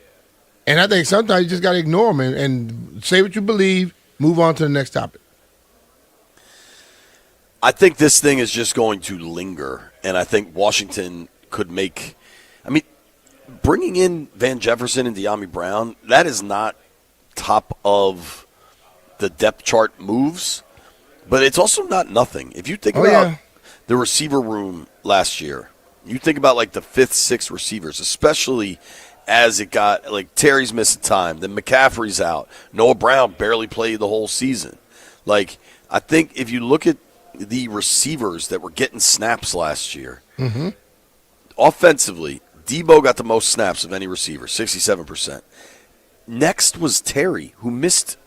Speaker 16: And I think sometimes you just got to ignore them and say what you believe, move on to the next topic.
Speaker 15: I think this thing is just going to linger, and I think Washington could make – I mean, bringing in Van Jefferson and De'Ami Brown, that is not top of the depth chart moves, but it's also not nothing. If you think about the receiver room last year, you think about like the 5th, 6th receivers, especially as it got – like Terry's missing time, then McCaffrey's out. Noah Brown barely played the whole season. Like, I think if you look at the receivers that were getting snaps last year, offensively, Debo got the most snaps of any receiver, 67%. Next was Terry, who missed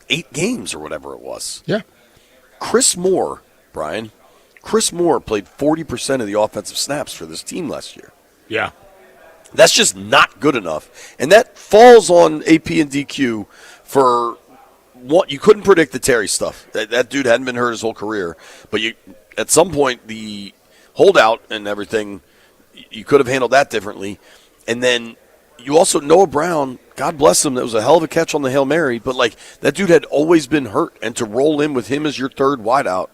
Speaker 15: 8 games or whatever it was.
Speaker 16: Yeah.
Speaker 15: Chris Moore, Brian, Chris Moore played 40% of the offensive snaps for this team last year.
Speaker 16: Yeah.
Speaker 15: That's just not good enough. And that falls on AP and DQ for what you couldn't predict the Terry stuff. That dude hadn't been hurt his whole career. But at some point, the holdout and everything, you could have handled that differently. And then you also, Noah Brown, God bless him, that was a hell of a catch on the Hail Mary. But, like, that dude had always been hurt. And to roll in with him as your third wideout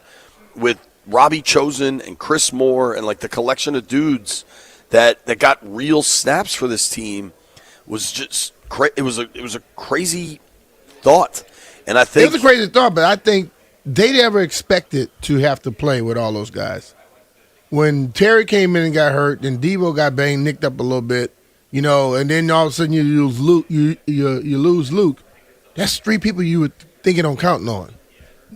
Speaker 15: with Robbie Chosen and Chris Moore and, like, the collection of dudes that got real snaps for this team was just it was a crazy thought. And I think
Speaker 16: it was a crazy thought, but I think they never expected to have to play with all those guys. When Terry came in and got hurt, and Debo got banged, nicked up a little bit, and then all of a sudden you lose Luke. You lose Luke. That's 3 people you were thinking on counting on.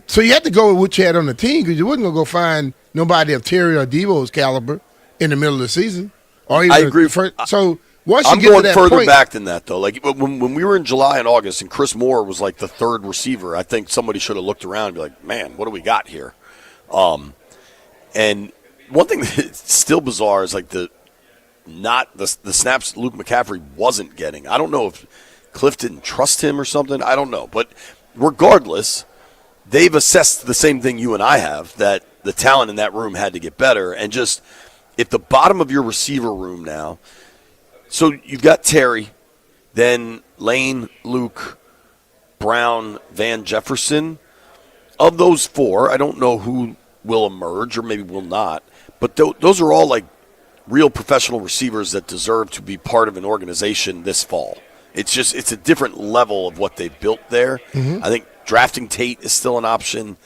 Speaker 16: So you had to go with what you had on the team because you wasn't gonna go find nobody of Terry or Debo's caliber in the middle of the season. Or even
Speaker 15: I agree.
Speaker 16: So once you
Speaker 15: I'm
Speaker 16: get
Speaker 15: going
Speaker 16: to that
Speaker 15: further
Speaker 16: point,
Speaker 15: back than that, though. Like when we were in July and August, and Chris Moore was like the 3rd receiver, I think somebody should have looked around and be like, "Man, what do we got here?" And one thing that's still bizarre is like the snaps Luke McCaffrey wasn't getting. I don't know if Cliff didn't trust him or something. I don't know, but regardless, they've assessed the same thing you and I have, that the talent in that room had to get better, and just if the bottom of your receiver room now. So you've got Terry, then Lane, Luke, Brown, Van Jefferson. Of those 4, I don't know who will emerge or maybe will not, but those are all like real professional receivers that deserve to be part of an organization this fall. It's a different level of what they've built there. I think drafting Tate is still an option.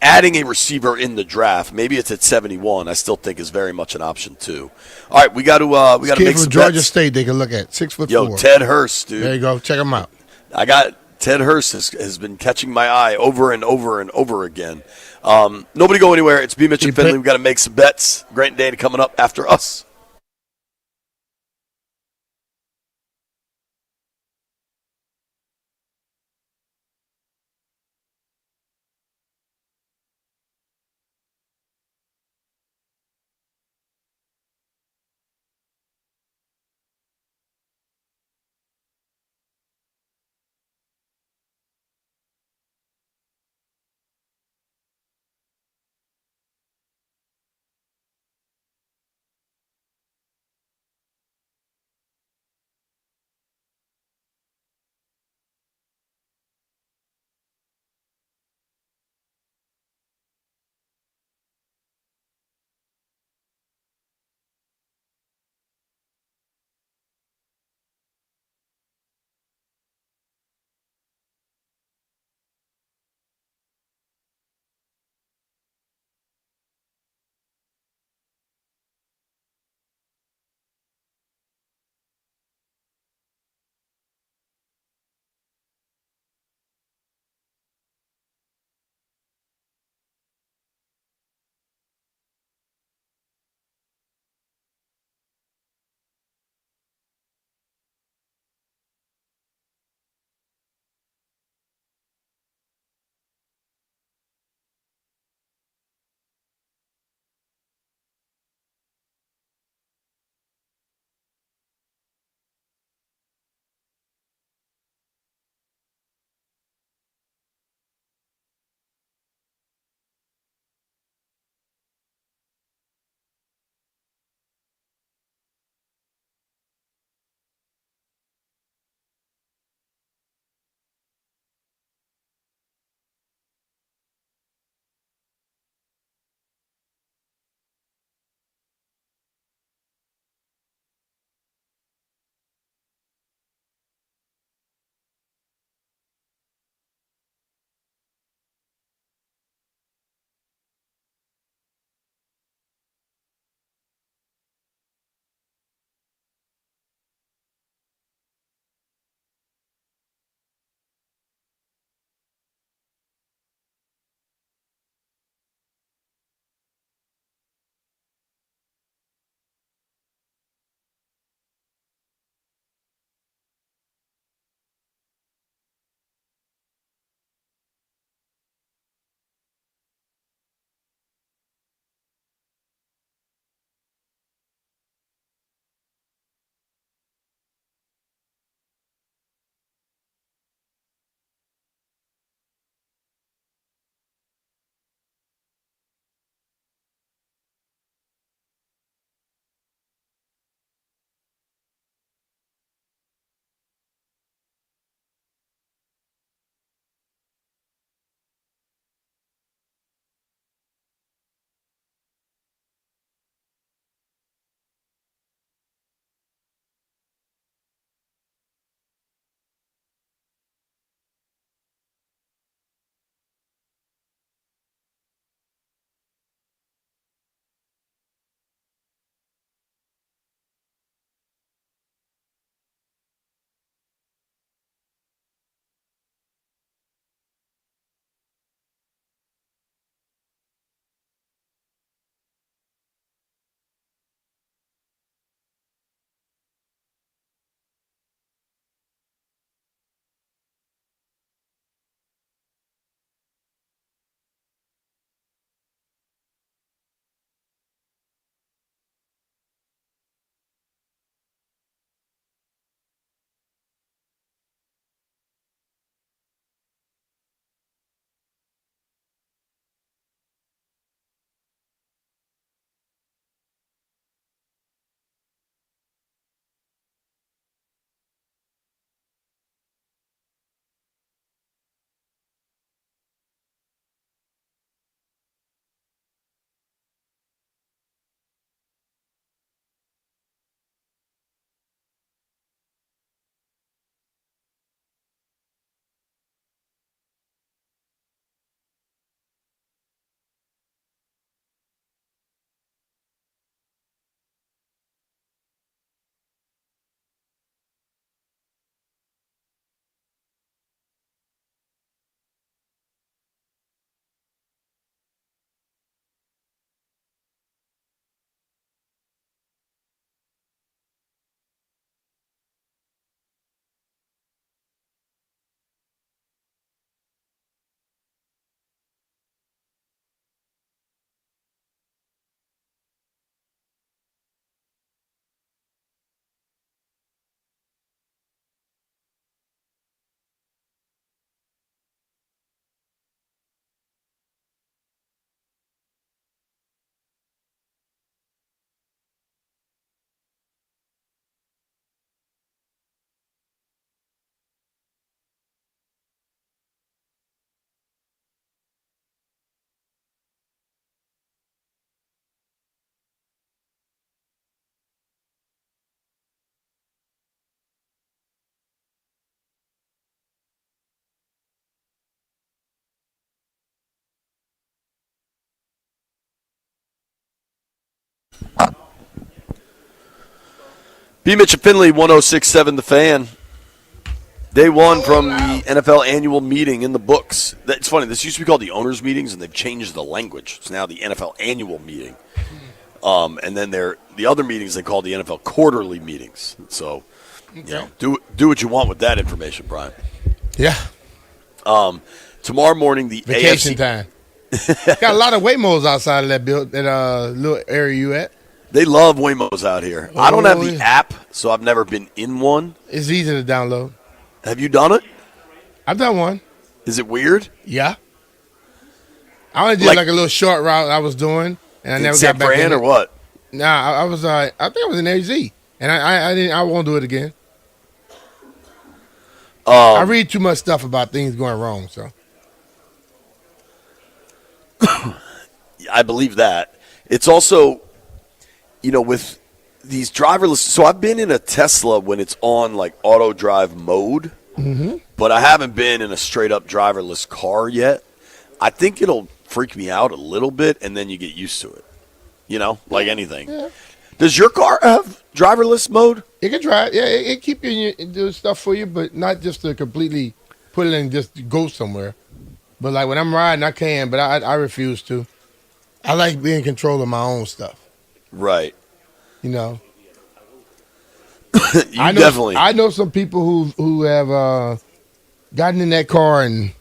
Speaker 15: Adding a receiver in the draft, maybe it's at 71, I still think is very much an option too. All right, we got to make some
Speaker 16: Georgia
Speaker 15: bets.
Speaker 16: State they can look at 6'4".
Speaker 15: Yo, Ted Hurst, dude.
Speaker 16: There you go. Check him out.
Speaker 15: I got Ted Hurst has been catching my eye over and over and over again. Nobody go anywhere. It's B. Mitch and Finley. We've got to make some bets. Grant and Dana coming up after us. B. Mitch and Finley, 106.7 The Fan. Day one from the NFL annual meeting in the books. It's funny. This used to be called the owners' meetings, and they've changed the language. It's now the NFL annual meeting. And then the other meetings they call the NFL quarterly meetings. So, do what you want with that information, Brian.
Speaker 16: Yeah.
Speaker 15: Tomorrow morning, the
Speaker 16: vacation
Speaker 15: AFC
Speaker 16: time. Got a lot of Waymos outside of that little area you at.
Speaker 15: They love Waymos out here. I don't have the app, so I've never been in one.
Speaker 16: It's easy to download.
Speaker 15: Have you done it?
Speaker 16: I've done one.
Speaker 15: Is it weird?
Speaker 16: Yeah. I only did like a little short route I was doing, and I never got back in.
Speaker 15: San Fran or what?
Speaker 16: Nah, I was. I think I was in AZ, and I didn't. I won't do it again. I read too much stuff about things going wrong, so.
Speaker 15: I believe that. It's also, with these driverless. So I've been in a Tesla when it's on like auto drive mode, but I haven't been in a straight up driverless car yet. I think it'll freak me out a little bit, and then you get used to it. Like anything. Yeah. Does your car have driverless mode?
Speaker 16: It can drive. Yeah, it keep you do stuff for you, but not just to completely put it in and just go somewhere. But like when I'm riding, I can, but I refuse to. I like being in control of my own stuff.
Speaker 15: Right.
Speaker 16: I know some people who have gotten in that car and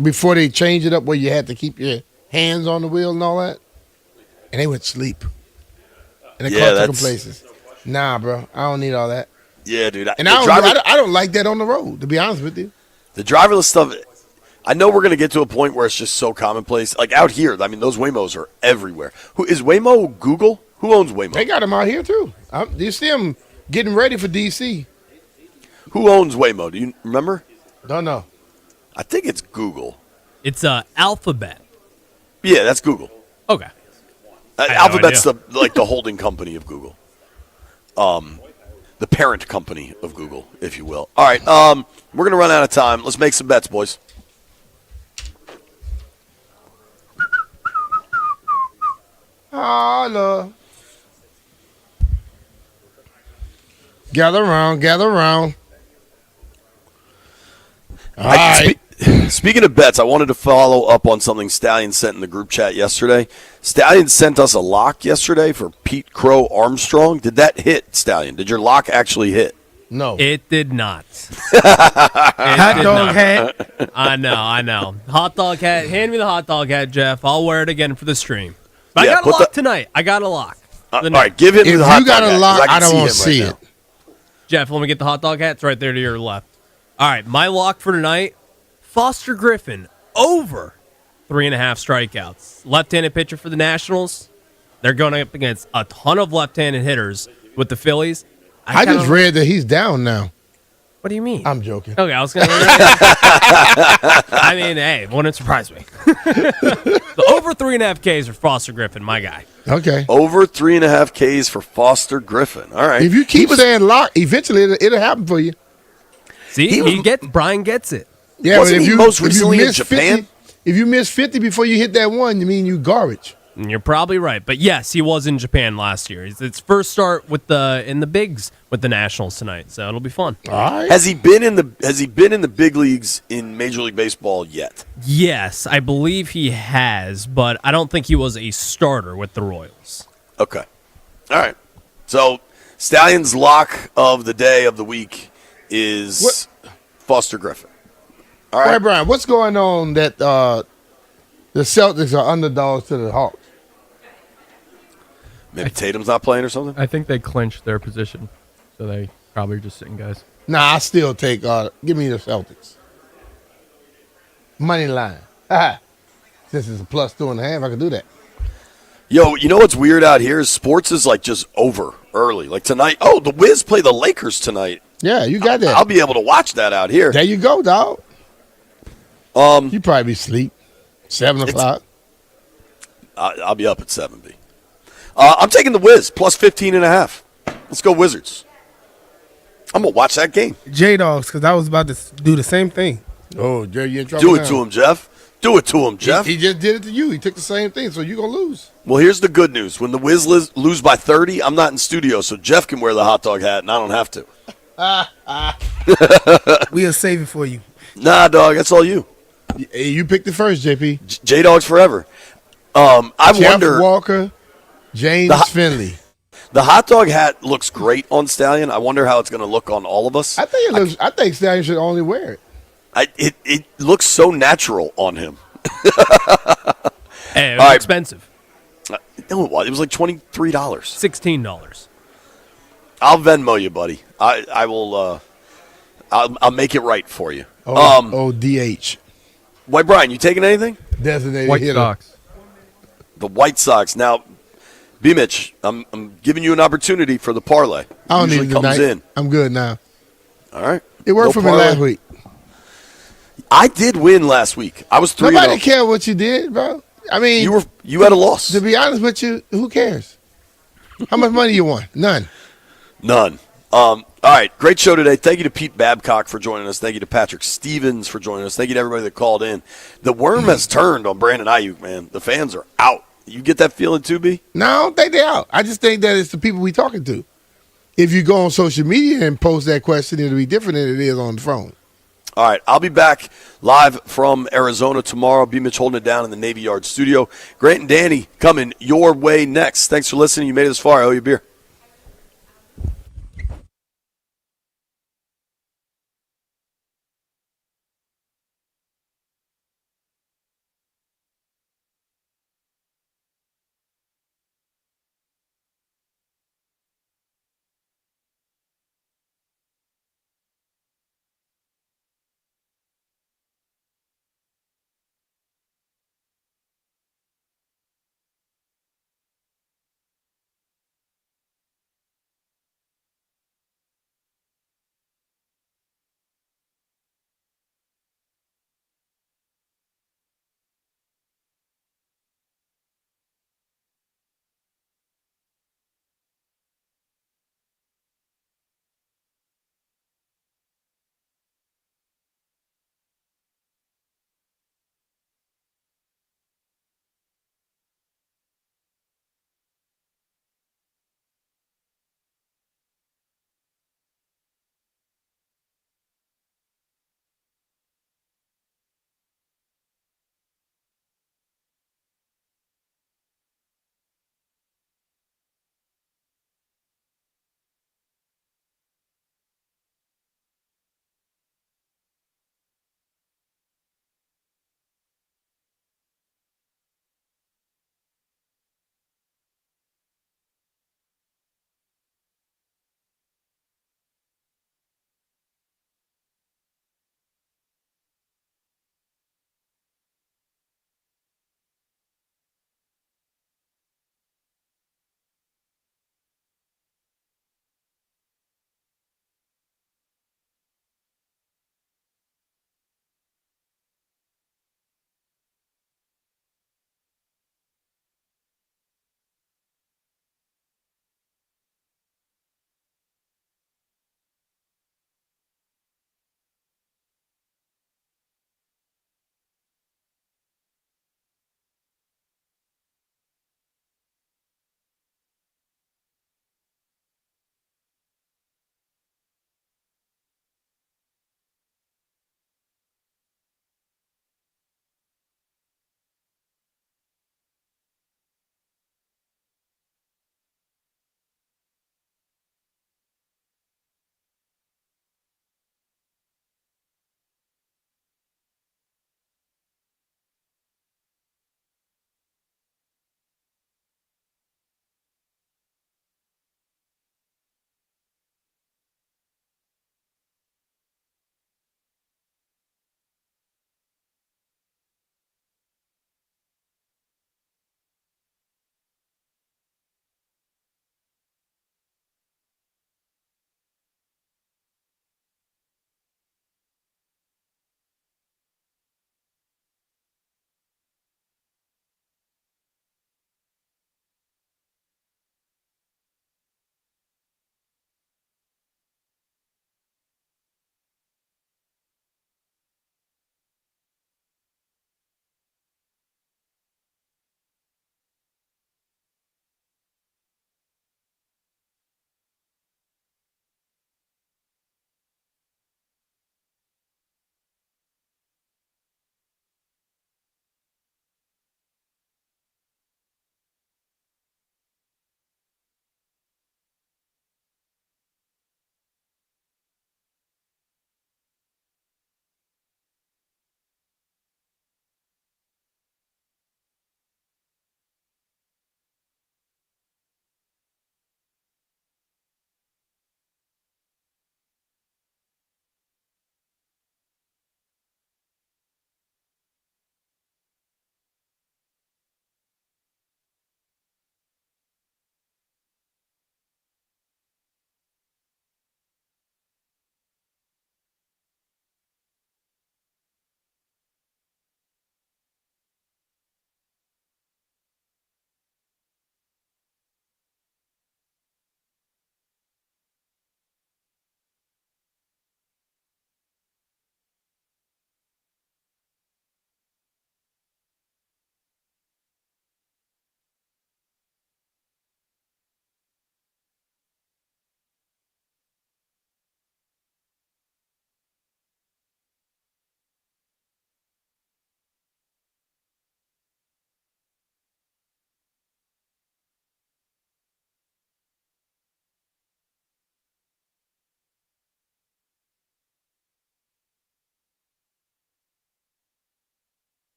Speaker 16: before they changed it up where you had to keep your hands on the wheel and all that, and they went to sleep. And the car took them places. Nah, bro, I don't need all that.
Speaker 15: Yeah, dude.
Speaker 16: And I don't like that on the road, to be honest with you.
Speaker 15: The driverless stuff, I know we're going to get to a point where it's just so commonplace. Like out here, I mean, those Waymos are everywhere. Is Waymo Google? Who owns Waymo?
Speaker 16: They got them out here, too. You see them getting ready for D.C.
Speaker 15: Who owns Waymo? Do you remember?
Speaker 16: Don't know.
Speaker 15: I think it's Google.
Speaker 19: It's Alphabet.
Speaker 15: Yeah, that's Google.
Speaker 19: Okay.
Speaker 15: Alphabet's the holding company of Google. The parent company of Google, if you will. All right, we're going to run out of time. Let's make some bets, boys.
Speaker 16: Holla. Gather around. All right.
Speaker 15: Speaking of bets, I wanted to follow up on something Stallion sent in the group chat yesterday. Stallion sent us a lock yesterday for Pete Crow Armstrong. Did that hit, Stallion? Did your lock actually hit?
Speaker 16: No.
Speaker 19: It did not.
Speaker 20: Hot dog hat.
Speaker 19: I know. Hot dog hat. Hand me the hot dog hat, Jeff. I'll wear it again for the stream. But I got a lock tonight. I got a lock.
Speaker 15: All right, give him the hot dog hat. If you got a lock,
Speaker 16: I don't want to see it.
Speaker 19: Jeff, let me get the hot dog hat. It's right there to your left. All right, my lock for tonight, Foster Griffin, over 3.5 strikeouts. Left-handed pitcher for the Nationals. They're going up against a ton of left-handed hitters with the Phillies.
Speaker 16: I just read that he's down now.
Speaker 19: What do you mean?
Speaker 16: I'm joking.
Speaker 19: Okay, I was going to. I mean, hey, wouldn't surprise me. The over 3.5 Ks for Foster Griffin, my guy.
Speaker 16: Okay.
Speaker 15: Over 3.5 Ks for Foster Griffin. All right.
Speaker 16: If you keep saying lock, eventually it'll happen for you.
Speaker 19: See, Brian gets it.
Speaker 16: Yeah,
Speaker 15: wasn't he most recently in Japan?
Speaker 16: 50, if you miss 50 before you hit that one, you mean you garbage.
Speaker 19: You're probably right, but yes, he was in Japan last year. It's his first start in the bigs with the Nationals tonight, so it'll be fun.
Speaker 16: All right.
Speaker 15: Has he been in the big leagues in Major League Baseball yet?
Speaker 19: Yes, I believe he has, but I don't think he was a starter with the Royals.
Speaker 15: Okay. All right. So Stallion's lock of the day of the week is Foster Griffin. All right,
Speaker 16: Brian, what's going on that the Celtics are underdogs to the Hawks?
Speaker 15: Maybe Tatum's not playing or something?
Speaker 9: I think they clinched their position, so they probably just sitting guys.
Speaker 16: Nah, I still take give me the Celtics. Money line. Since it's a plus 2.5, I can do that.
Speaker 15: Yo, you know what's weird out here is sports is like just over early. Like tonight, the Wiz play the Lakers tonight.
Speaker 16: Yeah, you got that.
Speaker 15: I'll be able to watch that out here.
Speaker 16: There you go, dog. You probably be asleep. 7 o'clock.
Speaker 15: I'll be up at 7B. I'm taking the Wiz plus 15.5. Let's go Wizards. I'm gonna watch that game.
Speaker 20: J-Dogs, because I was about to do the same thing.
Speaker 16: Oh, Jerry, you in trouble
Speaker 15: Do it
Speaker 16: now.
Speaker 15: to him, Jeff. do it to him, Jeff.
Speaker 16: He just did it to you. He took the same thing, so you're going to lose.
Speaker 15: Well, here's the good news. When the Wiz lose by 30, I'm not in studio, so Jeff can wear the hot dog hat, and I don't have to.
Speaker 20: We'll save it for you.
Speaker 15: Nah, dog, that's all you.
Speaker 16: You picked it first, JP.
Speaker 15: J-Dogs forever. I
Speaker 16: Jeff
Speaker 15: wonder.
Speaker 16: Walker, James Finley.
Speaker 15: The hot dog hat looks great on Stallion. I wonder how it's going to look on all of us.
Speaker 16: I think Stallion should only wear it.
Speaker 15: It looks so natural on him.
Speaker 19: Hey, it was expensive.
Speaker 15: No, it was like $23.
Speaker 19: $16.
Speaker 15: I'll Venmo you, buddy. I will. I'll make it right for you.
Speaker 16: DH.
Speaker 15: White Brian, you taking anything?
Speaker 16: Designated
Speaker 9: White
Speaker 16: hitter.
Speaker 9: Sox.
Speaker 15: The White Sox. Now, B. Mitch, I'm giving you an opportunity for the parlay.
Speaker 16: I don't
Speaker 15: Usually
Speaker 16: need it
Speaker 15: comes
Speaker 16: tonight.
Speaker 15: in.
Speaker 16: I'm good now.
Speaker 15: All right.
Speaker 16: It worked for me
Speaker 15: parlay.
Speaker 16: last week.
Speaker 15: I did win last week. I was 3-0.
Speaker 16: Nobody cared what you did, bro. I mean,
Speaker 15: you had a loss.
Speaker 16: To be honest with you, who cares? How much money you won? None.
Speaker 15: All right, great show today. Thank you to Pete Babcock for joining us. Thank you to Patrick Stevens for joining us. Thank you to everybody that called in. The worm has turned on Brandon Ayuk, man. The fans are out. You get that feeling too, B?
Speaker 16: No, I don't think they're out. I just think that it's the people we talking to. If you go on social media and post that question, it'll be different than it is on the phone.
Speaker 15: All right, I'll be back live from Arizona tomorrow. B. Mitch holding it down in the Navy Yard studio. Grant and Danny coming your way next. Thanks for listening. You made it this far. I owe you a beer.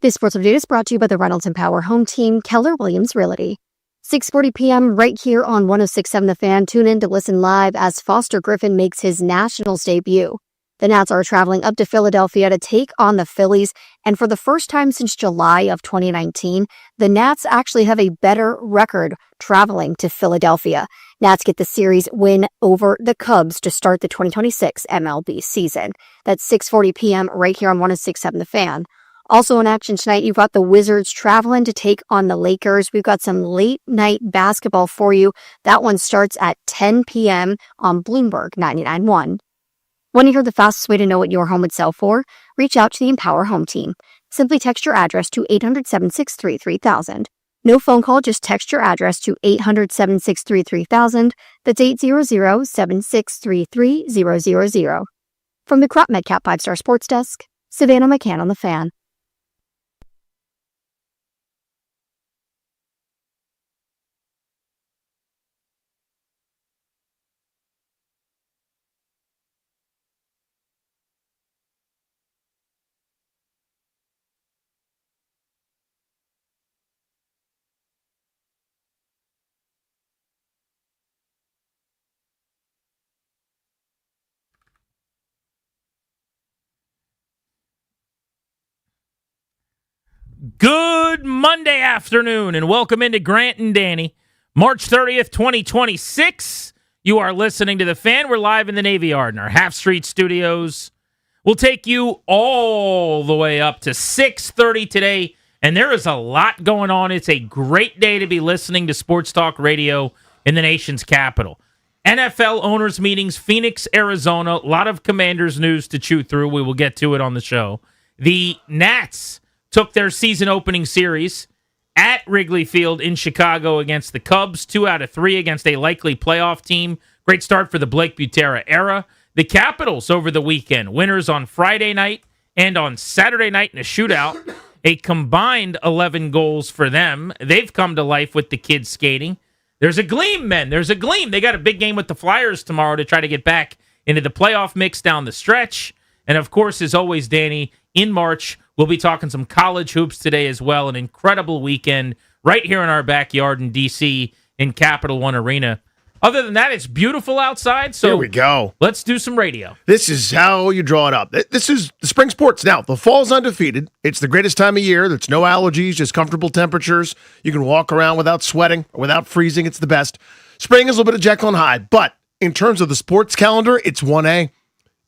Speaker 7: This sports update is brought to you by the Reynolds and Power Home Team, Keller Williams Realty. 6:40 p.m. right here on 106.7 The Fan. Tune in to listen live as Foster Griffin makes his Nationals debut. The Nats are traveling up to Philadelphia to take on the Phillies, and for the first time since July of 2019, the Nats actually have a better record traveling to Philadelphia. Nats get the series win over the Cubs to start the 2026 MLB season. That's 6:40 p.m. right here on 106.7 The Fan. Also in action tonight, you've got the Wizards traveling to take on the Lakers. We've got some late night basketball for you. That one starts at 10 p.m. on Bloomberg 99.1. Want to hear the fastest way to know what your home would sell for? Reach out to the Empower Home Team. Simply text your address to 800-763-3000. No phone call, just text your address to 800-763-3000. That's 800-763-3000. From the Crop MedCap 5-Star Sports Desk, Savannah McCann on The Fan.
Speaker 6: Good Monday afternoon and welcome into Grant and Danny. March 30th, 2026. You are listening to The Fan. We're live in the Navy Yard in our Half Street studios. We'll take you all the way up to 6:30 today, and there is a lot going on. It's a great day to be listening to Sports Talk Radio in the nation's capital. NFL owners meetings, Phoenix, Arizona. A lot of Commanders news to chew through. We will get to it on the show. The Nats took their season opening series at Wrigley Field in Chicago against the Cubs, 2 out of 3 against a likely playoff team. Great start for the Blake Butera era. The Capitals over the weekend, winners on Friday night and on Saturday night in a shootout. A combined 11 goals for them. They've come to life with the kids skating. There's a gleam, men. There's a gleam. They got a big game with the Flyers tomorrow to try to get back into the playoff mix down the stretch. And of course, as always, Danny, in March, we'll be talking some college hoops today as well. An incredible weekend right here in our backyard in D.C. in Capital One Arena. Other than that, it's beautiful outside. So
Speaker 13: here we go.
Speaker 6: Let's do some radio.
Speaker 13: This is how you draw it up. This is the spring sports now. The fall's undefeated. It's the greatest time of year. There's no allergies, just comfortable temperatures. You can walk around without sweating or without freezing. It's the best. Spring is a little bit of Jekyll and Hyde, but in terms of the sports calendar, it's 1A.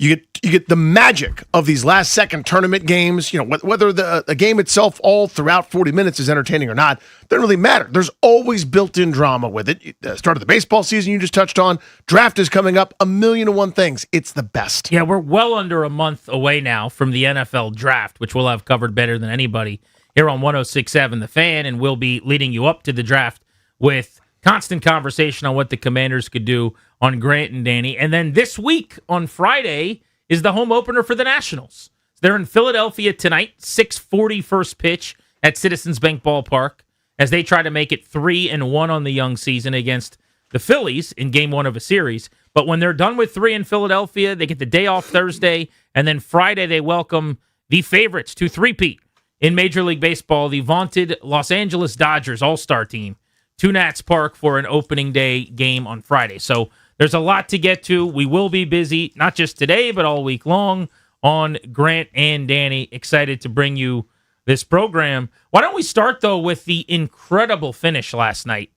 Speaker 13: You get the magic of these last second tournament games. You know, whether the game itself all throughout 40 minutes is entertaining or not, doesn't really matter. There's always built-in drama with it. Start of the baseball season you just touched on. Draft is coming up. 1,000,001 things. It's the best.
Speaker 6: Yeah, we're well under a month away now from the NFL draft, which we'll have covered better than anybody here on 106.7 The Fan, and we'll be leading you up to the draft with constant conversation on what the Commanders could do on Grant and Danny. And then this week on Friday is the home opener for the Nationals. They're in Philadelphia tonight, 6:40 first pitch at Citizens Bank Ballpark as they try to make it 3-1 on the young season against the Phillies in game 1 of a series. But when they're done with 3 in Philadelphia, they get the day off Thursday, and then Friday they welcome the favorites to three-peat in Major League Baseball, the vaunted Los Angeles Dodgers All-Star team, to Nats Park for an opening day game on Friday. So there's a lot to get to. We will be busy, not just today, but all week long on Grant and Danny. Excited to bring you this program. Why don't we start, though, with the incredible finish last night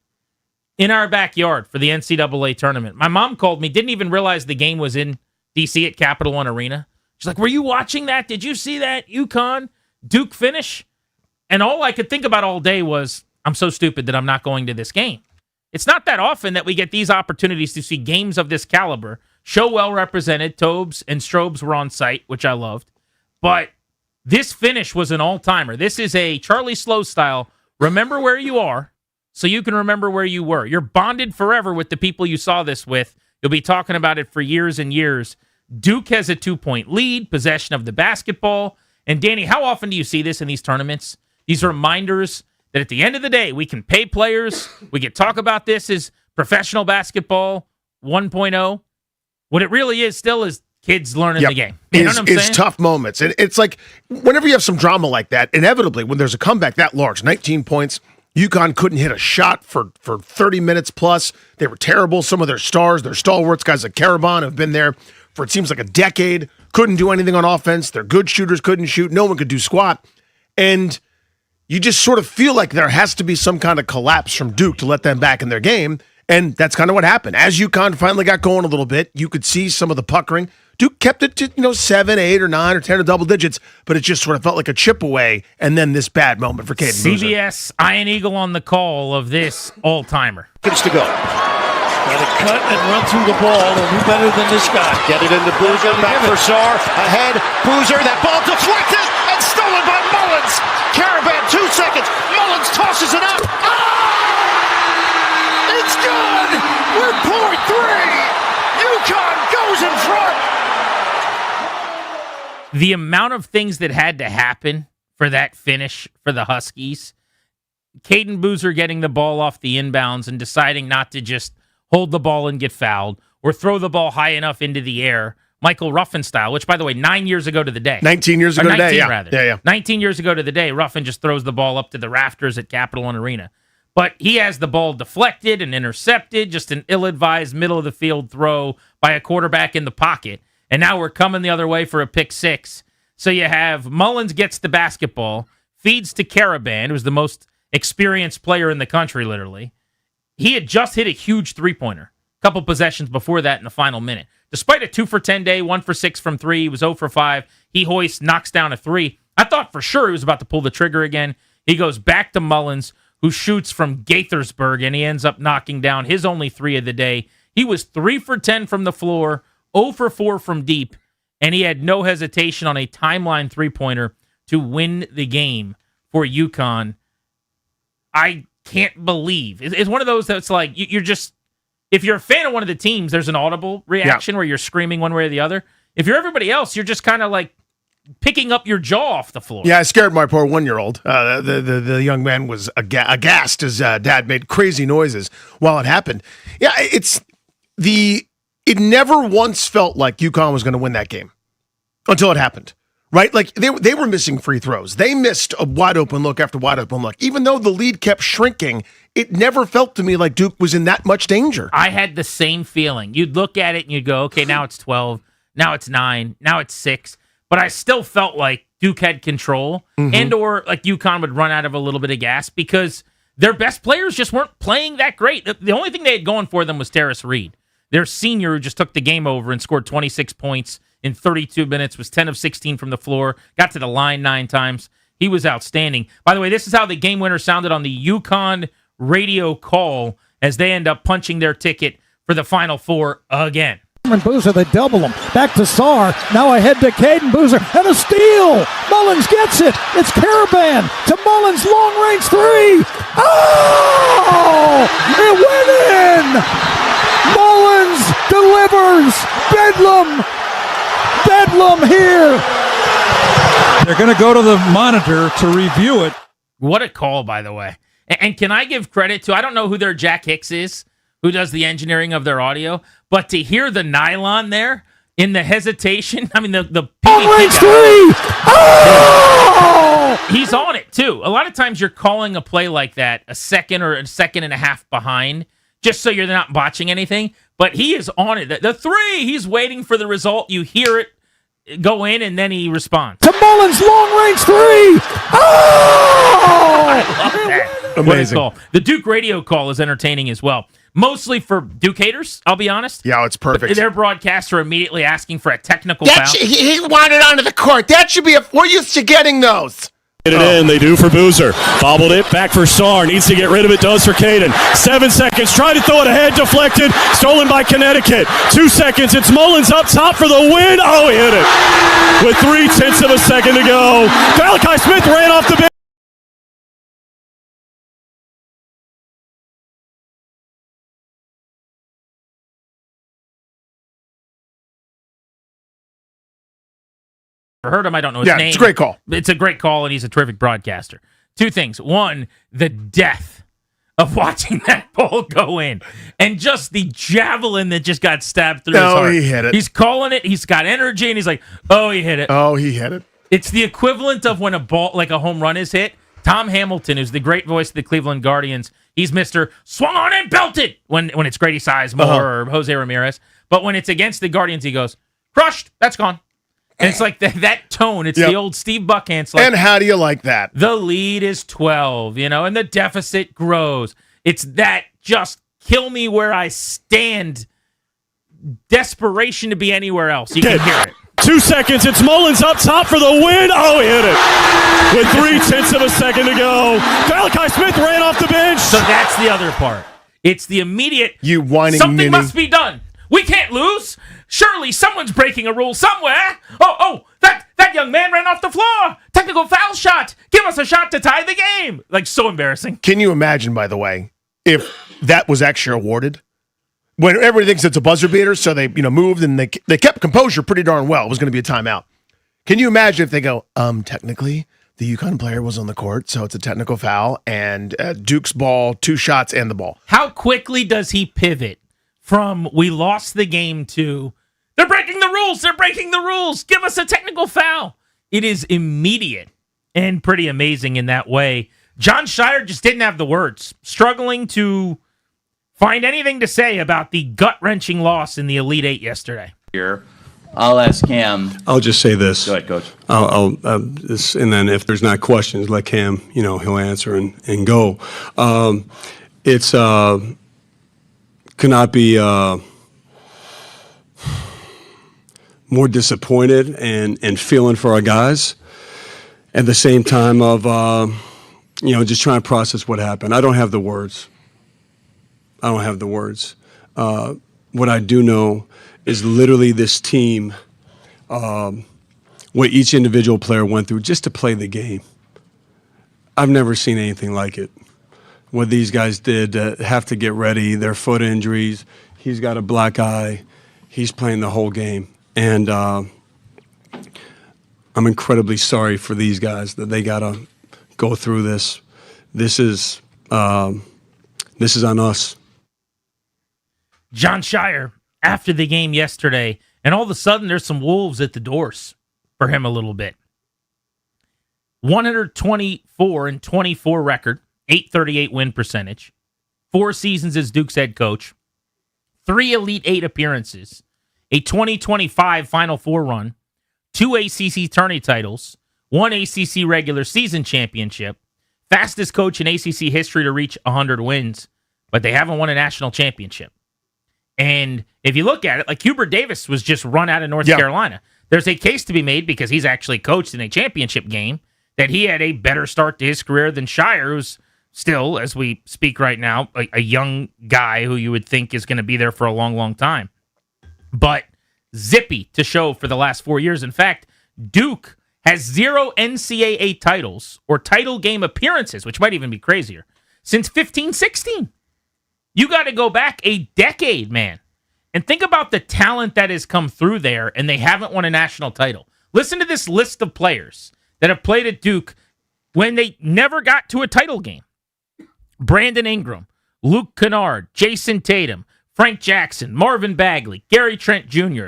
Speaker 6: in our backyard for the NCAA tournament. My mom called me, didn't even realize the game was in D.C. at Capital One Arena. She's like, were you watching that? Did you see that Yukon Duke finish? And all I could think about all day was, I'm so stupid that I'm not going to this game. It's not that often that we get these opportunities to see games of this caliber. Show well represented. Tobes and Strobes were on site, which I loved. But this finish was an all-timer. This is a Charlie Slow style. Remember where you are so you can remember where you were. You're bonded forever with the people you saw this with. You'll be talking about it for years and years. Duke has a 2-point lead, possession of the basketball. And Danny, how often do you see this in these tournaments? These reminders that at the end of the day, we can pay players. We can talk about this as professional basketball 1.0. What it really is still is kids learning the game. You know what I'm
Speaker 13: It's
Speaker 6: saying?
Speaker 13: tough moments. And it's like whenever you have some drama like that, inevitably when there's a comeback that large, 19 points, Yukon couldn't hit a shot for 30 minutes plus. They were terrible. Some of their stars, their stalwarts, guys like Caravan have been there for it seems like a decade, couldn't do anything on offense. Their good shooters couldn't shoot. No one could do squat. And you just sort of feel like there has to be some kind of collapse from Duke to let them back in their game. And that's kind of what happened. As Yukon finally got going a little bit, you could see some of the puckering. Duke kept it to 7, 8, or 9, or 10 or double digits, but it just sort of felt like a chip away. And then this bad moment for Caden Boozer.
Speaker 6: CBS Iron Eagle on the call of this all-timer.
Speaker 18: Seconds to go. Got to cut and run through the ball, and who better than this guy? Get it into Boozer, back for Sarr, ahead, Boozer, that ball deflected and stolen by Mullins. Caravan, 2 seconds, Mullins tosses it up. It's good! We're point 3! Yukon goes in front!
Speaker 6: The amount of things that had to happen for that finish for the Huskies, Caden Boozer getting the ball off the inbounds and deciding not to just hold the ball and get fouled or throw the ball high enough into the air, Michael Ruffin style, which, by the way, 9 years ago to the day.
Speaker 13: 19 years ago today, yeah.
Speaker 6: Rather.
Speaker 13: Yeah.
Speaker 6: 19 years ago to the day, Ruffin just throws the ball up to the rafters at Capital One Arena. But he has the ball deflected and intercepted, just an ill-advised middle-of-the-field throw by a quarterback in the pocket. And now we're coming the other way for a pick six. So you have Mullins gets the basketball, feeds to Caravan, who's the most experienced player in the country, literally. He had just hit a huge three-pointer a couple possessions before that in the final minute. Despite a 2 for 10 day, 1 for 6 from 3, he was 0 for 5. He hoists, knocks down a 3. I thought for sure he was about to pull the trigger again. He goes back to Mullins, who shoots from Gaithersburg, and he ends up knocking down his only 3 of the day. He was 3 for 10 from the floor, 0 for 4 from deep, and he had no hesitation on a timeline three-pointer to win the game for Yukon. I can't believe. It's one of those that's like, you're just, if you're a fan of one of the teams, there's an audible reaction where you're screaming one way or the other. If you're everybody else, you're just kind of like picking up your jaw off the floor.
Speaker 13: Yeah, I scared my poor 1-year-old. The young man was aghast as dad made crazy noises while it happened. Yeah, it never once felt like Yukon was going to win that game until it happened, right? Like they were missing free throws. They missed a wide open look after wide open look. Even though the lead kept shrinking, it never felt to me like Duke was in that much danger.
Speaker 6: I had the same feeling. You'd look at it and you'd go, okay, now it's 12, now it's 9, now it's 6. But I still felt like Duke had control and or like Yukon would run out of a little bit of gas because their best players just weren't playing that great. The only thing they had going for them was Terrace Reed, their senior who just took the game over and scored 26 points in 32 minutes, was 10 of 16 from the floor, got to the line 9 times. He was outstanding. By the way, this is how the game winner sounded on the Yukon radio call as they end up punching their ticket for the Final Four again.
Speaker 5: Boozer, they double him. Back to Sarr. Now ahead to Caden Boozer. And a steal! Mullins gets it. It's Caravan to Mullins. Long-range 3. Oh! It went in! Mullins delivers! Bedlam! Bedlam here!
Speaker 14: They're going to go to the monitor to review it.
Speaker 6: What a call, by the way. And can I give credit to, I don't know who their Jack Hicks is, who does the engineering of their audio, but to hear the nylon there in the hesitation, I mean, the
Speaker 5: long-range 3! Oh!
Speaker 6: He's on it, too. A lot of times you're calling a play like that a second or a second and a half behind, just so you're not botching anything, but he is on it. The 3, he's waiting for the result. You hear it go in, and then he responds.
Speaker 5: To Mullins, long-range 3! Oh!
Speaker 6: I love that.
Speaker 13: Amazing.
Speaker 6: What a call. The Duke radio call is entertaining as well. Mostly for Duke haters, I'll be honest.
Speaker 13: Yeah, it's perfect.
Speaker 6: Their broadcaster immediately asking for a technical foul.
Speaker 13: He wanted onto the court. That should be we're used to getting those.
Speaker 23: Get it in, they do for Boozer. Bobbled it, back for Sarr. Needs to get rid of it, does for Caden. 7 seconds, trying to throw it ahead, deflected. Stolen by Connecticut. 2 seconds, it's Mullins up top for the win. Oh, he hit it. With 0.3 of a second to go. Malachi Smith ran off the bench.
Speaker 6: Heard him, I don't know his name.
Speaker 13: Yeah, it's a great call.
Speaker 6: It's a great call, and he's a terrific broadcaster. 2 things. 1, the death of watching that ball go in. And just the javelin that just got stabbed through his
Speaker 13: No,
Speaker 6: heart.
Speaker 13: he hit it.
Speaker 6: He's calling it. He's got energy, and he's like, oh, he hit it.
Speaker 13: Oh, he hit it.
Speaker 6: It's the equivalent of when a ball, like a home run is hit. Tom Hamilton, who's the great voice of the Cleveland Guardians, he's Mr. Swung on and belted when it's Grady Sizemore or Jose Ramirez. But when it's against the Guardians, he goes, crushed, that's gone. And it's like that tone. It's the old Steve Buckhantz. Like,
Speaker 13: and how do you like that?
Speaker 6: The lead is 12, and the deficit grows. It's that just kill me where I stand. Desperation to be anywhere else. You can hear it.
Speaker 23: 2 seconds. It's Mullins up top for the win. Oh, he hit it. With 0.3 of a second to go. Malachi Smith ran off the bench.
Speaker 6: So that's the other part. It's the immediate.
Speaker 13: You whining
Speaker 6: something
Speaker 13: ninny.
Speaker 6: must be done. We can't lose. Surely someone's breaking a rule somewhere. Oh, that young man ran off the floor. Technical foul shot. Give us a shot to tie the game. Like, so embarrassing.
Speaker 13: Can you imagine, by the way, if that was actually awarded? When everybody thinks it's a buzzer beater, so they moved and they kept composure pretty darn well. It was going to be a timeout. Can you imagine if they go, technically, the Yukon player was on the court, so it's a technical foul, and Duke's ball, 2 shots, and the ball.
Speaker 6: How quickly does he pivot from we lost the game to they're breaking the rules, give us a technical foul? It is immediate and pretty amazing in that way. John Shire just didn't have the words, struggling to find anything to say about the gut-wrenching loss in the Elite Eight yesterday.
Speaker 2: Here, I'll ask Cam.
Speaker 3: I'll just say this.
Speaker 2: Go ahead, Coach.
Speaker 3: And then if there's not questions, let Cam, he'll answer and go. It's cannot be more disappointed and feeling for our guys at the same time of just trying to process what happened. I don't have the words. What I do know is literally this team, what each individual player went through just to play the game. I've never seen anything like it. What these guys did, have to get ready, their foot injuries. He's got a black eye. He's playing the whole game. And I'm incredibly sorry for these guys that they got to go through this. This is on us.
Speaker 6: John Shire, after the game yesterday, and all of a sudden there's some wolves at the doors for him a little bit. 124-24 record, 838 win percentage, 4 seasons as Duke's head coach, 3 Elite Eight appearances, a 2025 Final Four run, 2 ACC tourney titles, 1 ACC regular season championship, fastest coach in ACC history to reach 100 wins, but they haven't won a national championship. And if you look at it, like Hubert Davis was just run out of North Carolina. There's a case to be made because he's actually coached in a championship game that he had a better start to his career than Shire, who's still, as we speak right now, a young guy who you would think is going to be there for a long, long time. But zippy to show for the last 4 years. In fact, Duke has 0 NCAA titles or title game appearances, which might even be crazier, since 15-16. You got to go back a decade, man. And think about the talent that has come through there, and they haven't won a national title. Listen to this list of players that have played at Duke when they never got to a title game. Brandon Ingram, Luke Kennard, Jason Tatum, Frank Jackson, Marvin Bagley, Gary Trent Jr.,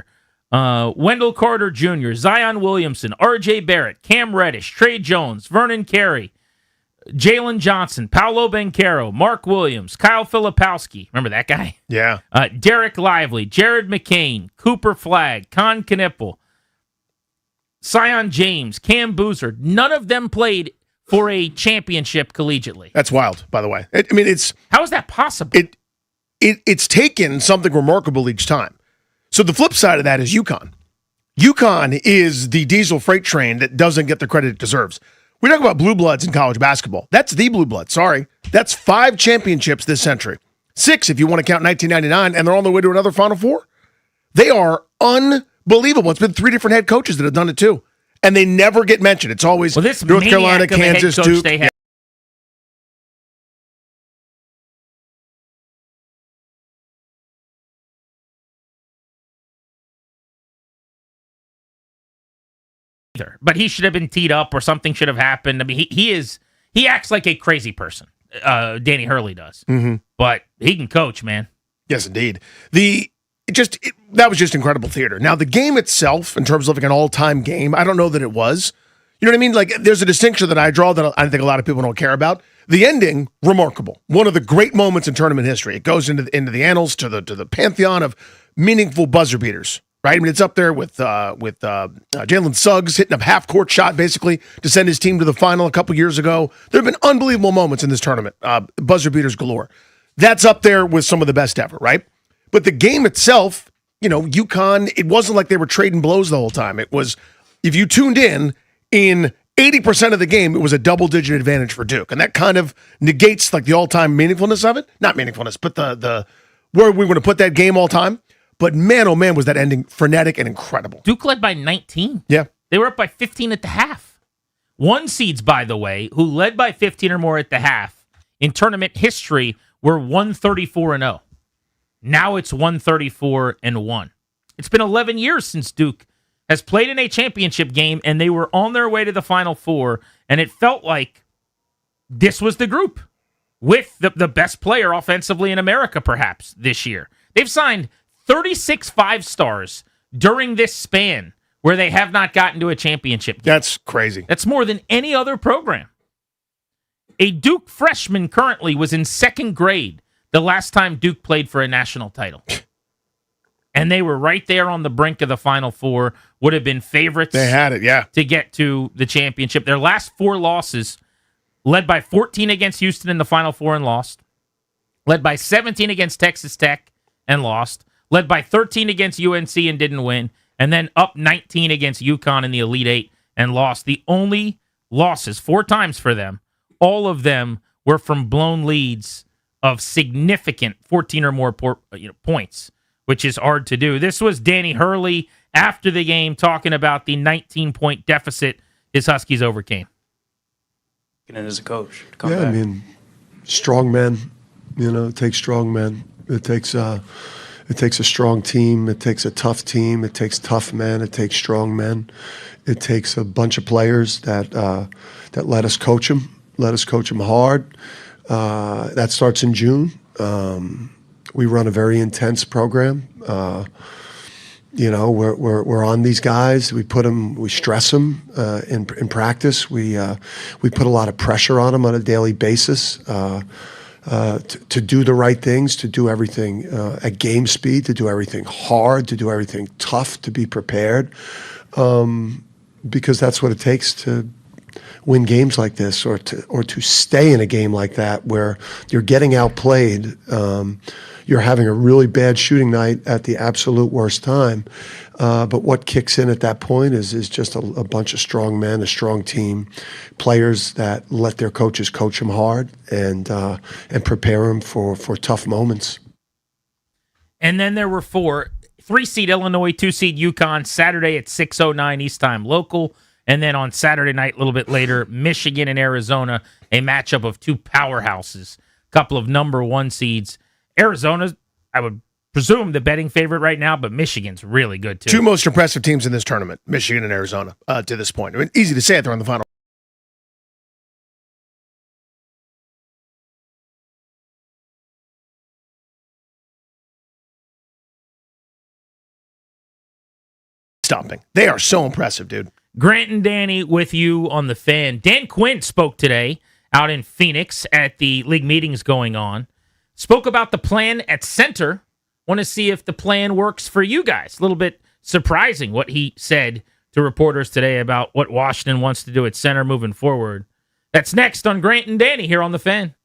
Speaker 6: Wendell Carter Jr., Zion Williamson, R.J. Barrett, Cam Reddish, Trey Jones, Vernon Carey, Jalen Johnson, Paolo Banchero, Mark Williams, Kyle Filipowski. Remember that guy?
Speaker 13: Yeah.
Speaker 6: Derek Lively, Jared McCain, Cooper Flagg, Con Knippel, Sion James, Cam Boozer. None of them played for a championship collegiately.
Speaker 13: That's wild, by the way.
Speaker 6: How is that possible?
Speaker 13: It's taken something remarkable each time. So the flip side of that is Yukon. Yukon is the diesel freight train that doesn't get the credit it deserves. We talk about blue bloods in college basketball. That's the blue blood. Sorry. That's 5 championships this century. 6 if you want to count 1999, and they're on their way to another Final Four. They are unbelievable. It's been 3 different head coaches that have done it too. And they never get mentioned. It's always North Carolina, Kansas, Duke.
Speaker 6: But he should have been teed up or something should have happened. I mean, he acts like a crazy person. Danny Hurley does.
Speaker 13: Mhm.
Speaker 6: But he can coach, man.
Speaker 13: Yes, indeed. That was just incredible theater. Now, the game itself, in terms of like an all-time game, I don't know that it was. You know what I mean? Like, there's a distinction that I draw that I think a lot of people don't care about. The ending, remarkable. One of the great moments in tournament history. It goes into the annals, to the pantheon of meaningful buzzer beaters. Right? I mean, it's up there with Jalen Suggs hitting a half-court shot, basically, to send his team to the final a couple years ago. There have been unbelievable moments in this tournament. Buzzer beaters galore. That's up there with some of the best ever, right? But the game itself, Yukon, it wasn't like they were trading blows the whole time. It was, if you tuned in 80% of the game, it was a double-digit advantage for Duke. And that kind of negates like the all-time meaningfulness of it. Not meaningfulness, but the where we want to put that game all-time. But man, oh man, was that ending frenetic and incredible.
Speaker 6: Duke led by 19.
Speaker 13: Yeah.
Speaker 6: They were up by 15 at the half. One seeds, by the way, who led by 15 or more at the half in tournament history were 134-0. Now it's 134-1. It's been 11 years since Duke has played in a championship game, and they were on their way to the Final Four, and it felt like this was the group with the best player offensively in America, perhaps, this year. They've signed 36 5-stars during this span where they have not gotten to a championship game.
Speaker 13: That's crazy.
Speaker 6: That's more than any other program. A Duke freshman currently was in second grade the last time Duke played for a national title. And they were right there on the brink of the Final Four, would have been favorites.
Speaker 13: They had it, yeah.
Speaker 6: To get to the championship. Their last 4 losses, led by 14 against Houston in the Final Four and lost. Led by 17 against Texas Tech and lost. Led by 13 against UNC and didn't win. And then up 19 against Yukon in the Elite Eight and lost. The only losses, 4 times for them, all of them were from blown leads of significant 14 or more points, which is hard to do. This was Danny Hurley after the game talking about the 19-point deficit his Huskies overcame.
Speaker 2: And as a coach, to
Speaker 3: Yeah,
Speaker 2: come back.
Speaker 3: I mean, strong men. It takes strong men. It takes a strong team. It takes a tough team. It takes tough men. It takes strong men. It takes a bunch of players that let us coach them. Let us coach them hard. That starts in June. We run a very intense program. We're on these guys. We stress them in practice. We put a lot of pressure on them on a daily basis to do the right things, to do everything at game speed, to do everything hard, to do everything tough, to be prepared, because that's what it takes to win games like this, or to stay in a game like that where you're getting outplayed. You're having a really bad shooting night at the absolute worst time. But what kicks in at that point is just a bunch of strong men, a strong team, players that let their coaches coach them hard and prepare them for tough moments.
Speaker 6: And then there were 4, 3-seed Illinois, 2-seed Yukon, Saturday at 6:09 East Time local. And then on Saturday night, a little bit later, Michigan and Arizona, a matchup of 2 powerhouses, a couple of number 1 seeds. Arizona's, I would presume, the betting favorite right now, but Michigan's really good too.
Speaker 13: 2 most impressive teams in this tournament, Michigan and Arizona, to this point. I mean, easy to say it, they're on the final. Stomping. They are so impressive, dude.
Speaker 6: Grant and Danny with you on the Fan. Dan Quinn spoke today out in Phoenix at the league meetings going on. Spoke about the plan at center. Want to see if the plan works for you guys. A little bit surprising what he said to reporters today about what Washington wants to do at center moving forward. That's next on Grant and Danny here on the Fan.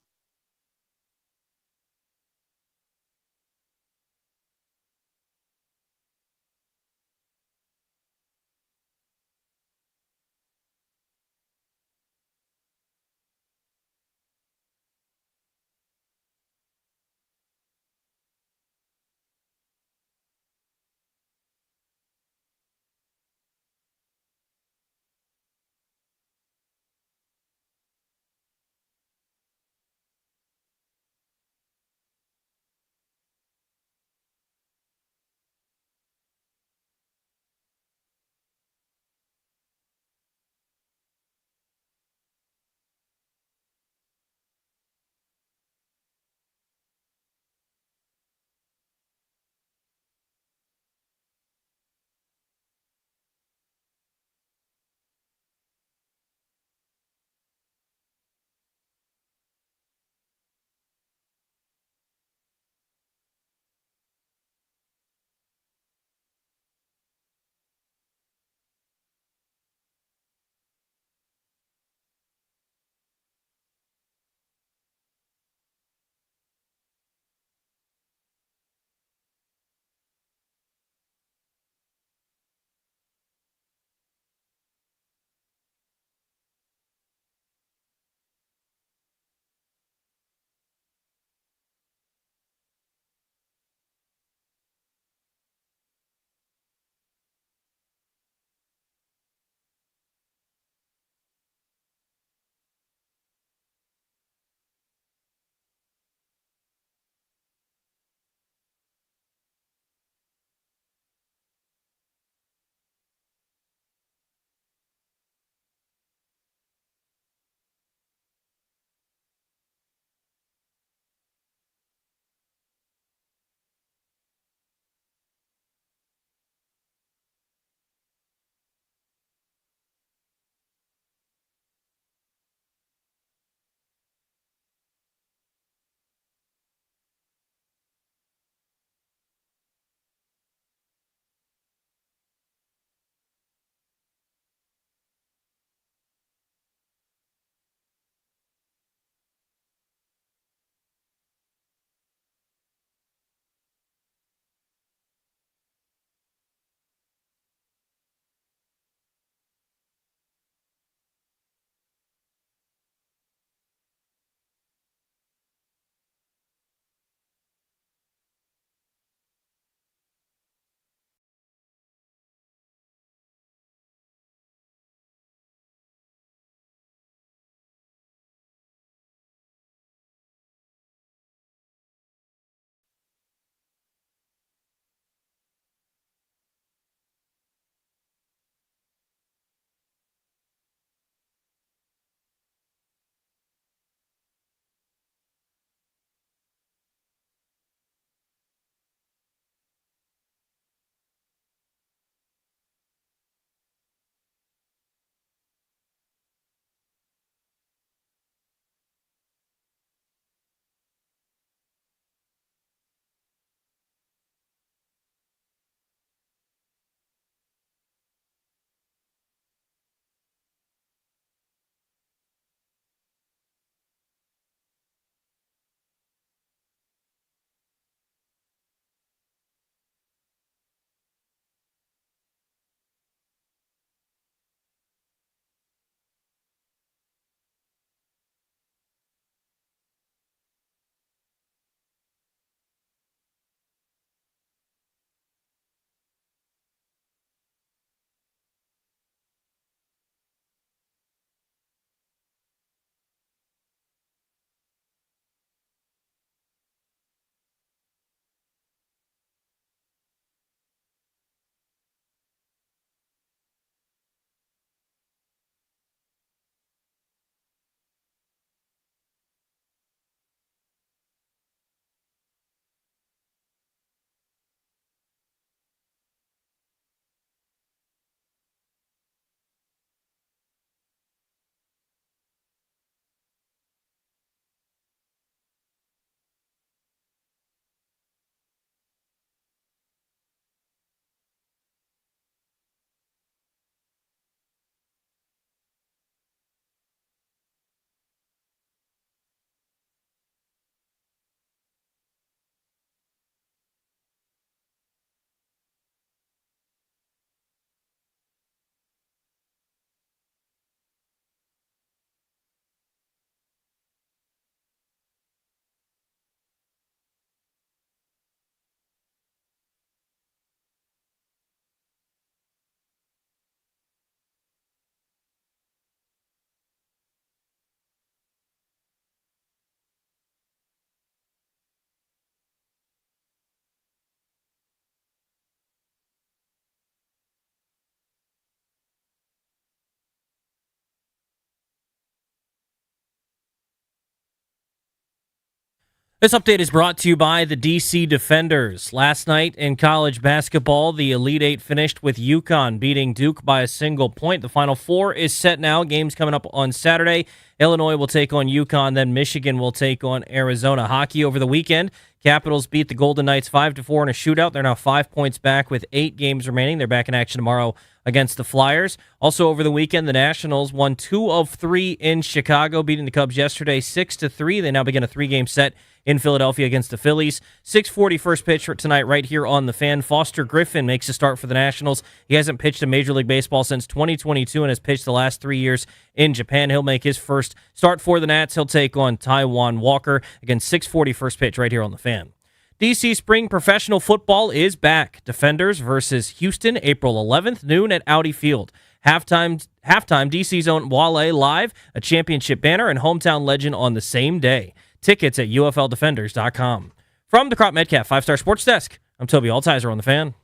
Speaker 1: This update is brought to you by the DC Defenders. Last night in college basketball, the Elite Eight finished with Yukon beating Duke by a single point. The Final Four is set now. Games coming up on Saturday. Illinois will take on Yukon, then Michigan will take on Arizona. Hockey over the weekend. Capitals beat the Golden Knights 5-4 in a shootout. They're now 5 points back with 8 games remaining. They're back in action tomorrow against the Flyers. Also over the weekend, the Nationals won 2 of 3 in Chicago, beating the Cubs yesterday 6-3. They now begin a 3-game set in Philadelphia against the Phillies. 6:40 first pitch for tonight right here on The Fan. Foster Griffin makes a start for the Nationals. He hasn't pitched in Major League Baseball since 2022 and has pitched the last 3 years in Japan. He'll make his first start for the Nats. He'll take on Taijuan Walker. Again, 6:40 first pitch right here on The Fan. DC Spring Professional Football is back. Defenders versus Houston, April 11th, noon at Audi Field. Halftime, DC's own Wale Live, a championship banner, and hometown legend on the same day. Tickets at UFLDefenders.com. From the Crop Metcalf 5-Star Sports Desk, I'm Toby Altizer on The Fan.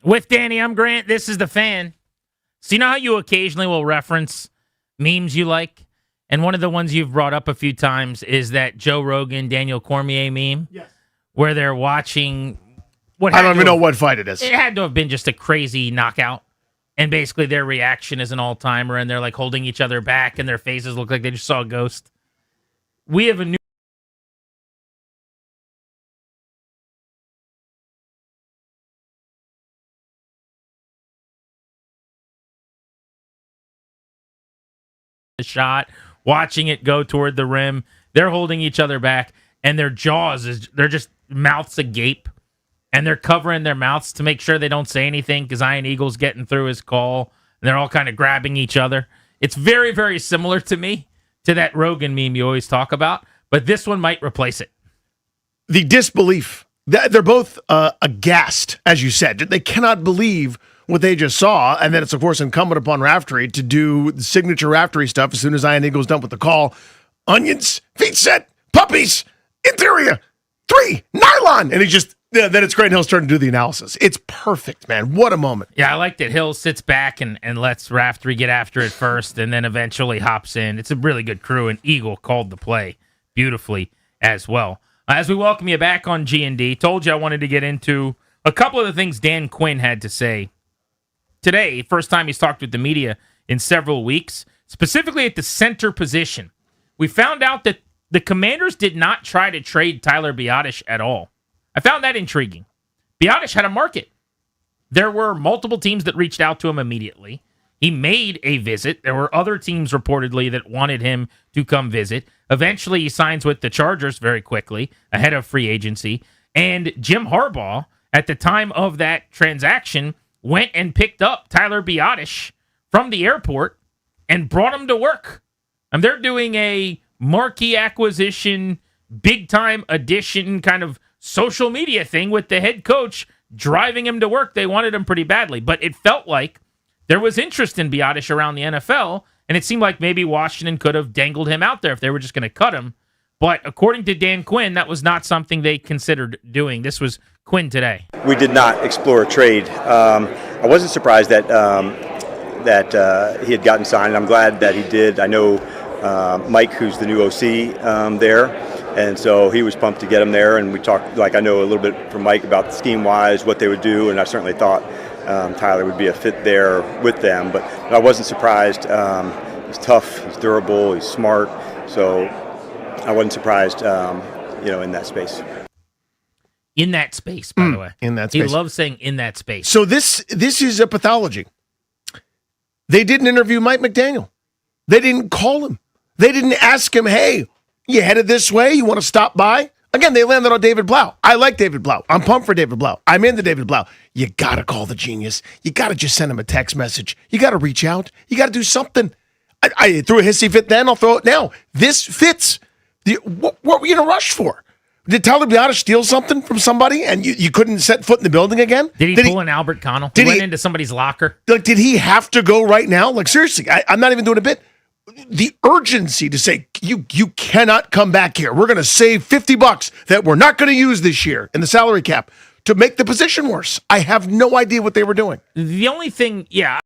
Speaker 6: With Danny, I'm Grant. This is The Fan. So you know how you occasionally will reference memes you like? And one of the ones you've brought up a few times is that Joe Rogan, Daniel Cormier meme. Yes. Where they're watching
Speaker 13: I don't even know what fight it is.
Speaker 6: It had to have been just a crazy knockout. And basically their reaction is an all-timer, and they're like holding each other back, and their faces look like they just saw a ghost. We have a new shot, watching it go toward the rim. They're holding each other back, and their jaws, they're just mouths agape, and they're covering their mouths to make sure they don't say anything because Ian Eagle's getting through his call, and they're all kind of grabbing each other. It's very, very similar to me, to that Rogan meme you always talk about, but this one might replace it.
Speaker 13: The disbelief. They're both aghast, as you said. They cannot believe what they just saw, and then it's, of course, incumbent upon Raftery to do the signature Raftery stuff as soon as Ian Eagle's done with the call. Onions, feet set, puppies, interior, 3, nylon. And then it's great, and Hill's starting to do the analysis. It's perfect, man. What a moment.
Speaker 6: Yeah, I like that Hill sits back and lets Raftery get after it first, and then eventually hops in. It's a really good crew, and Eagle called the play beautifully as well. As we welcome you back on G&D, told you I wanted to get into a couple of the things Dan Quinn had to say today. First time he's talked with the media in several weeks, specifically at the center position. We found out that the Commanders did not try to trade Tyler Biadasz at all. I found that intriguing. Biadasz had a market. There were multiple teams that reached out to him immediately. He made a visit. There were other teams reportedly that wanted him to come visit. Eventually, he signs with the Chargers very quickly, ahead of free agency. And Jim Harbaugh, at the time of that transaction, went and picked up Tyler Biadasz from the airport and brought him to work. And they're doing a marquee acquisition, big-time addition kind of social media thing with the head coach driving him to work. They wanted him pretty badly, but it felt like there was interest in Biadasz around the NFL, and it seemed like maybe Washington could have dangled him out there if they were just going to cut him. But according to Dan Quinn, that was not something they considered doing. This was Quinn today.
Speaker 10: We did not explore a trade. I wasn't surprised that he had gotten signed. I'm glad that he did. I know Mike, who's the new OC there, and so he was pumped to get him there. And we talked, I know a little bit from Mike about the scheme-wise, what they would do, and I certainly thought Tyler would be a fit there with them. But I wasn't surprised. He's tough, he's durable, he's smart. So I wasn't surprised, in that space.
Speaker 6: In that space, by the way.
Speaker 13: In that space.
Speaker 6: He loves saying in that space.
Speaker 13: So this is a pathology. They didn't interview Mike McDaniel. They didn't call him. They didn't ask him, hey, you headed this way? You want to stop by? Again, they landed on David Blau. I like David Blau. I'm pumped for David Blau. I'm into David Blau. You got to call the genius. You got to just send him a text message. You got to reach out. You got to do something. I threw a hissy fit then. I'll throw it now. This fits. What were you in a rush for? Did Tyler Biotis steal something from somebody and you couldn't set foot in the building again?
Speaker 6: Did he pull an Albert Connell? He went into somebody's locker?
Speaker 13: Like, did he have to go right now? Like, seriously, I'm not even doing a bit. The urgency to say, you cannot come back here. We're going to save $50 that we're not going to use this year in the salary cap to make the position worse. I have no idea what they were doing.
Speaker 6: The only thing, yeah.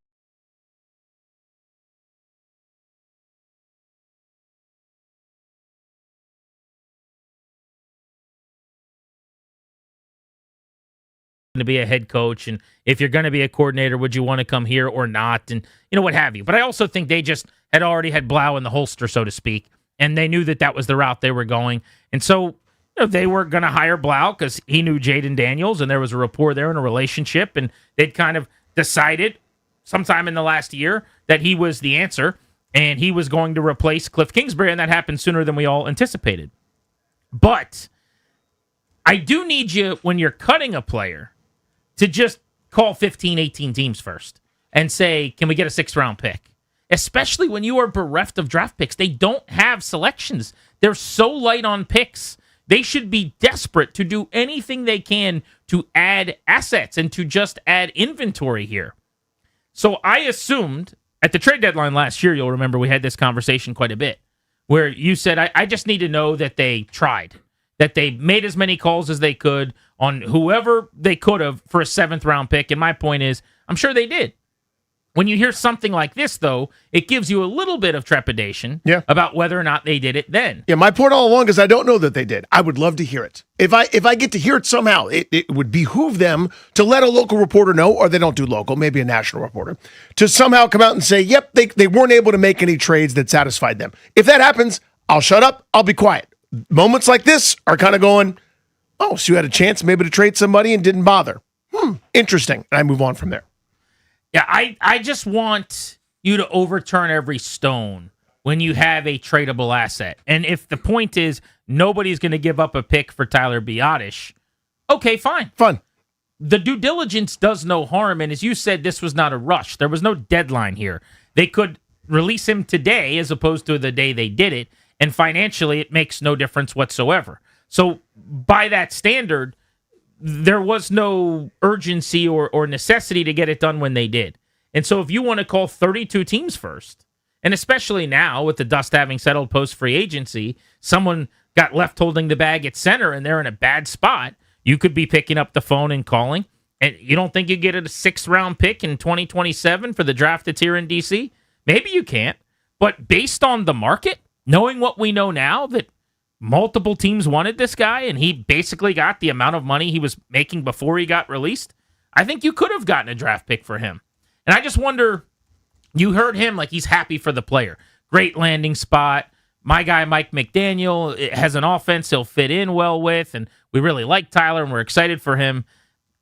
Speaker 6: To be a head coach, and if you're going to be a coordinator, would you want to come here or not, and what have you. But I also think they just had already had Blau in the holster, so to speak, and they knew that was the route they were going, and so they were going to hire Blau because he knew Jaden Daniels, and there was a rapport there and a relationship, and they'd kind of decided sometime in the last year that he was the answer, and he was going to replace Cliff Kingsbury, and that happened sooner than we all anticipated. But I do need you, when you're cutting a player, to just call 15, 18 teams first and say, can we get a 6th-round pick? Especially when you are bereft of draft picks. They don't have selections. They're so light on picks. They should be desperate to do anything they can to add assets and to just add inventory here. So I assumed at the trade deadline last year, you'll remember we had this conversation quite a bit, where you said, I just need to know that they tried, that they made as many calls as they could on whoever they could have for a 7th-round pick. And my point is, I'm sure they did. When you hear something like this, though, it gives you a little bit of trepidation about whether or not they did it then.
Speaker 13: Yeah, my point all along is I don't know that they did. I would love to hear it. If I get to hear it somehow, it would behoove them to let a local reporter know, or they don't do local, maybe a national reporter, to somehow come out and say, yep, they weren't able to make any trades that satisfied them. If that happens, I'll shut up. I'll be quiet. Moments like this are kind of going, oh, so you had a chance maybe to trade somebody and didn't bother. Interesting. And I move on from there.
Speaker 6: Yeah, I just want you to overturn every stone when you have a tradable asset. And if the point is nobody's going to give up a pick for Tyler Biotis, okay, fine.
Speaker 13: Fun.
Speaker 6: The due diligence does no harm. And as you said, this was not a rush. There was no deadline here. They could release him today as opposed to the day they did it. And financially, it makes no difference whatsoever. So by that standard, there was no urgency or necessity to get it done when they did. And so if you want to call 32 teams first, and especially now with the dust having settled post-free agency, someone got left holding the bag at center and they're in a bad spot, you could be picking up the phone and calling. And you don't think you get a 6th-round pick in 2027 for the draft that's here in D.C.? Maybe you can't. But based on the market, knowing what we know now, that multiple teams wanted this guy and he basically got the amount of money he was making before he got released, I think you could have gotten a draft pick for him. And I just wonder, you heard him like he's happy for the player. Great landing spot. My guy, Mike McDaniel, has an offense he'll fit in well with, and we really like Tyler and we're excited for him.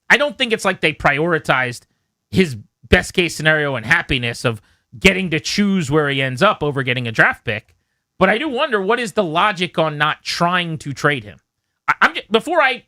Speaker 6: I don't think it's like they prioritized his best case scenario and happiness of getting to choose where he ends up over getting a draft pick. But I do wonder, what is the logic on not trying to trade him? Before I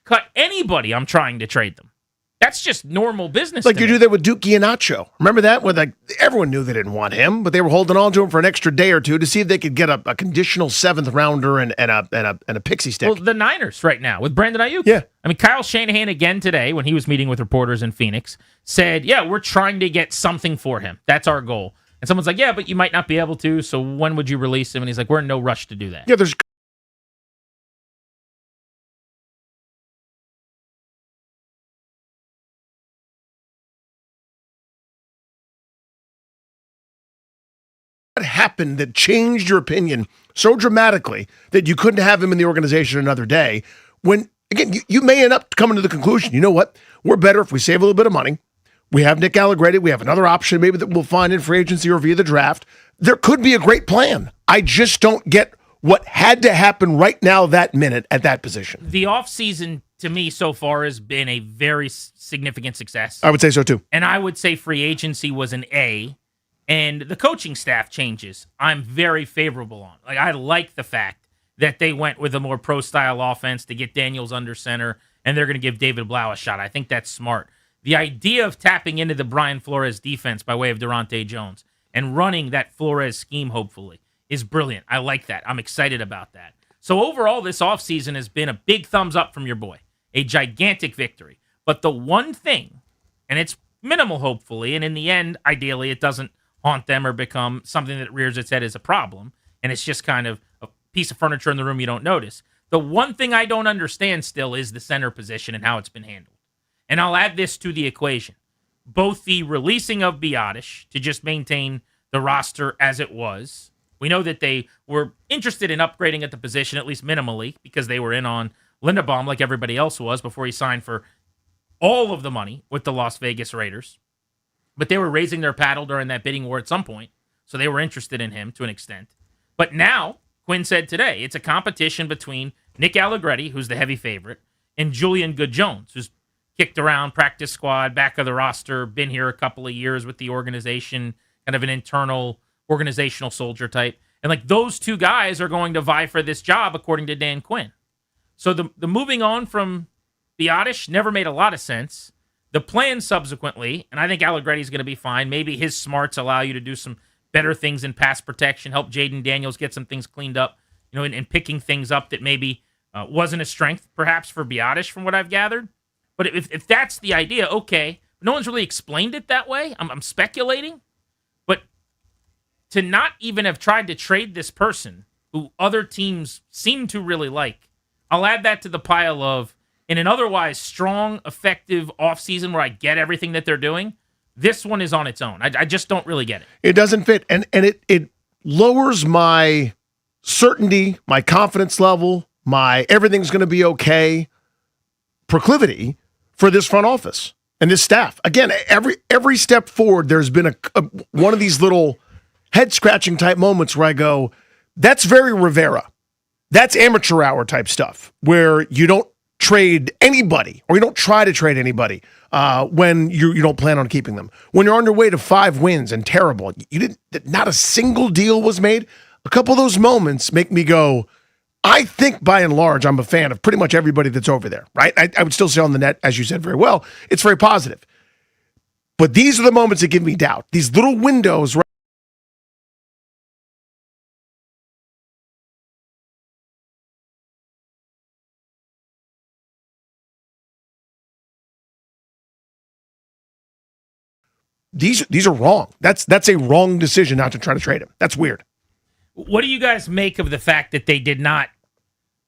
Speaker 6: cut anybody, I'm trying to trade them. That's just normal business.
Speaker 13: Like you do that with Duke Iannaccio. Remember that? When everyone knew they didn't want him, but they were holding on to him for an extra day or two to see if they could get a conditional 7th-rounder and a pixie stick.
Speaker 6: Well, the Niners right now with Brandon Ayuk.
Speaker 13: Yeah.
Speaker 6: I mean, Kyle Shanahan again today when he was meeting with reporters in Phoenix said, yeah, we're trying to get something for him. That's our goal. And someone's like, yeah, but you might not be able to, so when would you release him? And he's like, we're in no rush to do that.
Speaker 13: Yeah, there's what happened that changed your opinion so dramatically that you couldn't have him in the organization another day when, again, you may end up coming to the conclusion, you know what, we're better if we save a little bit of money. We have Nick Allegretti. We have another option maybe that we'll find in free agency or via the draft. There could be a great plan. I just don't get what had to happen right now, that minute, at that position.
Speaker 6: The offseason, to me, so far has been a very significant success.
Speaker 13: I would say so, too.
Speaker 6: And I would say free agency was an A. And the coaching staff changes, I'm very favorable on. Like, I like the fact that they went with a more pro-style offense to get Daniels under center, and they're going to give David Blau a shot. I think that's smart. The idea of tapping into the Brian Flores defense by way of Durante Jones and running that Flores scheme, hopefully, is brilliant. I like that. I'm excited about that. So overall, this offseason has been a big thumbs up from your boy, a gigantic victory. But the one thing, and it's minimal, hopefully, and in the end, ideally, it doesn't haunt them or become something that rears its head as a problem, and it's just kind of a piece of furniture in the room you don't notice. The one thing I don't understand still is the center position and how it's been handled. And I'll add this to the equation. Both the releasing of Biotish to just maintain the roster as it was. We know that they were interested in upgrading at the position, at least minimally, because they were in on Linderbaum like everybody else was before he signed for all of the money with the Las Vegas Raiders. But they were raising their paddle during that bidding war at some point, so they were interested in him to an extent. But now, Quinn said today, it's a competition between Nick Allegretti, who's the heavy favorite, and Julian Good-Jones, who's kicked around, practice squad, back of the roster, been here a couple of years with the organization, kind of an internal organizational soldier type. And like those two guys are going to vie for this job, according to Dan Quinn. So the moving on from Biotish never made a lot of sense. The plan subsequently, and I think Allegretti's going to be fine. Maybe his smarts allow you to do some better things in pass protection, help Jaden Daniels get some things cleaned up, in picking things up that maybe wasn't a strength, perhaps, for Biotish from what I've gathered. But if that's the idea, okay. No one's really explained it that way. I'm speculating. But to not even have tried to trade this person who other teams seem to really like, I'll add that to the pile of, in an otherwise strong, effective offseason where I get everything that they're doing, this one is on its own. I just don't really get it.
Speaker 13: It doesn't fit. And it lowers my certainty, my confidence level, my everything's going to be okay proclivity for this front office and this staff. Again, every step forward, there's been one of these little head-scratching type moments where I go, that's very Rivera. That's amateur hour type stuff where you don't trade anybody or you don't try to trade anybody when you don't plan on keeping them. When you're on your way to 5 wins and terrible, not a single deal was made. A couple of those moments make me go, I think by and large, I'm a fan of pretty much everybody that's over there, right? I would still say on the net, as you said very well, it's very positive. But these are the moments that give me doubt. These little windows, right? These are wrong. That's a wrong decision not to try to trade him. That's weird.
Speaker 6: What do you guys make of the fact that they did not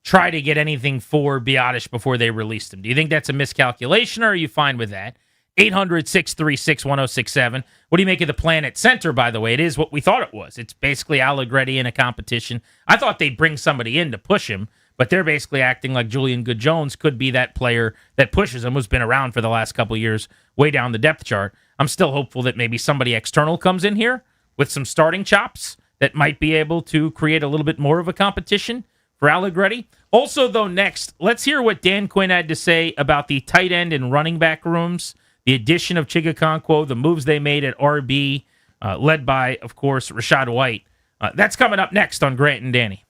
Speaker 6: try to get anything for Biotish before they released him? Do you think that's a miscalculation, or are you fine with that? 800-636-1067. What do you make of the plan at center, by the way? It is what we thought it was. It's basically Allegretti in a competition. I thought they'd bring somebody in to push him, but they're basically acting like Julian Good-Jones could be that player that pushes him, who's been around for the last couple of years, way down the depth chart. I'm still hopeful that maybe somebody external comes in here with some starting chops that might be able to create a little bit more of a competition for Allegretti. Also, though, next, let's hear what Dan Quinn had to say about the tight end and running back rooms, the addition of Chigakonkwo, the moves they made at RB, led by, of course, Rashad White. That's coming up next on Grant and Danny.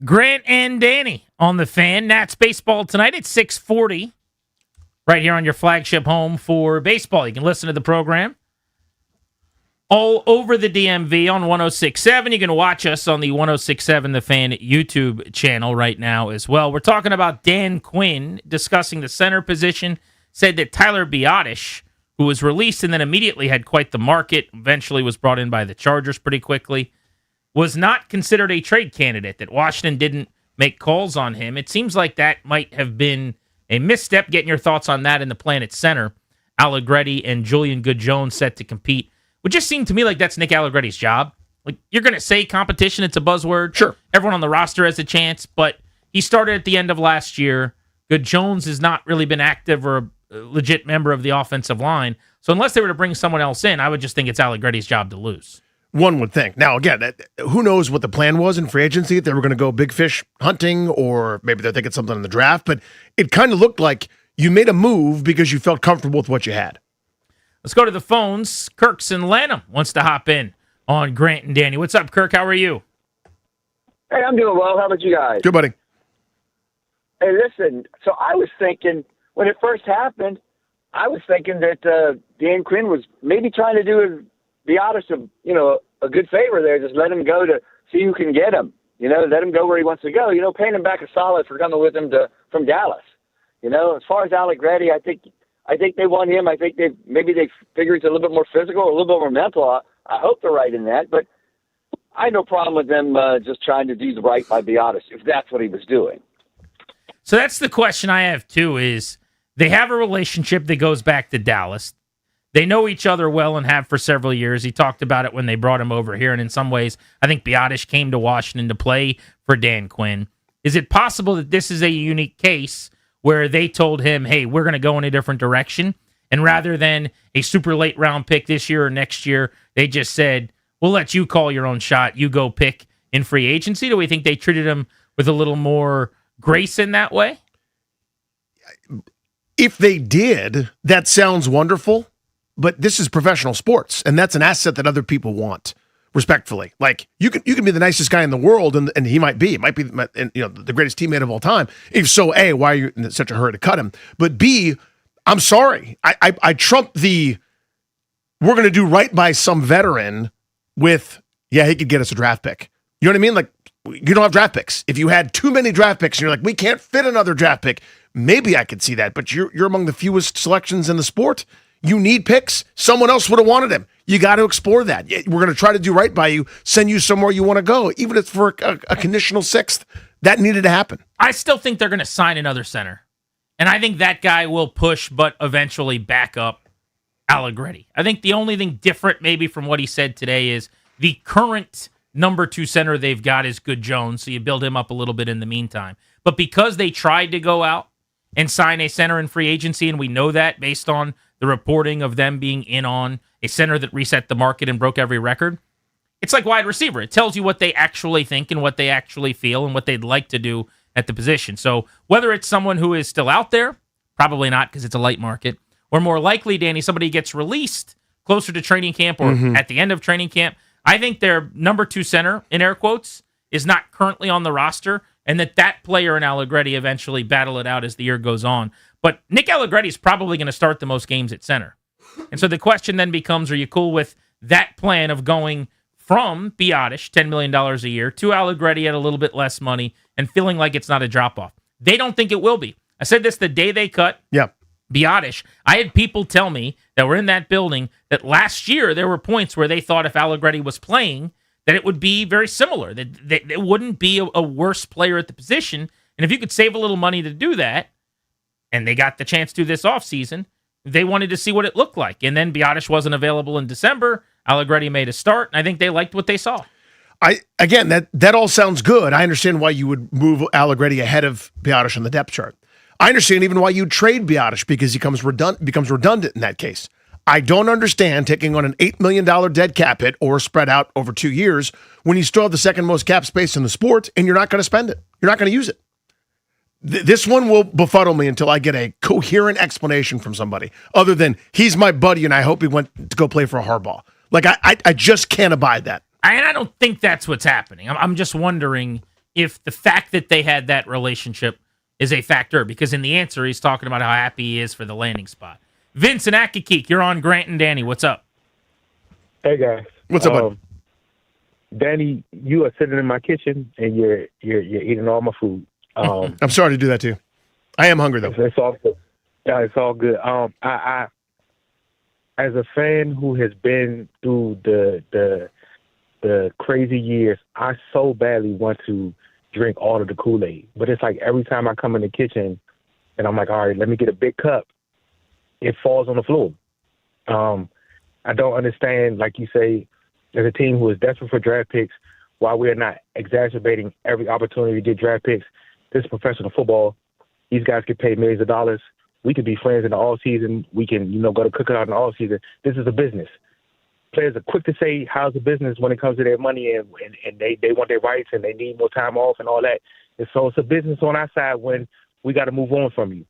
Speaker 6: Grant and Danny on the Fan. Nats baseball tonight at 6:40. Right here on your flagship home for baseball. You can listen to the program all over the DMV on 106.7. You can watch us on the 106.7 The Fan YouTube channel right now as well. We're talking about Dan Quinn discussing the center position. Said that Tyler Biadasz, who was released and then immediately had quite the market, eventually was brought in by the Chargers pretty quickly, was not considered a trade candidate, that Washington didn't make calls on him. It seems like that might have been a misstep. Getting your thoughts on that in the plan at center. Allegretti and Julian Good-Jones set to compete. Would just seem to me like that's Nick Allegretti's job. Like, you're going to say competition, it's a buzzword.
Speaker 13: Sure.
Speaker 6: Everyone on the roster has a chance, but he started at the end of last year. Good-Jones has not really been active or a legit member of the offensive line. So unless they were to bring someone else in, I would just think it's Allegretti's job to lose.
Speaker 13: One would think. Now, again, who knows what the plan was in free agency, if they were going to go big fish hunting, or maybe they're thinking something in the draft, but it kind of looked like you made a move because you felt comfortable with what you had.
Speaker 6: Let's go to the phones. Kirk's in Lanham wants to hop in on Grant and Danny. What's up, Kirk? How are you?
Speaker 4: Hey, I'm doing well. How about you guys?
Speaker 13: Good, buddy.
Speaker 4: Hey, listen, so I was thinking, when it first happened, I was thinking that Dan Quinn was maybe trying to do Biadasz a good favor there. Just let him go to see who can get him. Let him go where he wants to go. Paying him back a solid for coming with him from Dallas. As far as Allegretti, I think they want him. I think they figure he's a little bit more physical, a little bit more mental. I hope they're right in that. But I had no problem with them just trying to do the right by Biadasz, if that's what he was doing.
Speaker 6: So that's the question I have, too, is they have a relationship that goes back to Dallas. They know each other well and have for several years. He talked about it when they brought him over here, and in some ways, I think Biadasz came to Washington to play for Dan Quinn. Is it possible that this is a unique case where they told him, hey, we're going to go in a different direction, and rather than a super late round pick this year or next year, they just said, we'll let you call your own shot. You go pick in free agency? Do we think they treated him with a little more grace in that way?
Speaker 13: If they did, that sounds wonderful. But this is professional sports, and that's an asset that other people want, respectfully. Like, you can be the nicest guy in the world, and he might be the greatest teammate of all time. If so, A, why are you in such a hurry to cut him? But B, I'm sorry. I trump the we're going to do right by some veteran with, yeah, he could get us a draft pick. You know what I mean? Like, you don't have draft picks. If you had too many draft picks and you're like, we can't fit another draft pick, maybe I could see that. But you're among the fewest selections in the sport. You need picks. Someone else would have wanted him. You got to explore that. We're going to try to do right by you, send you somewhere you want to go, even if it's for a conditional sixth. That needed to happen.
Speaker 6: I still think they're going to sign another center. And I think that guy will push, but eventually back up Allegretti. I think the only thing different maybe from what he said today is the current number 2 center they've got is Good-Jones, so you build him up a little bit in the meantime. But because they tried to go out and sign a center in free agency, and we know that based on the reporting of them being in on a center that reset the market and broke every record, it's like wide receiver. It tells you what they actually think and what they actually feel and what they'd like to do at the position. So whether it's someone who is still out there, probably not because it's a light market, or more likely, Danny, somebody gets released closer to training camp or at the end of training camp, I think their number 2 center, in air quotes, is not currently on the roster, and that player and Allegretti eventually battle it out as the year goes on. But Nick Allegretti is probably going to start the most games at center. And so the question then becomes, are you cool with that plan of going from Biadasz, $10 million a year, to Allegretti at a little bit less money and feeling like it's not a drop-off? They don't think it will be. I said this the day they cut Biadasz. I had people tell me that were in that building that last year there were points where they thought if Allegretti was playing, that it would be very similar, that it wouldn't be a worse player at the position. And if you could save a little money to do that, and they got the chance to this offseason, they wanted to see what it looked like. And then Biadasz wasn't available in December. Allegretti made a start, and I think they liked what they saw.
Speaker 13: Again, that all sounds good. I understand why you would move Allegretti ahead of Biadasz on the depth chart. I understand even why you trade Biadasz, because he becomes redundant in that case. I don't understand taking on an $8 million dead cap hit or spread out over 2 years when you still have the second most cap space in the sport and you're not going to spend it. You're not going to use it. This one will befuddle me until I get a coherent explanation from somebody other than he's my buddy and I hope he went to go play for a Harbaugh. Like, I just can't abide that.
Speaker 6: And I don't think that's what's happening. I'm just wondering if the fact that they had that relationship is a factor, because in the answer, he's talking about how happy he is for the landing spot. Vince and Akakik, you're on Grant and Danny. What's up?
Speaker 8: Hey guys,
Speaker 13: what's up, bud?
Speaker 8: Danny? You are sitting in my kitchen and you're eating all my food.
Speaker 13: I'm sorry to do that to you. I am hungry though.
Speaker 8: It's all good. Yeah, it's all good. I as a fan who has been through the crazy years, I so badly want to drink all of the Kool-Aid, but it's like every time I come in the kitchen and I'm like, all right, let me get a big cup, it falls on the floor. I don't understand, like you say, as a team who is desperate for draft picks, why we're not exacerbating every opportunity to get draft picks. This is professional football. These guys get paid millions of dollars. We could be friends in the off season. We can, go to cookout in the off season. This is a business. Players are quick to say how's the business when it comes to their money and they want their rights and they need more time off and all that. And so it's a business on our side when we got to move on from you.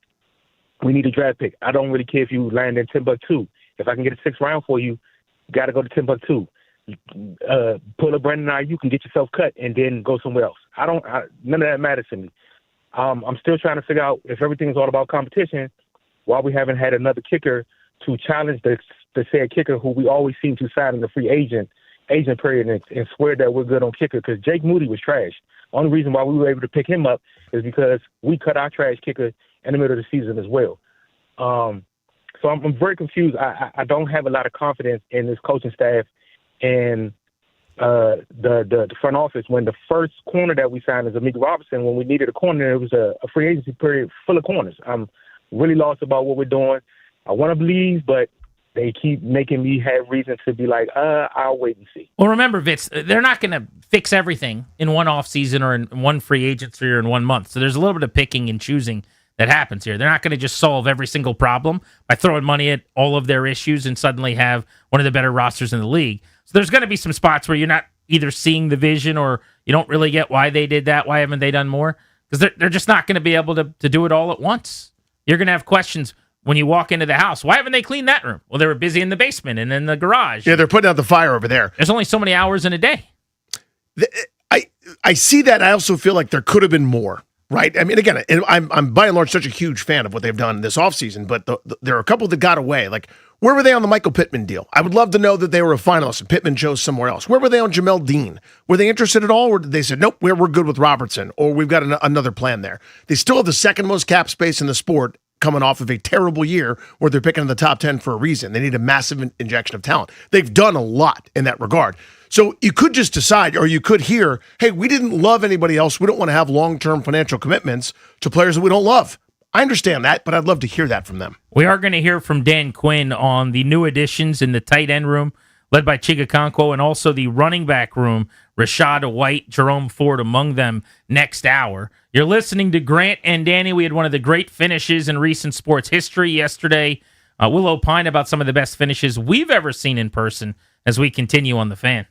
Speaker 8: We need a draft pick. I don't really care if you land in Timbuktu. If I can get a 6th round for you, you got to go to Timbuktu. Pull a Brandon Ayuk, you can get yourself cut and then go somewhere else. None of that matters to me. I'm still trying to figure out if everything's all about competition, why we haven't had another kicker to challenge the said kicker who we always seem to sign in the free agent period and swear that we're good on kicker, because Jake Moody was trash. Only reason why we were able to pick him up is because we cut our trash kicker in the middle of the season as well. So I'm very confused. I don't have a lot of confidence in this coaching staff and the front office. When the first corner that we signed is Amika Robinson, when we needed a corner, it was a free agency period full of corners. I'm really lost about what we're doing. I want to believe, but they keep making me have reason to be like, I'll wait and see.
Speaker 6: Well, remember, Vince, they're not going to fix everything in one offseason or in one free agency or in 1 month. So there's a little bit of picking and choosing that happens here. They're not going to just solve every single problem by throwing money at all of their issues and suddenly have one of the better rosters in the league. So there's going to be some spots where you're not either seeing the vision or you don't really get why they did that. Why haven't they done more? Because they're just not going to be able to do it all at once. You're going to have questions when you walk into the house. Why haven't they cleaned that room? Well, they were busy in the basement and in the garage.
Speaker 13: Yeah, they're putting out the fire over there.
Speaker 6: There's only so many hours in a day.
Speaker 13: I see that. I also feel like there could have been more. Right. I mean, again, I'm by and large such a huge fan of what they've done this offseason, but there are a couple that got away. Like, where were they on the Michael Pittman deal? I would love to know that they were a finalist and Pittman chose somewhere else. Where were they on Jamel Dean? Were they interested at all? Or did they say, nope, we're good with Robertson, or we've got another plan there? They still have the second most cap space in the sport coming off of a terrible year where they're picking in the top 10 for a reason. They need a massive injection of talent. They've done a lot in that regard. So you could just decide, or you could hear, hey, we didn't love anybody else. We don't want to have long-term financial commitments to players that we don't love. I understand that, but I'd love to hear that from them.
Speaker 6: We are going to hear from Dan Quinn on the new additions in the tight end room, led by Chigakonkwo, and also the running back room, Rashad White, Jerome Ford among them next hour. You're listening to Grant and Danny. We had one of the great finishes in recent sports history yesterday. We'll opine about some of the best finishes we've ever seen in person as we continue on The Fan.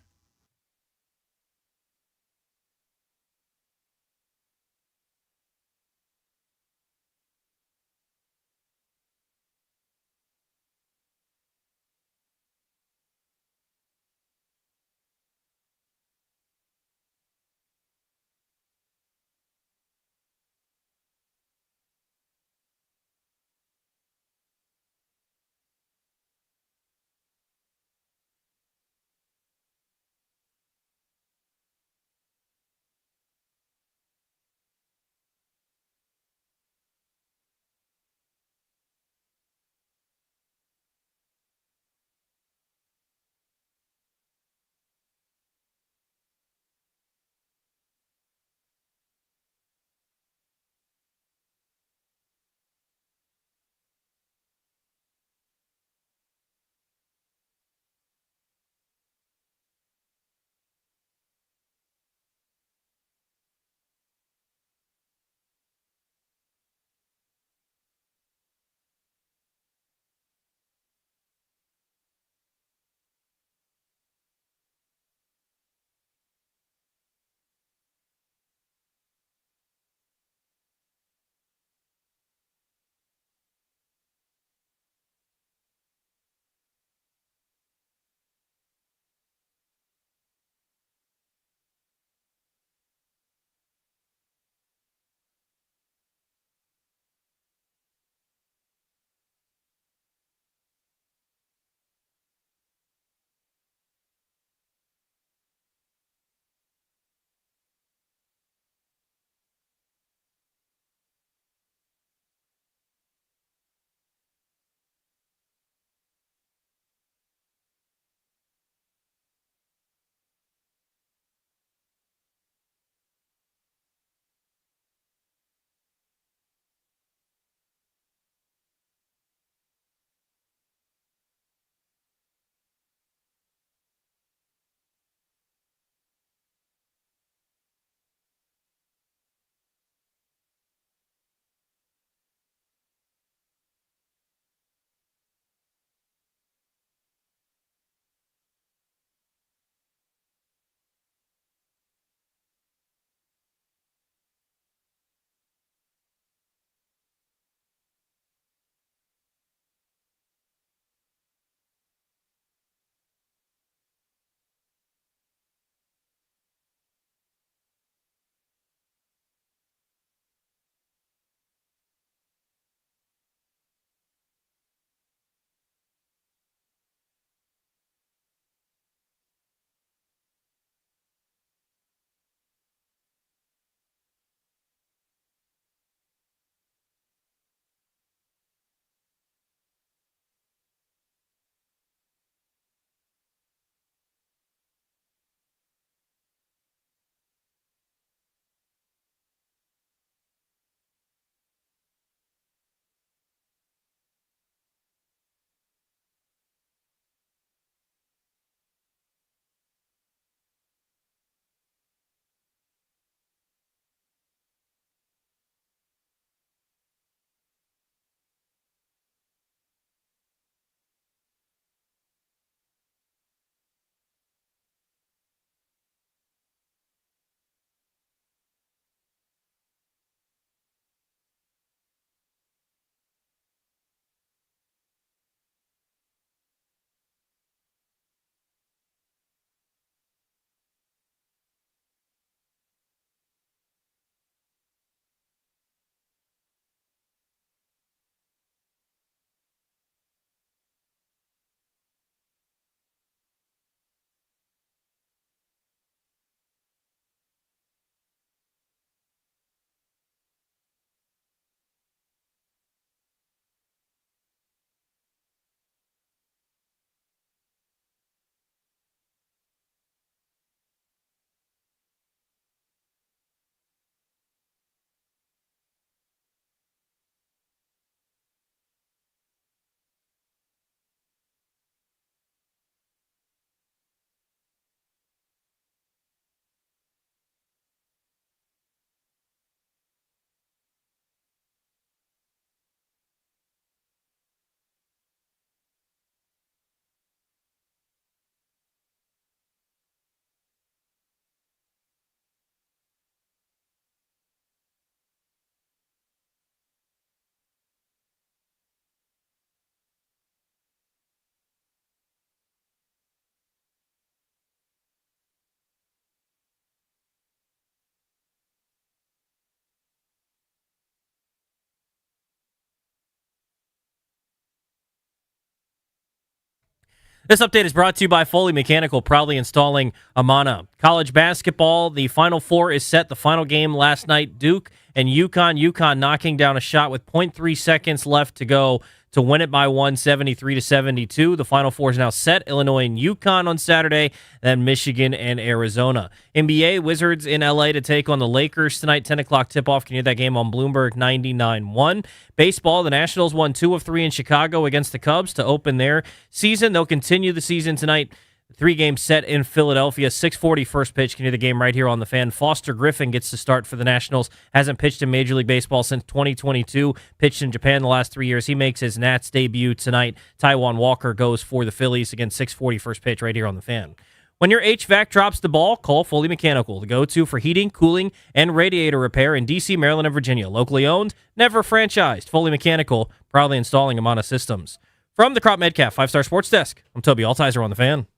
Speaker 1: This update is brought to you by Foley Mechanical, proudly installing Amana. College basketball, the Final Four is set. The final game last night, Duke and Yukon. Yukon knocking down a shot with 0.3 seconds left to go to win it by 173-72. The Final Four is now set. Illinois and Yukon on Saturday, then Michigan and Arizona. NBA, Wizards in LA to take on the Lakers tonight. 10 o'clock tip-off. Can you hear that game on Bloomberg 99.1. Baseball, the Nationals won 2 of 3 in Chicago against the Cubs to open their season. They'll continue the season tonight. 3-game set in Philadelphia. 6:40 first pitch. Can hear the game right here on the Fan. Foster Griffin gets to start for the Nationals. Hasn't pitched in Major League Baseball since 2022. Pitched in Japan the last 3 years. He makes his Nats debut tonight. Taijuan Walker goes for the Phillies. Again, 6:40 first pitch right here on the Fan. When your HVAC drops the ball, call Foley Mechanical, the go-to for heating, cooling, and radiator repair in D.C., Maryland, and Virginia. Locally owned, never franchised. Foley Mechanical, proudly installing Amana systems. From the Crop Medcalf 5-Star Sports Desk, I'm Toby Altizer on the Fan.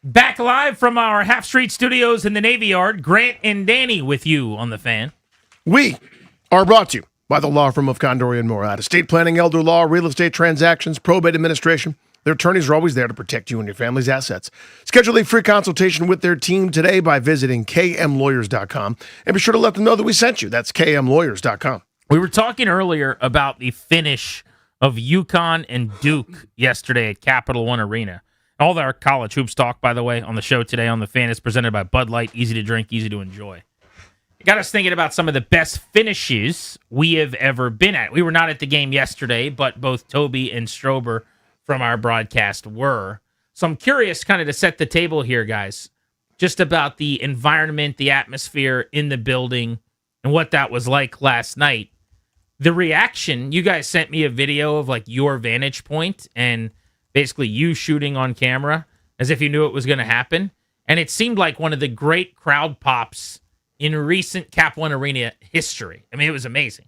Speaker 6: Back live from our Half Street Studios in the Navy Yard, Grant and Danny with you on the Fan.
Speaker 13: We are brought to you by the law firm of Condori and Morat. Estate planning, elder law, real estate transactions, probate administration. Their attorneys are always there to protect you and your family's assets. Schedule a free consultation with their team today by visiting kmlawyers.com. And be sure to let them know that we sent you. That's kmlawyers.com.
Speaker 6: We were talking earlier about the finish of Yukon and Duke yesterday at Capital One Arena. All of our college hoops talk, by the way, on the show today on the Fan is presented by Bud Light. Easy to drink, easy to enjoy. It got us thinking about some of the best finishes we have ever been at. We were not at the game yesterday, but both Toby and Strober from our broadcast were. So I'm curious, kind of to set the table here, guys, just about the environment, the atmosphere in the building, and what that was like last night. The reaction, you guys sent me a video of like your vantage point and basically you shooting on camera as if you knew it was going to happen. And it seemed like one of the great crowd pops in recent Cap One Arena history. I mean, it was amazing.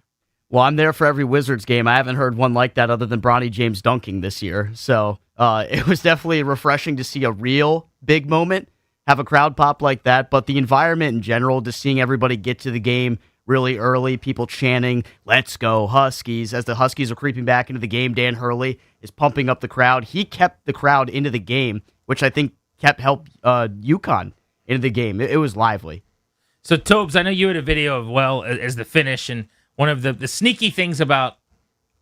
Speaker 11: Well, I'm there for every Wizards game. I haven't heard one like that other than Bronny James dunking this year. So it was definitely refreshing to see a real big moment, have a crowd pop like that. But the environment in general, just seeing everybody get to the game really early, people chanting, "Let's go Huskies." As the Huskies are creeping back into the game, Dan Hurley is pumping up the crowd. He kept the crowd into the game, which I think helped Yukon into the game. It was lively.
Speaker 6: So, Tobes, I know you had a video of, well, as the finish, and one of the sneaky things about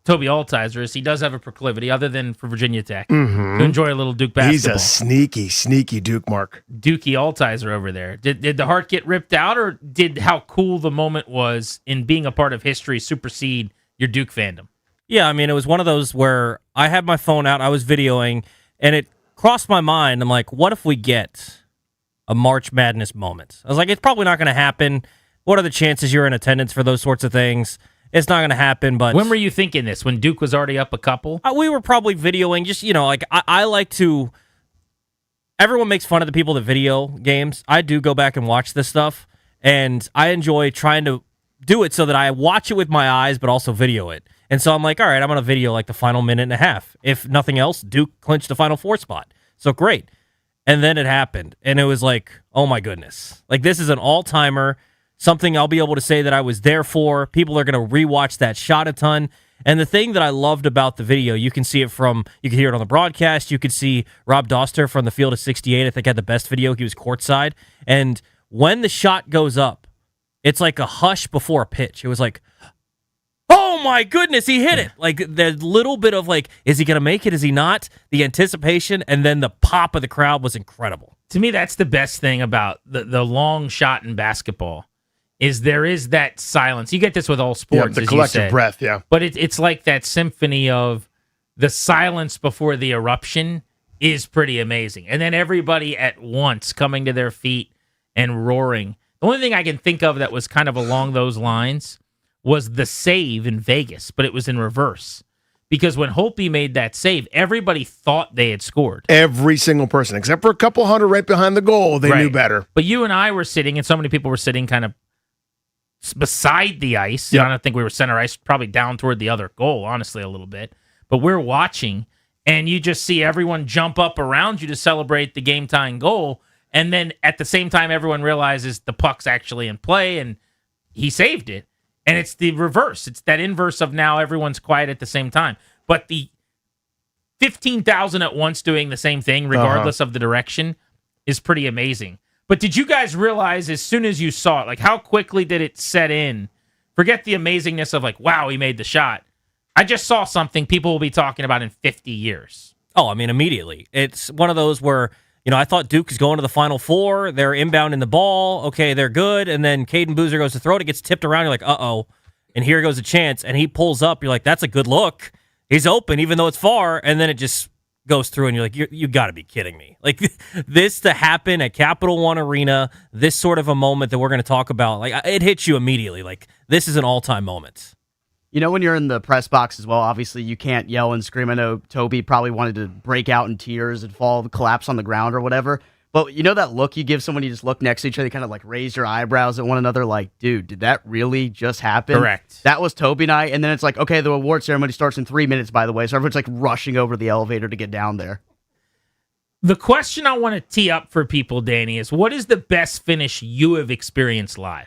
Speaker 6: Toby Altizer is he does have a proclivity, other than for Virginia Tech, to enjoy a little Duke basketball.
Speaker 13: He's a sneaky Duke, Mark.
Speaker 6: Dukey Altizer over there. Did the heart get ripped out, or did how cool the moment was in being a part of history supersede your Duke fandom?
Speaker 1: Yeah, I mean, it was one of those where I had my phone out, I was videoing, and it crossed my mind. I'm like, what if we get a March Madness moment? I was like, it's probably not going to happen. What are the chances you're in attendance for those sorts of things? It's not going to happen, but...
Speaker 6: When were you thinking this? When Duke was already up a couple?
Speaker 1: We were probably videoing, just, like, I like to... Everyone makes fun of the people that video games. I do go back and watch this stuff, and I enjoy trying to do it so that I watch it with my eyes, but also video it. And so I'm like, all right, I'm going to video, like, the final minute and a half. If nothing else, Duke clinched the Final Four spot. So great. And then it happened, and it was like, oh, my goodness. Like, this is an all-timer, something I'll be able to say that I was there for. People are going to rewatch that shot a ton. And the thing that I loved about the video, you can see it you can hear it on the broadcast. You could see Rob Doster from the Field of 68, I think, had the best video. He was courtside. And when the shot goes up, it's like a hush before a pitch. It was like, oh my goodness, he hit it. Like the little bit of like, is he going to make it? Is he not? The anticipation, and then the pop of the crowd was incredible.
Speaker 6: To me, that's the best thing about the long shot in basketball. Is there is that silence. You get this with all sports,
Speaker 13: the
Speaker 6: as
Speaker 13: collective
Speaker 6: you said.
Speaker 13: breath, yeah.
Speaker 6: But it's like that symphony of the silence before the eruption is pretty amazing. And then everybody at once coming to their feet and roaring. The only thing I can think of that was kind of along those lines was the save in Vegas, but it was in reverse. because when Holtby made that save, everybody thought they had scored.
Speaker 13: Every single person, except for a couple hundred right behind the goal, they knew better.
Speaker 6: But you and I were sitting, and so many people were sitting kind of beside the ice. I don't think we were center ice, probably down toward the other goal, honestly, a little bit. But we're watching, and you just see everyone jump up around you to celebrate the game-tying goal, and then at the same time, everyone realizes the puck's actually in play, and he saved it. And it's the reverse. It's that inverse of now everyone's quiet at the same time. But the 15,000 at once doing the same thing, regardless of the direction, is pretty amazing. But did you guys realize as soon as you saw it, like how quickly did it set in? Forget the amazingness of like, wow, he made the shot. I just saw something people will be talking about in 50 years.
Speaker 1: Oh, I mean, immediately. It's one of those where, I thought Duke is going to the Final Four. They're inbounding the ball. Okay, they're good. And then Caden Boozer goes to throw it. It gets tipped around. You're like, uh-oh. And here goes a chance. And he pulls up. You're like, that's a good look. He's open, even though it's far. And then it just goes through, and you're like, you got to be kidding me. Like, this to happen at Capital One Arena, this sort of a moment that we're going to talk about, like, it hits you immediately. Like, this is an all-time moment.
Speaker 11: When you're in the press box as well, obviously you can't yell and scream. I know Toby probably wanted to break out in tears and collapse on the ground or whatever. But that look you give someone, you just look next to each other, you kind of like raise your eyebrows at one another like, dude, did that really just happen?
Speaker 6: Correct.
Speaker 11: That was Toby and I. And then it's like, okay, the award ceremony starts in 3 minutes, by the way. So everyone's like rushing over the elevator to get down there.
Speaker 6: The question I want to tee up for people, Danny, is what is the best finish you have experienced live?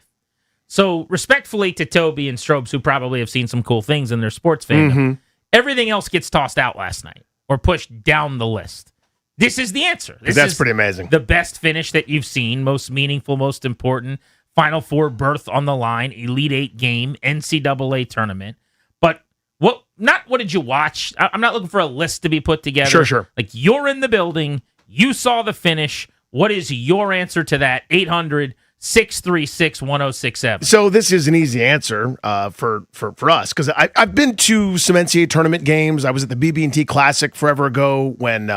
Speaker 6: So, respectfully to Toby and Strobes, who probably have seen some cool things in their sports fandom, everything else gets tossed out last night or pushed down the list. This is the answer.
Speaker 13: That's pretty amazing.
Speaker 6: The best finish that you've seen, most meaningful, most important, Final Four berth on the line, Elite Eight game, NCAA tournament. But what did you watch? I'm not looking for a list to be put together.
Speaker 13: Sure.
Speaker 6: Like, you're in the building, you saw the finish. What is your answer to that? 800-636-1067.
Speaker 13: So this is an easy answer for us, because I've been to some NCAA tournament games. I was at the BB&T Classic forever ago when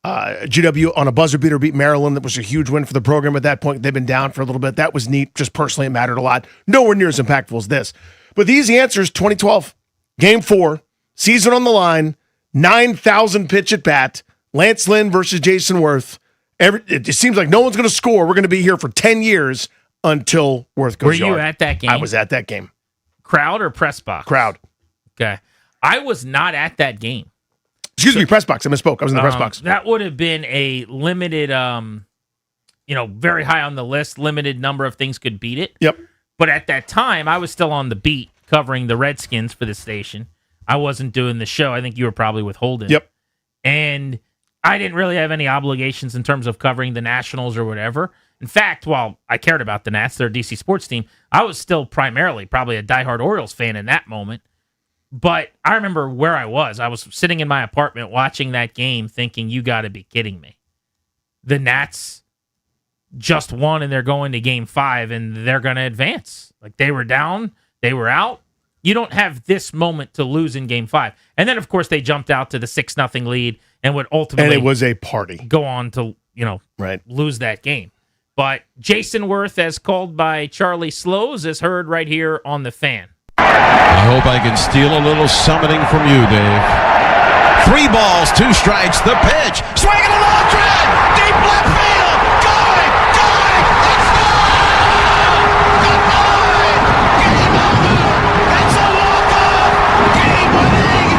Speaker 13: GW on a buzzer beater beat Maryland. That was a huge win for the program at that point. They've been down for a little bit. That was neat. Just personally, it mattered a lot. Nowhere near as impactful as this. But the easy answer is 2012, Game 4, season on the line, 9,000 pitch at bat, Lance Lynn versus Jason Worth. It just seems like no one's going to score. We're going to be here for 10 years until Worth goes yard.
Speaker 6: Were you at that game?
Speaker 13: I was at that game.
Speaker 6: Crowd or press box?
Speaker 13: Crowd.
Speaker 6: Okay. I was not at that game.
Speaker 13: Excuse me, press box. I misspoke. I was in the press box.
Speaker 6: That would have been a limited, very high on the list, limited number of things could beat it.
Speaker 13: Yep.
Speaker 6: But at that time, I was still on the beat covering the Redskins for the station. I wasn't doing the show. I think you were probably with Holden.
Speaker 13: Yep.
Speaker 6: And I didn't really have any obligations in terms of covering the Nationals or whatever. In fact, while I cared about the Nats, their DC sports team, I was still primarily probably a diehard Orioles fan in that moment. But I remember where I was. I was sitting in my apartment watching that game thinking, you got to be kidding me. The Nats just won and they're going to Game 5 and they're going to advance. Like, they were down, they were out. You don't have this moment to lose in Game 5. And then, of course, they jumped out to the 6-0 lead and would ultimately...
Speaker 13: And it was a party.
Speaker 6: ...go on to, lose that game. But Jason Worth, as called by Charlie Slows, is heard right here on The Fan.
Speaker 18: I hope I can steal a little summoning from you, Dave. 3 balls, 2 strikes, the pitch. Swing it a long drive. Deep left field. Going. Let's go. Goodbye. Game over. It's a walk-off. Game-winning,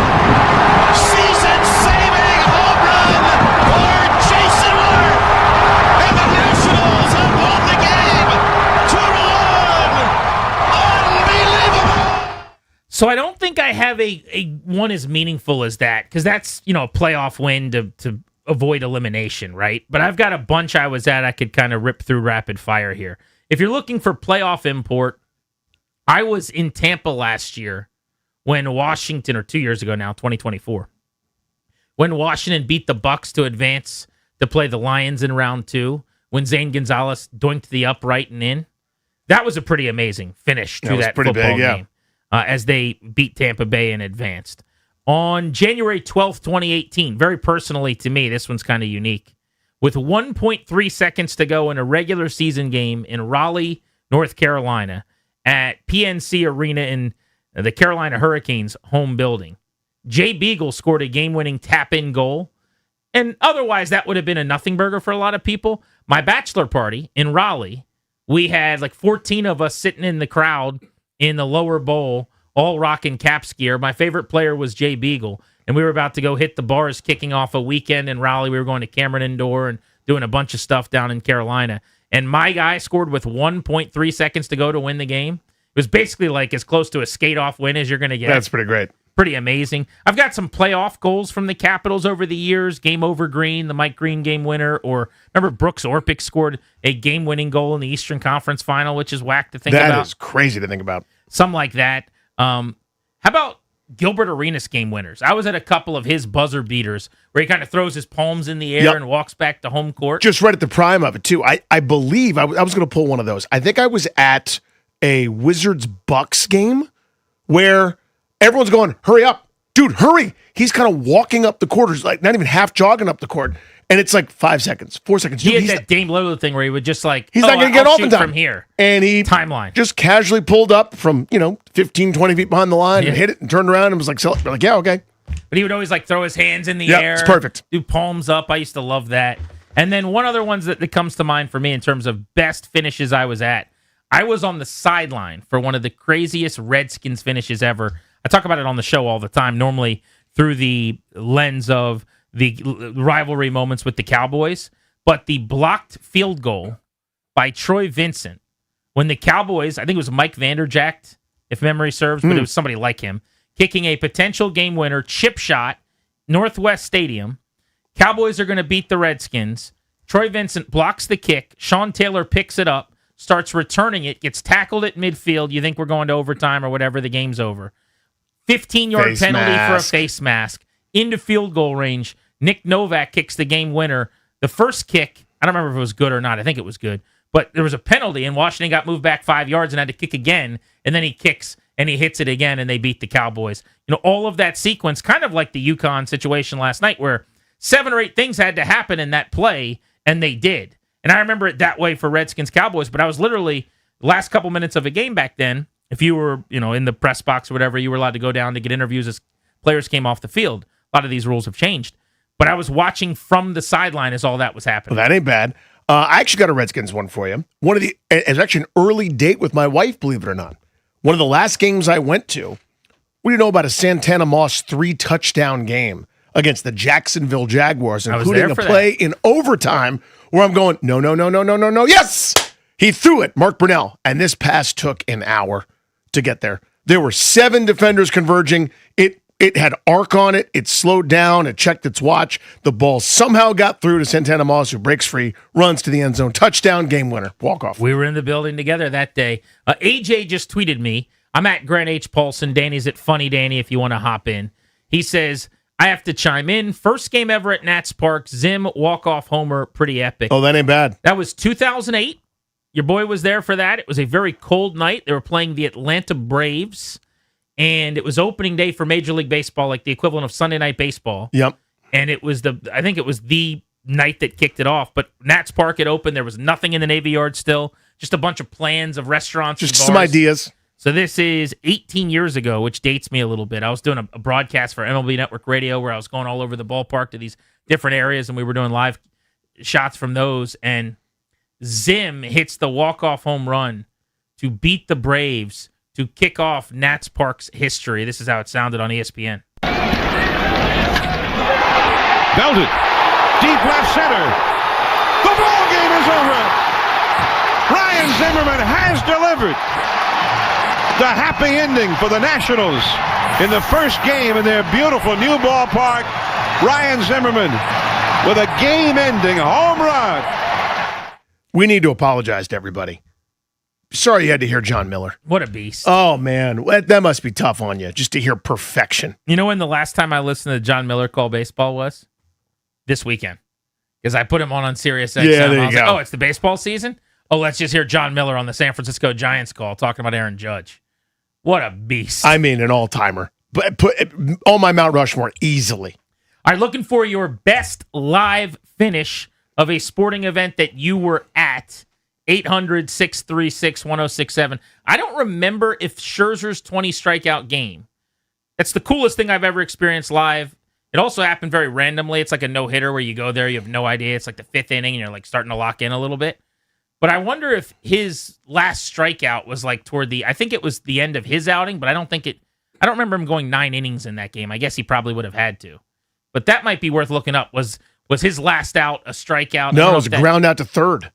Speaker 18: season-saving home run for Jason Worth. And the Nationals have won the game 2-1. Unbelievable.
Speaker 6: So I don't think I have a one as meaningful as that, because that's, a playoff win to avoid elimination, right? But I've got a bunch I was at I could kind of rip through rapid fire here. If you're looking for playoff import, I was in Tampa last year when Washington, or 2 years ago now, 2024, when Washington beat the Bucks to advance to play the Lions in round 2, when Zane Gonzalez doinked the upright and in. That was a pretty amazing finish to that football game. As they beat Tampa Bay and advanced. On January 12th, 2018, very personally to me, this one's kind of unique. With 1.3 seconds to go in a regular season game in Raleigh, North Carolina, at PNC Arena in the Carolina Hurricanes home building, Jay Beagle scored a game-winning tap-in goal. And otherwise, that would have been a nothing burger for a lot of people. My bachelor party in Raleigh, we had like 14 of us sitting in the crowd in the lower bowl, all rocking Caps gear. My favorite player was Jay Beagle, and we were about to go hit the bars, kicking off a weekend in Raleigh. We were going to Cameron Indoor and doing a bunch of stuff down in Carolina. And my guy scored with 1.3 seconds to go to win the game. It was basically like as close to a skate-off win as you're going to get.
Speaker 13: That's pretty great.
Speaker 6: Pretty amazing. I've got some playoff goals from the Capitals over the years. Game over Green, the Mike Green game winner. Or remember Brooks Orpik scored a game-winning goal in the Eastern Conference Final, which is whack to think about.
Speaker 13: That is crazy to think about.
Speaker 6: Something like that. How about Gilbert Arenas game winners? I was at a couple of his buzzer beaters where he kind of throws his palms in the air and walks back to home court.
Speaker 13: Just right at the prime of it, too. I believe I was going to pull one of those. I think I was at a Wizards-Bucks game where everyone's going, hurry up. Dude, hurry. He's kind of walking up the court, like not even half jogging up the court. And it's like 5 seconds, 4 seconds.
Speaker 6: He had that Dame Lillard thing where he would just like,
Speaker 13: he's not going to get open time
Speaker 6: from here.
Speaker 13: And he just casually pulled up from, 15, 20 feet behind the line and hit it and turned around and was like, yeah, okay.
Speaker 6: But he would always like throw his hands in the air.
Speaker 13: It's perfect.
Speaker 6: Do palms up. I used to love that. And then one other one that comes to mind for me in terms of best finishes I was at, I was on the sideline for one of the craziest Redskins finishes ever. I talk about it on the show all the time, normally through the lens of the rivalry moments with the Cowboys. But the blocked field goal by Troy Vincent when the Cowboys, I think it was Mike Vanderjagt, if memory serves, but it was somebody like him, kicking a potential game winner chip shot, Northwest Stadium. Cowboys are going to beat the Redskins. Troy Vincent blocks the kick. Sean Taylor picks it up, starts returning it, gets tackled at midfield. You think we're going to overtime or whatever, the game's over. 15-yard penalty for a face mask. Into field goal range. Nick Novak kicks the game winner. The first kick, I don't remember if it was good or not. I think it was good. But there was a penalty, and Washington got moved back 5 yards and had to kick again. And then he kicks, and he hits it again, and they beat the Cowboys. All of that sequence, kind of like the Yukon situation last night, where 7 or 8 things had to happen in that play, and they did. And I remember it that way for Redskins-Cowboys, but I was literally, the last couple minutes of a game back then, if you were, in the press box or whatever, you were allowed to go down to get interviews as players came off the field. A lot of these rules have changed. But I was watching from the sideline as all that was happening.
Speaker 13: Well, that ain't bad. I actually got a Redskins one for you. It's actually an early date with my wife, believe it or not. One of the last games I went to, what do you know about a Santana Moss 3-touchdown game against the Jacksonville Jaguars, including a play in overtime where I'm going, no, yes! He threw it, Mark Brunell, and this pass took an hour to get there. There were 7 defenders converging. It had arc on it. It slowed down. It checked its watch. The ball somehow got through to Santana Moss, who breaks free, runs to the end zone. Touchdown, game winner, walk-off.
Speaker 6: We were in the building together that day. AJ just tweeted me. I'm at Grant H. Paulson. Danny's at Funny Danny if you want to hop in. He says, I have to chime in. First game ever at Nats Park. Zim walk-off homer. Pretty epic.
Speaker 13: Oh, that ain't bad.
Speaker 6: That was 2008. Your boy was there for that. It was a very cold night. They were playing the Atlanta Braves. And it was opening day for Major League Baseball, like the equivalent of Sunday Night Baseball.
Speaker 13: Yep.
Speaker 6: And I think it was the night that kicked it off. But Nats Park had opened. There was nothing in the Navy Yard still. Just a bunch of plans of restaurants.
Speaker 13: Just some ideas.
Speaker 6: So this is 18 years ago, which dates me a little bit. I was doing a broadcast for MLB Network Radio where I was going all over the ballpark to these different areas, and we were doing live shots from those. And Zim hits the walk-off home run to beat the Braves to kick off Nats Park's history. This is how it sounded on ESPN.
Speaker 18: Belted. Deep left center. The ball game is over. Ryan Zimmerman has delivered the happy ending for the Nationals in the first game in their beautiful new ballpark. Ryan Zimmerman with a game-ending home run.
Speaker 13: We need to apologize to everybody. Sorry you had to hear John Miller.
Speaker 6: What a beast.
Speaker 13: Oh, man. That must be tough on you, just to hear perfection.
Speaker 6: You know when the last time I listened to John Miller call baseball was? This weekend. Because I put him on Sirius XM.
Speaker 13: Yeah, there
Speaker 6: I
Speaker 13: you
Speaker 6: was
Speaker 13: go.
Speaker 6: like, oh, it's the baseball season? Oh, let's just hear John Miller on the San Francisco Giants call talking about Aaron Judge. What a beast.
Speaker 13: I mean, an all-timer. But put on my Mount Rushmore easily.
Speaker 6: All right, looking for your best live finish of a sporting event that you were at. 800-636-1067. I don't remember if Scherzer's 20 strikeout game It's the coolest thing I've ever experienced live. It also happened very randomly. It's like a no-hitter where you go there, you have no idea. It's like the 5th inning, and you're like starting to lock in a little bit. But I wonder if his last strikeout was like I think it was the end of his outing, but I don't remember him going 9 innings in that game. I guess he probably would have had to. But that might be worth looking up. Was his last out a strikeout?
Speaker 13: No, it was a ground out to third.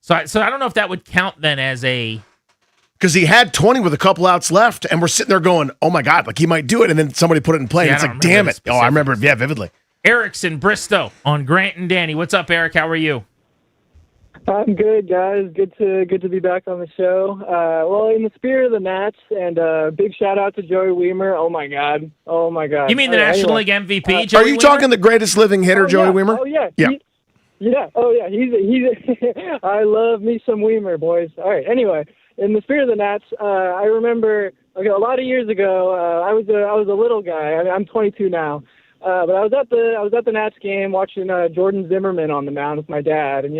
Speaker 6: So I don't know if that would count then as a...
Speaker 13: Because he had 20 with a couple outs left, and we're sitting there going, oh, my God, like he might do it, and then somebody put it in play, and it's like, damn it. Oh, I remember it, vividly.
Speaker 6: Eric's in Bristow on Grant and Danny. What's up, Eric? How are you?
Speaker 12: I'm good, guys. Good to be back on the show. Well, in the spirit of the Nats, and big shout out to Joey Wiemer. Oh my God.
Speaker 6: You mean the National League MVP?
Speaker 13: Are you talking the greatest living hitter, Joey Wiemer?
Speaker 12: Oh yeah.
Speaker 13: Yeah.
Speaker 12: He's. I love me some Wiemer, boys. All right. Anyway, in the spirit of the Nats, I remember a lot of years ago. I was a little guy. I'm 22 now. But I was at the Nats game watching Jordan Zimmerman on the mound with my dad, and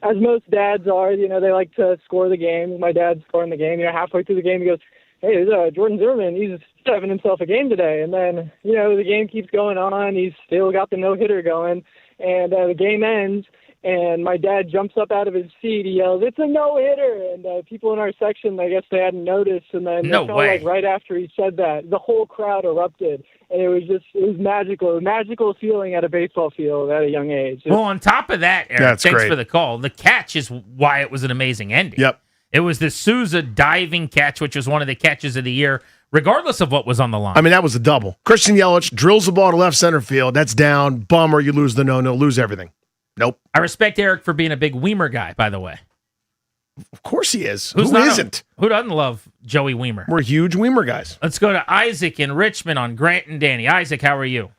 Speaker 12: as most dads are, they like to score the game. My dad's scoring the game. Halfway through the game, he goes, "Hey, there's Jordan Zimmerman. He's having himself a game today." And then the game keeps going on. He's still got the no-hitter going, and the game ends. And my dad jumps up out of his seat. He yells, "It's a no-hitter!" And people in our section, I guess they hadn't noticed. And then like right after he said that, the whole crowd erupted. And it was magical. A magical feeling at a baseball field at a young age.
Speaker 6: Well, on top of that, Eric,
Speaker 13: That's
Speaker 6: thanks
Speaker 13: great.
Speaker 6: for the call. The catch is why it was an amazing ending.
Speaker 13: Yep.
Speaker 6: It was the Souza diving catch, which was one of the catches of the year, regardless of what was on the line.
Speaker 13: I mean, that was a double. Christian Yelich drills the ball to left center field. That's down. Bummer. You lose the no-no. Lose everything. Nope.
Speaker 6: I respect Eric for being a big Wiemer guy, by the way.
Speaker 13: Of course he is.
Speaker 6: Who
Speaker 13: isn't?
Speaker 6: Who doesn't love Joey Wiemer?
Speaker 13: We're huge Wiemer guys.
Speaker 6: Let's go to Isaac in Richmond on Grant and Danny. Isaac, how are you?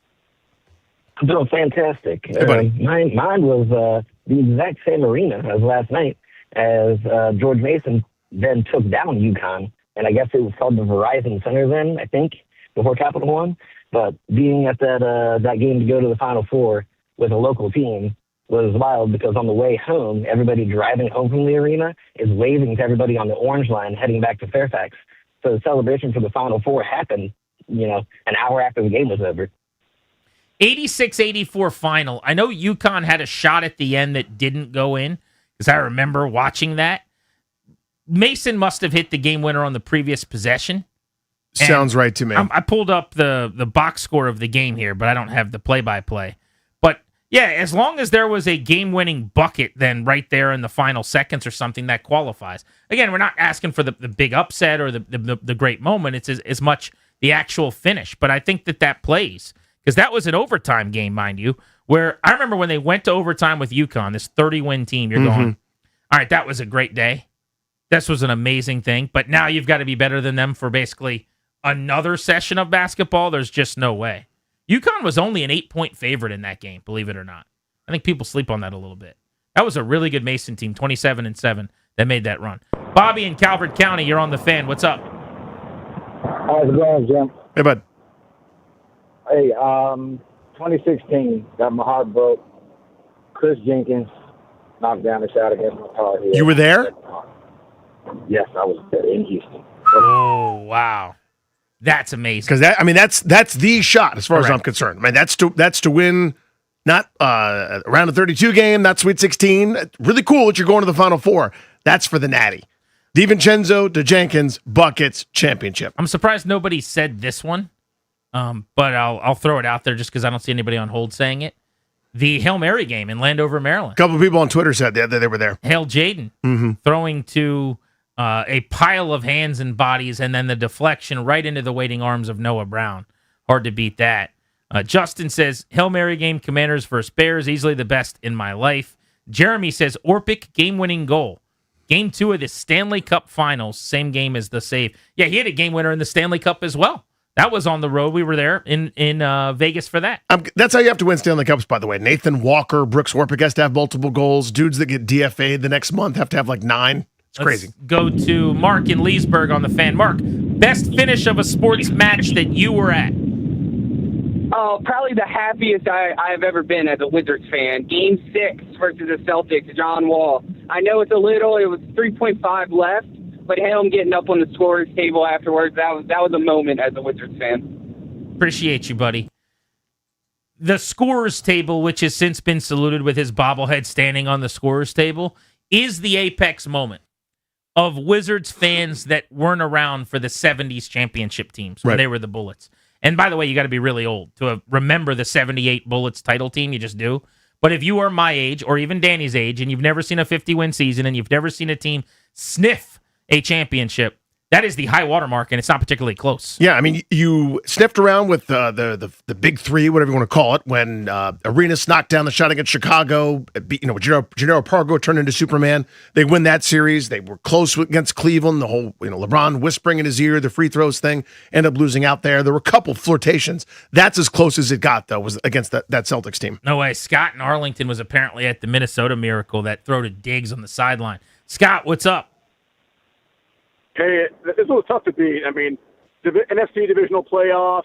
Speaker 17: I'm doing fantastic.
Speaker 13: Hey, buddy.
Speaker 17: Mine was the exact same arena as last night, as George Mason then took down Yukon, and I guess it was called the Verizon Center then, I think, before Capital One. But being at that game to go to the Final Four with a local team was wild, because on the way home, everybody driving home from the arena is waving to everybody on the orange line heading back to Fairfax. So the celebration for the Final Four happened, an hour after the game was over.
Speaker 6: 86-84 final. I know Yukon had a shot at the end that didn't go in, because I remember watching that. Mason must have hit the game winner on the previous possession.
Speaker 13: Sounds right to me.
Speaker 6: I pulled up the box score of the game here, but I don't have the play-by-play. But yeah, as long as there was a game-winning bucket then right there in the final seconds or something, that qualifies. Again, we're not asking for the big upset or the great moment. It's as much the actual finish. But I think that plays, because that was an overtime game, mind you, where I remember when they went to overtime with Yukon, this 30-win team, you're going, all right, that was a great day. This was an amazing thing. But now you've got to be better than them for basically another session of basketball. There's just no way. Yukon was only an 8-point favorite in that game, believe it or not. I think people sleep on that a little bit. That was a really good Mason team, 27-7, that made that run. Bobby in Calvert County, you're on the Fan. What's up?
Speaker 21: How's it going, Jim?
Speaker 13: Hey, bud.
Speaker 21: Hey, 2016, got my heart broke. Chris Jenkins knocked down a shot against my car here.
Speaker 13: You were there?
Speaker 21: Yes, I was there in Houston.
Speaker 6: Oh, wow. That's amazing.
Speaker 13: Because that's the shot as far as I'm concerned. I mean, that's to win not a round of 32 game, not Sweet 16. Really cool that you're going to the Final Four. That's for the Natty. DiVincenzo, DeJenkins, buckets, championship.
Speaker 6: I'm surprised nobody said this one, but I'll throw it out there just because I don't see anybody on hold saying it. The Hail Mary game in Landover, Maryland.
Speaker 13: A couple of people on Twitter said that they were there.
Speaker 6: Hail Jaden throwing to a pile of hands and bodies, and then the deflection right into the waiting arms of Noah Brown. Hard to beat that. Justin says, Hail Mary game, Commanders versus Bears, easily the best in my life. Jeremy says, Orpik game-winning goal. Game 2 of the Stanley Cup Finals, same game as the save. Yeah, he had a game winner in the Stanley Cup as well. That was on the road. We were there in Vegas for that.
Speaker 13: That's how you have to win Stanley Cups, by the way. Nathan Walker, Brooks Orpik has to have multiple goals. Dudes that get DFA'd the next month have to have like 9. It's crazy.
Speaker 6: Go to Mark in Leesburg on the Fan. Mark, best finish of a sports match that you were at?
Speaker 24: Oh, probably the happiest I've ever been as a Wizards fan. Game 6 versus the Celtics, John Wall. I know it was 3.5 left, but him getting up on the scorer's table afterwards, that was a moment as a Wizards fan.
Speaker 6: Appreciate you, buddy. The scorer's table, which has since been saluted with his bobblehead standing on the scorer's table, is the apex moment of Wizards fans that weren't around for the 70s championship teams when they were the Bullets. And by the way, you got to be really old to remember the 78 Bullets title team. You just do. But if you are my age or even Danny's age and you've never seen a 50-win season and you've never seen a team sniff a championship, that is the high watermark, and it's not particularly close.
Speaker 13: Yeah, I mean, you sniffed around with the big three, whatever you want to call it, when Arenas knocked down the shot against Chicago. Gennaro Pargo turned into Superman. They win that series. They were close against Cleveland. The whole, LeBron whispering in his ear, the free throws thing, end up losing out there. There were a couple flirtations. That's as close as it got, though, was against that Celtics team.
Speaker 6: No way. Scott in Arlington was apparently at the Minnesota Miracle, that throw to Diggs on the sideline. Scott, what's up?
Speaker 9: Hey, this was tough to beat. I mean, NFC divisional playoff,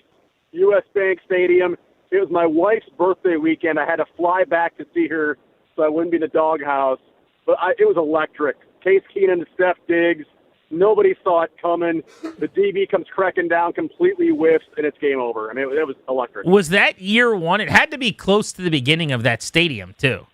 Speaker 9: U.S. Bank Stadium. It was my wife's birthday weekend. I had to fly back to see her so I wouldn't be in the doghouse. But it was electric. Case Keenum to Steph Diggs. Nobody saw it coming. The DB comes cracking down, completely whiffs, and it's game over. I mean, it was electric.
Speaker 6: Was that year one? It had to be close to the beginning of that stadium, too.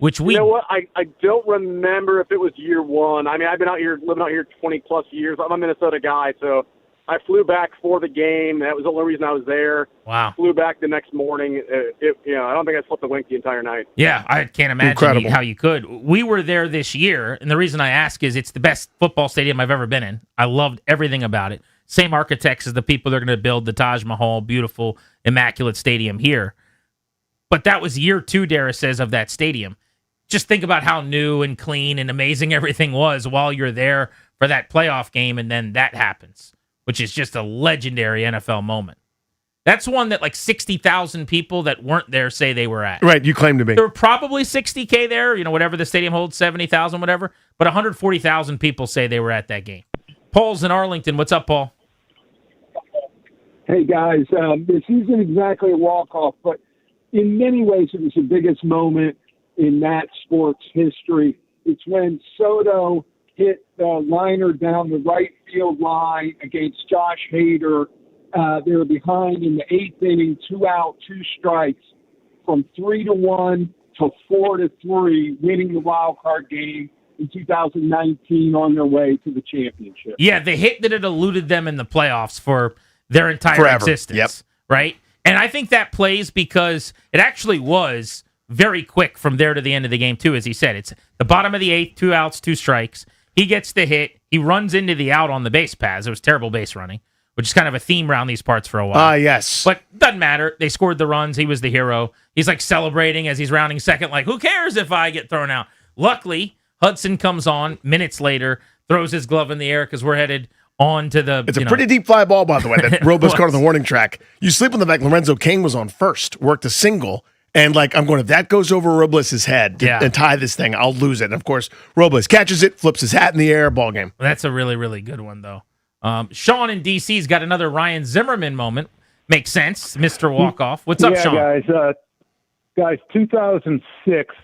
Speaker 6: Which we,
Speaker 9: you know what? I don't remember if it was year one. I mean, I've been living out here 20 plus years. I'm a Minnesota guy, so I flew back for the game. That was the only reason I was there.
Speaker 6: Wow.
Speaker 9: Flew back the next morning. I don't think I slept a wink the entire night.
Speaker 6: Yeah, I can't imagine how you could. We were there this year, and the reason I ask is it's the best football stadium I've ever been in. I loved everything about it. Same architects as the people they're going to build the Taj Mahal, beautiful, immaculate stadium here. But that was year two, Dara says, of that stadium. Just think about how new and clean and amazing everything was while you're there for that playoff game, and then that happens, which is just a legendary NFL moment. That's one that like 60,000 people that weren't there say they were at.
Speaker 13: Right, you claim to be.
Speaker 6: There were probably 60K there, whatever the stadium holds, 70,000, whatever, but 140,000 people say they were at that game. Paul's in Arlington. What's up, Paul?
Speaker 19: Hey, guys. This isn't exactly a walk-off, but in many ways it was the biggest moment in that sport's history. It's when Soto hit the liner down the right field line against Josh Hader. They were behind in the eighth inning, 2 out, 2 strikes, from 3-1 to 4-3, winning the wild card game in 2019 on their way to the championship.
Speaker 6: Yeah, the hit that had eluded them in the playoffs for their entire existence, right? And I think that plays because it actually was very quick from there to the end of the game, too, as he said. It's the bottom of the eighth, 2 outs, 2 strikes. He gets the hit. He runs into the out on the base paths. It was terrible base running, which is kind of a theme around these parts for a while.
Speaker 13: Yes.
Speaker 6: But doesn't matter. They scored the runs. He was the hero. He's like celebrating as he's rounding second, like, who cares if I get thrown out? Luckily, Hudson comes on minutes later, throws his glove in the air because we're headed on to the...
Speaker 13: It's a pretty deep fly ball, by the way, that Robles caught on the warning track. You sleep on the fact Lorenzo Cain was on first, worked a single, and I'm going, if that goes over Robles' head and tie this thing, I'll lose it. And, of course, Robles catches it, flips his hat in the air, ball game.
Speaker 6: That's a really, really good one, though. Sean in D.C.'s got another Ryan Zimmerman moment. Makes sense, Mr. Walkoff. What's up, Sean?
Speaker 21: Guys, 2006,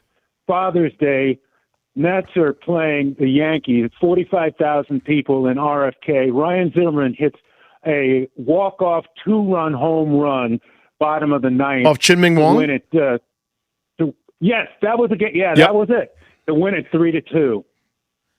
Speaker 21: Father's Day, Nets are playing the Yankees, 45,000 people in RFK. Ryan Zimmerman hits a walk-off 2-run home run, bottom of the ninth.
Speaker 13: Off Chin Ming Wong?
Speaker 21: Win it. Yes, that was the game. Yeah, that was it. To win it 3-2.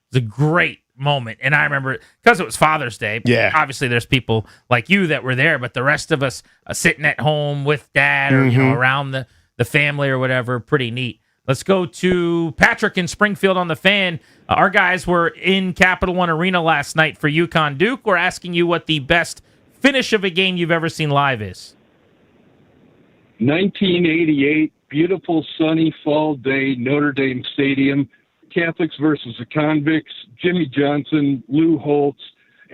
Speaker 6: It's a great moment. And I remember, because it was Father's Day, obviously there's people like you that were there, but the rest of us sitting at home with dad or, around the family or whatever, pretty neat. Let's go to Patrick in Springfield on the Fan. Our guys were in Capital One Arena last night for Yukon Duke. We're asking you what the best finish of a game you've ever seen live is.
Speaker 20: 1988, beautiful sunny fall day, Notre Dame Stadium, Catholics versus the Convicts, Jimmy Johnson, Lou Holtz,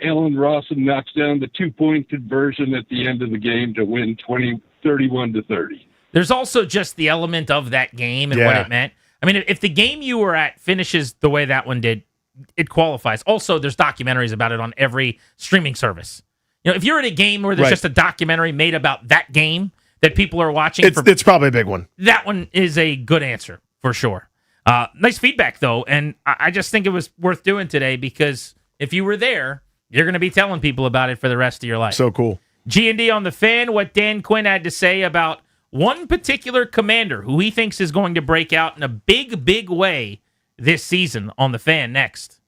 Speaker 20: Alan Rawson knocks down the 2-point conversion at the end of the game to win 31-30.
Speaker 6: There's also just the element of that game and what it meant. I mean, if the game you were at finishes the way that one did, it qualifies. Also, there's documentaries about it on every streaming service. If you're at a game where there's just a documentary made about that game that people are watching,
Speaker 13: it's probably a big one.
Speaker 6: That one is a good answer for sure. Nice feedback, though, and I just think it was worth doing today because if you were there, you're going to be telling people about it for the rest of your life.
Speaker 13: So cool.
Speaker 6: G&D on the Fan, what Dan Quinn had to say about one particular commander who he thinks is going to break out in a big, big way this season on the Fan next.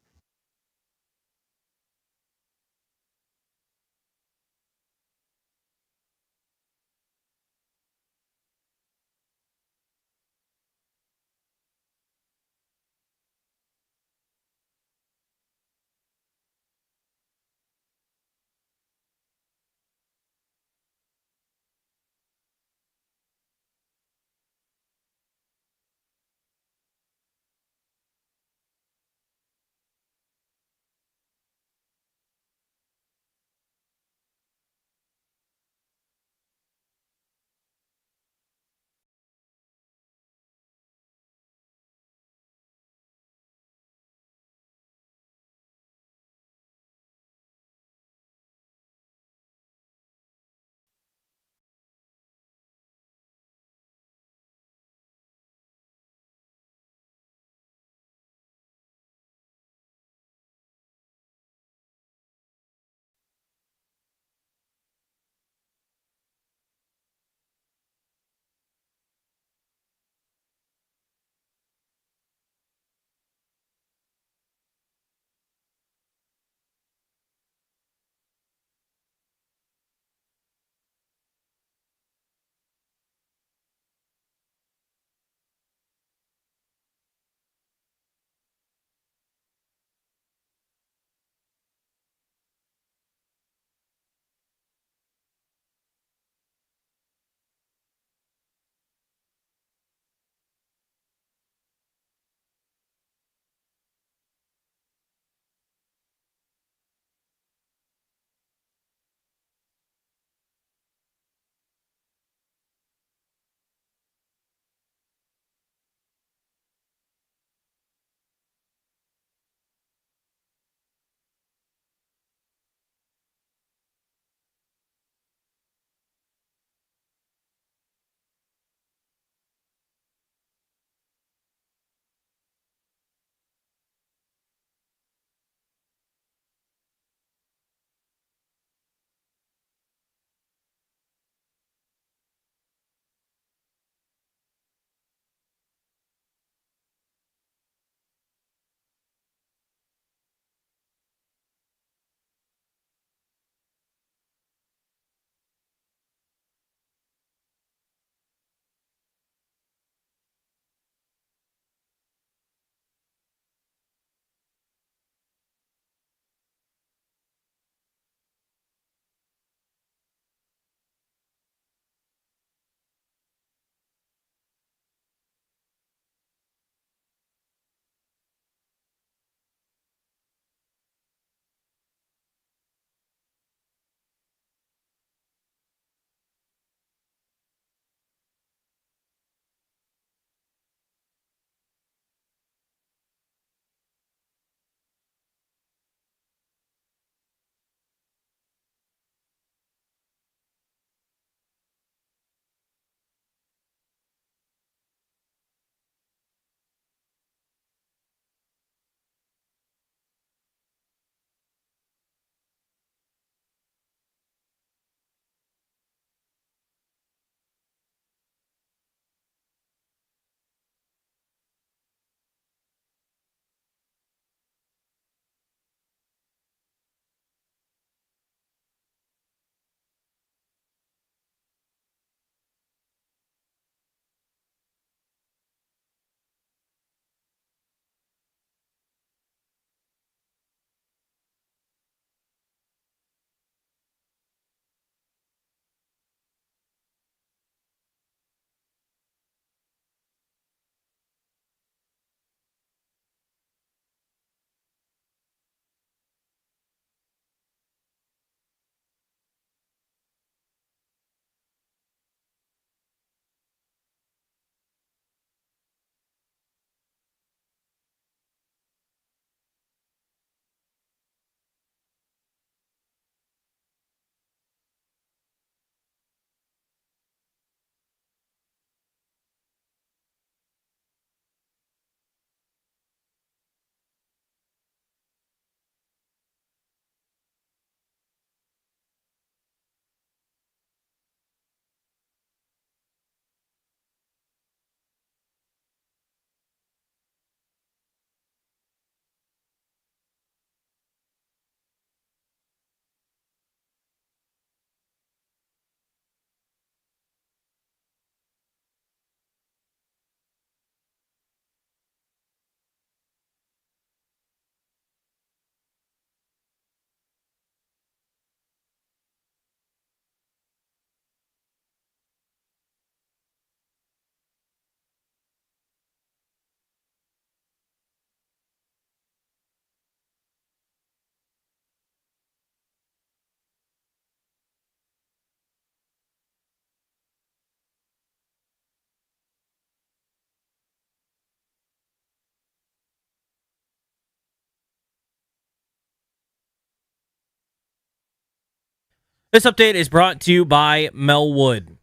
Speaker 1: This update is brought to you by Melwood.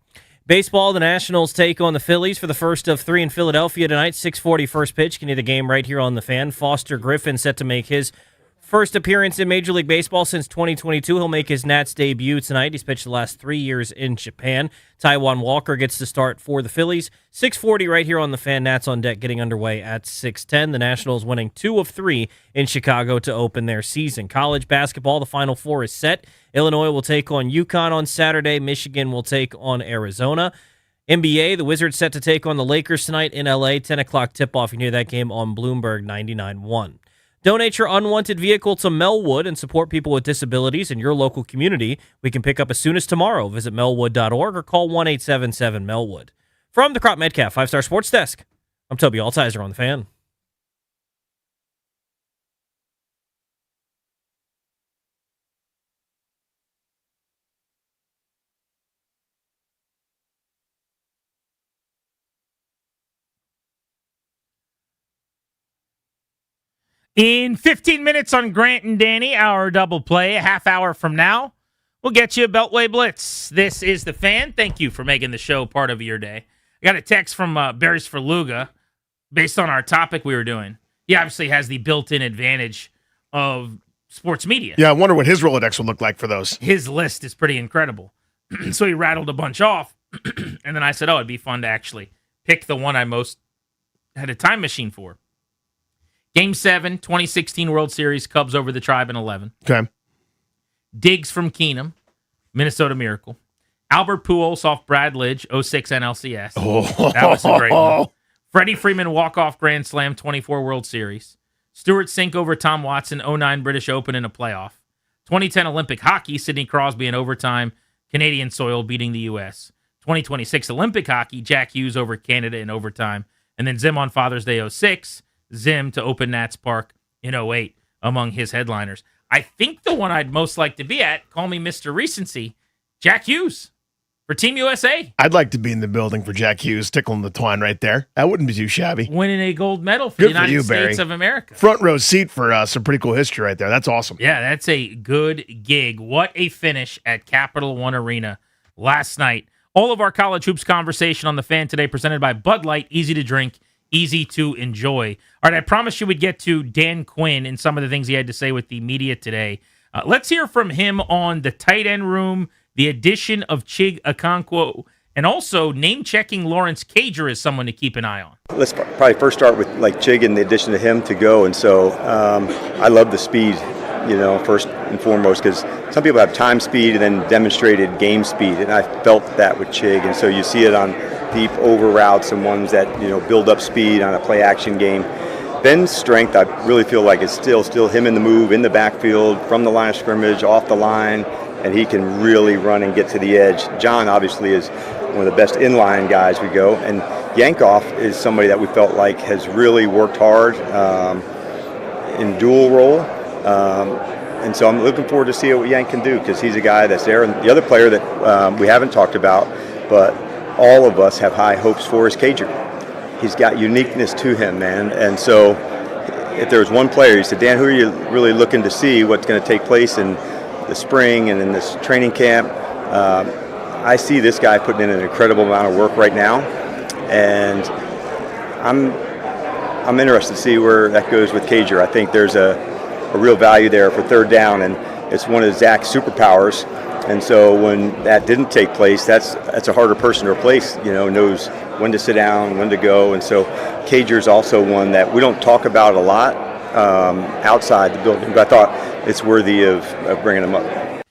Speaker 1: Baseball, the Nationals take on the Phillies for the first of three in Philadelphia tonight. 6:40 first pitch. Can hear the game right here on the Fan. Foster Griffin set to make his first appearance in Major League Baseball since 2022. He'll make his Nats debut tonight. He's pitched the last 3 years in Japan. Taijuan Walker gets the start for the Phillies. 6:40 right here on the Fan. Nats on deck getting underway at 6:10. The Nationals winning 2 of 3 in Chicago to open their season. College basketball, the Final Four is set. Illinois will take on Yukon on Saturday. Michigan will take on Arizona. NBA, the Wizards set to take on the Lakers tonight in LA. 10 o'clock tip-off. You can hear that game on Bloomberg 99.1. Donate your unwanted vehicle to Melwood and support people with disabilities in your local community. We can pick up as soon as tomorrow. Visit melwood.org or call 1-877-MELWOOD. From the Crop Metcalf 5-Star Sports Desk, I'm Toby Altizer on the Fan.
Speaker 6: In 15 minutes on Grant and Danny, our double play, a half hour from now, we'll get you a Beltway Blitz. This is the Fan. Thank you for making the show part of your day. I got a text from Barry's for Luga based on our topic we were doing. He obviously has the built-in advantage of sports media.
Speaker 13: Yeah, I wonder what his Rolodex would look like for those.
Speaker 6: His list is pretty incredible. So he rattled a bunch off, and then I said, it'd be fun to actually pick the one I most had a time machine for. Game 7, 2016 World Series, Cubs over the Tribe in 11.
Speaker 13: Okay.
Speaker 6: Diggs from Keenum, Minnesota Miracle. Albert Pujols off Brad Lidge, 06 NLCS.
Speaker 13: Oh.
Speaker 6: That was a great one. Freddie Freeman walk-off Grand Slam, 24 World Series. Stuart Sink over Tom Watson, 09 British Open in a playoff. 2010 Olympic hockey, Sidney Crosby in overtime, Canadian soil beating the U.S. 2026 Olympic hockey, Jack Hughes over Canada in overtime. And then Zim on Father's Day 06, Zim to open Nats Park in 08 among his headliners. I think the one I'd most like to be at, call me Mr. Recency, Jack Hughes for Team USA.
Speaker 13: I'd like to be in the building for Jack Hughes, tickling the twine right there. That wouldn't be too shabby.
Speaker 6: Winning a gold medal for
Speaker 13: Good
Speaker 6: the United
Speaker 13: for you,
Speaker 6: States
Speaker 13: Barry.
Speaker 6: of America.
Speaker 13: Front row seat for some pretty cool history right there. That's awesome.
Speaker 6: Yeah, that's a good gig. What a finish at Capital One Arena last night. All of our college hoops conversation on the Fan today presented by Bud Light, easy to drink, easy to enjoy. All right, I promised you would get to Dan Quinn and some of the things he had to say with the media today. Let's hear from him on the tight end room, the addition of Chig Okonkwo, and also name-checking Lawrence Cager as someone to keep an eye on.
Speaker 10: Let's probably first start with Chig and the addition of him to go. And so I love the speed, first and foremost, because some people have time speed and then demonstrated game speed, and I felt that with Chig. And so you see it on deep over routes and ones that build up speed on a play action game. Ben's strength, I really feel like, is still him in the move, in the backfield, from the line of scrimmage, off the line, and he can really run and get to the edge. John obviously is one of the best inline guys we go, and Yankoff is somebody that we felt like has really worked hard in dual role. And so I'm looking forward to see what Yank can do, because he's a guy that's there. And the other player that we haven't talked about, but all of us have high hopes for, is Cager. He's got uniqueness to him, man. And so if there's one player, he said, Dan, who are you really looking to see what's going to take place in the spring and in this training camp? I see this guy putting in an incredible amount of work right now. And I'm interested to see where that goes with Cager. I think there's a real value there for third down, and it's one of Zach's superpowers. And so when that didn't take place, that's a harder person to replace, knows when to sit down, when to go. And so Cager's also one that we don't talk about a lot outside the building, but I thought it's worthy of bringing him up.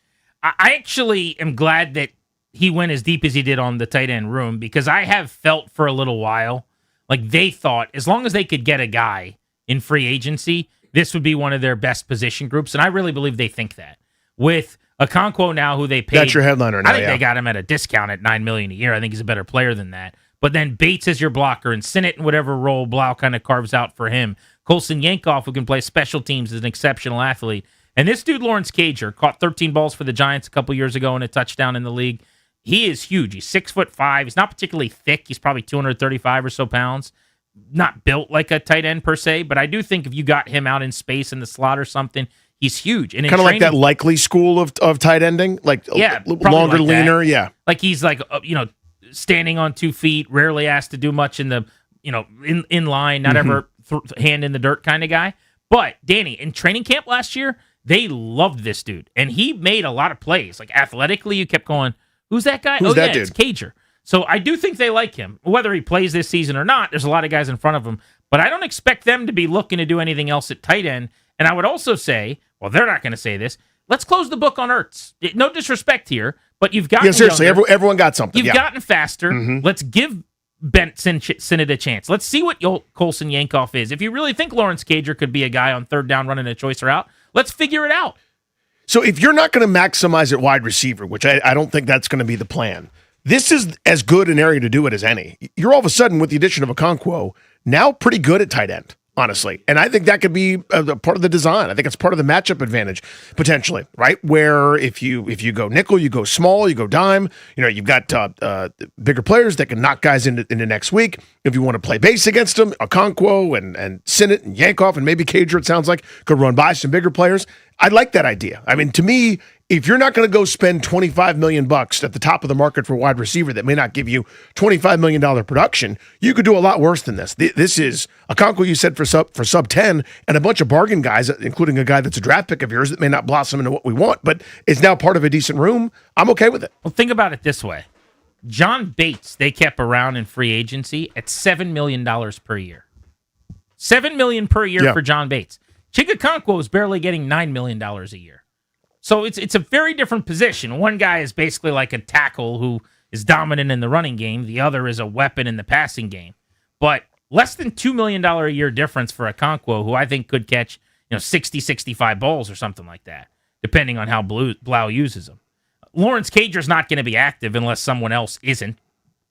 Speaker 6: I actually am glad that he went as deep as he did on the tight end room, because I have felt for a little while like they thought as long as they could get a guy in free agency, this would be one of their best position groups. And I really believe they think that. With Okonkwo now, who they paid.
Speaker 13: That's your headliner now,
Speaker 6: I think they got him at a discount at $9 million a year. I think he's a better player than that. But then Bates is your blocker, and Sinnott in whatever role Blau kind of carves out for him. Colson Yankoff, who can play special teams, is an exceptional athlete. And this dude, Lawrence Cager, caught 13 balls for the Giants a couple years ago in a touchdown in the league. He is huge. He's 6'5". He's not particularly thick. He's probably 235 or so pounds. Not built like a tight end per se, but I do think if you got him out in space in the slot or something, he's huge. And
Speaker 13: kind of like that likely school of tight ending, like longer,
Speaker 6: like
Speaker 13: leaner.
Speaker 6: that.
Speaker 13: Yeah,
Speaker 6: like he's like standing on 2 feet, rarely asked to do much in the in line, not ever hand in the dirt kind of guy. But Danny, in training camp last year, they loved this dude, and he made a lot of plays. Like athletically, you kept going, "Who's that guy?"
Speaker 13: Who's that dude?
Speaker 6: It's Cager. So I do think they like him, whether he plays this season or not. There's a lot of guys in front of him, but I don't expect them to be looking to do anything else at tight end. And I would also say, well, they're not going to say this. Let's close the book on Ertz. No disrespect here, but you've gotten
Speaker 13: seriously,
Speaker 6: younger.
Speaker 13: everyone got something.
Speaker 6: You've gotten faster. Let's give Benson Sinnott a chance. Let's see what Colson Yankoff is. If you really think Lawrence Cager could be a guy on third down running a choice route, let's figure it out.
Speaker 13: So if you're not going to maximize at wide receiver, which I don't think that's going to be the plan, this is as good an area to do it as any. You're all of a sudden, with the addition of Okonkwo, now pretty good at tight end, honestly. And I think that could be a part of the design. I think it's part of the matchup advantage, potentially, right? Where if you go nickel, you go small, you go dime, you've got bigger players that can knock guys into next week. If you want to play base against them, Okonkwo and Sinnott and Yankoff and maybe Cager, it sounds like, could run by some bigger players. I like that idea. I mean, to me, if you're not going to go spend $25 million at the top of the market for a wide receiver that may not give you $25 million production, you could do a lot worse than this. This is Okonkwo, you said, for sub 10, and a bunch of bargain guys, including a guy that's a draft pick of yours that may not blossom into what we want, but is now part of a decent room. I'm okay with it.
Speaker 6: Well, think about it this way. John Bates, they kept around in free agency at $7 million per year. $7 million per year for John Bates. Chig Okonkwo is barely getting $9 million a year. So it's a very different position. One guy is basically like a tackle who is dominant in the running game. The other is a weapon in the passing game. But less than $2 million a year difference for Okonkwo, who I think could catch 60, 65 balls or something like that, depending on how Blau uses them. Lawrence Cager's not going to be active unless someone else isn't,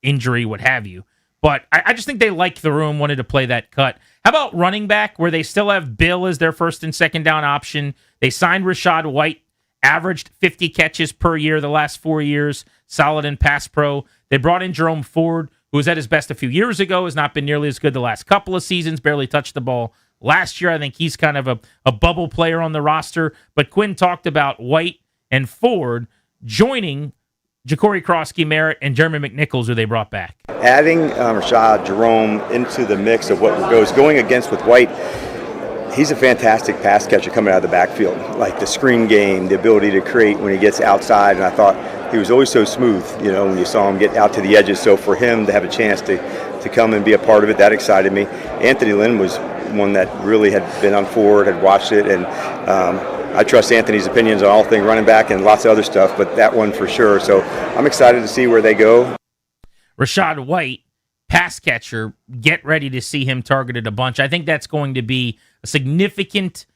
Speaker 6: injury, what have you. But I just think they liked the room, wanted to play that cut. How about running back, where they still have Bill as their first and second down option? They signed Rachaad White, averaged 50 catches per year the last 4 years, solid in pass pro. They brought in Jerome Ford, who was at his best a few years ago, has not been nearly as good the last couple of seasons, barely touched the ball last year. I think he's kind of a bubble player on the roster. But Quinn talked about White and Ford joining Ja'Cory Krosky, Merritt, and Jeremy McNichols, who they brought back.
Speaker 10: Adding Rashad Jerome into the mix of what goes going against with White, he's a fantastic pass catcher coming out of the backfield. Like the screen game, the ability to create when he gets outside, and I thought he was always so smooth, when you saw him get out to the edges. So for him to have a chance to come and be a part of it, that excited me. Anthony Lynn was one that really had been on forward, had watched it, and I trust Anthony's opinions on all things running back and lots of other stuff, but that one for sure. So I'm excited to see where they go.
Speaker 6: Rachaad White, pass catcher, get ready to see him targeted a bunch. I think that's going to be a significant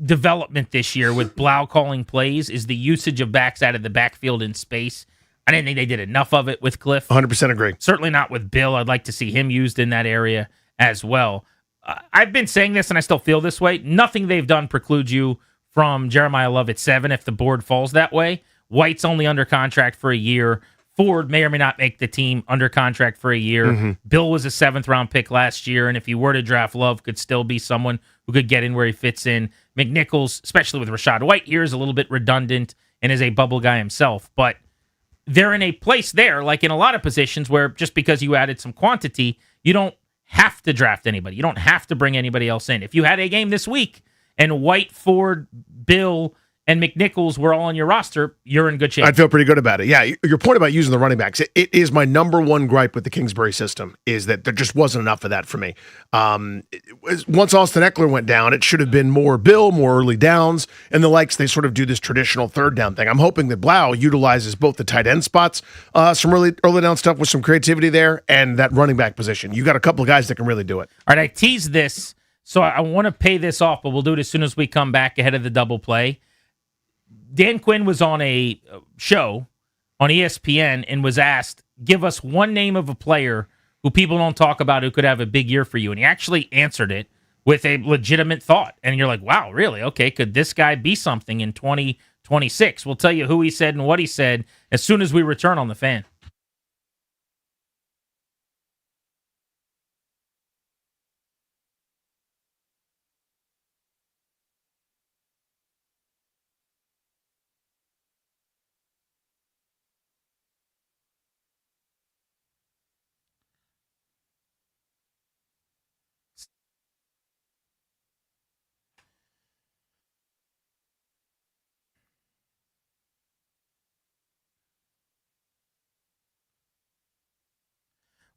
Speaker 6: development this year with Blau calling plays, is the usage of backs out of the backfield in space. I didn't think they did enough of it with Cliff.
Speaker 13: 100% agree.
Speaker 6: Certainly not with Bill. I'd like to see him used in that area as well. I've been saying this, and I still feel this way. Nothing they've done precludes you from Jeremiah Love at 7 if the board falls that way. White's only under contract for a year. Ford may or may not make the team, under contract for a year. Bill was a 7th-round pick last year, and if you were to draft Love, could still be someone who could get in where he fits in. McNichols, especially with Rachaad White here, is a little bit redundant and is a bubble guy himself. But they're in a place there, like in a lot of positions, where just because you added some quantity, you don't have to draft anybody. You don't have to bring anybody else in. If you had a game this week and White, Ford, Bill, and McNichols were all on your roster, you're in good shape.
Speaker 13: I'd feel pretty good about it. Yeah, your point about using the running backs, it is my number one gripe with the Kingsbury system, is that there just wasn't enough of that for me. Once Austin Eckler went down, it should have been more Bill, more early downs, and the likes. They sort of do this traditional third down thing. I'm hoping that Blau utilizes both the tight end spots, some early down stuff with some creativity there, and that running back position. You got a couple of guys that can really do it.
Speaker 6: All right, I teased this, so I want to pay this off, but we'll do it as soon as we come back ahead of the double play. Dan Quinn was on a show on ESPN and was asked, give us one name of a player who people don't talk about who could have a big year for you. And he actually answered it with a legitimate thought. And you're like, wow, really? Okay, could this guy be something in 2026? We'll tell you who he said and what he said as soon as we return on The Fan.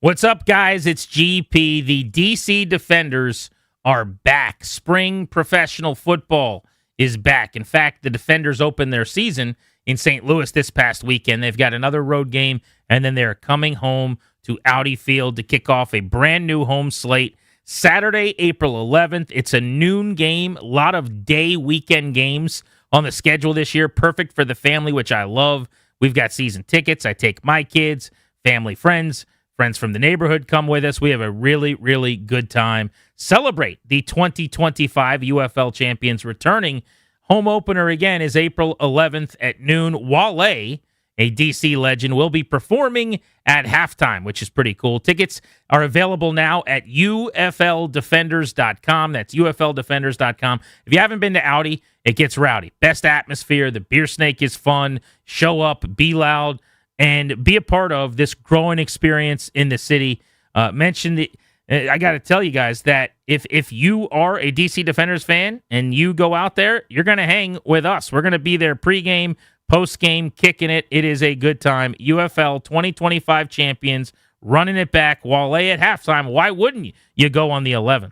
Speaker 6: What's up, guys? It's GP. The DC Defenders are back. Spring professional football is back. In fact, the Defenders opened their season in St. Louis this past weekend. They've got another road game, and then they're coming home to Audi Field to kick off a brand new home slate Saturday, April 11th. It's a noon game. A lot of day weekend games on the schedule this year. Perfect for the family, which I love. We've got season tickets. I take my kids, family, friends from the neighborhood come with us. We have a really, really good time. Celebrate the 2025 UFL champions returning. Home opener again is April 11th at noon. Wale, a DC legend, will be performing at halftime, which is pretty cool. Tickets are available now at ufldefenders.com. That's ufldefenders.com. If you haven't been to Audi, it gets rowdy. Best atmosphere. The beer snake is fun. Show up, be loud, and be a part of this growing experience in the city. I got to tell you guys that if you are a DC Defenders fan and you go out there, you're going to hang with us. We're going to be there pregame, postgame, kicking it. It is a good time. UFL 2025 champions running it back. Wale at halftime. Why wouldn't you? You go on the 11th.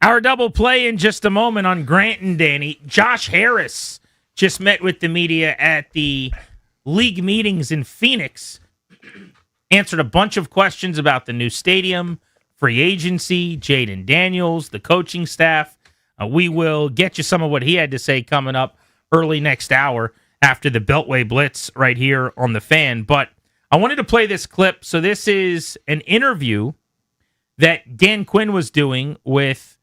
Speaker 6: Our double play in just a moment on Grant and Danny. Josh Harris just met with the media at the league meetings in Phoenix. Answered a bunch of questions about the new stadium, free agency, Jaden Daniels, the coaching staff. We will get you some of what he had to say coming up early next hour after the Beltway Blitz right here on the Fan. But I wanted to play this clip. So this is an interview that Dan Quinn was doing with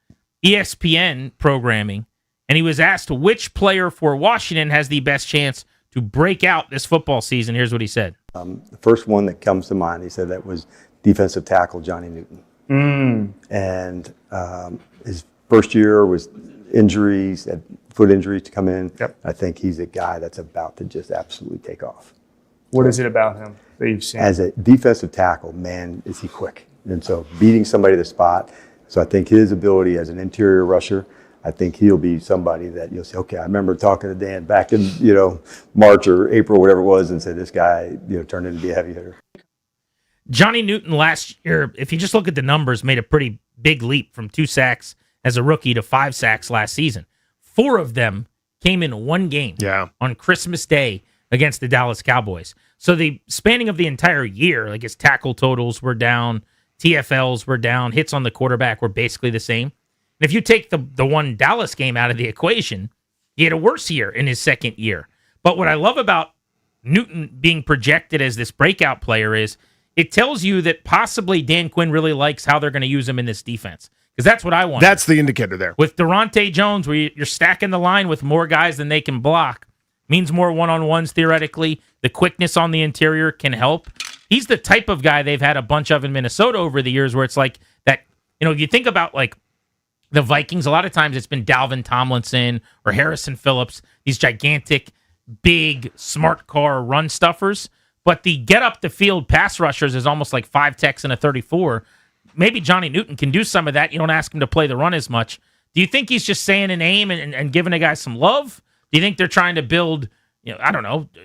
Speaker 6: ESPN programming, and he was asked which player for Washington has the best chance to break out this football season. Here's what he said.
Speaker 10: The first one that comes to mind, he said that was defensive tackle Johnny Newton. And his first year was injuries, had foot injuries to come in.
Speaker 2: Yep.
Speaker 10: I think he's a guy that's about to just absolutely take off.
Speaker 2: What is it about him that you've seen?
Speaker 10: As a defensive tackle, man, is he quick. And so beating somebody to the spot. So I think his ability as an interior rusher, I think he'll be somebody that you'll say, okay, I remember talking to Dan back in, March or April, whatever it was, and said this guy, turned into be a heavy hitter.
Speaker 6: Johnny Newton last year, if you just look at the numbers, made a pretty big leap from 2 sacks as a rookie to 5 sacks last season. 4 of them came in one game on Christmas Day against the Dallas Cowboys. So the spanning of the entire year, like his tackle totals were down, TFLs were down, hits on the quarterback were basically the same. And if you take the one Dallas game out of the equation, he had a worse year in his second year. But what I love about Newton being projected as this breakout player is it tells you that possibly Dan Quinn really likes how they're going to use him in this defense. Because that's what I want.
Speaker 13: That's the indicator there.
Speaker 6: With Durante Jones, where you're stacking the line with more guys than they can block, means more one-on-ones theoretically. The quickness on the interior can help. He's the type of guy they've had a bunch of in Minnesota over the years where it's like that, if you think about like the Vikings, a lot of times it's been Dalvin Tomlinson or Harrison Phillips, these gigantic, big, smart car run stuffers. But the get up the field pass rushers is almost like 5 techs and a 34. Maybe Johnny Newton can do some of that. You don't ask him to play the run as much. Do you think he's just saying a name and giving a guy some love? Do you think they're trying to build,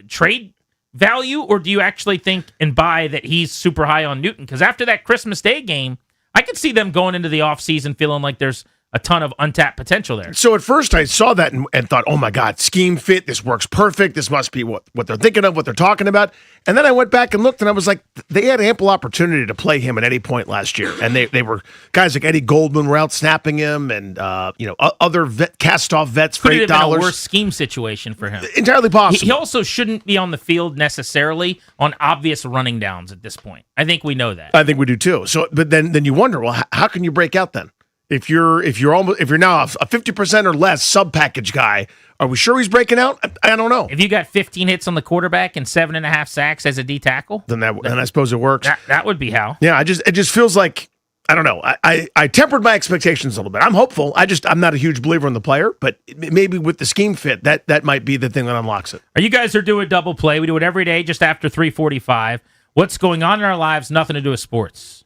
Speaker 6: trade value? Or do you actually think and buy that he's super high on Newton? Because after that Christmas Day game, I could see them going into the offseason feeling like there's a ton of untapped potential there.
Speaker 13: So at first I saw that and thought, oh my God, scheme fit, this works perfect. This must be what they're thinking of, what they're talking about. And then I went back and looked and I was like, they had ample opportunity to play him at any point last year. And they were guys like Eddie Goldman were out snapping him and, other cast-off vets for $8.
Speaker 6: Could it have been a worse scheme situation for him?
Speaker 13: Entirely possible.
Speaker 6: He also shouldn't be on the field necessarily on obvious running downs at this point. I think we know that.
Speaker 13: I think we do too. So, but then you wonder, well, how can you break out then? If you're now a 50% or less sub package guy, are we sure he's breaking out? I don't know.
Speaker 6: If you got 15 hits on the quarterback and 7.5 sacks as a D tackle,
Speaker 13: then I suppose it works.
Speaker 6: That would be how.
Speaker 13: Yeah, it just feels like I don't know. I tempered my expectations a little bit. I'm hopeful. I'm not a huge believer in the player, but maybe with the scheme fit, that might be the thing that unlocks it.
Speaker 6: You guys are doing double play. We do it every day just after 3:45. What's going on in our lives? Nothing to do with sports.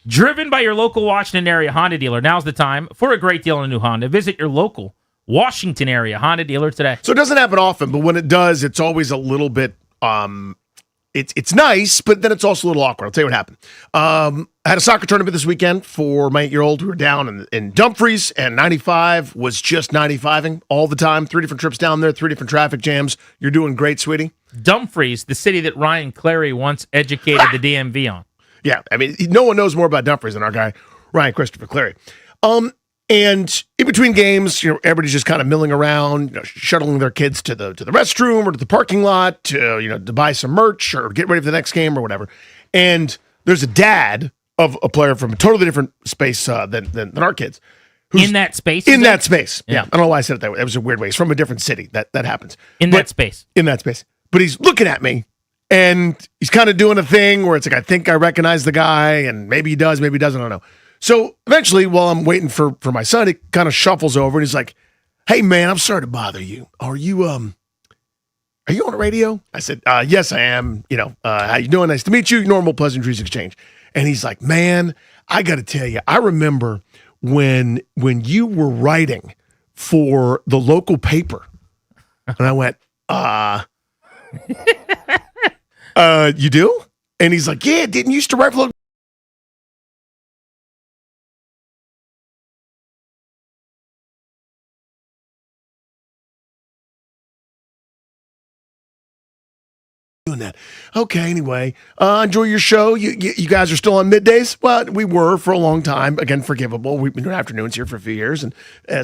Speaker 6: Driven by your local Washington area Honda dealer. Now's the time for a great deal on a new Honda. Visit your local Washington area Honda dealer today.
Speaker 13: So it doesn't happen often, but when it does, it's always a little bit it's nice, but then it's also a little awkward. I'll tell you what happened. I had a soccer tournament this weekend for my 8-year-old. We were down in Dumfries, and 95 was just 95ing all the time. 3 different trips down there, 3 different traffic jams. You're doing great, sweetie.
Speaker 6: Dumfries, the city that Ryan Clary once educated the DMV on.
Speaker 13: Yeah, I mean, no one knows more about Dumfries than our guy, Ryan Christopher Clary. And in between games, everybody's just kind of milling around, shuttling their kids to the restroom or to the parking lot to buy some merch or get ready for the next game or whatever. And there's a dad of a player from a totally different space than our kids.
Speaker 6: In that space?
Speaker 13: In that space. Yeah. I don't know why I said it that way. That was a weird way. He's from a different city. That happens.
Speaker 6: In that space.
Speaker 13: But he's looking at me. And he's kind of doing a thing where it's like, I think I recognize the guy, and maybe he does, maybe he doesn't, I don't know. So eventually, while I'm waiting for my son, he kind of shuffles over and he's like, hey man, I'm sorry to bother you. Are you on the radio? I said, yes, I am. How you doing? Nice to meet you. Normal pleasantries exchange. And he's like, man, I got to tell you, I remember when you were writing for the local paper. And I went, you do? And he's like, yeah, didn't you used to write for that. Okay, anyway, enjoy your show. You guys are still on middays? Well, we were for a long time. Again, forgivable. We've been doing afternoons here for a few years and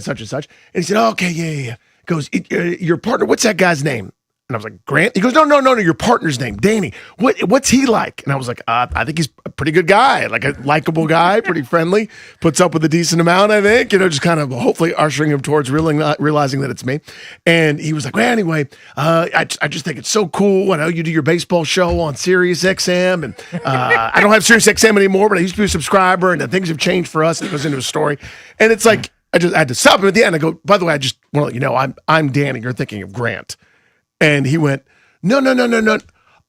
Speaker 13: such and such. And he said, oh, okay, yeah. Goes, your partner, what's that guy's name? And I was like, Grant? He goes, no, your partner's name, Danny. What's he like? And I was like, I think he's a pretty good guy, like a likable guy, pretty friendly, puts up with a decent amount, I think, just kind of hopefully ushering him towards realizing that it's me. And he was like, well, anyway, I just think it's so cool. I know you do your baseball show on Sirius XM, and I don't have Sirius XM anymore, but I used to be a subscriber, and things have changed for us. And he goes into a story. And it's like, I had to stop him at the end. I go, by the way, I just want to let you know, I'm Danny. You're thinking of Grant. And he went, no.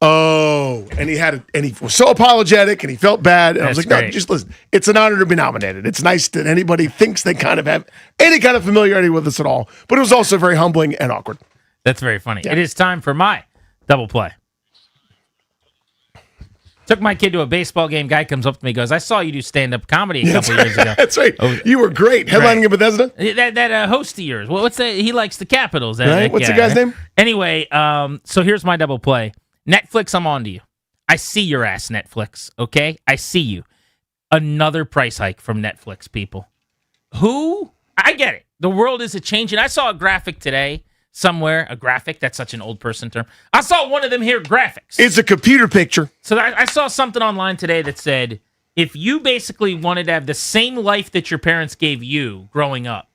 Speaker 13: Oh, and he was so apologetic and he felt bad. And I was like, no, just listen. It's an honor to be nominated. It's nice that anybody thinks they kind of have any kind of familiarity with us at all. But it was also very humbling and awkward.
Speaker 6: That's very funny. Yeah. It is time for my double play. Took my kid to a baseball game. Guy comes up to me, goes, I saw you do stand-up comedy a couple years ago.
Speaker 13: That's right. You were great. Headlining in Bethesda?
Speaker 6: That host of yours. Well, what's that? He likes the Capitals.
Speaker 13: Right? What's the guy's name?
Speaker 6: Anyway, so here's my double play. Netflix, I'm on to you. I see your ass, Netflix, okay? I see you. Another price hike from Netflix, people. Who? I get it. The world is a-changing. I saw a graphic today. Somewhere, a graphic, that's such an old person term. I saw one of them here, graphics.
Speaker 13: It's a computer picture.
Speaker 6: So I saw something online today that said, if you basically wanted to have the same life that your parents gave you growing up,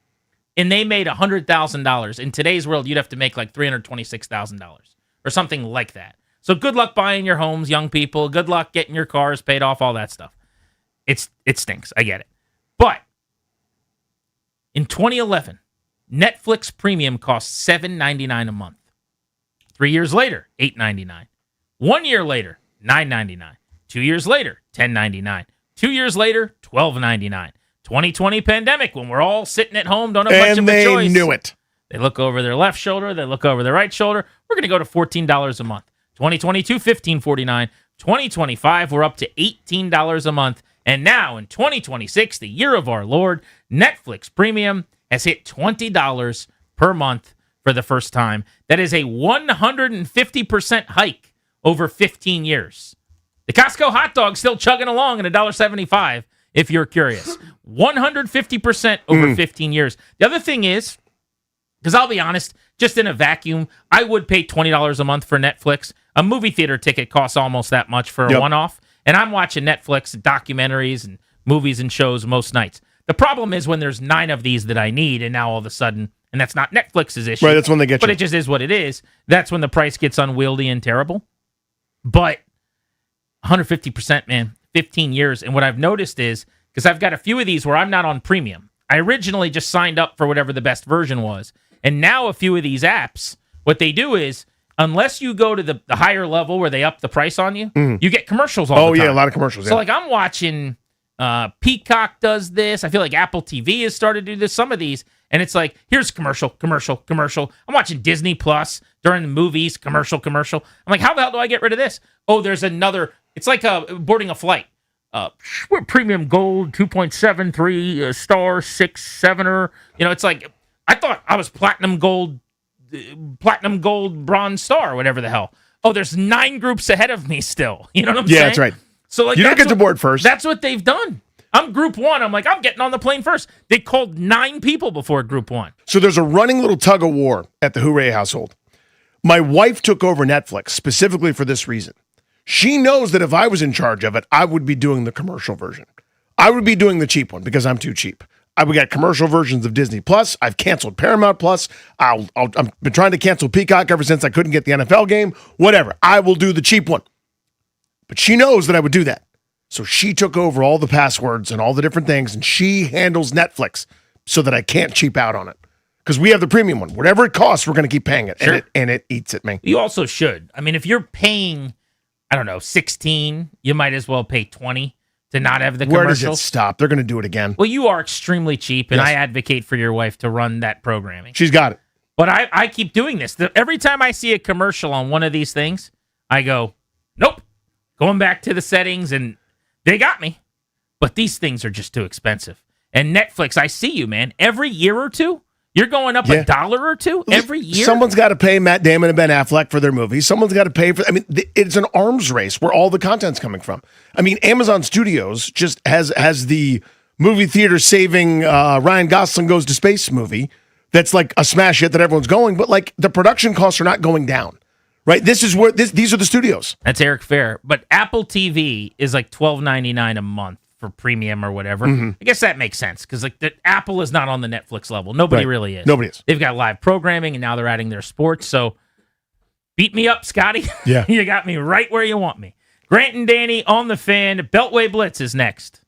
Speaker 6: and they made $100,000, in today's world, you'd have to make like $326,000 or something like that. So good luck buying your homes, young people. Good luck getting your cars paid off, all that stuff. It stinks. I get it. But in 2011, Netflix Premium costs $7.99 a month. 3 years later, $8.99. 1 year later, $9.99. 2 years later, $10.99. 2 years later, $12.99. 2020 pandemic, when we're all sitting at home, don't have much of a choice.
Speaker 13: And they knew it.
Speaker 6: They look over their left shoulder. They look over their right shoulder. We're going to go to $14 a month. 2022, $15.49. 2025, we're up to $18 a month. And now in 2026, the year of our Lord, Netflix Premium has hit $20 per month for the first time. That is a 150% hike over 15 years. The Costco hot dog still chugging along at $1.75, if you're curious. 150% over 15 years. The other thing is, because I'll be honest, just in a vacuum, I would pay $20 a month for Netflix. A movie theater ticket costs almost that much for a one-off. And I'm watching Netflix documentaries and movies and shows most nights. The problem is when there's 9 of these that I need, and now all of a sudden, and that's not Netflix's issue.
Speaker 13: Right, that's when they get you.
Speaker 6: But it just is what it is. That's when the price gets unwieldy and terrible. But 150%, man, 15 years. And what I've noticed is, because I've got a few of these where I'm not on premium. I originally just signed up for whatever the best version was. And now a few of these apps, what they do is, unless you go to the higher level where they up the price on you, you get commercials all the time.
Speaker 13: Oh, yeah, a lot of commercials.
Speaker 6: So, like, I'm watching Peacock does this. I feel like Apple TV has started to do this. Some of these, and it's like, here's commercial. I'm watching Disney Plus during the movies, commercial. I'm like, how the hell do I get rid of this? Oh, there's another. It's like boarding a flight. We're premium gold, 2.73 star, 6, 7er. It's like, I thought I was platinum gold, bronze star, whatever the hell. Oh, there's 9 groups ahead of me still. You know what I'm saying?
Speaker 13: Yeah, that's right.
Speaker 6: So like,
Speaker 13: you don't get to board first.
Speaker 6: That's what they've done. I'm group 1. I'm like, I'm getting on the plane first. They called 9 people before group 1.
Speaker 13: So there's a running little tug of war at the Hooray household. My wife took over Netflix specifically for this reason. She knows that if I was in charge of it, I would be doing the commercial version. I would be doing the cheap one because I'm too cheap. I would get commercial versions of Disney Plus. I've canceled Paramount Plus. I've been trying to cancel Peacock ever since I couldn't get the NFL game. Whatever. I will do the cheap one. But she knows that I would do that. So she took over all the passwords and all the different things, and she handles Netflix so that I can't cheap out on it. Because we have the premium one. Whatever it costs, we're going to keep paying it.
Speaker 6: Sure.
Speaker 13: And it eats at me.
Speaker 6: You also should. I mean, if you're paying, I don't know, 16, you might as well pay 20 to not have the commercial.
Speaker 13: Where does it stop? They're going to do it again.
Speaker 6: Well, you are extremely cheap, and
Speaker 13: Yes.
Speaker 6: I advocate for your wife to run that programming.
Speaker 13: She's got it.
Speaker 6: But I keep doing this. Every time I see a commercial on one of these things, I go, nope. Going back to the settings, and they got me. But these things are just too expensive. And Netflix, I see you, man. Every year or two, You're going up a dollar or two every year?
Speaker 13: Someone's got to pay Matt Damon and Ben Affleck for their movies. Someone's got to pay for. I mean, it's an arms race where all the content's coming from. I mean, Amazon Studios just has the movie theater saving Ryan Gosling Goes to Space movie. That's like a smash hit that everyone's going, but like the production costs are not going down, right? This is where these are the studios.
Speaker 6: That's Eric Fair, but Apple TV is like $12.99 a month for premium or whatever. I guess that makes sense because like Apple is not on the Netflix level. Nobody really is.
Speaker 13: Nobody is.
Speaker 6: They've got live programming and now they're adding their sports. So beat me up, Scotty.
Speaker 13: Yeah,
Speaker 6: you got me right where you want me. Grant and Danny on the Fan. Beltway Blitz is next.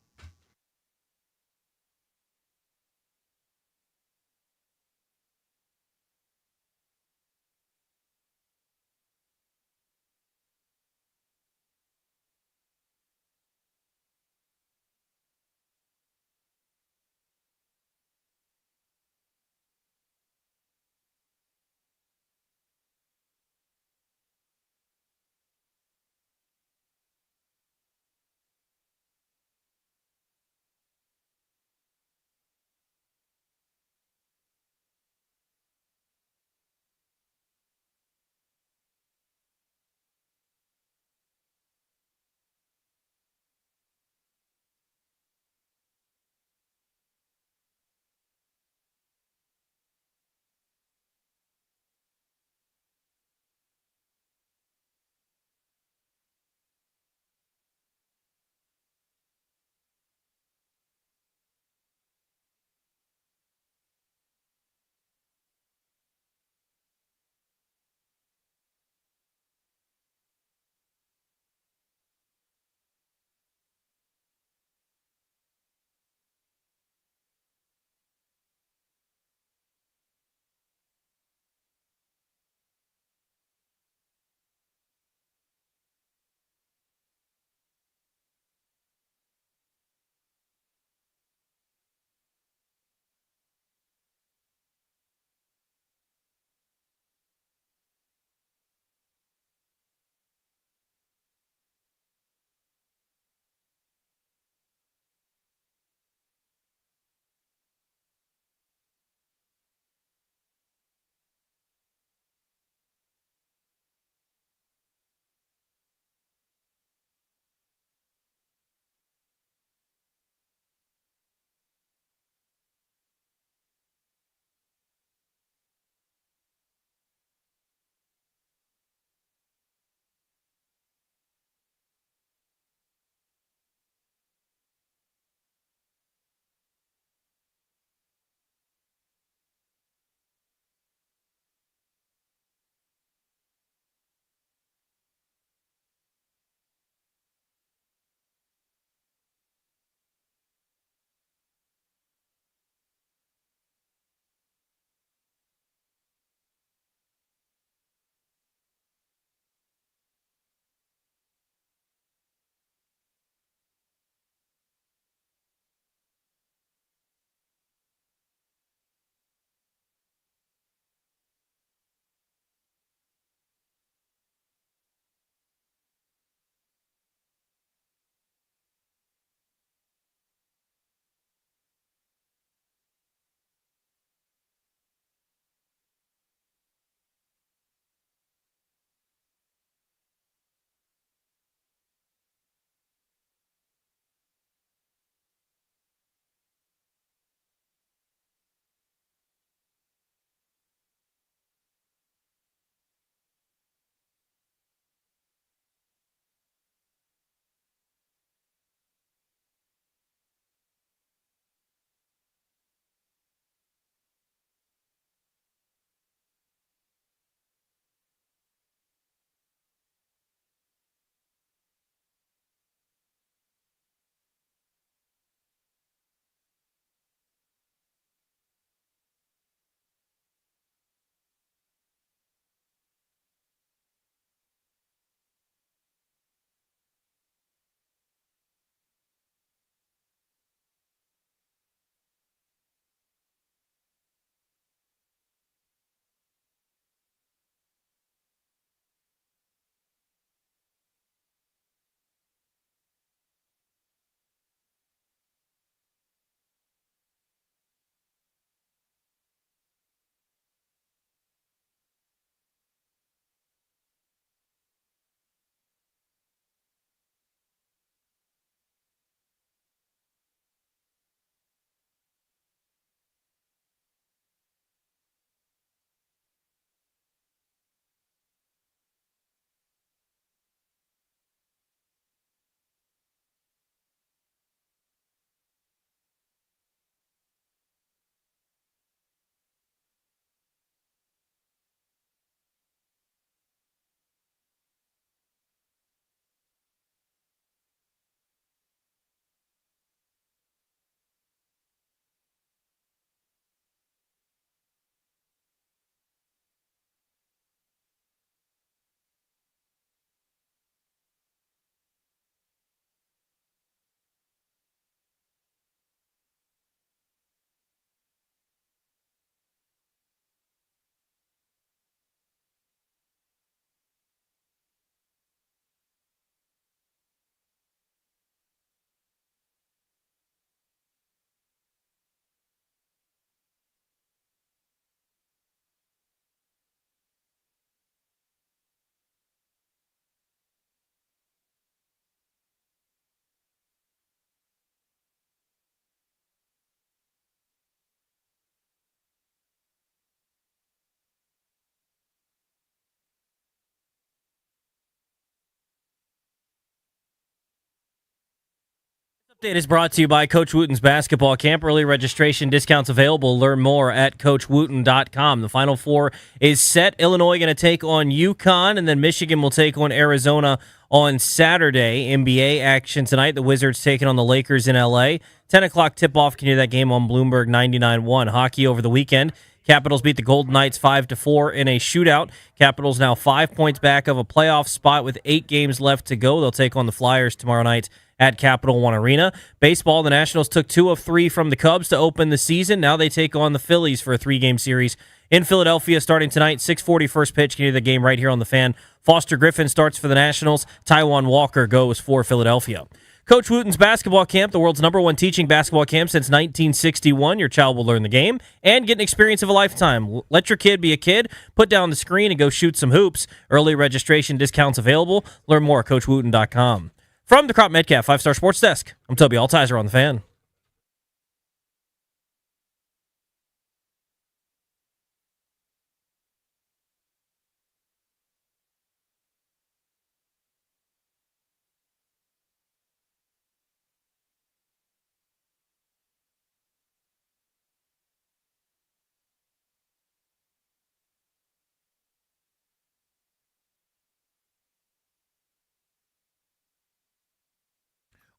Speaker 1: Update is brought to you by Coach Wooten's basketball camp. Early registration discounts available. Learn more at CoachWooten.com. The Final Four is set. Illinois going to take on Yukon, and then Michigan will take on Arizona on Saturday. NBA action tonight. The Wizards taking on the Lakers in L.A. 10 o'clock tip-off. Can hear that game on Bloomberg 99.1. Hockey over the weekend. Capitals beat the Golden Knights 5-4 in a shootout. Capitals now 5 points back of a playoff spot with 8 games left to go. They'll take on the Flyers tomorrow night at Capital One Arena. Baseball, the Nationals took 2 of 3 from the Cubs to open the season. Now they take on the Phillies for a 3-game series in Philadelphia starting tonight. 6:40 first pitch. Can hear the game right here on the Fan. Foster Griffin starts for the Nationals. Taijuan Walker goes for Philadelphia. Coach Wooten's basketball camp, the world's #1 teaching basketball camp since 1961. Your child will learn the game and get an experience of a lifetime. Let your kid be a kid. Put down the screen and go shoot some hoops. Early registration discounts available. Learn more at CoachWooten.com. From the Crop Metcalf 5-Star Sports Desk, I'm Toby Altizer on the Fan.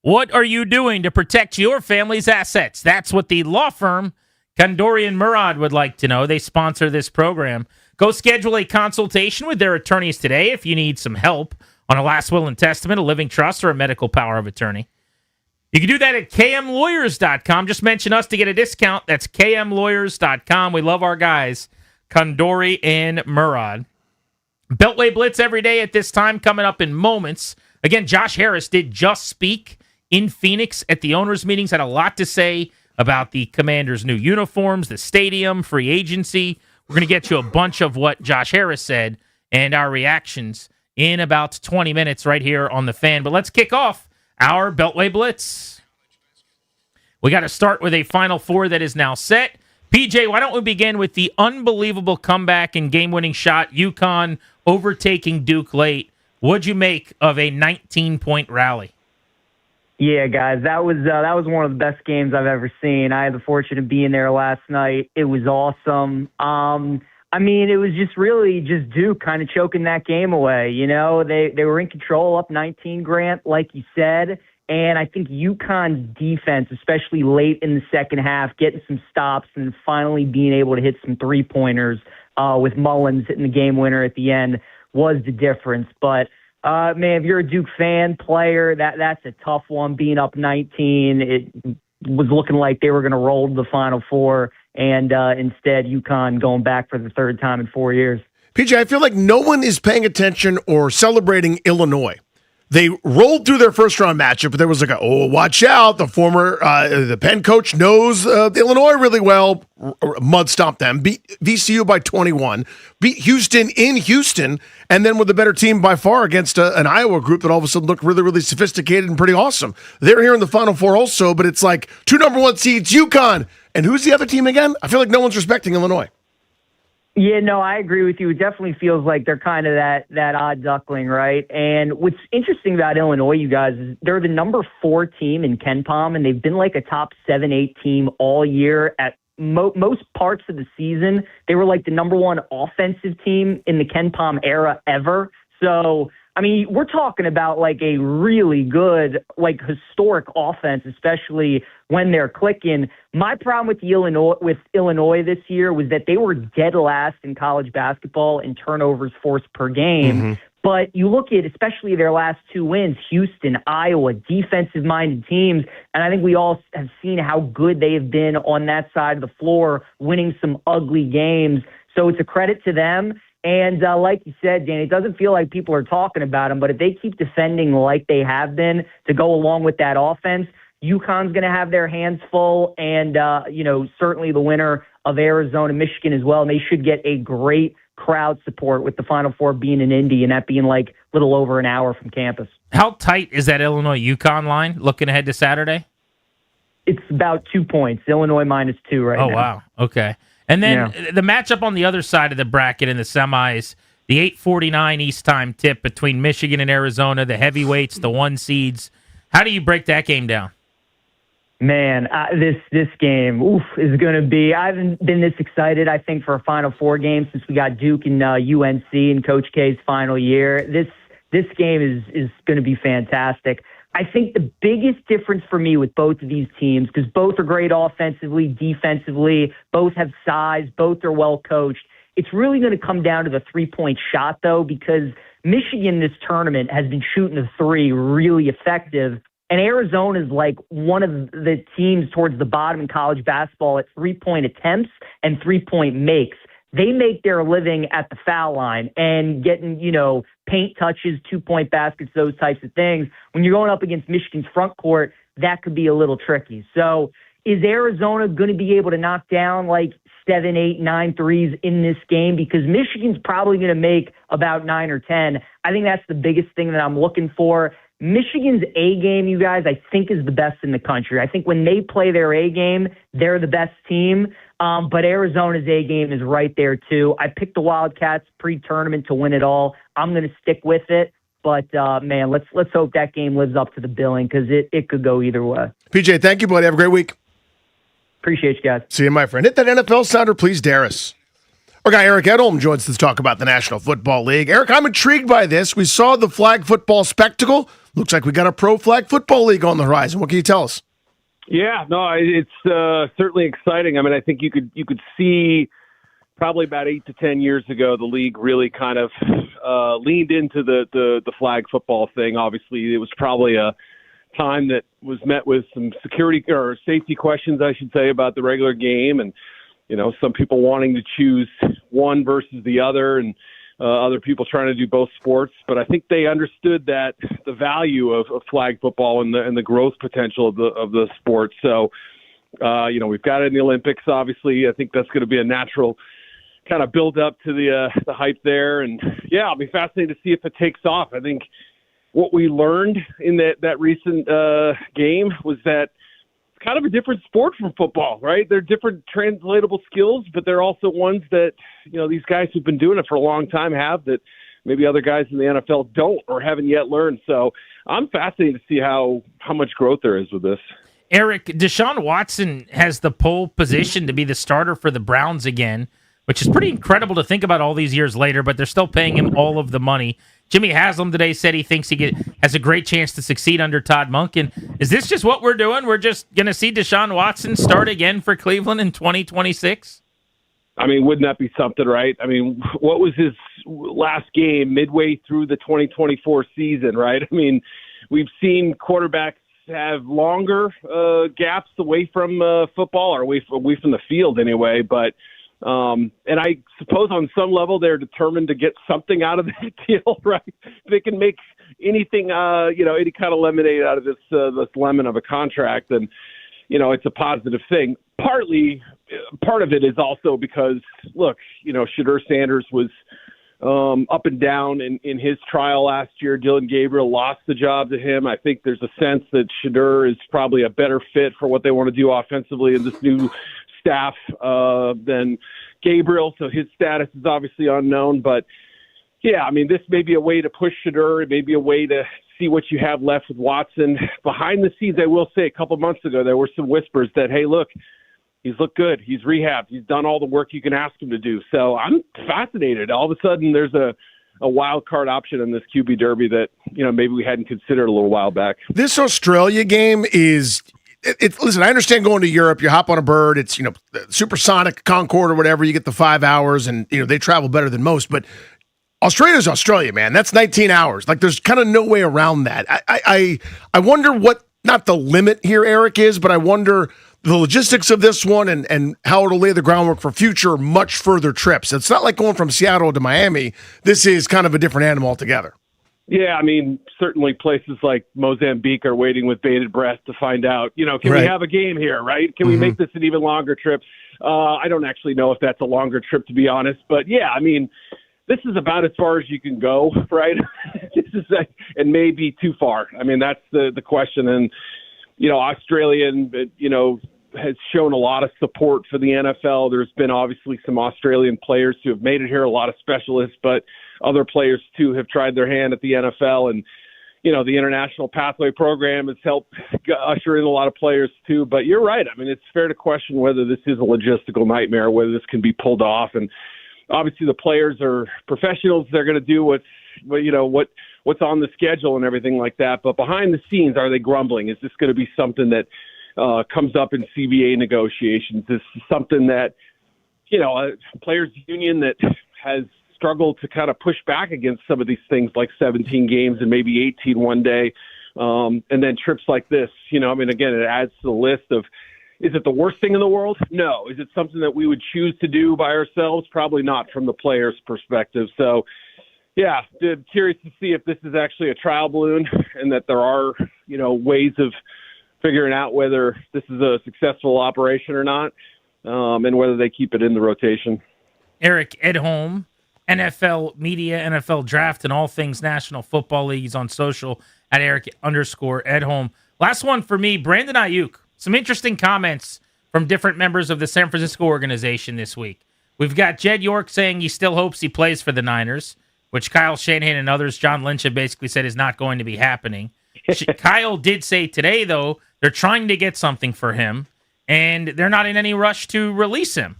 Speaker 6: What are you doing to protect your family's assets? That's what the law firm Kandori and Murad would like to know. They sponsor this program. Go schedule a consultation with their attorneys today if you need some help on a last will and testament, a living trust, or a medical power of attorney. You can do that at kmlawyers.com. Just mention us to get a discount. That's kmlawyers.com. We love our guys, Kandori and Murad. Beltway Blitz every day at this time, coming up in moments. Again, Josh Harris did just speak in Phoenix at the owners' meetings, had a lot to say about the Commanders' new uniforms, the stadium, free agency. We're going to get you a bunch of what Josh Harris said and our reactions in about 20 minutes right here on the Fan. But let's kick off our Beltway Blitz. We got to start with a Final Four that is now set. PJ, why don't we begin with the unbelievable comeback and game-winning shot, Yukon overtaking Duke late. What'd you make of a 19-point rally?
Speaker 7: Yeah, guys, that was one of the best games I've ever seen. I had the fortune of being there last night. It was awesome. I mean, it was just really just Duke kind of choking that game away. You know, they were in control, up 19, Grant, like you said. And I think UConn's defense, especially late in the second half, getting some stops and finally being able to hit some three-pointers with Mullins hitting the game winner at the end was the difference. But man, if you're a Duke fan, player, that's a tough one. Being up 19, it was looking like they were going to roll to the Final Four, and instead UConn going back for the third time in 4 years.
Speaker 13: PJ, I feel like no one is paying attention or celebrating Illinois. They rolled through their first-round matchup, but there was like watch out. The former the Penn coach knows Illinois really well. Mud stomped them, beat VCU by 21, beat Houston in Houston, and then with a better team by far against an Iowa group that all of a sudden looked really, really sophisticated and pretty awesome. They're here in the Final Four also, but it's like 2 number 1 seeds, UConn. And who's the other team again? I feel like no one's respecting Illinois.
Speaker 7: Yeah, no, I agree with you. It definitely feels like they're kind of that odd duckling, right? And what's interesting about Illinois, you guys, is they're the number 4 team in KenPom, and they've been like a top 7-8 team all year. At most parts of the season, they were like the number 1 offensive team in the KenPom era ever. So, I mean, we're talking about like a really good, like historic offense, especially when they're clicking. My problem with Illinois this year was that they were dead last in college basketball in turnovers forced per game. Mm-hmm. But you look at especially their last 2 wins, Houston, Iowa, defensive-minded teams, and I think we all have seen how good they have been on that side of the floor, winning some ugly games. So it's a credit to them. And like you said, Dan, it doesn't feel like people are talking about them, but if they keep defending like they have been to go along with that offense, UConn's going to have their hands full, and, certainly the winner of Arizona, Michigan as well, and they should get a great crowd support with the Final Four being in Indy and that being like a little over an hour from campus.
Speaker 6: How tight is that Illinois-UConn line looking ahead to Saturday?
Speaker 7: It's about 2 points. Illinois -2 right now.
Speaker 6: Oh, wow. Okay. And then the matchup on the other side of the bracket in the semis, the 8:49 East time tip between Michigan and Arizona, the heavyweights, the 1 seeds. How do you break that game down?
Speaker 7: Man, this game is going to be. I haven't been this excited, I think, for a Final Four game since we got Duke and UNC in Coach K's final year. This game is going to be fantastic. I think the biggest difference for me with both of these teams, because both are great offensively, defensively, both have size, both are well coached. It's really going to come down to the three-point shot, though, because Michigan this tournament has been shooting the three really effective. And Arizona is like one of the teams towards the bottom in college basketball at three-point attempts and three-point makes. They make their living at the foul line and getting, paint touches, two-point baskets, those types of things. When you're going up against Michigan's front court, that could be a little tricky. So is Arizona going to be able to knock down like 7, 8, 9 threes in this game? Because Michigan's probably going to make about 9 or 10. I think that's the biggest thing that I'm looking for. Michigan's A game, you guys, I think is the best in the country. I think when they play their A game, they're the best team. But Arizona's A game is right there too. I picked the Wildcats pre-tournament to win it all. I'm going to stick with it. But man, let's hope that game lives up to the billing because it could go either way.
Speaker 13: PJ, thank you, buddy. Have a great week.
Speaker 7: Appreciate you guys.
Speaker 13: See you, my friend. Hit that NFL sounder, please, Darius. Our guy Eric Edholm joins us to talk about the National Football League. Eric, I'm intrigued by this. We saw the flag football spectacle. Looks like we got a pro flag football league on the horizon. What can you tell us?
Speaker 14: Yeah, no, it's certainly exciting. I mean, I think you could see probably about 8 to 10 years ago, the league really kind of leaned into the flag football thing. Obviously, it was probably a time that was met with some security or safety questions, I should say, about the regular game, and some people wanting to choose one versus the other, and other people trying to do both sports. But I think they understood that the value of flag football and the growth potential of the sport. So, we've got it in the Olympics. Obviously, I think that's going to be a natural kind of build up to the hype there. And yeah, I'll be fascinated to see if it takes off. I think what we learned in that recent game was that it's kind of a different sport from football, right? They're different translatable skills, but they're also ones that, these guys who've been doing it for a long time have that maybe other guys in the NFL don't or haven't yet learned. So I'm fascinated to see how much growth there is with this.
Speaker 6: Eric, Deshaun Watson has the pole position to be the starter for the Browns again, which is pretty incredible to think about all these years later, but they're still paying him all of the money. Jimmy Haslam today said he thinks he has a great chance to succeed under Todd Monken. Is this just what we're doing? We're just going to see Deshaun Watson start again for Cleveland in 2026?
Speaker 14: I mean, wouldn't that be something, right? I mean, what was his last game midway through the 2024 season, right? I mean, we've seen quarterbacks have longer gaps away from football or away from the field anyway, but and I suppose on some level they're determined to get something out of that deal, right? They can make anything, any kind of lemonade out of this lemon of a contract, and it's a positive thing. Part of it is also because, look, Shedeur Sanders was up and down in his trial last year. Dylan Gabriel lost the job to him. I think there's a sense that Shedeur is probably a better fit for what they want to do offensively in this new staff than Gabriel, so his status is obviously unknown. But yeah, I mean, this may be a way to push Shedeur. It may be a way to see what you have left with Watson. Behind the scenes, I will say, a couple months ago, there were some whispers that, hey, look, he's looked good. He's rehabbed. He's done all the work you can ask him to do. So I'm fascinated. All of a sudden, there's a wild card option in this QB Derby that, maybe we hadn't considered a little while back.
Speaker 13: This Australia game is listen, I understand going to Europe, you hop on a bird, it's, supersonic Concorde or whatever, you get the 5 hours and, they travel better than most, but Australia's Australia, man. That's 19 hours. Like, there's kind of no way around that. I wonder what, not the limit here, Eric, is, but I wonder the logistics of this one and how it'll lay the groundwork for future much further trips. It's not like going from Seattle to Miami. This is kind of a different animal altogether.
Speaker 14: Yeah, I mean, certainly places like Mozambique are waiting with bated breath to find out, can we have a game here, right? Can we make this an even longer trip? I don't actually know if that's a longer trip, to be honest. But, yeah, I mean, this is about as far as you can go, right? And maybe too far. I mean, that's the question. And, Australian, has shown a lot of support for the NFL. There's been obviously some Australian players who have made it here, a lot of specialists, but other players too have tried their hand at the NFL. And, the International Pathway Program has helped usher in a lot of players too. But you're right. I mean, it's fair to question whether this is a logistical nightmare, whether this can be pulled off. And obviously the players are professionals. They're going to do what's on the schedule and everything like that. But behind the scenes, are they grumbling? Is this going to be something that comes up in CBA negotiations? This is something that, a players union that has struggled to kind of push back against some of these things like 17 games and maybe 18 one day. And then trips like this, again, it adds to the list of, is it the worst thing in the world? No. Is it something that we would choose to do by ourselves? Probably not from the player's perspective. So, yeah, curious to see if this is actually a trial balloon and that there are, ways of figuring out whether this is a successful operation or not, and whether they keep it in the rotation.
Speaker 6: Eric Edholm, NFL Media, NFL Draft, and all things National Football League. He's on social at Eric_Edholm. Last one for me, Brandon Ayuk. Some interesting comments from different members of the San Francisco organization this week. We've got Jed York saying he still hopes he plays for the Niners, which Kyle Shanahan and others, John Lynch, have basically said is not going to be happening. Kyle did say today, though, they're trying to get something for him, and they're not in any rush to release him.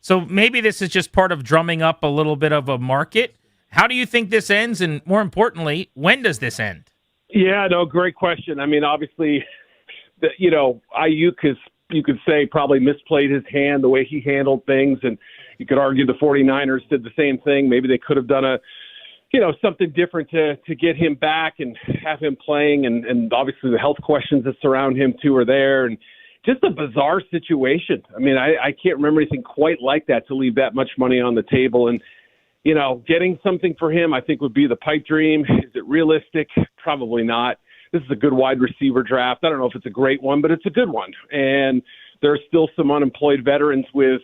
Speaker 6: So maybe this is just part of drumming up a little bit of a market. How do you think this ends? And more importantly, when does this end?
Speaker 14: Yeah, no, great question. I mean, obviously, Ayuk is, you could say, probably misplayed his hand, the way he handled things. And you could argue the 49ers did the same thing. Maybe they could have done something different to get him back and have him playing. And obviously the health questions that surround him too are there. And just a bizarre situation. I mean, I can't remember anything quite like that to leave that much money on the table. And, getting something for him, I think, would be the pipe dream. Is it realistic? Probably not. This is a good wide receiver draft. I don't know if it's a great one, but it's a good one. And there are still some unemployed veterans with,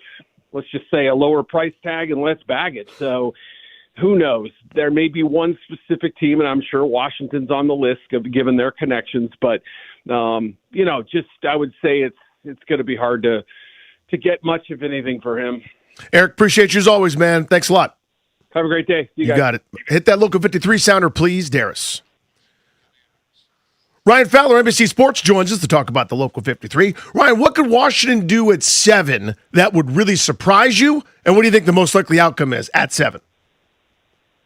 Speaker 14: let's just say, a lower price tag and less baggage. So who knows? There may be one specific team, and I'm sure Washington's on the list given their connections. But, I would say it's going to be hard to get much of anything for him.
Speaker 13: Eric, appreciate you as always, man. Thanks a lot.
Speaker 14: Have a great day.
Speaker 13: You got it. Hit that local 53 sounder, please, Darius. Ryan Fowler, NBC Sports, joins us to talk about the local 53. Ryan, what could Washington do at 7 that would really surprise you? And what do you think the most likely outcome is at 7?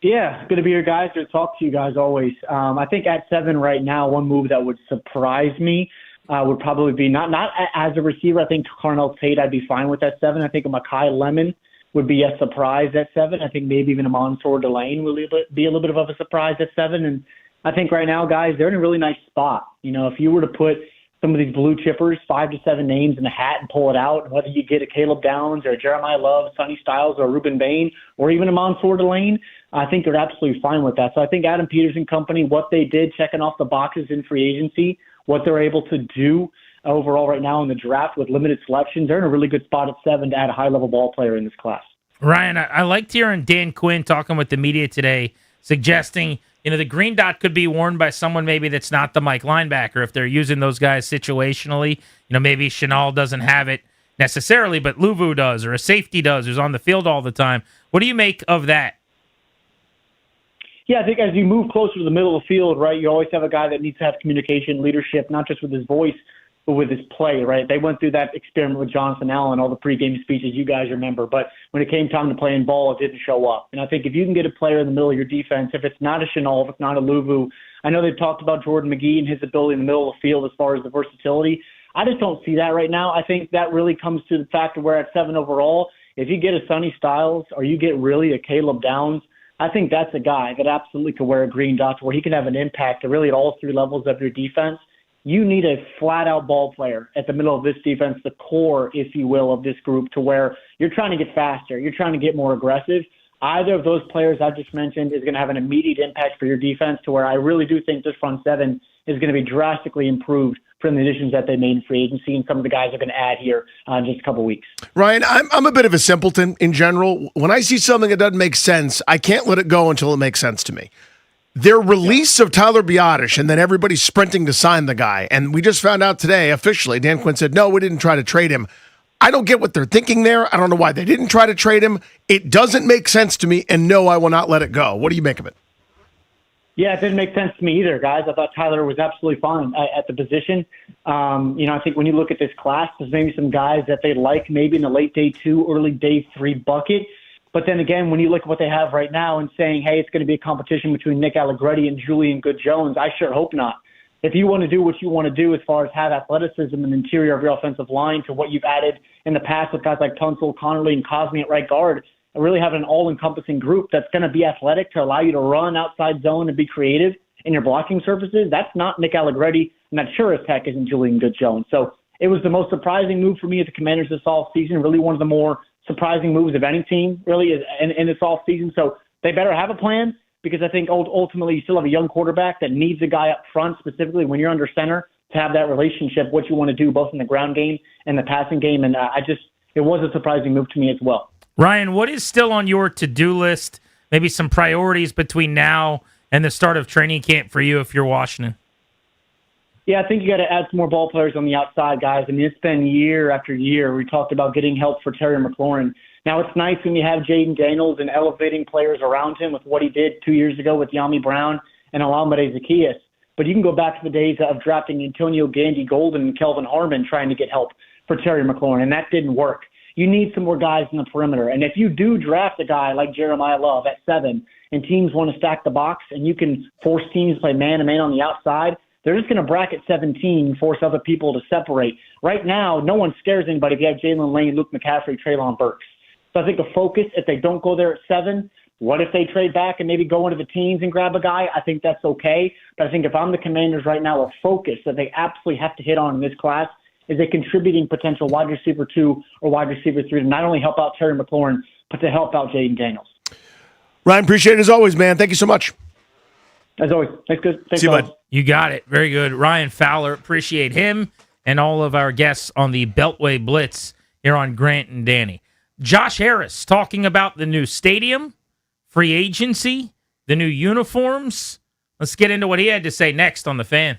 Speaker 5: Yeah, good to be here, guys. Good to talk to you guys always. I think at 7 right now, one move that would surprise me would probably be not as a receiver. I think Carnell Tate, I'd be fine with at 7. I think a Mekhi Lemon would be a surprise at 7. I think maybe even a Mansour Delane will be a little bit of a surprise at 7. And I think right now, guys, they're in a really nice spot. If you were to put some of these blue chippers, 5 to 7 names in a hat and pull it out, and whether you get a Caleb Downs or a Jeremiah Love, Sonny Styles or Ruben Bain, or even a Mansour Delane, I think they're absolutely fine with that. So I think Adam Peters and company, what they did, checking off the boxes in free agency, what they're able to do overall right now in the draft with limited selections, they're in a really good spot at 7 to add a high-level ball player in this class.
Speaker 6: Ryan, I liked hearing Dan Quinn talking with the media today, suggesting the green dot could be worn by someone maybe that's not the Mike linebacker if they're using those guys situationally. Maybe Chenal doesn't have it necessarily, but Luvu does, or a safety does, who's on the field all the time. What do you make of that?
Speaker 5: Yeah, I think as you move closer to the middle of the field, right, you always have a guy that needs to have communication, leadership, not just with his voice, but with his play, right? They went through that experiment with Jonathan Allen, all the pregame speeches you guys remember, but when it came time to playing ball, it didn't show up. And I think if you can get a player in the middle of your defense, if it's not a Chenal, if it's not a Luvu, I know they've talked about Jordan McGee and his ability in the middle of the field as far as the versatility. I just don't see that right now. I think that really comes to the fact of where at 7 overall, if you get a Sonny Styles or you get really a Caleb Downs, I think that's a guy that absolutely could wear a green dot where he can have an impact to really at all 3 levels of your defense. You need a flat-out ball player at the middle of this defense, the core, if you will, of this group, to where you're trying to get faster, you're trying to get more aggressive. Either of those players I just mentioned is going to have an immediate impact for your defense, to where I really do think this front 7 is going to be drastically improved from the additions that they made in free agency and some of the guys are going to add here in just a couple weeks.
Speaker 13: Ryan, I'm a bit of a simpleton in general. When I see something that doesn't make sense, I can't let it go until it makes sense to me. Their release of Tyler Biadasz, and then everybody's sprinting to sign the guy. And we just found out today, officially, Dan Quinn said, no, we didn't try to trade him. I don't get what they're thinking there. I don't know why they didn't try to trade him. It doesn't make sense to me, and no, I will not let it go. What do you make of it?
Speaker 5: Yeah, it didn't make sense to me either, guys. I thought Tyler was absolutely fine at the position. I think when you look at this class, there's maybe some guys that they like maybe in the late day 2, early day 3 bucket. But then again, when you look at what they have right now and saying, hey, it's going to be a competition between Nick Allegretti and Julian Good-Jones, I sure hope not. If you want to do what you want to do as far as have athleticism in the interior of your offensive line to what you've added in the past with guys like Tunsil, Connerly, and Cosme at right guard, and really have an all-encompassing group that's going to be athletic to allow you to run outside zone and be creative in your blocking surfaces, that's not Nick Allegretti, and that sure as heck isn't Julian Good-Jones. So it was the most surprising move for me at the Commanders this offseason, really one of the more surprising moves of any team, really, in this offseason. So they better have a plan, because I think ultimately you still have a young quarterback that needs a guy up front, specifically when you're under center, to have that relationship, what you want to do both in the ground game and the passing game. And it was a surprising move to me as well.
Speaker 6: Ryan, what is still on your to-do list, maybe some priorities between now and the start of training camp for you if you're Washington?
Speaker 5: Yeah, I think you got to add some more ball players on the outside, guys. I mean, it's been year after year. We talked about getting help for Terry McLaurin. Now, it's nice when you have Jaden Daniels and elevating players around him with what he did 2 years ago with Yami Brown and Alameda Zacchaeus. But you can go back to the days of drafting Antonio Gandy Golden and Kelvin Harmon trying to get help for Terry McLaurin, and that didn't work. You need some more guys in the perimeter. And if you do draft a guy like Jeremiah Love at 7 and teams want to stack the box and you can force teams to play man-to-man on the outside, they're just going to bracket 17, force other people to separate. Right now, no one scares anybody if you have Jalen Lane, Luke McCaffrey, Treylon Burks. So I think a focus, if they don't go there at 7, what if they trade back and maybe go into the teens and grab a guy? I think that's okay. But I think if I'm the Commanders right now, a focus that they absolutely have to hit on in this class is a contributing potential wide receiver 2 or wide receiver 3 to not only help out Terry McLaurin, but to help out Jaden Daniels.
Speaker 13: Ryan, appreciate it as always, man. Thank you so much.
Speaker 5: As always. Thanks, good. Thanks,
Speaker 13: see you, bud.
Speaker 6: You got it. Very good. Ryan Fowler, appreciate him and all of our guests on the Beltway Blitz here on Grant and Danny. Josh Harris talking about the new stadium, free agency, the new uniforms. Let's get into what he had to say next on The Fan.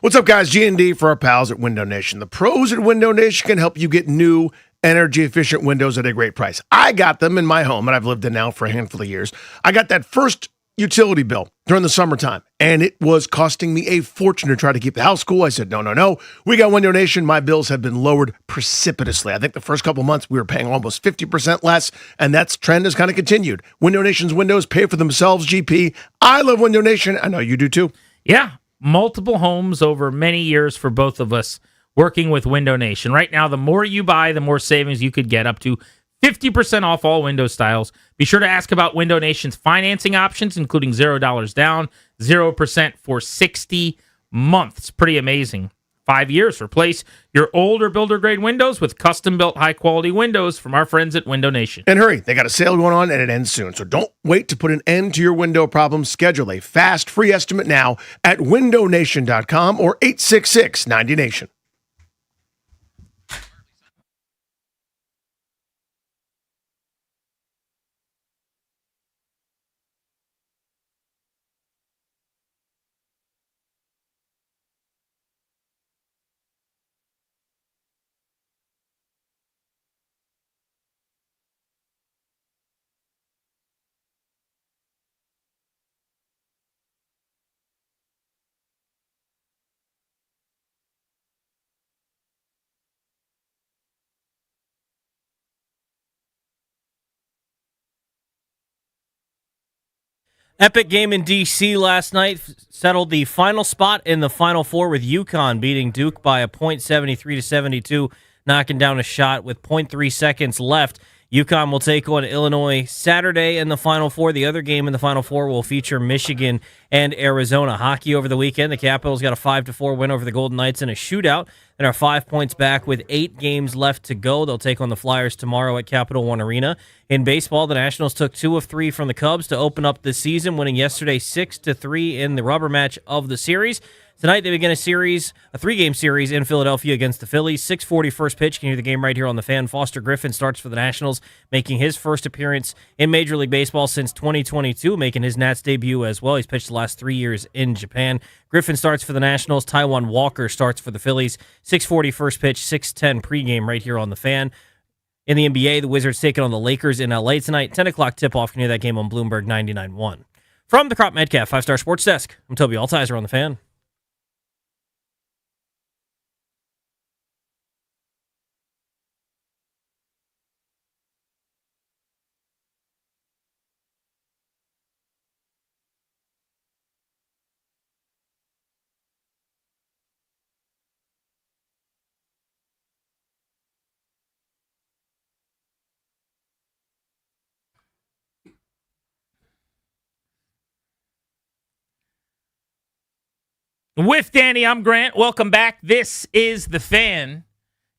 Speaker 13: What's up, guys? G&D for our pals at Window Nation. The pros at Window Nation can help you get new, energy-efficient windows at a great price. I got them in my home, and I've lived in now for a handful of years. I got that first utility bill during the summertime, and it was costing me a fortune to try to keep the house cool. I said, no. We got Window Nation. My bills have been lowered precipitously. I think the first couple months we were paying almost 50% less, and that trend has kind of continued. Window Nation's windows pay for themselves, GP. I love Window Nation. I know you do too.
Speaker 6: Yeah, multiple homes over many years for both of us working with Window Nation. Right now, the more you buy, the more savings you could get, up to 50% off all window styles. Be sure to ask about Window Nation's financing options, including $0 down, 0% for 60 months. Pretty amazing. 5 years. Replace your older builder-grade windows with custom-built high-quality windows from our friends at Window Nation.
Speaker 13: And hurry, they got a sale going on, and it ends soon. So don't wait to put an end to your window problem. Schedule a fast, free estimate now at windownation.com or 866-90Nation.
Speaker 1: Epic game in D.C. last night settled the final spot in the Final Four with Yukon beating Duke by a point 73-72, knocking down a shot with 0.3 seconds left. Yukon will take on Illinois Saturday in the Final Four. The other game in the Final Four will feature Michigan and Arizona. Hockey over the weekend. The Capitals got a 5-4 win over the Golden Knights in a shootout and are 5 points back with 8 games left to go. They'll take on the Flyers tomorrow at Capital One Arena. In baseball, the Nationals took 2 of 3 from the Cubs to open up the season, winning yesterday 6-3 in the rubber match of the series. Tonight, they begin a 3-game series in Philadelphia against the Phillies. 6:40 first pitch. You can hear the game right here on the Fan. Foster Griffin starts for the Nationals, making his first appearance in Major League Baseball since 2022, making his Nats debut as well. He's pitched the last 3 years in Japan. Griffin starts for the Nationals. Taijuan Walker starts for the Phillies. 6:40 first pitch, 6:10 pregame right here on the Fan. In the NBA, the Wizards taking on the Lakers in L.A. tonight. 10 o'clock tip-off. You can hear that game on Bloomberg 99.1. From the Crop Metcalf 5-Star Sports Desk, I'm Toby Altizer on the Fan.
Speaker 6: With Danny, I'm Grant. Welcome back. This is The Fan.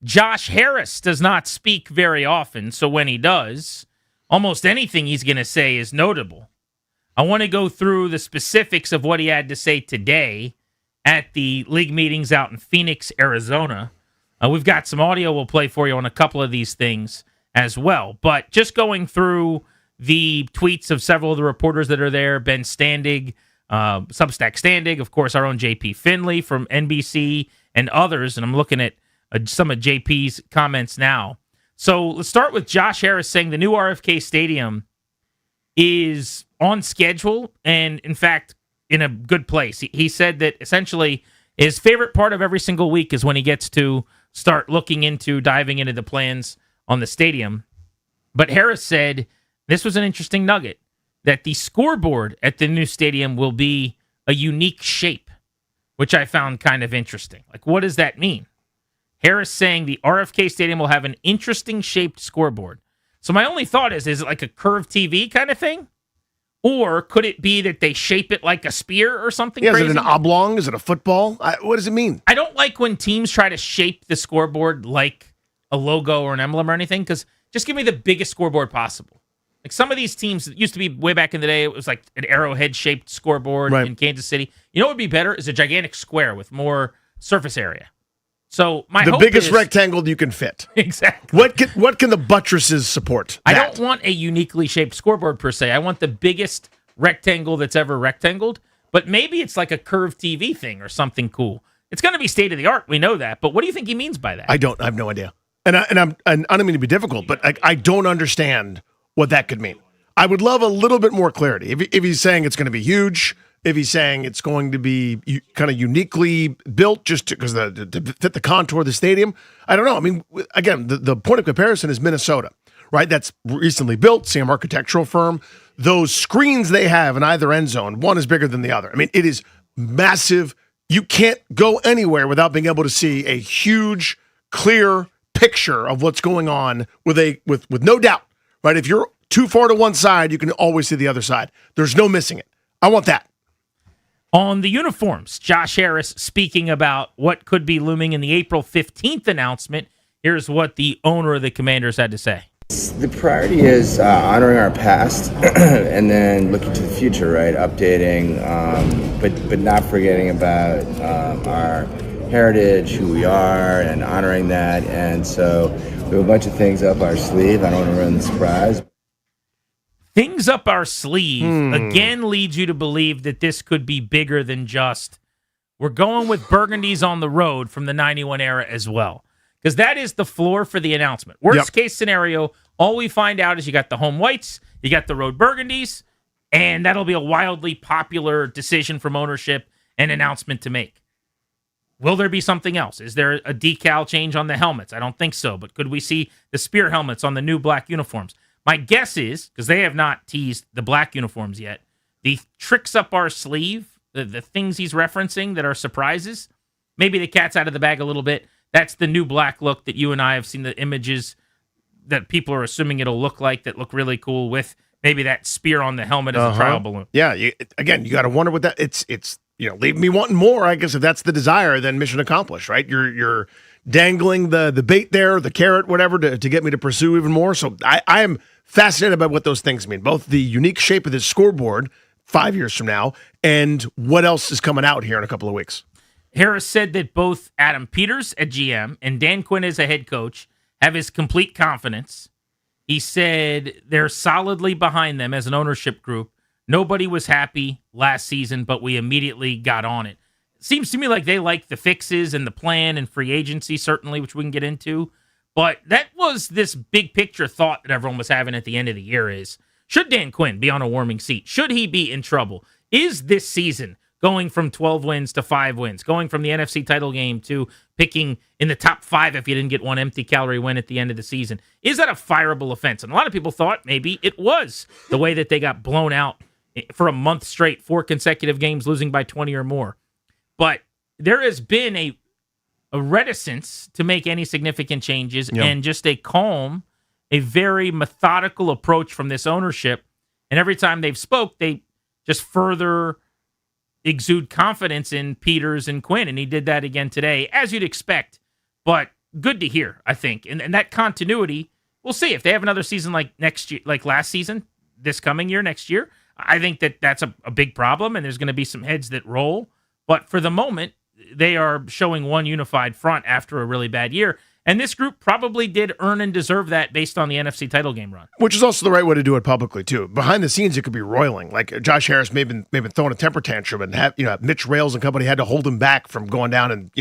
Speaker 6: Josh Harris does not speak very often, so when he does, almost anything he's going to say is notable. I want to go through the specifics of what he had to say today at the league meetings out in Phoenix, Arizona. We've got some audio we'll play for you on a couple of these things as well. But just going through the tweets of several of the reporters that are there, Ben Standig, Substack Standig, of course, our own JP Finley from NBC and others. And I'm looking at some of JP's comments now. So let's start with Josh Harris saying the new RFK Stadium is on schedule and, in fact, in a good place. He said that essentially his favorite part of every single week is when he gets to start diving into the plans on the stadium. But Harris said this was an interesting nugget, that the scoreboard at the new stadium will be a unique shape, which I found kind of interesting. Like, what does that mean? Harris saying the RFK Stadium will have an interesting shaped scoreboard. So my only thought is it like a curved TV kind of thing? Or could it be that they shape it like a spear or something crazy?
Speaker 13: Is it an oblong? Is it a football? What does it mean?
Speaker 6: I don't like when teams try to shape the scoreboard like a logo or an emblem or anything, because just give me the biggest scoreboard possible. Like some of these teams, it used to be way back in the day, it was like an arrowhead-shaped scoreboard in Kansas City. You know what would be better is a gigantic square with more surface area. So my hope
Speaker 13: biggest
Speaker 6: is,
Speaker 13: rectangle you can fit.
Speaker 6: Exactly.
Speaker 13: What can the buttresses support?
Speaker 6: I don't want a uniquely shaped scoreboard per se. I want the biggest rectangle that's ever rectangled. But maybe it's like a curved TV thing or something cool. It's going to be state of the art. We know that. But what do you think he means by that?
Speaker 13: I have no idea. And I don't mean to be difficult, but I don't understand what that could mean. I would love a little bit more clarity. If he's saying it's going to be huge, if he's saying it's going to be kind of uniquely built just because to fit the contour of the stadium, I don't know. I mean, again, the point of comparison is Minnesota, right? That's recently built, same architectural firm. Those screens they have in either end zone, one is bigger than the other. I mean, it is massive. You can't go anywhere without being able to see a huge, clear picture of what's going on with no doubt, right? If you're too far to one side, you can always see the other side. There's no missing it. I want that.
Speaker 6: On the uniforms, Josh Harris speaking about what could be looming in the April 15th announcement. Here's what the owner of the Commanders had to say.
Speaker 15: The priority is honoring our past and then looking to the future, right? Updating, but not forgetting about our heritage, who we are, and honoring that. And so we have a bunch of things up our sleeve. I don't want to ruin the surprise.
Speaker 6: Things up our sleeve again leads you to believe that this could be bigger than just we're going with burgundies on the road from the 91 era as well. Because that is the floor for the announcement. Worst case scenario, all we find out is you got the home whites, you got the road burgundies, and that'll be a wildly popular decision from ownership and announcement to make. Will there be something else? Is there a decal change on the helmets? I don't think so, but could we see the spear helmets on the new black uniforms? My guess is, because they have not teased the black uniforms yet, the tricks up our sleeve, the things he's referencing that are surprises, maybe the cat's out of the bag a little bit. That's the new black look that you and I have seen the images that people are assuming it'll look like that look really cool with maybe that spear on the helmet as a trial balloon.
Speaker 13: Yeah, you got to wonder what that it's leave me wanting more. I guess if that's the desire, then mission accomplished, right? You're dangling the bait there, the carrot, whatever, to get me to pursue even more. So I am fascinated by what those things mean, both the unique shape of this scoreboard 5 years from now and what else is coming out here in a couple of weeks.
Speaker 6: Harris said that both Adam Peters at GM and Dan Quinn as a head coach have his complete confidence. He said they're solidly behind them as an ownership group. Nobody was happy last season, but we immediately got on it. Seems to me like they like the fixes and the plan and free agency, certainly, which we can get into. But that was this big picture thought that everyone was having at the end of the year is, should Dan Quinn be on a warming seat? Should he be in trouble? Is this season going from 12 wins to 5 wins, going from the NFC title game to picking in the top 5 if you didn't get one empty calorie win at the end of the season? Is that a fireable offense? And a lot of people thought maybe it was the way that they got blown out for a month straight, 4 consecutive games, losing by 20 or more. But there has been a reticence to make any significant changes and just a calm, a very methodical approach from this ownership. And every time they've spoke, they just further exude confidence in Peters and Quinn. And he did that again today, as you'd expect. But good to hear, I think. And that continuity, we'll see. If they have another season like next year, like last season, this coming year, next year, I think that's a big problem, and there's going to be some heads that roll. But for the moment, they are showing one unified front after a really bad year. And this group probably did earn and deserve that based on the NFC title game run.
Speaker 13: Which is also the right way to do it publicly, too. Behind the scenes, it could be roiling. Like Josh Harris may have been throwing a temper tantrum and have Mitch Rales and company had to hold him back from going down and,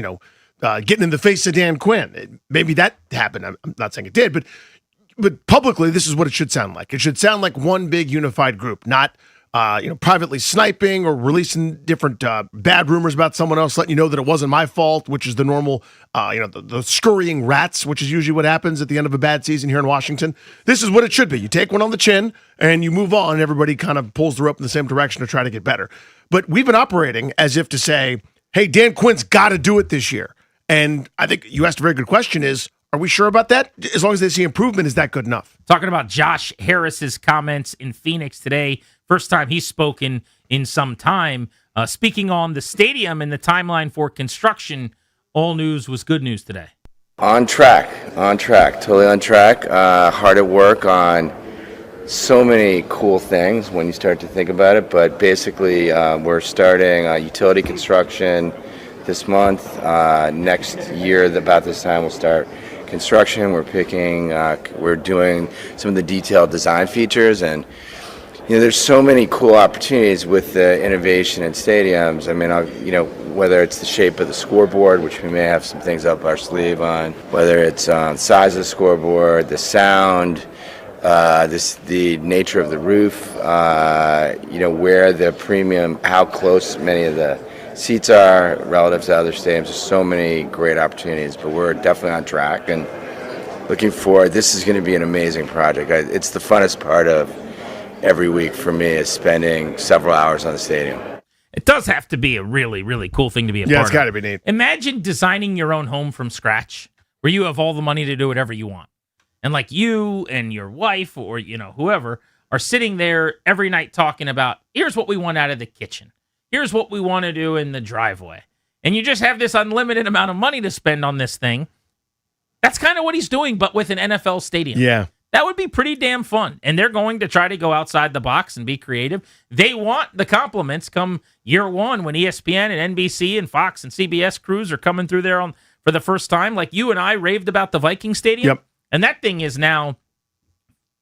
Speaker 13: getting in the face of Dan Quinn. Maybe that happened. I'm not saying it did, but publicly, this is what it should sound like. It should sound like one big unified group, not privately sniping or releasing different bad rumors about someone else, letting you know that it wasn't my fault, which is the normal, the scurrying rats, which is usually what happens at the end of a bad season here in Washington. This is what it should be. You take one on the chin and you move on, and everybody kind of pulls the rope in the same direction to try to get better. But we've been operating as if to say, hey, Dan Quinn's got to do it this year. And I think you asked a very good question is, are we sure about that? As long as they see improvement, is that good enough?
Speaker 6: Talking about Josh Harris's comments in Phoenix today, first time he's spoken in some time, speaking on the stadium and the timeline for construction. All news was good news today.
Speaker 15: On track, totally on track. Hard at work on so many cool things when you start to think about it, but basically we're starting utility construction this month. Next year, about this time, we'll start construction. We're doing some of the detailed design features, and there's so many cool opportunities with the innovation in stadiums. I mean, whether it's the shape of the scoreboard, which we may have some things up our sleeve on, whether it's size of the scoreboard, the sound, the nature of the roof, where the premium, how close many of the seats are relative to other stadiums. There's so many great opportunities, but we're definitely on track and looking forward. This is going to be an amazing project. It's the funnest part of every week for me is spending several hours on the stadium.
Speaker 6: It does have to be a really, really cool thing to be a part of.
Speaker 13: Yeah, it's got to be neat.
Speaker 6: Imagine designing your own home from scratch where you have all the money to do whatever you want. And like you and your wife or, whoever are sitting there every night talking about, here's what we want out of the kitchen. Here's what we want to do in the driveway. And you just have this unlimited amount of money to spend on this thing. That's kind of what he's doing, but with an NFL stadium.
Speaker 13: Yeah.
Speaker 6: That would be pretty damn fun. And they're going to try to go outside the box and be creative. They want the compliments come year one when ESPN and NBC and Fox and CBS crews are coming through there for the first time. Like you and I raved about the Viking Stadium.
Speaker 13: Yep.
Speaker 6: And that thing is now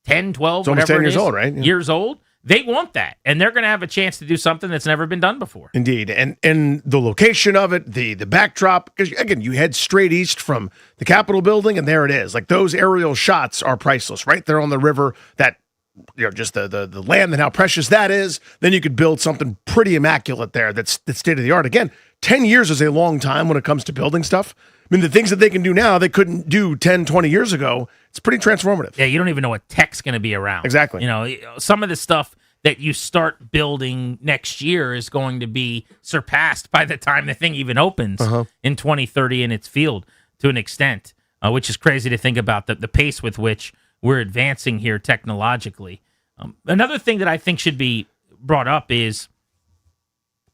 Speaker 6: 10, 12,
Speaker 13: it's almost
Speaker 6: whatever
Speaker 13: 10 years
Speaker 6: it is,
Speaker 13: old, right? Yeah.
Speaker 6: Years old. They want that. And they're going to have a chance to do something that's never been done before.
Speaker 13: Indeed. And the location of it, the backdrop, because again, you head straight east from the Capitol building and there it is. Like those aerial shots are priceless, right there on the river, that, just the land and how precious that is. Then you could build something pretty immaculate there that's state of the art. Again, 10 years is a long time when it comes to building stuff. I mean, the things that they can do now, they couldn't do 10, 20 years ago. It's pretty transformative.
Speaker 6: Yeah, you don't even know what tech's going to be around.
Speaker 13: Exactly.
Speaker 6: Some of the stuff that you start building next year is going to be surpassed by the time the thing even opens in 2030 in its field to an extent, which is crazy to think about the pace with which we're advancing here technologically. Another thing that I think should be brought up is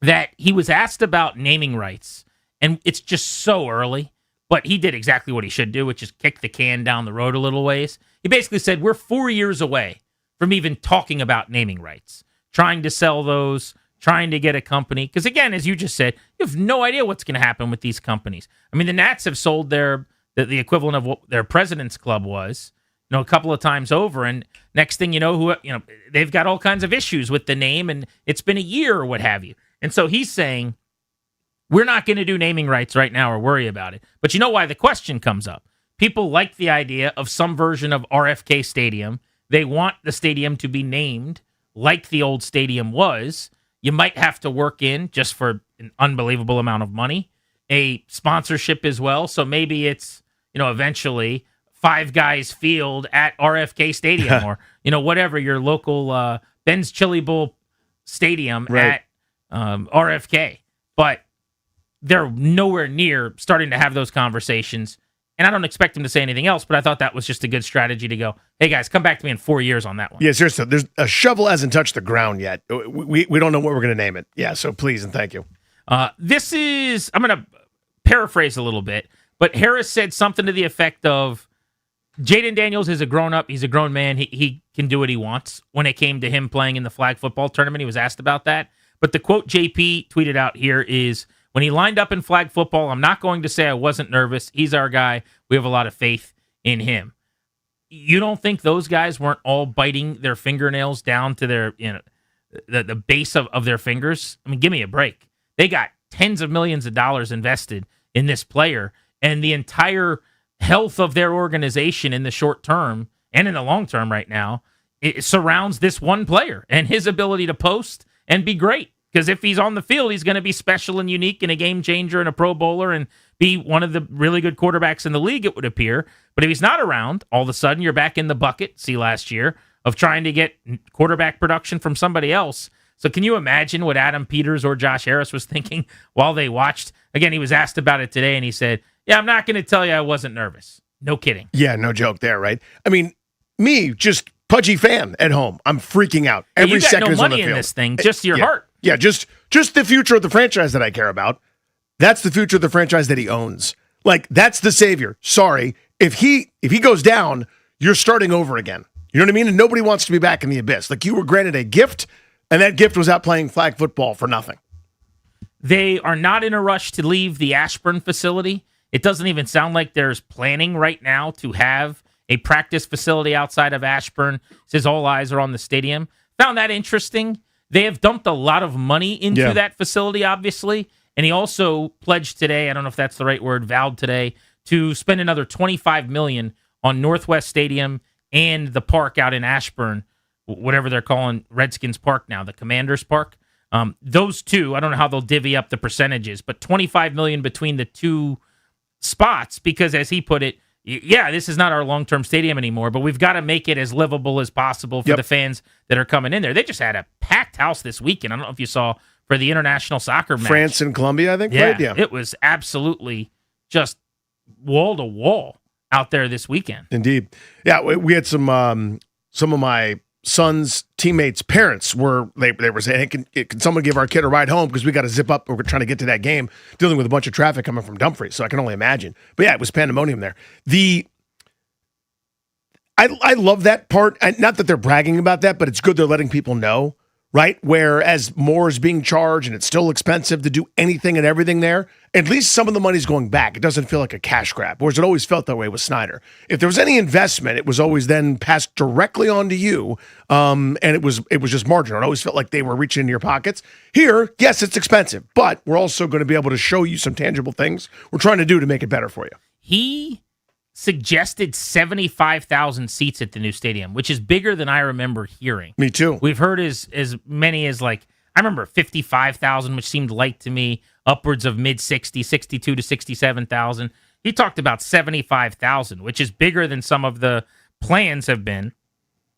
Speaker 6: that he was asked about naming rights, and it's just so early. But he did exactly what he should do, which is kick the can down the road a little ways. He basically said, we're 4 years away from even talking about naming rights, trying to sell those, trying to get a company. Because again, as you just said, you have no idea what's going to happen with these companies. I mean, the Nats have sold the equivalent of what their President's Club was, a couple of times over. And next thing you know, they've got all kinds of issues with the name, and it's been a year or what have you. And so he's saying, we're not going to do naming rights right now or worry about it. But you know why the question comes up? People like the idea of some version of RFK Stadium. They want the stadium to be named like the old stadium was. You might have to work in, just for an unbelievable amount of money, a sponsorship as well. So maybe it's, eventually Five Guys Field at RFK Stadium or, whatever, your local Ben's Chili Bowl Stadium at RFK. But they're nowhere near starting to have those conversations. And I don't expect them to say anything else, but I thought that was just a good strategy to go, hey, guys, come back to me in 4 years on that one.
Speaker 13: Yeah, seriously. There's a shovel hasn't touched the ground yet. We don't know what we're going to name it. Yeah, so please and thank you.
Speaker 6: I'm going to paraphrase a little bit, but Harris said something to the effect of, Jaden Daniels is a grown-up. He's a grown man. He can do what he wants. When it came to him playing in the flag football tournament, he was asked about that. But the quote JP tweeted out here is, when he lined up in flag football, I'm not going to say I wasn't nervous. He's our guy. We have a lot of faith in him. You don't think those guys weren't all biting their fingernails down to their, the base of their fingers? I mean, give me a break. They got tens of millions of dollars invested in this player, and the entire health of their organization in the short term and in the long term right now, it surrounds this one player and his ability to post and be great. Because if he's on the field, he's going to be special and unique and a game changer and a Pro Bowler and be one of the really good quarterbacks in the league, it would appear. But if he's not around, all of a sudden you're back in the bucket, see last year, of trying to get quarterback production from somebody else. So can you imagine what Adam Peters or Josh Harris was thinking while they watched? Again, he was asked about it today, and he said, yeah, I'm not going to tell you I wasn't nervous. No kidding.
Speaker 13: Yeah, no joke there, right? I mean, me, just pudgy fan at home. I'm freaking out every second is on the field.
Speaker 6: You got no money in this thing, just your heart.
Speaker 13: Yeah, just the future of the franchise that I care about. That's the future of the franchise that he owns. Like, that's the savior. Sorry. If he goes down, you're starting over again. You know what I mean? And nobody wants to be back in the abyss. Like, you were granted a gift, and that gift was out playing flag football for nothing.
Speaker 6: They are not in a rush to leave the Ashburn facility. It doesn't even sound like there's planning right now to have a practice facility outside of Ashburn. It says all eyes are on the stadium. found that interesting. They have dumped a lot of money into that facility, obviously. And he also pledged today, I don't know if that's the right word, vowed today, to spend another $25 million on Northwest Stadium and the park out in Ashburn, whatever they're calling Redskins Park now, the Commanders Park. Those two, I don't know how they'll divvy up the percentages, but $25 million between the two spots, because as he put it, this is not our long-term stadium anymore, but we've got to make it as livable as possible for the fans that are coming in there. They just had a packed house this weekend. I don't know if you saw for the international soccer match.
Speaker 13: France and Colombia, I think, played? Yeah.
Speaker 6: It was absolutely just wall to wall out there this weekend.
Speaker 13: Indeed. Yeah, we had some of my son's teammates' parents they were saying, hey, can someone give our kid a ride home because we got to zip up. We're trying to get to that game, dealing with a bunch of traffic coming from Dumfries. So I can only imagine. But yeah, it was pandemonium there. I love that part. Not that they're bragging about that, but it's good they're letting people know, right? Whereas more is being charged and it's still expensive to do anything and everything there, at least some of the money's going back. It doesn't feel like a cash grab, whereas it always felt that way with Snyder. If there was any investment, it was always then passed directly onto you, and it was just marginal. It always felt like they were reaching into your pockets. Here, yes, it's expensive, but we're also going to be able to show you some tangible things we're trying to do to make it better for you.
Speaker 6: He suggested 75,000 seats at the new stadium, which is bigger than I remember hearing.
Speaker 13: Me too.
Speaker 6: We've heard as many as I remember 55,000, which seemed light to me, upwards of mid-60, 62 to 67,000. He talked about 75,000, which is bigger than some of the plans have been,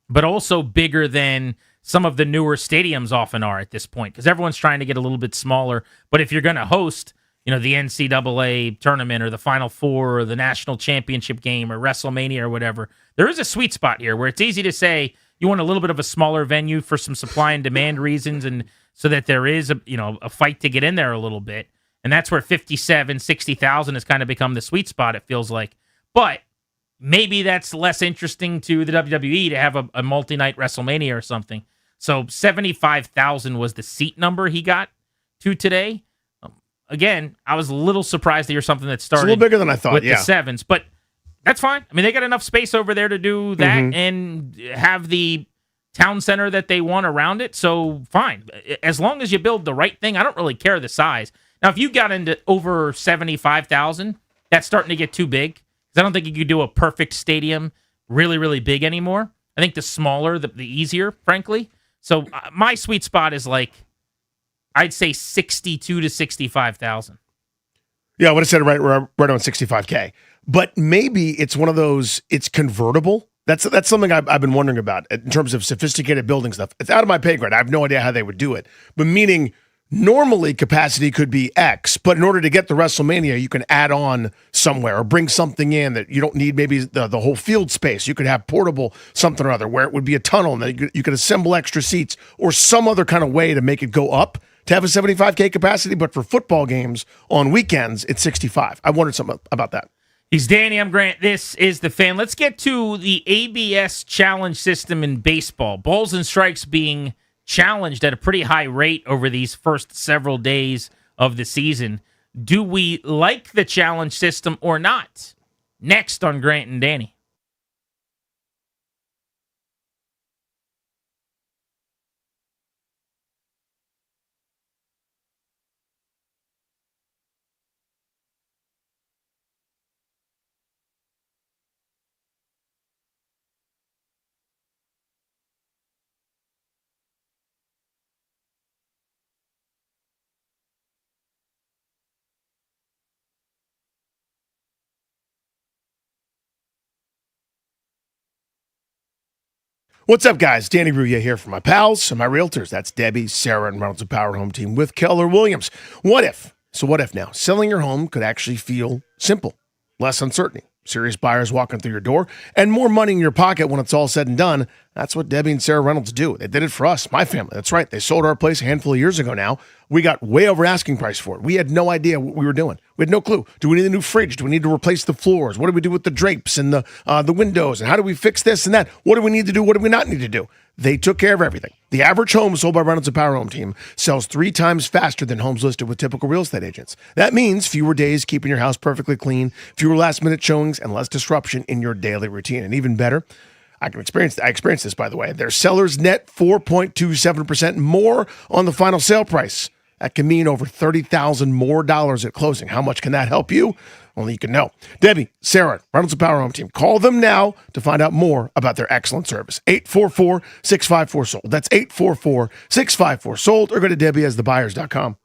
Speaker 6: but also bigger than some of the newer stadiums often are at this point, because everyone's trying to get a little bit smaller. But if you're going to host the NCAA tournament or the Final Four or the national championship game or WrestleMania or whatever, there is a sweet spot here where it's easy to say you want a little bit of a smaller venue for some supply and demand reasons, and so that there is a fight to get in there a little bit. And that's where 57, 60,000 has kind of become the sweet spot, it feels like. But maybe that's less interesting to the WWE to have a multi-night WrestleMania or something. So 75,000 was the seat number he got to today. Again, I was a little surprised to hear something that started
Speaker 13: a little bigger than I thought,
Speaker 6: with the sevens, but that's fine. I mean, they got enough space over there to do that and have the town center that they want around it, so fine. As long as you build the right thing, I don't really care the size. Now, if you got into over 75,000, that's starting to get too big, because I don't think you could do a perfect stadium really, really big anymore. I think the smaller, the easier, frankly. So my sweet spot is I'd say 62 to 65,000.
Speaker 13: Yeah, I would have said right on 65K. But maybe it's one of those, it's convertible. That's something I've been wondering about in terms of sophisticated building stuff. It's out of my pay grade. I have no idea how they would do it. But meaning normally capacity could be X, but in order to get the WrestleMania, you can add on somewhere or bring something in that you don't need maybe the whole field space. You could have portable something or other where it would be a tunnel and then you could assemble extra seats or some other kind of way to make it go up to have a 75K capacity. But for football games on weekends, it's 65. I wondered something about that.
Speaker 6: He's Danny. I'm Grant. This is The Fan. Let's get to the ABS challenge system in baseball. Balls and strikes being challenged at a pretty high rate over these first several days of the season. Do we like the challenge system or not? Next on Grant and Danny.
Speaker 13: What's up, guys? Danny Rouillet here for my pals and my realtors. That's Debbie, Sarah, and Reynolds of Power Home Team with Keller Williams. What if now? Selling your home could actually feel simple, less uncertainty, serious buyers walking through your door, and more money in your pocket when it's all said and done. That's what Debbie and Sarah Reynolds do. They did it for us, my family. That's right. They sold our place a handful of years ago now. We got way over asking price for it. We had no idea what we were doing. We had no clue. Do we need a new fridge? Do we need to replace the floors? What do we do with the drapes and the windows? And how do we fix this and that? What do we need to do? What do we not need to do? They took care of everything. The average home sold by Reynolds and Power Home Team sells 3 times faster than homes listed with typical real estate agents. That means fewer days keeping your house perfectly clean, fewer last-minute showings, and less disruption in your daily routine. And even better, I experienced this, by the way. Their sellers net 4.27% more on the final sale price. That can mean over $30,000 more at closing. How much can that help you? Only you can know. Debbie, Sarah, Reynolds and Power Home Team. Call them now to find out more about their excellent service. 844-654-SOLD. That's 844-654-SOLD, or go to debbieasthebuyers.com.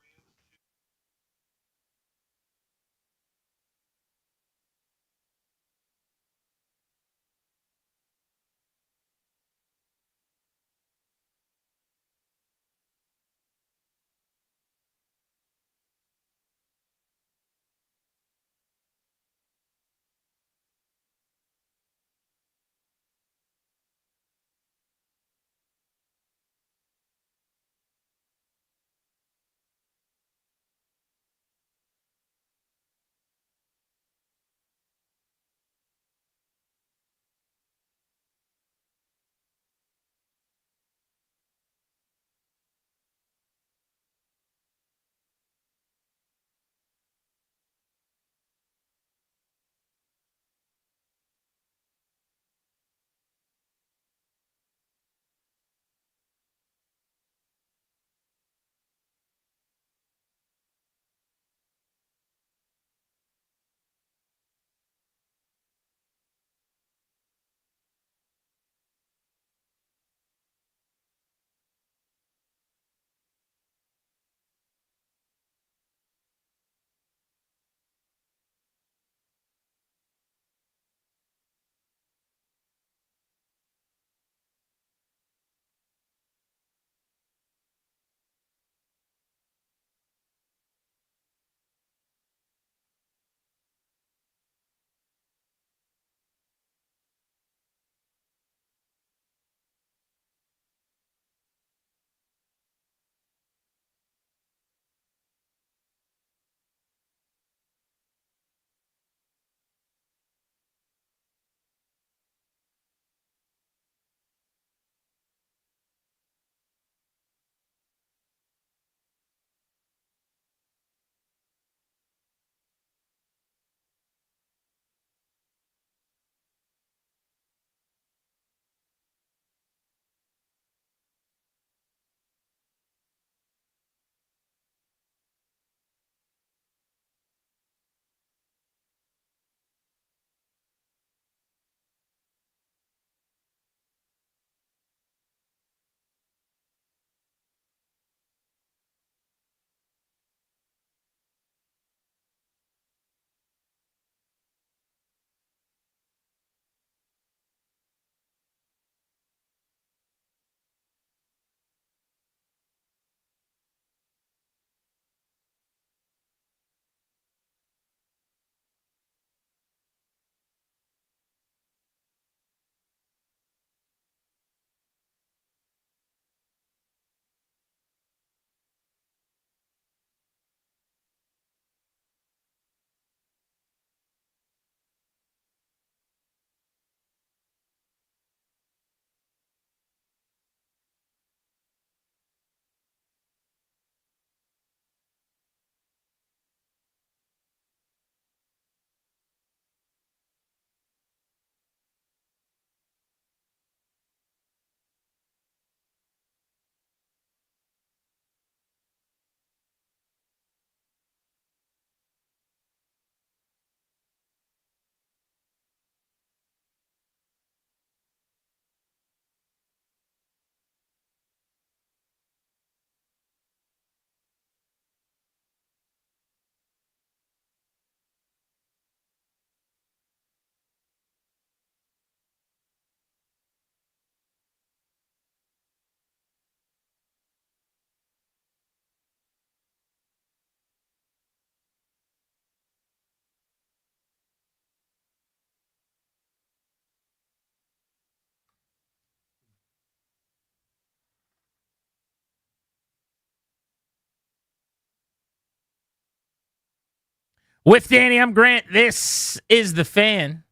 Speaker 6: With Danny, I'm Grant. This is The Fan.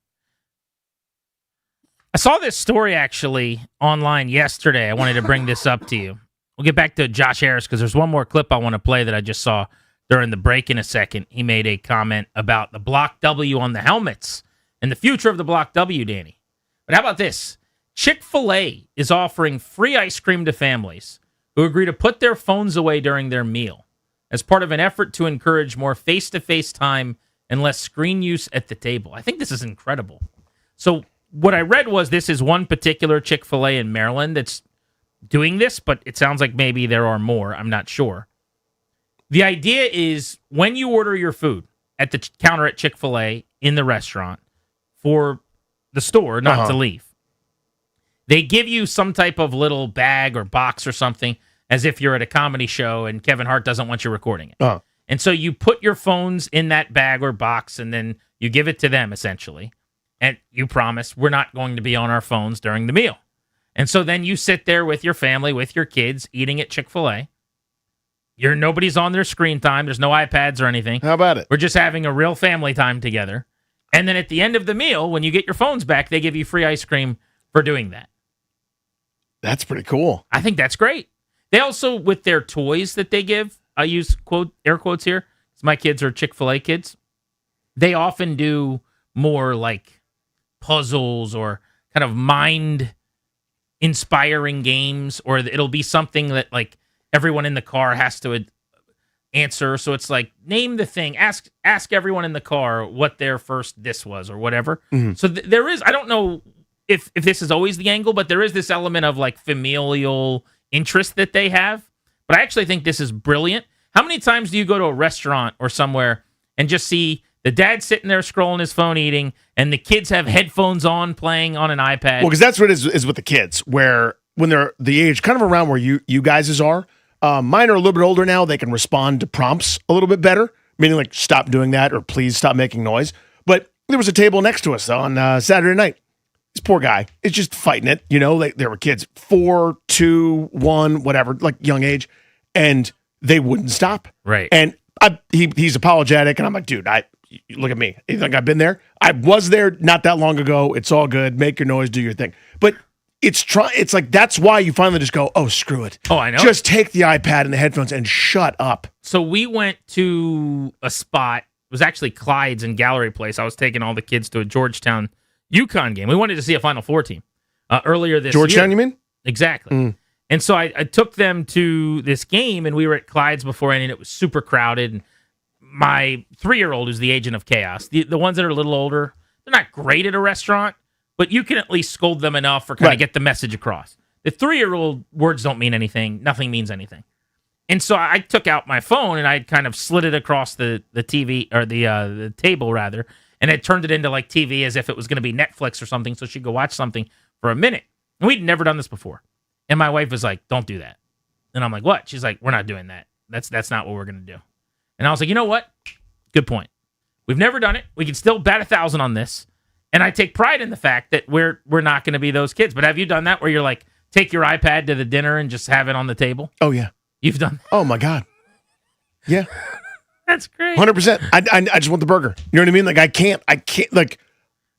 Speaker 6: I saw this story actually online yesterday. I wanted to bring this up to you. We'll get back to Josh Harris because there's one more clip I want to play that I just saw during the break in a second. He made a comment about the Block W on the helmets and the future of the Block W, Danny. But how about this? Chick-fil-A is offering free ice cream to families who agree to put their phones away during their meal as part of an effort to encourage more face-to-face time and less screen use at the table. I think this is incredible. So what I read was this is one particular Chick-fil-A in Maryland that's doing this, but it sounds like maybe there are more. I'm not sure. The idea is when you order your food at the counter at Chick-fil-A in the restaurant for the store not to leave, they give you some type of little bag or box or something as if you're at a comedy show and Kevin Hart doesn't want you recording it. And so you put your phones in that bag or box and then you give it to them essentially. And you promise we're not going to be on our phones during the meal. And so then you sit there with your family, with your kids, eating at Chick-fil-A. Nobody's on their screen time. There's no iPads or anything.
Speaker 13: How about it?
Speaker 6: We're just having a real family time together. And then at the end of the meal, when you get your phones back, they give you free ice cream for doing that.
Speaker 13: That's pretty cool.
Speaker 6: I think that's great. They also, with their toys that they give, I use air quotes here, because my kids are Chick-fil-A kids, they often do more like puzzles or kind of mind-inspiring games, or it'll be something that like everyone in the car has to answer. So it's like, name the thing, ask everyone in the car what their first this was or whatever.
Speaker 13: Mm-hmm.
Speaker 6: So there is, I don't know if this is always the angle, but there is this element of like familial interest that they have. But I actually think this is brilliant. How many times do you go to a restaurant or somewhere and just see the dad sitting there scrolling his phone eating, and the kids have headphones on playing on an iPad?
Speaker 13: Well, because that's what it is with the kids, where when they're the age kind of around where you guys are, mine are a little bit older now. They can respond to prompts a little bit better, meaning like stop doing that or please stop making noise. But there was a table next to us on Saturday night. This poor guy is just fighting it. There were kids 4, 2, 1, whatever, like young age, and they wouldn't stop.
Speaker 6: Right.
Speaker 13: And he's apologetic, and I'm like, dude, look at me. You think I've been there? I was there not that long ago. It's all good. Make your noise, do your thing. But it's like that's why you finally just go, oh, screw it.
Speaker 6: Oh, I know.
Speaker 13: Just take the iPad and the headphones and shut up.
Speaker 6: So we went to a spot. It was actually Clyde's in Gallery Place. I was taking all the kids to a Georgetown Yukon game. We wanted to see a Final Four team earlier this
Speaker 13: Georgetown,
Speaker 6: year.
Speaker 13: you mean?
Speaker 6: Exactly.
Speaker 13: Mm.
Speaker 6: And so I took them to this game, and we were at Clyde's before, and it was super crowded. And my 3-year-old is the agent of chaos. The ones that are a little older, they're not great at a restaurant, but you can at least scold them enough or kind of get the message across. The 3-year-old, words don't mean anything. Nothing means anything. And so I took out my phone, and I kind of slid it across the TV, or the table, rather, and I turned it into like TV as if it was going to be Netflix or something, so she'd go watch something for a minute. And we'd never done this before. And my wife was like, don't do that. And I'm like, what? She's like, we're not doing that. That's not what we're going to do. And I was like, you know what? Good point. We've never done it. We can still bat 1,000 on this. And I take pride in the fact that we're not going to be those kids. But have you done that where you're like, take your iPad to the dinner and just have it on the table?
Speaker 13: Oh, yeah.
Speaker 6: You've done that?
Speaker 13: Oh, my God. Yeah.
Speaker 6: That's great.
Speaker 13: 100%. I just want the burger. You know what I mean? Like, I can't, like.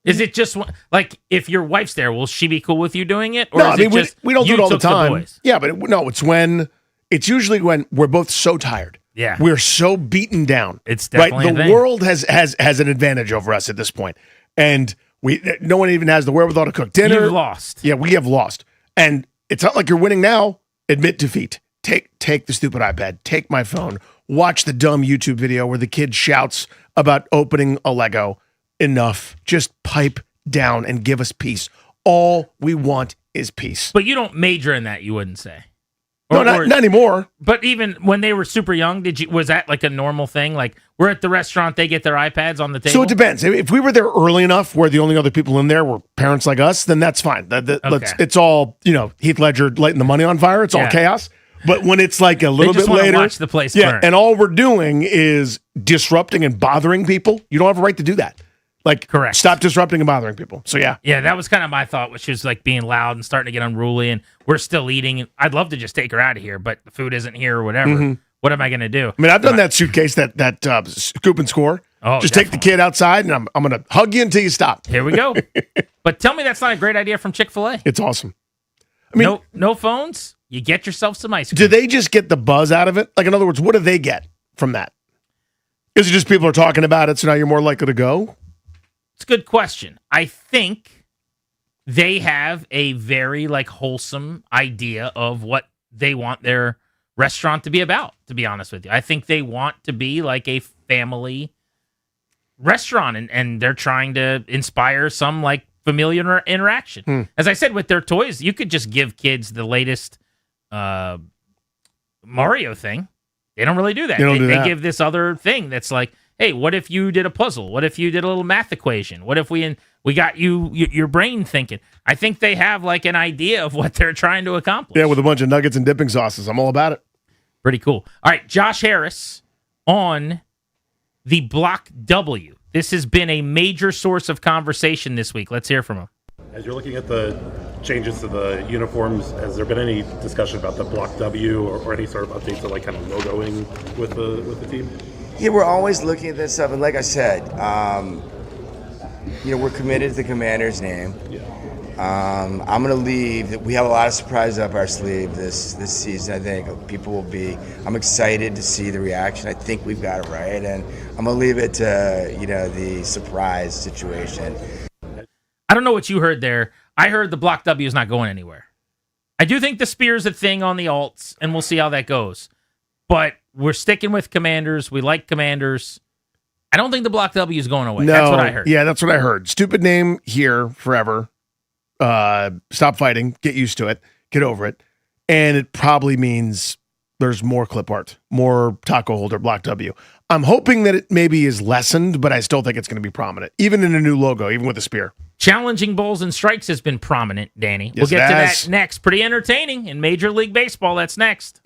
Speaker 6: Is it just, like, if your wife's there, will she be cool with you doing it? Or
Speaker 13: No,
Speaker 6: is
Speaker 13: I mean,
Speaker 6: it just
Speaker 13: we don't do
Speaker 6: you
Speaker 13: it all the
Speaker 6: took
Speaker 13: time.
Speaker 6: boys?
Speaker 13: Yeah, but it's usually when we're both so tired.
Speaker 6: Yeah.
Speaker 13: We're so beaten down.
Speaker 6: It's definitely
Speaker 13: right.
Speaker 6: a
Speaker 13: The
Speaker 6: thing.
Speaker 13: world has an advantage over us at this point. And no one even has the wherewithal to cook dinner.
Speaker 6: You've lost.
Speaker 13: Yeah, we have lost. And it's not like you're winning now. Admit defeat. Take the stupid iPad. Take my phone. Watch the dumb YouTube video where the kid shouts about opening a Lego. Enough. Just pipe down and give us peace. All we want is peace.
Speaker 6: But you don't major in that, you wouldn't say.
Speaker 13: No, not anymore.
Speaker 6: But even when they were super young, was that like a normal thing? Like, we're at the restaurant, they get their iPads on the table?
Speaker 13: So it depends. If we were there early enough where the only other people in there were parents like us, then that's fine. It's all, Heath Ledger lighting the money on fire. It's all chaos. But when it's like a little bit later,
Speaker 6: watch the place burn.
Speaker 13: And all we're doing is disrupting and bothering people, you don't have a right to do that. Like,
Speaker 6: correct.
Speaker 13: Stop disrupting and bothering people. So, yeah.
Speaker 6: Yeah, that was kind of my thought, which was like being loud and starting to get unruly, and we're still eating. I'd love to just take her out of here, but the food isn't here or whatever.
Speaker 13: Mhm.
Speaker 6: What am I going to do?
Speaker 13: I mean, I've done that suitcase, that scoop and score.
Speaker 6: Oh,
Speaker 13: just take the kid outside, and I'm going to hug you until you stop.
Speaker 6: Here we go. But tell me that's not a great idea from Chick-fil-A.
Speaker 13: It's awesome. I mean,
Speaker 6: no phones. You get yourself some ice cream.
Speaker 13: Do they just get the buzz out of it? Like, in other words, what do they get from that? Is it just people are talking about it, so now you're more likely to go?
Speaker 6: It's a good question. I think they have a very wholesome idea of what they want their restaurant to be about, to be honest with you. I think they want to be like a family restaurant, and they're trying to inspire some familiar interaction. As I said, with their toys, you could just give kids the latest Mario thing. They don't really do that. They give this other thing that's like, hey, what if you did a puzzle? What if you did a little math equation? What if we got your brain thinking? I think they have an idea of what they're trying to accomplish.
Speaker 13: Yeah, with a bunch of nuggets and dipping sauces. I'm all about it.
Speaker 6: Pretty cool. All right, Josh Harris on the Block W. This has been a major source of conversation this week. Let's hear from him.
Speaker 3: As you're looking at the changes to the uniforms, has there been any discussion about the Block W or any sort of updates to kind of logoing with the team?
Speaker 15: Yeah, we're always looking at this stuff, and like I said, we're committed to the Commander's name. I'm going to leave. We have a lot of surprises up our sleeve this season. I think people will be. I'm excited to see the reaction. I think we've got it right, and I'm going to leave it to the surprise situation.
Speaker 6: I don't know what you heard there. I heard the Block W is not going anywhere. I do think the spear's a thing on the alts, and we'll see how that goes. But we're sticking with Commanders. We like Commanders. I don't think the Block W is going away.
Speaker 13: No,
Speaker 6: that's what I heard.
Speaker 13: Yeah, that's what I heard. Stupid name here forever. Stop fighting. Get used to it. Get over it. And it probably means there's more clip art, more taco holder Block W. I'm hoping that it maybe is lessened, but I still think it's going to be prominent, even in a new logo, even with a spear.
Speaker 6: Challenging bowls and strikes has been prominent, Danny.
Speaker 13: Yes,
Speaker 6: we'll get to that next. Pretty entertaining in Major League Baseball. That's next.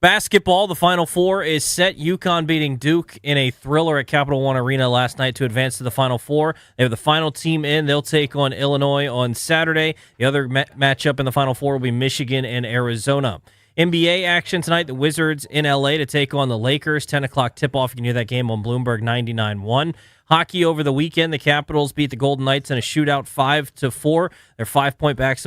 Speaker 1: Basketball, the Final Four is set. Yukon beating Duke in a thriller at Capital One Arena last night to advance to the Final Four. They have the final team in. They'll take on Illinois on Saturday. The other matchup in the Final Four will be Michigan and Arizona. NBA action tonight, the Wizards in L.A. to take on the Lakers. 10 o'clock tip-off. You can hear that game on Bloomberg 99.1. Hockey over the weekend, the Capitals beat the Golden Knights in a shootout 5-4. They're 5 points back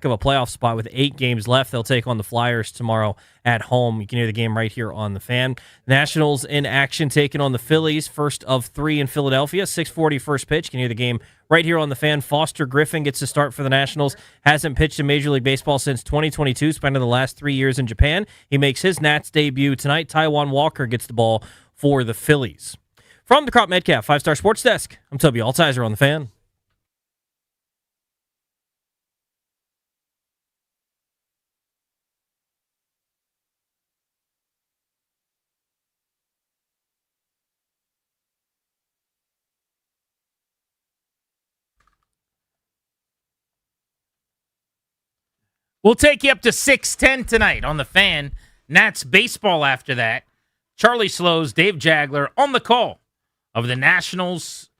Speaker 1: of a playoff spot with 8 games left. They'll take on the Flyers tomorrow at home. You can hear the game right here on the Fan. Nationals in action taking on the Phillies, first of 3 in Philadelphia. 6:40 first pitch. You can hear the game right here on the Fan. Foster Griffin gets to start for the Nationals. Hasn't pitched in Major League Baseball since 2022, spending the last 3 years in Japan. He makes his Nats debut tonight. Taijuan Walker gets the ball for the Phillies. From the Crop Metcalf 5-Star Sports Desk, I'm Toby Altizer on the Fan.
Speaker 6: We'll take you up to 6:10 tonight on the Fan. Nats baseball after that. Charlie Slows, Dave Jagler on the call of the Nationals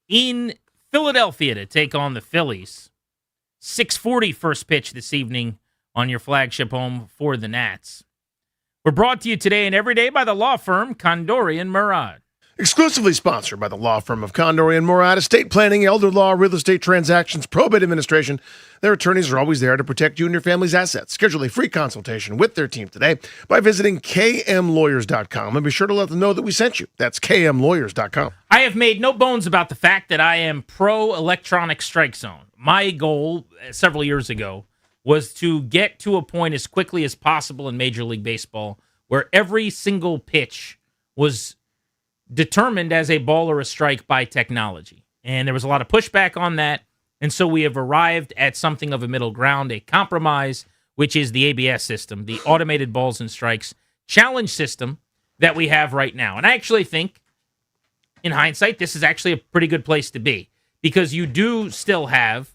Speaker 6: in Philadelphia to take on the Phillies. 6:40 first pitch this evening on your flagship home for the Nats. We're brought to you today and every day by the law firm Condori and Murad.
Speaker 13: Exclusively sponsored by the law firm of Condori and Murad, estate planning, elder law, real estate transactions, probate administration. Their attorneys are always there to protect you and your family's assets. Schedule a free consultation with their team today by visiting kmlawyers.com and be sure to let them know that we sent you. That's kmlawyers.com.
Speaker 6: I have made no bones about the fact that I am pro-electronic strike zone. My goal several years ago was to get to a point as quickly as possible in Major League Baseball where every single pitch was determined as a ball or a strike by technology. And there was a lot of pushback on that. And so we have arrived at something of a middle ground, a compromise, which is the ABS system, the automated balls and strikes challenge system that we have right now. And I actually think, in hindsight, this is actually a pretty good place to be because you do still have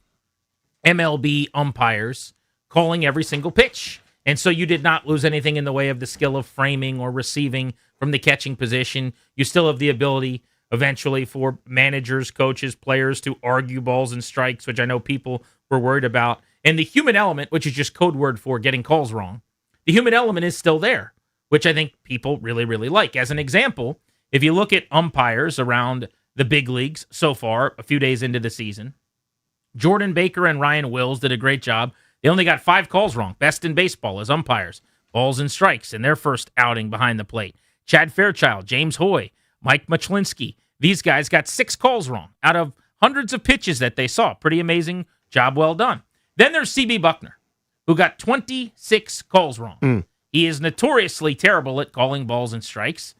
Speaker 6: MLB umpires calling every single pitch. And so you did not lose anything in the way of the skill of framing or receiving from the catching position. You still have the ability eventually for managers, coaches, players to argue balls and strikes, which I know people were worried about. And the human element, which is just code word for getting calls wrong, the human element is still there, which I think people really, really like. As an example, if you look at umpires around the big leagues so far, a few days into the season, Jordan Baker and Ryan Wills did a great job. They only got 5 calls wrong, best in baseball as umpires, balls and strikes in their first outing behind the plate. Chad Fairchild, James Hoy, Mike Machlinski, these guys got 6 calls wrong out of hundreds of pitches that they saw. Pretty amazing job, well done. Then there's C.B. Buckner, who got 26 calls wrong. He is notoriously terrible at calling balls and strikes.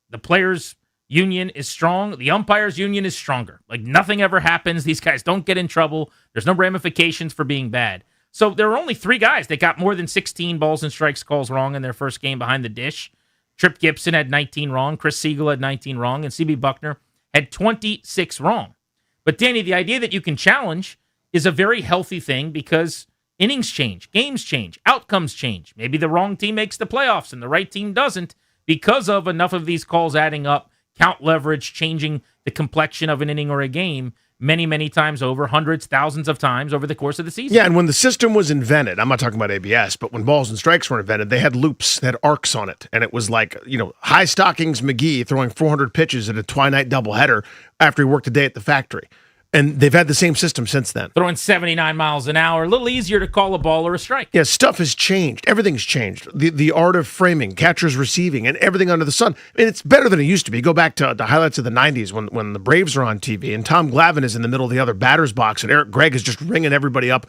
Speaker 6: The players' union is strong. The umpires' union is stronger. Like nothing ever happens. These guys don't get in trouble. There's no ramifications for being bad. So there were only 3 guys that got more than 16 balls and strikes calls wrong in their first game behind the dish. Trip Gibson had 19 wrong. Chris Siegel had 19 wrong. And C.B. Buckner had 26 wrong. But, Danny, the idea that you can challenge is a very healthy thing because innings change, games change, outcomes change. Maybe the wrong team makes the playoffs and the right team doesn't because of enough of these calls adding up, count leverage, changing the complexion of an inning or a game many, many times over, hundreds, thousands of times over the course of the season.
Speaker 13: Yeah, and when the system was invented, I'm not talking about ABS, but when balls and strikes were invented, they had loops, they had arcs on it. And it was like, High Stockings McGee throwing 400 pitches at a twilight doubleheader after he worked a day at the factory. And they've had the same system since then.
Speaker 6: Throwing 79 miles an hour, a little easier to call a ball or a strike.
Speaker 13: Yeah, stuff has changed. Everything's changed. The art of framing, catchers receiving, and everything under the sun. I mean, it's better than it used to be. Go back to the highlights of the 90s when the Braves are on TV and Tom Glavine is in the middle of the other batter's box and Eric Gregg is just ringing everybody up,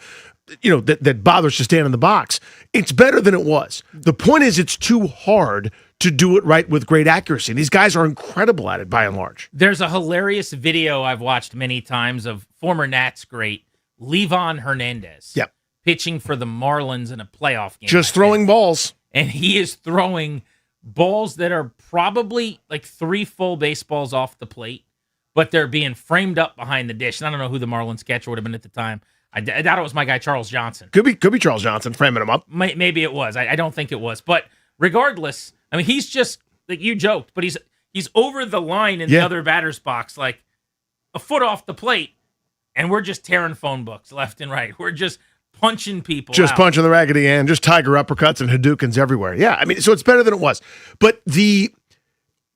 Speaker 13: that bothers to stand in the box. It's better than it was. The point is it's too hard to do it right with great accuracy. These guys are incredible at it by and large.
Speaker 6: There's a hilarious video I've watched many times of former Nats great Levon Hernandez pitching for the Marlins in a playoff game.
Speaker 13: Just throwing balls.
Speaker 6: And he is throwing balls that are probably like 3 full baseballs off the plate, but they're being framed up behind the dish. And I don't know who the Marlins catcher would have been at the time. I doubt it was my guy Charles Johnson.
Speaker 13: Could be Charles Johnson framing him up.
Speaker 6: Maybe it was. I don't think it was. But regardless, I mean, he's just like you joked, but he's over the line in the other batter's box, like a foot off the plate, and we're just tearing phone books left and right. We're just punching people.
Speaker 13: Just
Speaker 6: out.
Speaker 13: punching the raggedy end, just tiger uppercuts and Hadoukens everywhere. Yeah, I mean, so it's better than it was. But the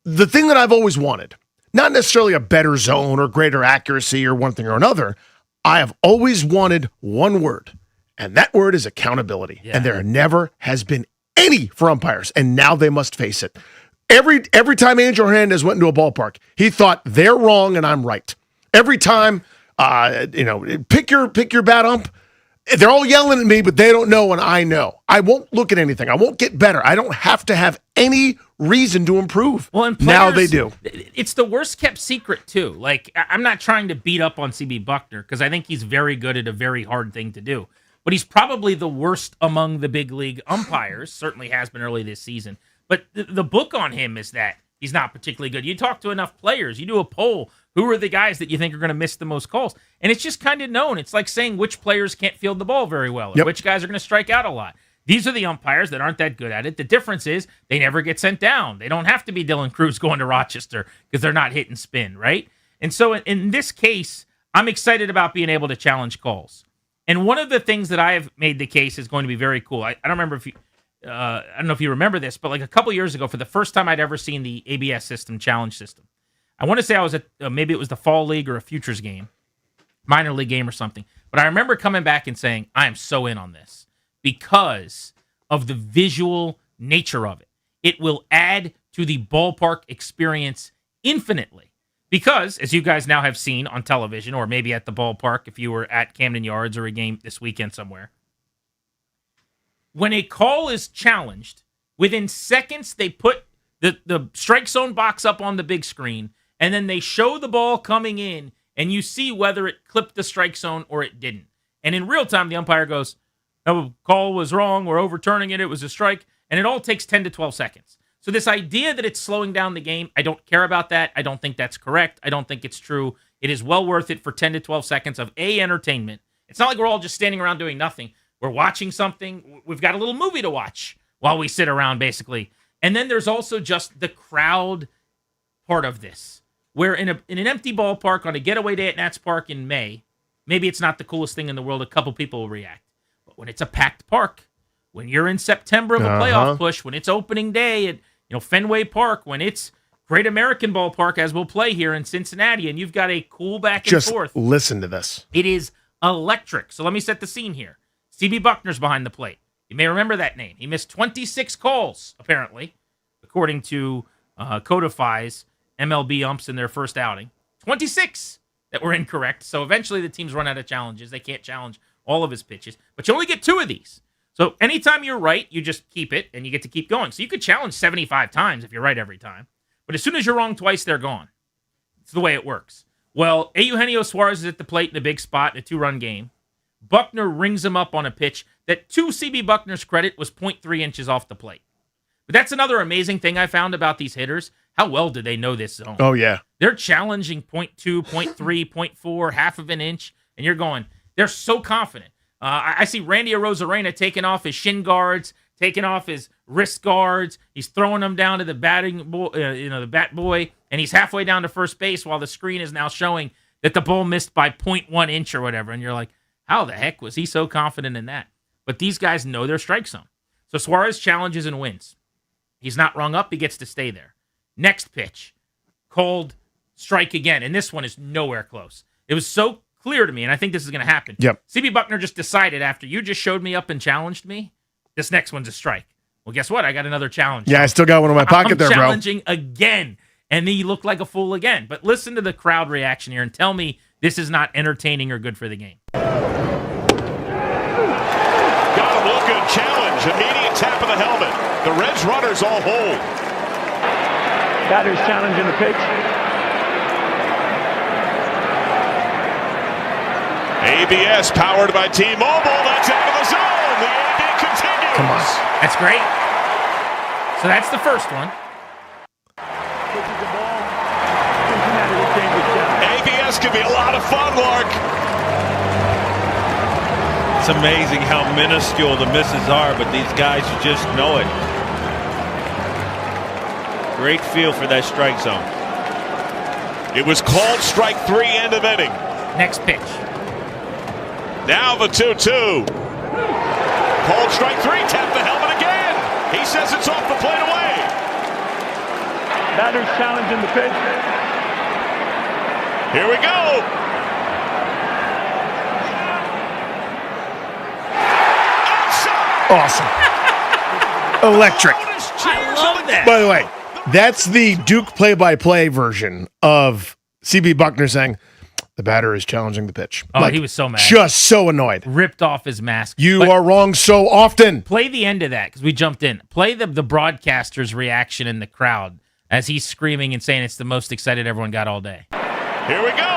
Speaker 13: thing that I've always wanted, not necessarily a better zone or greater accuracy or one thing or another, I have always wanted one word, and that word is accountability. Yeah. And there never has been any for umpires, and now they must face it. Every time Angel Hernandez went into a ballpark, he thought they're wrong and I'm right. Every time, pick your bat ump. They're all yelling at me, but they don't know and I know. I won't look at anything. I won't get better. I don't have to have any reason to improve.
Speaker 6: Well, and players,
Speaker 13: now they do.
Speaker 6: It's the worst kept secret, too. Like, I'm not trying to beat up on CB Buckner because I think he's very good at a very hard thing to do. But he's probably the worst among the big league umpires, certainly has been early this season. But the book on him is that he's not particularly good. You talk to enough players, you do a poll, who are the guys that you think are going to miss the most calls? And it's just kind of known. It's like saying which players can't field the ball very well, or which guys are going to strike out a lot. These are the umpires that aren't that good at it. The difference is they never get sent down. They don't have to be Dylan Cruz going to Rochester because they're not hitting spin, right? And so in this case, I'm excited about being able to challenge calls. And one of the things that I have made the case is going to be very cool. I don't remember if you... I don't know if you remember this, but like a couple years ago, for the first time I'd ever seen the ABS system, challenge system, I want to say I was at, maybe it was the fall league or a futures game, minor league game or something. But I remember coming back and saying, I am so in on this because of the visual nature of it. It will add to the ballpark experience infinitely. Because, as you guys now have seen on television, or maybe at the ballpark if you were at Camden Yards or a game this weekend somewhere, when a call is challenged, within seconds they put the strike zone box up on the big screen, and then they show the ball coming in, and you see whether it clipped the strike zone or it didn't. And in real time, the umpire goes, "No, call was wrong. We're overturning it. It was a strike." And it all takes 10 to 12 seconds. So this idea that it's slowing down the game, I don't care about that. I don't think that's correct. I don't think it's true. It is well worth it for 10 to 12 seconds of entertainment. It's not like we're all just standing around doing nothing. We're watching something. We've got a little movie to watch while we sit around, basically. And then there's also just the crowd part of this, where in an empty ballpark on a getaway day at Nats Park in May, maybe it's not the coolest thing in the world. A couple people will react. But when it's a packed park, when you're in September of a playoff push, when it's opening day at Fenway Park, when it's Great American Ballpark, as we'll play here in Cincinnati, and you've got a cool back and forth.
Speaker 13: Just listen to this.
Speaker 6: It is electric. So let me set the scene here. CB Buckner's behind the plate. You may remember that name. He missed 26 calls, apparently, according to Codify's MLB umps in their first outing. 26 that were incorrect. So eventually the teams run out of challenges. They can't challenge all of his pitches. But you only get 2 of these. So anytime you're right, you just keep it, and you get to keep going. So you could challenge 75 times if you're right every time. But as soon as you're wrong twice, they're gone. It's the way it works. Well, Eugenio Suarez is at the plate in a big spot in a 2-run game. Buckner rings him up on a pitch that, to CB Buckner's credit, was 0.3 inches off the plate. But that's another amazing thing I found about these hitters. How well do they know this zone?
Speaker 13: Oh, yeah.
Speaker 6: They're challenging 0.2, 0.3, 0.4, half of an inch, and you're going, they're so confident. I see Randy Arozarena taking off his shin guards, taking off his wrist guards. He's throwing them down to the the bat boy, and he's halfway down to first base while the screen is now showing that the ball missed by 0.1 inch or whatever. And you're like, how the heck was he so confident in that? But these guys know their strike zone. So Suarez challenges and wins. He's not rung up. He gets to stay there. Next pitch, called strike again. And this one is nowhere close. It was so clear to me, and I think this is going to happen.
Speaker 13: Yep.
Speaker 6: CB Buckner just decided after you just showed me up and challenged me, this next one's a strike. Well, guess what? I got another challenge.
Speaker 13: Yeah, I still got one in my pocket there, bro.
Speaker 6: I'm challenging again, and he looked like a fool again. But listen to the crowd reaction here and tell me this is not entertaining or good for the game.
Speaker 18: Got him looking, challenge, immediate tap of the helmet. The Reds runners all hold.
Speaker 21: Batter's challenging the pitch.
Speaker 18: ABS powered by T-Mobile. That's out of the zone. The AB continues.
Speaker 13: Come on.
Speaker 6: That's great. So that's the first one.
Speaker 18: ABS could be a lot of fun, Lark.
Speaker 4: amazing how minuscule the misses are, but these guys just know it. Great feel for that strike zone.
Speaker 16: It was called strike 3, end of inning.
Speaker 6: Next pitch.
Speaker 16: Now the 2-2. Called strike 3, tap the helmet again. He says it's off the plate away.
Speaker 21: Batter's challenging the pitch.
Speaker 16: Here we go.
Speaker 13: Awesome. Electric.
Speaker 6: I love that.
Speaker 13: By the way, that's the Duke play-by-play version of CB Buckner saying, the batter is challenging the pitch.
Speaker 6: Oh, he was so mad.
Speaker 13: Just so annoyed.
Speaker 6: Ripped off his mask.
Speaker 13: You are wrong so often.
Speaker 6: Play the end of that because we jumped in. Play the broadcaster's reaction in the crowd as he's screaming and saying it's the most excited everyone got all day.
Speaker 16: Here we go.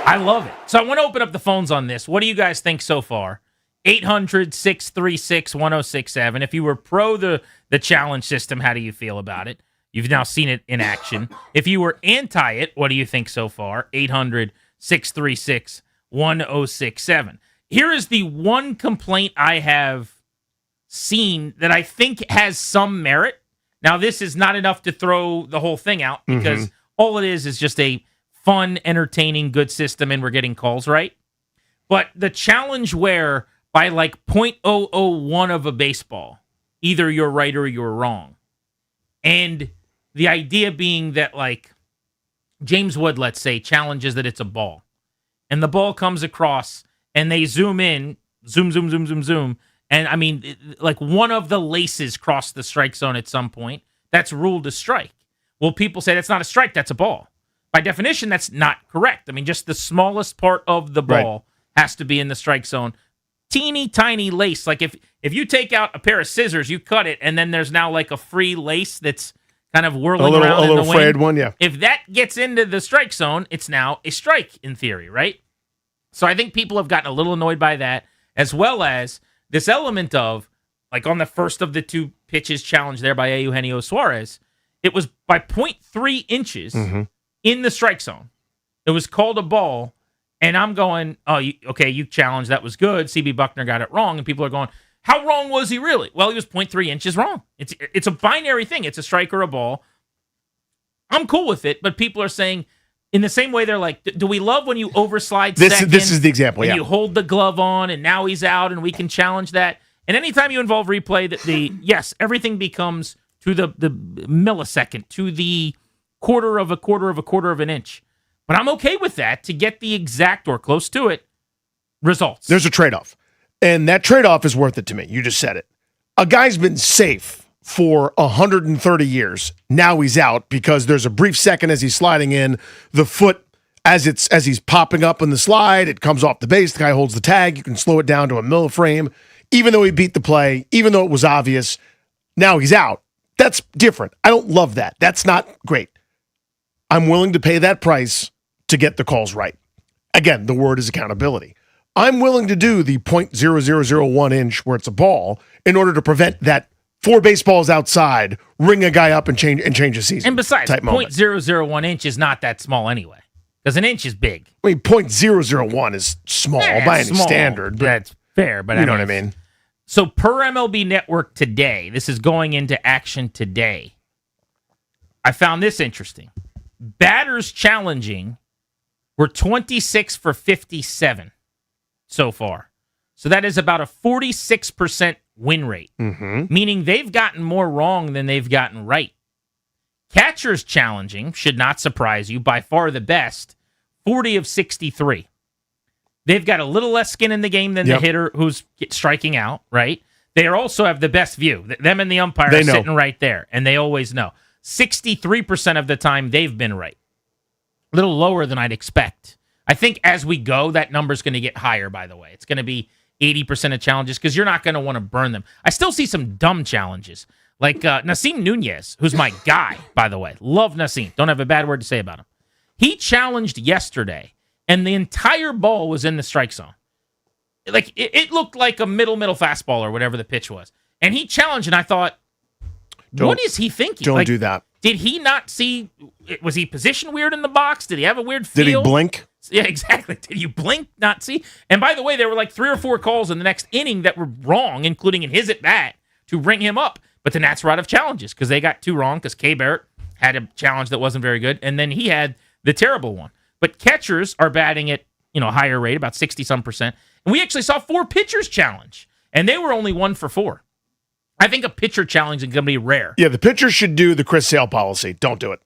Speaker 6: I love it. So I want to open up the phones on this. What do you guys think so far? 800-636-1067. If you were pro the challenge system, how do you feel about it? You've now seen it in action. If you were anti it, what do you think so far? 800-636-1067. Here is the one complaint I have seen that I think has some merit. Now, this is not enough to throw the whole thing out because all it is just a fun, entertaining, good system, and we're getting calls right. But the challenge where by like 0.001 of a baseball, either you're right or you're wrong. And the idea being that like James Wood, let's say, challenges that it's a ball. And the ball comes across and they zoom in, zoom. And I mean, like one of the laces crossed the strike zone at some point. That's ruled a strike. Well, people say that's not a strike, that's a ball. By definition, that's not correct. I mean, just the smallest part of the ball has to be in the strike zone. Teeny tiny lace. Like if you take out a pair of scissors, you cut it, and then there's now like a free lace that's kind of whirling around in the wind.
Speaker 13: Frayed one, yeah.
Speaker 6: If that gets into the strike zone, it's now a strike in theory, right? So I think people have gotten a little annoyed by that, as well as this element of, like on the first of the two pitches challenged there by Eugenio Suarez, it was by 0.3 inches in the strike zone. It was called a ball, and I'm going, oh, you challenged, that was good. CB Buckner got it wrong, and people are going, how wrong was he really? Well, he was 0.3 inches wrong. It's a binary thing. It's a strike or a ball. I'm cool with it, but people are saying, in the same way, they're like, do we love when you overslide second?
Speaker 13: This is the example,
Speaker 6: and you hold the glove on, and now he's out, and we can challenge that. And anytime you involve replay, yes, everything becomes to the millisecond, to the quarter of an inch. But I'm okay with that to get the exact or close to it results.
Speaker 13: There's a trade-off. And that trade-off is worth it to me. You just said it. A guy's been safe for 130 years. Now he's out because there's a brief second as he's sliding in. The foot, as he's popping up in the slide, it comes off the base. The guy holds the tag. You can slow it down to a milliframe. Even though he beat the play, even though it was obvious, now he's out. That's different. I don't love that. That's not great. I'm willing to pay that price to get the calls right. Again, the word is accountability. I'm willing to do the 0.0001 inch where it's a ball in order to prevent that 4 baseballs outside, ring a guy up and change a season.
Speaker 6: And besides,
Speaker 13: type moment.
Speaker 6: 0.001 inch is not that small anyway, because an inch is big.
Speaker 13: I mean, 0.001 is small by any standard. But
Speaker 6: that's fair, but
Speaker 13: you know what I mean.
Speaker 6: So per MLB Network today, this is going into action today. I found this interesting. Batters challenging were 26 for 57 so far. So that is about a 46% win rate, meaning they've gotten more wrong than they've gotten right. Catchers challenging, should not surprise you, by far the best, 40 of 63. They've got a little less skin in the game than the hitter who's striking out, right? They also have the best view. Them and the umpire are sitting right there, and they always know. 63% of the time, they've been right. A little lower than I'd expect. I think as we go, that number's going to get higher, by the way. It's going to be 80% of challenges because you're not going to want to burn them. I still see some dumb challenges, like Nasim Nunez, who's my guy, by the way. Love Nasim. Don't have a bad word to say about him. He challenged yesterday, and the entire ball was in the strike zone. like it looked like a middle fastball or whatever the pitch was. And he challenged, and I thought, what is he thinking?
Speaker 13: Don't do that.
Speaker 6: Did he not see? Was he positioned weird in the box? Did he have a weird feel?
Speaker 13: Did he blink?
Speaker 6: Yeah, exactly. Did you blink, not see? And by the way, there were like 3 or 4 calls in the next inning that were wrong, including in his at-bat to bring him up. But the Nats were out of challenges because they got 2 wrong because K. Barrett had a challenge that wasn't very good, and then he had the terrible one. But catchers are batting at a higher rate, about 60-some%. And we actually saw 4 pitchers challenge, and they were only 1 for 4. I think a pitcher challenge is going to be rare.
Speaker 13: Yeah, the pitchers should do the Chris Sale policy. Don't do it.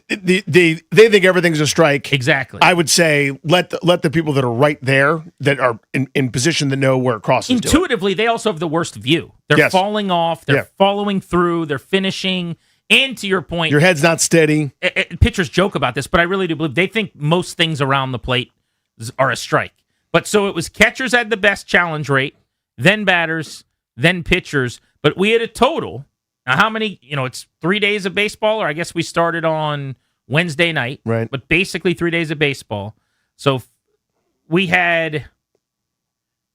Speaker 13: They think everything's a strike.
Speaker 6: Exactly.
Speaker 13: I would say let the people that are right there, that are in position to know where it crosses.
Speaker 6: Intuitively, they also have the worst view. They're falling off. They're following through. They're finishing. And to your point,
Speaker 13: your head's not steady.
Speaker 6: Pitchers joke about this, but I really do believe they think most things around the plate are a strike. But so it was catchers had the best challenge rate, then batters, then pitchers. But we had a total. Now, how many, it's 3 days of baseball, or I guess we started on Wednesday night.
Speaker 13: Right.
Speaker 6: But basically 3 days of baseball. So we had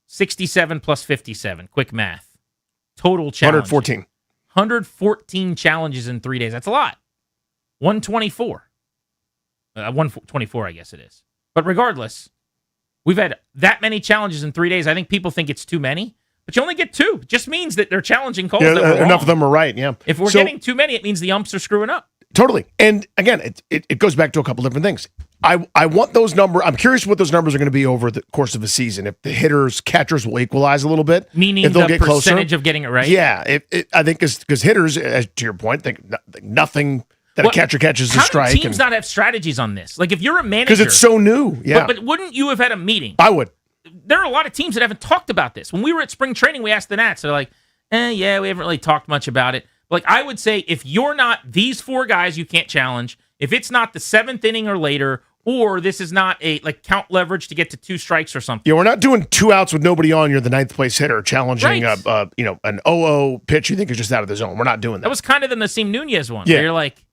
Speaker 6: 67 plus 57. Quick math. Total challenge. 114 challenges in 3 days. That's a lot. 124. 124, I guess it is. But regardless, we've had that many challenges in 3 days. I think people think it's too many. But you only get 2. It just means that they're challenging calls that were wrong.
Speaker 13: Enough of them are right, yeah.
Speaker 6: If we're getting too many, it means the umps are screwing up.
Speaker 13: Totally. And again, it goes back to a couple different things. I want those numbers. I'm curious what those numbers are going to be over the course of the season. If the hitters, catchers will equalize a little bit.
Speaker 6: Meaning
Speaker 13: if they'll
Speaker 6: the
Speaker 13: get
Speaker 6: percentage
Speaker 13: closer.
Speaker 6: of getting it right?
Speaker 13: Yeah. I think because hitters, to your point, think nothing that a catcher catches is a strike.
Speaker 6: How do teams not have strategies on this? Like if you're a manager.
Speaker 13: Because it's so new. Yeah.
Speaker 6: But wouldn't you have had a meeting?
Speaker 13: I would.
Speaker 6: There are a lot of teams that haven't talked about this. When we were at spring training, we asked the Nats. They're like, yeah, we haven't really talked much about it. Like, I would say if you're not these 4 guys, you can't challenge. If it's not the 7th inning or later, or this is not a count leverage to get to 2 strikes or something.
Speaker 13: Yeah, we're not doing 2 outs with nobody on. You're the 9th place hitter challenging an 0-0 pitch you think is just out of the zone. We're not doing that.
Speaker 6: That was kind of the Nasim Nunez one.
Speaker 13: Yeah.
Speaker 6: You're like,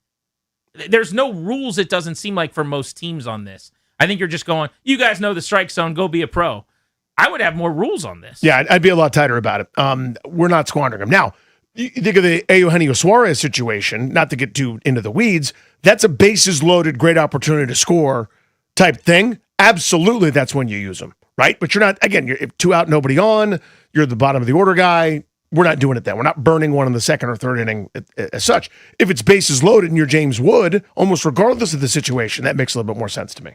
Speaker 6: there's no rules, it doesn't seem like, for most teams on this. I think you're just going, you guys know the strike zone, go be a pro. I would have more rules on this.
Speaker 13: Yeah, I'd be a lot tighter about it. We're not squandering them. Now, you think of the Eugenio Suarez situation, not to get too into the weeds, that's a bases loaded, great opportunity to score type thing. Absolutely, that's when you use them, right? But you're not, again, you're 2 out, nobody on, you're the bottom of the order guy. We're not doing it then. We're not burning one in the 2nd or 3rd inning as such. If it's bases loaded and you're James Wood, almost regardless of the situation, that makes a little bit more sense to me.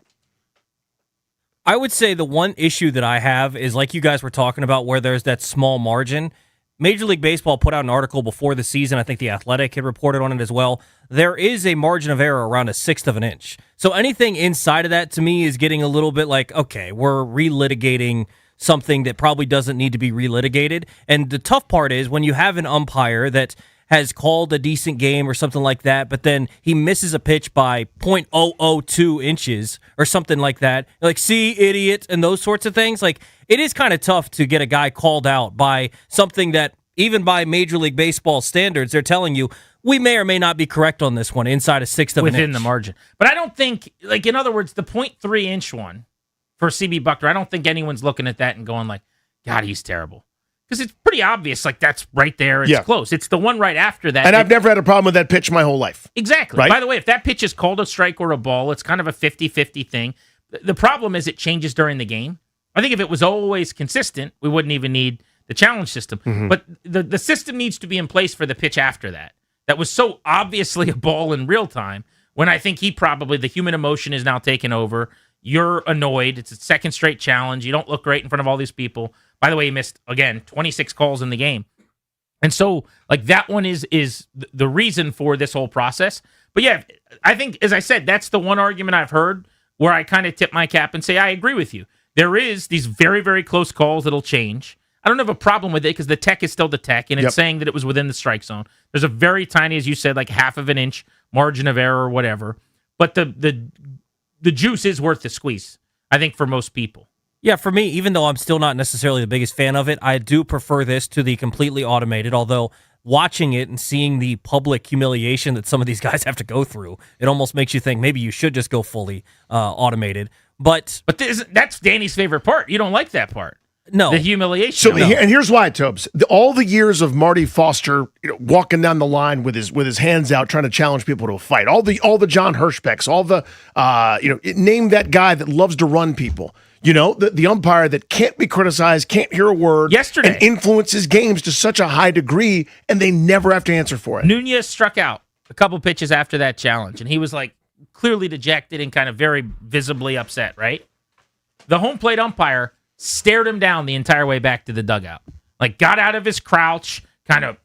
Speaker 1: I would say the one issue that I have is, like you guys were talking about, where there's that small margin. Major League Baseball put out an article before the season. I think The Athletic had reported on it as well. There is a margin of error around 1/6 of an inch. So anything inside of that, to me, is getting a little bit like, okay, we're relitigating something that probably doesn't need to be relitigated. And the tough part is when you have an umpire that has called a decent game or something like that, but then he misses a pitch by 0.002 inches or something like that. Like, see, idiot, and those sorts of things. Like, it is kind of tough to get a guy called out by something that, even by Major League Baseball standards, they're telling you, we may or may not be correct on this one inside 1/6 of an inch.
Speaker 6: Within the margin. But I don't think, in other words, the 0.3 inch one for CB Buckner, I don't think anyone's looking at that and going like, God, he's terrible. Because it's pretty obvious, that's right there. It's close. It's the one right after that.
Speaker 13: And I've never had a problem with that pitch my whole life.
Speaker 6: Exactly.
Speaker 13: Right?
Speaker 6: By the way, if that pitch is called a strike or a ball, it's kind of a 50-50 thing. The problem is it changes during the game. I think if it was always consistent, we wouldn't even need the challenge system. Mm-hmm. But the system needs to be in place for the pitch after that. That was so obviously a ball in real time, when I think the human emotion is now taken over. You're annoyed. It's a 2nd straight challenge. You don't look great in front of all these people. By the way, he missed, again, 26 calls in the game. And so, that one is the reason for this whole process. But yeah, I think, as I said, that's the one argument I've heard where I kind of tip my cap and say, I agree with you. There is these very, very close calls that'll change. I don't have a problem with it because the tech is still the tech, and it's saying that it was within the strike zone. There's a very tiny, as you said, 1/2 of an inch margin of error or whatever. But the juice is worth the squeeze, I think, for most people.
Speaker 1: Yeah, for me, even though I'm still not necessarily the biggest fan of it, I do prefer this to the completely automated, although watching it and seeing the public humiliation that some of these guys have to go through, it almost makes you think maybe you should just go fully automated. But
Speaker 6: that's Danny's favorite part. You don't like that part.
Speaker 1: No.
Speaker 6: The humiliation.
Speaker 13: So,
Speaker 6: of it.
Speaker 13: and here's why, Tobes. All the years of Marty Foster, walking down the line with his hands out, trying to challenge people to a fight. All the John Hirschbecks, all the name that guy that loves to run people. The umpire that can't be criticized, can't hear a word.
Speaker 6: Yesterday.
Speaker 13: And influences games to such a high degree, and they never have to answer for it.
Speaker 6: Nunez struck out a couple pitches after that challenge, and he was like clearly dejected and kind of very visibly upset, right? The home plate umpire stared him down the entire way back to the dugout. Like, got out of his crouch, kind of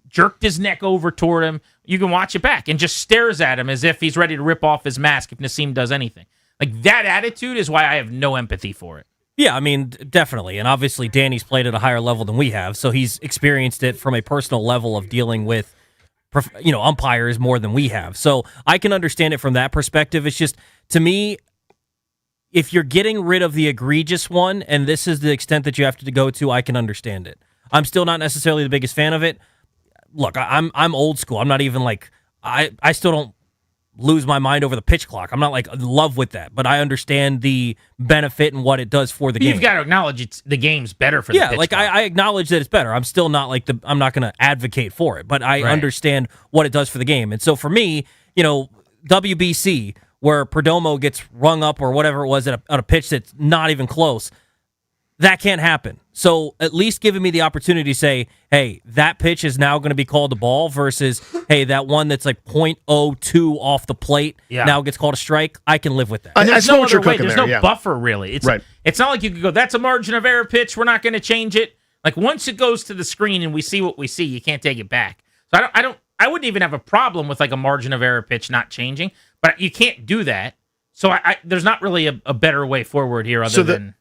Speaker 6: jerked his neck over toward him. You can watch it back, and just stares at him as if he's ready to rip off his mask if Nassim does anything. Like, that attitude is why I have no empathy for it.
Speaker 1: Yeah, I mean, definitely. And obviously, Danny's played at a higher level than we have, so he's experienced it from a personal level of dealing with, umpires more than we have. So I can understand it from that perspective. It's just, to me, if you're getting rid of the egregious one, and this is the extent that you have to go to, I can understand it. I'm still not necessarily the biggest fan of it. Look, I'm old school. I'm not even like, I still don't lose my mind over the pitch clock. I'm not like in love with that, but I understand the benefit and what it does for the game.
Speaker 6: You've got to acknowledge the game's better for the pitch clock.
Speaker 1: I acknowledge that it's better. I'm still not like I'm not going to advocate for it, but I understand what it does for the game. And so for me, WBC, where Perdomo gets rung up or whatever it was at a pitch that's not even close, that can't happen. So at least giving me the opportunity to say, hey, that pitch is now going to be called a ball versus, hey, that one that's like .02 off the plate now gets called a strike, I can live with that.
Speaker 6: And there's
Speaker 13: I know
Speaker 6: no
Speaker 13: what you're
Speaker 6: other way.
Speaker 13: cooking
Speaker 6: There's
Speaker 13: there,
Speaker 6: no buffer, really. It's not like you could go, that's a margin of error pitch, we're not going to change it. Like, once it goes to the screen and we see what we see, you can't take it back. So I wouldn't even have a problem with like a margin of error pitch not changing, but you can't do that. So there's not really a better way forward here other than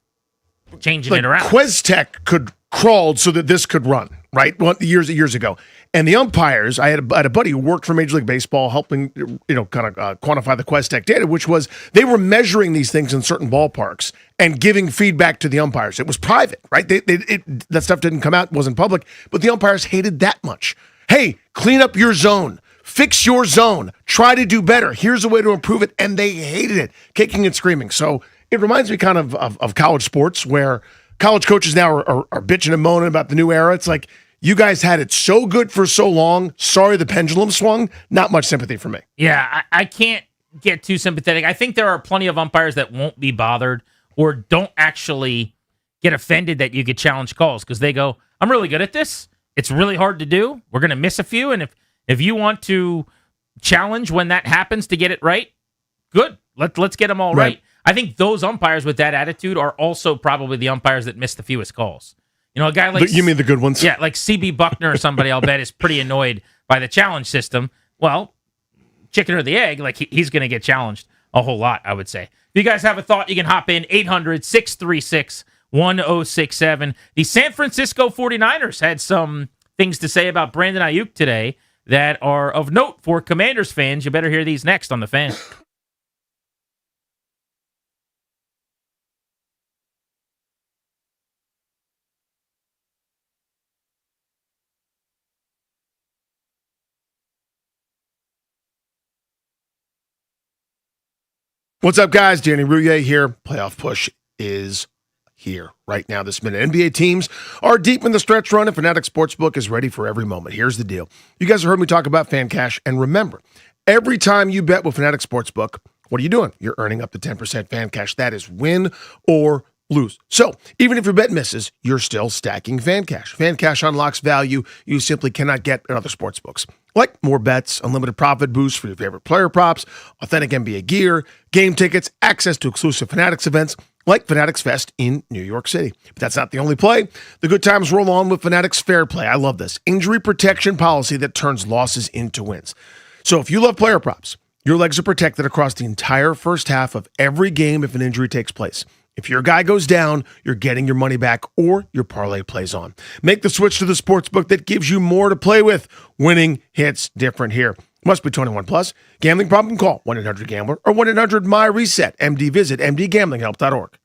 Speaker 6: changing it around.
Speaker 13: QuesTech could crawled so that this could run, right? Years ago. And the umpires, I had a buddy who worked for Major League Baseball helping, quantify the QuesTech data, which was they were measuring these things in certain ballparks and giving feedback to the umpires. It was private, right? That stuff didn't come out, wasn't public, but the umpires hated that much. Hey, clean up your zone. Fix your zone. Try to do better. Here's a way to improve it. And they hated it, kicking and screaming. So it reminds me kind of college sports where college coaches now are bitching and moaning about the new era. It's like, you guys had it so good for so long. Sorry the pendulum swung. Not much sympathy for me.
Speaker 6: Yeah, I can't get too sympathetic. I think there are plenty of umpires that won't be bothered or don't actually get offended that you could challenge calls because they go, I'm really good at this. It's really hard to do. We're going to miss a few. And if you want to challenge when that happens to get it right, good. Let's get them all right. I think those umpires with that attitude are also probably the umpires that miss the fewest calls. You know, a guy like...
Speaker 13: You mean the good ones?
Speaker 6: Yeah, like C.B. Buckner or somebody, I'll bet, is pretty annoyed by the challenge system. Well, chicken or the egg, like he's going to get challenged a whole lot, I would say. If you guys have a thought, you can hop in 800-636-1067. The San Francisco 49ers had some things to say about Brandon Ayuk today that are of note for Commanders fans. You better hear these next on The Fan.
Speaker 13: What's up, guys? Danny Rouillet here. Playoff push is here right now this minute. NBA teams are deep in the stretch run, and Fanatics Sportsbook is ready for every moment. Here's the deal. You guys have heard me talk about Fan Cash, and remember, every time you bet with Fanatics Sportsbook, what are you doing? You're earning up to 10% Fan Cash. That is win or lose. So even if your bet misses, you're still stacking Fan Cash. Fan Cash unlocks value you simply cannot get at other sportsbooks, like more bets, unlimited profit boosts for your favorite player props, authentic NBA gear, game tickets, access to exclusive Fanatics events like Fanatics Fest in New York City. But that's not the only play. The good times roll on with Fanatics Fair Play. I love this. Injury protection policy that turns losses into wins. So if you love player props, your legs are protected across the entire first half of every game if an injury takes place. If your guy goes down, you're getting your money back or your parlay plays on. Make the switch to the sportsbook that gives you more to play with. Winning hits different here. Must be 21 plus. Gambling problem? Call 1-800-GAMBLER or 1-800-MY-RESET. MD visit mdgamblinghelp.org.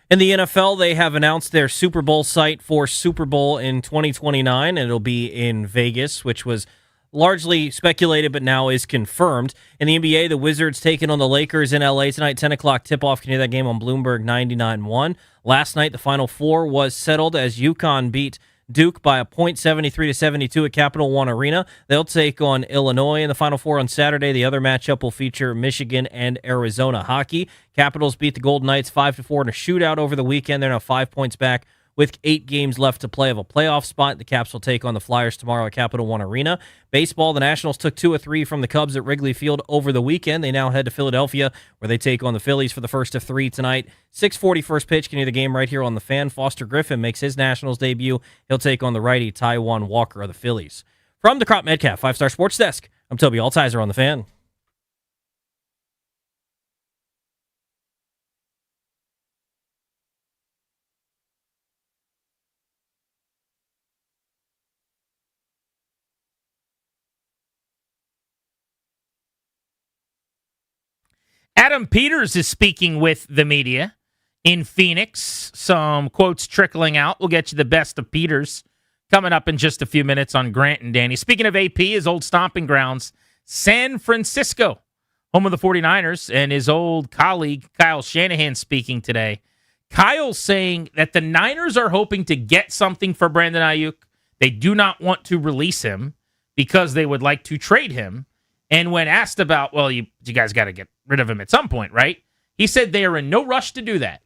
Speaker 1: In the NFL, they have announced their Super Bowl site for Super Bowl in 2029, and it'll be in Vegas, which was largely speculated but now is confirmed. In the NBA, the Wizards taking on the Lakers in LA tonight, 10 o'clock tip-off. Can hear that game on Bloomberg 99.1. Last night, the Final Four was settled as Yukon beat Duke by a point, 73-72 at Capital One Arena. They'll take on Illinois in the Final Four on Saturday. The other matchup will feature Michigan and Arizona hockey. Capitals beat the Golden Knights 5-4 in a shootout over the weekend. They're now 5 points back with 8 games left to play of a playoff spot. The Caps will take on the Flyers tomorrow at Capital One Arena. Baseball, the Nationals took 2 of 3 from the Cubs at Wrigley Field over the weekend. They now head to Philadelphia, where they take on the Phillies for the first of 3 tonight. 6:40 first pitch. Can hear the game right here on the Fan. Foster Griffin makes his Nationals debut. He'll take on the righty Taijuan Walker of the Phillies. From the Crop Metcalf 5-Star Sports Desk, I'm Toby Altizer on the Fan.
Speaker 6: Adam Peters is speaking with the media in Phoenix. Some quotes trickling out. We'll get you the best of Peters coming up in just a few minutes on Grant and Danny. Speaking of AP, his old stomping grounds, San Francisco, home of the 49ers, and his old colleague Kyle Shanahan speaking today. Kyle saying that the Niners are hoping to get something for Brandon Ayuk. They do not want to release him because they would like to trade him. And when asked about, well, you guys got to get rid of him at some point, right? He said they are in no rush to do that.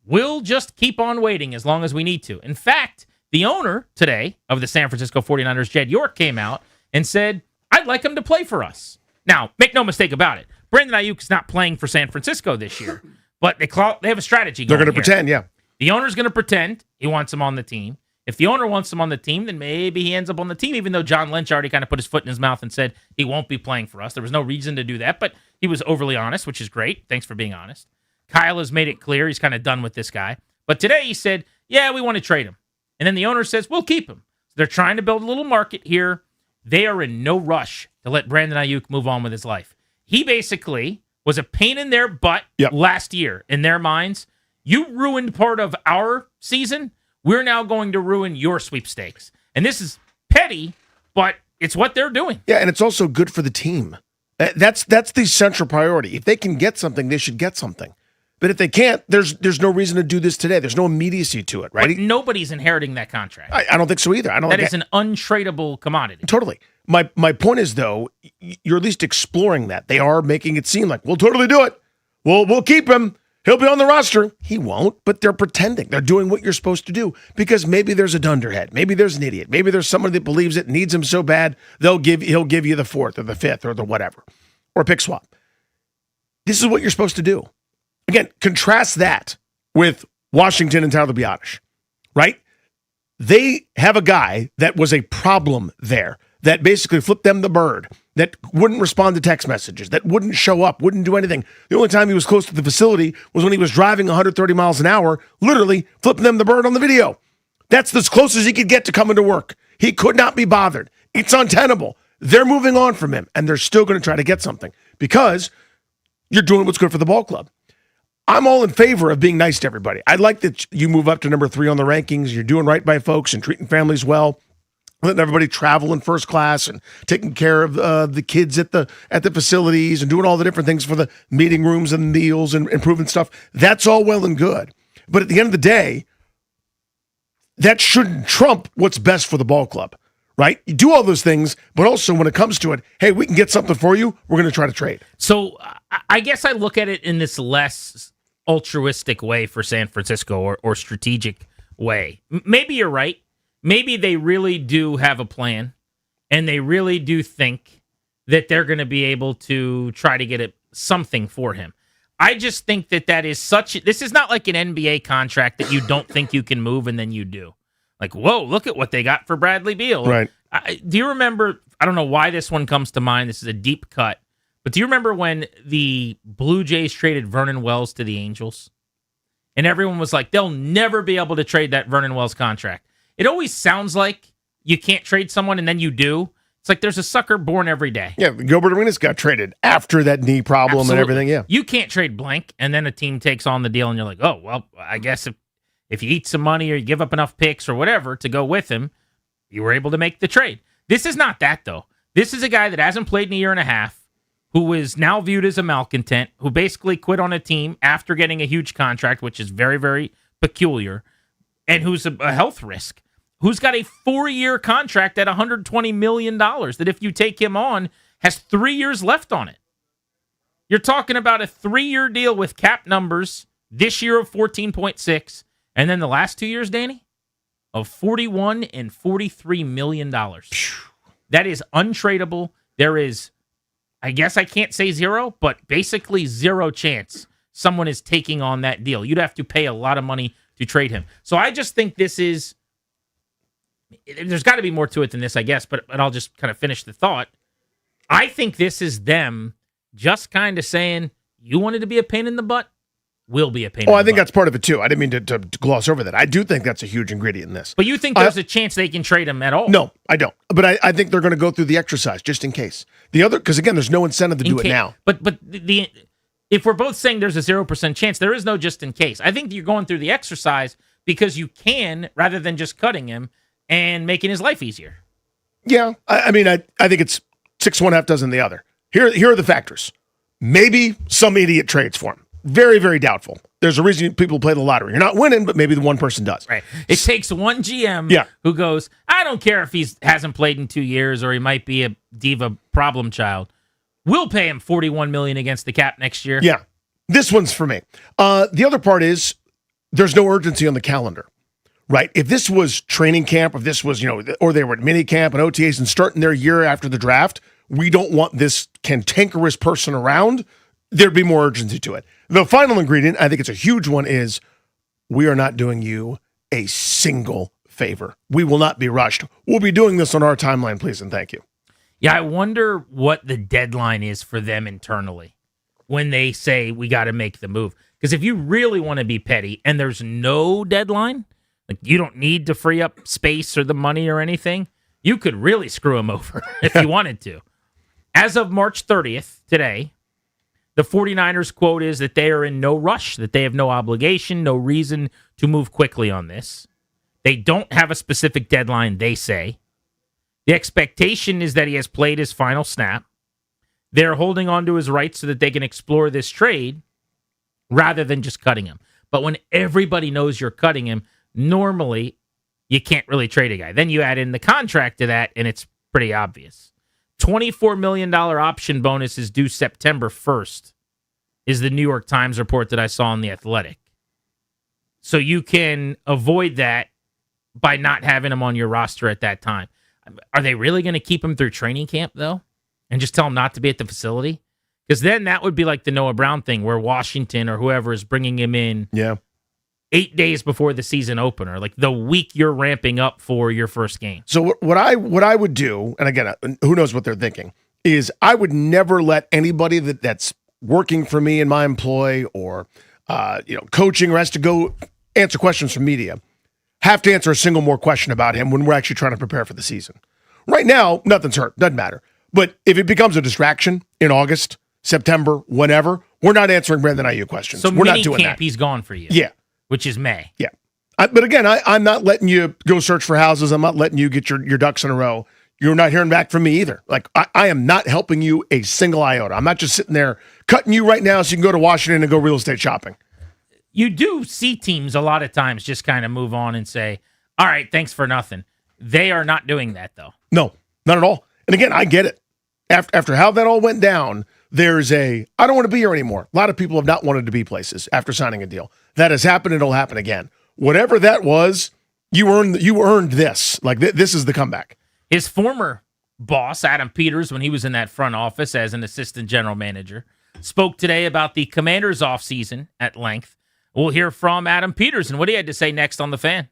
Speaker 6: We'll just keep on waiting as long as we need to. In fact, the owner today of the San Francisco 49ers, Jed York, came out and said, I'd like him to play for us. Now, make no mistake about it. Brandon Ayuk is not playing for San Francisco this year, but they have a strategy going.
Speaker 13: They're going to pretend, yeah.
Speaker 6: The owner's going to pretend he wants him on the team. If the owner wants him on the team, then maybe he ends up on the team, even though John Lynch already kind of put his foot in his mouth and said he won't be playing for us. There was no reason to do that, but he was overly honest, which is great. Thanks for being honest. Kyle has made it clear he's kind of done with this guy. But today he said, yeah, we want to trade him. And then the owner says, we'll keep him. So they're trying to build a little market here. They are in no rush to let Brandon Ayuk move on with his life. He basically was a pain in their butt last year in their minds. You ruined part of our season. We're now going to ruin your sweepstakes. And this is petty, but it's what they're doing.
Speaker 13: Yeah, and it's also good for the team. That's the central priority. If they can get something, they should get something. But if they can't, there's no reason to do this today. There's no immediacy to it, right?
Speaker 6: But nobody's inheriting that contract.
Speaker 13: I don't think so either.
Speaker 6: That is an untradeable commodity.
Speaker 13: Totally. My point is, though, you're at least exploring that. They are making it seem like, we'll totally do it. We'll keep him. He'll be on the roster. He won't, but they're pretending. They're doing what you're supposed to do because maybe there's a dunderhead. Maybe there's an idiot. Maybe there's someone that believes it, needs him so bad, he'll give you the 4th or the 5th or the whatever, or pick swap. This is what you're supposed to do. Again, contrast that with Washington and Tyler Biadasz, right? They have a guy that was a problem there that basically flipped them the bird, that wouldn't respond to text messages, that wouldn't show up, wouldn't do anything. The only time he was close to the facility was when he was driving 130 miles an hour, literally flipping them the bird on the video. That's as close as he could get to coming to work. He could not be bothered. It's untenable. They're moving on from him, and they're still going to try to get something because you're doing what's good for the ball club. I'm all in favor of being nice to everybody. I like that you move up to number 3 on the rankings. You're doing right by folks and treating families well. Letting everybody travel in first class and taking care of the kids at the facilities and doing all the different things for the meeting rooms and meals and improving stuff. That's all well and good. But at the end of the day, that shouldn't trump what's best for the ball club, right? You do all those things, but also when it comes to it, hey, we can get something for you. We're going to try to trade.
Speaker 6: So I guess I look at it in this less altruistic way for San Francisco or strategic way. Maybe you're right. Maybe they really do have a plan, and they really do think that they're going to be able to try to get something for him. I just think that is this is not like an NBA contract that you don't think you can move and then you do. Like, whoa, look at what they got for Bradley Beal.
Speaker 13: Right.
Speaker 6: Do you remember, I don't know why this one comes to mind. This is a deep cut. But do you remember when the Blue Jays traded Vernon Wells to the Angels? And everyone was like, they'll never be able to trade that Vernon Wells contract. It always sounds like you can't trade someone and then you do. It's like there's a sucker born every day.
Speaker 13: Yeah, Gilbert Arenas got traded after that knee problem
Speaker 6: Absolutely.
Speaker 13: and everything. Yeah,
Speaker 6: you can't trade blank, and then a team takes on the deal, and you're like, oh well, I guess if you eat some money or you give up enough picks or whatever to go with him, you were able to make the trade. This is not that though. This is a guy that hasn't played in a year and a half, who is now viewed as a malcontent, who basically quit on a team after getting a huge contract, which is very, very peculiar, and who's a health risk, who's got a 4-year contract at $120 million that if you take him on, has 3 years left on it. You're talking about a 3-year deal with cap numbers, this year of 14.6, and then the last 2 years, Danny, of $41 and $43 million. That is untradeable. There is, I guess I can't say zero, but basically zero chance someone is taking on that deal. You'd have to pay a lot of money to trade him. So I just think this is, there's got to be more to it than this, I guess, but I'll just kind of finish the thought. I think this is them just kind of saying, you wanted to be a pain in the butt? Will be a pain in the butt.
Speaker 13: I think that's part of it too. I didn't mean to gloss over that. I do think that's a huge ingredient in this.
Speaker 6: But you think there's a chance they can trade him at all?
Speaker 13: No, I don't. But I think they're going to go through the exercise just in case. The other, because again, there's no incentive to do it now.
Speaker 6: But if we're both saying there's a 0% chance, there is no just in case. I think you're going through the exercise because you can, rather than just cutting him and making his life easier.
Speaker 13: Yeah, I mean, I think it's 6 1 half dozen the other. Here are the factors. Maybe some idiot trades for him. Very, very doubtful. There's a reason people play the lottery. You're not winning, but maybe the one person does.
Speaker 6: Right. It takes one GM who goes, I don't care if he hasn't played in 2 years or he might be a diva problem child. We'll pay him $41 million against the cap next year.
Speaker 13: Yeah. This one's for me. The other part is there's no urgency on the calendar. Right. If this was training camp, if this was, or they were at mini camp and OTAs and starting their year after the draft, we don't want this cantankerous person around. There'd be more urgency to it. The final ingredient, I think it's a huge one, is we are not doing you a single favor. We will not be rushed. We'll be doing this on our timeline, please, and thank you.
Speaker 6: Yeah, I wonder what the deadline is for them internally when they say we got to make the move. Because if you really want to be petty and there's no deadline, like you don't need to free up space or the money or anything, you could really screw them over if you wanted to. As of March 30th, today, the 49ers quote is that they are in no rush, that they have no obligation, no reason to move quickly on this. They don't have a specific deadline, they say. The expectation is that he has played his final snap. They're holding on to his rights so that they can explore this trade rather than just cutting him. But when everybody knows you're cutting him, normally you can't really trade a guy. Then you add in the contract to that, and it's pretty obvious. $24 million option bonus is due September 1st, is the New York Times report that I saw on The Athletic. So you can avoid that by not having him on your roster at that time. Are they really going to keep him through training camp, though, and just tell him not to be at the facility? Because then that would be like the Noah Brown thing where Washington or whoever is bringing him in 8 days before the season opener, like the week you're ramping up for your first game.
Speaker 13: So what I would do, and again, who knows what they're thinking, is I would never let anybody that's working for me in my employ or coaching or has to go answer questions from media have to answer a single more question about him when we're actually trying to prepare for the season. Right now, nothing's hurt. Doesn't matter. But if it becomes a distraction in August, September, whenever, we're not answering Brandon Ayuk questions.
Speaker 6: So
Speaker 13: we're not doing
Speaker 6: camp,
Speaker 13: that.
Speaker 6: He's gone for you.
Speaker 13: Yeah.
Speaker 6: Which is May.
Speaker 13: Yeah. But again, I'm not letting you go search for houses. I'm not letting you get your ducks in a row. You're not hearing back from me either. Like, I am not helping you a single iota. I'm not just sitting there cutting you right now so you can go to Washington and go real estate shopping.
Speaker 6: You do see teams a lot of times just kind of move on and say, all right, thanks for nothing. They are not doing that, though.
Speaker 13: No, not at all. And again, I get it. After how that all went down, there's I don't want to be here anymore. A lot of people have not wanted to be places after signing a deal. That has happened. It'll happen again. Whatever that was, you earned this. Like, this is the comeback.
Speaker 6: His former boss, Adam Peters, when he was in that front office as an assistant general manager, spoke today about the Commanders' offseason at length. We'll hear from Adam Peters and what he had to say next on The Fan.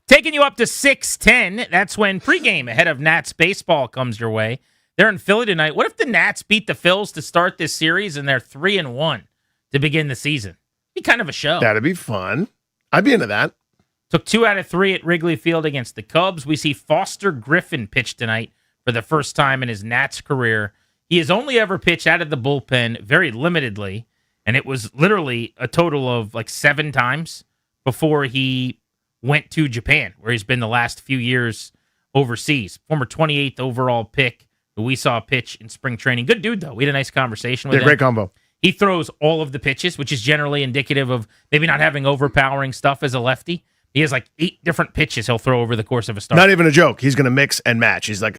Speaker 6: Taking you up to 6:10. That's when pregame ahead of Nats baseball comes your way. They're in Philly tonight. What if the Nats beat the Phils to start this series and they're 3-1 to begin the season? Be kind of a show.
Speaker 13: That'd be fun. I'd be into that.
Speaker 6: Took 2 out of 3 at Wrigley Field against the Cubs. We see Foster Griffin pitch tonight for the first time in his Nats career. He has only ever pitched out of the bullpen very limitedly, and it was literally a total of like 7 times before he went to Japan, where he's been the last few years overseas. Former 28th overall pick who we saw pitch in spring training. Good dude, though. We had a nice conversation with him.
Speaker 13: Great combo.
Speaker 6: He throws all of the pitches, which is generally indicative of maybe not having overpowering stuff as a lefty. He has like 8 different pitches he'll throw over the course of a start.
Speaker 13: Not even a joke. He's going to mix and match. He's like,